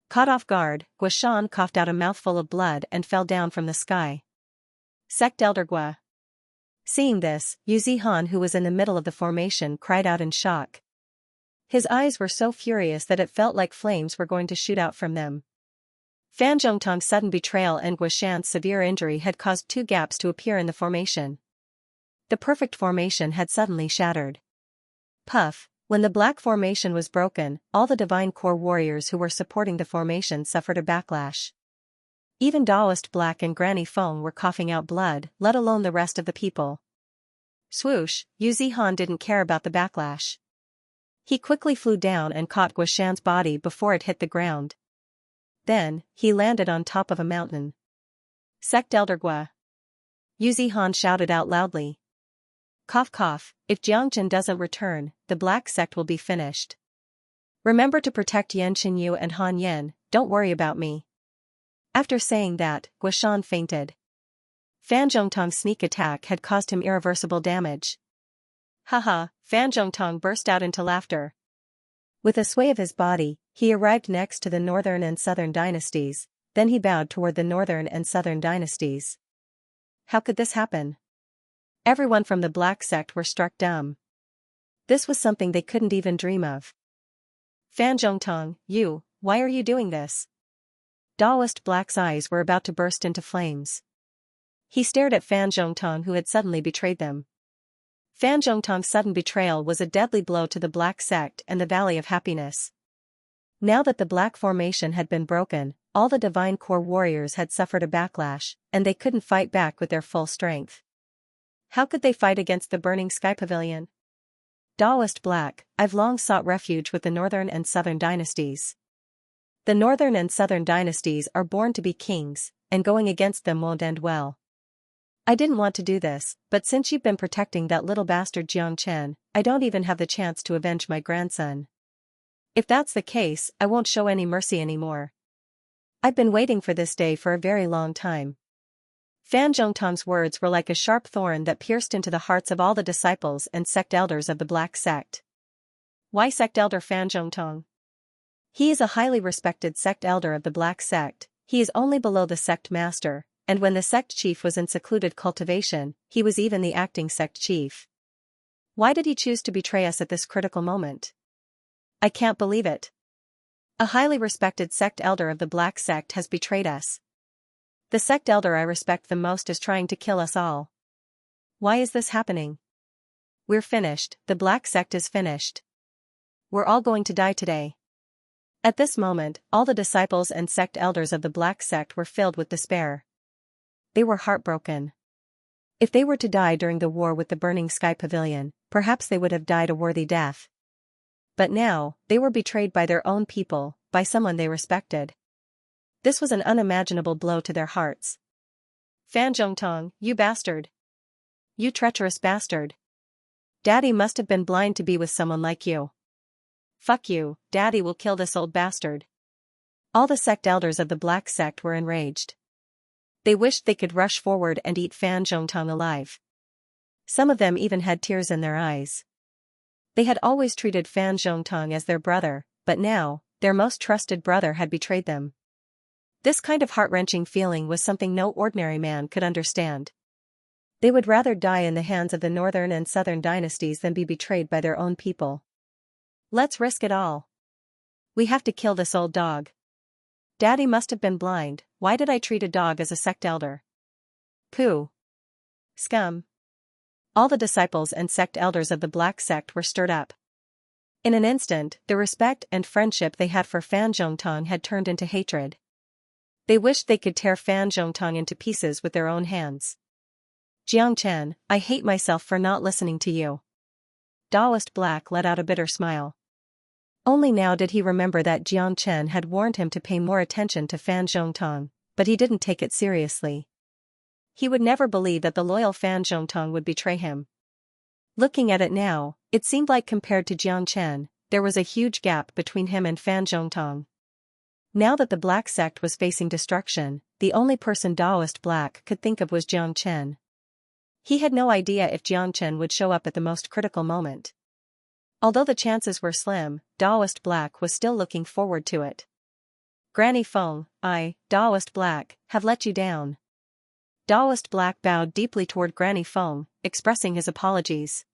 Caught off guard, Guishan coughed out a mouthful of blood and fell down from the sky. Sect Elder Gua. Seeing this, Yu Zihan who was in the middle of the formation cried out in shock. His eyes were so furious that it felt like flames were going to shoot out from them. Fan Zhongtong's sudden betrayal and Guishan's severe injury had caused two gaps to appear in the formation. The perfect formation had suddenly shattered. Puff, when the black formation was broken, all the Divine Core warriors who were supporting the formation suffered a backlash. Even Daoist Black and Granny Feng were coughing out blood, let alone the rest of the people. Swoosh, Yu Zihan didn't care about the backlash. He quickly flew down and caught Guoshan's body before it hit the ground. Then, he landed on top of a mountain. Sect Elder Gua. Yu Zihan shouted out loudly. Cough cough, if Jiangchen doesn't return, the Black Sect will be finished. Remember to protect Yan Qinyu and Han Yen, don't worry about me. After saying that, Guoshan fainted. Fan Zhongtong's sneak attack had caused him irreversible damage. Haha, Fan Zhongtong burst out into laughter. With a sway of his body, he arrived next to the northern and southern dynasties, then he bowed toward the northern and southern dynasties. How could this happen? Everyone from the Black Sect were struck dumb. This was something they couldn't even dream of. Fan Zhongtong, why are you doing this? Daoist Black's eyes were about to burst into flames. He stared at Fan Zhongtong, who had suddenly betrayed them. Fan Zhongtong's sudden betrayal was a deadly blow to the Black Sect and the Valley of Happiness. Now that the Black Formation had been broken, all the Divine Core warriors had suffered a backlash, and they couldn't fight back with their full strength. How could they fight against the Burning Sky Pavilion? Daoist Black, I've long sought refuge with the Northern and Southern dynasties. The Northern and Southern dynasties are born to be kings, and going against them won't end well. I didn't want to do this, but since you've been protecting that little bastard Jiangchen, I don't even have the chance to avenge my grandson. If that's the case, I won't show any mercy anymore. I've been waiting for this day for a very long time. Fan Zhongtong's words were like a sharp thorn that pierced into the hearts of all the disciples and sect elders of the Black Sect. Why Sect Elder Fan Zhongtong? He is a highly respected sect elder of the Black Sect. He is only below the sect master, and when the sect chief was in secluded cultivation, he was even the acting sect chief. Why did he choose to betray us at this critical moment? I can't believe it. A highly respected sect elder of the Black Sect has betrayed us. The sect elder I respect the most is trying to kill us all. Why is this happening? We're finished, the Black Sect is finished. We're all going to die today. At this moment, all the disciples and sect elders of the Black Sect were filled with despair. They were heartbroken. If they were to die during the war with the Burning Sky Pavilion, perhaps they would have died a worthy death. But now, they were betrayed by their own people, by someone they respected. This was an unimaginable blow to their hearts. Fan Zhongtong, you bastard. You treacherous bastard. Daddy must have been blind to be with someone like you. Fuck you, Daddy will kill this old bastard. All the sect elders of the Black Sect were enraged. They wished they could rush forward and eat Fan Zhongtong alive. Some of them even had tears in their eyes. They had always treated Fan Zhongtong as their brother, but now, their most trusted brother had betrayed them. This kind of heart-wrenching feeling was something no ordinary man could understand. They would rather die in the hands of the Northern and Southern dynasties than be betrayed by their own people. Let's risk it all. We have to kill this old dog. Daddy must have been blind, why did I treat a dog as a sect elder? Pooh. Scum. All the disciples and sect elders of the Black Sect were stirred up. In an instant, the respect and friendship they had for Fan Zhongtong had turned into hatred. They wished they could tear Fan Zhongtong into pieces with their own hands. Jiangchen, I hate myself for not listening to you. Daoist Black let out a bitter smile. Only now did he remember that Jiangchen had warned him to pay more attention to Fan Zhongtong, but he didn't take it seriously. He would never believe that the loyal Fan Zhongtong would betray him. Looking at it now, it seemed like compared to Jiangchen, there was a huge gap between him and Fan Zhongtong. Now that the Black Sect was facing destruction, the only person Daoist Black could think of was Jiangchen. He had no idea if Jiangchen would show up at the most critical moment. Although the chances were slim, Daoist Black was still looking forward to it. Granny Feng, I, Daoist Black, have let you down. Daoist Black bowed deeply toward Granny Feng, expressing his apologies.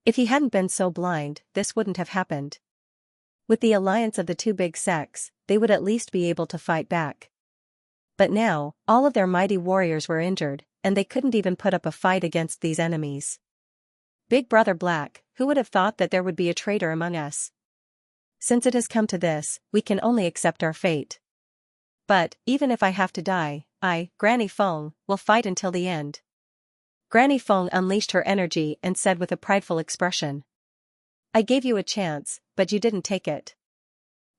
If he hadn't been so blind, this wouldn't have happened. With the alliance of the two big sects, they would at least be able to fight back. But now, all of their mighty warriors were injured, and they couldn't even put up a fight against these enemies. Big Brother Black, who would have thought that there would be a traitor among us? Since it has come to this, we can only accept our fate. But, even if I have to die, I, Granny Feng, will fight until the end. Granny Feng unleashed her energy and said with a prideful expression. I gave you a chance, but you didn't take it.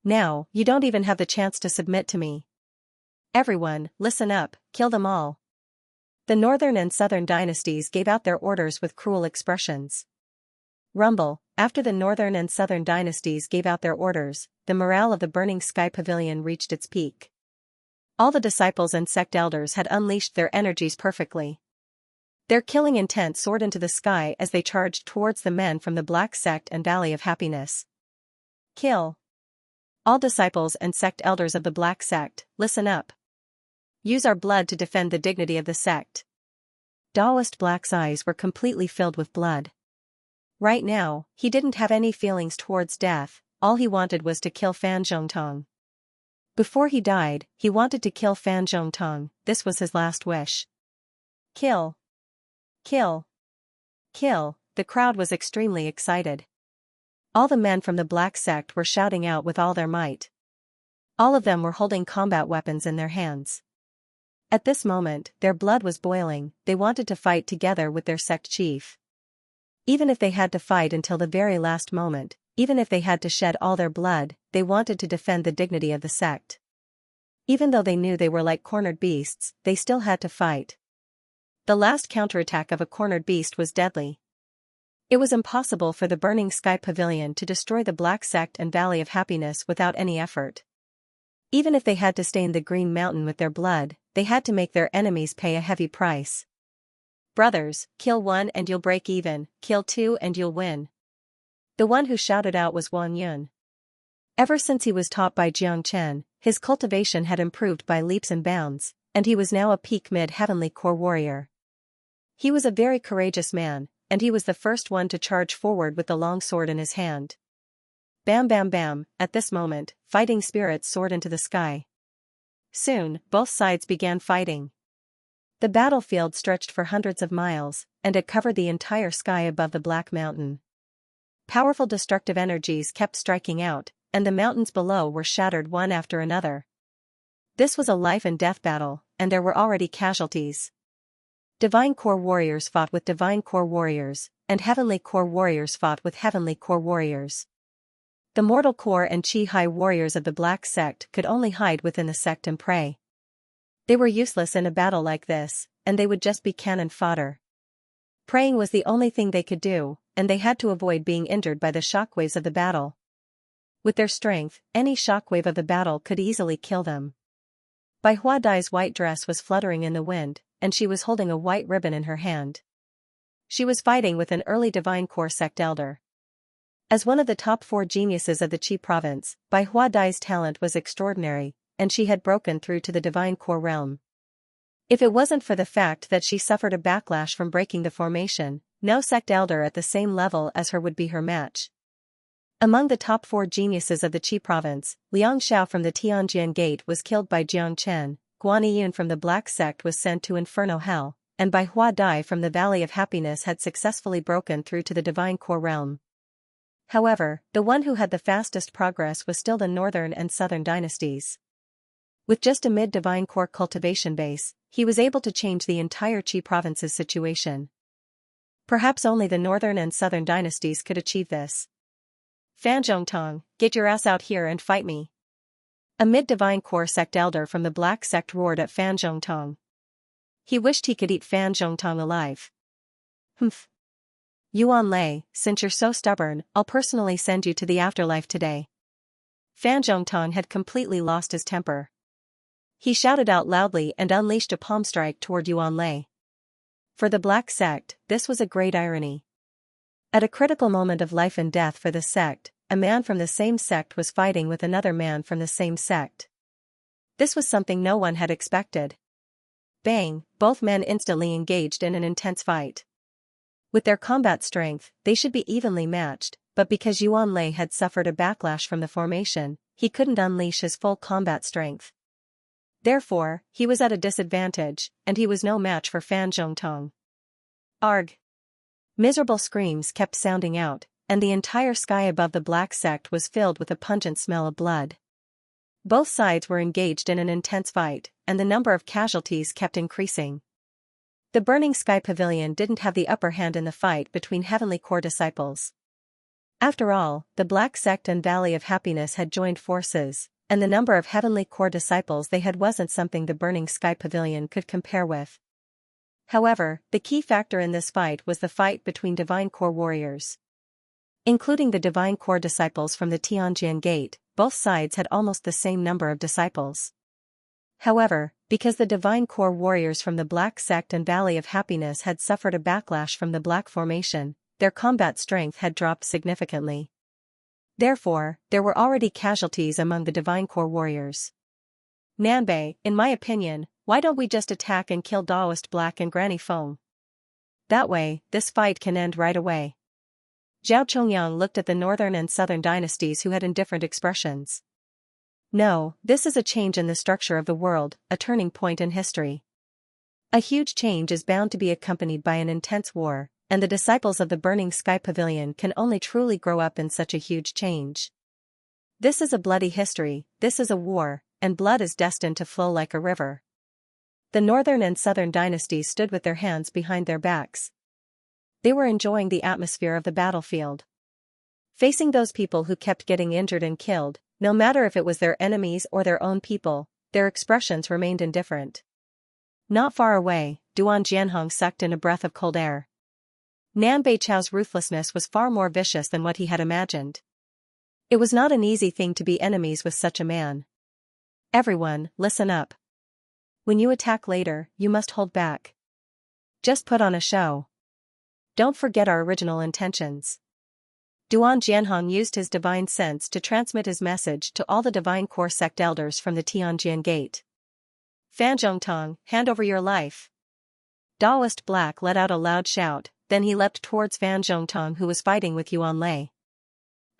Now, you don't even have the chance to submit to me. Everyone, listen up, kill them all. The northern and southern dynasties gave out their orders with cruel expressions. Rumble. After the northern and southern dynasties gave out their orders, the morale of the Burning Sky Pavilion reached its peak. All the disciples and sect elders had unleashed their energies perfectly. Their killing intent soared into the sky as they charged towards the men from the Black Sect and Valley of Happiness. Kill. All disciples and sect elders of the Black Sect, listen up. Use our blood to defend the dignity of the sect. Daoist Black's eyes were completely filled with blood. Right now, he didn't have any feelings towards death, all he wanted was to kill Fan Zhongtong. Before he died, he wanted to kill Fan Zhongtong, this was his last wish. Kill. Kill. Kill, the crowd was extremely excited. All the men from the Black Sect were shouting out with all their might. All of them were holding combat weapons in their hands. At this moment, their blood was boiling, they wanted to fight together with their sect chief. Even if they had to fight until the very last moment, even if they had to shed all their blood, they wanted to defend the dignity of the sect. Even though they knew they were like cornered beasts, they still had to fight. The last counterattack of a cornered beast was deadly. It was impossible for the Burning Sky Pavilion to destroy the Black Sect and Valley of Happiness without any effort. Even if they had to stain the Green Mountain with their blood, they had to make their enemies pay a heavy price. Brothers, kill one and you'll break even, kill two and you'll win. The one who shouted out was Wang Yun. Ever since he was taught by Jiang Chen, his cultivation had improved by leaps and bounds, and he was now a peak mid-heavenly core warrior. He was a very courageous man, and he was the first one to charge forward with the long sword in his hand. Bam bam bam, at this moment, fighting spirits soared into the sky. Soon, both sides began fighting. The battlefield stretched for hundreds of miles, and it covered the entire sky above the Black Mountain. Powerful destructive energies kept striking out, and the mountains below were shattered one after another. This was a life and death battle, and there were already casualties. Divine Core Warriors fought with Divine Core Warriors, and Heavenly Core Warriors fought with Heavenly Core Warriors. The Mortal Core and Chi High Warriors of the Black Sect could only hide within the sect and pray. They were useless in a battle like this, and they would just be cannon fodder. Praying was the only thing they could do, and they had to avoid being injured by the shockwaves of the battle. With their strength, any shockwave of the battle could easily kill them. Bai Hua Dai's white dress was fluttering in the wind, and she was holding a white ribbon in her hand. She was fighting with an early Divine Core sect elder. As one of the top 4 geniuses of the Qi province, Bai Hua Dai's talent was extraordinary, and she had broken through to the Divine Core realm. If it wasn't for the fact that she suffered a backlash from breaking the formation, no sect elder at the same level as her would be her match. Among the top 4 geniuses of the Qi province, Liang Xiao from the Tianjian Gate was killed by Jiang Chen, Guan Yun from the Black Sect was sent to Inferno Hell, and Bai Hua Dai from the Valley of Happiness had successfully broken through to the Divine Core realm. However, the one who had the fastest progress was still the Northern and Southern dynasties. With just a mid-Divine Core cultivation base, he was able to change the entire Qi province's situation. Perhaps only the Northern and Southern dynasties could achieve this. Fan Zhongtong, get your ass out here and fight me. A mid-Divine Core sect elder from the Black Sect roared at Fan Zhongtong. He wished he could eat Fan Zhongtong alive. Humph. Yuan Lei, since you're so stubborn, I'll personally send you to the afterlife today. Fan Zhongtong had completely lost his temper. He shouted out loudly and unleashed a palm strike toward Yuan Lei. For the Black Sect, this was a great irony. At a critical moment of life and death for the sect, a man from the same sect was fighting with another man from the same sect. This was something no one had expected. Bang, both men instantly engaged in an intense fight. With their combat strength, they should be evenly matched, but because Yuan Lei had suffered a backlash from the formation, he couldn't unleash his full combat strength. Therefore, he was at a disadvantage, and he was no match for Fan Zhongtong. Arg! Miserable screams kept sounding out, and the entire sky above the Black Sect was filled with a pungent smell of blood. Both sides were engaged in an intense fight, and the number of casualties kept increasing. The Burning Sky Pavilion didn't have the upper hand in the fight between Heavenly Core disciples. After all, the Black Sect and Valley of Happiness had joined forces, and the number of Heavenly Core disciples they had wasn't something the Burning Sky Pavilion could compare with. However, the key factor in this fight was the fight between Divine Core warriors. Including the Divine Core disciples from the Tianjin Gate, both sides had almost the same number of disciples. However, because the Divine Core warriors from the Black Sect and Valley of Happiness had suffered a backlash from the Black Formation, their combat strength had dropped significantly. Therefore, there were already casualties among the Divine Core warriors. Nanbei, in my opinion, why don't we just attack and kill Daoist Black and Granny Feng? That way, this fight can end right away. Zhao Chongyang looked at the northern and southern dynasties who had indifferent expressions. No, this is a change in the structure of the world, a turning point in history. A huge change is bound to be accompanied by an intense war, and the disciples of the Burning Sky Pavilion can only truly grow up in such a huge change. This is a bloody history, this is a war, and blood is destined to flow like a river. The northern and southern dynasties stood with their hands behind their backs. They were enjoying the atmosphere of the battlefield. Facing those people who kept getting injured and killed, no matter if it was their enemies or their own people, their expressions remained indifferent. Not far away, Duan Jianhong sucked in a breath of cold air. Nan Beichao's ruthlessness was far more vicious than what he had imagined. It was not an easy thing to be enemies with such a man. Everyone, listen up. When you attack later, you must hold back. Just put on a show. Don't forget our original intentions. Duan Jianhong used his divine sense to transmit his message to all the Divine Core sect elders from the Tianjin Gate. Fan Zhongtong, hand over your life. Daoist Black let out a loud shout, then he leapt towards Fan Zhongtong who was fighting with Yuan Lei.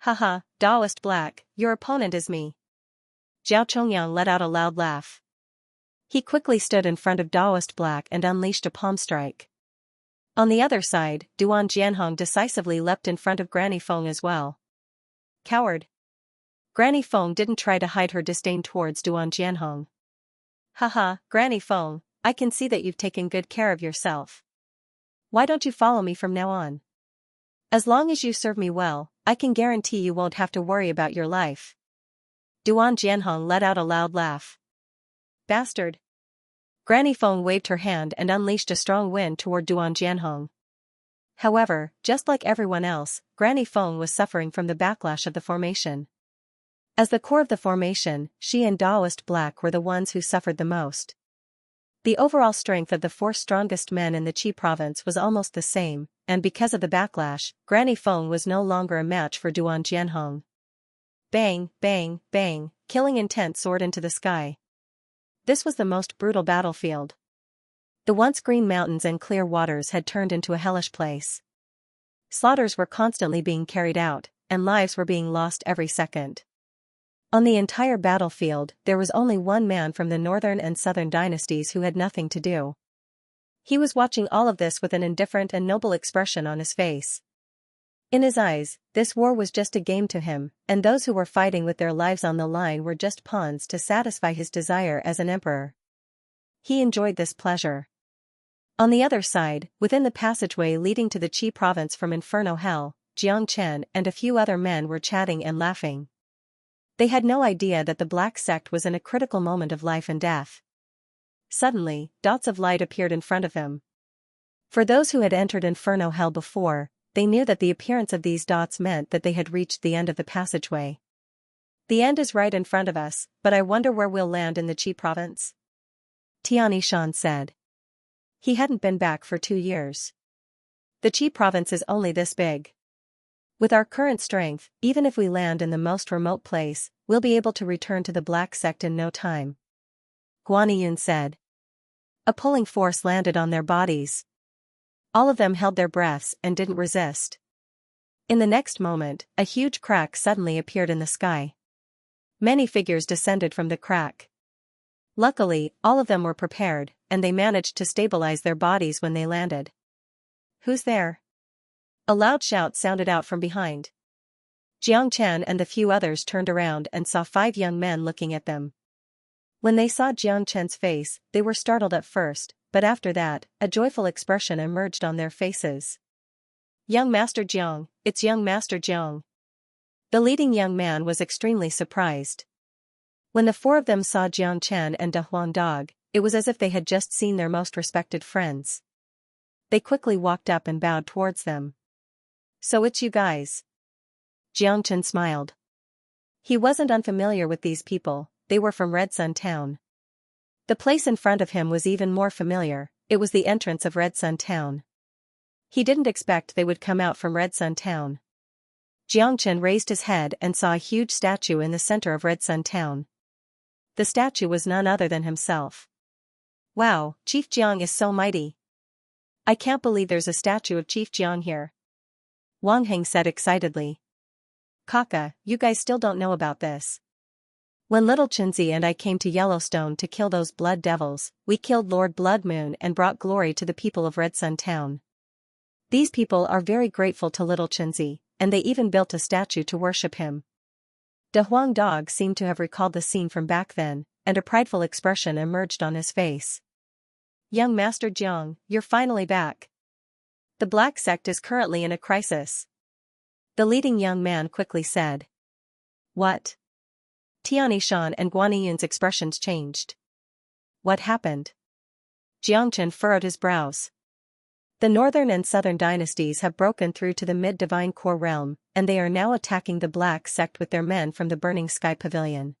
Haha, Daoist Black, your opponent is me. Zhao Chongyang let out a loud laugh. He quickly stood in front of Daoist Black and unleashed a palm strike. On the other side, Duan Jianhong decisively leapt in front of Granny Feng as well. Coward! Granny Feng didn't try to hide her disdain towards Duan Jianhong. Haha, Granny Feng, I can see that you've taken good care of yourself. Why don't you follow me from now on? As long as you serve me well, I can guarantee you won't have to worry about your life. Duan Jianhong let out a loud laugh. Bastard! Granny Feng waved her hand and unleashed a strong wind toward Duan Jianhong. However, just like everyone else, Granny Feng was suffering from the backlash of the formation. As the core of the formation, she and Daoist Black were the ones who suffered the most. The overall strength of the 4 strongest men in the Qi province was almost the same, and because of the backlash, Granny Feng was no longer a match for Duan Jianhong. Bang, bang, bang, killing intent soared into the sky. This was the most brutal battlefield. The once green mountains and clear waters had turned into a hellish place. Slaughters were constantly being carried out, and lives were being lost every second. On the entire battlefield, there was only one man from the northern and southern dynasties who had nothing to do. He was watching all of this with an indifferent and noble expression on his face. In his eyes, this war was just a game to him, and those who were fighting with their lives on the line were just pawns to satisfy his desire as an emperor. He enjoyed this pleasure. On the other side, within the passageway leading to the Qi province from Inferno Hell, Jiang Chen and a few other men were chatting and laughing. They had no idea that the Black Sect was in a critical moment of life and death. Suddenly, dots of light appeared in front of him. For those who had entered Inferno Hell before, they knew that the appearance of these dots meant that they had reached the end of the passageway. The end is right in front of us, but I wonder where we'll land in the Qi province. Tian Yishan said. He hadn't been back for 2 years. The Qi province is only this big. With our current strength, even if we land in the most remote place, we'll be able to return to the Black Sect in no time. Guaniyun said. A pulling force landed on their bodies. All of them held their breaths and didn't resist. In the next moment, a huge crack suddenly appeared in the sky. Many figures descended from the crack. Luckily, all of them were prepared, and they managed to stabilize their bodies when they landed. Who's there? A loud shout sounded out from behind. Jiang Chen and the few others turned around and saw 5 young men looking at them. When they saw Jiang Chen's face, they were startled at first, but after that, a joyful expression emerged on their faces. Young Master Jiang, it's young Master Jiang. The leading young man was extremely surprised. When the four of them saw Jiang Chen and De Huang Dog, it was as if they had just seen their most respected friends. They quickly walked up and bowed towards them. So it's you guys. Jiang Chen smiled. He wasn't unfamiliar with these people, they were from Red Sun Town. The place in front of him was even more familiar, it was the entrance of Red Sun Town. He didn't expect they would come out from Red Sun Town. Jiang Chen raised his head and saw a huge statue in the center of Red Sun Town. The statue was none other than himself. Wow, Chief Jiang is so mighty. I can't believe there's a statue of Chief Jiang here. Wang Heng said excitedly. Kaka, you guys still don't know about this. When little Chenzi and I came to Yellowstone to kill those blood devils, we killed Lord Blood Moon and brought glory to the people of Red Sun Town. These people are very grateful to little Chenzi, and they even built a statue to worship him. De Huang Dog seemed to have recalled the scene from back then, and a prideful expression emerged on his face. Young Master Jiang, you're finally back. The Black Sect is currently in a crisis. The leading young man quickly said. What? Tiani Shan and Guaniyun's expressions changed. What happened? Jiang Chen furrowed his brows. The Northern and Southern dynasties have broken through to the mid-divine core realm, and they are now attacking the Black Sect with their men from the Burning Sky Pavilion.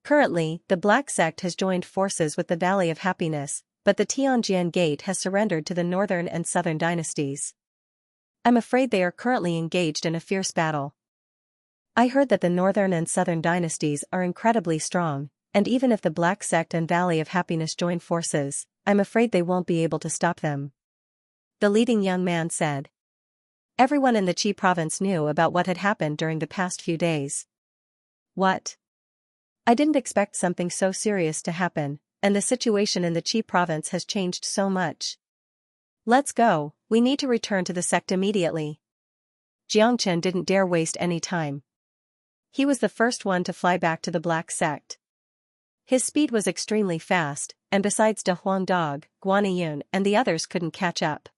Currently, the Black Sect has joined forces with the Valley of Happiness, but the Tianjian Gate has surrendered to the Northern and Southern dynasties. I'm afraid they are currently engaged in a fierce battle. I heard that the Northern and Southern dynasties are incredibly strong, and even if the Black Sect and Valley of Happiness join forces, I'm afraid they won't be able to stop them. The leading young man said. Everyone in the Qi province knew about what had happened during the past few days. What? I didn't expect something so serious to happen, and the situation in the Qi province has changed so much. Let's go, we need to return to the sect immediately. Jiang Chen didn't dare waste any time. He was the first one to fly back to the Black Sect. His speed was extremely fast, and besides De Huang Dog, Guaniyun and the others couldn't catch up.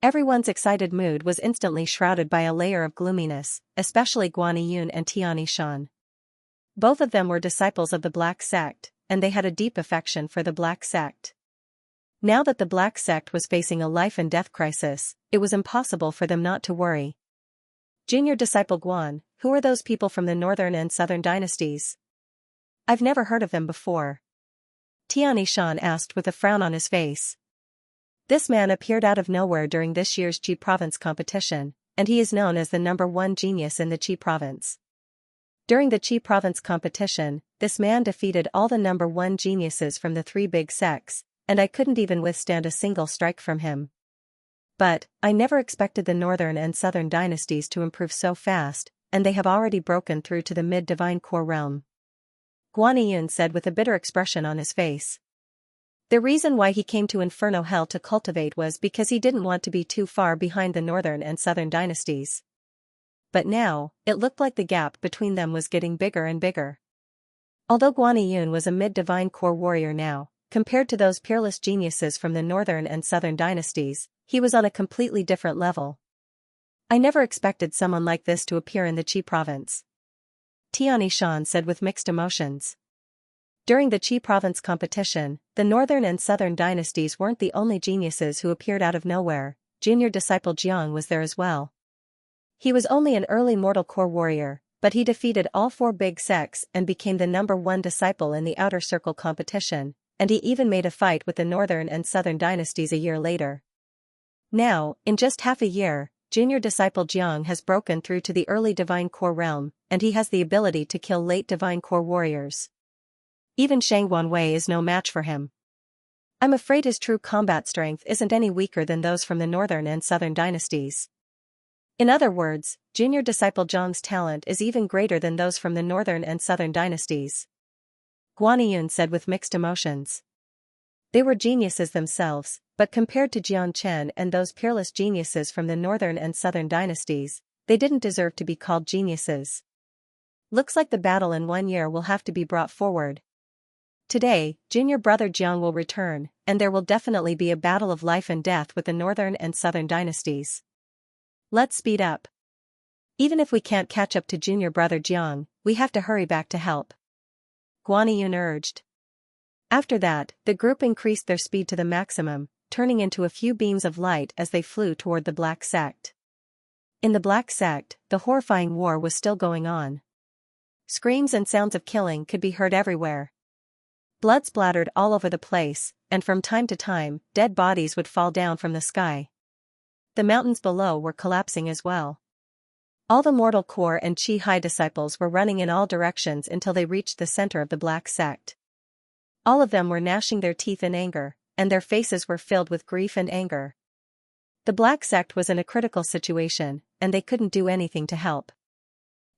Everyone's excited mood was instantly shrouded by a layer of gloominess, especially Guaniyun and Tiani Shan. Both of them were disciples of the Black Sect, and they had a deep affection for the Black Sect. Now that the Black Sect was facing a life-and-death crisis, it was impossible for them not to worry. Junior Disciple Guan, who are those people from the Northern and Southern dynasties? I've never heard of them before. Tiani Shan asked with a frown on his face. This man appeared out of nowhere during this year's Qi province competition, and he is known as the #1 genius in the Qi province. During the Qi province competition, this man defeated all the #1 geniuses from the 3 big sects, and I couldn't even withstand a single strike from him. But, I never expected the Northern and Southern dynasties to improve so fast, and they have already broken through to the mid-divine core realm. Guaniyun said with a bitter expression on his face. The reason why he came to Inferno Hell to cultivate was because he didn't want to be too far behind the Northern and Southern dynasties. But now, it looked like the gap between them was getting bigger and bigger. Although Guaniyun was a mid-divine core warrior now, compared to those peerless geniuses from the Northern and Southern dynasties, he was on a completely different level. I never expected someone like this to appear in the Qi province. Tiani Shan said with mixed emotions. During the Qi province competition, the Northern and Southern dynasties weren't the only geniuses who appeared out of nowhere. Junior Disciple Jiang was there as well. He was only an early mortal core warrior, but he defeated all 4 big sects and became the #1 disciple in the Outer Circle competition, and he even made a fight with the Northern and Southern dynasties a year later. Now, in just half a year, Junior Disciple Jiang has broken through to the early Divine Core realm, and he has the ability to kill late Divine Core warriors. Even Shangguan Wei is no match for him. I'm afraid his true combat strength isn't any weaker than those from the Northern and Southern dynasties. In other words, Junior Disciple Jiang's talent is even greater than those from the Northern and Southern dynasties. Guaniyun said with mixed emotions. They were geniuses themselves, but compared to Jiang Chen and those peerless geniuses from the Northern and Southern dynasties, they didn't deserve to be called geniuses. Looks like the battle in 1 year will have to be brought forward. Today, junior brother Jiang will return, and there will definitely be a battle of life and death with the northern and southern dynasties. Let's speed up. Even if we can't catch up to junior brother Jiang, we have to hurry back to help. Guanyin urged. After that, the group increased their speed to the maximum, turning into a few beams of light as they flew toward the Black Sect. In the Black Sect, the horrifying war was still going on. Screams and sounds of killing could be heard everywhere. Blood splattered all over the place, and from time to time, dead bodies would fall down from the sky. The mountains below were collapsing as well. All the mortal core and Qi Hai disciples were running in all directions until they reached the center of the Black Sect. All of them were gnashing their teeth in anger, and their faces were filled with grief and anger. The Black Sect was in a critical situation, and they couldn't do anything to help.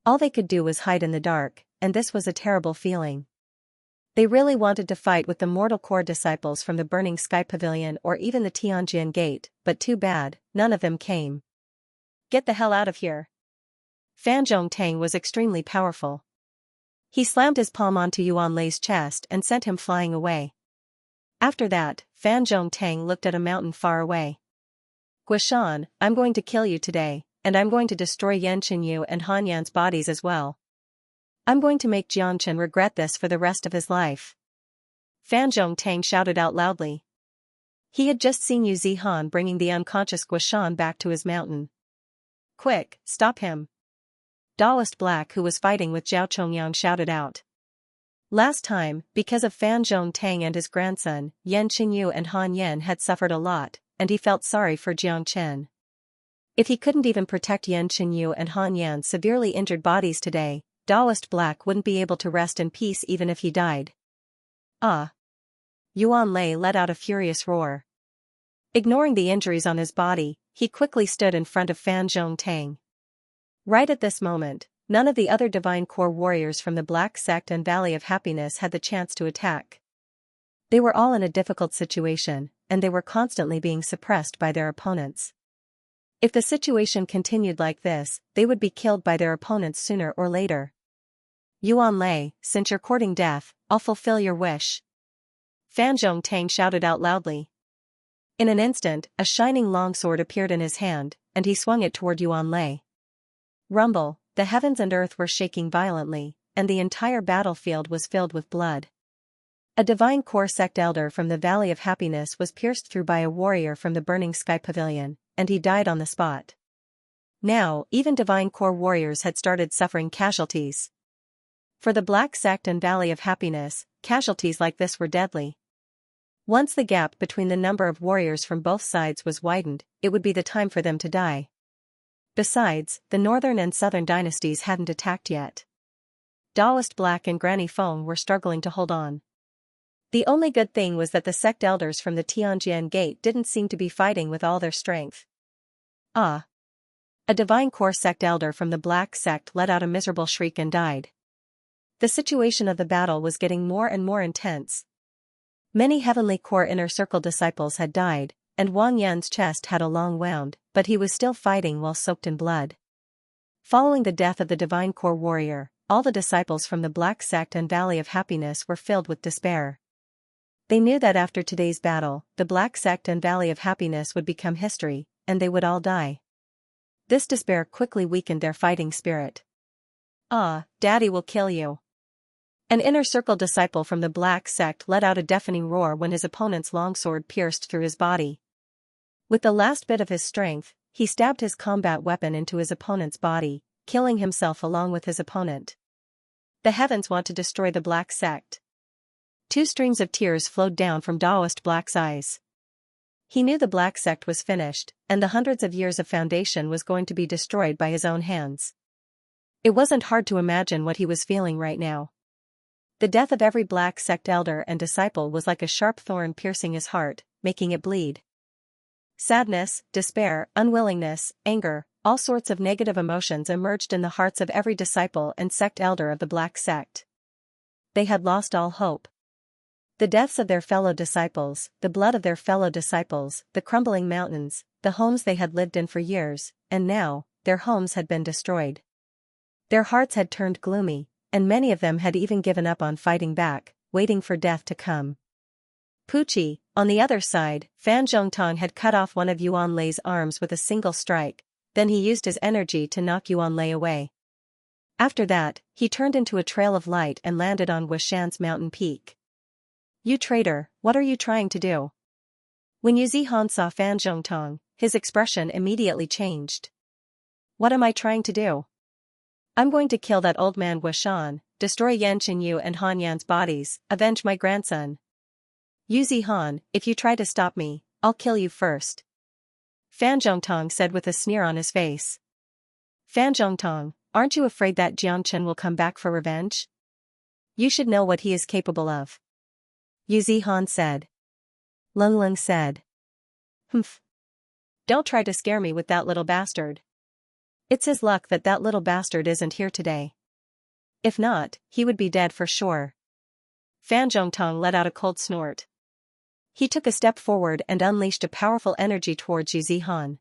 All they could do was hide in the dark, and this was a terrible feeling. They really wanted to fight with the Mortal Core disciples from the Burning Sky Pavilion or even the Tianjin Gate, but too bad, none of them came. Get the hell out of here. Fan Zhongtang was extremely powerful. He slammed his palm onto Yuan Lei's chest and sent him flying away. After that, Fan Zhongtang looked at a mountain far away. Guishan, I'm going to kill you today, and I'm going to destroy Yan Qinyu and Han Yan's bodies as well. I'm going to make Jiangchen regret this for the rest of his life. Fan Zhongtang shouted out loudly. He had just seen Yu Zihan bringing the unconscious Guishan back to his mountain. Quick, stop him. Daoist Black, who was fighting with Zhao Chongyang, shouted out. Last time, because of Fan Zhongtang and his grandson, Yan Qinyu and Han Yan had suffered a lot, and he felt sorry for Jiangchen. If he couldn't even protect Yan Qinyu and Han Yan's severely injured bodies today, Daoist Black wouldn't be able to rest in peace even if he died. Ah! Yuan Lei let out a furious roar. Ignoring the injuries on his body, he quickly stood in front of Fan Zhongtang. Right at this moment, none of the other Divine Core warriors from the Black Sect and Valley of Happiness had the chance to attack. They were all in a difficult situation, and they were constantly being suppressed by their opponents. If the situation continued like this, they would be killed by their opponents sooner or later. Yuan Lei, since you're courting death, I'll fulfill your wish. Fan Zhongtang shouted out loudly. In an instant, a shining longsword appeared in his hand, and he swung it toward Yuan Lei. Rumble, the heavens and earth were shaking violently, and the entire battlefield was filled with blood. A Divine Core sect elder from the Valley of Happiness was pierced through by a warrior from the Burning Sky Pavilion, and he died on the spot. Now, even Divine Core warriors had started suffering casualties. For the Black Sect and Valley of Happiness, casualties like this were deadly. Once the gap between the number of warriors from both sides was widened, it would be the time for them to die. Besides, the northern and southern dynasties hadn't attacked yet. Daoist Black and Granny Feng were struggling to hold on. The only good thing was that the sect elders from the Tianjin Gate didn't seem to be fighting with all their strength. Ah! A Divine Core sect elder from the Black Sect let out a miserable shriek and died. The situation of the battle was getting more and more intense. Many Heavenly Core Inner Circle disciples had died, and Wang Yan's chest had a long wound, but he was still fighting while soaked in blood. Following the death of the Divine Core warrior, all the disciples from the Black Sect and Valley of Happiness were filled with despair. They knew that after today's battle, the Black Sect and Valley of Happiness would become history, and they would all die. This despair quickly weakened their fighting spirit. Ah, Daddy will kill you. An Inner Circle disciple from the Black Sect let out a deafening roar when his opponent's longsword pierced through his body. With the last bit of his strength, he stabbed his combat weapon into his opponent's body, killing himself along with his opponent. The heavens want to destroy the Black Sect. 2 streams of tears flowed down from Daoist Black's eyes. He knew the Black Sect was finished, and the hundreds of years of foundation was going to be destroyed by his own hands. It wasn't hard to imagine what he was feeling right now. The death of every Black Sect elder and disciple was like a sharp thorn piercing his heart, making it bleed. Sadness, despair, unwillingness, anger, all sorts of negative emotions emerged in the hearts of every disciple and sect elder of the Black Sect. They had lost all hope. The deaths of their fellow disciples, the blood of their fellow disciples, the crumbling mountains, the homes they had lived in for years, and now, their homes had been destroyed. Their hearts had turned gloomy, and many of them had even given up on fighting back, waiting for death to come. Pucci, on the other side, Fan Zhongtong had cut off one of Yuan Lei's arms with a single strike, then he used his energy to knock Yuan Lei away. After that, he turned into a trail of light and landed on Wushan's mountain peak. You traitor, what are you trying to do? When Yu Zihan saw Fan Zhongtong, his expression immediately changed. What am I trying to do? I'm going to kill that old man Wushan, destroy Yan Qinyu and Han Yan's bodies, avenge my grandson. Yu Zihan, if you try to stop me, I'll kill you first. Fan Zhongtong said with a sneer on his face. Fan Zhongtong, aren't you afraid that Jiang Chen will come back for revenge? You should know what he is capable of. Yu Zihan said. Leng Leng said. Humph. Don't try to scare me with that little bastard. It's his luck that that little bastard isn't here today. If not, he would be dead for sure. Fan Zhongtong let out a cold snort. He took a step forward and unleashed a powerful energy towards Yu Zihan.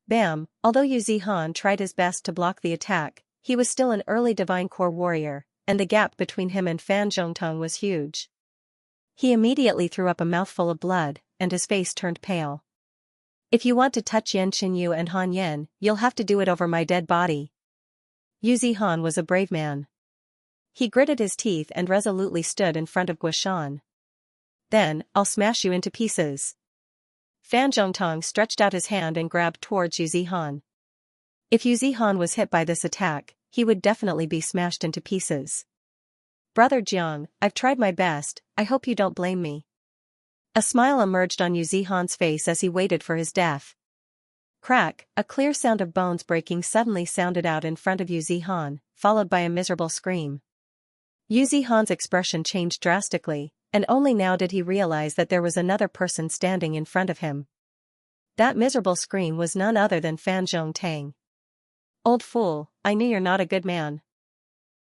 Bam! Although Yu Zihan tried his best to block the attack, he was still an early Divine Core warrior, and the gap between him and Fan Zhongtong was huge. He immediately threw up a mouthful of blood, and his face turned pale. If you want to touch Yan Qinyu and Han Yan, you'll have to do it over my dead body. Yu Zihan was a brave man. He gritted his teeth and resolutely stood in front of Wushan. Then, I'll smash you into pieces. Fan Zhongtong stretched out his hand and grabbed towards Yu Zihan. If Yu Zihan was hit by this attack, he would definitely be smashed into pieces. Brother Jiang, I've tried my best, I hope you don't blame me. A smile emerged on Yu Zihan's face as he waited for his death. Crack, a clear sound of bones breaking suddenly sounded out in front of Yu Zihan, followed by a miserable scream. Yu Zihan's expression changed drastically, and only now did he realize that there was another person standing in front of him. That miserable scream was none other than Fan Zhongtang. Old fool, I knew you're not a good man.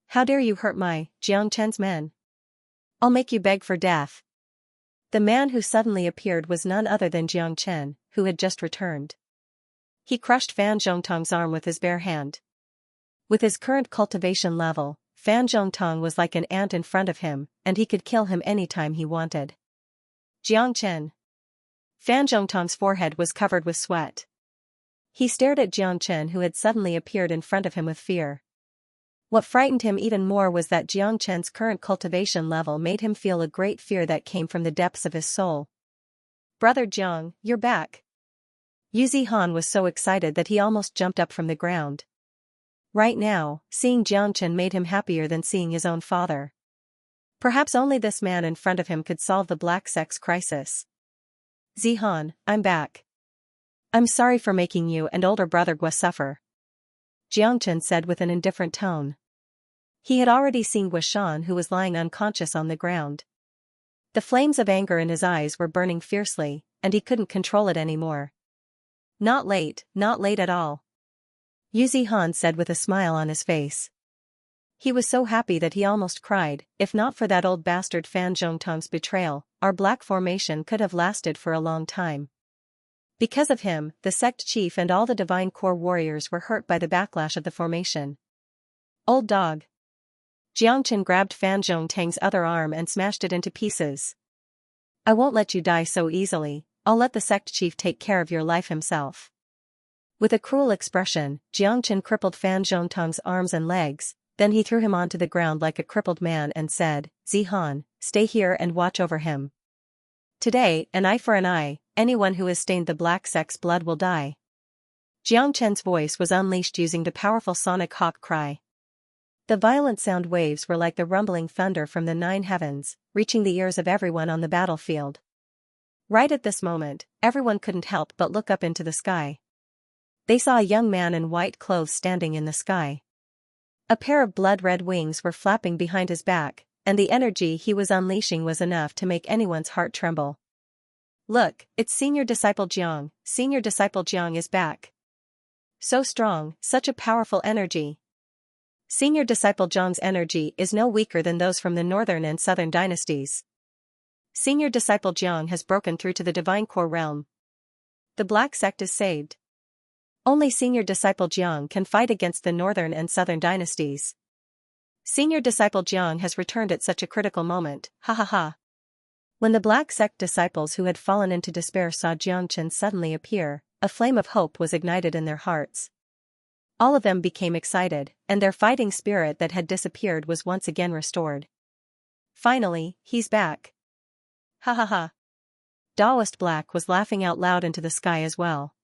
How dare you hurt my, Jiang Chen's men? I'll make you beg for death. The man who suddenly appeared was none other than Jiang Chen, who had just returned. He crushed Fan Zhongtong's arm with his bare hand. With his current cultivation level, Fan Zhongtong was like an ant in front of him, and he could kill him anytime he wanted. Jiang Chen. Fan Zhongtong's forehead was covered with sweat. He stared at Jiang Chen, who had suddenly appeared in front of him, with fear. What frightened him even more was that Jiang Chen's current cultivation level made him feel a great fear that came from the depths of his soul. Brother Jiang, you're back. Yu Zihan was so excited that he almost jumped up from the ground. Right now, seeing Jiang Chen made him happier than seeing his own father. Perhaps only this man in front of him could solve the black sex crisis. Zihan, I'm back. I'm sorry for making you and older brother Gua suffer. Jiang Chen said with an indifferent tone. He had already seen Wushan, who was lying unconscious on the ground. The flames of anger in his eyes were burning fiercely, and he couldn't control it anymore. Not late at all. Yu Zihan said with a smile on his face. He was so happy that he almost cried. If not for that old bastard Fan Zhongtong's betrayal, our black formation could have lasted for a long time. Because of him, the sect chief and all the Divine Core warriors were hurt by the backlash of the formation. Old dog. Jiang Chen grabbed Fan Zhongtang's other arm and smashed it into pieces. I won't let you die so easily, I'll let the sect chief take care of your life himself. With a cruel expression, Jiang Chen crippled Fan Zhongtong's arms and legs, then he threw him onto the ground like a crippled man and said, Zihan, stay here and watch over him. Today, an eye for an eye, anyone who has stained the black sex blood will die. Jiang Chen's voice was unleashed using the powerful sonic hawk cry. The violent sound waves were like the rumbling thunder from the 9 heavens, reaching the ears of everyone on the battlefield. Right at this moment, everyone couldn't help but look up into the sky. They saw a young man in white clothes standing in the sky. A pair of blood-red wings were flapping behind his back, and the energy he was unleashing was enough to make anyone's heart tremble. Look, it's Senior Disciple Jiang. Senior Disciple Jiang is back. So strong, such a powerful energy. Senior Disciple Jiang's energy is no weaker than those from the northern and southern dynasties. Senior Disciple Jiang has broken through to the Divine Core realm. The Black Sect is saved. Only Senior Disciple Jiang can fight against the northern and southern dynasties. Senior disciple Jiang has returned at such a critical moment, ha ha ha. When the black sect disciples who had fallen into despair saw Xianxia suddenly appear, a flame of hope was ignited in their hearts. All of them became excited, and their fighting spirit that had disappeared was once again restored. Finally, he's back. Ha ha ha. Taoist Black was laughing out loud into the sky as well.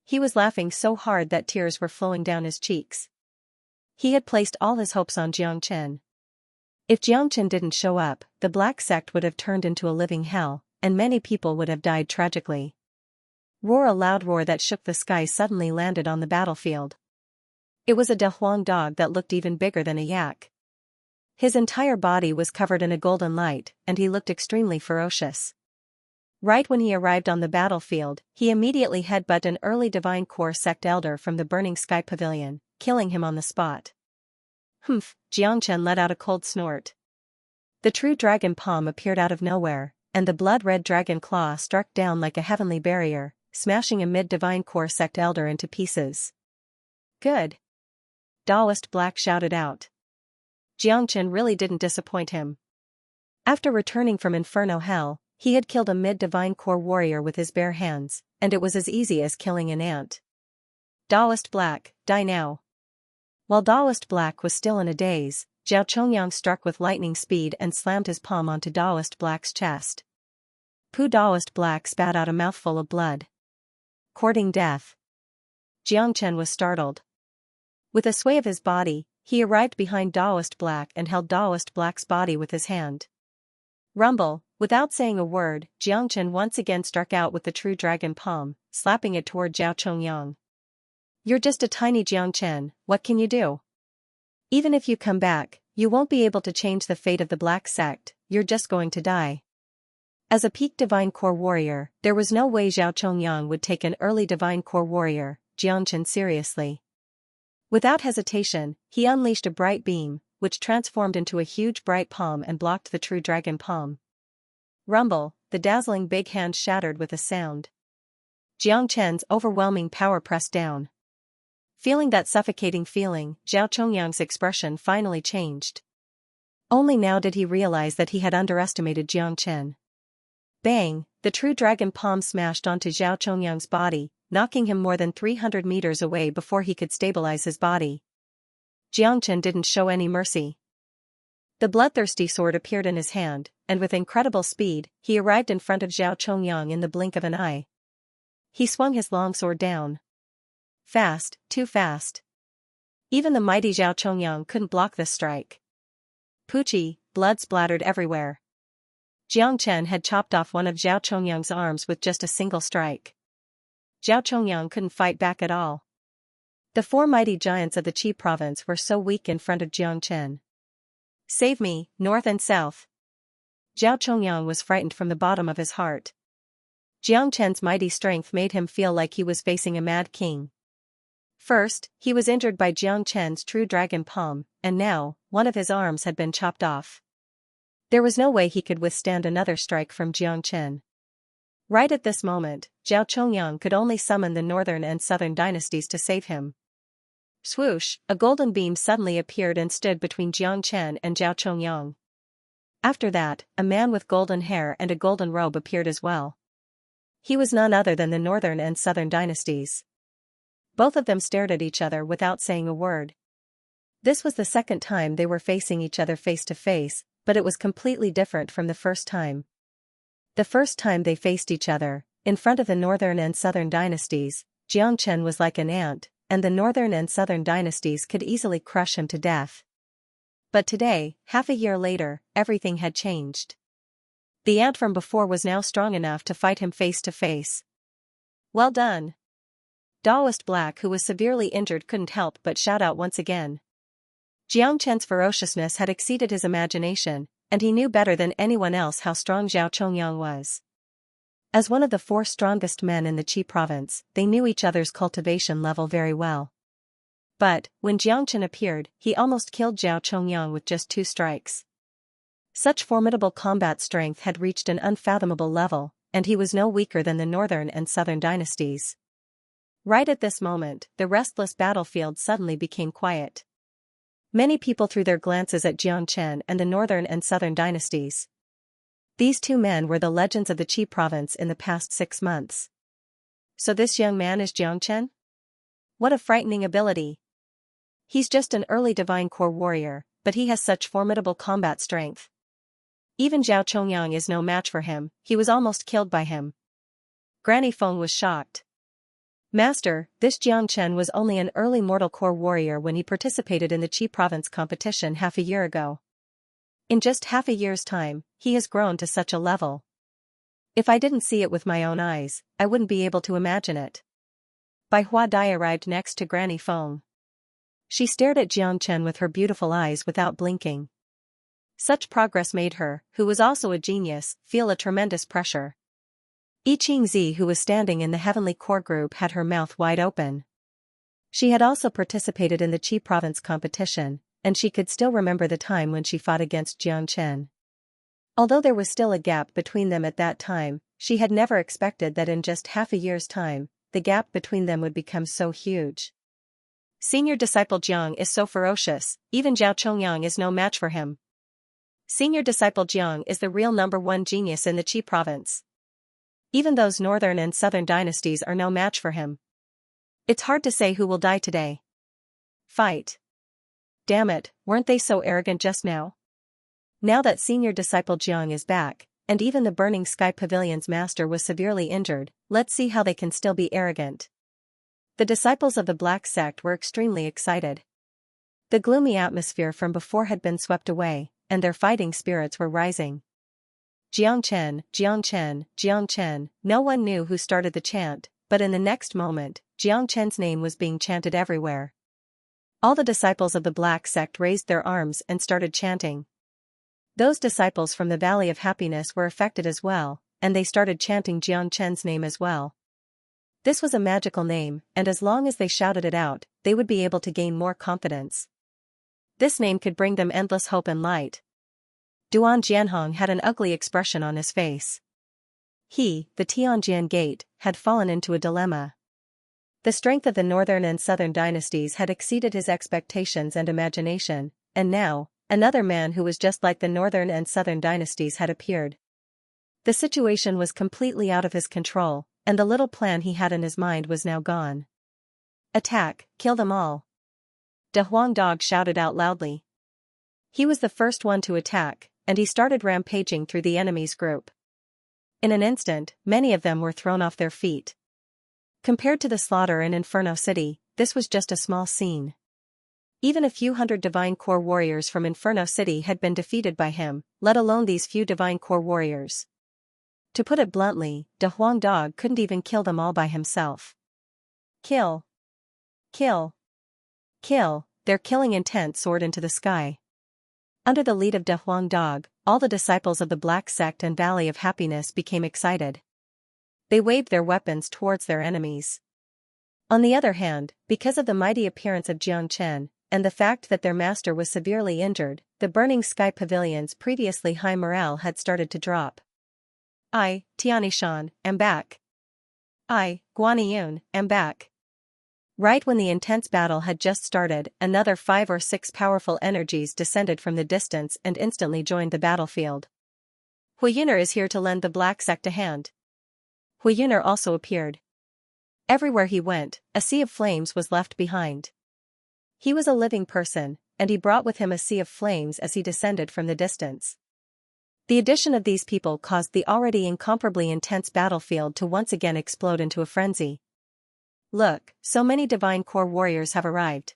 He was laughing so hard that tears were flowing down his cheeks. He had placed all his hopes on Xianxia. If Xianxia didn't show up, the black sect would have turned into a living hell, and many people would have died tragically. A loud roar that shook the sky suddenly landed on the battlefield. It was a Dehuang dog that looked even bigger than a yak. His entire body was covered in a golden light, and he looked extremely ferocious. Right when he arrived on the battlefield, he immediately headbutted an early Divine Core sect elder from the burning sky pavilion, killing him on the spot. Humph, Xianxia let out a cold snort. The true dragon palm appeared out of nowhere, and the blood-red dragon claw struck down like a heavenly barrier, smashing a mid-Divine Core sect elder into pieces. Good. Taoist Black shouted out. Xianxia really didn't disappoint him. After returning from Inferno Hell, he had killed a mid-Divine Core warrior with his bare hands, and it was as easy as killing an ant. Taoist Black, die now. While Taoist Black was still in a daze, Zhao Chongyang struck with lightning speed and slammed his palm onto Taoist Black's chest. Taoist Black spat out a mouthful of blood. Courting death. Xianxia was startled. With a sway of his body, he arrived behind Taoist Black and held Taoist Black's body with his hand. Rumble, without saying a word, Xianxia once again struck out with the true dragon palm, slapping it toward Zhao Chongyang. You're just a tiny Xianxia, what can you do? Even if you come back, you won't be able to change the fate of the black sect, you're just going to die. As a peak Divine Core warrior, there was no way Zhao Chongyang would take an early Divine Core warrior, Xianxia, seriously. Without hesitation, he unleashed a bright beam, which transformed into a huge bright palm and blocked the true dragon palm. Rumble, the dazzling big hand shattered with a sound. Xianxia's overwhelming power pressed down. Feeling that suffocating feeling, Zhao Chongyang's expression finally changed. Only now did he realize that he had underestimated Xianxia. Bang, the true dragon palm smashed onto Zhao Chongyang's body, knocking him more than 300 meters away before he could stabilize his body. Xianxia didn't show any mercy. The bloodthirsty sword appeared in his hand, and with incredible speed, he arrived in front of Zhao Chongyang in the blink of an eye. He swung his long sword down. Fast, too fast. Even the mighty Zhao Chongyang couldn't block this strike. Poochie, blood splattered everywhere. Xianxia had chopped off one of Zhao Chongyang's arms with just a single strike. Zhao Chongyang couldn't fight back at all. The four mighty giants of the Qi province were so weak in front of Xianxia. Save me, north and south. Zhao Chongyang was frightened from the bottom of his heart. Xianxia's mighty strength made him feel like he was facing a mad king. First, he was injured by Xianxia's true dragon palm, and now, one of his arms had been chopped off. There was no way he could withstand another strike from Xianxia. Right at this moment, Zhao Chongyang could only summon the northern and southern dynasties to save him. Swoosh, a golden beam suddenly appeared and stood between Xianxia and Zhao Chongyang. After that, a man with golden hair and a golden robe appeared as well. He was none other than the northern and southern dynasties. Both of them stared at each other without saying a word. This was the second time they were facing each other face to face, but it was completely different from the first time. The first time they faced each other, in front of the northern and southern dynasties, Xianxia was like an ant, and the northern and southern dynasties could easily crush him to death. But today, half a year later, everything had changed. The ant from before was now strong enough to fight him face to face. Well done. Taoist Black, who was severely injured, couldn't help but shout out once again. Xianxia's ferociousness had exceeded his imagination, and he knew better than anyone else how strong Zhao Chongyang was. As one of the four strongest men in the Qi province, they knew each other's cultivation level very well. But, when Xianxia appeared, he almost killed Zhao Chongyang with just 2 strikes. Such formidable combat strength had reached an unfathomable level, and he was no weaker than the northern and southern dynasties. Right at this moment, the restless battlefield suddenly became quiet. Many people threw their glances at Xianxia and the northern and southern dynasties. These two men were the legends of the Qi province in the past 6 months. So this young man is Xianxia? What a frightening ability. He's just an early divine core warrior, but he has such formidable combat strength. Even Zhao Chongyang is no match for him, he was almost killed by him. Granny Feng was shocked. Master, this Xianxia was only an early mortal core warrior when he participated in the Qi province competition half a year ago. In just half a year's time, he has grown to such a level. If I didn't see it with my own eyes, I wouldn't be able to imagine it. Bai Hua Dai arrived next to Granny Feng. She stared at Xianxia with her beautiful eyes without blinking. Such progress made her, who was also a genius, feel a tremendous pressure. I Chingzi, who was standing in the heavenly core group, had her mouth wide open. She had also participated in the Qi province competition, and she could still remember the time when she fought against Xianxia. Although there was still a gap between them at that time, she had never expected that in just half a year's time, the gap between them would become so huge. Senior disciple Jiang is so ferocious, even Zhao Chongyang is no match for him. Senior disciple Jiang is the real #1 genius in the Qi province. Even those northern and southern dynasties are no match for him. It's hard to say who will die today. Fight. Damn it, weren't they so arrogant just now? Now that senior disciple Jiang is back, and even the Burning Sky Pavilion's master was severely injured, let's see how they can still be arrogant. The disciples of the Black Sect were extremely excited. The gloomy atmosphere from before had been swept away, and their fighting spirits were rising. Jiangchen, Jiangchen, Jiangchen, no one knew who started the chant, but in the next moment, Jiangchen's name was being chanted everywhere. All the disciples of the Black Sect raised their arms and started chanting. Those disciples from the Valley of Happiness were affected as well, and they started chanting Jiangchen's name as well. This was a magical name, and as long as they shouted it out, they would be able to gain more confidence. This name could bring them endless hope and light. Duan Jianhong had an ugly expression on his face. He, the Tianjian Gate, had fallen into a dilemma. The strength of the northern and southern dynasties had exceeded his expectations and imagination, and now, another man who was just like the northern and southern dynasties had appeared. The situation was completely out of his control, and the little plan he had in his mind was now gone. Attack, kill them all. De Huang Dog shouted out loudly. He was the first one to attack, and he started rampaging through the enemy's group. In an instant, many of them were thrown off their feet. Compared to the slaughter in Inferno City, this was just a small scene. Even a few hundred divine core warriors from Inferno City had been defeated by him, let alone these few divine core warriors. To put it bluntly, De Huang Dog couldn't even kill them all by himself. Kill. Kill. Kill, their killing intent soared into the sky. Under the lead of De Huang Dog, all the disciples of the Black Sect and Valley of Happiness became excited. They waved their weapons towards their enemies. On the other hand, because of the mighty appearance of Jiangchen, and the fact that their master was severely injured, the Burning Sky Pavilion's previously high morale had started to drop. I, Tianishan, am back. I, Guaniyun, am back. Right when the intense battle had just started, another 5 or 6 powerful energies descended from the distance and instantly joined the battlefield. Huiyuner is here to lend the Black Sect a hand. Huiyuner also appeared. Everywhere he went, a sea of flames was left behind. He was a living person, and he brought with him a sea of flames as he descended from the distance. The addition of these people caused the already incomparably intense battlefield to once again explode into a frenzy. Look, so many divine core warriors have arrived.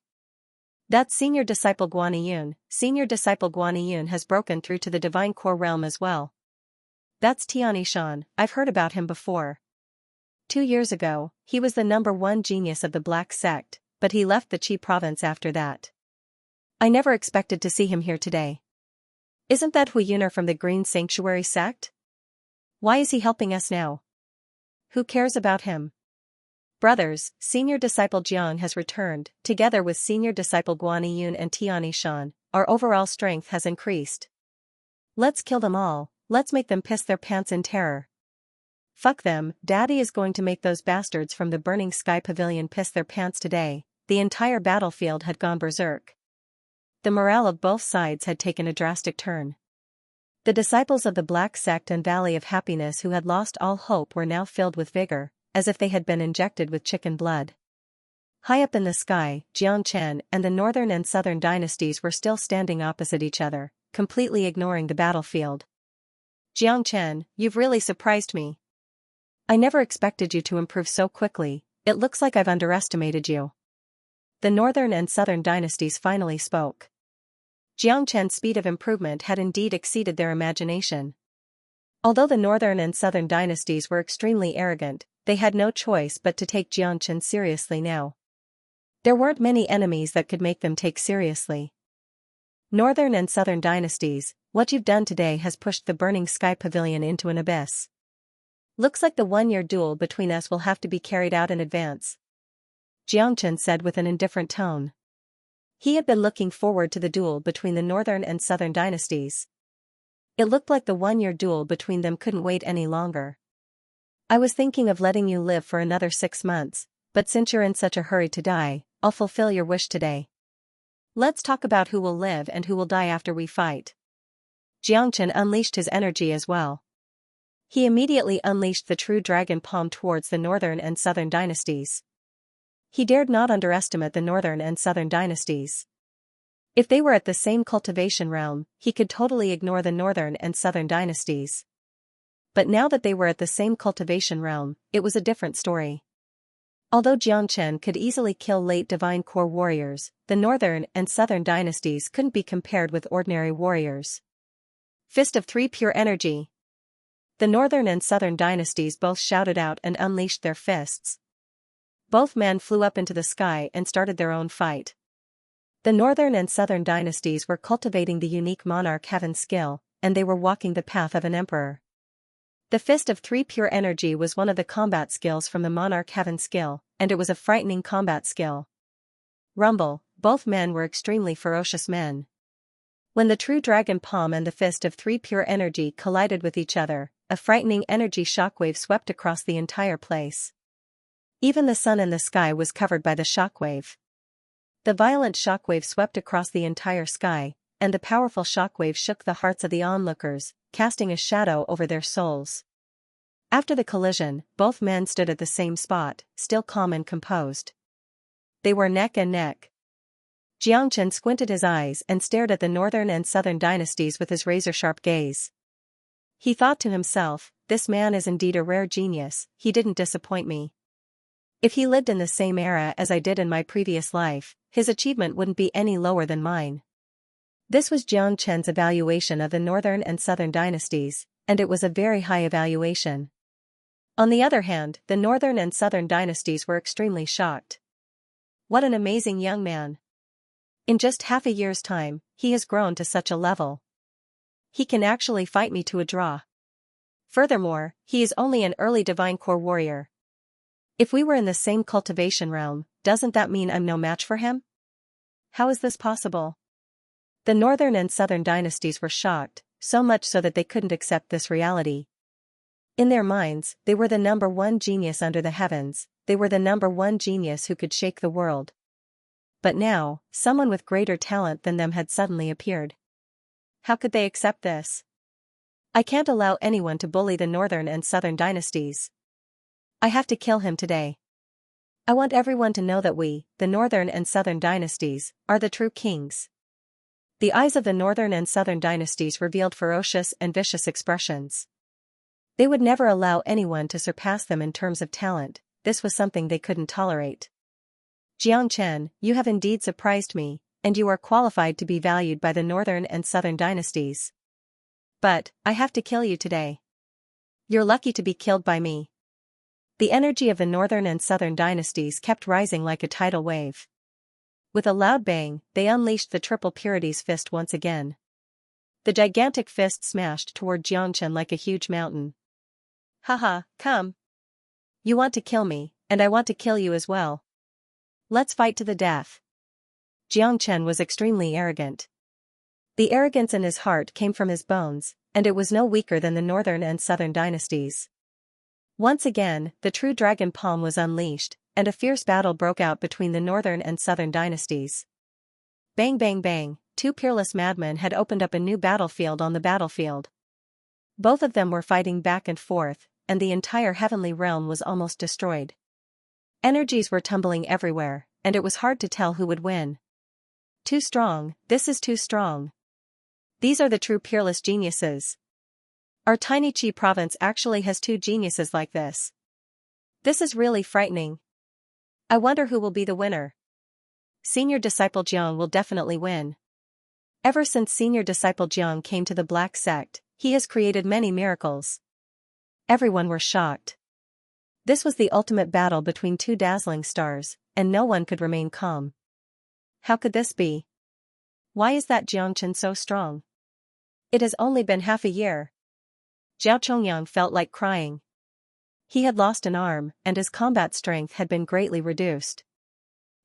That's senior disciple Guaniyun. Senior disciple Guaniyun has broken through to the divine core realm as well. That's Tianishan, I've heard about him before. 2 years ago, he was the #1 genius of the Black Sect, but he left the Qi province after that. I never expected to see him here today. Isn't that Huiyuner from the Green Sanctuary sect? Why is he helping us now? Who cares about him? Brothers, senior disciple Jiang has returned, together with senior disciple Guaniyun and Tianishan, our overall strength has increased. Let's kill them all, let's make them piss their pants in terror. Fuck them, Daddy is going to make those bastards from the Burning Sky Pavilion piss their pants today. The entire battlefield had gone berserk. The morale of both sides had taken a drastic turn. The disciples of the Black Sect and Valley of Happiness who had lost all hope were now filled with vigor, as if they had been injected with chicken blood. High up in the sky, Xianxia and the northern and southern dynasties were still standing opposite each other, completely ignoring the battlefield. Xianxia, you've really surprised me. I never expected you to improve so quickly. It looks like I've underestimated you. The northern and southern dynasties finally spoke. Xianxia's speed of improvement had indeed exceeded their imagination. Although the northern and southern dynasties were extremely arrogant, they had no choice but to take Xianxia seriously now. There weren't many enemies that could make them take seriously. Northern and southern dynasties, what you've done today has pushed the Burning Sky Pavilion into an abyss. Looks like the one-year duel between us will have to be carried out in advance, Xianxia said with an indifferent tone. He had been looking forward to the duel between the northern and southern dynasties. It looked like the one-year duel between them couldn't wait any longer. I was thinking of letting you live for another 6 months, but since you're in such a hurry to die, I'll fulfill your wish today. Let's talk about who will live and who will die after we fight. Xianxia unleashed his energy as well. He immediately unleashed the true dragon palm towards the northern and southern dynasties. He dared not underestimate the northern and southern dynasties. If they were at the same cultivation realm, he could totally ignore the northern and southern dynasties. But now that they were at the same cultivation realm, it was a different story. Although Xianxia could easily kill late divine core warriors, the northern and southern dynasties couldn't be compared with ordinary warriors. Fist of 3 pure energy. The northern and southern dynasties both shouted out and unleashed their fists. Both men flew up into the sky and started their own fight. The northern and southern dynasties were cultivating the unique monarch heaven skill, and they were walking the path of an emperor. The Fist of 3 pure energy was one of the combat skills from the monarch heaven skill, and it was a frightening combat skill. Rumble, both men were extremely ferocious men. When the true dragon palm and the Fist of 3 pure energy collided with each other, a frightening energy shockwave swept across the entire place. Even the sun in the sky was covered by the shockwave. The violent shockwave swept across the entire sky, and the powerful shockwave shook the hearts of the onlookers, casting a shadow over their souls. After the collision, both men stood at the same spot, still calm and composed. They were neck and neck. Xianxia squinted his eyes and stared at the northern and southern dynasties with his razor-sharp gaze. He thought to himself, this man is indeed a rare genius, he didn't disappoint me. If he lived in the same era as I did in my previous life, his achievement wouldn't be any lower than mine. This was Xianxia's evaluation of the northern and southern dynasties, and it was a very high evaluation. On the other hand, the northern and southern dynasties were extremely shocked. What an amazing young man. In just half a year's time, he has grown to such a level. He can actually fight me to a draw. Furthermore, he is only an early divine core warrior. If we were in the same cultivation realm, doesn't that mean I'm no match for him? How is this possible? The northern and southern dynasties were shocked, so much so that they couldn't accept this reality. In their minds, they were the number one genius under the heavens, they were the number one genius who could shake the world. But now, someone with greater talent than them had suddenly appeared. How could they accept this? I can't allow anyone to bully the northern and southern dynasties. I have to kill him today. I want everyone to know that we, the northern and southern dynasties, are the true kings. The eyes of the northern and southern dynasties revealed ferocious and vicious expressions. They would never allow anyone to surpass them in terms of talent, this was something they couldn't tolerate. Xianxia, you have indeed surprised me, and you are qualified to be valued by the northern and southern dynasties. But, I have to kill you today. You're lucky to be killed by me. The energy of the northern and southern dynasties kept rising like a tidal wave. With a loud bang, they unleashed the triple purities fist once again. The gigantic fist smashed toward Xianxia like a huge mountain. Haha, come. You want to kill me, and I want to kill you as well. Let's fight to the death. Xianxia was extremely arrogant. The arrogance in his heart came from his bones, and it was no weaker than the northern and southern dynasties. Once again, the true dragon palm was unleashed, and a fierce battle broke out between the northern and southern dynasties. Bang bang bang, two peerless madmen had opened up a new battlefield on the battlefield. Both of them were fighting back and forth, and the entire heavenly realm was almost destroyed. Energies were tumbling everywhere, and it was hard to tell who would win. Too strong, this is too strong. These are the true peerless geniuses. Our tiny Qi province actually has two geniuses like this. This is really frightening. I wonder who will be the winner. Senior disciple Jiang will definitely win. Ever since senior disciple Jiang came to the Black Sect, he has created many miracles. Everyone were shocked. This was the ultimate battle between two dazzling stars, and no one could remain calm. How could this be? Why is that Jiang Chen so strong? It has only been half a year. Zhao Chongyang felt like crying. He had lost an arm, and his combat strength had been greatly reduced.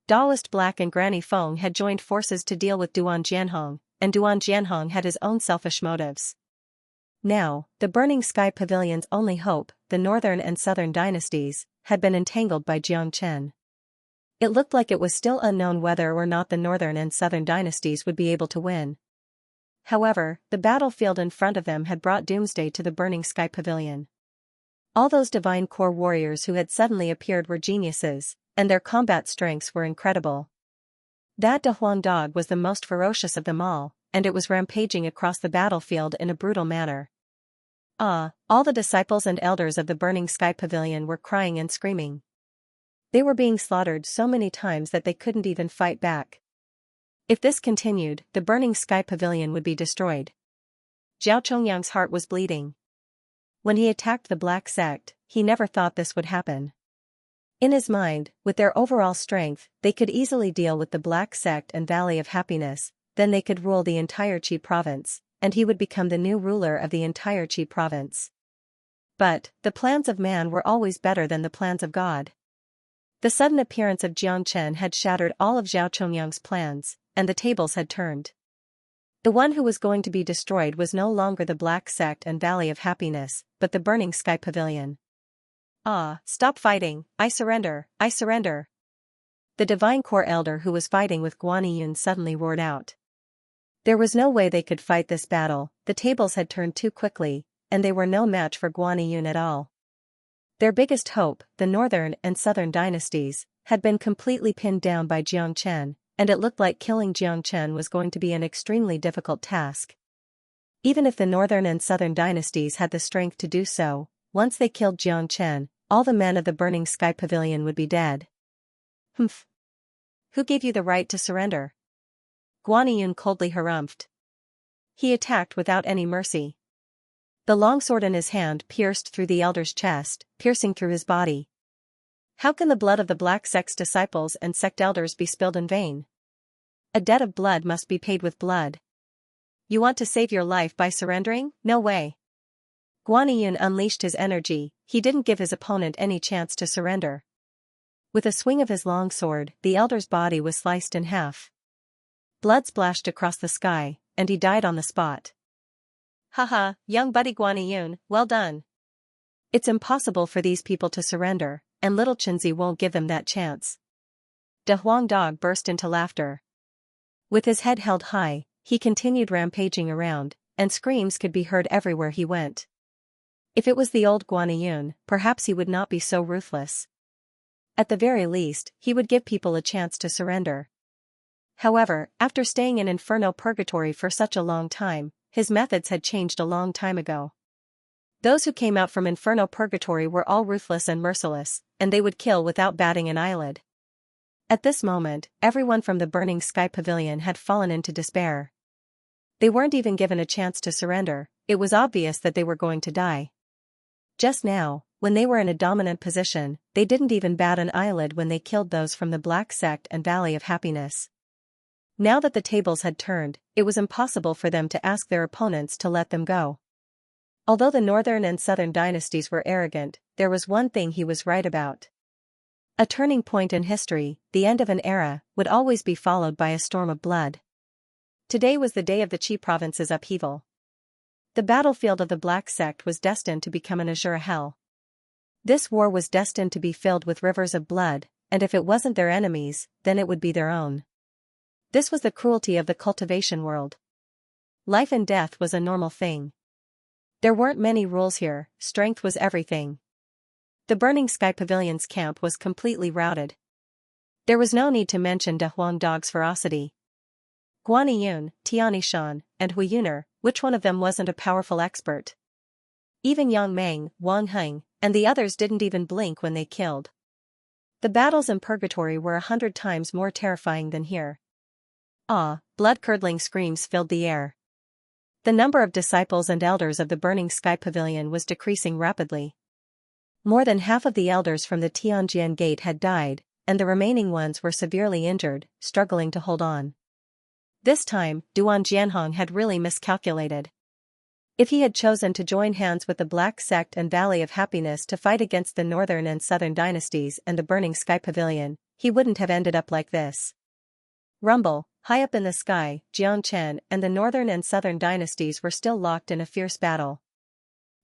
Daoist Black and Granny Feng had joined forces to deal with Duan Jianhong, and Duan Jianhong had his own selfish motives. Now, the Burning Sky Pavilion's only hope, the northern and southern dynasties, had been entangled by Jiang Chen. It looked like it was still unknown whether or not the northern and southern dynasties would be able to win. However, the battlefield in front of them had brought doomsday to the Burning Sky Pavilion. All those divine core warriors who had suddenly appeared were geniuses, and their combat strengths were incredible. That De Huang dog was the most ferocious of them all, and it was rampaging across the battlefield in a brutal manner. All the disciples and elders of the Burning Sky Pavilion were crying and screaming. They were being slaughtered so many times that they couldn't even fight back. If this continued, the Burning Sky Pavilion would be destroyed. Zhao Chongyang's heart was bleeding. When he attacked the Black Sect, he never thought this would happen. In his mind, with their overall strength, they could easily deal with the Black Sect and Valley of Happiness, then they could rule the entire Qi province, and he would become the new ruler of the entire Qi province. But, the plans of man were always better than the plans of God. The sudden appearance of Jiang Chen had shattered all of Zhao Chongyang's plans, and the tables had turned. The one who was going to be destroyed was no longer the Black Sect and Valley of Happiness, but the Burning Sky Pavilion. Stop fighting, I surrender, I surrender. The Divine Core Elder who was fighting with Guan Yun suddenly roared out. There was no way they could fight this battle, the tables had turned too quickly, and they were no match for Guan Yun at all. Their biggest hope, the northern and southern dynasties, had been completely pinned down by Jiang Chen, and it looked like killing Jiang Chen was going to be an extremely difficult task. Even if the northern and southern dynasties had the strength to do so, once they killed Jiang Chen, all the men of the Burning Sky Pavilion would be dead. Humph. Who gave you the right to surrender? Guan Yun coldly harumphed. He attacked without any mercy. The longsword in his hand pierced through the elder's chest, piercing through his body. How can the blood of the Black Sect's disciples and sect elders be spilled in vain? A debt of blood must be paid with blood. You want to save your life by surrendering? No way. Guan Yun unleashed his energy, he didn't give his opponent any chance to surrender. With a swing of his longsword, the elder's body was sliced in half. Blood splashed across the sky, and he died on the spot. Haha, young buddy Guan Yun, well done. It's impossible for these people to surrender, and little Chenzi won't give them that chance. De Huang dog burst into laughter. With his head held high, he continued rampaging around, and screams could be heard everywhere he went. If it was the old Guan Yun, perhaps he would not be so ruthless. At the very least, he would give people a chance to surrender. However, after staying in Inferno Purgatory for such a long time, his methods had changed a long time ago. Those who came out from Inferno Purgatory were all ruthless and merciless, and they would kill without batting an eyelid. At this moment, everyone from the Burning Sky Pavilion had fallen into despair. They weren't even given a chance to surrender, it was obvious that they were going to die. Just now, when they were in a dominant position, they didn't even bat an eyelid when they killed those from the Black Sect and Valley of Happiness. Now that the tables had turned, it was impossible for them to ask their opponents to let them go. Although the northern and southern dynasties were arrogant, there was one thing he was right about. A turning point in history, the end of an era, would always be followed by a storm of blood. Today was the day of the Qi province's upheaval. The battlefield of the Black Sect was destined to become an azure hell. This war was destined to be filled with rivers of blood, and if it wasn't their enemies, then it would be their own. This was the cruelty of the cultivation world. Life and death was a normal thing. There weren't many rules here, strength was everything. The Burning Sky Pavilion's camp was completely routed. There was no need to mention De Huang Dog's ferocity. Guaniyun, Tianishan, and Huiyuner, which one of them wasn't a powerful expert? Even Yang Meng, Wang Heng, and the others didn't even blink when they killed. The battles in Purgatory were 100 times more terrifying than here. Ah, blood-curdling screams filled the air. The number of disciples and elders of the Burning Sky Pavilion was decreasing rapidly. More than half of the elders from the Tianjian Gate had died, and the remaining ones were severely injured, struggling to hold on. This time, Duan Jianhong had really miscalculated. If he had chosen to join hands with the Black Sect and Valley of Happiness to fight against the Northern and Southern dynasties and the Burning Sky Pavilion, he wouldn't have ended up like this. Rumble, high up in the sky, Jiangchen and the Northern and Southern dynasties were still locked in a fierce battle.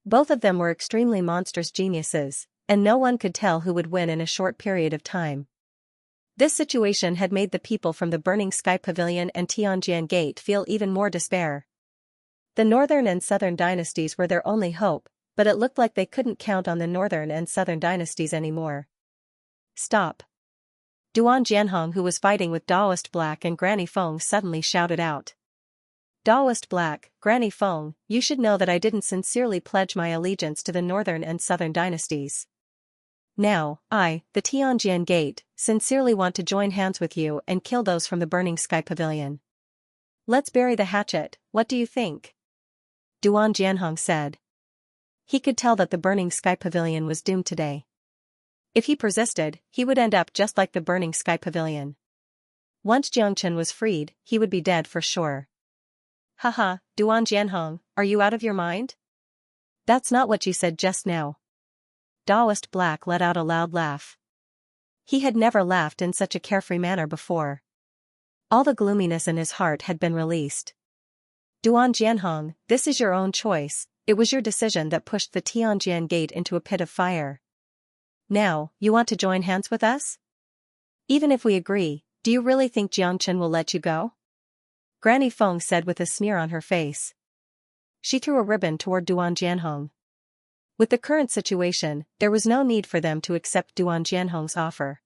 Both of them were extremely monstrous geniuses, and no one could tell who would win in a short period of time. This situation had made the people from the Burning Sky Pavilion and Tianjian Gate feel even more despair. The Northern and Southern dynasties were their only hope, but it looked like they couldn't count on the Northern and Southern dynasties anymore. Stop! Duan Jianhong, who was fighting with Daoist Black and Granny Feng, suddenly shouted out. Daoist Black, Granny Feng, you should know that I didn't sincerely pledge my allegiance to the Northern and Southern dynasties. Now, I, the Tianjian Gate, sincerely want to join hands with you and kill those from the Burning Sky Pavilion. Let's bury the hatchet, what do you think? Duan Jianhong said. He could tell that the Burning Sky Pavilion was doomed today. If he persisted, he would end up just like the Burning Sky Pavilion. Once Jiangchen was freed, he would be dead for sure. Haha, Duan Jianhong, are you out of your mind? That's not what you said just now. Daoist Black let out a loud laugh. He had never laughed in such a carefree manner before. All the gloominess in his heart had been released. Duan Jianhong, this is your own choice, it was your decision that pushed the Tianjian Gate into a pit of fire. Now, you want to join hands with us? Even if we agree, do you really think Jiangchen will let you go? Granny Feng said with a sneer on her face. She threw a ribbon toward Duan Jianhong. With the current situation, there was no need for them to accept Duan Jianhong's offer.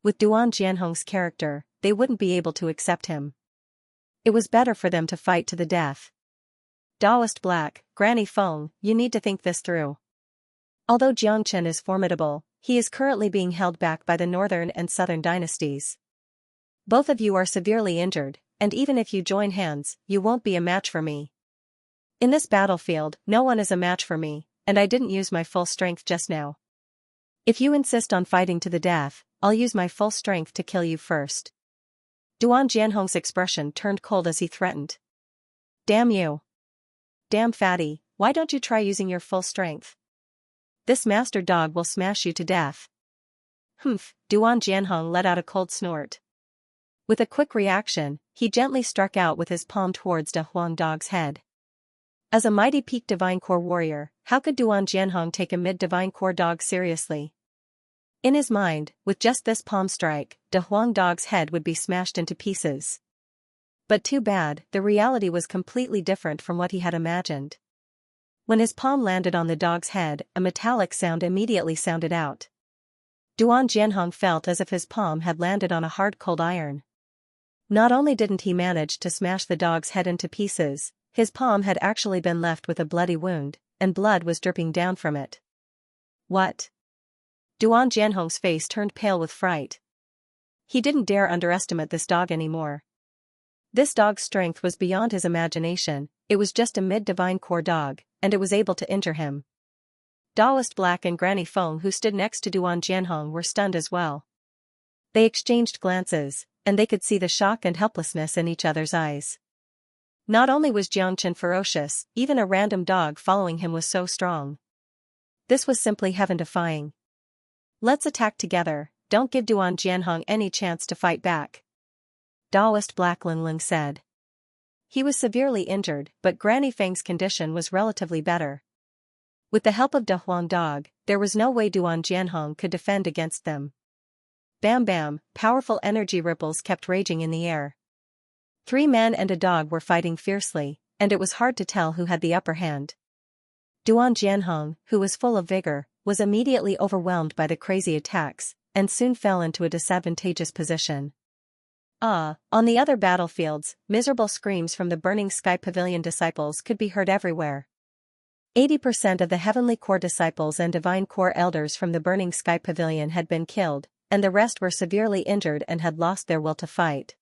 With Duan Jianhong's character, they wouldn't be able to accept him. It was better for them to fight to the death. Daoist Black, Granny Feng, you need to think this through. Although Jiangchen is formidable, he is currently being held back by the Northern and Southern dynasties. Both of you are severely injured, and even if you join hands, you won't be a match for me. In this battlefield, no one is a match for me, and I didn't use my full strength just now. If you insist on fighting to the death, I'll use my full strength to kill you first. Duan Jianhong's expression turned cold as he threatened. Damn you. Damn fatty, why don't you try using your full strength? This master dog will smash you to death. Humph, Duan Jianhong let out a cold snort. With a quick reaction, he gently struck out with his palm towards De Huang Dog's head. As a mighty peak Divine Core warrior, how could Duan Jianhong take a mid-Divine Core dog seriously? In his mind, with just this palm strike, De Huang Dog's head would be smashed into pieces. But too bad, the reality was completely different from what he had imagined. When his palm landed on the dog's head, a metallic sound immediately sounded out. Duan Jianhong felt as if his palm had landed on a hard cold iron. Not only didn't he manage to smash the dog's head into pieces, his palm had actually been left with a bloody wound, and blood was dripping down from it. What? Duan Jianhong's face turned pale with fright. He didn't dare underestimate this dog anymore. This dog's strength was beyond his imagination, it was just a mid-Divine Core dog, and it was able to injure him. Daoist Black and Granny Feng, who stood next to Duan Jianhong, were stunned as well. They exchanged glances, and they could see the shock and helplessness in each other's eyes. Not only was Jiangchen ferocious, even a random dog following him was so strong. This was simply heaven-defying. Let's attack together, don't give Duan Jianhong any chance to fight back. Daoist Black Ling said. He was severely injured, but Granny Feng's condition was relatively better. With the help of De Huang Dog, there was no way Duan Jianhong could defend against them. Bam bam, powerful energy ripples kept raging in the air. 3 men and a dog were fighting fiercely, and it was hard to tell who had the upper hand. Duan Jianhong, who was full of vigor, was immediately overwhelmed by the crazy attacks, and soon fell into a disadvantageous position. On the other battlefields, miserable screams from the Burning Sky Pavilion disciples could be heard everywhere. 80% of the Heavenly Core disciples and Divine Core elders from the Burning Sky Pavilion had been killed, and the rest were severely injured and had lost their will to fight.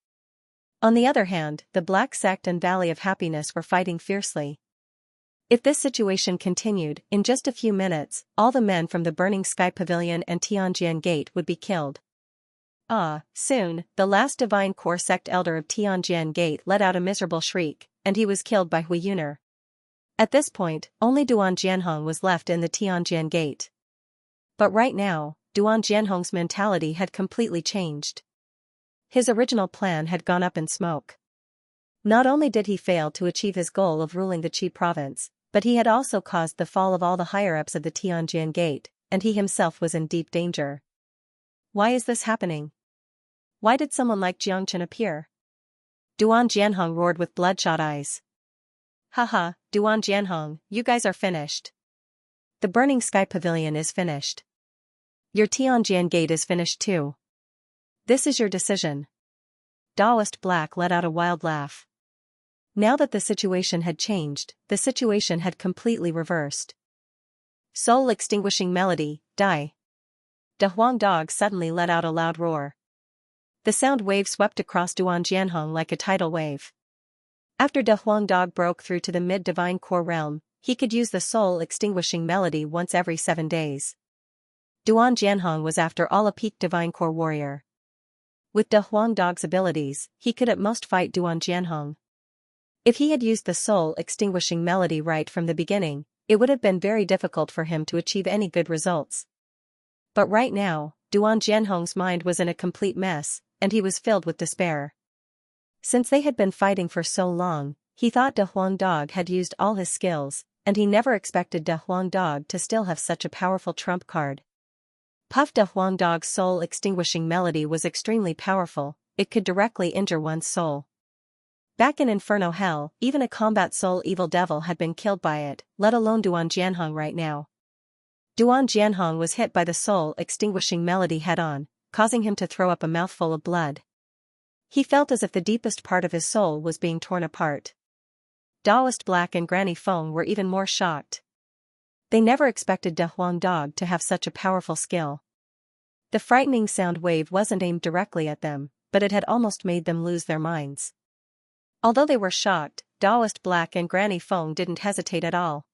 On the other hand, the Black Sect and Valley of Happiness were fighting fiercely. If this situation continued, in just a few minutes, all the men from the Burning Sky Pavilion and Tianjian Gate would be killed. Soon, the last Divine Core sect elder of Tianjian Gate let out a miserable shriek, and he was killed by Hui Yuner. At this point, only Duan Jianhong was left in the Tianjian Gate. But right now, Duan Jianhong's mentality had completely changed. His original plan had gone up in smoke. Not only did he fail to achieve his goal of ruling the Qi province, but he had also caused the fall of all the higher-ups of the Tianjian Gate, and he himself was in deep danger. Why is this happening? Why did someone like Xianxia appear? Duan Jianhong roared with bloodshot eyes. Haha, Duan Jianhong, you guys are finished. The Burning Sky Pavilion is finished. Your Tianjian Gate is finished too. This is your decision. Daoist Black let out a wild laugh. Now that the situation had changed, the situation had completely reversed. Soul extinguishing melody, die. De Huang Dog suddenly let out a loud roar. The sound wave swept across Duan Jianhong like a tidal wave. After De Huang Dog broke through to the mid-divine core realm, he could use the soul-extinguishing melody once every 7 days. Duan Jianhong was after all a peak divine core warrior. With De Huang Dog's abilities, he could at most fight Duan Jianhong. If he had used the soul-extinguishing melody right from the beginning, it would have been very difficult for him to achieve any good results. But right now, Duan Jianhong's mind was in a complete mess, and he was filled with despair. Since they had been fighting for so long, he thought De Huang Dog had used all his skills, and he never expected De Huang Dog to still have such a powerful trump card. Puff De Huang Dog's soul-extinguishing melody was extremely powerful, it could directly injure one's soul. Back in Inferno Hell, even a combat soul evil devil had been killed by it, let alone Duan Jianhong right now. Duan Jianhong was hit by the soul-extinguishing melody head-on, causing him to throw up a mouthful of blood. He felt as if the deepest part of his soul was being torn apart. Daoist Black and Granny Feng were even more shocked. They never expected De Huang Dog to have such a powerful skill. The frightening sound wave wasn't aimed directly at them, but it had almost made them lose their minds. Although they were shocked, Daoist Black and Granny Feng didn't hesitate at all.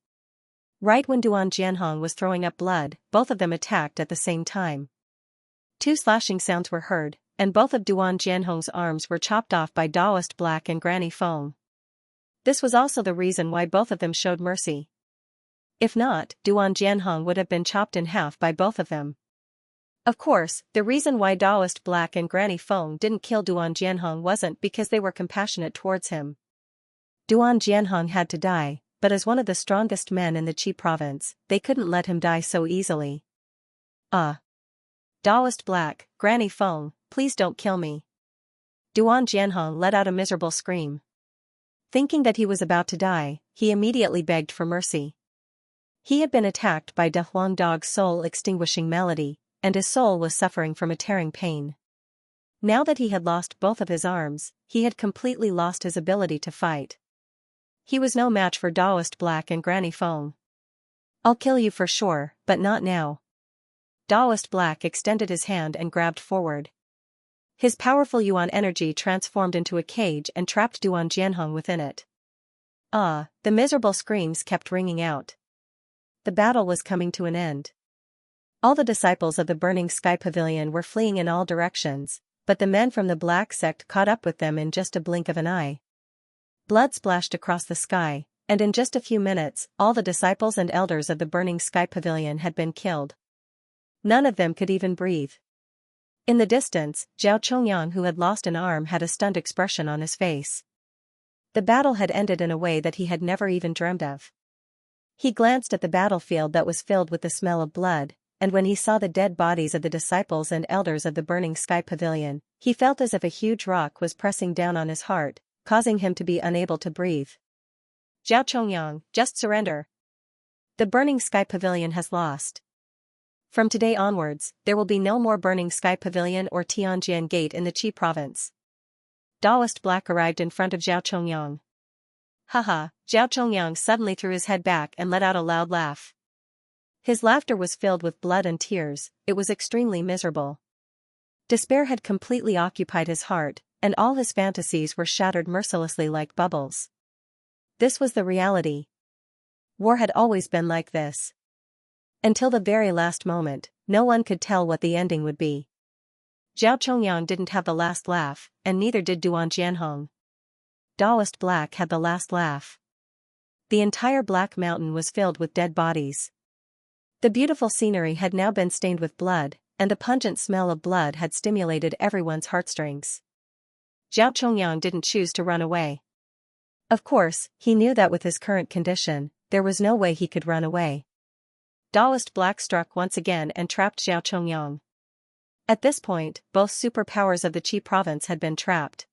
Right when Duan Jianhong was throwing up blood, both of them attacked at the same time. 2 slashing sounds were heard, and both of Duan Jianhong's arms were chopped off by Daoist Black and Granny Feng. This was also the reason why both of them showed mercy. If not, Duan Jianhong would have been chopped in half by both of them. Of course, the reason why Daoist Black and Granny Feng didn't kill Duan Jianhong wasn't because they were compassionate towards him. Duan Jianhong had to die, but as one of the strongest men in the Qi province, they couldn't let him die so easily. Daoist Black, Granny Feng, please don't kill me. Duan Jianhong let out a miserable scream. Thinking that he was about to die, he immediately begged for mercy. He had been attacked by De Huang Dog's soul-extinguishing melody, and his soul was suffering from a tearing pain. Now that he had lost both of his arms, he had completely lost his ability to fight. He was no match for Daoist Black and Granny Feng. I'll kill you for sure, but not now. Daoist Black extended his hand and grabbed forward. His powerful Yuan energy transformed into a cage and trapped Duan Jianhong within it. The miserable screams kept ringing out. The battle was coming to an end. All the disciples of the Burning Sky Pavilion were fleeing in all directions, but the men from the Black Sect caught up with them in just a blink of an eye. Blood splashed across the sky, and in just a few minutes, all the disciples and elders of the Burning Sky Pavilion had been killed. None of them could even breathe. In the distance, Zhao Chongyang, who had lost an arm, had a stunned expression on his face. The battle had ended in a way that he had never even dreamed of. He glanced at the battlefield that was filled with the smell of blood, and when he saw the dead bodies of the disciples and elders of the Burning Sky Pavilion, he felt as if a huge rock was pressing down on his heart, causing him to be unable to breathe. Zhao Chongyang, just surrender. The Burning Sky Pavilion has lost. From today onwards, there will be no more Burning Sky Pavilion or Tianjian Gate in the Qi province. Daoist Black arrived in front of Zhao Chongyang. Haha, Zhao Chongyang suddenly threw his head back and let out a loud laugh. His laughter was filled with blood and tears, it was extremely miserable. Despair had completely occupied his heart, and all his fantasies were shattered mercilessly like bubbles. This was the reality. War had always been like this. Until the very last moment, no one could tell what the ending would be. Zhao Chongyang didn't have the last laugh, and neither did Duan Jianhong. Daoist Black had the last laugh. The entire Black Mountain was filled with dead bodies. The beautiful scenery had now been stained with blood, and the pungent smell of blood had stimulated everyone's heartstrings. Zhao Chongyang didn't choose to run away. Of course, he knew that with his current condition, there was no way he could run away. Daoist Black struck once again and trapped Zhao Chongyang. At this point, both superpowers of the Qi province had been trapped.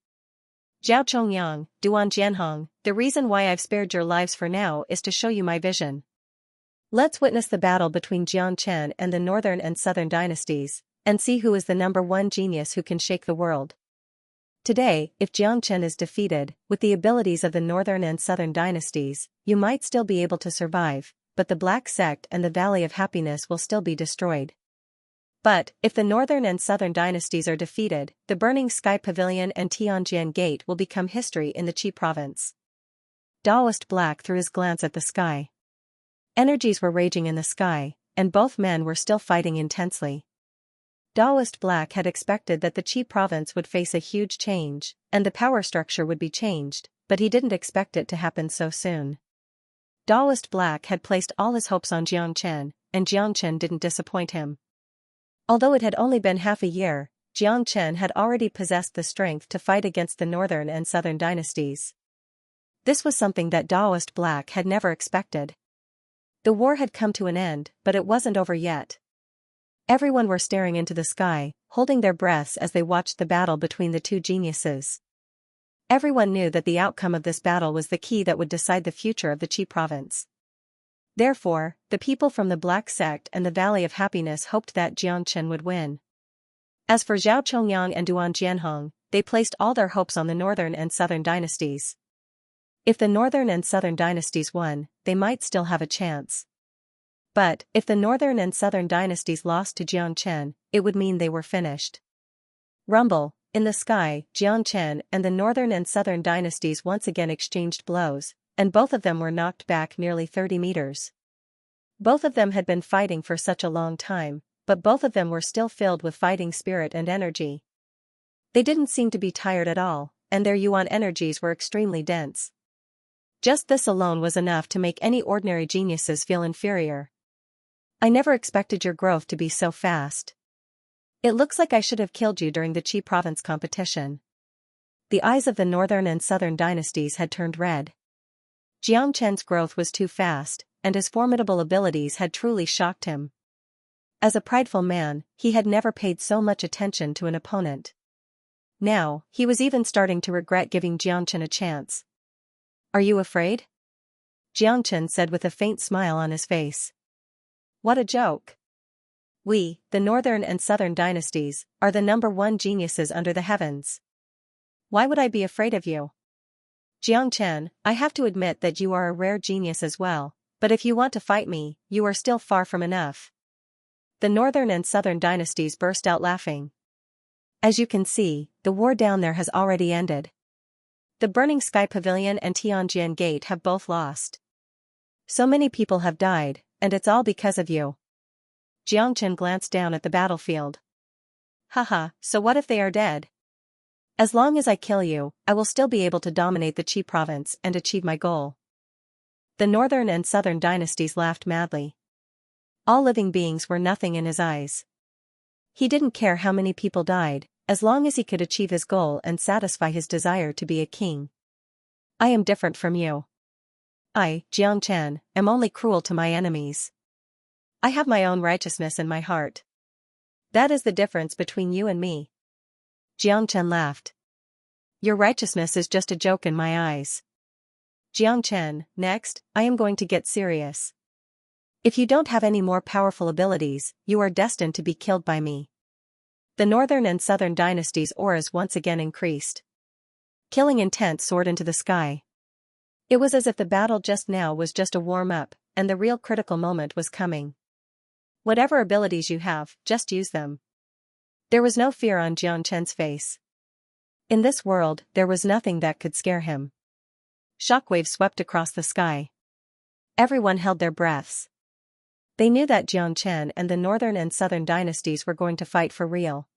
Zhao Chongyang, Duan Jianhong, the reason why I've spared your lives for now is to show you my vision. Let's witness the battle between Jiang Chen and the Northern and Southern dynasties, and see who is the #1 genius who can shake the world. Today, if Jiang Chen is defeated, with the abilities of the Northern and Southern dynasties, you might still be able to survive, but the Black Sect and the Valley of Happiness will still be destroyed. But, if the Northern and Southern dynasties are defeated, the Burning Sky Pavilion and Tianjian Gate will become history in the Qi province. Daoist Black threw his glance at the sky. Energies were raging in the sky, and both men were still fighting intensely. Daoist Black had expected that the Qi province would face a huge change, and the power structure would be changed, but he didn't expect it to happen so soon. Daoist Black had placed all his hopes on Jiang Chen, and Jiang Chen didn't disappoint him. Although it had only been half a year, Jiang Chen had already possessed the strength to fight against the Northern and Southern dynasties. This was something that Daoist Black had never expected. The war had come to an end, but it wasn't over yet. Everyone were staring into the sky, holding their breaths as they watched the battle between the two geniuses. Everyone knew that the outcome of this battle was the key that would decide the future of the Qi province. Therefore, the people from the Black Sect and the Valley of Happiness hoped that Jiang Chen would win. As for Zhao Chongyang and Duan Jianhong, they placed all their hopes on the Northern and Southern dynasties. If the Northern and Southern dynasties won, they might still have a chance. But, if the Northern and Southern dynasties lost to Jiang Chen, it would mean they were finished. Rumble, in the sky, Jiang Chen and the Northern and Southern dynasties once again exchanged blows, and both of them were knocked back nearly 30 meters. Both of them had been fighting for such a long time, but both of them were still filled with fighting spirit and energy. They didn't seem to be tired at all, and their yuan energies were extremely dense. Just this alone was enough to make any ordinary geniuses feel inferior. I never expected your growth to be so fast. It looks like I should have killed you during the Qi province competition. The eyes of the Northern and Southern dynasties had turned red. Jiang Chen's growth was too fast, and his formidable abilities had truly shocked him. As a prideful man, he had never paid so much attention to an opponent. Now, he was even starting to regret giving Jiang Chen a chance. Are you afraid? Jiang Chen said with a faint smile on his face. What a joke. We, the Northern and Southern dynasties, are the #1 geniuses under the heavens. Why would I be afraid of you? Jiang Chen, I have to admit that you are a rare genius as well, but if you want to fight me, you are still far from enough. The Northern and Southern dynasties burst out laughing. As you can see, the war down there has already ended. The Burning Sky Pavilion and Tianjian Gate have both lost. So many people have died, and it's all because of you. Jiang Chen glanced down at the battlefield. Haha, so what if they are dead? As long as I kill you, I will still be able to dominate the Qi province and achieve my goal. The Northern and Southern dynasties laughed madly. All living beings were nothing in his eyes. He didn't care how many people died, as long as he could achieve his goal and satisfy his desire to be a king. I am different from you. I, Jiang Chen, am only cruel to my enemies. I have my own righteousness in my heart. That is the difference between you and me. Jiang Chen laughed. Your righteousness is just a joke in my eyes. Xianxia, next, I am going to get serious. If you don't have any more powerful abilities, you are destined to be killed by me. The northern and southern dynasties' auras once again increased. Killing intent soared into the sky. It was as if the battle just now was just a warm-up, and the real critical moment was coming. Whatever abilities you have, just use them. There was no fear on Xianxia's face. In this world, there was nothing that could scare him. Shockwaves swept across the sky. Everyone held their breaths. They knew that Xianxia and the northern and southern dynasties were going to fight for real.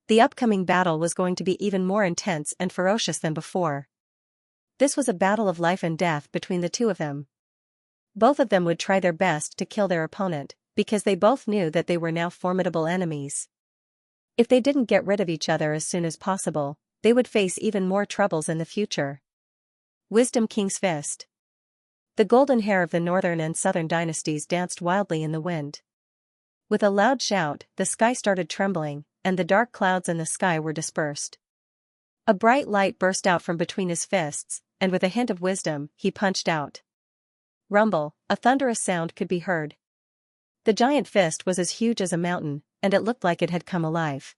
The upcoming battle was going to be even more intense and ferocious than before. This was a battle of life and death between the two of them. Both of them would try their best to kill their opponent, because they both knew that they were now formidable enemies. If they didn't get rid of each other as soon as possible, they would face even more troubles in the future. Wisdom King's Fist. The golden hair of the northern and southern dynasties danced wildly in the wind. With a loud shout, the sky started trembling, and the dark clouds in the sky were dispersed. A bright light burst out from between his fists, and with a hint of wisdom, he punched out. Rumble, a thunderous sound could be heard. The giant fist was as huge as a mountain, and it looked like it had come alive.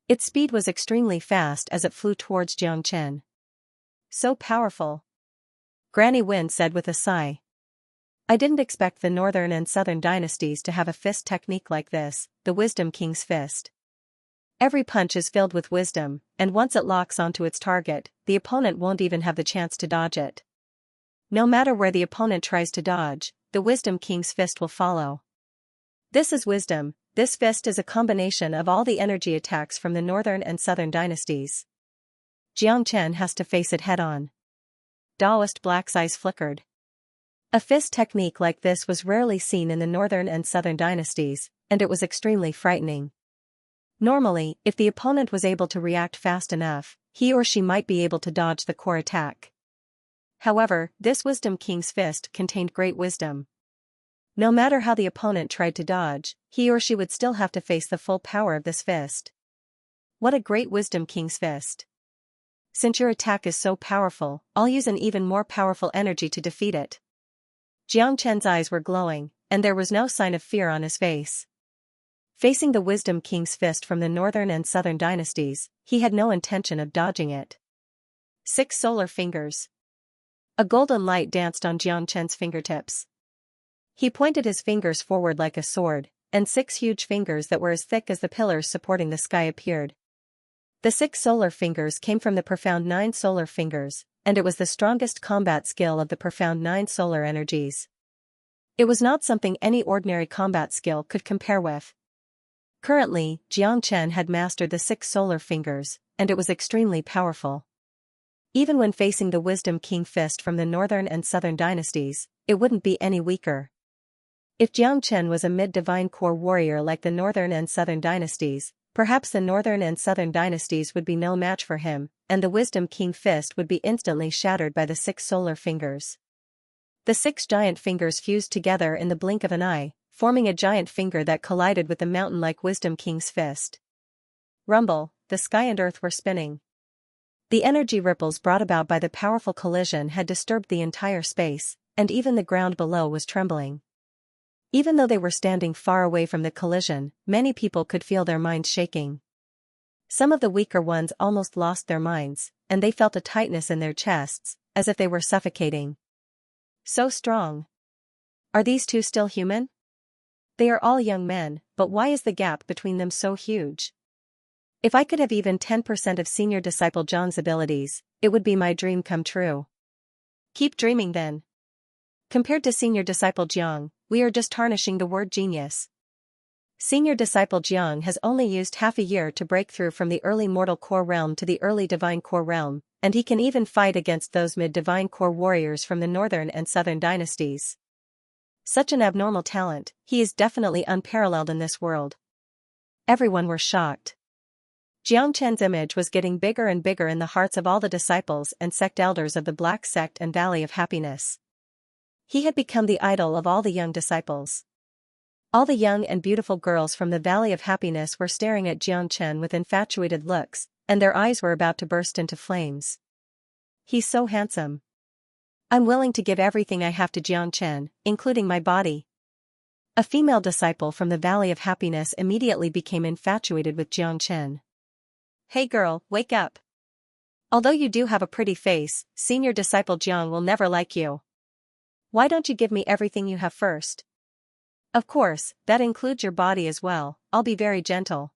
Its speed was extremely fast as it flew towards Xianxia. So powerful. Granny Wind said with a sigh. I didn't expect the northern and southern dynasties to have a fist technique like this, the Wisdom King's Fist. Every punch is filled with wisdom, and once it locks onto its target, the opponent won't even have the chance to dodge it. No matter where the opponent tries to dodge, the Wisdom King's Fist will follow. This is wisdom. This fist is a combination of all the energy attacks from the northern and southern dynasties. Xianxia has to face it head-on. Daoist Black's eyes flickered. A fist technique like this was rarely seen in the northern and southern dynasties, and it was extremely frightening. Normally, if the opponent was able to react fast enough, he or she might be able to dodge the core attack. However, this Wisdom King's Fist contained great wisdom. No matter how the opponent tried to dodge, he or she would still have to face the full power of this fist. What a great Wisdom King's Fist. Since your attack is so powerful, I'll use an even more powerful energy to defeat it. Xianxia's eyes were glowing, and there was no sign of fear on his face. Facing the Wisdom King's Fist from the northern and southern dynasties, he had no intention of dodging it. 6 solar fingers. A golden light danced on Xianxia's fingertips. He pointed his fingers forward like a sword, and 6 huge fingers that were as thick as the pillars supporting the sky appeared. The 6 solar fingers came from the profound 9 solar fingers, and it was the strongest combat skill of the profound 9 solar energies. It was not something any ordinary combat skill could compare with. Currently, Xianxia had mastered the 6 solar fingers, and it was extremely powerful. Even when facing the Wisdom King Fist from the northern and southern dynasties, it wouldn't be any weaker. If Xianxia was a mid-divine core warrior like the northern and southern dynasties, perhaps the northern and southern dynasties would be no match for him, and the Wisdom King Fist would be instantly shattered by the 6 solar fingers. The 6 giant fingers fused together in the blink of an eye, forming a giant finger that collided with the mountain-like Wisdom King's Fist. Rumble, the sky and earth were spinning. The energy ripples brought about by the powerful collision had disturbed the entire space, and even the ground below was trembling. Even though they were standing far away from the collision, many people could feel their minds shaking. Some of the weaker ones almost lost their minds, and they felt a tightness in their chests, as if they were suffocating. So strong. Are these two still human? They are all young men, but why is the gap between them so huge? If I could have even 10% of Senior Disciple John's abilities, it would be my dream come true. Keep dreaming then. Compared to Senior Disciple Jiang, we are just tarnishing the word genius. Senior Disciple Jiang has only used half a year to break through from the early mortal core realm to the early divine core realm, and he can even fight against those mid-divine core warriors from the northern and southern dynasties. Such an abnormal talent, he is definitely unparalleled in this world. Everyone were shocked. Xianxia's image was getting bigger and bigger in the hearts of all the disciples and sect elders of the Black Sect and Valley of Happiness. He had become the idol of all the young disciples. All the young and beautiful girls from the Valley of Happiness were staring at Xianxia with infatuated looks, and their eyes were about to burst into flames. He's so handsome. I'm willing to give everything I have to Xianxia, including my body. A female disciple from the Valley of Happiness immediately became infatuated with Xianxia. Hey girl, wake up. Although you do have a pretty face, senior disciple Jiang will never like you. Why don't you give me everything you have first? Of course, that includes your body as well, I'll be very gentle.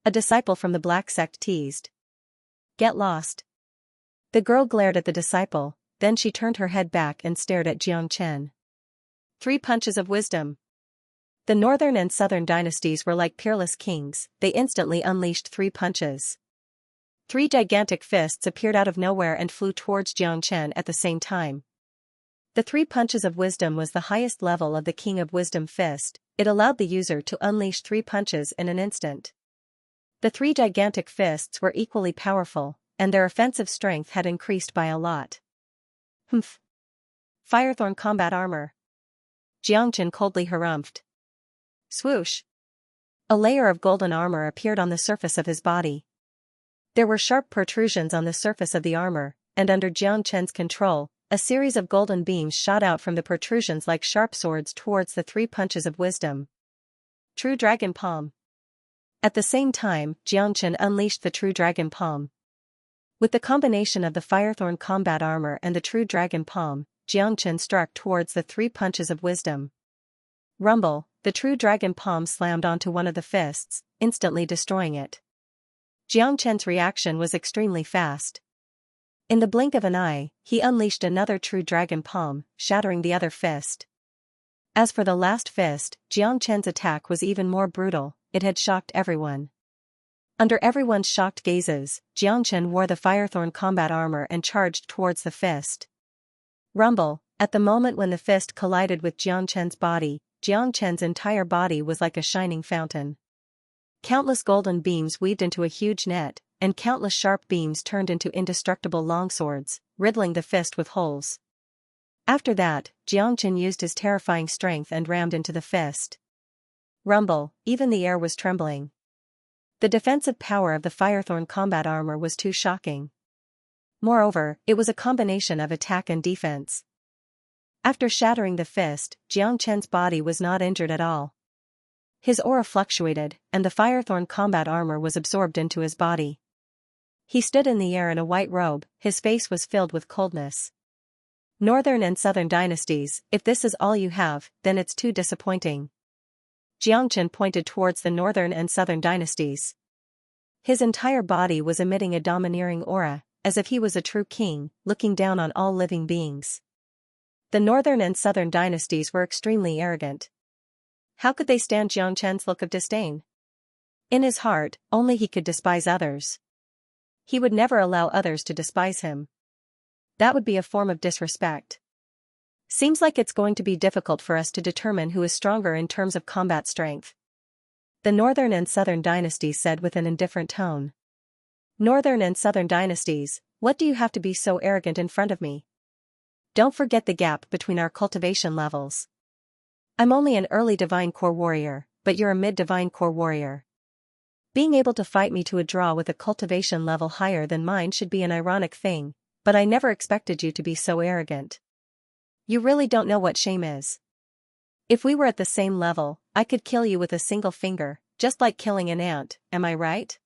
A disciple from the black sect teased. Get lost. The girl glared at the disciple, then she turned her head back and stared at Xianxia. 3 punches of wisdom. The northern and southern dynasties were like peerless kings, they instantly unleashed 3 punches. 3 gigantic fists appeared out of nowhere and flew towards Xianxia at the same time. The 3 punches of wisdom was the highest level of the King of Wisdom fist, it allowed the user to unleash 3 punches in an instant. The 3 gigantic fists were equally powerful, and their offensive strength had increased by a lot. Humph. Firethorn combat armor. Xianxia coldly harumphed. Swoosh. A layer of golden armor appeared on the surface of his body. There were sharp protrusions on the surface of the armor, and under Xianxia's control, a series of golden beams shot out from the protrusions like sharp swords towards the 3 punches of wisdom. True Dragon Palm. At the same time, Xianxia unleashed the True Dragon Palm. With the combination of the Firethorn combat armor and the True Dragon Palm, Xianxia struck towards the 3 punches of wisdom. Rumble, the True Dragon Palm slammed onto one of the fists, instantly destroying it. Xianxia's reaction was extremely fast. In the blink of an eye, he unleashed another True Dragon Palm, shattering the other fist. As for the last fist, Xianxia's attack was even more brutal, it had shocked everyone. Under everyone's shocked gazes, Xianxia wore the Firethorn combat armor and charged towards the fist. Rumble, at the moment when the fist collided with Xianxia's body, Xianxia's entire body was like a shining fountain. Countless golden beams weaved into a huge net, and countless sharp beams turned into indestructible longswords, riddling the fist with holes. After that, Xianxia used his terrifying strength and rammed into the fist. Rumble, even the air was trembling. The defensive power of the Firethorn combat armor was too shocking. Moreover, it was a combination of attack and defense. After shattering the fist, Xianxia's body was not injured at all. His aura fluctuated, and the Firethorn combat armor was absorbed into his body. He stood in the air in a white robe, his face was filled with coldness. Northern and Southern dynasties, if this is all you have, then it's too disappointing. Xianxia pointed towards the Northern and Southern dynasties. His entire body was emitting a domineering aura, as if he was a true king, looking down on all living beings. The Northern and Southern dynasties were extremely arrogant. How could they stand Xianxia's look of disdain? In his heart, only he could despise others. He would never allow others to despise him. That would be a form of disrespect. Seems like it's going to be difficult for us to determine who is stronger in terms of combat strength. The Northern and Southern dynasties said with an indifferent tone. Northern and Southern dynasties, what do you have to be so arrogant in front of me? Don't forget the gap between our cultivation levels. I'm only an early divine core warrior, but you're a mid-divine core warrior. Being able to fight me to a draw with a cultivation level higher than mine should be an ironic thing, but I never expected you to be so arrogant. You really don't know what shame is. If we were at the same level, I could kill you with a single finger, just like killing an ant, am I right?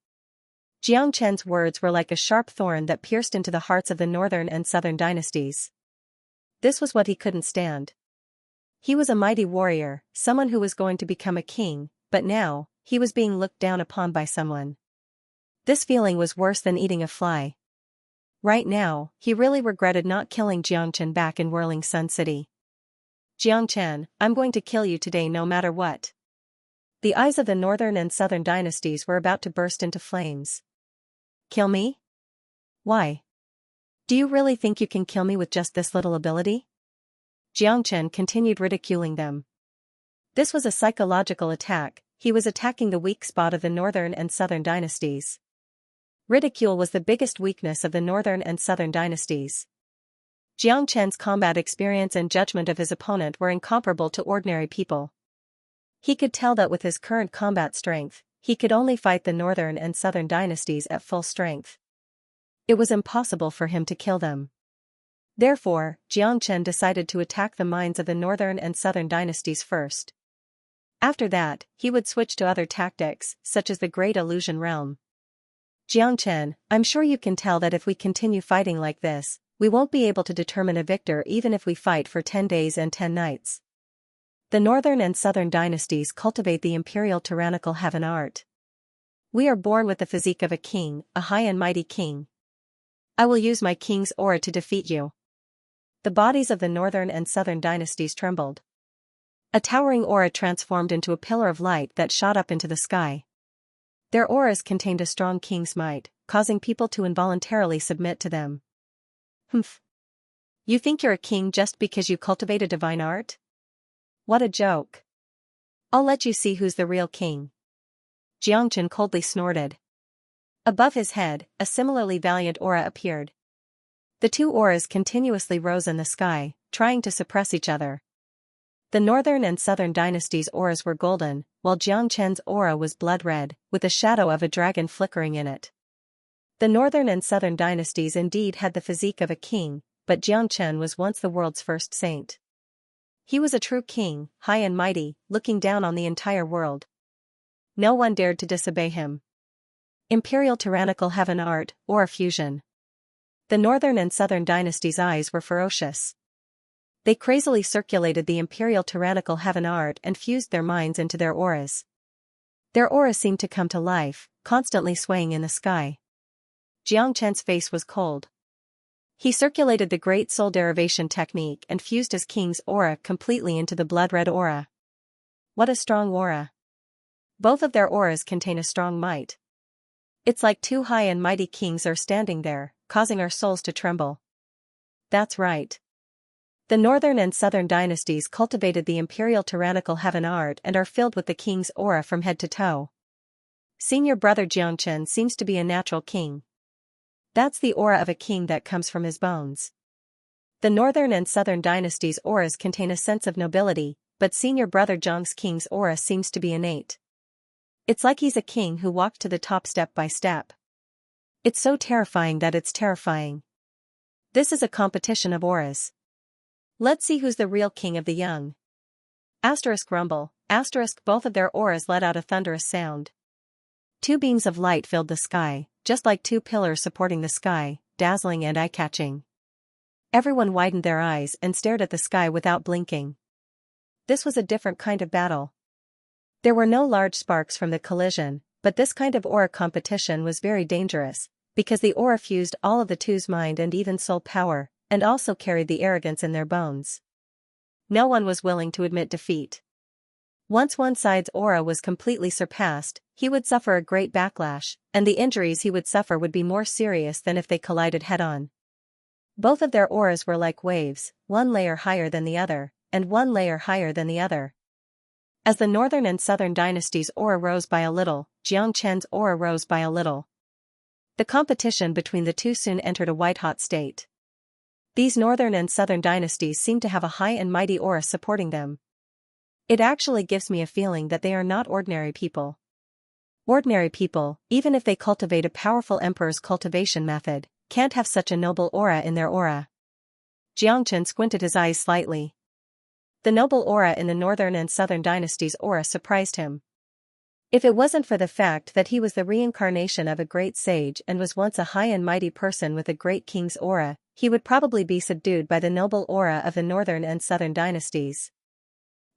Xianxia's words were like a sharp thorn that pierced into the hearts of the Northern and Southern dynasties. This was what he couldn't stand. He was a mighty warrior, someone who was going to become a king, but now, he was being looked down upon by someone. This feeling was worse than eating a fly. Right now, he really regretted not killing Xianxia back in Whirling Sun City. Xianxia, I'm going to kill you today no matter what. The eyes of the Northern and Southern dynasties were about to burst into flames. Kill me? Why? Do you really think you can kill me with just this little ability? Xianxia continued ridiculing them. This was a psychological attack, he was attacking the weak spot of the Northern and Southern dynasties. Ridicule was the biggest weakness of the Northern and Southern dynasties. Xianxia's combat experience and judgment of his opponent were incomparable to ordinary people. He could tell that with his current combat strength, he could only fight the northern and southern dynasties at full strength. It was impossible for him to kill them. Therefore, Xianxia decided to attack the minds of the northern and southern dynasties first. After that, he would switch to other tactics, such as the Great Illusion Realm. Xianxia, I'm sure you can tell that if we continue fighting like this, we won't be able to determine a victor even if we fight for 10 days and 10 nights. The northern and southern dynasties cultivate the imperial tyrannical heaven art. We are born with the physique of a king, a high and mighty king. I will use my king's aura to defeat you. The bodies of the northern and southern dynasties trembled. A towering aura transformed into a pillar of light that shot up into the sky. Their auras contained a strong king's might, causing people to involuntarily submit to them. Humph. You think you're a king just because you cultivate a divine art? What a joke. I'll let you see who's the real king. Xianxia coldly snorted. Above his head, a similarly valiant aura appeared. The two auras continuously rose in the sky, trying to suppress each other. The northern and southern dynasties' auras were golden, while Xianxia's aura was blood red, with the shadow of a dragon flickering in it. The northern and southern dynasties indeed had the physique of a king, but Xianxia was once the world's first saint. He was a true king, high and mighty, looking down on the entire world. No one dared to disobey him. Imperial tyrannical heaven art, aura fusion. The northern and southern dynasties' eyes were ferocious. They crazily circulated the imperial tyrannical heaven art and fused their minds into their auras. Their auras seemed to come to life, constantly swaying in the sky. Xianxia's face was cold. He circulated the great soul derivation technique and fused his king's aura completely into the blood-red aura. What a strong aura. Both of their auras contain a strong might. It's like two high and mighty kings are standing there, causing our souls to tremble. That's right. The northern and southern dynasties cultivated the imperial tyrannical heaven art and are filled with the king's aura from head to toe. Senior brother Xianxia seems to be a natural king. That's the aura of a king that comes from his bones. The northern and southern dynasties' auras contain a sense of nobility, but senior brother Zhang's king's aura seems to be innate. It's like he's a king who walked to the top step by step. It's so terrifying that it's terrifying. This is a competition of auras. Let's see who's the real king of the young. Asterisk rumble, asterisk both of their auras let out a thunderous sound. Two beams of light filled the sky, just like two pillars supporting the sky, dazzling and eye-catching. Everyone widened their eyes and stared at the sky without blinking. This was a different kind of battle. There were no large sparks from the collision, but this kind of aura competition was very dangerous, because the aura fused all of the two's mind and even soul power, and also carried the arrogance in their bones. No one was willing to admit defeat. Once one side's aura was completely surpassed, he would suffer a great backlash, and the injuries he would suffer would be more serious than if they collided head-on. Both of their auras were like waves, one layer higher than the other, and one layer higher than the other. As the northern and southern dynasties' aura rose by a little, Xianxia's aura rose by a little. The competition between the two soon entered a white-hot state. These northern and southern dynasties seem to have a high and mighty aura supporting them. It actually gives me a feeling that they are not ordinary people. Ordinary people, even if they cultivate a powerful emperor's cultivation method, can't have such a noble aura in their aura. Xianxia squinted his eyes slightly. The noble aura in the northern and southern dynasties' aura surprised him. If it wasn't for the fact that he was the reincarnation of a great sage and was once a high and mighty person with a great king's aura, he would probably be subdued by the noble aura of the northern and southern dynasties.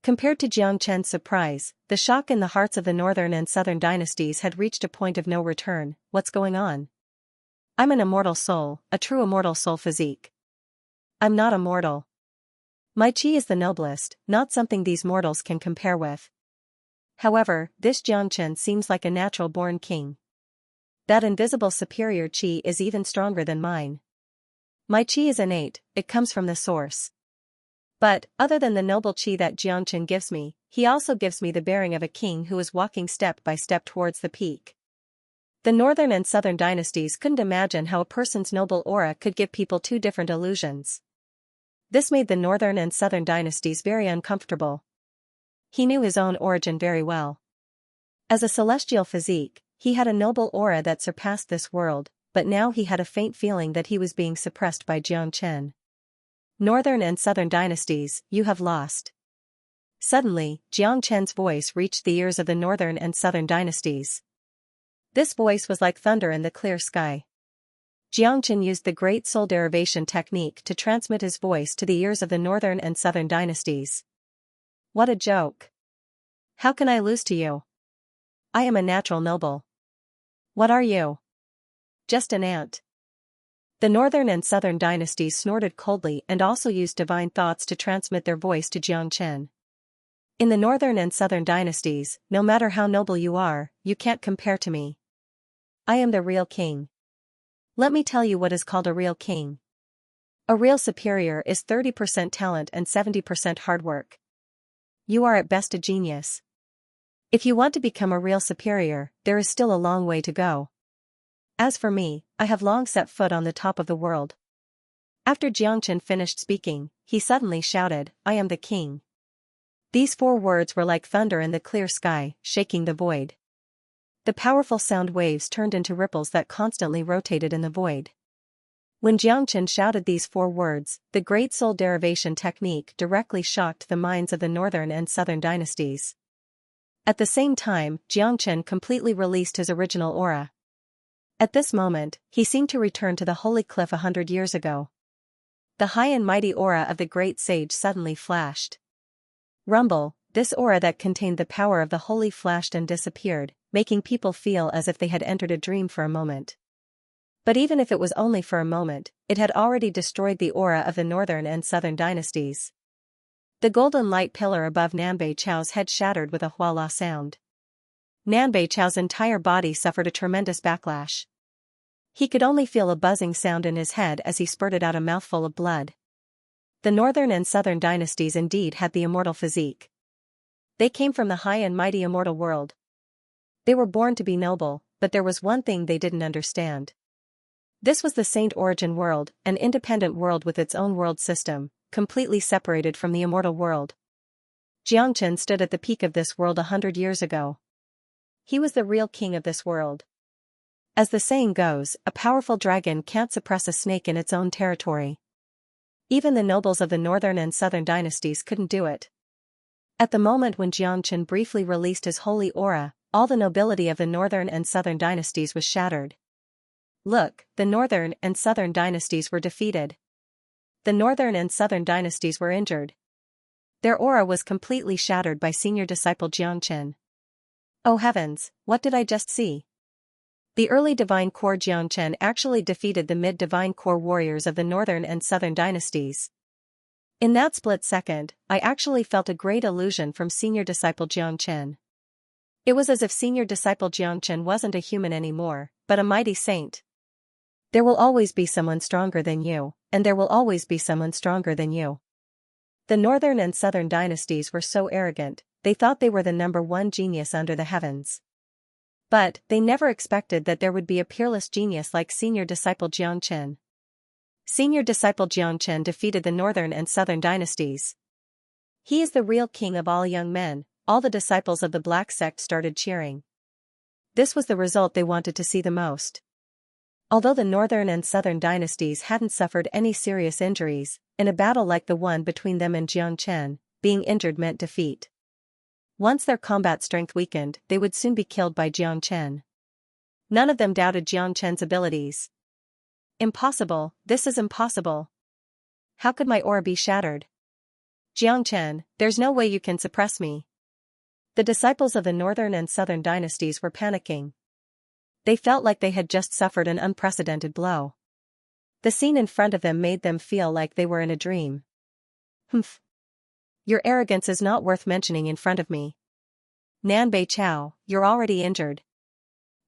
Compared to Xianxia's surprise, the shock in the hearts of the northern and southern dynasties had reached a point of no return. What's going on? I'm an immortal soul, a true immortal soul physique. I'm not immortal. My chi is the noblest, not something these mortals can compare with. However, this Xianxia seems like a natural-born king. That invisible superior chi is even stronger than mine. My chi is innate, it comes from the source. But, other than the noble chi that Xianxia gives me, he also gives me the bearing of a king who is walking step by step towards the peak. The northern and southern dynasties couldn't imagine how a person's noble aura could give people two different illusions. This made the northern and southern dynasties very uncomfortable. He knew his own origin very well. As a celestial physique, he had a noble aura that surpassed this world, but now he had a faint feeling that he was being suppressed by Xianxia. Northern and Southern dynasties, you have lost. Suddenly, Xianxia's voice reached the ears of the Northern and Southern dynasties. This voice was like thunder in the clear sky. Xianxia used the great soul derivation technique to transmit his voice to the ears of the Northern and Southern dynasties. What a joke! How can I lose to you? I am a natural noble. What are you? Just an ant. The Northern and Southern dynasties snorted coldly and also used divine thoughts to transmit their voice to Xianxia. In the Northern and Southern dynasties, no matter how noble you are, you can't compare to me. I am the real king. Let me tell you what is called a real king. A real superior is 30% talent and 70% hard work. You are at best a genius. If you want to become a real superior, there is still a long way to go. As for me, I have long set foot on the top of the world. After Xianxia finished speaking, he suddenly shouted, I am the king. These 4 words were like thunder in the clear sky, shaking the void. The powerful sound waves turned into ripples that constantly rotated in the void. When Xianxia shouted these 4 words, the great soul derivation technique directly shocked the minds of the Northern and Southern dynasties. At the same time, Xianxia completely released his original aura. At this moment, he seemed to return to the holy cliff 100 years ago. The high and mighty aura of the great sage suddenly flashed. Rumble, this aura that contained the power of the holy flashed and disappeared, making people feel as if they had entered a dream for a moment. But even if it was only for a moment, it had already destroyed the aura of the Northern and Southern dynasties. The golden light pillar above Nanbei Chao's head shattered with a huala sound. Nanbei Chao's entire body suffered a tremendous backlash. He could only feel a buzzing sound in his head as he spurted out a mouthful of blood. The Northern and Southern dynasties indeed had the immortal physique. They came from the high and mighty immortal world. They were born to be noble, but there was one thing they didn't understand. This was the Saint Origin world, an independent world with its own world system, completely separated from the immortal world. Xianxia stood at the peak of this world 100 years ago. He was the real king of this world. As the saying goes, a powerful dragon can't suppress a snake in its own territory. Even the nobles of the Northern and Southern dynasties couldn't do it. At the moment when Xianxia briefly released his holy aura, all the nobility of the Northern and Southern dynasties was shattered. Look, the Northern and Southern dynasties were defeated. The Northern and Southern dynasties were injured. Their aura was completely shattered by senior disciple Xianxia. Oh heavens, what did I just see? The early Divine Core Xianxia actually defeated the mid-Divine Core warriors of the Northern and Southern dynasties. In that split second, I actually felt a great illusion from senior disciple Xianxia. It was as if senior disciple Xianxia wasn't a human anymore, but a mighty saint. There will always be someone stronger than you, and there will always be someone stronger than you. The Northern and Southern dynasties were so arrogant, they thought they were the #1 genius under the heavens. But they never expected that there would be a peerless genius like senior disciple Xianxia. Senior disciple Xianxia defeated the Northern and Southern dynasties. He is the real king of all young men. All the disciples of the Black Sect started cheering. This was the result they wanted to see the most. Although the Northern and Southern dynasties hadn't suffered any serious injuries, in a battle like the one between them and Xianxia, being injured meant defeat. Once their combat strength weakened, they would soon be killed by Xianxia. None of them doubted Xianxia's abilities. Impossible, this is impossible. How could my aura be shattered? Xianxia, there's no way you can suppress me. The disciples of the Northern and Southern dynasties were panicking. They felt like they had just suffered an unprecedented blow. The scene in front of them made them feel like they were in a dream. Humph. Your arrogance is not worth mentioning in front of me. Nanbei Chao, you're already injured.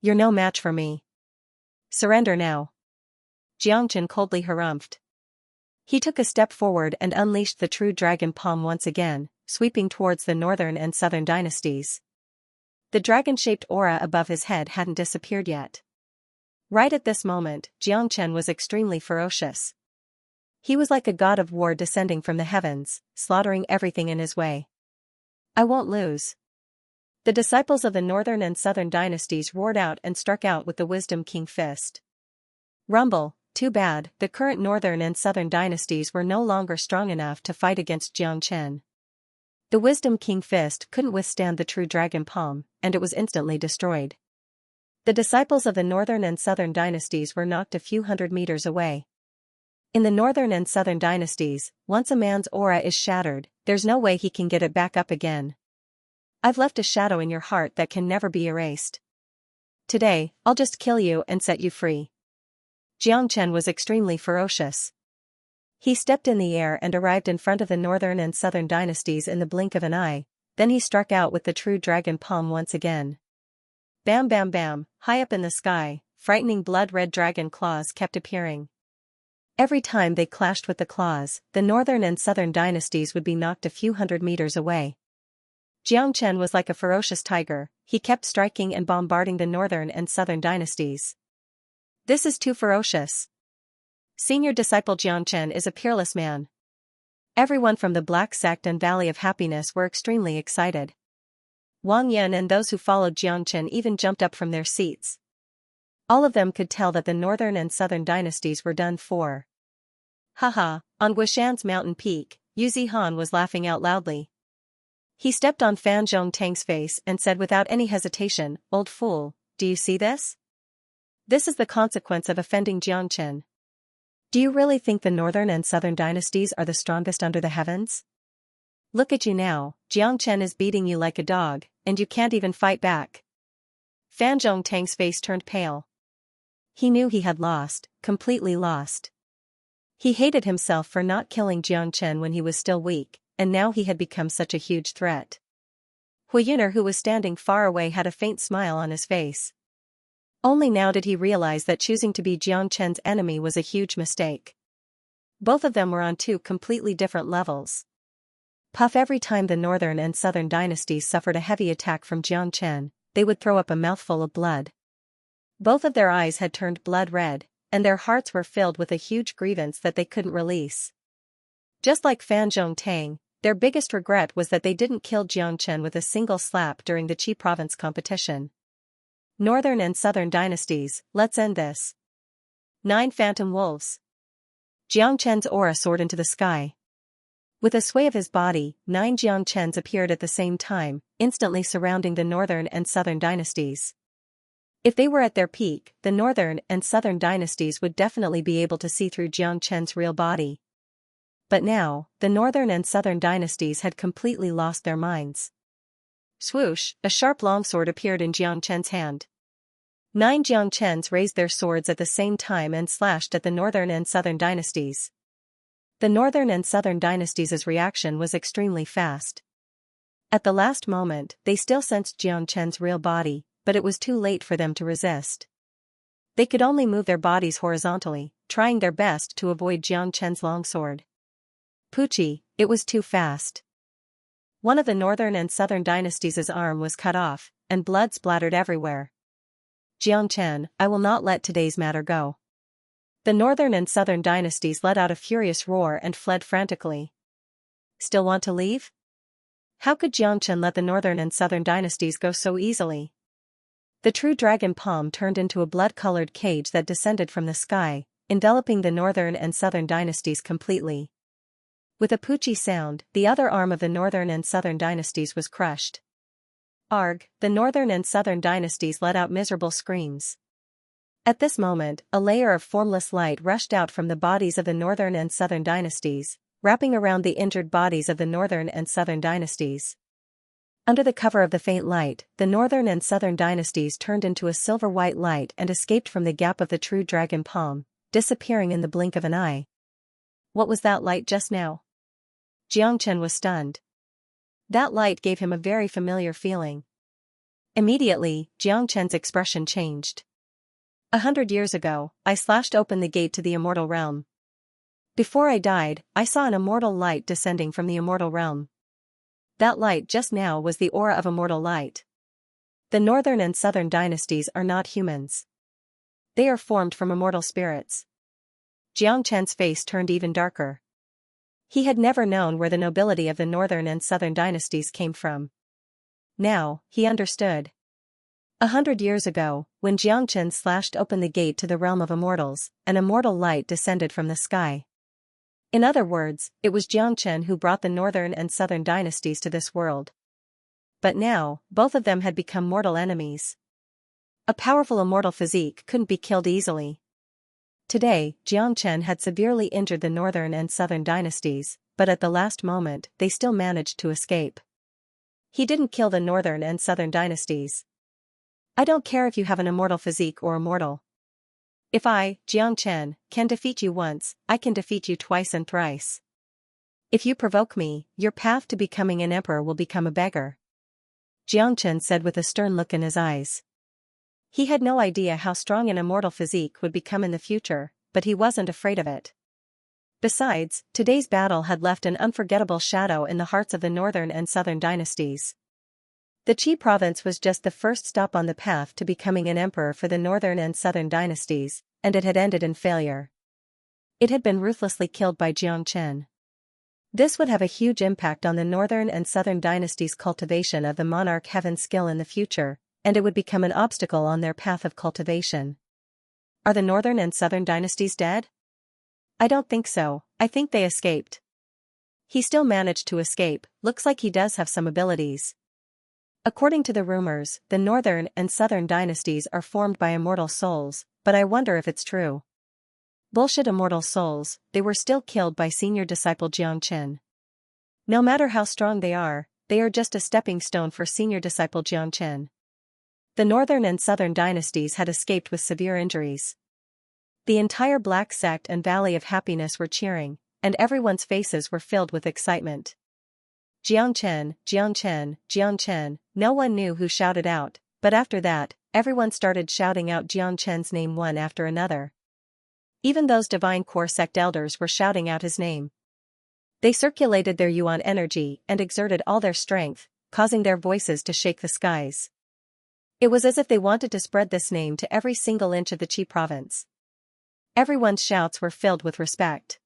You're no match for me. Surrender now. Xianxia coldly harumphed. He took a step forward and unleashed the true dragon palm once again, sweeping towards the Northern and Southern dynasties. The dragon-shaped aura above his head hadn't disappeared yet. Right at this moment, Xianxia was extremely ferocious. He was like a god of war descending from the heavens, slaughtering everything in his way. I won't lose. The disciples of the northern and southern dynasties roared out and struck out with the Wisdom King fist. Rumble, too bad, the current northern and southern dynasties were no longer strong enough to fight against Xianxia. The Wisdom King fist couldn't withstand the true dragon palm, and it was instantly destroyed. The disciples of the northern and southern dynasties were knocked a few hundred meters away. In the northern and southern dynasties, once a man's aura is shattered, there's no way he can get it back up again. I've left a shadow in your heart that can never be erased. Today, I'll just kill you and set you free. Xianxia was extremely ferocious. He stepped in the air and arrived in front of the northern and southern dynasties in the blink of an eye, then he struck out with the true dragon palm once again. Bam bam bam, high up in the sky, frightening blood-red dragon claws kept appearing. Every time they clashed with the claws, the northern and southern dynasties would be knocked a few hundred meters away. Xianxia was like a ferocious tiger, he kept striking and bombarding the northern and southern dynasties. This is too ferocious. Senior disciple Xianxia is a peerless man. Everyone from the Black Sect and Valley of Happiness were extremely excited. Wang Yan and those who followed Xianxia even jumped up from their seats. All of them could tell that the northern and southern dynasties were done for. Haha, on Guishan's mountain peak, Yu Zihan was laughing out loudly. He stepped on Fan Zhongtang's face and said without any hesitation, "Old fool, do you see this? This is the consequence of offending Xianxia. Do you really think the northern and southern dynasties are the strongest under the heavens? Look at you now, Xianxia is beating you like a dog, and you can't even fight back." Fan Zhongtang's face turned pale. He knew he had lost, completely lost. He hated himself for not killing Xianxia when he was still weak, and now he had become such a huge threat. Huiyuner, who was standing far away, had a faint smile on his face. Only now did he realize that choosing to be Xianxia's enemy was a huge mistake. Both of them were on two completely different levels. Puff, every time the northern and southern dynasties suffered a heavy attack from Xianxia, they would throw up a mouthful of blood. Both of their eyes had turned blood red, and their hearts were filled with a huge grievance that they couldn't release. Just like Fan Zhongtang, their biggest regret was that they didn't kill Xianxia with a single slap during the Qi province competition. Northern and southern dynasties, let's end this. 9 Phantom Wolves. Xianxia's aura soared into the sky. With a sway of his body, 9 Xianxias appeared at the same time, instantly surrounding the northern and southern dynasties. If they were at their peak, the northern and southern dynasties would definitely be able to see through Xianxia's real body. But now, the northern and southern dynasties had completely lost their minds. Swoosh, a sharp longsword appeared in Xianxia's hand. 9 Xianxias raised their swords at the same time and slashed at the northern and southern dynasties. The northern and southern dynasties' reaction was extremely fast. At the last moment, they still sensed Xianxia's real body, but it was too late for them to resist. They could only move their bodies horizontally, trying their best to avoid Xianxia's longsword. Poochie, it was too fast. One of the northern and southern dynasties' arm was cut off, and blood splattered everywhere. Xianxia, I will not let today's matter go. The northern and southern dynasties let out a furious roar and fled frantically. Still want to leave? How could Xianxia let the northern and southern dynasties go so easily? The true dragon palm turned into a blood-colored cage that descended from the sky, enveloping the northern and southern dynasties completely. With a poochie sound, the other arm of the northern and southern dynasties was crushed. Arg, the northern and southern dynasties let out miserable screams. At this moment, a layer of formless light rushed out from the bodies of the northern and southern dynasties, wrapping around the injured bodies of the northern and southern dynasties. Under the cover of the faint light, the northern and southern dynasties turned into a silver-white light and escaped from the gap of the true dragon palm, disappearing in the blink of an eye. What was that light just now? Xianxia was stunned. That light gave him a very familiar feeling. Immediately, Xianxia's expression changed. 100 years ago, I slashed open the gate to the immortal realm. Before I died, I saw an immortal light descending from the immortal realm. That light just now was the aura of immortal light. The northern and southern dynasties are not humans. They are formed from immortal spirits. Xianxia's face turned even darker. He had never known where the nobility of the northern and southern dynasties came from. Now, he understood. 100 years ago, when Xianxia slashed open the gate to the realm of immortals, an immortal light descended from the sky. In other words, it was Xianxia who brought the northern and southern dynasties to this world. But now, both of them had become mortal enemies. A powerful immortal physique couldn't be killed easily. Today, Xianxia had severely injured the northern and southern dynasties, but at the last moment, they still managed to escape. He didn't kill the northern and southern dynasties. I don't care if you have an immortal physique or immortal. If I, Xianxia, can defeat you once, I can defeat you twice and thrice. If you provoke me, your path to becoming an emperor will become a beggar. Xianxia said with a stern look in his eyes. He had no idea how strong an immortal physique would become in the future, but he wasn't afraid of it. Besides, today's battle had left an unforgettable shadow in the hearts of the northern and southern dynasties. The Qi province was just the first stop on the path to becoming an emperor for the northern and southern dynasties, and it had ended in failure. It had been ruthlessly killed by Xianxia. This would have a huge impact on the northern and southern dynasties' cultivation of the monarch heaven skill in the future, and it would become an obstacle on their path of cultivation. Are the northern and southern dynasties dead? I don't think so, I think they escaped. He still managed to escape, looks like he does have some abilities. According to the rumors, the northern and southern dynasties are formed by immortal souls, but I wonder if it's true. Bullshit immortal souls, they were still killed by senior disciple Xianxia. No matter how strong they are just a stepping stone for senior disciple Xianxia. The northern and southern dynasties had escaped with severe injuries. The entire Black Sect and Valley of Happiness were cheering, and everyone's faces were filled with excitement. Xianxia, Xianxia, Xianxia, no one knew who shouted out, but after that, everyone started shouting out Xianxia's name one after another. Even those Divine Core sect elders were shouting out his name. They circulated their yuan energy and exerted all their strength, causing their voices to shake the skies. It was as if they wanted to spread this name to every single inch of the Qi province. Everyone's shouts were filled with respect.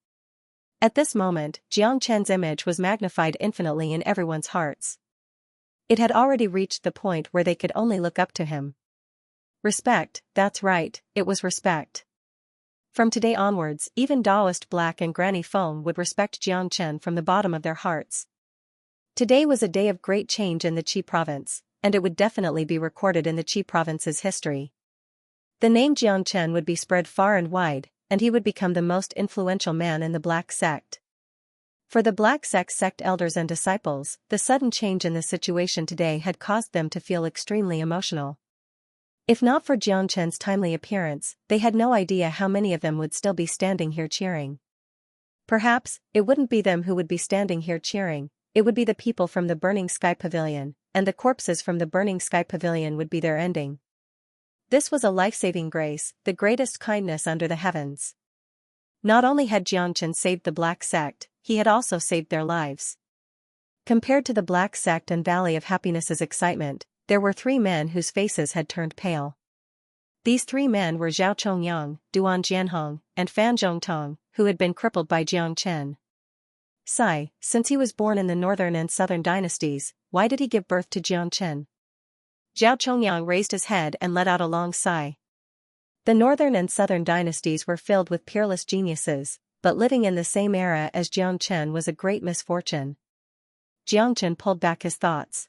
At this moment, Xianxia's image was magnified infinitely in everyone's hearts. It had already reached the point where they could only look up to him. Respect, that's right, it was respect. From today onwards, even Taoist Black and Granny Phone would respect Xianxia from the bottom of their hearts. Today was a day of great change in the Qi province, and it would definitely be recorded in the Qi province's history. The name Xianxia would be spread far and wide, and he would become the most influential man in the Black Sect. For the Black Sect elders and disciples, the sudden change in the situation today had caused them to feel extremely emotional. If not for Xianxia's timely appearance, they had no idea how many of them would still be standing here cheering. Perhaps, it wouldn't be them who would be standing here cheering, it would be the people from the Burning Sky Pavilion, and the corpses from the Burning Sky Pavilion would be their ending. This was a life-saving grace, the greatest kindness under the heavens. Not only had Xianxia saved the Black Sect, he had also saved their lives. Compared to the Black Sect and Valley of Happiness's excitement, there were 3 men whose faces had turned pale. These 3 men were Zhao Chongyang, Duan Jianhong, and Fan Zhongtong, who had been crippled by Xianxia. Sigh, since he was born in the northern and southern dynasties, why did he give birth to Xianxia? Zhao Chongyang raised his head and let out a long sigh. The northern and southern dynasties were filled with peerless geniuses, but living in the same era as Xianxia was a great misfortune. Xianxia pulled back his thoughts.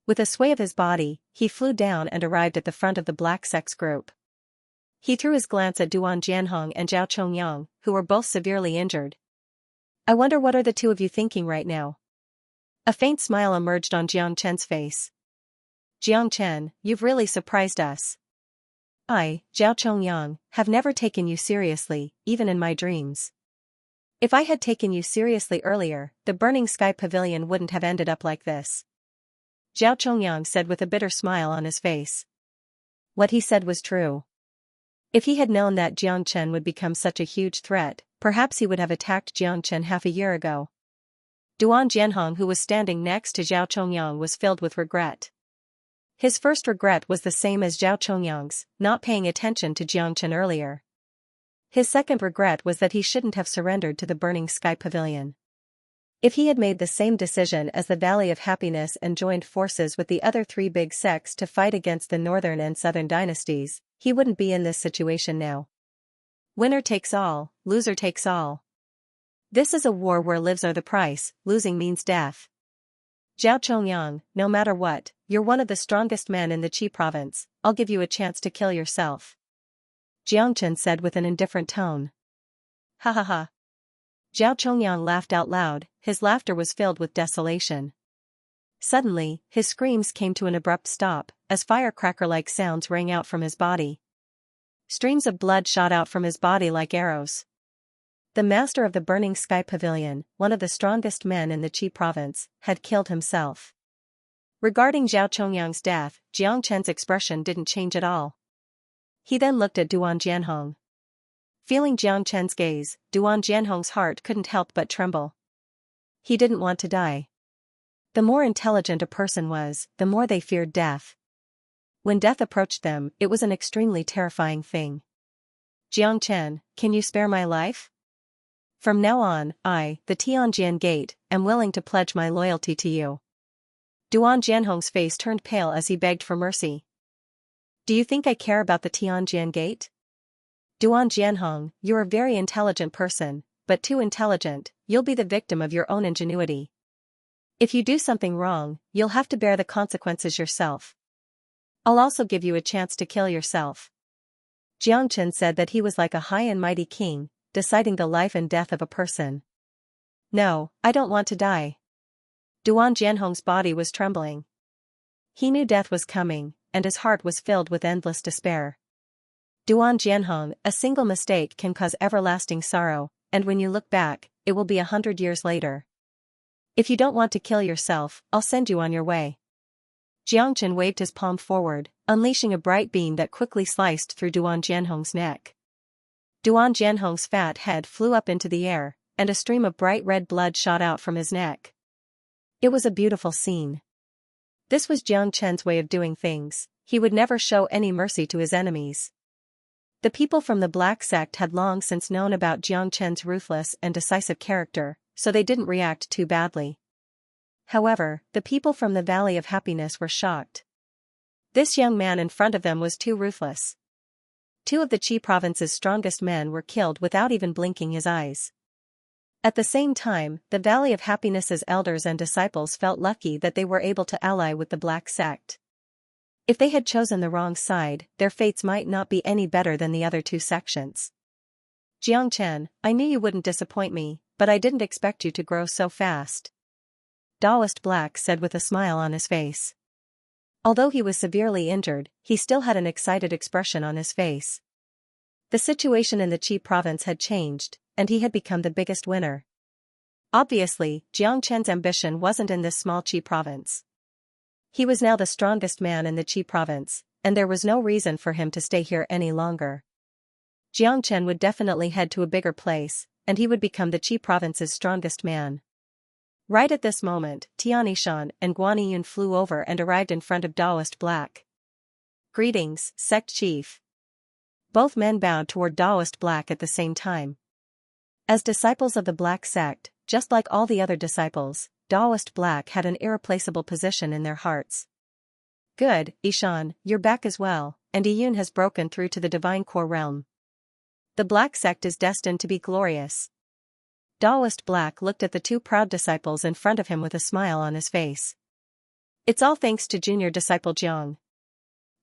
With a sway of his body, he flew down and arrived at the front of the Black Sect's group. He threw his glance at Duan Jianhong and Zhao Chongyang, who were both severely injured. I wonder what are the 2 of you thinking right now? A faint smile emerged on Xianxia's face. Xianxia, you've really surprised us. I, Zhao Chongyang, have never taken you seriously, even in my dreams. If I had taken you seriously earlier, the Burning Sky Pavilion wouldn't have ended up like this. Zhao Chongyang said with a bitter smile on his face. What he said was true. If he had known that Xianxia would become such a huge threat, perhaps he would have attacked Xianxia half a year ago. Duan Jianhong, who was standing next to Zhao Chongyang, was filled with regret. His first regret was the same as Zhao Chongyang's, not paying attention to Xianxia earlier. His second regret was that he shouldn't have surrendered to the Burning Sky Pavilion. If he had made the same decision as the Valley of Happiness and joined forces with the other three big sects to fight against the northern and southern dynasties, he wouldn't be in this situation now. Winner takes all, loser takes all. This is a war where lives are the price, losing means death. Zhao Chongyang, no matter what, you're one of the strongest men in the Qi province, I'll give you a chance to kill yourself. Jiang Chen said with an indifferent tone. Ha ha ha. Zhao Chongyang laughed out loud, his laughter was filled with desolation. Suddenly, his screams came to an abrupt stop, as firecracker-like sounds rang out from his body. Streams of blood shot out from his body like arrows. The master of the Burning Sky Pavilion, one of the strongest men in the Qi province, had killed himself. Regarding Zhao Chongyang's death, Jiang Chen's expression didn't change at all. He then looked at Duan Jianhong. Feeling Jiang Chen's gaze, Duan Jianhong's heart couldn't help but tremble. He didn't want to die. The more intelligent a person was, the more they feared death. When death approached them, it was an extremely terrifying thing. Jiang Chen, can you spare my life? From now on, I, the Tianjian Gate, am willing to pledge my loyalty to you. Duan Jianhong's face turned pale as he begged for mercy. Do you think I care about the Tianjian Gate? Duan Jianhong, you're a very intelligent person, but too intelligent, you'll be the victim of your own ingenuity. If you do something wrong, you'll have to bear the consequences yourself. I'll also give you a chance to kill yourself. Jiang Chen said that he was like a high and mighty king, deciding the life and death of a person. No, I don't want to die. Duan Jianhong's body was trembling. He knew death was coming, and his heart was filled with endless despair. Duan Jianhong, a single mistake can cause everlasting sorrow, and when you look back, it will be 100 years later. If you don't want to kill yourself, I'll send you on your way. Jiang Chen waved his palm forward, unleashing a bright beam that quickly sliced through Duan Jianhong's neck. Duan Jianhong's fat head flew up into the air, and a stream of bright red blood shot out from his neck. It was a beautiful scene. This was Jiang Chen's way of doing things, he would never show any mercy to his enemies. The people from the Black Sect had long since known about Jiang Chen's ruthless and decisive character, so they didn't react too badly. However, the people from the Valley of Happiness were shocked. This young man in front of them was too ruthless. Two of the Qi province's strongest men were killed without even blinking his eyes. At the same time, the Valley of Happiness's elders and disciples felt lucky that they were able to ally with the Black Sect. If they had chosen the wrong side, their fates might not be any better than the other two sections. Jiang Chen, I knew you wouldn't disappoint me, but I didn't expect you to grow so fast. Taoist Black said with a smile on his face. Although he was severely injured, he still had an excited expression on his face. The situation in the Qi province had changed, and he had become the biggest winner. Obviously, Jiang Chen's ambition wasn't in this small Qi province. He was now the strongest man in the Qi province, and there was no reason for him to stay here any longer. Jiang Chen would definitely head to a bigger place, and he would become the Qi province's strongest man. Right at this moment, Tianishan and Guaniyun flew over and arrived in front of Taoist Black. Greetings, sect chief. Both men bowed toward Taoist Black at the same time. As disciples of the Black Sect, just like all the other disciples, Taoist Black had an irreplaceable position in their hearts. Good, Ishan, you're back as well, and Iyun has broken through to the Divine Core realm. The Black Sect is destined to be glorious. Taoist Black looked at the two proud disciples in front of him with a smile on his face. It's all thanks to junior disciple Jiang.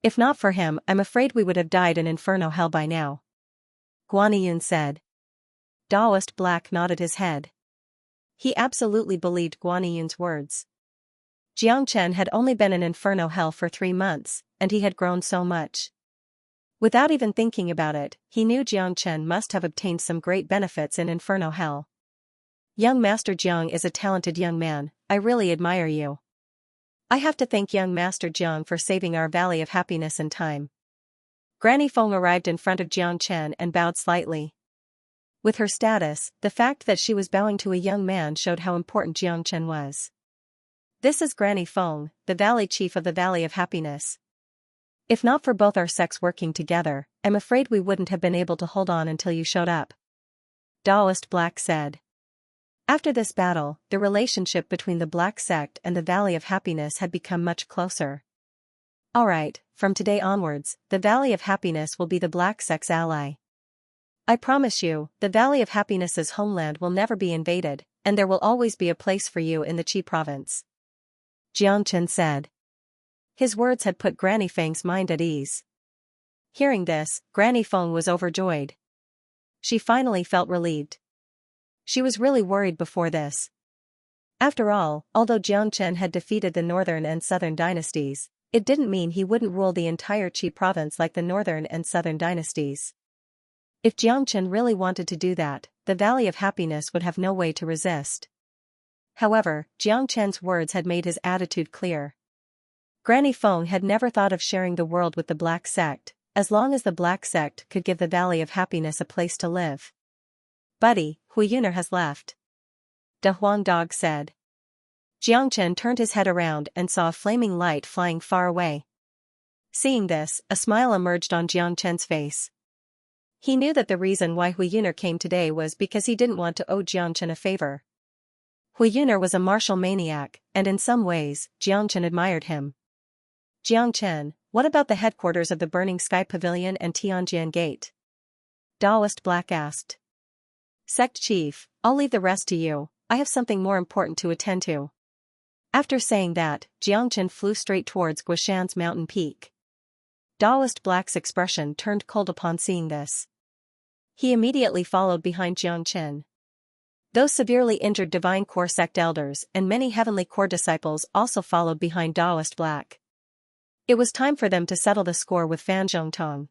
If not for him, I'm afraid we would have died in Inferno Hell by now. Guaniyun said. Taoist Black nodded his head. He absolutely believed Guaniyun's words. Jiang Chen had only been in Inferno Hell for 3 months, and he had grown so much. Without even thinking about it, he knew Jiang Chen must have obtained some great benefits in Inferno Hell. Young Master Jiang is a talented young man, I really admire you. I have to thank young Master Jiang for saving our Valley of Happiness in time. Granny Feng arrived in front of Jiang Chen and bowed slightly. With her status, the fact that she was bowing to a young man showed how important Jiang Chen was. This is Granny Feng, the Valley Chief of the Valley of Happiness. If not for both our sects working together, I'm afraid we wouldn't have been able to hold on until you showed up. Taoist Black said. After this battle, the relationship between the Black Sect and the Valley of Happiness had become much closer. Alright, from today onwards, the Valley of Happiness will be the Black Sect's ally. I promise you, the Valley of Happiness's homeland will never be invaded, and there will always be a place for you in the Qi province. Xianxia said. His words had put Granny Feng's mind at ease. Hearing this, Granny Feng was overjoyed. She finally felt relieved. She was really worried before this. After all, although Xianxia had defeated the northern and southern dynasties, it didn't mean he wouldn't rule the entire Qi province like the northern and southern dynasties. If Xianxia really wanted to do that, the Valley of Happiness would have no way to resist. However, Xianxia's words had made his attitude clear. Granny Feng had never thought of sharing the world with the Black Sect, as long as the Black Sect could give the Valley of Happiness a place to live. Buddy, Hui Yuner has left. De Huang Dog said. Xianxia turned his head around and saw a flaming light flying far away. Seeing this, a smile emerged on Xianxia's face. He knew that the reason why Hui Yuner came today was because he didn't want to owe Xianxia a favor. Hui Yuner was a martial maniac, and in some ways, Xianxia admired him. Xianxia, what about the headquarters of the Burning Sky Pavilion and Tianjian Gate? Daoist Black asked. Sect Chief, I'll leave the rest to you, I have something more important to attend to. After saying that, Xianxia flew straight towards Guishan's mountain peak. Daoist Black's expression turned cold upon seeing this. He immediately followed behind Xianxia. Those severely injured Divine Core sect elders and many Heavenly Core disciples also followed behind Daoist Black. It was time for them to settle the score with Fan Zhongtong.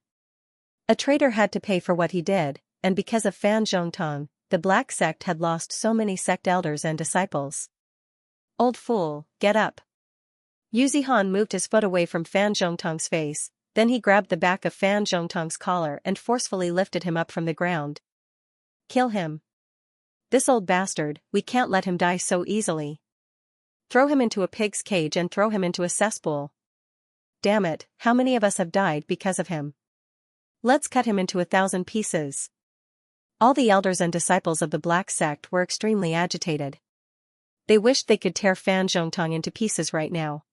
A traitor had to pay for what he did, and because of Fan Zhongtong, the Black Sect had lost so many sect elders and disciples. Old fool, get up. Yu Zihan moved his foot away from Fan Zhongtong's face, then he grabbed the back of Fan Zhongtong's collar and forcefully lifted him up from the ground. Kill him. This old bastard, we can't let him die so easily. Throw him into a pig's cage and throw him into a cesspool. Damn it, how many of us have died because of him? Let's cut him into 1,000 pieces. All the elders and disciples of the Black Sect were extremely agitated. They wished they could tear Fan Zhongtong into pieces right now.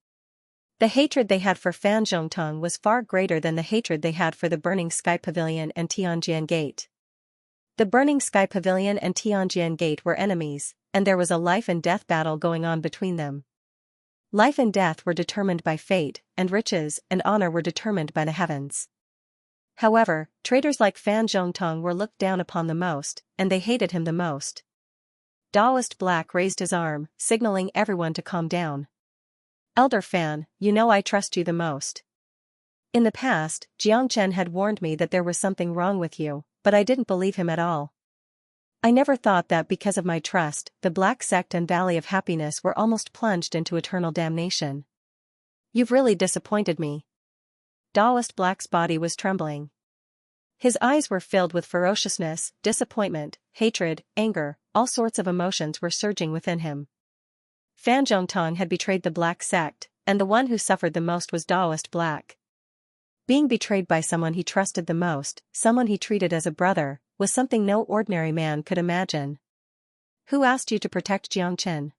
The hatred they had for Fan Zhongtong was far greater than the hatred they had for the Burning Sky Pavilion and Tianjian Gate. The Burning Sky Pavilion and Tianjian Gate were enemies, and there was a life and death battle going on between them. Life and death were determined by fate, and riches and honor were determined by the heavens. However, traitors like Fan Zhongtong were looked down upon the most, and they hated him the most. Daoist Black raised his arm, signaling everyone to calm down. Elder Fan, you know I trust you the most. In the past, Xianxia had warned me that there was something wrong with you, but I didn't believe him at all. I never thought that because of my trust, the Black Sect and Valley of Happiness were almost plunged into eternal damnation. You've really disappointed me. Daoist Black's body was trembling. His eyes were filled with ferociousness, disappointment, hatred, anger, all sorts of emotions were surging within him. Fan Zhongtong had betrayed the Black Sect, and the one who suffered the most was Daoist Black. Being betrayed by someone he trusted the most, someone he treated as a brother, was something no ordinary man could imagine. Who asked you to protect Xianxia?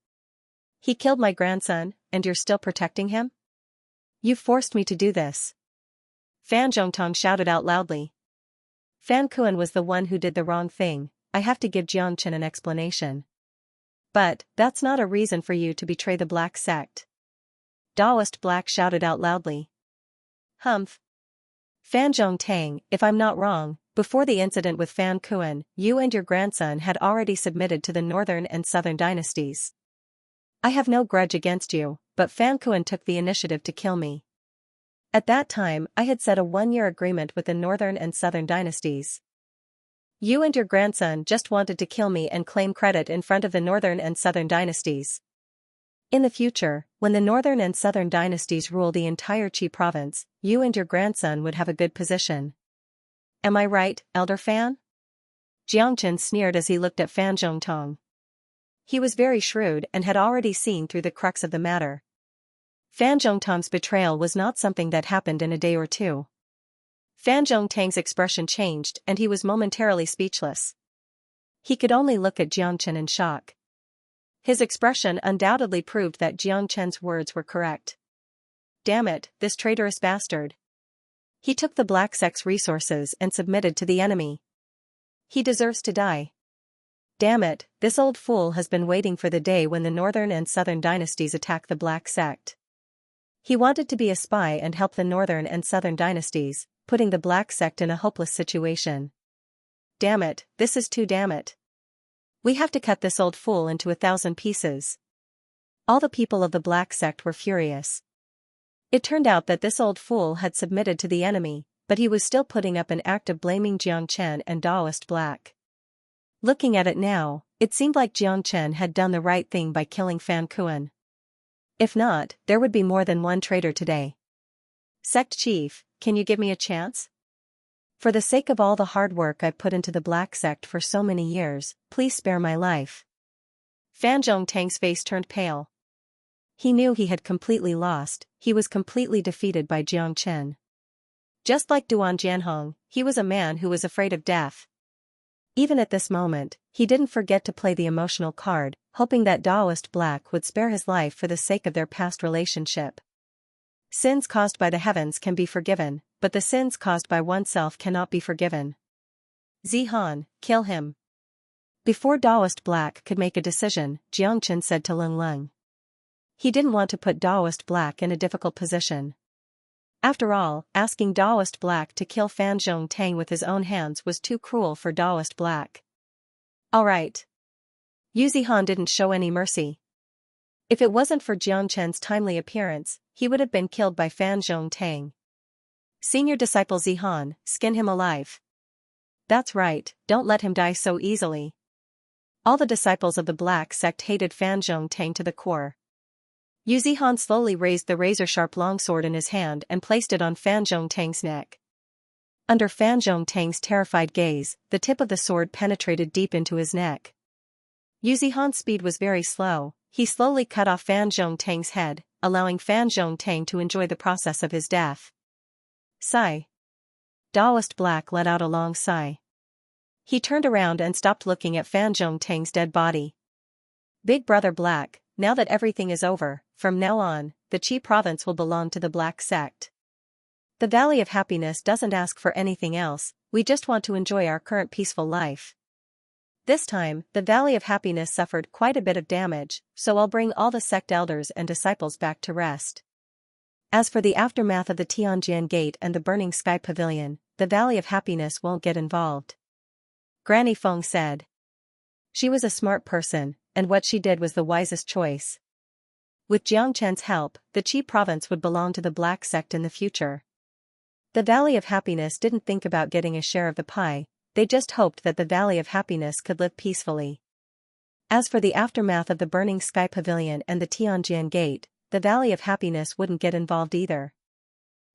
He killed my grandson, and you're still protecting him? You forced me to do this. Fan Zhongtong shouted out loudly. Fan Kuan was the one who did the wrong thing, I have to give Xianxia an explanation. But, that's not a reason for you to betray the Black Sect. Daoist Black shouted out loudly. Humph. Fan Zhongtang, if I'm not wrong, before the incident with Fan Kuan, you and your grandson had already submitted to the northern and southern dynasties. I have no grudge against you, but Fan Kuan took the initiative to kill me. At that time, I had set a 1-year agreement with the northern and southern dynasties. You and your grandson just wanted to kill me and claim credit in front of the northern and southern dynasties. In the future, when the northern and southern dynasties rule the entire Qi province, you and your grandson would have a good position. Am I right, Elder Fan? Xianxia sneered as he looked at Fan Zhongtong. He was very shrewd and had already seen through the crux of the matter. Fan Zhongtong's betrayal was not something that happened in a day or two. Fan Zhongtang's expression changed and he was momentarily speechless. He could only look at Xianxia in shock. His expression undoubtedly proved that Jiang Chen's words were correct. Damn it, this traitorous bastard. He took the Black Sect's resources and submitted to the enemy. He deserves to die. Damn it, this old fool has been waiting for the day when the northern and southern dynasties attack the Black Sect. He wanted to be a spy and help the northern and southern dynasties, putting the Black Sect in a hopeless situation. Damn it, this is too damn it. We have to cut this old fool into 1,000 pieces. All the people of the Black Sect were furious. It turned out that this old fool had submitted to the enemy, but he was still putting up an act of blaming Jiang Chen and Daoist Black. Looking at it now, it seemed like Jiang Chen had done the right thing by killing Fan Kuan. If not, there would be more than one traitor today. Sect Chief, can you give me a chance? For the sake of all the hard work I've put into the Black Sect for so many years, please spare my life. Fan Zhongtang's face turned pale. He knew he had completely lost, he was completely defeated by Jiang Chen. Just like Duan Jianhong, he was a man who was afraid of death. Even at this moment, he didn't forget to play the emotional card, hoping that Daoist Black would spare his life for the sake of their past relationship. Sins caused by the heavens can be forgiven, but the sins caused by oneself cannot be forgiven. Zihan, kill him. Before Daoist Black could make a decision, Jiang Chen said to Lung Lung. He didn't want to put Daoist Black in a difficult position. After all, asking Daoist Black to kill Fan Zhongtang with his own hands was too cruel for Daoist Black. Alright. Yu Zihan didn't show any mercy. If it wasn't for Jiang Chen's timely appearance, he would have been killed by Fan Zhongtang. Senior disciple Zihan, skin him alive. That's right, don't let him die so easily. All the disciples of the Black Sect hated Fan Zhongtang to the core. Yu Zihan slowly raised the razor-sharp longsword in his hand and placed it on Fan Zhongtang's neck. Under Fan Zhongtang's terrified gaze, the tip of the sword penetrated deep into his neck. Yu Zihan's speed was very slow. He slowly cut off Fan Zhongtang's head, allowing Fan Zhongtang to enjoy the process of his death. Sigh. Daoist Black let out a long sigh. He turned around and stopped looking at Fan Zhongtang's dead body. Big Brother Black, now that everything is over, from now on, the Qi province will belong to the Black Sect. The Valley of Happiness doesn't ask for anything else, we just want to enjoy our current peaceful life. This time, the Valley of Happiness suffered quite a bit of damage, so I'll bring all the sect elders and disciples back to rest. As for the aftermath of the Tianjian Gate and the Burning Sky Pavilion, the Valley of Happiness won't get involved. Granny Feng said. She was a smart person, and what she did was the wisest choice. With Jiang Chen's help, the Qi province would belong to the Black Sect in the future. The Valley of Happiness didn't think about getting a share of the pie, they just hoped that the Valley of Happiness could live peacefully. As for the aftermath of the Burning Sky Pavilion and the Tianjian Gate, the Valley of Happiness wouldn't get involved either.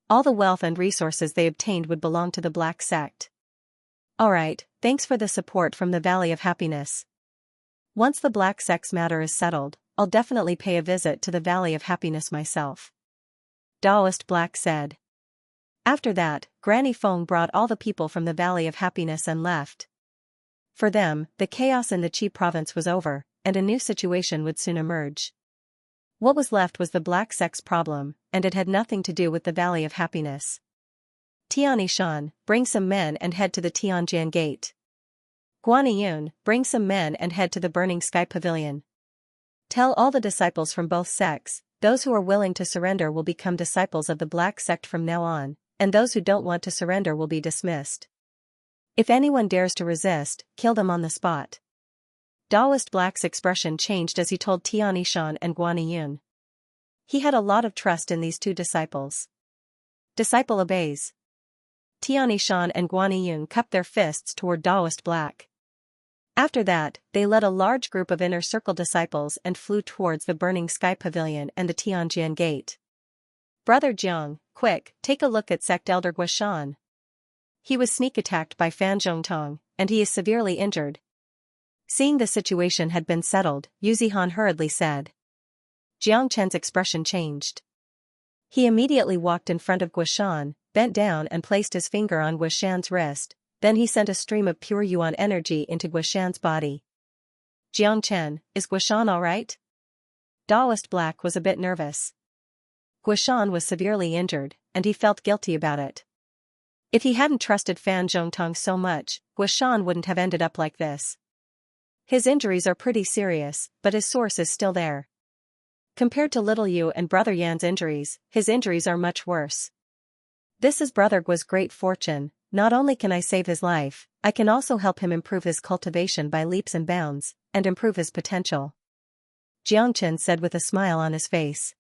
All the wealth and resources they obtained would belong to the Black Sect. Alright, thanks for the support from the Valley of Happiness. Once the Black Sect's matter is settled, I'll definitely pay a visit to the Valley of Happiness myself. Daoist Black said. After that, Granny Feng brought all the people from the Valley of Happiness and left. For them, the chaos in the Qi province was over, and a new situation would soon emerge. What was left was the Black Sect's problem, and it had nothing to do with the Valley of Happiness. Tiani Shan, bring some men and head to the Tianjian Gate. Guaniyun, bring some men and head to the Burning Sky Pavilion. Tell all the disciples from both sects, those who are willing to surrender will become disciples of the Black Sect from now on, and those who don't want to surrender will be dismissed. If anyone dares to resist, kill them on the spot. Daoist Black's expression changed as he told Tiani Shan and Guaniyun. He had a lot of trust in these two disciples. Disciple obeys. Tiani Shan and Guaniyun cupped their fists toward Daoist Black. After that, they led a large group of inner circle disciples and flew towards the Burning Sky Pavilion and the Tianjian Gate. Brother Jiang, quick, take a look at Sect Elder Guishan. He was sneak attacked by Fan Zhongtang, and he is severely injured. Seeing the situation had been settled, Yu Zihan hurriedly said. Jiang Chen's expression changed. He immediately walked in front of Guishan, bent down and placed his finger on Guishan's wrist, then he sent a stream of pure yuan energy into Guishan's body. Jiang is Guishan alright? Daoist Black was a bit nervous. Guishan was severely injured, and he felt guilty about it. If he hadn't trusted Fan Zhongtong so much, Guishan wouldn't have ended up like this. His injuries are pretty serious, but his source is still there. Compared to Little Yu and Brother Yan's injuries, his injuries are much worse. This is Brother Guo's great fortune. Not only can I save his life, I can also help him improve his cultivation by leaps and bounds, and improve his potential. Jiangchen said with a smile on his face.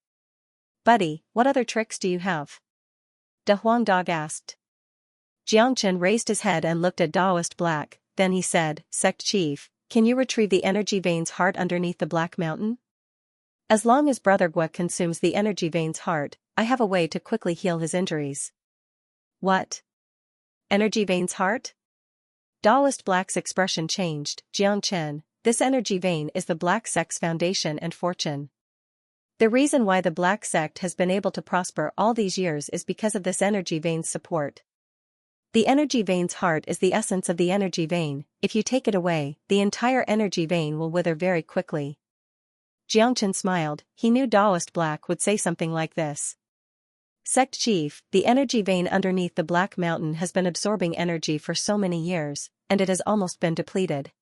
Buddy, what other tricks do you have? De Huang Dog asked. Jiangchen raised his head and looked at Daoist Black, then he said, Sect Chief, can you retrieve the energy vein's heart underneath the Black Mountain? As long as Brother Guo consumes the energy vein's heart, I have a way to quickly heal his injuries. What? Energy vein's heart? Daoist Black's expression changed. Jiangchen, this energy vein is the Black Sect's foundation and fortune. The reason why the Black Sect has been able to prosper all these years is because of this energy vein's support. The energy vein's heart is the essence of the energy vein. If you take it away, the entire energy vein will wither very quickly. Jiangchen smiled. He knew Daoist Black would say something like this. Sect Chief, the energy vein underneath the Black Mountain has been absorbing energy for so many years, and it has almost been depleted.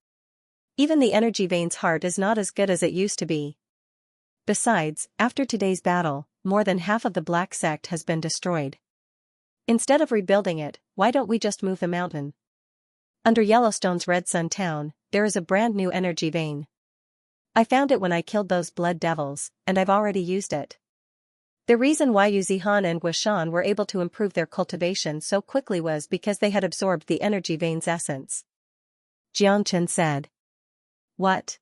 Even the energy vein's heart is not as good as it used to be. Besides, after today's battle, more than half of the Black Sect has been destroyed. Instead of rebuilding it, why don't we just move the mountain? Under Yellowstone's Red Sun Town, there is a brand new energy vein. I found it when I killed those blood devils, and I've already used it. The reason why Yu Zihan and Guishan were able to improve their cultivation so quickly was because they had absorbed the energy vein's essence. Jiangchen said. What?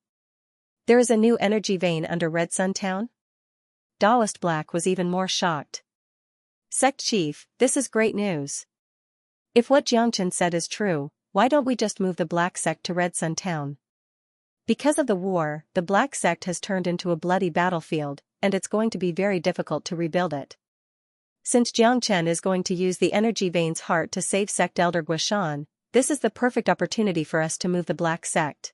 There is a new energy vein under Red Sun Town? Daoist Black was even more shocked. Sect Chief, this is great news. If what Jiangchen said is true, why don't we just move the Black Sect to Red Sun Town? Because of the war, the Black Sect has turned into a bloody battlefield, and it's going to be very difficult to rebuild it. Since Jiangchen is going to use the energy vein's heart to save Sect Elder Guishan, this is the perfect opportunity for us to move the Black Sect.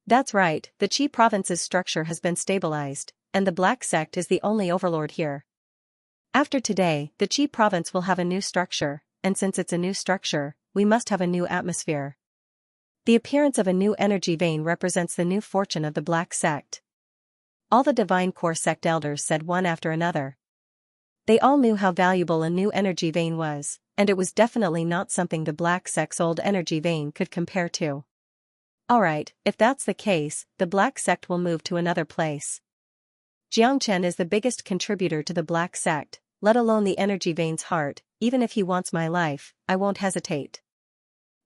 That's right, the Qi province's structure has been stabilized, and the Black Sect is the only overlord here. After today, the Qi province will have a new structure, and since it's a new structure, we must have a new atmosphere. The appearance of a new energy vein represents the new fortune of the Black Sect. All the Divine Core Sect elders said one after another. They all knew how valuable a new energy vein was, and it was definitely not something the Black Sect's old energy vein could compare to. Alright, if that's the case, the Black Sect will move to another place. Jiangchen is the biggest contributor to the Black Sect, let alone the energy vein's heart. Even if he wants my life, I won't hesitate.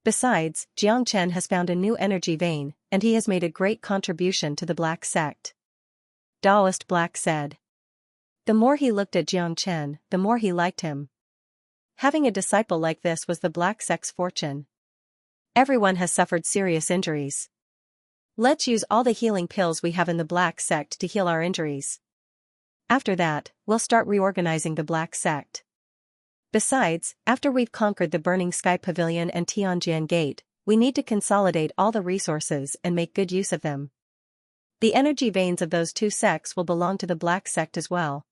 Besides, Jiangchen has found a new energy vein, and he has made a great contribution to the Black Sect. Daoist Black said. The more he looked at Jiangchen, the more he liked him. Having a disciple like this was the Black Sect's fortune. Everyone has suffered serious injuries. Let's use all the healing pills we have in the Black Sect to heal our injuries. After that, we'll start reorganizing the Black Sect. Besides, after we've conquered the Burning Sky Pavilion and Tianjian Gate, we need to consolidate all the resources and make good use of them. The energy veins of those two sects will belong to the Black Sect as well.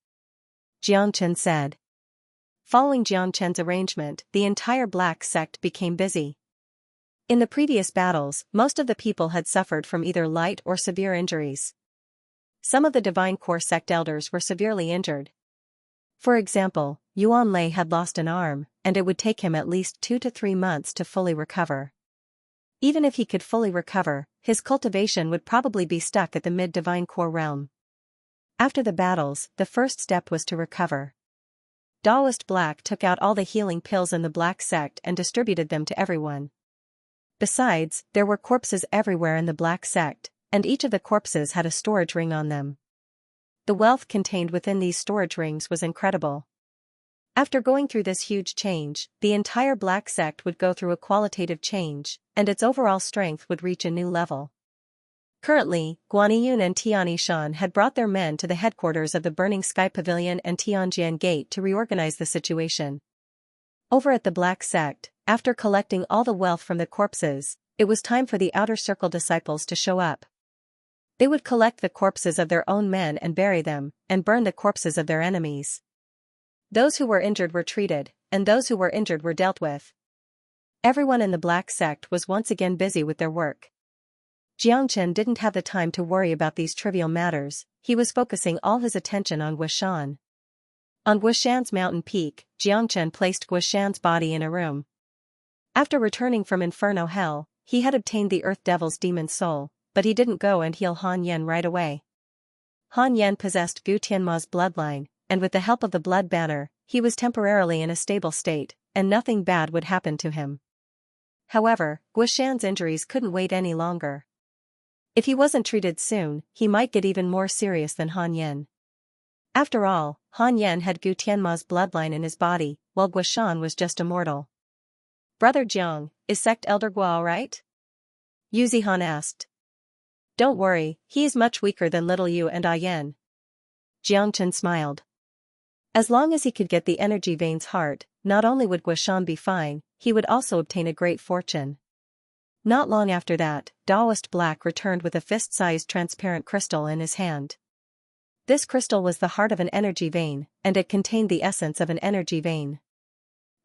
Jiangchen said. Following Jiangchen's arrangement, the entire Black Sect became busy. In the previous battles, most of the people had suffered from either light or severe injuries. Some of the Divine Core Sect elders were severely injured. For example, Yuan Lei had lost an arm, and it would take him at least 2 to 3 months to fully recover. Even if he could fully recover, his cultivation would probably be stuck at the mid-Divine Core realm. After the battles, the first step was to recover. Daoist Black took out all the healing pills in the Black Sect and distributed them to everyone. Besides, there were corpses everywhere in the Black Sect, and each of the corpses had a storage ring on them. The wealth contained within these storage rings was incredible. After going through this huge change, the entire Black Sect would go through a qualitative change, and its overall strength would reach a new level. Currently, Guaniyun and Tianishan had brought their men to the headquarters of the Burning Sky Pavilion and Tianjian Gate to reorganize the situation. Over at the Black Sect, after collecting all the wealth from the corpses, it was time for the Outer Circle disciples to show up. They would collect the corpses of their own men and bury them, and burn the corpses of their enemies. Those who were injured were treated, and those who were injured were dealt with. Everyone in the black sect was once again busy with their work. Xianxia didn't have the time to worry about these trivial matters, he was focusing all his attention on Guishan. On Guishan's mountain peak, Xianxia placed Guishan's body in a room. After returning from Inferno Hell, he had obtained the Earth Devil's demon soul, but he didn't go and heal Han Yan right away. Han Yan possessed Gu Tianma's bloodline, and with the help of the Blood Banner, he was temporarily in a stable state, and nothing bad would happen to him. However, Guishan's injuries couldn't wait any longer. If he wasn't treated soon, he might get even more serious than Han Yan. After all, Han Yan had Gu Tianma's bloodline in his body, while Guishan was just a mortal. "Brother Jiang, is Sect Elder Gua alright?" Yu Zihan asked. "Don't worry, he is much weaker than little Yu and Yan." Jiangchen smiled. As long as he could get the energy veins heart, not only would Guishan be fine, he would also obtain a great fortune. Not long after that, Daoist Black returned with a fist-sized transparent crystal in his hand. This crystal was the heart of an energy vein, and it contained the essence of an energy vein.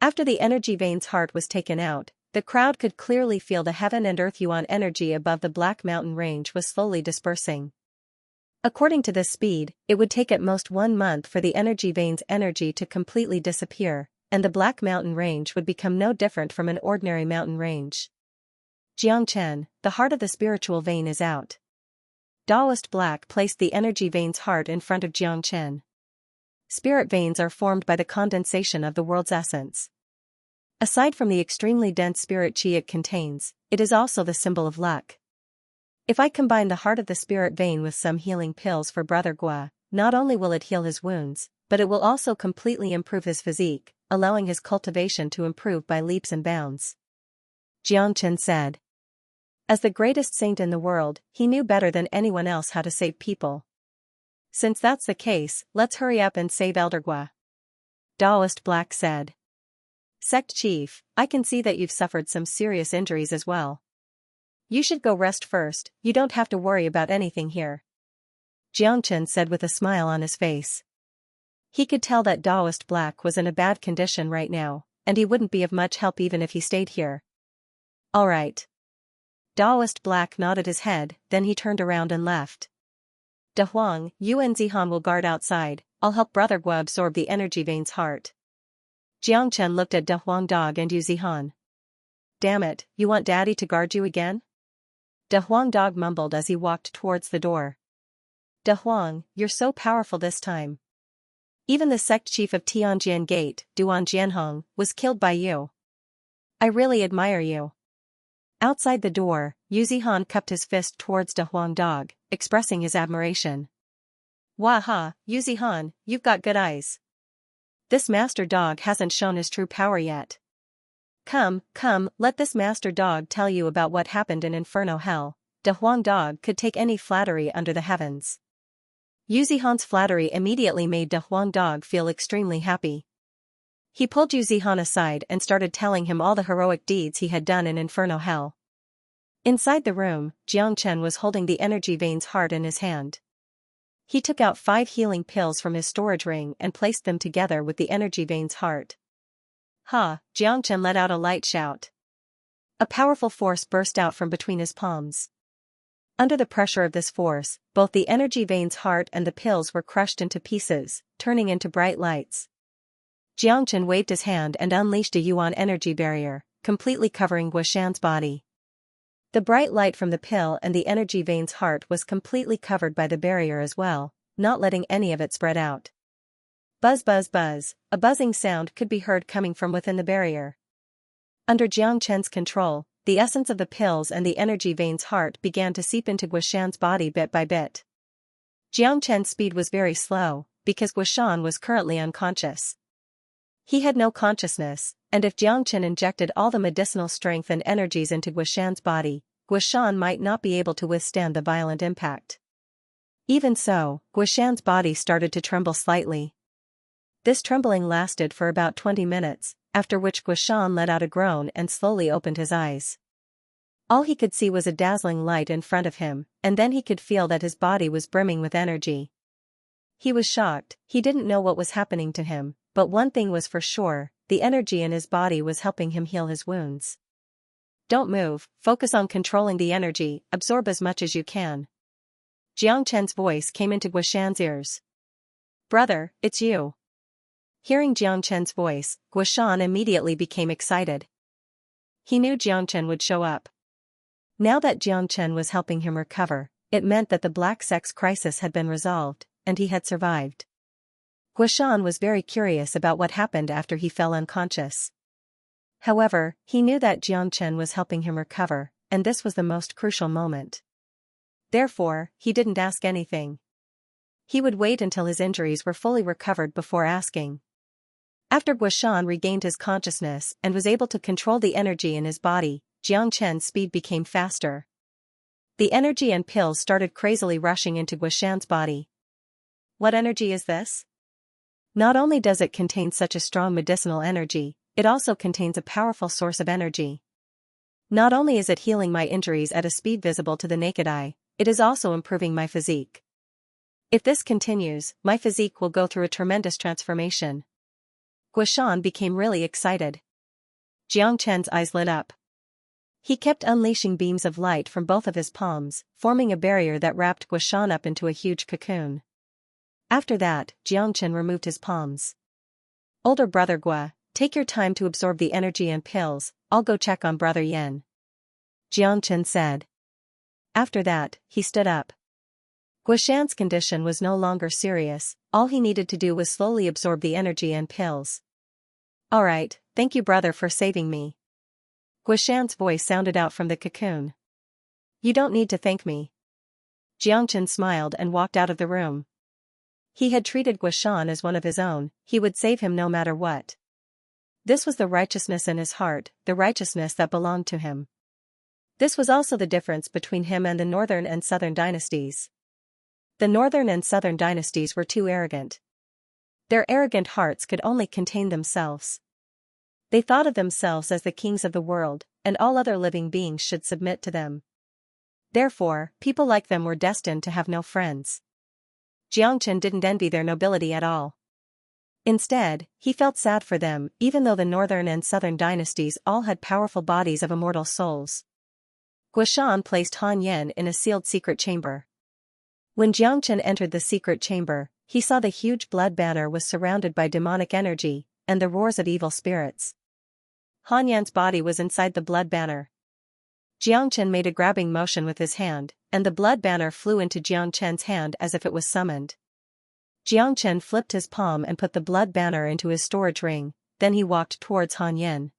After the energy vein's heart was taken out, the crowd could clearly feel the heaven and earth yuan energy above the Black Mountain range was slowly dispersing. According to this speed, it would take at most 1 month for the energy vein's energy to completely disappear, and the Black Mountain range would become no different from an ordinary mountain range. "Jiangchen, the heart of the spiritual vein is out." Daoist Black placed the energy vein's heart in front of Jiangchen. Spirit veins are formed by the condensation of the world's essence. Aside from the extremely dense spirit chi it contains, it is also the symbol of luck. If I combine the heart of the spirit vein with some healing pills for Brother Gua, not only will it heal his wounds, but it will also completely improve his physique, allowing his cultivation to improve by leaps and bounds. Jiangchen said. As the greatest saint in the world, he knew better than anyone else how to save people. "Since that's the case, let's hurry up and save Elder Gua," Daoist Black said. "Sect Chief, I can see that you've suffered some serious injuries as well. You should go rest first, you don't have to worry about anything here," Jiangchen said with a smile on his face. He could tell that Daoist Black was in a bad condition right now, and he wouldn't be of much help even if he stayed here. "All right." Daoist Black nodded his head, then he turned around and left. "De Huang, you and Zihan will guard outside, I'll help Brother Gua absorb the energy vein's heart." Jiangchen looked at De Huang Dog and Yu Zihan. "Damn it, you want Daddy to guard you again?" De Huang Dog mumbled as he walked towards the door. "De Huang, you're so powerful this time. Even the sect chief of Tianjian Gate, Duan Jianhong, was killed by you. I really admire you." Outside the door, Yu Zihan cupped his fist towards De Huang Dog, expressing his admiration. "Waha, Yu Zihan, you've got good eyes. This master dog hasn't shown his true power yet. Come, let this master dog tell you about what happened in Inferno Hell." De Huang Dog could take any flattery under the heavens. Yu Zihan's flattery immediately made De Huang Dog feel extremely happy. He pulled Yu Zihan aside and started telling him all the heroic deeds he had done in Inferno Hell. Inside the room, Jiangchen was holding the energy vein's heart in his hand. He took out 5 healing pills from his storage ring and placed them together with the energy vein's heart. "Ha!" Jiangchen let out a light shout. A powerful force burst out from between his palms. Under the pressure of this force, both the energy vein's heart and the pills were crushed into pieces, turning into bright lights. Jiangchen waved his hand and unleashed a yuan energy barrier, completely covering Guishan's body. The bright light from the pill and the energy vein's heart was completely covered by the barrier as well, not letting any of it spread out. Buzz buzz buzz, a buzzing sound could be heard coming from within the barrier. Under Jiangchen's control, the essence of the pills and the energy vein's heart began to seep into Guishan's body bit by bit. Jiangchen's speed was very slow, because Guishan was currently unconscious. He had no consciousness, and if Jiangchen injected all the medicinal strength and energies into Guishan's body, Guishan might not be able to withstand the violent impact. Even so, Guishan's body started to tremble slightly. This trembling lasted for about 20 minutes, after which Guishan let out a groan and slowly opened his eyes. All he could see was a dazzling light in front of him, and then he could feel that his body was brimming with energy. He was shocked, he didn't know what was happening to him, but one thing was for sure, the energy in his body was helping him heal his wounds. Don't move, focus on controlling the energy, absorb as much as you can. Jiang Chen's voice came into Guoshan's ears. Brother, it's you. Hearing Jiang Chen's voice, Guoshan immediately became excited. He knew Jiang Chen would show up. Now that Jiang Chen was helping him recover, it meant that the black sex crisis had been resolved, and he had survived. Guoshan was very curious about what happened after he fell unconscious. However, he knew that Jiang Chen was helping him recover, and this was the most crucial moment. Therefore, he didn't ask anything. He would wait until his injuries were fully recovered before asking. After Guoshan regained his consciousness and was able to control the energy in his body, Jiang Chen's speed became faster. The energy and pills started crazily rushing into Guoshan's body. What energy is this? Not only does it contain such a strong medicinal energy, it also contains a powerful source of energy. Not only is it healing my injuries at a speed visible to the naked eye, it is also improving my physique. If this continues, my physique will go through a tremendous transformation. Guoshan became really excited. Jiang Chen's eyes lit up. He kept unleashing beams of light from both of his palms, forming a barrier that wrapped Guoshan up into a huge cocoon. After that, Jiang Chen removed his palms. Older brother Gua, take your time to absorb the energy and pills, I'll go check on brother Yan. Jiang Chen said. After that, he stood up. Guoshan's condition was no longer serious, all he needed to do was slowly absorb the energy and pills. Alright, thank you brother for saving me. Guoshan's voice sounded out from the cocoon. You don't need to thank me. Jiang Chen smiled and walked out of the room. He had treated Guoshan as one of his own, he would save him no matter what. This was the righteousness in his heart, the righteousness that belonged to him. This was also the difference between him and the northern and southern dynasties. The northern and southern dynasties were too arrogant. Their arrogant hearts could only contain themselves. They thought of themselves as the kings of the world, and all other living beings should submit to them. Therefore, people like them were destined to have no friends. Jiang Chen didn't envy their nobility at all. Instead, he felt sad for them, even though the northern and southern dynasties all had powerful bodies of immortal souls. Guoshan placed Han Yan in a sealed secret chamber. When Jiang Chen entered the secret chamber, he saw the huge blood banner was surrounded by demonic energy, and the roars of evil spirits. Han Yan's body was inside the blood banner. Jiang Chen made a grabbing motion with his hand, and the blood banner flew into Jiang Chen's hand as if it was summoned. Jiang Chen flipped his palm and put the blood banner into his storage ring, then he walked towards Han Yan.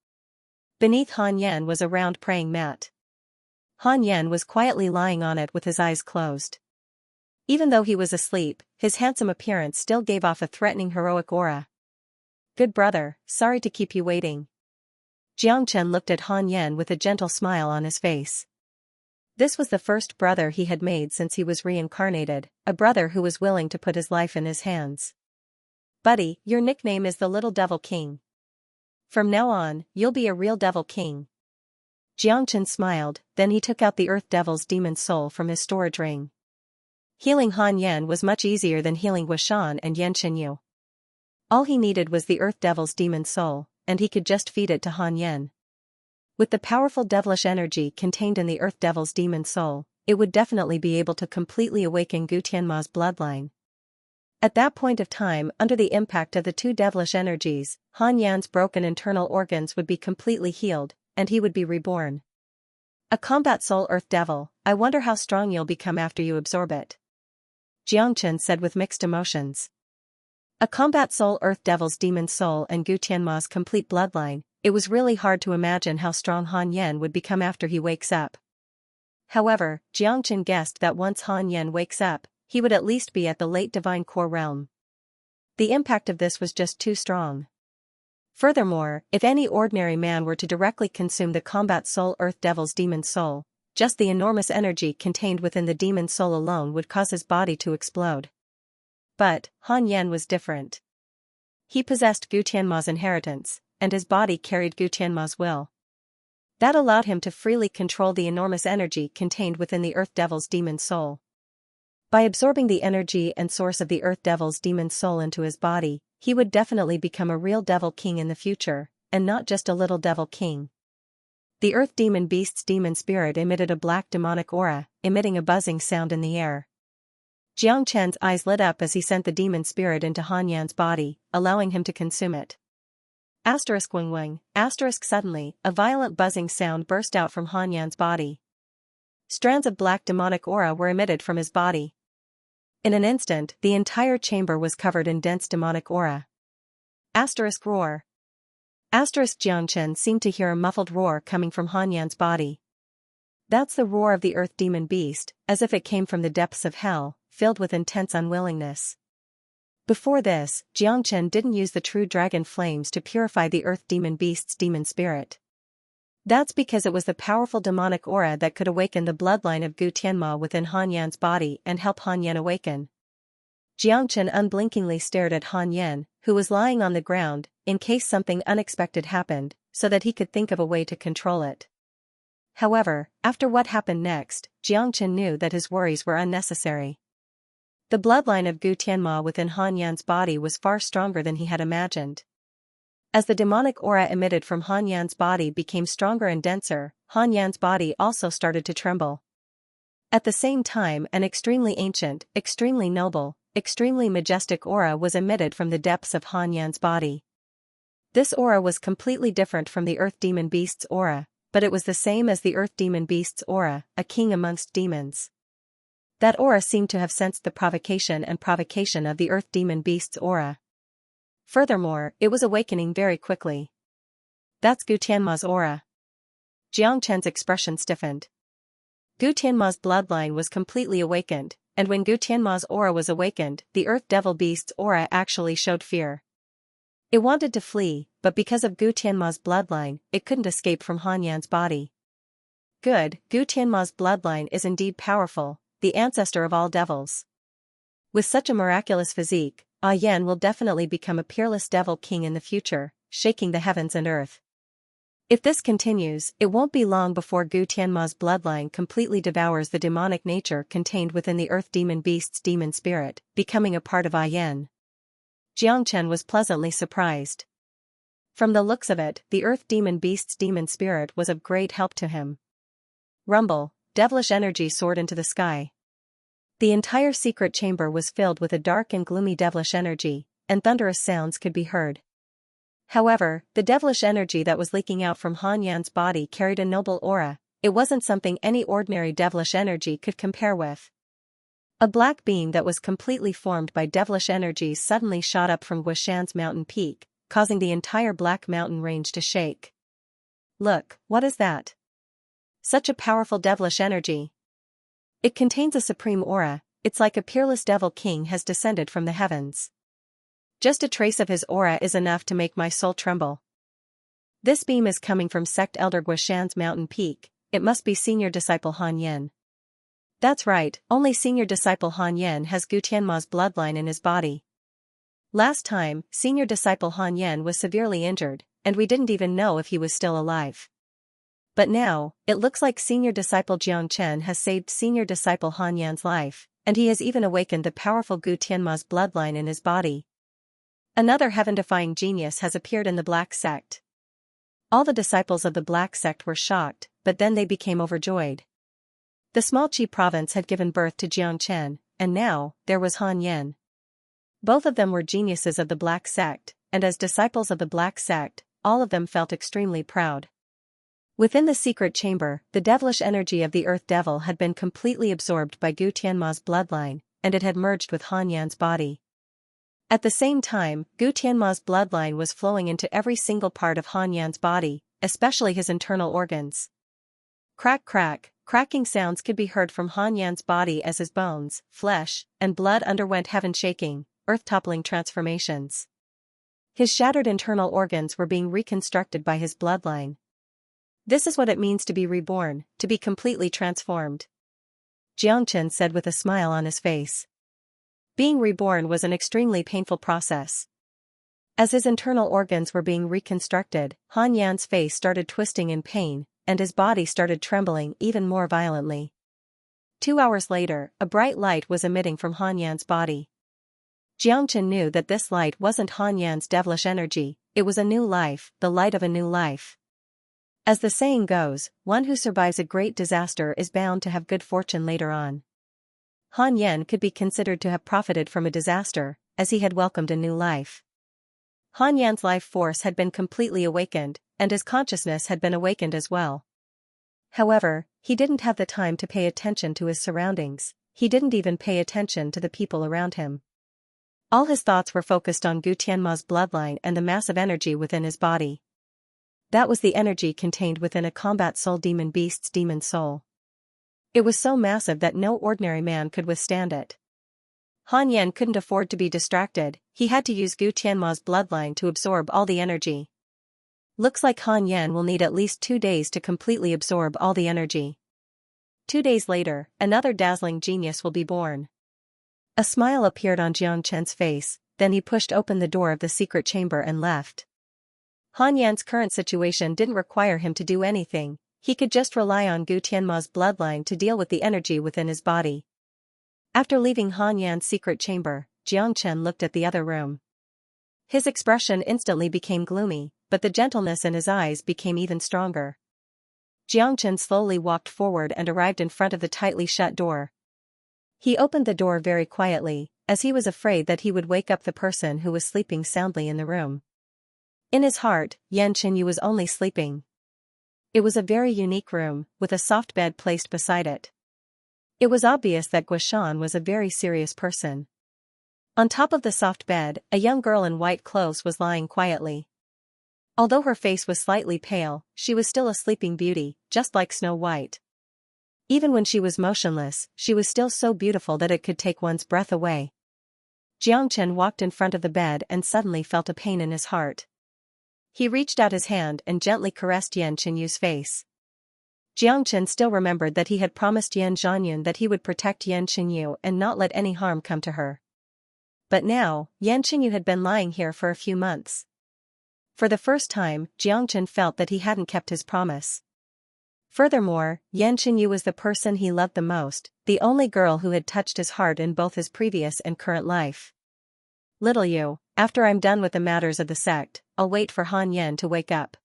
Beneath Han Yan was a round praying mat. Han Yan was quietly lying on it with his eyes closed. Even though he was asleep, his handsome appearance still gave off a threatening heroic aura. Good brother, sorry to keep you waiting. Jiang Chen looked at Han Yan with a gentle smile on his face. This was the first brother he had made since he was reincarnated, a brother who was willing to put his life in his hands. Buddy, your nickname is the Little Devil King. From now on, you'll be a real Devil King. Jiang Chen smiled, then he took out the Earth Devil's demon soul from his storage ring. Healing Han Yan was much easier than healing Guoshan and Yan Chenyu. All he needed was the Earth Devil's demon soul, and he could just feed it to Han Yan. With the powerful devilish energy contained in the Earth Devil's demon soul, it would definitely be able to completely awaken Gu Tianma's bloodline. At that point of time, under the impact of the two devilish energies, Han Yan's broken internal organs would be completely healed, and he would be reborn. A combat soul Earth Devil, I wonder how strong you'll become after you absorb it. Jiang Chen said with mixed emotions. A combat soul Earth Devil's demon soul and Gu Tianma's complete bloodline, it was really hard to imagine how strong Han Yan would become after he wakes up. However, Jiang Chen guessed that once Han Yan wakes up, he would at least be at the late divine core realm. The impact of this was just too strong. Furthermore, if any ordinary man were to directly consume the combat soul Earth Devil's demon soul, just the enormous energy contained within the demon soul alone would cause his body to explode. But, Han Yan was different. He possessed Gu Tianma's inheritance, and his body carried Gu Tianma's will. That allowed him to freely control the enormous energy contained within the Earth Devil's demon soul. By absorbing the energy and source of the Earth Devil's demon soul into his body, he would definitely become a real Devil King in the future, and not just a little Devil King. The Earth Demon Beast's demon spirit emitted a black demonic aura, emitting a buzzing sound in the air. Xianxia's eyes lit up as he sent the demon spirit into Han Yan's body, allowing him to consume it. Wing wing, suddenly, a violent buzzing sound burst out from Han Yan's body. Strands of black demonic aura were emitted from his body. In an instant, the entire chamber was covered in dense demonic aura. Roar. Jiangchen seemed to hear a muffled roar coming from Han Yan's body. That's the roar of the Earth Demon Beast, as if it came from the depths of hell, filled with intense unwillingness. Before this, Jiangchen didn't use the true dragon flames to purify the Earth Demon Beast's demon spirit. That's because it was the powerful demonic aura that could awaken the bloodline of Gu Tianma within Han Yan's body and help Han Yan awaken. Jiangchen unblinkingly stared at Han Yan, who was lying on the ground, in case something unexpected happened, so that he could think of a way to control it. However, after what happened next, Jiangchen knew that his worries were unnecessary. The bloodline of Gu Tianma within Han Yan's body was far stronger than he had imagined. As the demonic aura emitted from Han Yan's body became stronger and denser, Han Yan's body also started to tremble. At the same time, an extremely ancient, extremely noble, extremely majestic aura was emitted from the depths of Han Yan's body. This aura was completely different from the Earth Demon Beast's aura, but it was the same as the Earth Demon Beast's aura, a king amongst demons. That aura seemed to have sensed the provocation of the Earth Demon Beast's aura. Furthermore, it was awakening very quickly. That's Gu Tianma's aura. Jiangchen's expression stiffened. Gu Tianma's bloodline was completely awakened, and when Gu Tianma's aura was awakened, the Earth Devil Beast's aura actually showed fear. It wanted to flee, but because of Gu Tianma's bloodline, it couldn't escape from Han Yan's body. Good, Gu Tianma's bloodline is indeed powerful, the ancestor of all devils. With such a miraculous physique, Yan will definitely become a peerless Devil King in the future, shaking the heavens and earth. If this continues, it won't be long before Gu Tianma's bloodline completely devours the demonic nature contained within the Earth Demon Beast's demon spirit, becoming a part of Yan. Jiangchen was pleasantly surprised. From the looks of it, the Earth Demon Beast's demon spirit was of great help to him. Rumble, devilish energy soared into the sky. The entire secret chamber was filled with a dark and gloomy devilish energy, and thunderous sounds could be heard. However, the devilish energy that was leaking out from Han Yan's body carried a noble aura. It wasn't something any ordinary devilish energy could compare with. A black beam that was completely formed by devilish energies suddenly shot up from Guishan's mountain peak, causing the entire Black Mountain range to shake. Look, what is that? Such a powerful devilish energy. It contains a supreme aura, it's like a peerless Devil King has descended from the heavens. Just a trace of his aura is enough to make my soul tremble. This beam is coming from Sect Elder Guishan's mountain peak, it must be senior disciple Han Yan. That's right, only senior disciple Han Yan has Gu Tianma's bloodline in his body. Last time, senior disciple Han Yan was severely injured, and we didn't even know if he was still alive. But now, it looks like senior disciple Jiangchen has saved senior disciple Han Yan's life, and he has even awakened the powerful Gu Tianma's bloodline in his body. Another heaven-defying genius has appeared in the Black Sect. All the disciples of the Black Sect were shocked, but then they became overjoyed. The small Qi province had given birth to Jiangchen, and now, there was Han Yan. Both of them were geniuses of the Black Sect, and as disciples of the Black Sect, all of them felt extremely proud. Within the secret chamber, the devilish energy of the Earth Devil had been completely absorbed by Gu Tianma's bloodline, and it had merged with Han Yan's body. At the same time, Gu Tianma's bloodline was flowing into every single part of Han Yan's body, especially his internal organs. Crack crack, cracking sounds could be heard from Han Yan's body as his bones, flesh, and blood underwent heaven-shaking, earth-toppling transformations. His shattered internal organs were being reconstructed by his bloodline. This is what it means to be reborn, to be completely transformed. Jiangchen said with a smile on his face. Being reborn was an extremely painful process. As his internal organs were being reconstructed, Han Yan's face started twisting in pain, and his body started trembling even more violently. 2 hours later, a bright light was emitting from Han Yan's body. Xianxia knew that this light wasn't Han Yan's devilish energy, it was a new life, the light of a new life. As the saying goes, one who survives a great disaster is bound to have good fortune later on. Han Yan could be considered to have profited from a disaster, as he had welcomed a new life. Han Yan's life force had been completely awakened, and his consciousness had been awakened as well. However, he didn't have the time to pay attention to his surroundings, he didn't even pay attention to the people around him. All his thoughts were focused on Gu Tianma's bloodline and the massive energy within his body. That was the energy contained within a combat soul demon beast's demon soul. It was so massive that no ordinary man could withstand it. Han Yan couldn't afford to be distracted, he had to use Gu Tianma's bloodline to absorb all the energy. Looks like Han Yan will need at least 2 days to completely absorb all the energy. 2 days later, another dazzling genius will be born. A smile appeared on Jiang Chen's face, then he pushed open the door of the secret chamber and left. Han Yan's current situation didn't require him to do anything, he could just rely on Gu Tianma's bloodline to deal with the energy within his body. After leaving Han Yan's secret chamber, Jiang Chen looked at the other room. His expression instantly became gloomy, but the gentleness in his eyes became even stronger. Jiang Chen slowly walked forward and arrived in front of the tightly shut door. He opened the door very quietly, as he was afraid that he would wake up the person who was sleeping soundly in the room. In his heart, Yan Qinyu was only sleeping. It was a very unique room, with a soft bed placed beside it. It was obvious that Guishan was a very serious person. On top of the soft bed, a young girl in white clothes was lying quietly. Although her face was slightly pale, she was still a sleeping beauty, just like Snow White. Even when she was motionless, she was still so beautiful that it could take one's breath away. Jiang Chen walked in front of the bed and suddenly felt a pain in his heart. He reached out his hand and gently caressed Yan Qinyu's face. Jiang Chen still remembered that he had promised Yan Zhanyun that he would protect Yan Qinyu and not let any harm come to her. But now, Yan Qinyu had been lying here for a few months. For the first time, Jiang Chen felt that he hadn't kept his promise. Furthermore, Yan Qinyu was the person he loved the most, the only girl who had touched his heart in both his previous and current life. Little you, after I'm done with the matters of the sect, I'll wait for Han Yan to wake up.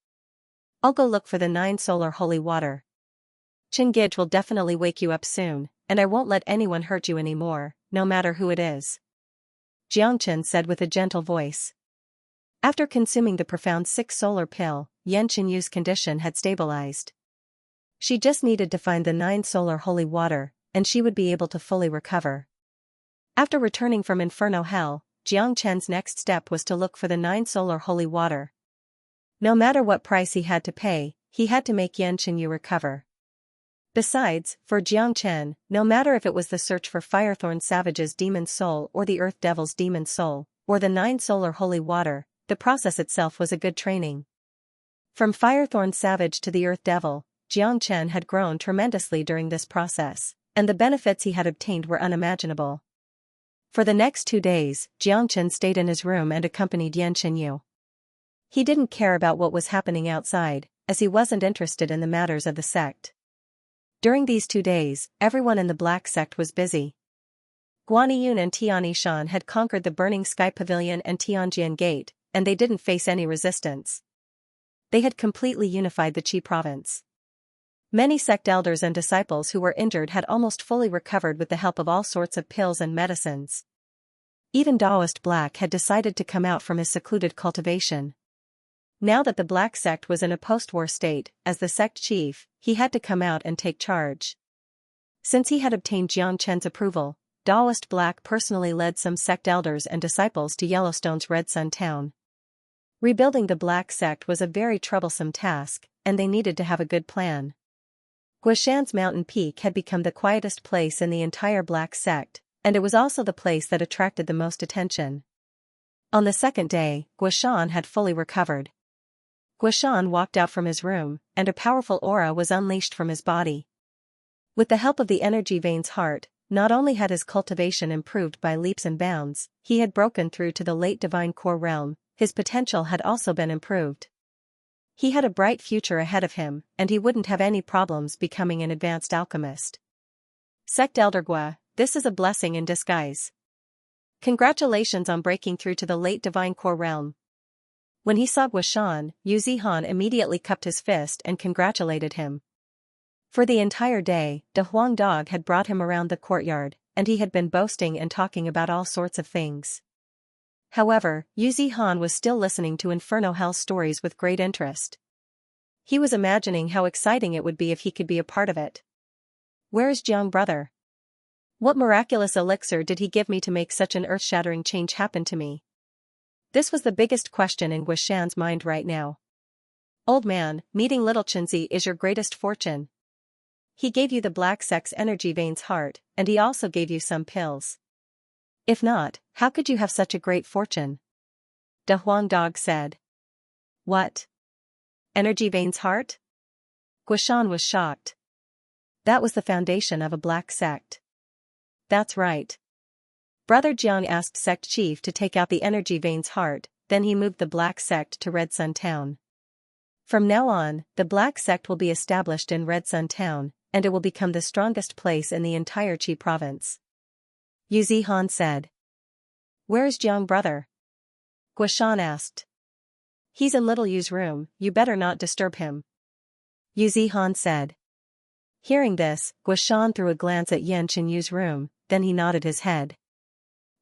I'll go look for the 9 solar holy water. Qingij will definitely wake you up soon, and I won't let anyone hurt you anymore, no matter who it is. Jiang Chen said with a gentle voice. After consuming the profound 6 solar pill, Yan Qinyu's condition had stabilized. She just needed to find the 9 solar holy water, and she would be able to fully recover. After returning from Inferno Hell, Jiang Chen's next step was to look for the 9 solar holy water. No matter what price he had to pay, he had to make Yan Qinyu recover. Besides, for Jiang Chen, no matter if it was the search for Firethorn Savage's demon soul or the Earth Devil's demon soul, or the 9 solar holy water, the process itself was a good training. From Firethorn Savage to the Earth Devil, Jiang Chen had grown tremendously during this process, and the benefits he had obtained were unimaginable. For the next 2 days, Jiang Chen stayed in his room and accompanied Yan Qinyu. He didn't care about what was happening outside, as he wasn't interested in the matters of the sect. During these 2 days, everyone in the Black Sect was busy. Guaniyun and Tianishan had conquered the Burning Sky Pavilion and Tianjian Gate, and they didn't face any resistance. They had completely unified the Qi province. Many sect elders and disciples who were injured had almost fully recovered with the help of all sorts of pills and medicines. Even Taoist Black had decided to come out from his secluded cultivation. Now that the Black Sect was in a post-war state, as the sect chief, he had to come out and take charge. Since he had obtained Jiang Chen's approval, Taoist Black personally led some sect elders and disciples to Yellowstone's Red Sun town. Rebuilding the Black Sect was a very troublesome task, and they needed to have a good plan. Guishan's mountain peak had become the quietest place in the entire Black Sect, and it was also the place that attracted the most attention. On the second day, Guishan had fully recovered. Guishan walked out from his room, and a powerful aura was unleashed from his body. With the help of the energy vein's heart, not only had his cultivation improved by leaps and bounds, he had broken through to the late divine core realm, his potential had also been improved. He had a bright future ahead of him, and he wouldn't have any problems becoming an advanced alchemist. Sect Elder Gua, this is a blessing in disguise. Congratulations on breaking through to the late Divine Core realm. When he saw Guashan, Yu Zihan immediately cupped his fist and congratulated him. For the entire day, De Huang Dog had brought him around the courtyard, and he had been boasting and talking about all sorts of things. However, Yu Zihan was still listening to Inferno Hell stories with great interest. He was imagining how exciting it would be if he could be a part of it. Where is Jiang brother? What miraculous elixir did he give me to make such an earth-shattering change happen to me? This was the biggest question in Guashan's mind right now. Old man, meeting little Chenzi is your greatest fortune. He gave you the Black Sect's energy veins heart, and he also gave you some pills. If not, how could you have such a great fortune? De Huang Dog said. What? Energy veins heart? Guashan was shocked. That was the foundation of a Black Sect. That's right. Brother Jiang asked Sect Chief to take out the energy veins heart, then he moved the Black Sect to Red Sun Town. From now on, the Black Sect will be established in Red Sun Town, and it will become the strongest place in the entire Qi province. Yu Zihan said. Where is Jiang brother? Guashan asked. He's in Little Yu's room, you better not disturb him. Yu Zihan said. Hearing this, Guashan threw a glance at Yan Qinyu's room, then he nodded his head.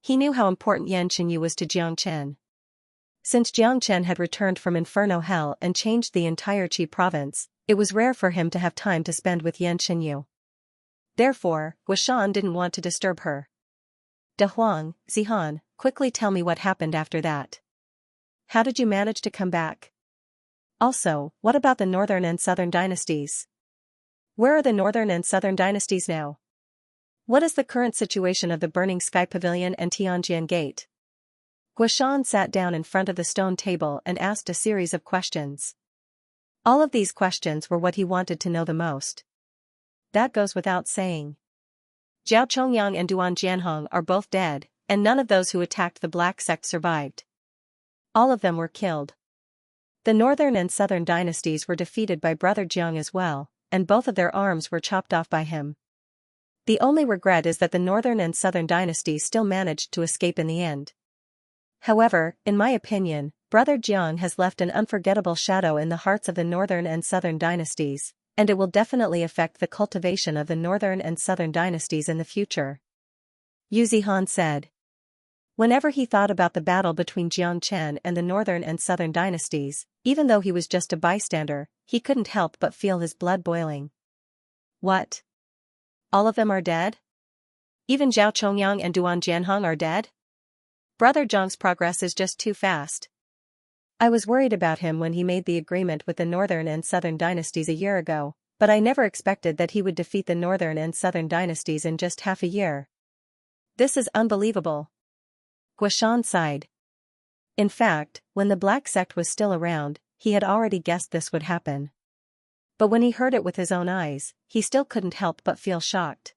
He knew how important Yan Qinyu was to Jiang Chen. Since Jiang Chen had returned from Inferno Hell and changed the entire Qi province, it was rare for him to have time to spend with Yan Qinyu. Therefore, Guashan didn't want to disturb her. De Huang, Zihan, quickly tell me what happened after that. How did you manage to come back? Also, what about the Northern and Southern dynasties? Where are the Northern and Southern dynasties now? What is the current situation of the Burning Sky Pavilion and Tianjian Gate? Guashan sat down in front of the stone table and asked a series of questions. All of these questions were what he wanted to know the most. That goes without saying. Zhao Chongyang and Duan Jianhong are both dead, and none of those who attacked the Black Sect survived. All of them were killed. The Northern and Southern dynasties were defeated by Brother Jiang as well, and both of their arms were chopped off by him. The only regret is that the Northern and Southern dynasties still managed to escape in the end. However, in my opinion, Brother Jiang has left an unforgettable shadow in the hearts of the Northern and Southern dynasties, and it will definitely affect the cultivation of the Northern and Southern dynasties in the future. Yu Zihan said. Whenever he thought about the battle between Jiang Chen and the Northern and Southern dynasties, even though he was just a bystander, he couldn't help but feel his blood boiling. What? All of them are dead? Even Zhao Chongyang and Duan Jianhong are dead? Brother Jiang's progress is just too fast. I was worried about him when he made the agreement with the Northern and Southern dynasties a year ago, but I never expected that he would defeat the Northern and Southern dynasties in just half a year. This is unbelievable. Guashan sighed. In fact, when the Black Sect was still around, he had already guessed this would happen. But when he heard it with his own eyes, he still couldn't help but feel shocked.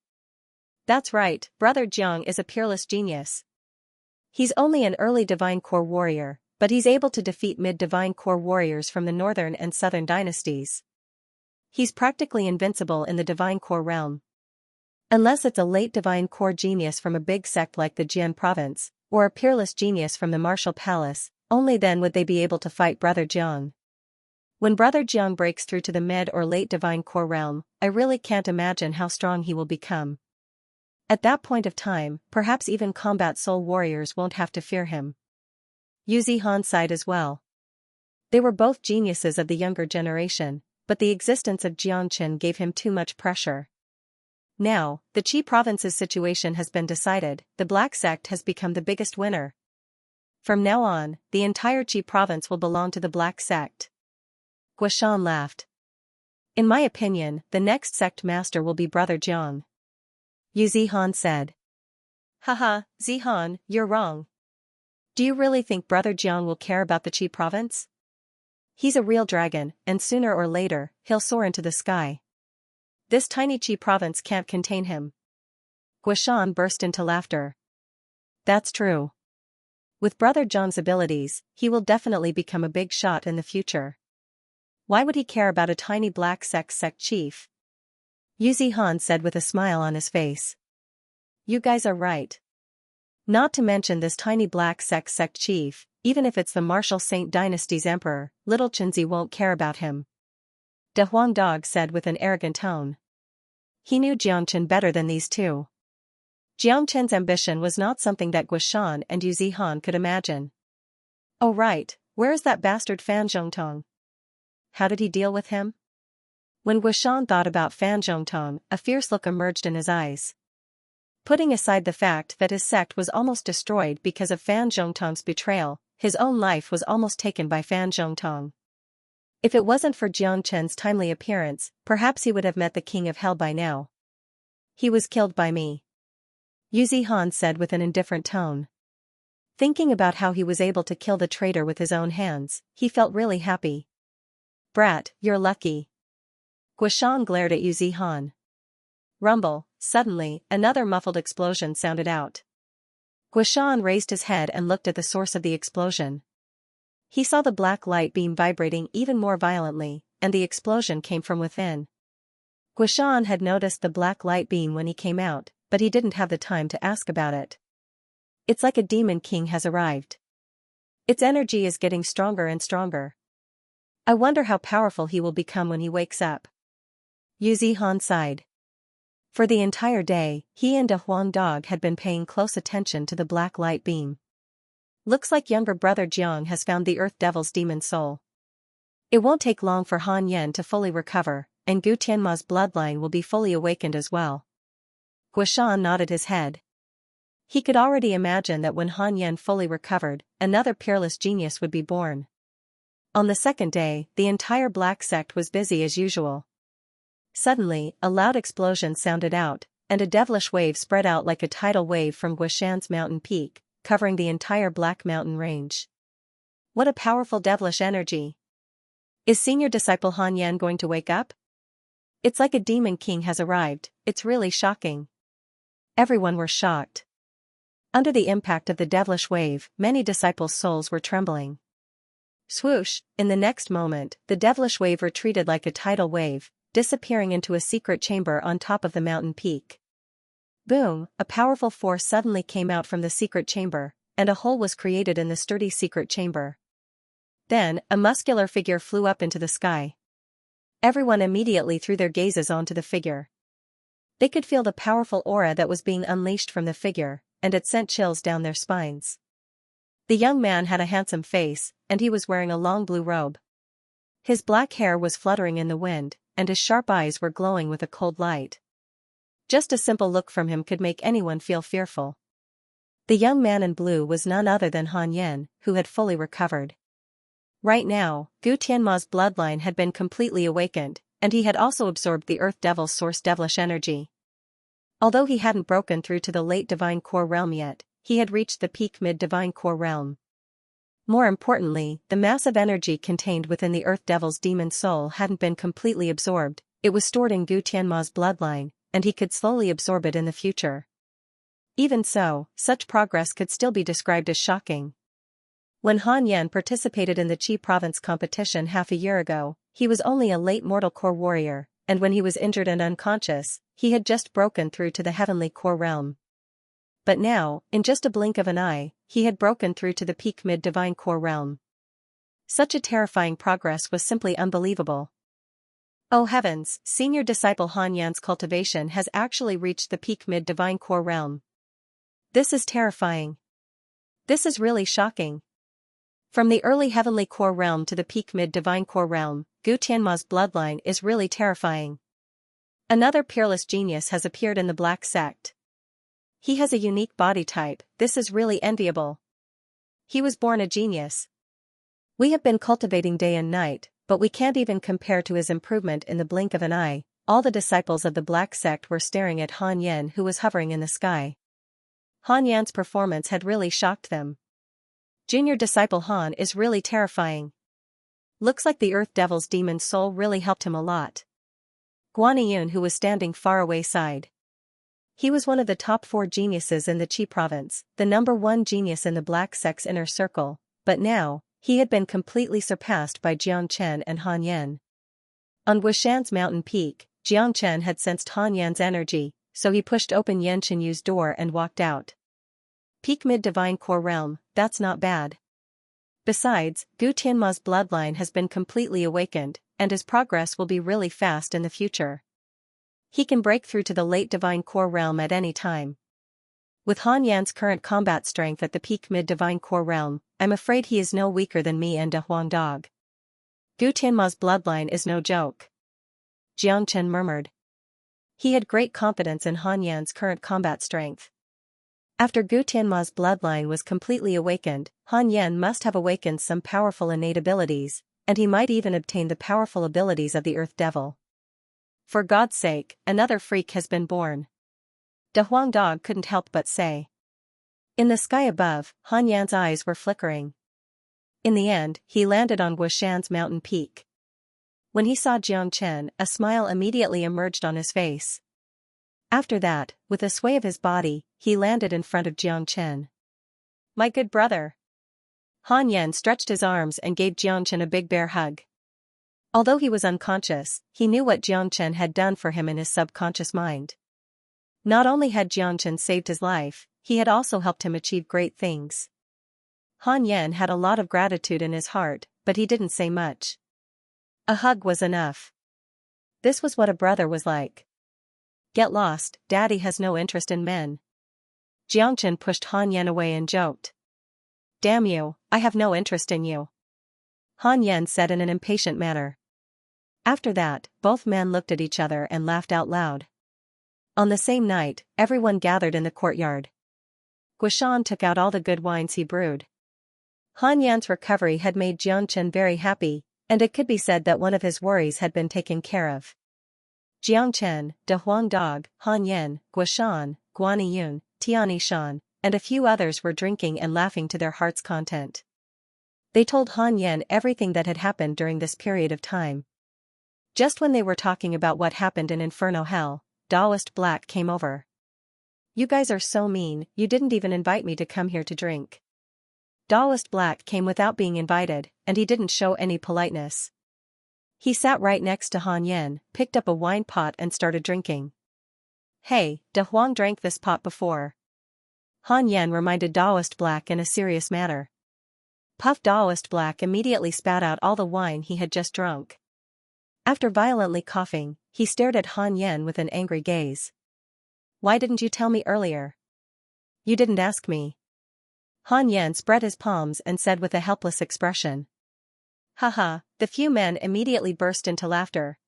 That's right, Brother Jiang is a peerless genius. He's only an early Divine Core warrior, but he's able to defeat mid-Divine Core warriors from the Northern and Southern dynasties. He's practically invincible in the Divine Core realm. Unless it's a late Divine Core genius from a big sect like the Jian province, or a peerless genius from the Martial Palace, only then would they be able to fight Brother Jiang. When Brother Jiang breaks through to the mid or late Divine Core realm, I really can't imagine how strong he will become. At that point of time, perhaps even combat soul warriors won't have to fear him. Yu Zihan sighed as well. They were both geniuses of the younger generation, but the existence of Jiang Chen gave him too much pressure. Now, the Qi province's situation has been decided, the Black Sect has become the biggest winner. From now on, the entire Qi province will belong to the Black Sect. Guashan laughed. In my opinion, the next sect master will be Brother Jiang. Yu Zihan said. Haha, Zihan, you're wrong. Do you really think Brother Jiang will care about the Qi province? He's a real dragon, and sooner or later, he'll soar into the sky. This tiny Qi province can't contain him. Guashan burst into laughter. That's true. With Brother Jiang's abilities, he will definitely become a big shot in the future. Why would he care about a tiny black sect chief? Yuzi Han said with a smile on his face. You guys are right. Not to mention this tiny black sect chief, even if it's the Martial Saint Dynasty's emperor, little Chenzi won't care about him. De Huang Dog said with an arrogant tone. He knew Jiangchen better than these two. Jiangchen's ambition was not something that Guishan and Yuzi Han could imagine. Oh right, where is that bastard Fan Zhongtong? How did he deal with him? When Guishan thought about Fan Zhongtong, a fierce look emerged in his eyes. Putting aside the fact that his sect was almost destroyed because of Fan Zhongtong's betrayal, his own life was almost taken by Fan Zhongtong. If it wasn't for Jiangchen's timely appearance, perhaps he would have met the king of hell by now. He was killed by me. Yuzi Han said with an indifferent tone. Thinking about how he was able to kill the traitor with his own hands, he felt really happy. Brat, you're lucky. Guishan glared at Yuzi Han. Rumble, suddenly, another muffled explosion sounded out. Guishan raised his head and looked at the source of the explosion. He saw the black light beam vibrating even more violently, and the explosion came from within. Guishan had noticed the black light beam when he came out, but he didn't have the time to ask about it. It's like a demon king has arrived. Its energy is getting stronger and stronger. I wonder how powerful he will become when he wakes up. Yuzi Han sighed. For the entire day, he and De Huang Dog had been paying close attention to the black light beam. Looks like younger brother Jiang has found the Earth Devil's demon soul. It won't take long for Han Yan to fully recover, and Gu Tianma's bloodline will be fully awakened as well. Guishan nodded his head. He could already imagine that when Han Yan fully recovered, another peerless genius would be born. On the second day, the entire black sect was busy as usual. Suddenly, a loud explosion sounded out, and a devilish wave spread out like a tidal wave from Guishan's mountain peak, covering the entire Black Mountain range. What a powerful devilish energy! Is senior disciple Han Yan going to wake up? It's like a demon king has arrived, it's really shocking. Everyone were shocked. Under the impact of the devilish wave, many disciples' souls were trembling. Swoosh, in the next moment, the devilish wave retreated like a tidal wave, disappearing into a secret chamber on top of the mountain peak. Boom, a powerful force suddenly came out from the secret chamber, and a hole was created in the sturdy secret chamber. Then, a muscular figure flew up into the sky. Everyone immediately threw their gazes onto the figure. They could feel the powerful aura that was being unleashed from the figure, and it sent chills down their spines. The young man had a handsome face, and he was wearing a long blue robe. His black hair was fluttering in the wind, and his sharp eyes were glowing with a cold light. Just a simple look from him could make anyone feel fearful. The young man in blue was none other than Han Yan, who had fully recovered. Right now, Gu Tianma's bloodline had been completely awakened, and he had also absorbed the Earth Devil's source devilish energy. Although he hadn't broken through to the late Divine Core realm yet, he had reached the peak mid-Divine Core realm. More importantly, the massive energy contained within the Earth Devil's demon soul hadn't been completely absorbed, it was stored in Gu Tianma's bloodline, and he could slowly absorb it in the future. Even so, such progress could still be described as shocking. When Han Yan participated in the Qi province competition half a year ago, he was only a late mortal core warrior, and when he was injured and unconscious, he had just broken through to the heavenly core realm. But now, in just a blink of an eye, he had broken through to the peak mid-divine core realm. Such a terrifying progress was simply unbelievable. Oh heavens, senior disciple Han Yan's cultivation has actually reached the peak mid-divine core realm. This is terrifying. This is really shocking. From the early heavenly core realm to the peak mid-divine core realm, Gu Tianma's bloodline is really terrifying. Another peerless genius has appeared in the Black Sect. He has a unique body type, this is really enviable. He was born a genius. We have been cultivating day and night, but we can't even compare to his improvement in the blink of an eye. All the disciples of the Black Sect were staring at Han Yan, who was hovering in the sky. Han Yan's performance had really shocked them. Junior disciple Han is really terrifying. Looks like the Earth Devil's demon soul really helped him a lot. Guaniyun, who was standing far away, sighed. He was one of the top 4 geniuses in the Qi province, the #1 genius in the Black Sect's inner circle, but now, He had been completely surpassed by Jiang and Han Yan. On Wushan's mountain peak, Jiang had sensed Han Yan's energy, so he pushed open Yan Qinyu's door and walked out. Peak mid-divine core realm, that's not bad. Besides, Gu Tianma's bloodline has been completely awakened, and his progress will be really fast in the future. He can break through to the late divine core realm at any time. With Han Yan's current combat strength at the peak mid-divine core realm, I'm afraid he is no weaker than me and De Huang Dog. Gu Tianma's bloodline is no joke. Jiang Chen murmured. He had great confidence in Han Yan's current combat strength. After Gu Tianma's bloodline was completely awakened, Han Yan must have awakened some powerful innate abilities, and he might even obtain the powerful abilities of the Earth Devil. For God's sake, another freak has been born. De Huang Dog couldn't help but say. In the sky above, Han Yan's eyes were flickering. In the end, he landed on Wushan's mountain peak. When he saw Jiang Chen, a smile immediately emerged on his face. After that, with a sway of his body, he landed in front of Jiang Chen. My good brother. Han Yan stretched his arms and gave Jiang Chen a big bear hug. Although he was unconscious, he knew what Jiang Chen had done for him in his subconscious mind. Not only had Jiang Chen saved his life, he had also helped him achieve great things. Han Yan had a lot of gratitude in his heart, but he didn't say much. A hug was enough. This was what a brother was like. Get lost, Daddy has no interest in men. Jiang Chen pushed Han Yan away and joked. Damn you, I have no interest in you. Han Yan said in an impatient manner. After that, both men looked at each other and laughed out loud. On the same night, everyone gathered in the courtyard. Guishan took out all the good wines he brewed. Han Yan's recovery had made Jiang Chen very happy, and it could be said that one of his worries had been taken care of. Jiang Chen, De Huang Dog, Han Yan, Guishan, Guani Yun, Tiani Shan, and a few others were drinking and laughing to their heart's content. They told Han Yan everything that had happened during this period of time. Just when they were talking about what happened in Inferno Hell, Daoist Black came over. You guys are so mean, you didn't even invite me to come here to drink. Daoist Black came without being invited, and he didn't show any politeness. He sat right next to Han Yan, picked up a wine pot and started drinking. Hey, De Huang drank this pot before. Han Yan reminded Daoist Black in a serious manner. Puff Daoist Black immediately spat out all the wine he had just drunk. After violently coughing, he stared at Han Yan with an angry gaze. Why didn't you tell me earlier? You didn't ask me. Han Yan spread his palms and said with a helpless expression. Haha, the few men immediately burst into laughter.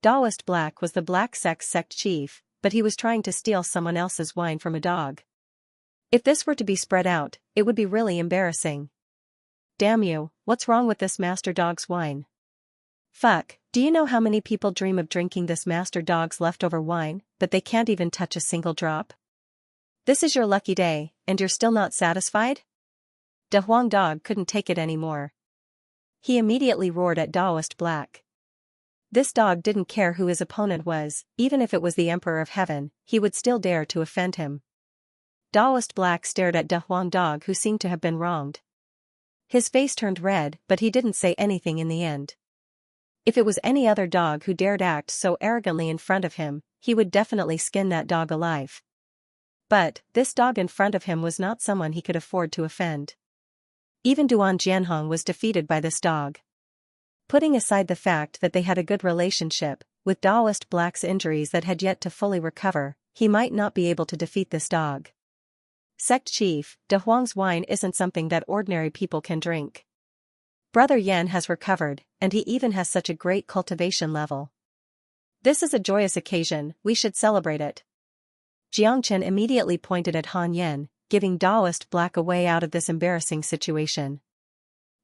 Daoist Black was the Black Sect's sect chief, but he was trying to steal someone else's wine from a dog. If this were to be spread out, it would be really embarrassing. Damn you, what's wrong with this master dog's wine? Fuck, do you know how many people dream of drinking this master dog's leftover wine, but they can't even touch a single drop? This is your lucky day, and you're still not satisfied? De Huang Dog couldn't take it anymore. He immediately roared at Daoist Black. This dog didn't care who his opponent was, even if it was the Emperor of Heaven, he would still dare to offend him. Daoist Black stared at De Huang Dog, who seemed to have been wronged. His face turned red, but he didn't say anything in the end. If it was any other dog who dared act so arrogantly in front of him, he would definitely skin that dog alive. But, this dog in front of him was not someone he could afford to offend. Even Duan Jianhong was defeated by this dog. Putting aside the fact that they had a good relationship, with Daoist Black's injuries that had yet to fully recover, he might not be able to defeat this dog. Sect Chief, De Huang's wine isn't something that ordinary people can drink. Brother Yan has recovered, and he even has such a great cultivation level. This is a joyous occasion, we should celebrate it. Jiang Chen immediately pointed at Han Yan, giving Daoist Black a way out of this embarrassing situation.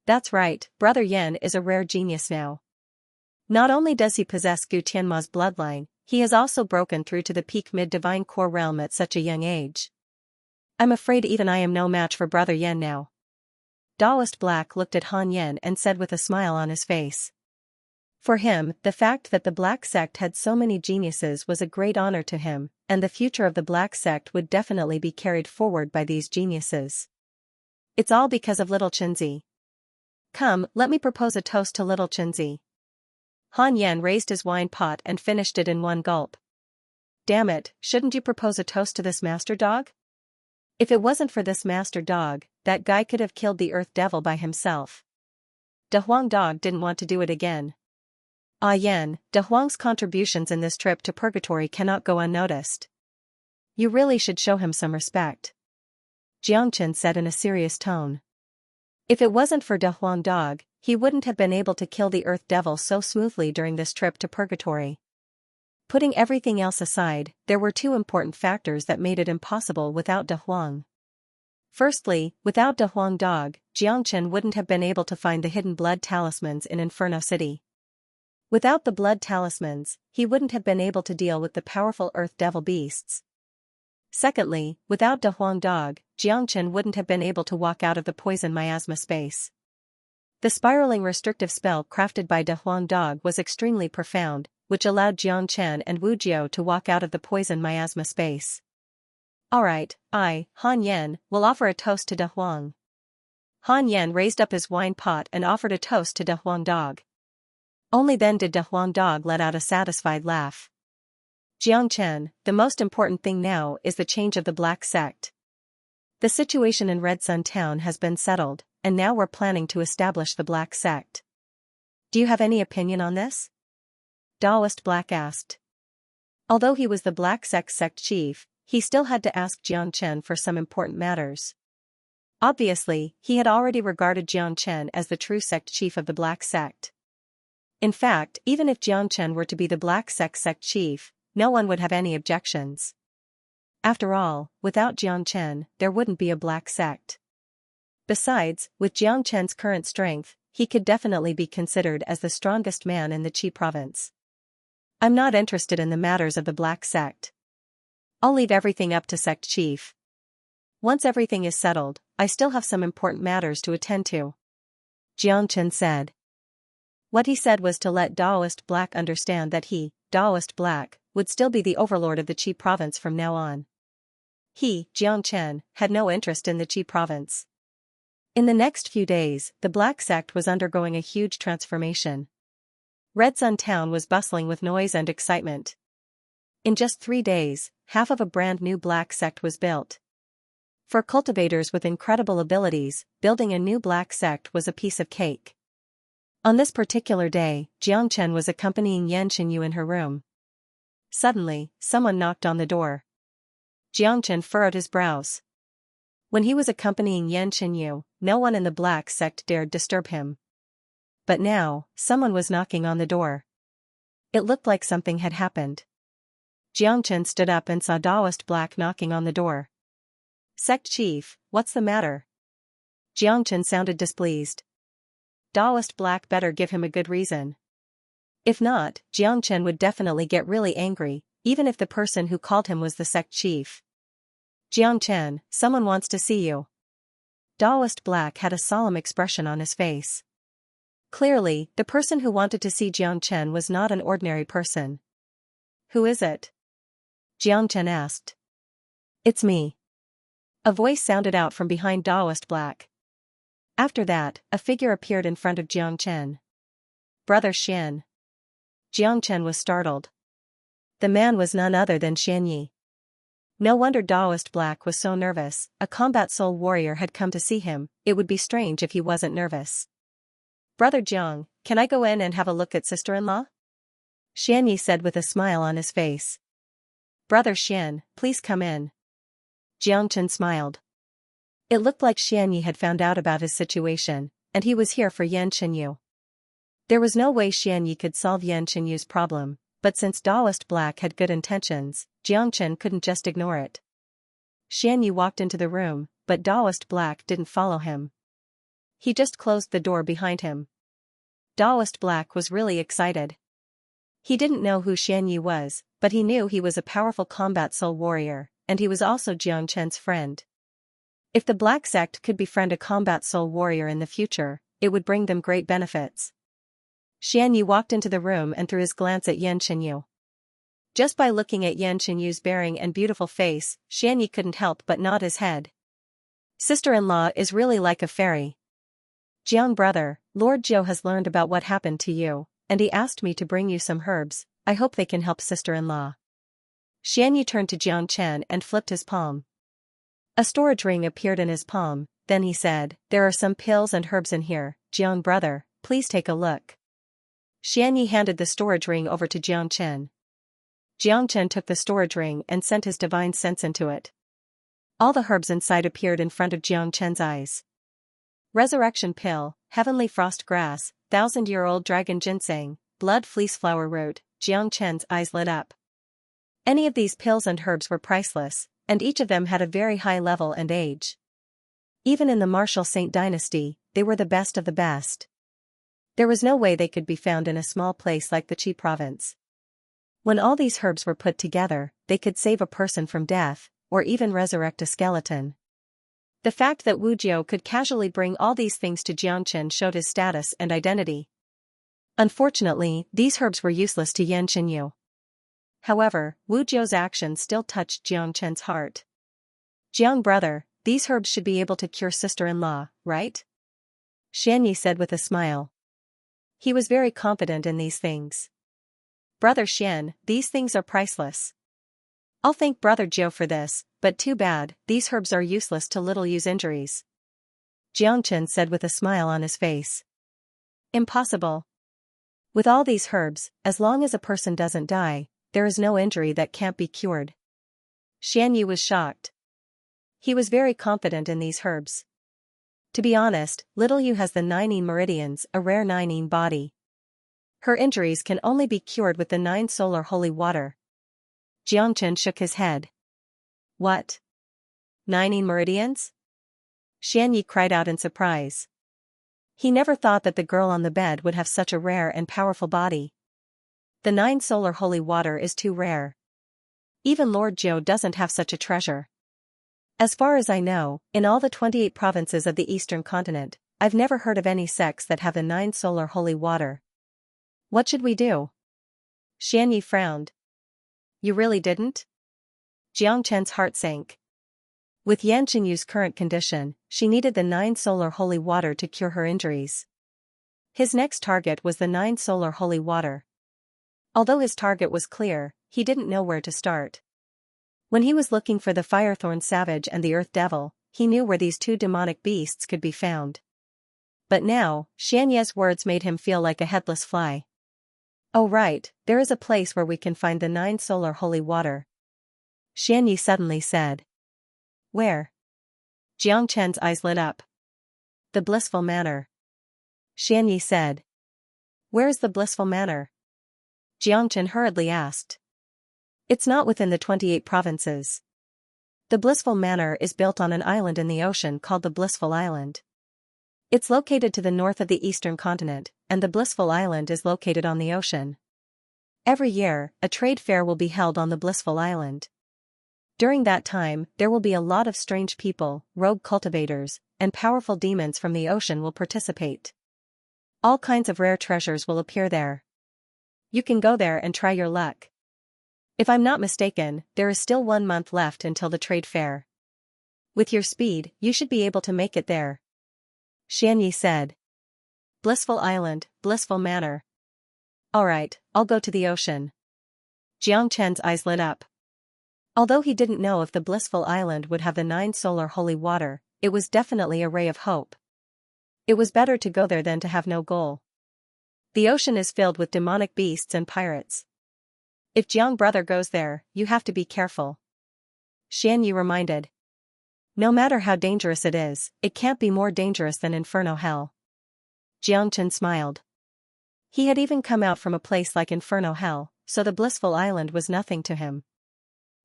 That's right, Brother Yan is a rare genius now. Not only does he possess Gu Tianma's bloodline, he has also broken through to the peak mid-divine core realm at such a young age. I'm afraid even I am no match for Brother Yan now. Daoist Black looked at Han Yan and said with a smile on his face. For him, the fact that the Black Sect had so many geniuses was a great honor to him, and the future of the Black Sect would definitely be carried forward by these geniuses. It's all because of little Chinzi. Come, let me propose a toast to little Xianxia. Han Yan raised his wine pot and finished it in one gulp. Damn it, shouldn't you propose a toast to this master dog? If it wasn't for this master dog, that guy could have killed the Earth Devil by himself. De Huang dog didn't want to do it again. Ah Yan, De Huang's contributions in this trip to purgatory cannot go unnoticed. You really should show him some respect. Xianxia said in a serious tone. If it wasn't for De Huang dog, he wouldn't have been able to kill the Earth Devil so smoothly during this trip to purgatory. Putting everything else aside, there were two important factors that made it impossible without De Huang. Firstly, without De Huang dog, Xianxia wouldn't have been able to find the hidden blood talismans in Inferno City. Without the blood talismans, he wouldn't have been able to deal with the powerful Earth Devil beasts. Secondly, without De Huang dog, Xianxia wouldn't have been able to walk out of the poison miasma space. The spiraling restrictive spell crafted by De Huang dog was extremely profound, which allowed Xianxia and Wu Jiao to walk out of the poison miasma space. Alright, I, Han Yan, will offer a toast to De Huang. Han Yan raised up his wine pot and offered a toast to De Huang dog. Only then did De Huang dog let out a satisfied laugh. Xianxia, the most important thing now is the change of the Black Sect. The situation in Red Sun Town has been settled, and now we're planning to establish the Black Sect. Do you have any opinion on this? Daoist Black asked. Although he was the Black Sect chief, he still had to ask Xianxia for some important matters. Obviously, he had already regarded Xianxia as the true sect chief of the Black Sect. In fact, even if Xianxia were to be the Black Sect chief, no one would have any objections. After all, without Xianxia, there wouldn't be a Black Sect. Besides, with Xianxia's current strength, he could definitely be considered as the strongest man in the Qi province. I'm not interested in the matters of the Black Sect. I'll leave everything up to sect chief. Once everything is settled, I still have some important matters to attend to. Xianxia said. What he said was to let Daoist Black understand that he, Daoist Black, would still be the overlord of the Qi province from now on. He, Xianxia, had no interest in the Qi province. In the next few days, the Black Sect was undergoing a huge transformation. Red Sun Town was bustling with noise and excitement. In just 3 days, half of a brand new Black Sect was built. For cultivators with incredible abilities, building a new Black Sect was a piece of cake. On this particular day, Xianxia was accompanying Xianxia in her room. Suddenly, someone knocked on the door. Xianxia furrowed his brows. When he was accompanying Xianxia, no one in the Black Sect dared disturb him. But now, someone was knocking on the door. It looked like something had happened. Xianxia stood up and saw Daoist Black knocking on the door. Sect chief, what's the matter? Xianxia sounded displeased. Daoist Black better give him a good reason. If not, Xianxia would definitely get really angry, even if the person who called him was the sect chief. Xianxia, someone wants to see you. Daoist Black had a solemn expression on his face. Clearly, the person who wanted to see Xianxia was not an ordinary person. Who is it? Xianxia asked. It's me. A voice sounded out from behind Daoist Black. After that, a figure appeared in front of Xianxia. Brother Xian. Xianxia was startled. The man was none other than Xianyi. No wonder Daoist Black was so nervous. A combat soul warrior had come to see him. It would be strange if he wasn't nervous. Brother Jiang, can I go in and have a look at sister-in-law? Xianyi said with a smile on his face. Brother Xian, please come in. Xianxia smiled. It looked like Xianyi had found out about his situation, and he was here for Yan Xinyu. There was no way Xianyi could solve Yan Xinyu's problem, but since Daoist Black had good intentions, Xianxia couldn't just ignore it. Xianyi walked into the room, but Daoist Black didn't follow him. He just closed the door behind him. Daoist Black was really excited. He didn't know who Xianyi was, but he knew he was a powerful combat soul warrior, and he was also Xianxia's friend. If the Black Sect could befriend a combat soul warrior in the future, it would bring them great benefits. Xianyi walked into the room and threw his glance at Yan Xinyu. Just by looking at Yan Xinyu's bearing and beautiful face, Xianyi couldn't help but nod his head. Sister-in-law is really like a fairy. Jiang brother, Lord Jiu has learned about what happened to you, and he asked me to bring you some herbs. I hope they can help sister-in-law. Xianxia turned to Jiang Chen and flipped his palm. A storage ring appeared in his palm, then he said, "There are some pills and herbs in here, Jiang brother, please take a look." Xianxia handed the storage ring over to Jiang Chen. Jiang Chen took the storage ring and sent his divine sense into it. All the herbs inside appeared in front of Jiang Chen's eyes. Resurrection pill, heavenly frost grass, 1,000-year-old dragon ginseng, blood fleece flower root. Jiang Chen's eyes lit up. Any of these pills and herbs were priceless, and each of them had a very high level and age. Even in the martial Saint dynasty, they were the best of the best. There was no way they could be found in a small place like the Qi province. When all these herbs were put together, they could save a person from death, or even resurrect a skeleton. The fact that Wu Jiu could casually bring all these things to Jiang Chen showed his status and identity. Unfortunately, these herbs were useless to Yan Chenyu. However, Wu Jiu's actions still touched Jiang Chen's heart. "Jiang brother, these herbs should be able to cure sister-in-law, right?" Xianxia said with a smile. He was very confident in these things. "Brother Xian, these things are priceless. I'll thank Brother Jiu for this, but too bad, these herbs are useless to little Yu's injuries." Jiang Chen said with a smile on his face. "Impossible. With all these herbs, as long as a person doesn't die, there is no injury that can't be cured." Xianxia was shocked. He was very confident in these herbs. To be honest, little Yu has the 9 meridians, a rare 9 body. Her injuries can only be cured with the 9 solar holy water. Jiang Chen shook his head. "What? 9 meridians?" Xianxia cried out in surprise. He never thought that the girl on the bed would have such a rare and powerful body. The 9 solar holy water is too rare. Even Lord Jiu doesn't have such a treasure. As far as I know, in all the 28 provinces of the eastern continent, I've never heard of any sects that have the 9 solar holy water. What should we do?" Xianxia frowned. "You really didn't?" Jiang Chen's heart sank. With Yan Chenyu's current condition, she needed the 9 solar holy water to cure her injuries. His next target was the 9 solar holy water. Although his target was clear, he didn't know where to start. When he was looking for the Firethorn Savage and the Earth Devil, he knew where these 2 demonic beasts could be found. But now, Xianxia's words made him feel like a headless fly. "Oh right, there is a place where we can find the 9 solar holy water," Xianxia suddenly said. "Where?" Jiang Chen's eyes lit up. "The Blissful Manor," Xianxia said. "Where is the Blissful Manor?" Jiang Chen hurriedly asked. "It's not within the 28 provinces. The Blissful Manor is built on an island in the ocean called the Blissful Island. It's located to the north of the eastern continent, and the Blissful Island is located on the ocean. Every year, a trade fair will be held on the Blissful Island. During that time, there will be a lot of strange people, rogue cultivators, and powerful demons from the ocean will participate. All kinds of rare treasures will appear there. You can go there and try your luck. If I'm not mistaken, there is still 1 month left until the trade fair. With your speed, you should be able to make it there," Xianxia said. "Blissful Island, Blissful Manor. Alright, I'll go to the ocean." Jiang Chen's eyes lit up. Although he didn't know if the Blissful Island would have the 9 solar holy water, it was definitely a ray of hope. It was better to go there than to have no goal. The ocean is filled with demonic beasts and pirates. If Jiang brother goes there, you have to be careful, Xianxia reminded. "No matter how dangerous it is, it can't be more dangerous than Inferno Hell." Jiang Chen smiled. He had even come out from a place like Inferno Hell, so the Blissful Island was nothing to him.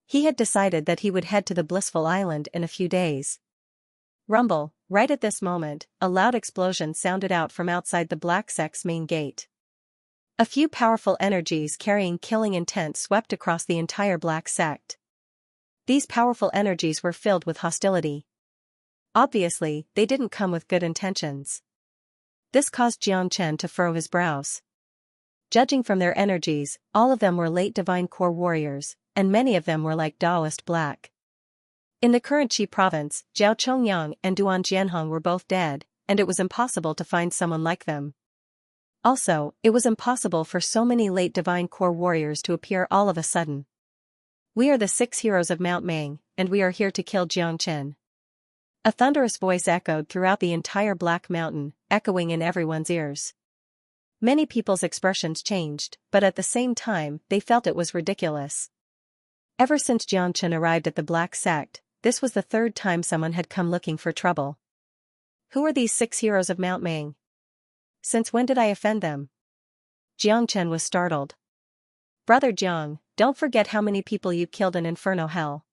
He had decided that he would head to the Blissful Island in a few days. Rumble, right at this moment, a loud explosion sounded out from outside the Black Sect's main gate. A few powerful energies carrying killing intent swept across the entire Black Sect. These powerful energies were filled with hostility. Obviously, they didn't come with good intentions. This caused Jiang Chen to furrow his brows. Judging from their energies, all of them were late Divine Core warriors, and many of them were like Taoist black. In the current Qi province, Zhao Chongyang and Duan Jianhong were both dead, and it was impossible to find someone like them. Also, it was impossible for so many late divine core warriors to appear all of a sudden. We are the 6 heroes of Mount Mang, and we are here to kill Xianxia. A thunderous voice echoed throughout the entire Black Mountain, echoing in everyone's ears. Many people's expressions changed, but at the same time, they felt it was ridiculous. Ever since Xianxia arrived at the Black Sect, this was the 3rd time someone had come looking for trouble. Who are these 6 heroes of Mount Mang? Since when did I offend them? Xianxia was startled. Brother Jiang, don't forget how many people you killed in Inferno Hell.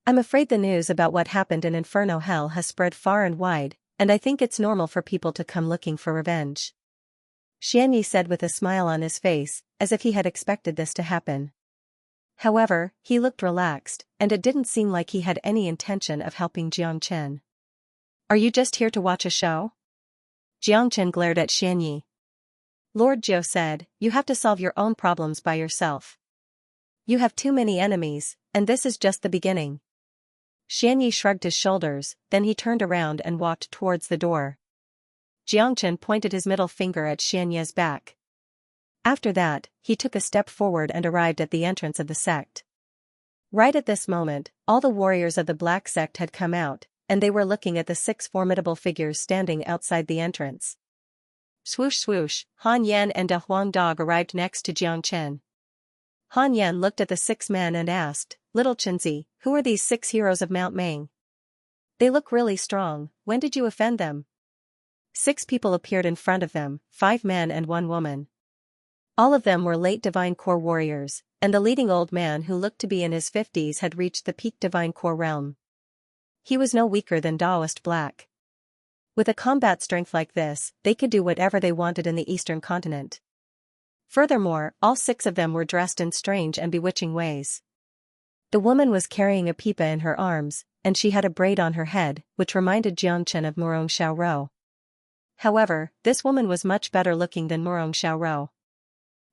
I'm afraid the news about what happened in Inferno Hell has spread far and wide, and I think it's normal for people to come looking for revenge. Xianxia said with a smile on his face, as if he had expected this to happen. However, he looked relaxed, and it didn't seem like he had any intention of helping Xianxia. Are you just here to watch a show? Xianxia glared at Xianxia. Lord Zhou said, you have to solve your own problems by yourself. You have too many enemies, and this is just the beginning. Xianxia shrugged his shoulders, then he turned around and walked towards the door. Xianxia pointed his middle finger at Xianxia's back. After that, he took a step forward and arrived at the entrance of the sect. Right at this moment, all the warriors of the Black Sect had come out, and they were looking at the 6 formidable figures standing outside the entrance. Swoosh swoosh, Han Yan and De Huang Dog arrived next to Xianxia. Han Yan looked at the 6 men and asked, Little Chenzi, who are these 6 heroes of Mount Mang? They look really strong, when did you offend them? 6 people appeared in front of them, 5 men and 1 woman. All of them were late Divine Core warriors, and the leading old man who looked to be in his 50s had reached the peak Divine Core realm. He was no weaker than Daoist Black. With a combat strength like this, they could do whatever they wanted in the Eastern continent. Furthermore, all 6 of them were dressed in strange and bewitching ways. The woman was carrying a pipa in her arms, and she had a braid on her head, which reminded Xianxia of Murong Xiaoro. However, this woman was much better looking than Murong Xiaoro.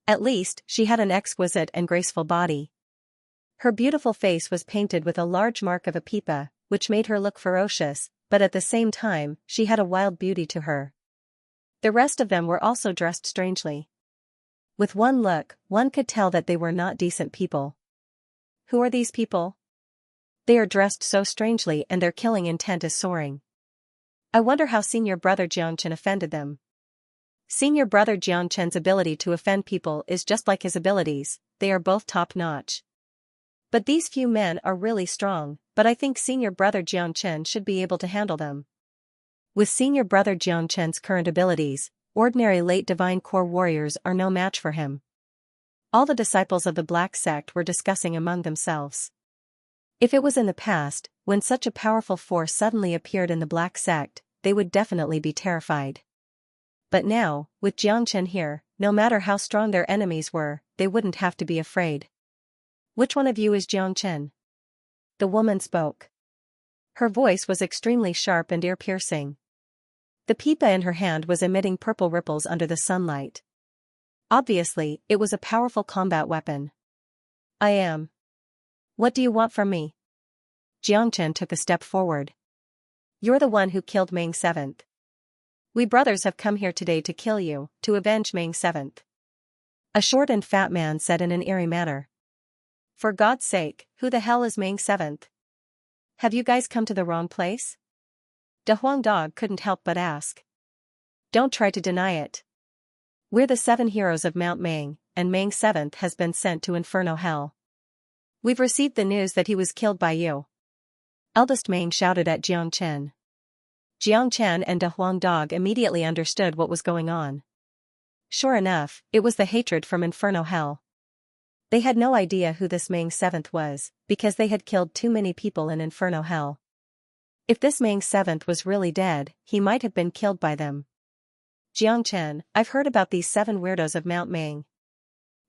At least, she had an exquisite and graceful body. Her beautiful face was painted with a large mark of a pipa, which made her look ferocious, but at the same time, she had a wild beauty to her. The rest of them were also dressed strangely. With one look, one could tell that they were not decent people. Who are these people? They are dressed so strangely and their killing intent is soaring. I wonder how Senior Brother Xianxia offended them. Senior Brother Xianxia's ability to offend people is just like his abilities, they are both top-notch. But these few men are really strong, but I think Senior Brother Xianxia should be able to handle them. With Senior Brother Xianxia's current abilities, ordinary late Divine Core warriors are no match for him. All the disciples of the Black Sect were discussing among themselves. If it was in the past, when such a powerful force suddenly appeared in the Black Sect, they would definitely be terrified. But now, with Xianxia here, no matter how strong their enemies were, they wouldn't have to be afraid. Which one of you is Xianxia? The woman spoke. Her voice was extremely sharp and ear-piercing. The pipa in her hand was emitting purple ripples under the sunlight. Obviously, it was a powerful combat weapon. I am. What do you want from me? Xianxia took a step forward. You're the one who killed Mang 7th. We brothers have come here today to kill you, to avenge Mang 7th. A short and fat man said in an eerie manner. For God's sake, who the hell is Mang 7th? Have you guys come to the wrong place? De Huang Dog couldn't help but ask. Don't try to deny it. We're the 7 heroes of Mount Mang, and Mang 7th has been sent to Inferno Hell. We've received the news that he was killed by you. Eldest Mang shouted at Xianxia. Xianxia and De Huang Dog immediately understood what was going on. Sure enough, it was the hatred from Inferno Hell. They had no idea who this Mang 7th was, because they had killed too many people in Inferno Hell. If this Mang 7th was really dead, he might have been killed by them. Xianxia, I've heard about these 7 weirdos of Mount Mang.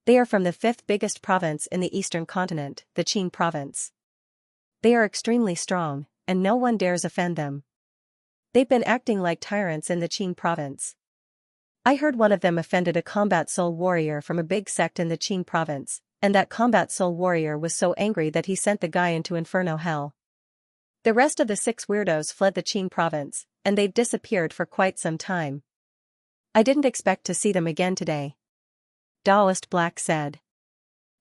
They are from the 5th biggest province in the eastern continent, the Qin province. They are extremely strong, and no one dares offend them. They've been acting like tyrants in the Qin province. I heard one of them offended a combat soul warrior from a big sect in the Qin province, and that combat soul warrior was so angry that he sent the guy into Inferno Hell. The rest of the 6 weirdos fled the Qin province, and they've disappeared for quite some time. I didn't expect to see them again today. Taoist Black said.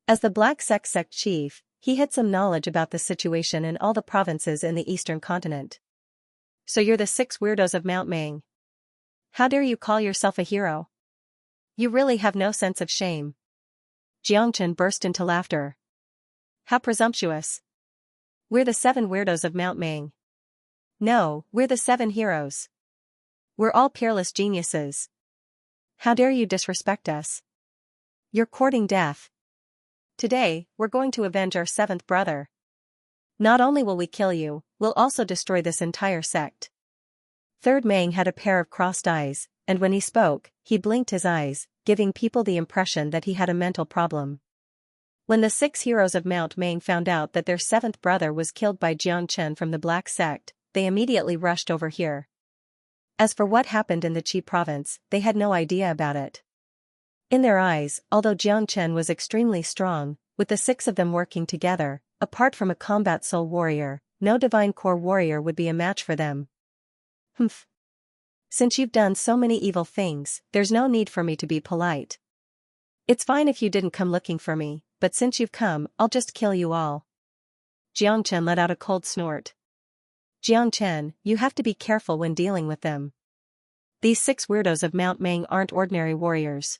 As the Black sect chief, he had some knowledge about the situation in all the provinces in the eastern continent. So you're the 6 weirdos of Mount Mang. How dare you call yourself a hero? You really have no sense of shame. Xianxia burst into laughter. How presumptuous. We're the 7 weirdos of Mount Mang. No, we're the 7 heroes. We're all peerless geniuses. How dare you disrespect us? You're courting death. Today, we're going to avenge our 7th brother. Not only will we kill you, we'll also destroy this entire sect. Third Mang had a pair of crossed eyes, and when he spoke, he blinked his eyes, giving people the impression that he had a mental problem. When the 6 heroes of Mount Mang found out that their 7th brother was killed by Xianxia from the Black sect, they immediately rushed over here. As for what happened in the Qi province, they had no idea about it. In their eyes, although Xianxia was extremely strong, with the 6 of them working together, apart from a combat soul warrior, no divine core warrior would be a match for them. Humph. Since you've done so many evil things, there's no need for me to be polite. It's fine if you didn't come looking for me, but since you've come, I'll just kill you all. Xianxia let out a cold snort. Xianxia, you have to be careful when dealing with them. These 6 weirdos of Mount Mang aren't ordinary warriors.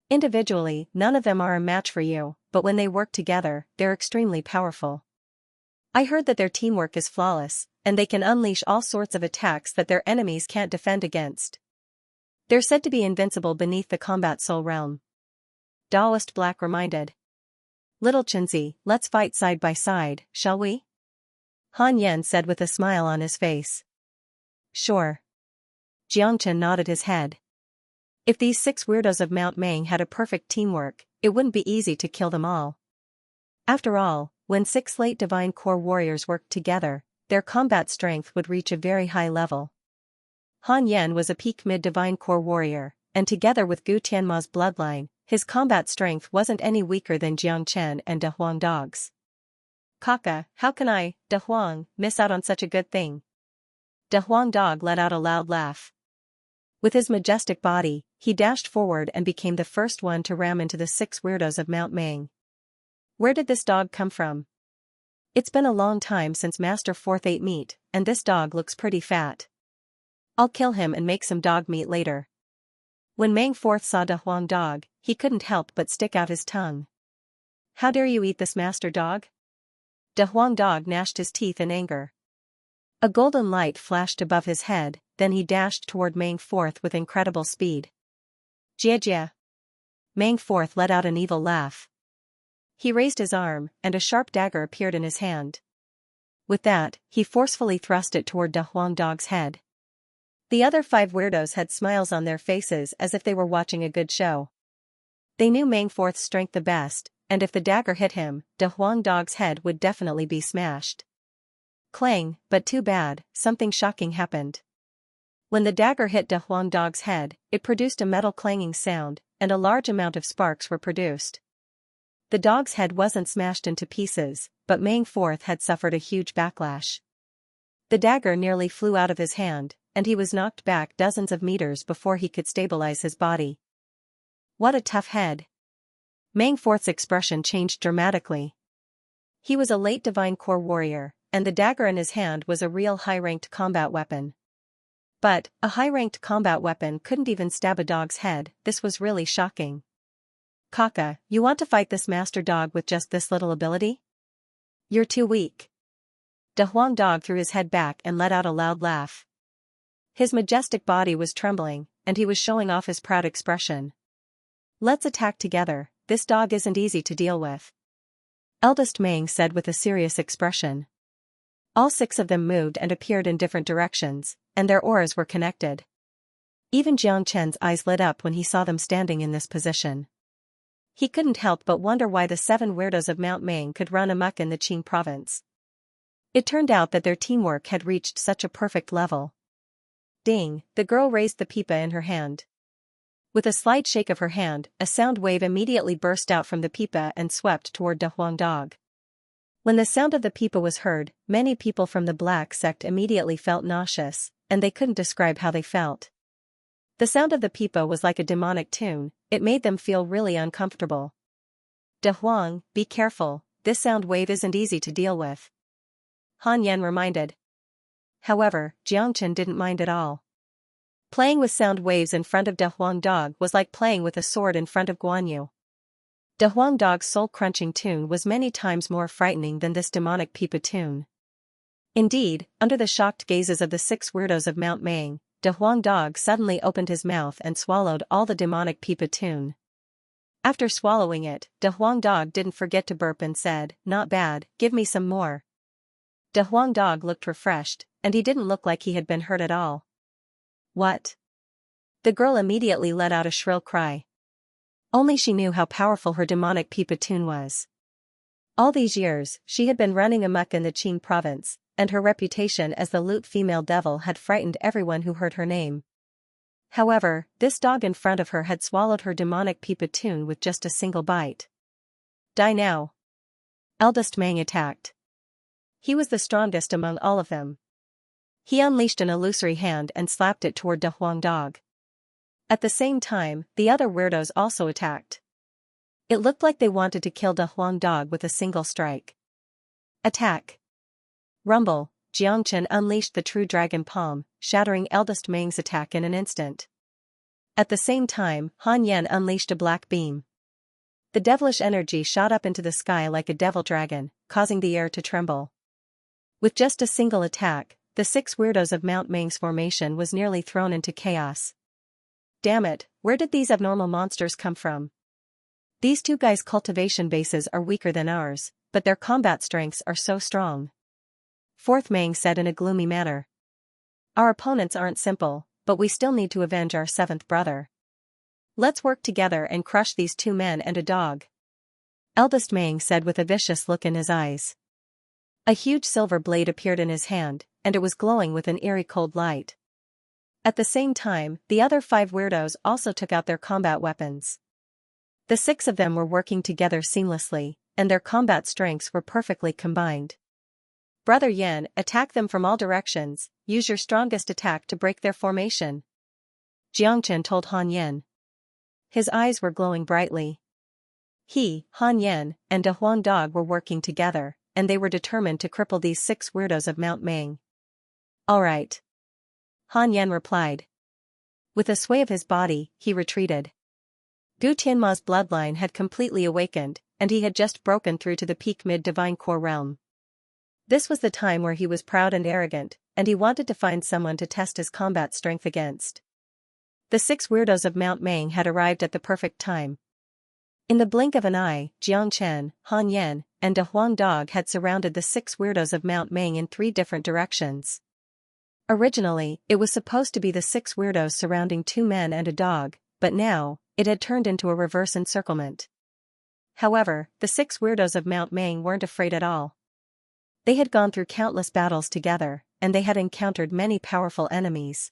Individually, none of them are a match for you, but when they work together, they're extremely powerful. I heard that their teamwork is flawless, and they can unleash all sorts of attacks that their enemies can't defend against. They're said to be invincible beneath the combat soul realm. Taoist Black reminded. Little Xianxia, let's fight side by side, shall we? Han Yan said with a smile on his face. Sure. Xianxia nodded his head. If these 6 weirdos of Mount Mang had a perfect teamwork, it wouldn't be easy to kill them all. After all, when 6 late divine core warriors worked together, their combat strength would reach a very high level. Han Yan was a peak mid-divine core warrior, and together with Gu Tianma's bloodline, his combat strength wasn't any weaker than Xianxia and De Huang Dog's. Kaka, how can I, De Huang, miss out on such a good thing? De Huang Dog let out a loud laugh. With his majestic body, he dashed forward and became the first one to ram into the 6 weirdos of Mount Mang. Where did this dog come from? It's been a long time since Master Fourth ate meat, and this dog looks pretty fat. I'll kill him and make some dog meat later. When Mang Fourth saw De Huang Dog, he couldn't help but stick out his tongue. How dare you eat this master dog? De Huang Dog gnashed his teeth in anger. A golden light flashed above his head, then he dashed toward Mang Fourth with incredible speed. Jia. Mang Fourth let out an evil laugh. He raised his arm, and a sharp dagger appeared in his hand. With that, he forcefully thrust it toward De Huang Dog's head. The other 5 weirdos had smiles on their faces as if they were watching a good show. They knew Mang Fourth's strength the best, and if the dagger hit him, De Huang Dog's head would definitely be smashed. Clang, but too bad, something shocking happened. When the dagger hit De Huang Dog's head, it produced a metal clanging sound, and a large amount of sparks were produced. The dog's head wasn't smashed into pieces, but Mang Fourth had suffered a huge backlash. The dagger nearly flew out of his hand, and he was knocked back dozens of meters before he could stabilize his body. What a tough head. Mang Fourth's expression changed dramatically. He was a late divine core warrior, and the dagger in his hand was a real high-ranked combat weapon. But, a high-ranked combat weapon couldn't even stab a dog's head. This was really shocking. Kaka, you want to fight this master dog with just this little ability? You're too weak. De Huang Dog threw his head back and let out a loud laugh. His majestic body was trembling, and he was showing off his proud expression. Let's attack together, this dog isn't easy to deal with. Eldest Mang said with a serious expression. All 6 of them moved and appeared in different directions, and their auras were connected. Even Xianxia's eyes lit up when he saw them standing in this position. He couldn't help but wonder why the 7 weirdos of Mount Mang could run amok in the Qing province. It turned out that their teamwork had reached such a perfect level. Ding, the girl raised the pipa in her hand. With a slight shake of her hand, a sound wave immediately burst out from the pipa and swept toward De Huang Dog. When the sound of the pipa was heard, many people from the Black sect immediately felt nauseous, and they couldn't describe how they felt. The sound of the pipa was like a demonic tune, it made them feel really uncomfortable. "De Huang, be careful, this sound wave isn't easy to deal with," Han Yan reminded. However, Xianxia didn't mind at all. Playing with sound waves in front of De Huang Dog was like playing with a sword in front of Guan Yu. De Huang Dog's soul-crunching tune was many times more frightening than this demonic pipa tune. Indeed, under the shocked gazes of the 6 weirdos of Mount Mang, De Huang Dog suddenly opened his mouth and swallowed all the demonic pipa tune. After swallowing it, De Huang Dog didn't forget to burp and said, "Not bad, give me some more." De Huang Dog looked refreshed, and he didn't look like he had been hurt at all. "What?" The girl immediately let out a shrill cry. Only she knew how powerful her demonic pipa tune was. All these years, she had been running amok in the Qing province, and her reputation as the lute female devil had frightened everyone who heard her name. However, this dog in front of her had swallowed her demonic pipa tune with just a single bite. "Die now." Eldest Mang attacked. He was the strongest among all of them. He unleashed an illusory hand and slapped it toward De Huang Dog. At the same time, the other weirdos also attacked. It looked like they wanted to kill De Huang Dog with a single strike. Attack! Rumble! Xianxia unleashed the true dragon palm, shattering Eldest Mang's attack in an instant. At the same time, Han Yan unleashed a black beam. The devilish energy shot up into the sky like a devil dragon, causing the air to tremble. With just a single attack, the 6 weirdos of Mount Mang's formation was nearly thrown into chaos. Damn it, where did these abnormal monsters come from? These 2 guys' cultivation bases are weaker than ours, but their combat strengths are so strong. 4th Mang said in a gloomy manner. Our opponents aren't simple, but we still need to avenge our 7th brother. Let's work together and crush these 2 men and a dog. Eldest Mang said with a vicious look in his eyes. A huge silver blade appeared in his hand, and it was glowing with an eerie cold light. At the same time, the other 5 weirdos also took out their combat weapons. The 6 of them were working together seamlessly, and their combat strengths were perfectly combined. Brother Yan, attack them from all directions, use your strongest attack to break their formation. Xianxia told Han Yan. His eyes were glowing brightly. He, Han Yan, and De Huang Dog were working together, and they were determined to cripple these 6 weirdos of Mount Mang. All right. Han Yan replied. With a sway of his body, he retreated. Gu Tianma's bloodline had completely awakened, and he had just broken through to the peak mid-divine core realm. This was the time where he was proud and arrogant, and he wanted to find someone to test his combat strength against. The 6 weirdos of Mount Mang had arrived at the perfect time. In the blink of an eye, Xianxia, Han Yan, and De Huang Dog had surrounded the 6 weirdos of Mount Mang in 3 different directions. Originally, it was supposed to be the 6 weirdos surrounding 2 men and a dog, but now, it had turned into a reverse encirclement. However, the 6 weirdos of Mount Mang weren't afraid at all. They had gone through countless battles together, and they had encountered many powerful enemies.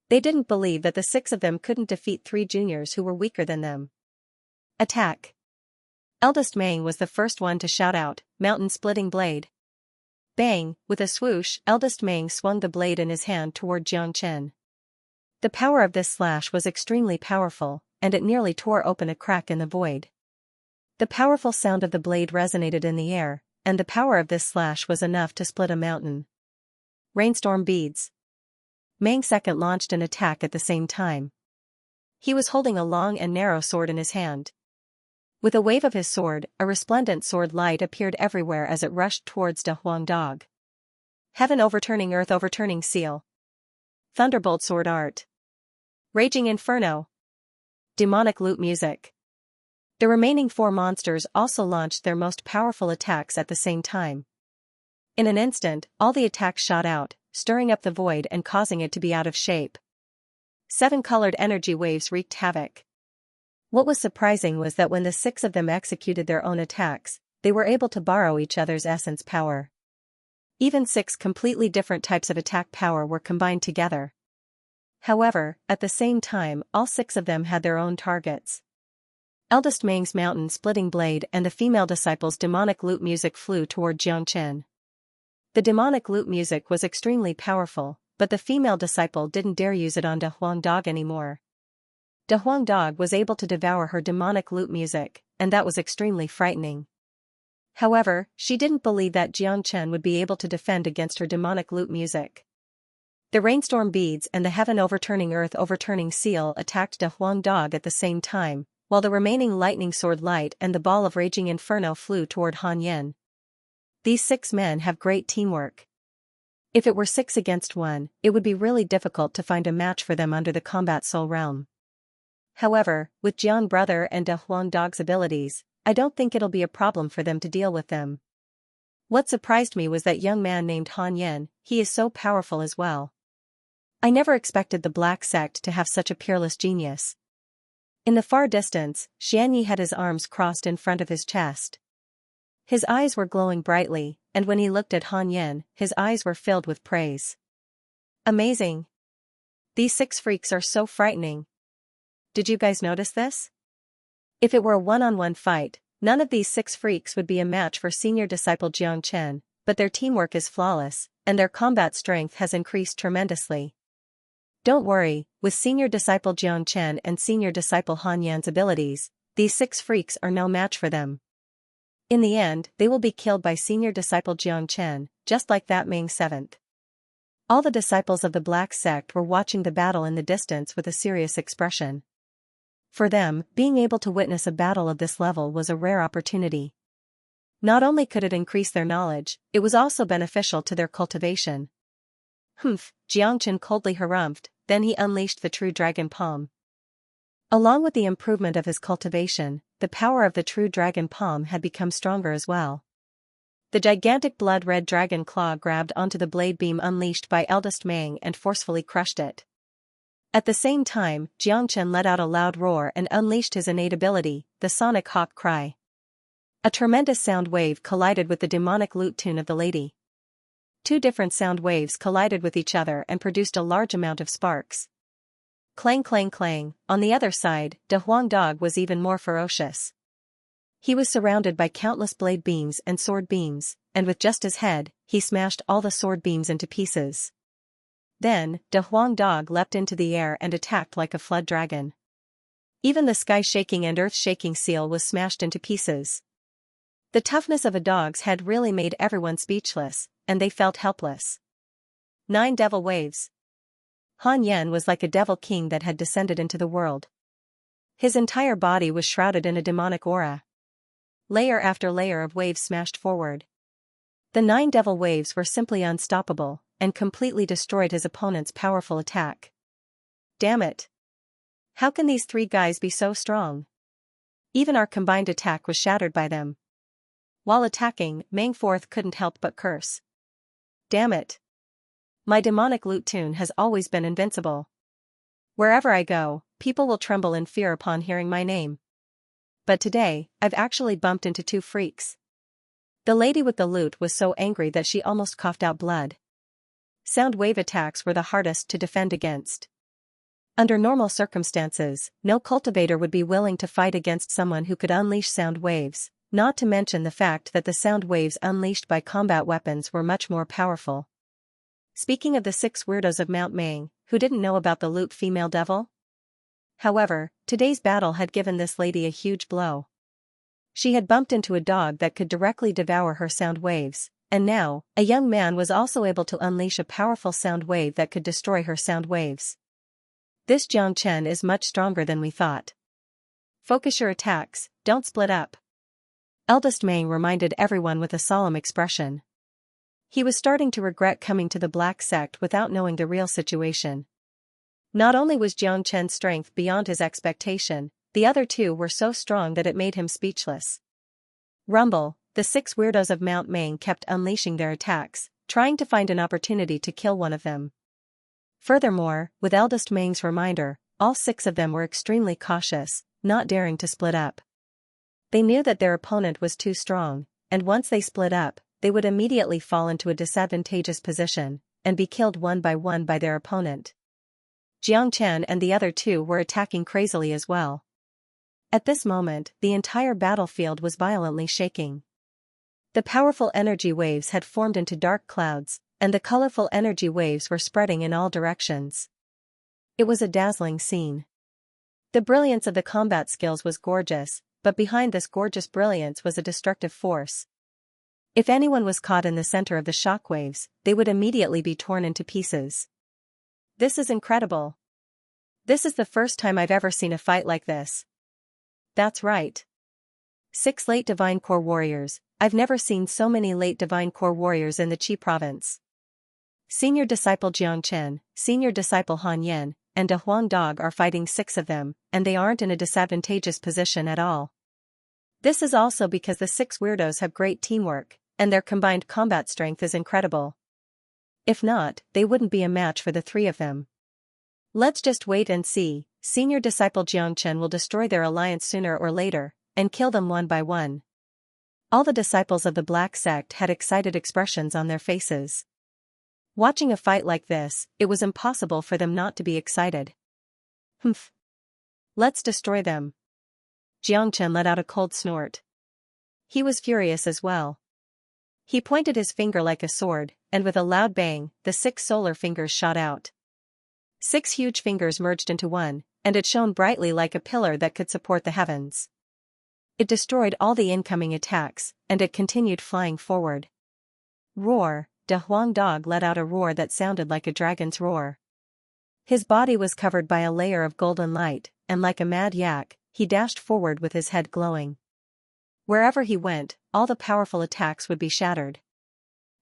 They didn't believe that the 6 of them couldn't defeat 3 juniors who were weaker than them. Attack! Eldest Mang was the first one to shout out, "Mountain-splitting blade." Bang! With a swoosh, Eldest Mang swung the blade in his hand toward Xianxia. The power of this slash was extremely powerful, and it nearly tore open a crack in the void. The powerful sound of the blade resonated in the air, and the power of this slash was enough to split a mountain. Rainstorm beads. Mang second launched an attack at the same time. He was holding a long and narrow sword in his hand. With a wave of his sword, a resplendent sword light appeared everywhere as it rushed towards De Huang Dog. Heaven overturning earth overturning seal. Thunderbolt sword art. Raging inferno. Demonic lute music. The remaining 4 monsters also launched their most powerful attacks at the same time. In an instant, all the attacks shot out, stirring up the void and causing it to be out of shape. 7 colored energy waves wreaked havoc. What was surprising was that when the 6 of them executed their own attacks, they were able to borrow each other's essence power. Even 6 completely different types of attack power were combined together. However, at the same time, all 6 of them had their own targets. Eldest Mang's mountain-splitting blade and the female disciple's demonic lute music flew toward Xianxia. The demonic lute music was extremely powerful, but the female disciple didn't dare use it on De Huang Dog anymore. De Huang Dog was able to devour her demonic lute music, and that was extremely frightening. However, she didn't believe that Jiang Chen would be able to defend against her demonic lute music. The rainstorm beads and the heaven-overturning earth-overturning seal attacked De Huang Dog at the same time, while the remaining lightning sword light and the ball of raging inferno flew toward Han Yin. These 6 men have great teamwork. If it were 6 against 1, it would be really difficult to find a match for them under the combat soul realm. However, with Jiang Brother and De Huang Dog's abilities, I don't think it'll be a problem for them to deal with them. What surprised me was that young man named Han Yin. He is so powerful as well. I never expected the Black Sect to have such a peerless genius. In the far distance, Xianxia had his arms crossed in front of his chest. His eyes were glowing brightly, and when he looked at Han Yin, his eyes were filled with praise. Amazing! These 6 freaks are so frightening. Did you guys notice this? If it were a one-on-one fight, none of these 6 freaks would be a match for senior disciple Jiang Chen, but their teamwork is flawless, and their combat strength has increased tremendously. Don't worry, with senior disciple Jiang Chen and senior disciple Han Yan's abilities, these 6 freaks are no match for them. In the end, they will be killed by senior disciple Jiang Chen, just like that Ming 7th. All the disciples of the Black Sect were watching the battle in the distance with a serious expression. For them, being able to witness a battle of this level was a rare opportunity. Not only could it increase their knowledge, it was also beneficial to their cultivation. Humph, Jiang Chen coldly harumphed, then he unleashed the true dragon palm. Along with the improvement of his cultivation, the power of the true dragon palm had become stronger as well. The gigantic blood-red dragon claw grabbed onto the blade beam unleashed by eldest Mang and forcefully crushed it. At the same time, Jiang Chen let out a loud roar and unleashed his innate ability, the sonic hawk cry. A tremendous sound wave collided with the demonic lute tune of the lady. 2 different sound waves collided with each other and produced a large amount of sparks. Clang clang clang. On the other side, De Huang Dog was even more ferocious. He was surrounded by countless blade beams and sword beams, and with just his head, he smashed all the sword beams into pieces. Then, De Huang Dog leapt into the air and attacked like a flood dragon. Even the sky-shaking and earth-shaking seal was smashed into pieces. The toughness of a dog's head really made everyone speechless, and they felt helpless. 9 devil waves. Han Yin was like a devil king that had descended into the world. His entire body was shrouded in a demonic aura. Layer after layer of waves smashed forward. The 9 devil waves were simply unstoppable, and completely destroyed his opponent's powerful attack. Damn it! How can these 3 guys be so strong? Even our combined attack was shattered by them. While attacking, Mang 4th couldn't help but curse. Damn it! My demonic lute tune has always been invincible. Wherever I go, people will tremble in fear upon hearing my name. But today, I've actually bumped into 2 freaks. The lady with the lute was so angry that she almost coughed out blood. Sound wave attacks were the hardest to defend against. Under normal circumstances, no cultivator would be willing to fight against someone who could unleash sound waves, not to mention the fact that the sound waves unleashed by combat weapons were much more powerful. Speaking of the 6 weirdos of Mount Mang, who didn't know about the lute female devil? However, today's battle had given this lady a huge blow. She had bumped into a dog that could directly devour her sound waves, and now, a young man was also able to unleash a powerful sound wave that could destroy her sound waves. This Jiang Chen is much stronger than we thought. Focus your attacks, don't split up. Eldest Mang reminded everyone with a solemn expression. He was starting to regret coming to the Black Sect without knowing the real situation. Not only was Jiang Chen's strength beyond his expectation, the other 2 were so strong that it made him speechless. Rumble, the 6 weirdos of Mount Mang kept unleashing their attacks, trying to find an opportunity to kill one of them. Furthermore, with eldest Mang's reminder, all 6 of them were extremely cautious, not daring to split up. They knew that their opponent was too strong, and once they split up, they would immediately fall into a disadvantageous position, and be killed one by their opponent. Jiang Chen and the other 2 were attacking crazily as well. At this moment, the entire battlefield was violently shaking. The powerful energy waves had formed into dark clouds, and the colorful energy waves were spreading in all directions. It was a dazzling scene. The brilliance of the combat skills was gorgeous, but behind this gorgeous brilliance was a destructive force. If anyone was caught in the center of the shockwaves, they would immediately be torn into pieces. This is incredible. This is the first time I've ever seen a fight like this. That's right. 6 late Divine Core warriors. I've never seen so many late Divine Core warriors in the Qi province. Senior disciple Xianxia, senior disciple Han Yan, and a Huang Dog are fighting 6 of them, and they aren't in a disadvantageous position at all. This is also because the 6 weirdos have great teamwork, and their combined combat strength is incredible. If not, they wouldn't be a match for the 3 of them. Let's just wait and see. Senior disciple Jiangchen will destroy their alliance sooner or later, and kill them one by one. All the disciples of the Black Sect had excited expressions on their faces. Watching a fight like this, it was impossible for them not to be excited. Humph. Let's destroy them. Jiangchen let out a cold snort. He was furious as well. He pointed his finger like a sword, and with a loud bang, the 6 solar fingers shot out. 6 huge fingers merged into one, and it shone brightly like a pillar that could support the heavens. It destroyed all the incoming attacks, and it continued flying forward. Roar! De Huang Dog let out a roar that sounded like a dragon's roar. His body was covered by a layer of golden light, and like a mad yak, he dashed forward with his head glowing. Wherever he went, all the powerful attacks would be shattered.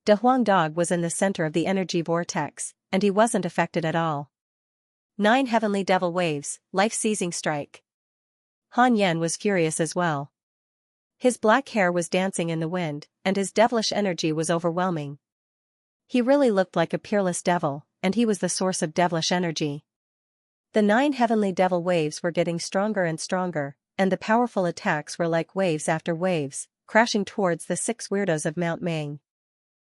De Huang Dog was in the center of the energy vortex, and he wasn't affected at all. 9 heavenly devil waves, life-seizing strike. Han Yan was furious as well. His black hair was dancing in the wind, and his devilish energy was overwhelming. He really looked like a peerless devil, and he was the source of devilish energy. The 9 heavenly devil waves were getting stronger and stronger, and the powerful attacks were like waves after waves, crashing towards the 6 weirdos of Mount Mang.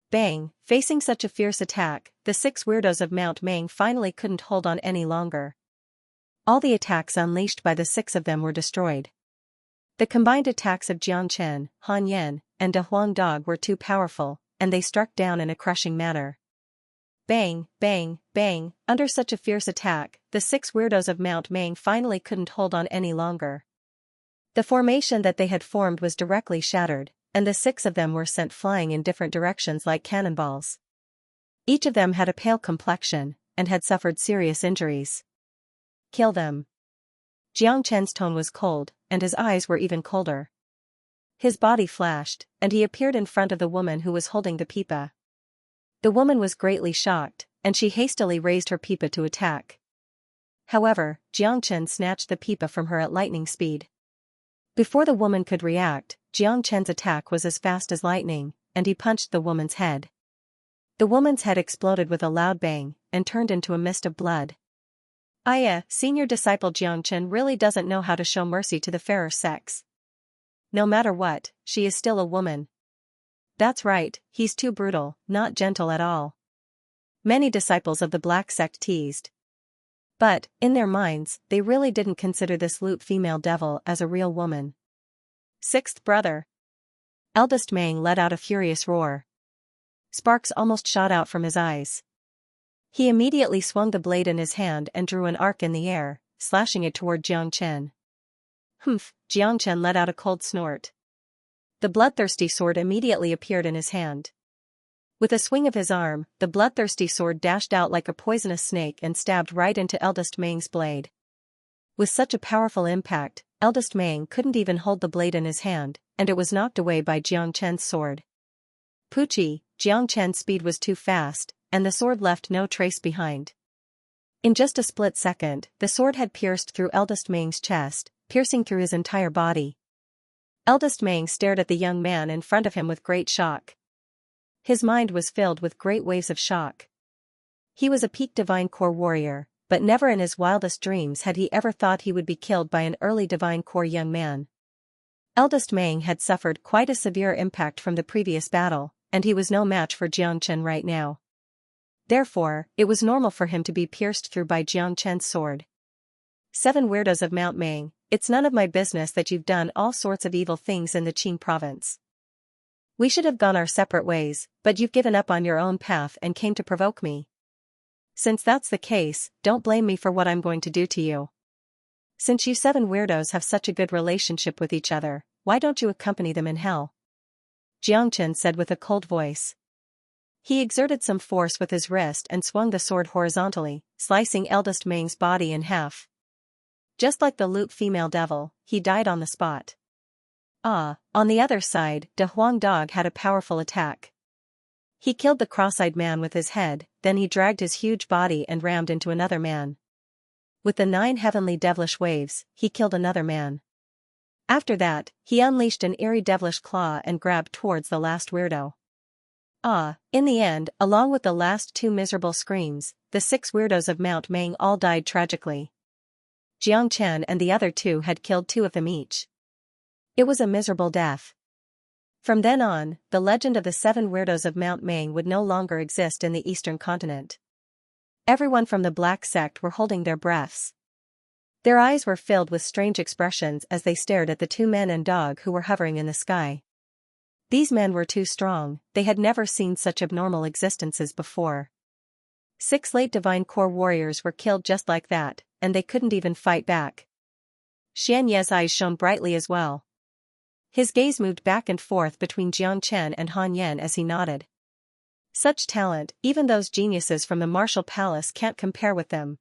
Bang! Facing such a fierce attack, the 6 weirdos of Mount Mang finally couldn't hold on any longer. All the attacks unleashed by the 6 of them were destroyed. The combined attacks of Jiangchen, Han Yan, and De Huang Dog were too powerful, and they struck down in a crushing manner. Bang, bang, bang! Under such a fierce attack, the 6 weirdos of Mount Mang finally couldn't hold on any longer. The formation that they had formed was directly shattered, and the 6 of them were sent flying in different directions like cannonballs. Each of them had a pale complexion, and had suffered serious injuries. Kill them. Jiangchen's tone was cold, and his eyes were even colder. His body flashed, and he appeared in front of the woman who was holding the pipa. The woman was greatly shocked, and she hastily raised her pipa to attack. However, Jiangchen snatched the pipa from her at lightning speed. Before the woman could react, Jiangchen's attack was as fast as lightning, and he punched the woman's head. The woman's head exploded with a loud bang, and turned into a mist of blood. Senior disciple Jiangchen really doesn't know how to show mercy to the fairer sex. No matter what, she is still a woman. That's right, he's too brutal, not gentle at all. Many disciples of the Black Sect teased. But, in their minds, they really didn't consider this loot female devil as a real woman. 6th brother. Eldest Mang let out a furious roar. Sparks almost shot out from his eyes. He immediately swung the blade in his hand and drew an arc in the air, slashing it toward Jiangchen. Humph! Jiangchen let out a cold snort. The bloodthirsty sword immediately appeared in his hand. With a swing of his arm, the bloodthirsty sword dashed out like a poisonous snake and stabbed right into Eldest Mang's blade. With such a powerful impact, Eldest Mang couldn't even hold the blade in his hand, and it was knocked away by Jiangchen's sword. Poochie! Jiangchen's speed was too fast, and the sword left no trace behind. In just a split second, the sword had pierced through Eldest Mang's chest, piercing through his entire body. Eldest Mang stared at the young man in front of him with great shock. His mind was filled with great waves of shock. He was a peak Divine Core warrior, but never in his wildest dreams had he ever thought he would be killed by an early Divine Core young man. Eldest Mang had suffered quite a severe impact from the previous battle, and he was no match for Jiangchen right now. Therefore, it was normal for him to be pierced through by Jiangchen's sword. 7 weirdos of Mount Mang, it's none of my business that you've done all sorts of evil things in the Qing province. We should have gone our separate ways, but you've given up on your own path and came to provoke me. Since that's the case, don't blame me for what I'm going to do to you. Since you 7 weirdos have such a good relationship with each other, why don't you accompany them in hell? Xianxia said with a cold voice. He exerted some force with his wrist and swung the sword horizontally, slicing eldest Meng's body in half. Just like the loot female devil, he died on the spot. On the other side, De Huang Dog had a powerful attack. He killed the cross-eyed man with his head, then he dragged his huge body and rammed into another man. With the 9 heavenly devilish waves, he killed another man. After that, he unleashed an eerie devilish claw and grabbed towards the last weirdo. In the end, along with the last 2 miserable screams, the 6 weirdos of Mount Meng all died tragically. Xianxia and the other 2 had killed 2 of them each. It was a miserable death. From then on, the legend of the 7 weirdos of Mount Meng would no longer exist in the eastern continent. Everyone from the Black Sect were holding their breaths. Their eyes were filled with strange expressions as they stared at the 2 men and dog who were hovering in the sky. These men were too strong, they had never seen such abnormal existences before. 6 late Divine Core warriors were killed just like that, and they couldn't even fight back. Xianxia's eyes shone brightly as well. His gaze moved back and forth between Xianxia and Han Yan as he nodded. Such talent, even those geniuses from the Martial Palace can't compare with them.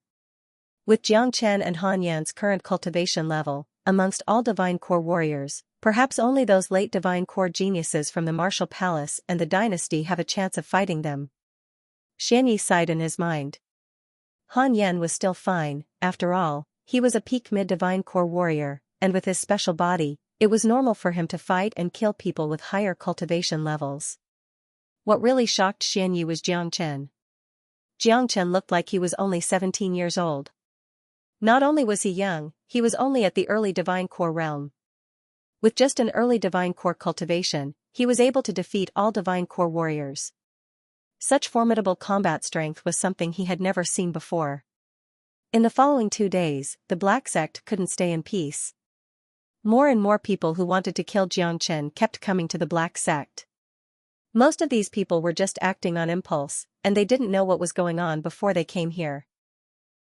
With Xianxia and Han Yan's current cultivation level, amongst all Divine Core warriors, perhaps only those late Divine Core geniuses from the Martial Palace and the dynasty have a chance of fighting them. Xianyi sighed in his mind. Han Yan was still fine, after all, he was a peak mid-Divine Core warrior, and with his special body, it was normal for him to fight and kill people with higher cultivation levels. What really shocked Xianyi was Xianxia. Xianxia looked like he was only 17 years old. Not only was he young, he was only at the early Divine Core realm. With just an early Divine Core cultivation, he was able to defeat all Divine Core warriors. Such formidable combat strength was something he had never seen before. In the following 2 days, the Black Sect couldn't stay in peace. More and more people who wanted to kill Xianxia kept coming to the Black Sect. Most of these people were just acting on impulse, and they didn't know what was going on before they came here.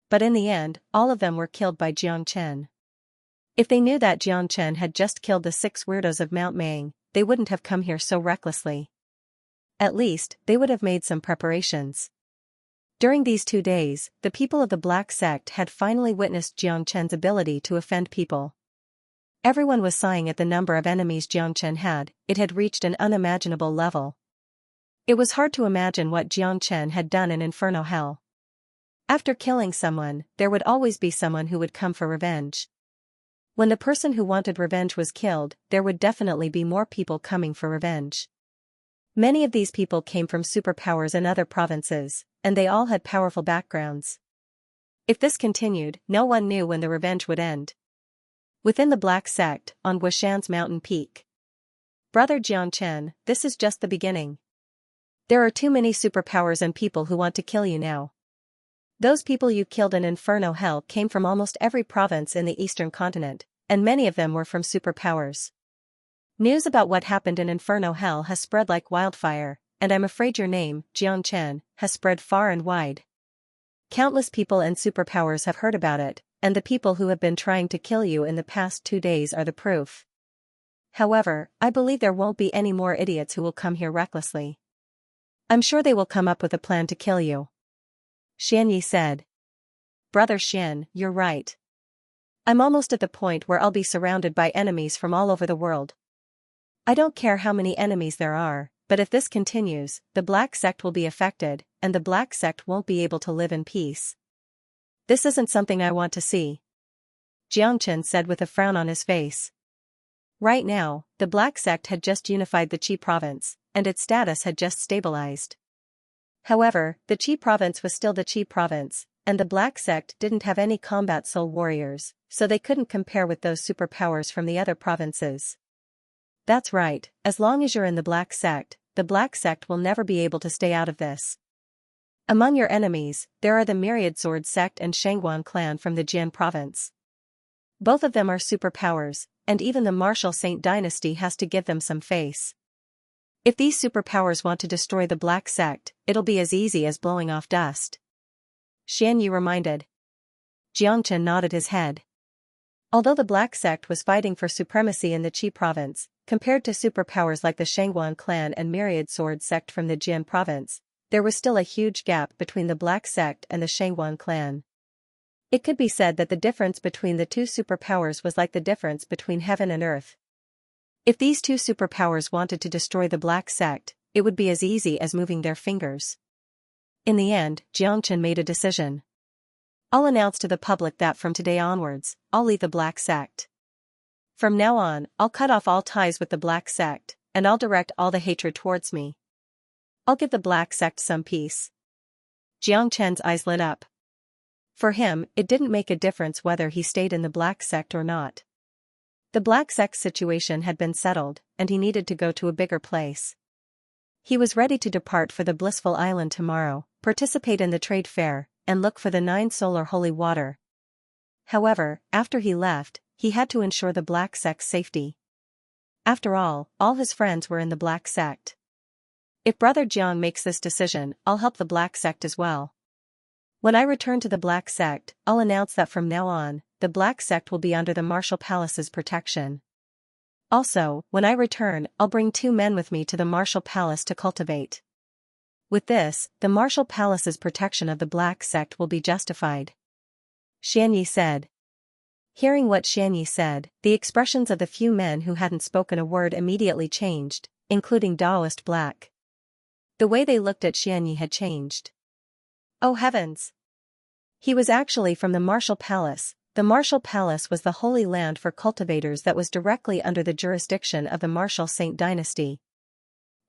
But in the end, all of them were killed by Xianxia. If they knew that Xianxia had just killed the 6 weirdos of Mount Meng, they wouldn't have come here so recklessly. At least, they would have made some preparations. During these 2 days, the people of the Black Sect had finally witnessed Xianxia's ability to offend people. Everyone was sighing at the number of enemies Xianxia had, it had reached an unimaginable level. It was hard to imagine what Xianxia had done in Inferno Hell. After killing someone, there would always be someone who would come for revenge. When the person who wanted revenge was killed, there would definitely be more people coming for revenge. Many of these people came from superpowers in other provinces, and they all had powerful backgrounds. If this continued, no one knew when the revenge would end. Within the Black Sect, on Guishan's mountain peak. Brother Xianxia, this is just the beginning. There are too many superpowers and people who want to kill you now. Those people you killed in Inferno Hell came from almost every province in the eastern continent, and many of them were from superpowers. News about what happened in Inferno Hell has spread like wildfire, and I'm afraid your name, Xianxia, has spread far and wide. Countless people and superpowers have heard about it, and the people who have been trying to kill you in the past 2 days are the proof. However, I believe there won't be any more idiots who will come here recklessly. I'm sure they will come up with a plan to kill you. Xianyi said. Brother Xian, you're right. I'm almost at the point where I'll be surrounded by enemies from all over the world. I don't care how many enemies there are, but if this continues, the Black Sect will be affected, and the Black Sect won't be able to live in peace. This isn't something I want to see. Xianxia said with a frown on his face. Right now, the Black Sect had just unified the Qi province, and its status had just stabilized. However, the Qi province was still the Qi province, and the Black Sect didn't have any combat soul warriors, so they couldn't compare with those superpowers from the other provinces. That's right, as long as you're in the Black Sect will never be able to stay out of this. Among your enemies, there are the Myriad Sword Sect and Shangguan clan from the Jian province. Both of them are superpowers, and even the Martial Saint dynasty has to give them some face. If these superpowers want to destroy the Black Sect, it'll be as easy as blowing off dust. Xianxia reminded. Xianxia nodded his head. Although the Black Sect was fighting for supremacy in the Qi province, compared to superpowers like the Shangguan clan and Myriad Sword sect from the Jian province, there was still a huge gap between the Black Sect and the Shangguan clan. It could be said that the difference between the two superpowers was like the difference between heaven and earth. If these two superpowers wanted to destroy the Black Sect, it would be as easy as moving their fingers. In the end, Xianxia made a decision. I'll announce to the public that from today onwards, I'll leave the Black Sect. From now on, I'll cut off all ties with the Black Sect, and I'll direct all the hatred towards me. I'll give the Black Sect some peace. Xianxia's eyes lit up. For him, it didn't make a difference whether he stayed in the Black Sect or not. The Black Sect's situation had been settled, and he needed to go to a bigger place. He was ready to depart for the Blissful Island tomorrow, participate in the trade fair, and look for the 9 solar holy water. However, after he left, he had to ensure the Black Sect's safety. After all his friends were in the Black Sect. If Brother Jiang makes this decision, I'll help the Black Sect as well. When I return to the Black Sect, I'll announce that from now on, the Black Sect will be under the Martial Palace's protection. Also, when I return, I'll bring 2 men with me to the Martial Palace to cultivate. With this, the Martial Palace's protection of the Black Sect will be justified. Xianxia said. Hearing what Xianxia said, the expressions of the few men who hadn't spoken a word immediately changed, including Taoist Black. The way they looked at Xianxia had changed. Oh heavens! He was actually from the Martial Palace. The Martial Palace was the holy land for cultivators that was directly under the jurisdiction of the Martial Saint dynasty.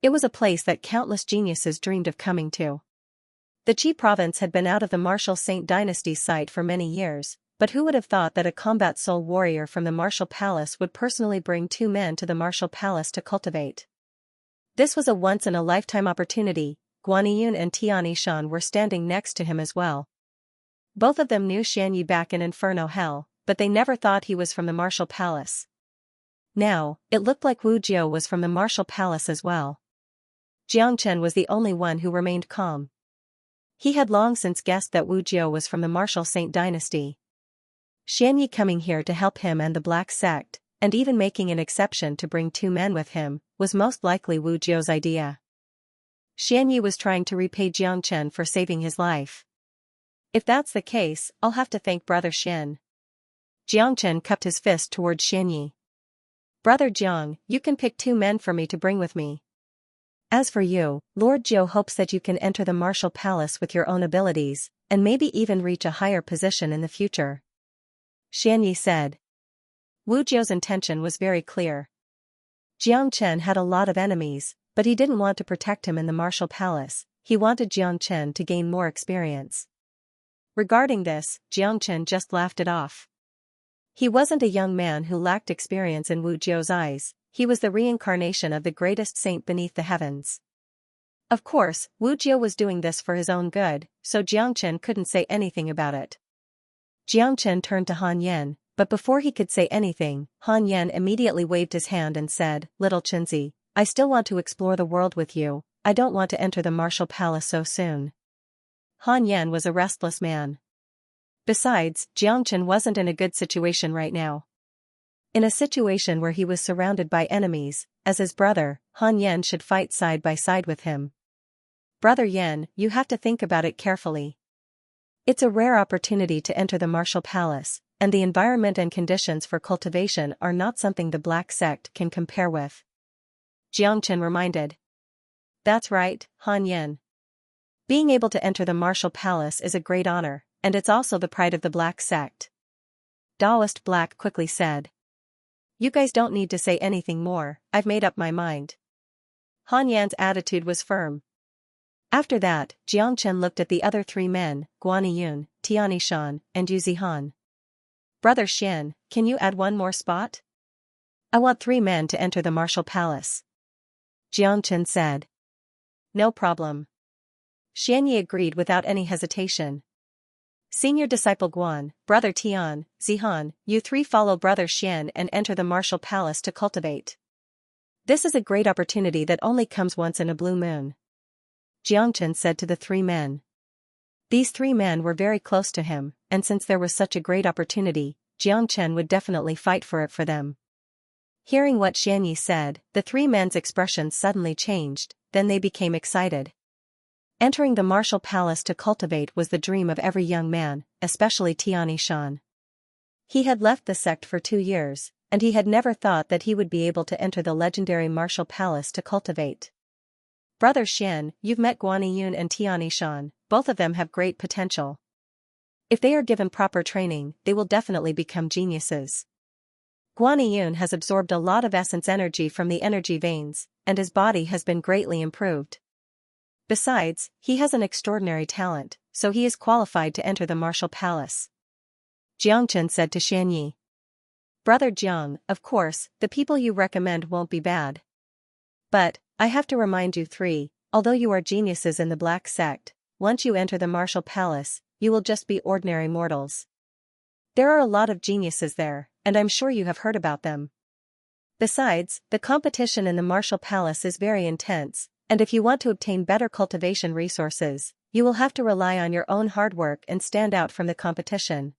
It was a place that countless geniuses dreamed of coming to. The Qi province had been out of the Martial Saint dynasty's sight for many years, but who would have thought that a combat soul warrior from the Martial Palace would personally bring 2 men to the Martial Palace to cultivate? This was a once-in-a-lifetime opportunity. Guaniyun and Tianishan were standing next to him as well. Both of them knew Xianxia back in Inferno Hell, but they never thought he was from the Martial Palace. Now, it looked like Wu Jiao was from the Martial Palace as well. Jiangchen was the only one who remained calm. He had long since guessed that Wu Jiao was from the Martial Saint dynasty. Xianxia coming here to help him and the Black Sect, and even making an exception to bring 2 men with him, was most likely Wu Jiao's idea. Xianxia was trying to repay Jiangchen for saving his life. If that's the case, I'll have to thank Brother Xian. Jiangchen cupped his fist toward Xianxia. Brother Jiang, you can pick 2 men for me to bring with me. As for you, Lord Jiao hopes that you can enter the Martial Palace with your own abilities, and maybe even reach a higher position in the future. Xianxia said. Wu Jiao's intention was very clear. Jiangchen had a lot of enemies, but he didn't want to protect him in the Martial Palace. He wanted Jiangchen to gain more experience. Regarding this, Jiangchen just laughed it off. He wasn't a young man who lacked experience in Wu Jiao's eyes. He was the reincarnation of the greatest saint beneath the heavens. Of course, Wu Jiao was doing this for his own good, so Jiangchen couldn't say anything about it. Jiangchen turned to Han Yan, but before he could say anything, Han Yan immediately waved his hand and said, Little Qinzi, I still want to explore the world with you. I don't want to enter the Martial Palace so soon. Han Yan was a restless man. Besides, Jiangchen wasn't in a good situation right now. In a situation where he was surrounded by enemies, as his brother, Han Yan should fight side by side with him. Brother Yan, you have to think about it carefully. It's a rare opportunity to enter the Martial Palace, and the environment and conditions for cultivation are not something the Black Sect can compare with. Jiangchen reminded. That's right, Han Yan. Being able to enter the Martial Palace is a great honor, and it's also the pride of the Black Sect. Taoist Black quickly said. You guys don't need to say anything more, I've made up my mind. Han Yan's attitude was firm. After that, Jiangchen looked at the other 3 men, Guaniyun, Tianishan, and Yu Zihan. Brother Xian, can you add 1 more spot? I want 3 men to enter the Martial Palace. Jiangchen said. No problem. Xianxia agreed without any hesitation. Senior disciple Guan, Brother Tian, Zihan, you 3 follow Brother Xian and enter the Martial Palace to cultivate. This is a great opportunity that only comes once in a blue moon, Xianxia said to the three men. These three men were very close to him, and since there was such a great opportunity, Xianxia would definitely fight for it for them. Hearing what Xianyi said, the three men's expressions suddenly changed, then they became excited. Entering the martial palace to cultivate was the dream of every young man, especially Tianyi. He had left the sect for 2 years, and he had never thought that he would be able to enter the legendary martial palace to cultivate. Brother Xian, you've met Guaniyun and Tianyi. Both of them have great potential. If they are given proper training, they will definitely become geniuses. Guaniyun has absorbed a lot of essence energy from the energy veins, and his body has been greatly improved. Besides, he has an extraordinary talent, so he is qualified to enter the martial palace. Jiangchen said to Xianyi. Brother Jiang, of course, the people you recommend won't be bad. But, I have to remind you three, although you are geniuses in the black sect, once you enter the martial palace, you will just be ordinary mortals. There are a lot of geniuses there, and I'm sure you have heard about them. Besides, the competition in the martial palace is very intense, and if you want to obtain better cultivation resources, you will have to rely on your own hard work and stand out from the competition.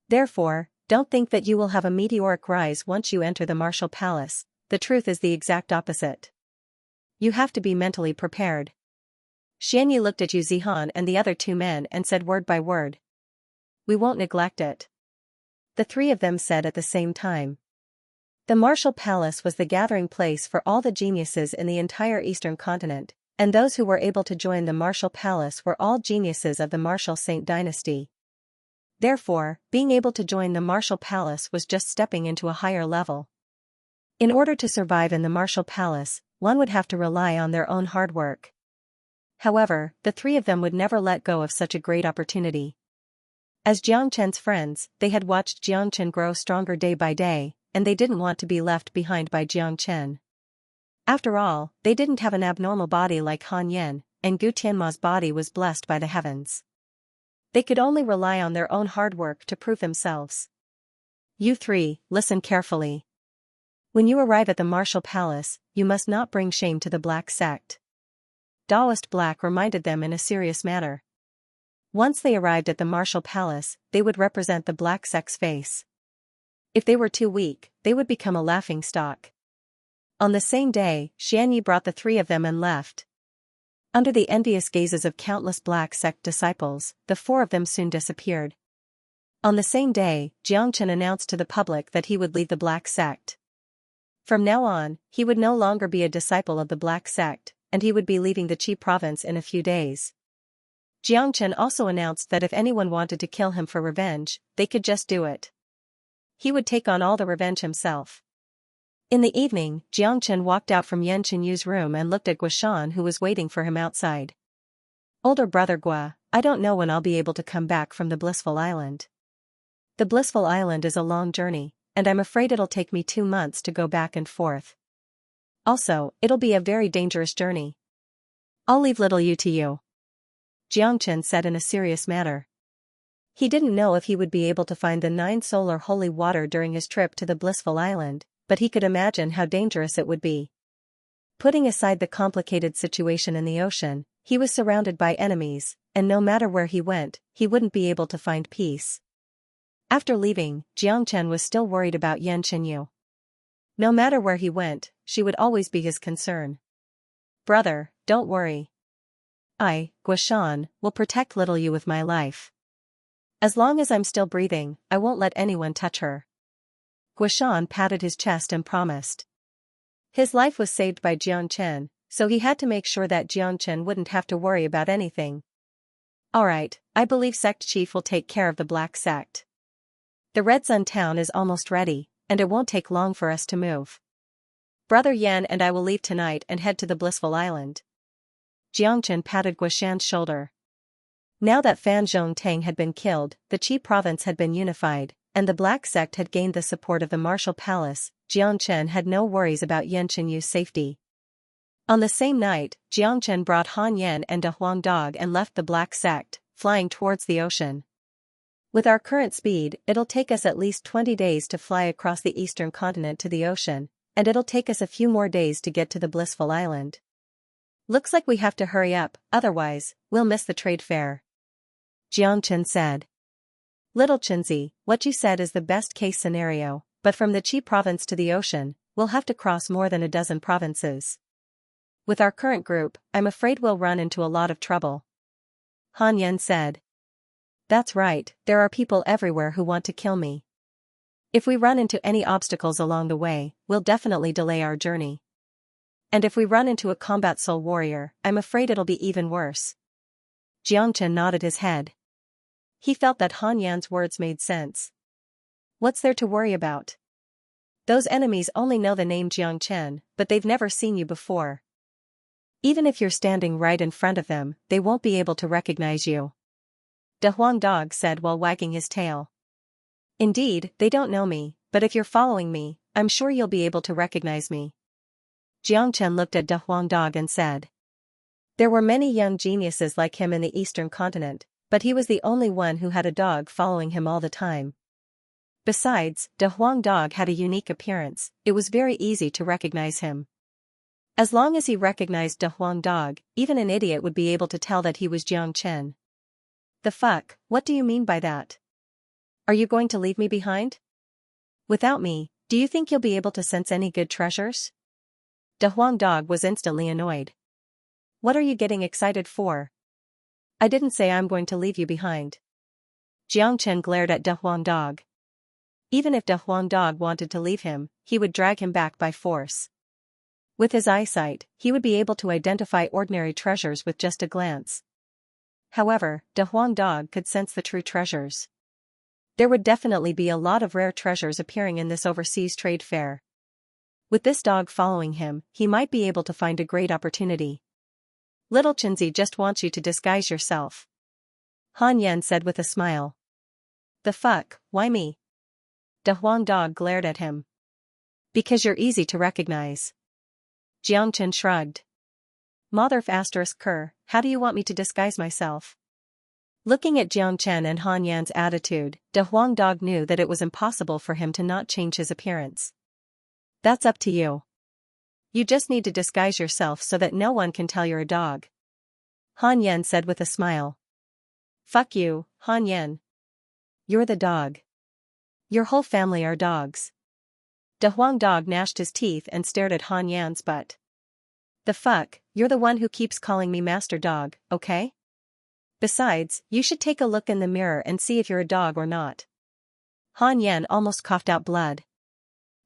Therefore, don't think that you will have a meteoric rise once you enter the martial palace. The truth is the exact opposite. You have to be mentally prepared. Xianyi looked at Yu Zihan and the other two men and said word by word. We won't neglect it. The three of them said at the same time. The martial palace was the gathering place for all the geniuses in the entire eastern continent, and those who were able to join the martial palace were all geniuses of the martial Saint dynasty. Therefore, being able to join the martial palace was just stepping into a higher level. In order to survive in the martial palace, one would have to rely on their own hard work. However, the three of them would never let go of such a great opportunity. As Jiangchen's friends, they had watched Jiangchen grow stronger day by day, and they didn't want to be left behind by Jiangchen. After all, they didn't have an abnormal body like Han Yan, and Gu Tianma's body was blessed by the heavens. They could only rely on their own hard work to prove themselves. You three, listen carefully. When you arrive at the martial palace, you must not bring shame to the black sect. Taoist Black reminded them in a serious manner. Once they arrived at the martial palace, they would represent the black sect's face. If they were too weak, they would become a laughing stock. On the same day, Xianyi brought the three of them and left. Under the envious gazes of countless black sect disciples, the four of them soon disappeared. On the same day, Jiangchen announced to the public that he would leave the black sect. From now on, he would no longer be a disciple of the black sect, and he would be leaving the Qi province in a few days. Jiangchen also announced that if anyone wanted to kill him for revenge, they could just do it. He would take on all the revenge himself. In the evening, Jiangchen walked out from Yan Qinyu's room and looked at Guashan who was waiting for him outside. Older brother Gua, I don't know when I'll be able to come back from the Blissful Island. The Blissful Island is a long journey, and I'm afraid it'll take me 2 months to go back and forth. Also, it'll be a very dangerous journey. I'll leave little Yu to you, Jiangchen said in a serious manner. He didn't know if he would be able to find the 9 solar holy water during his trip to the Blissful Island, but he could imagine how dangerous it would be. Putting aside the complicated situation in the ocean, he was surrounded by enemies, and no matter where he went, he wouldn't be able to find peace. After leaving, Jiangchen was still worried about Yan Qinyu. No matter where he went, she would always be his concern. Brother, don't worry. I, Guashan, will protect little Yu with my life. As long as I'm still breathing, I won't let anyone touch her. Guashan patted his chest and promised. His life was saved by Jiangchen, so he had to make sure that Jiangchen wouldn't have to worry about anything. Alright, I believe Sect Chief will take care of the Black Sect. The Red Sun town is almost ready, and it won't take long for us to move. Brother Yan and I will leave tonight and head to the Blissful Island. Jiangchen patted Guashan's shoulder. Now that Fan Zhongtang had been killed, the Qi province had been unified, and the Black Sect had gained the support of the martial palace. Jiangchen had no worries about Yan Qinyu's safety. On the same night, Jiangchen brought Han Yan and a Huang Dog and left the Black Sect, flying towards the ocean. With our current speed, it'll take us at least 20 days to fly across the eastern continent to the ocean, and it'll take us a few more days to get to the blissful island. Looks like we have to hurry up, otherwise, we'll miss the trade fair. Xianxia said. Little Chinzi, what you said is the best case scenario, but from the Qi province to the ocean, we'll have to cross more than a dozen provinces. With our current group, I'm afraid we'll run into a lot of trouble. Han Yan said. That's right, there are people everywhere who want to kill me. If we run into any obstacles along the way, we'll definitely delay our journey. And if we run into a combat soul warrior, I'm afraid it'll be even worse. Xianxia nodded his head. He felt that Han Yan's words made sense. What's there to worry about? Those enemies only know the name Xianxia, but they've never seen you before. Even if you're standing right in front of them, they won't be able to recognize you. De Huang Dog said while wagging his tail. Indeed, they don't know me, but if you're following me, I'm sure you'll be able to recognize me. Xianxia looked at De Huang Dog and said. There were many young geniuses like him in the eastern continent, but he was the only one who had a dog following him all the time. Besides, De Huang Dog had a unique appearance, it was very easy to recognize him. As long as he recognized De Huang Dog, even an idiot would be able to tell that he was Xianxia. The fuck, what do you mean by that? Are you going to leave me behind? Without me, do you think you'll be able to sense any good treasures? De Huang Dog was instantly annoyed. What are you getting excited for? I didn't say I'm going to leave you behind. Xianxia glared at De Huang Dog. Even if De Huang Dog wanted to leave him, he would drag him back by force. With his eyesight, he would be able to identify ordinary treasures with just a glance. However, De Huang Dog could sense the true treasures. There would definitely be a lot of rare treasures appearing in this overseas trade fair. With this dog following him, he might be able to find a great opportunity. Little Chinzi just wants you to disguise yourself. Han Yan said with a smile. The fuck, why me? De Huang Dog glared at him. Because you're easy to recognize. Xianxia shrugged. Motherf asterisk cur, how do you want me to disguise myself? Looking at Xianxia and Han Yan's attitude, De Huang Dog knew that it was impossible for him to not change his appearance. That's up to you. You just need to disguise yourself so that no one can tell you're a dog. Han Yan said with a smile. Fuck you, Han Yan. You're the dog. Your whole family are dogs. De Huang Dog gnashed his teeth and stared at Han Yan's butt. The fuck, you're the one who keeps calling me Master Dog, okay? Besides, you should take a look in the mirror and see if you're a dog or not. Han Yan almost coughed out blood.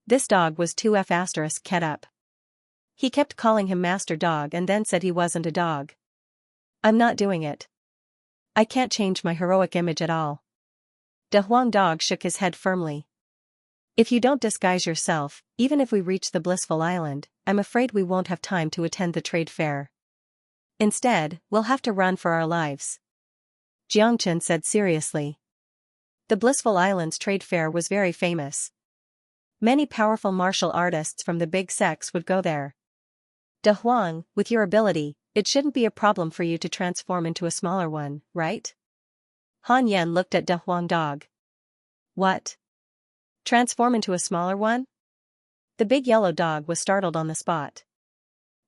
This dog was 2F asterisk ket up. He kept calling him Master Dog and then said he wasn't a dog. I'm not doing it. I can't change my heroic image at all. De Huang Dog shook his head firmly. If you don't disguise yourself, even if we reach the blissful island, I'm afraid we won't have time to attend the trade fair. Instead, we'll have to run for our lives. Xianxia said seriously. The blissful island's trade fair was very famous. Many powerful martial artists from the big sects would go there. De Huang, with your ability, it shouldn't be a problem for you to transform into a smaller one, right? Han Yan looked at De Huang Dog. What? Transform into a smaller one? The big yellow dog was startled on the spot.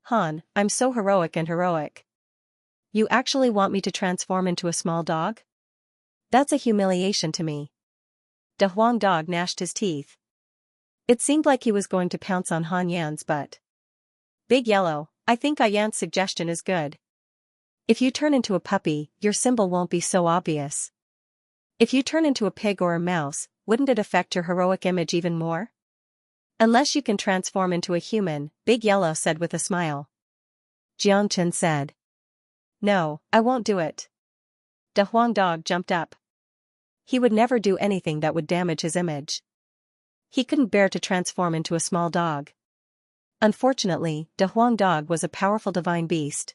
Han, I'm so heroic and heroic. You actually want me to transform into a small dog? That's a humiliation to me. De Huang Dog gnashed his teeth. It seemed like he was going to pounce on Han Yan's butt. Big Yellow, I think Yan's suggestion is good. If you turn into a puppy, your symbol won't be so obvious. If you turn into a pig or a mouse, wouldn't it affect your heroic image even more? Unless you can transform into a human, Big Yellow said with a smile. Xianxia said. No, I won't do it. De Huang Dog jumped up. He would never do anything that would damage his image. He couldn't bear to transform into a small dog. Unfortunately, De Huang Dog was a powerful divine beast.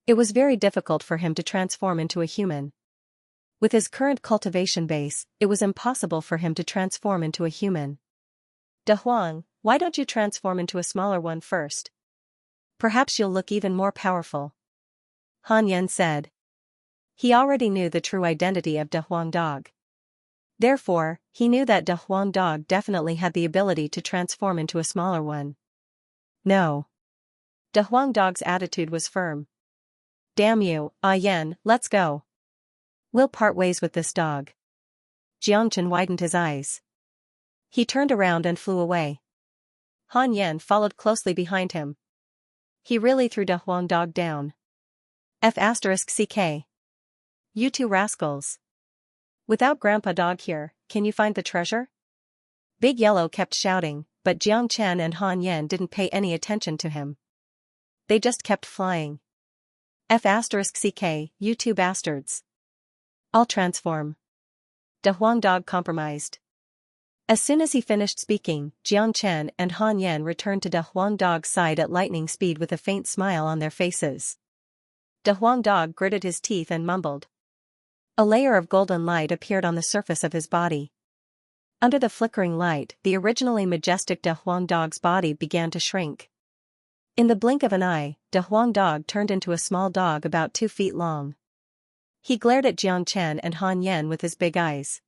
It was very difficult for him to transform into a human. With his current cultivation base, it was impossible for him to transform into a human. De Huang, why don't you transform into a smaller one first? Perhaps you'll look even more powerful. Han Yan said. He already knew the true identity of De Huang Dog. Therefore, he knew that De Huang dog definitely had the ability to transform into a smaller one. No. De Huang dog's attitude was firm. Damn you, Ah Yan, let's go. We'll part ways with this dog. Xianxia widened his eyes. He turned around and flew away. Han Yan followed closely behind him. He really threw De Huang dog down. F***ck. You two rascals. Without Grandpa Dog here, can you find the treasure? Big Yellow kept shouting, but Xianxia and Han Yan didn't pay any attention to him. They just kept flying. F***ck, you two bastards. I'll transform. De Huang dog compromised. As soon as he finished speaking, Xianxia and Han Yan returned to De Huang dog's side at lightning speed with a faint smile on their faces. De Huang dog gritted his teeth and mumbled. A layer of golden light appeared on the surface of his body. Under the flickering light, the originally majestic De Huang dog's body began to shrink. In the blink of an eye, De Huang dog turned into a small dog about 2 feet long. He glared at Xianxia and Han Yan with his big eyes.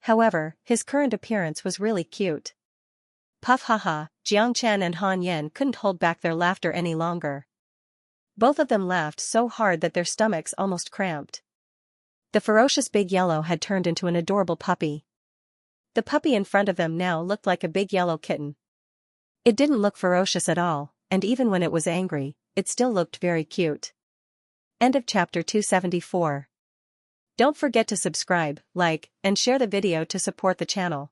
However, his current appearance was really cute. Puff haha, Xianxia and Han Yan couldn't hold back their laughter any longer. Both of them laughed so hard that their stomachs almost cramped. The ferocious Big Yellow had turned into an adorable puppy. The puppy in front of them now looked like a big yellow kitten. It didn't look ferocious at all, and even when it was angry, it still looked very cute. End of chapter 274. Don't forget to subscribe, like, and share the video to support the channel.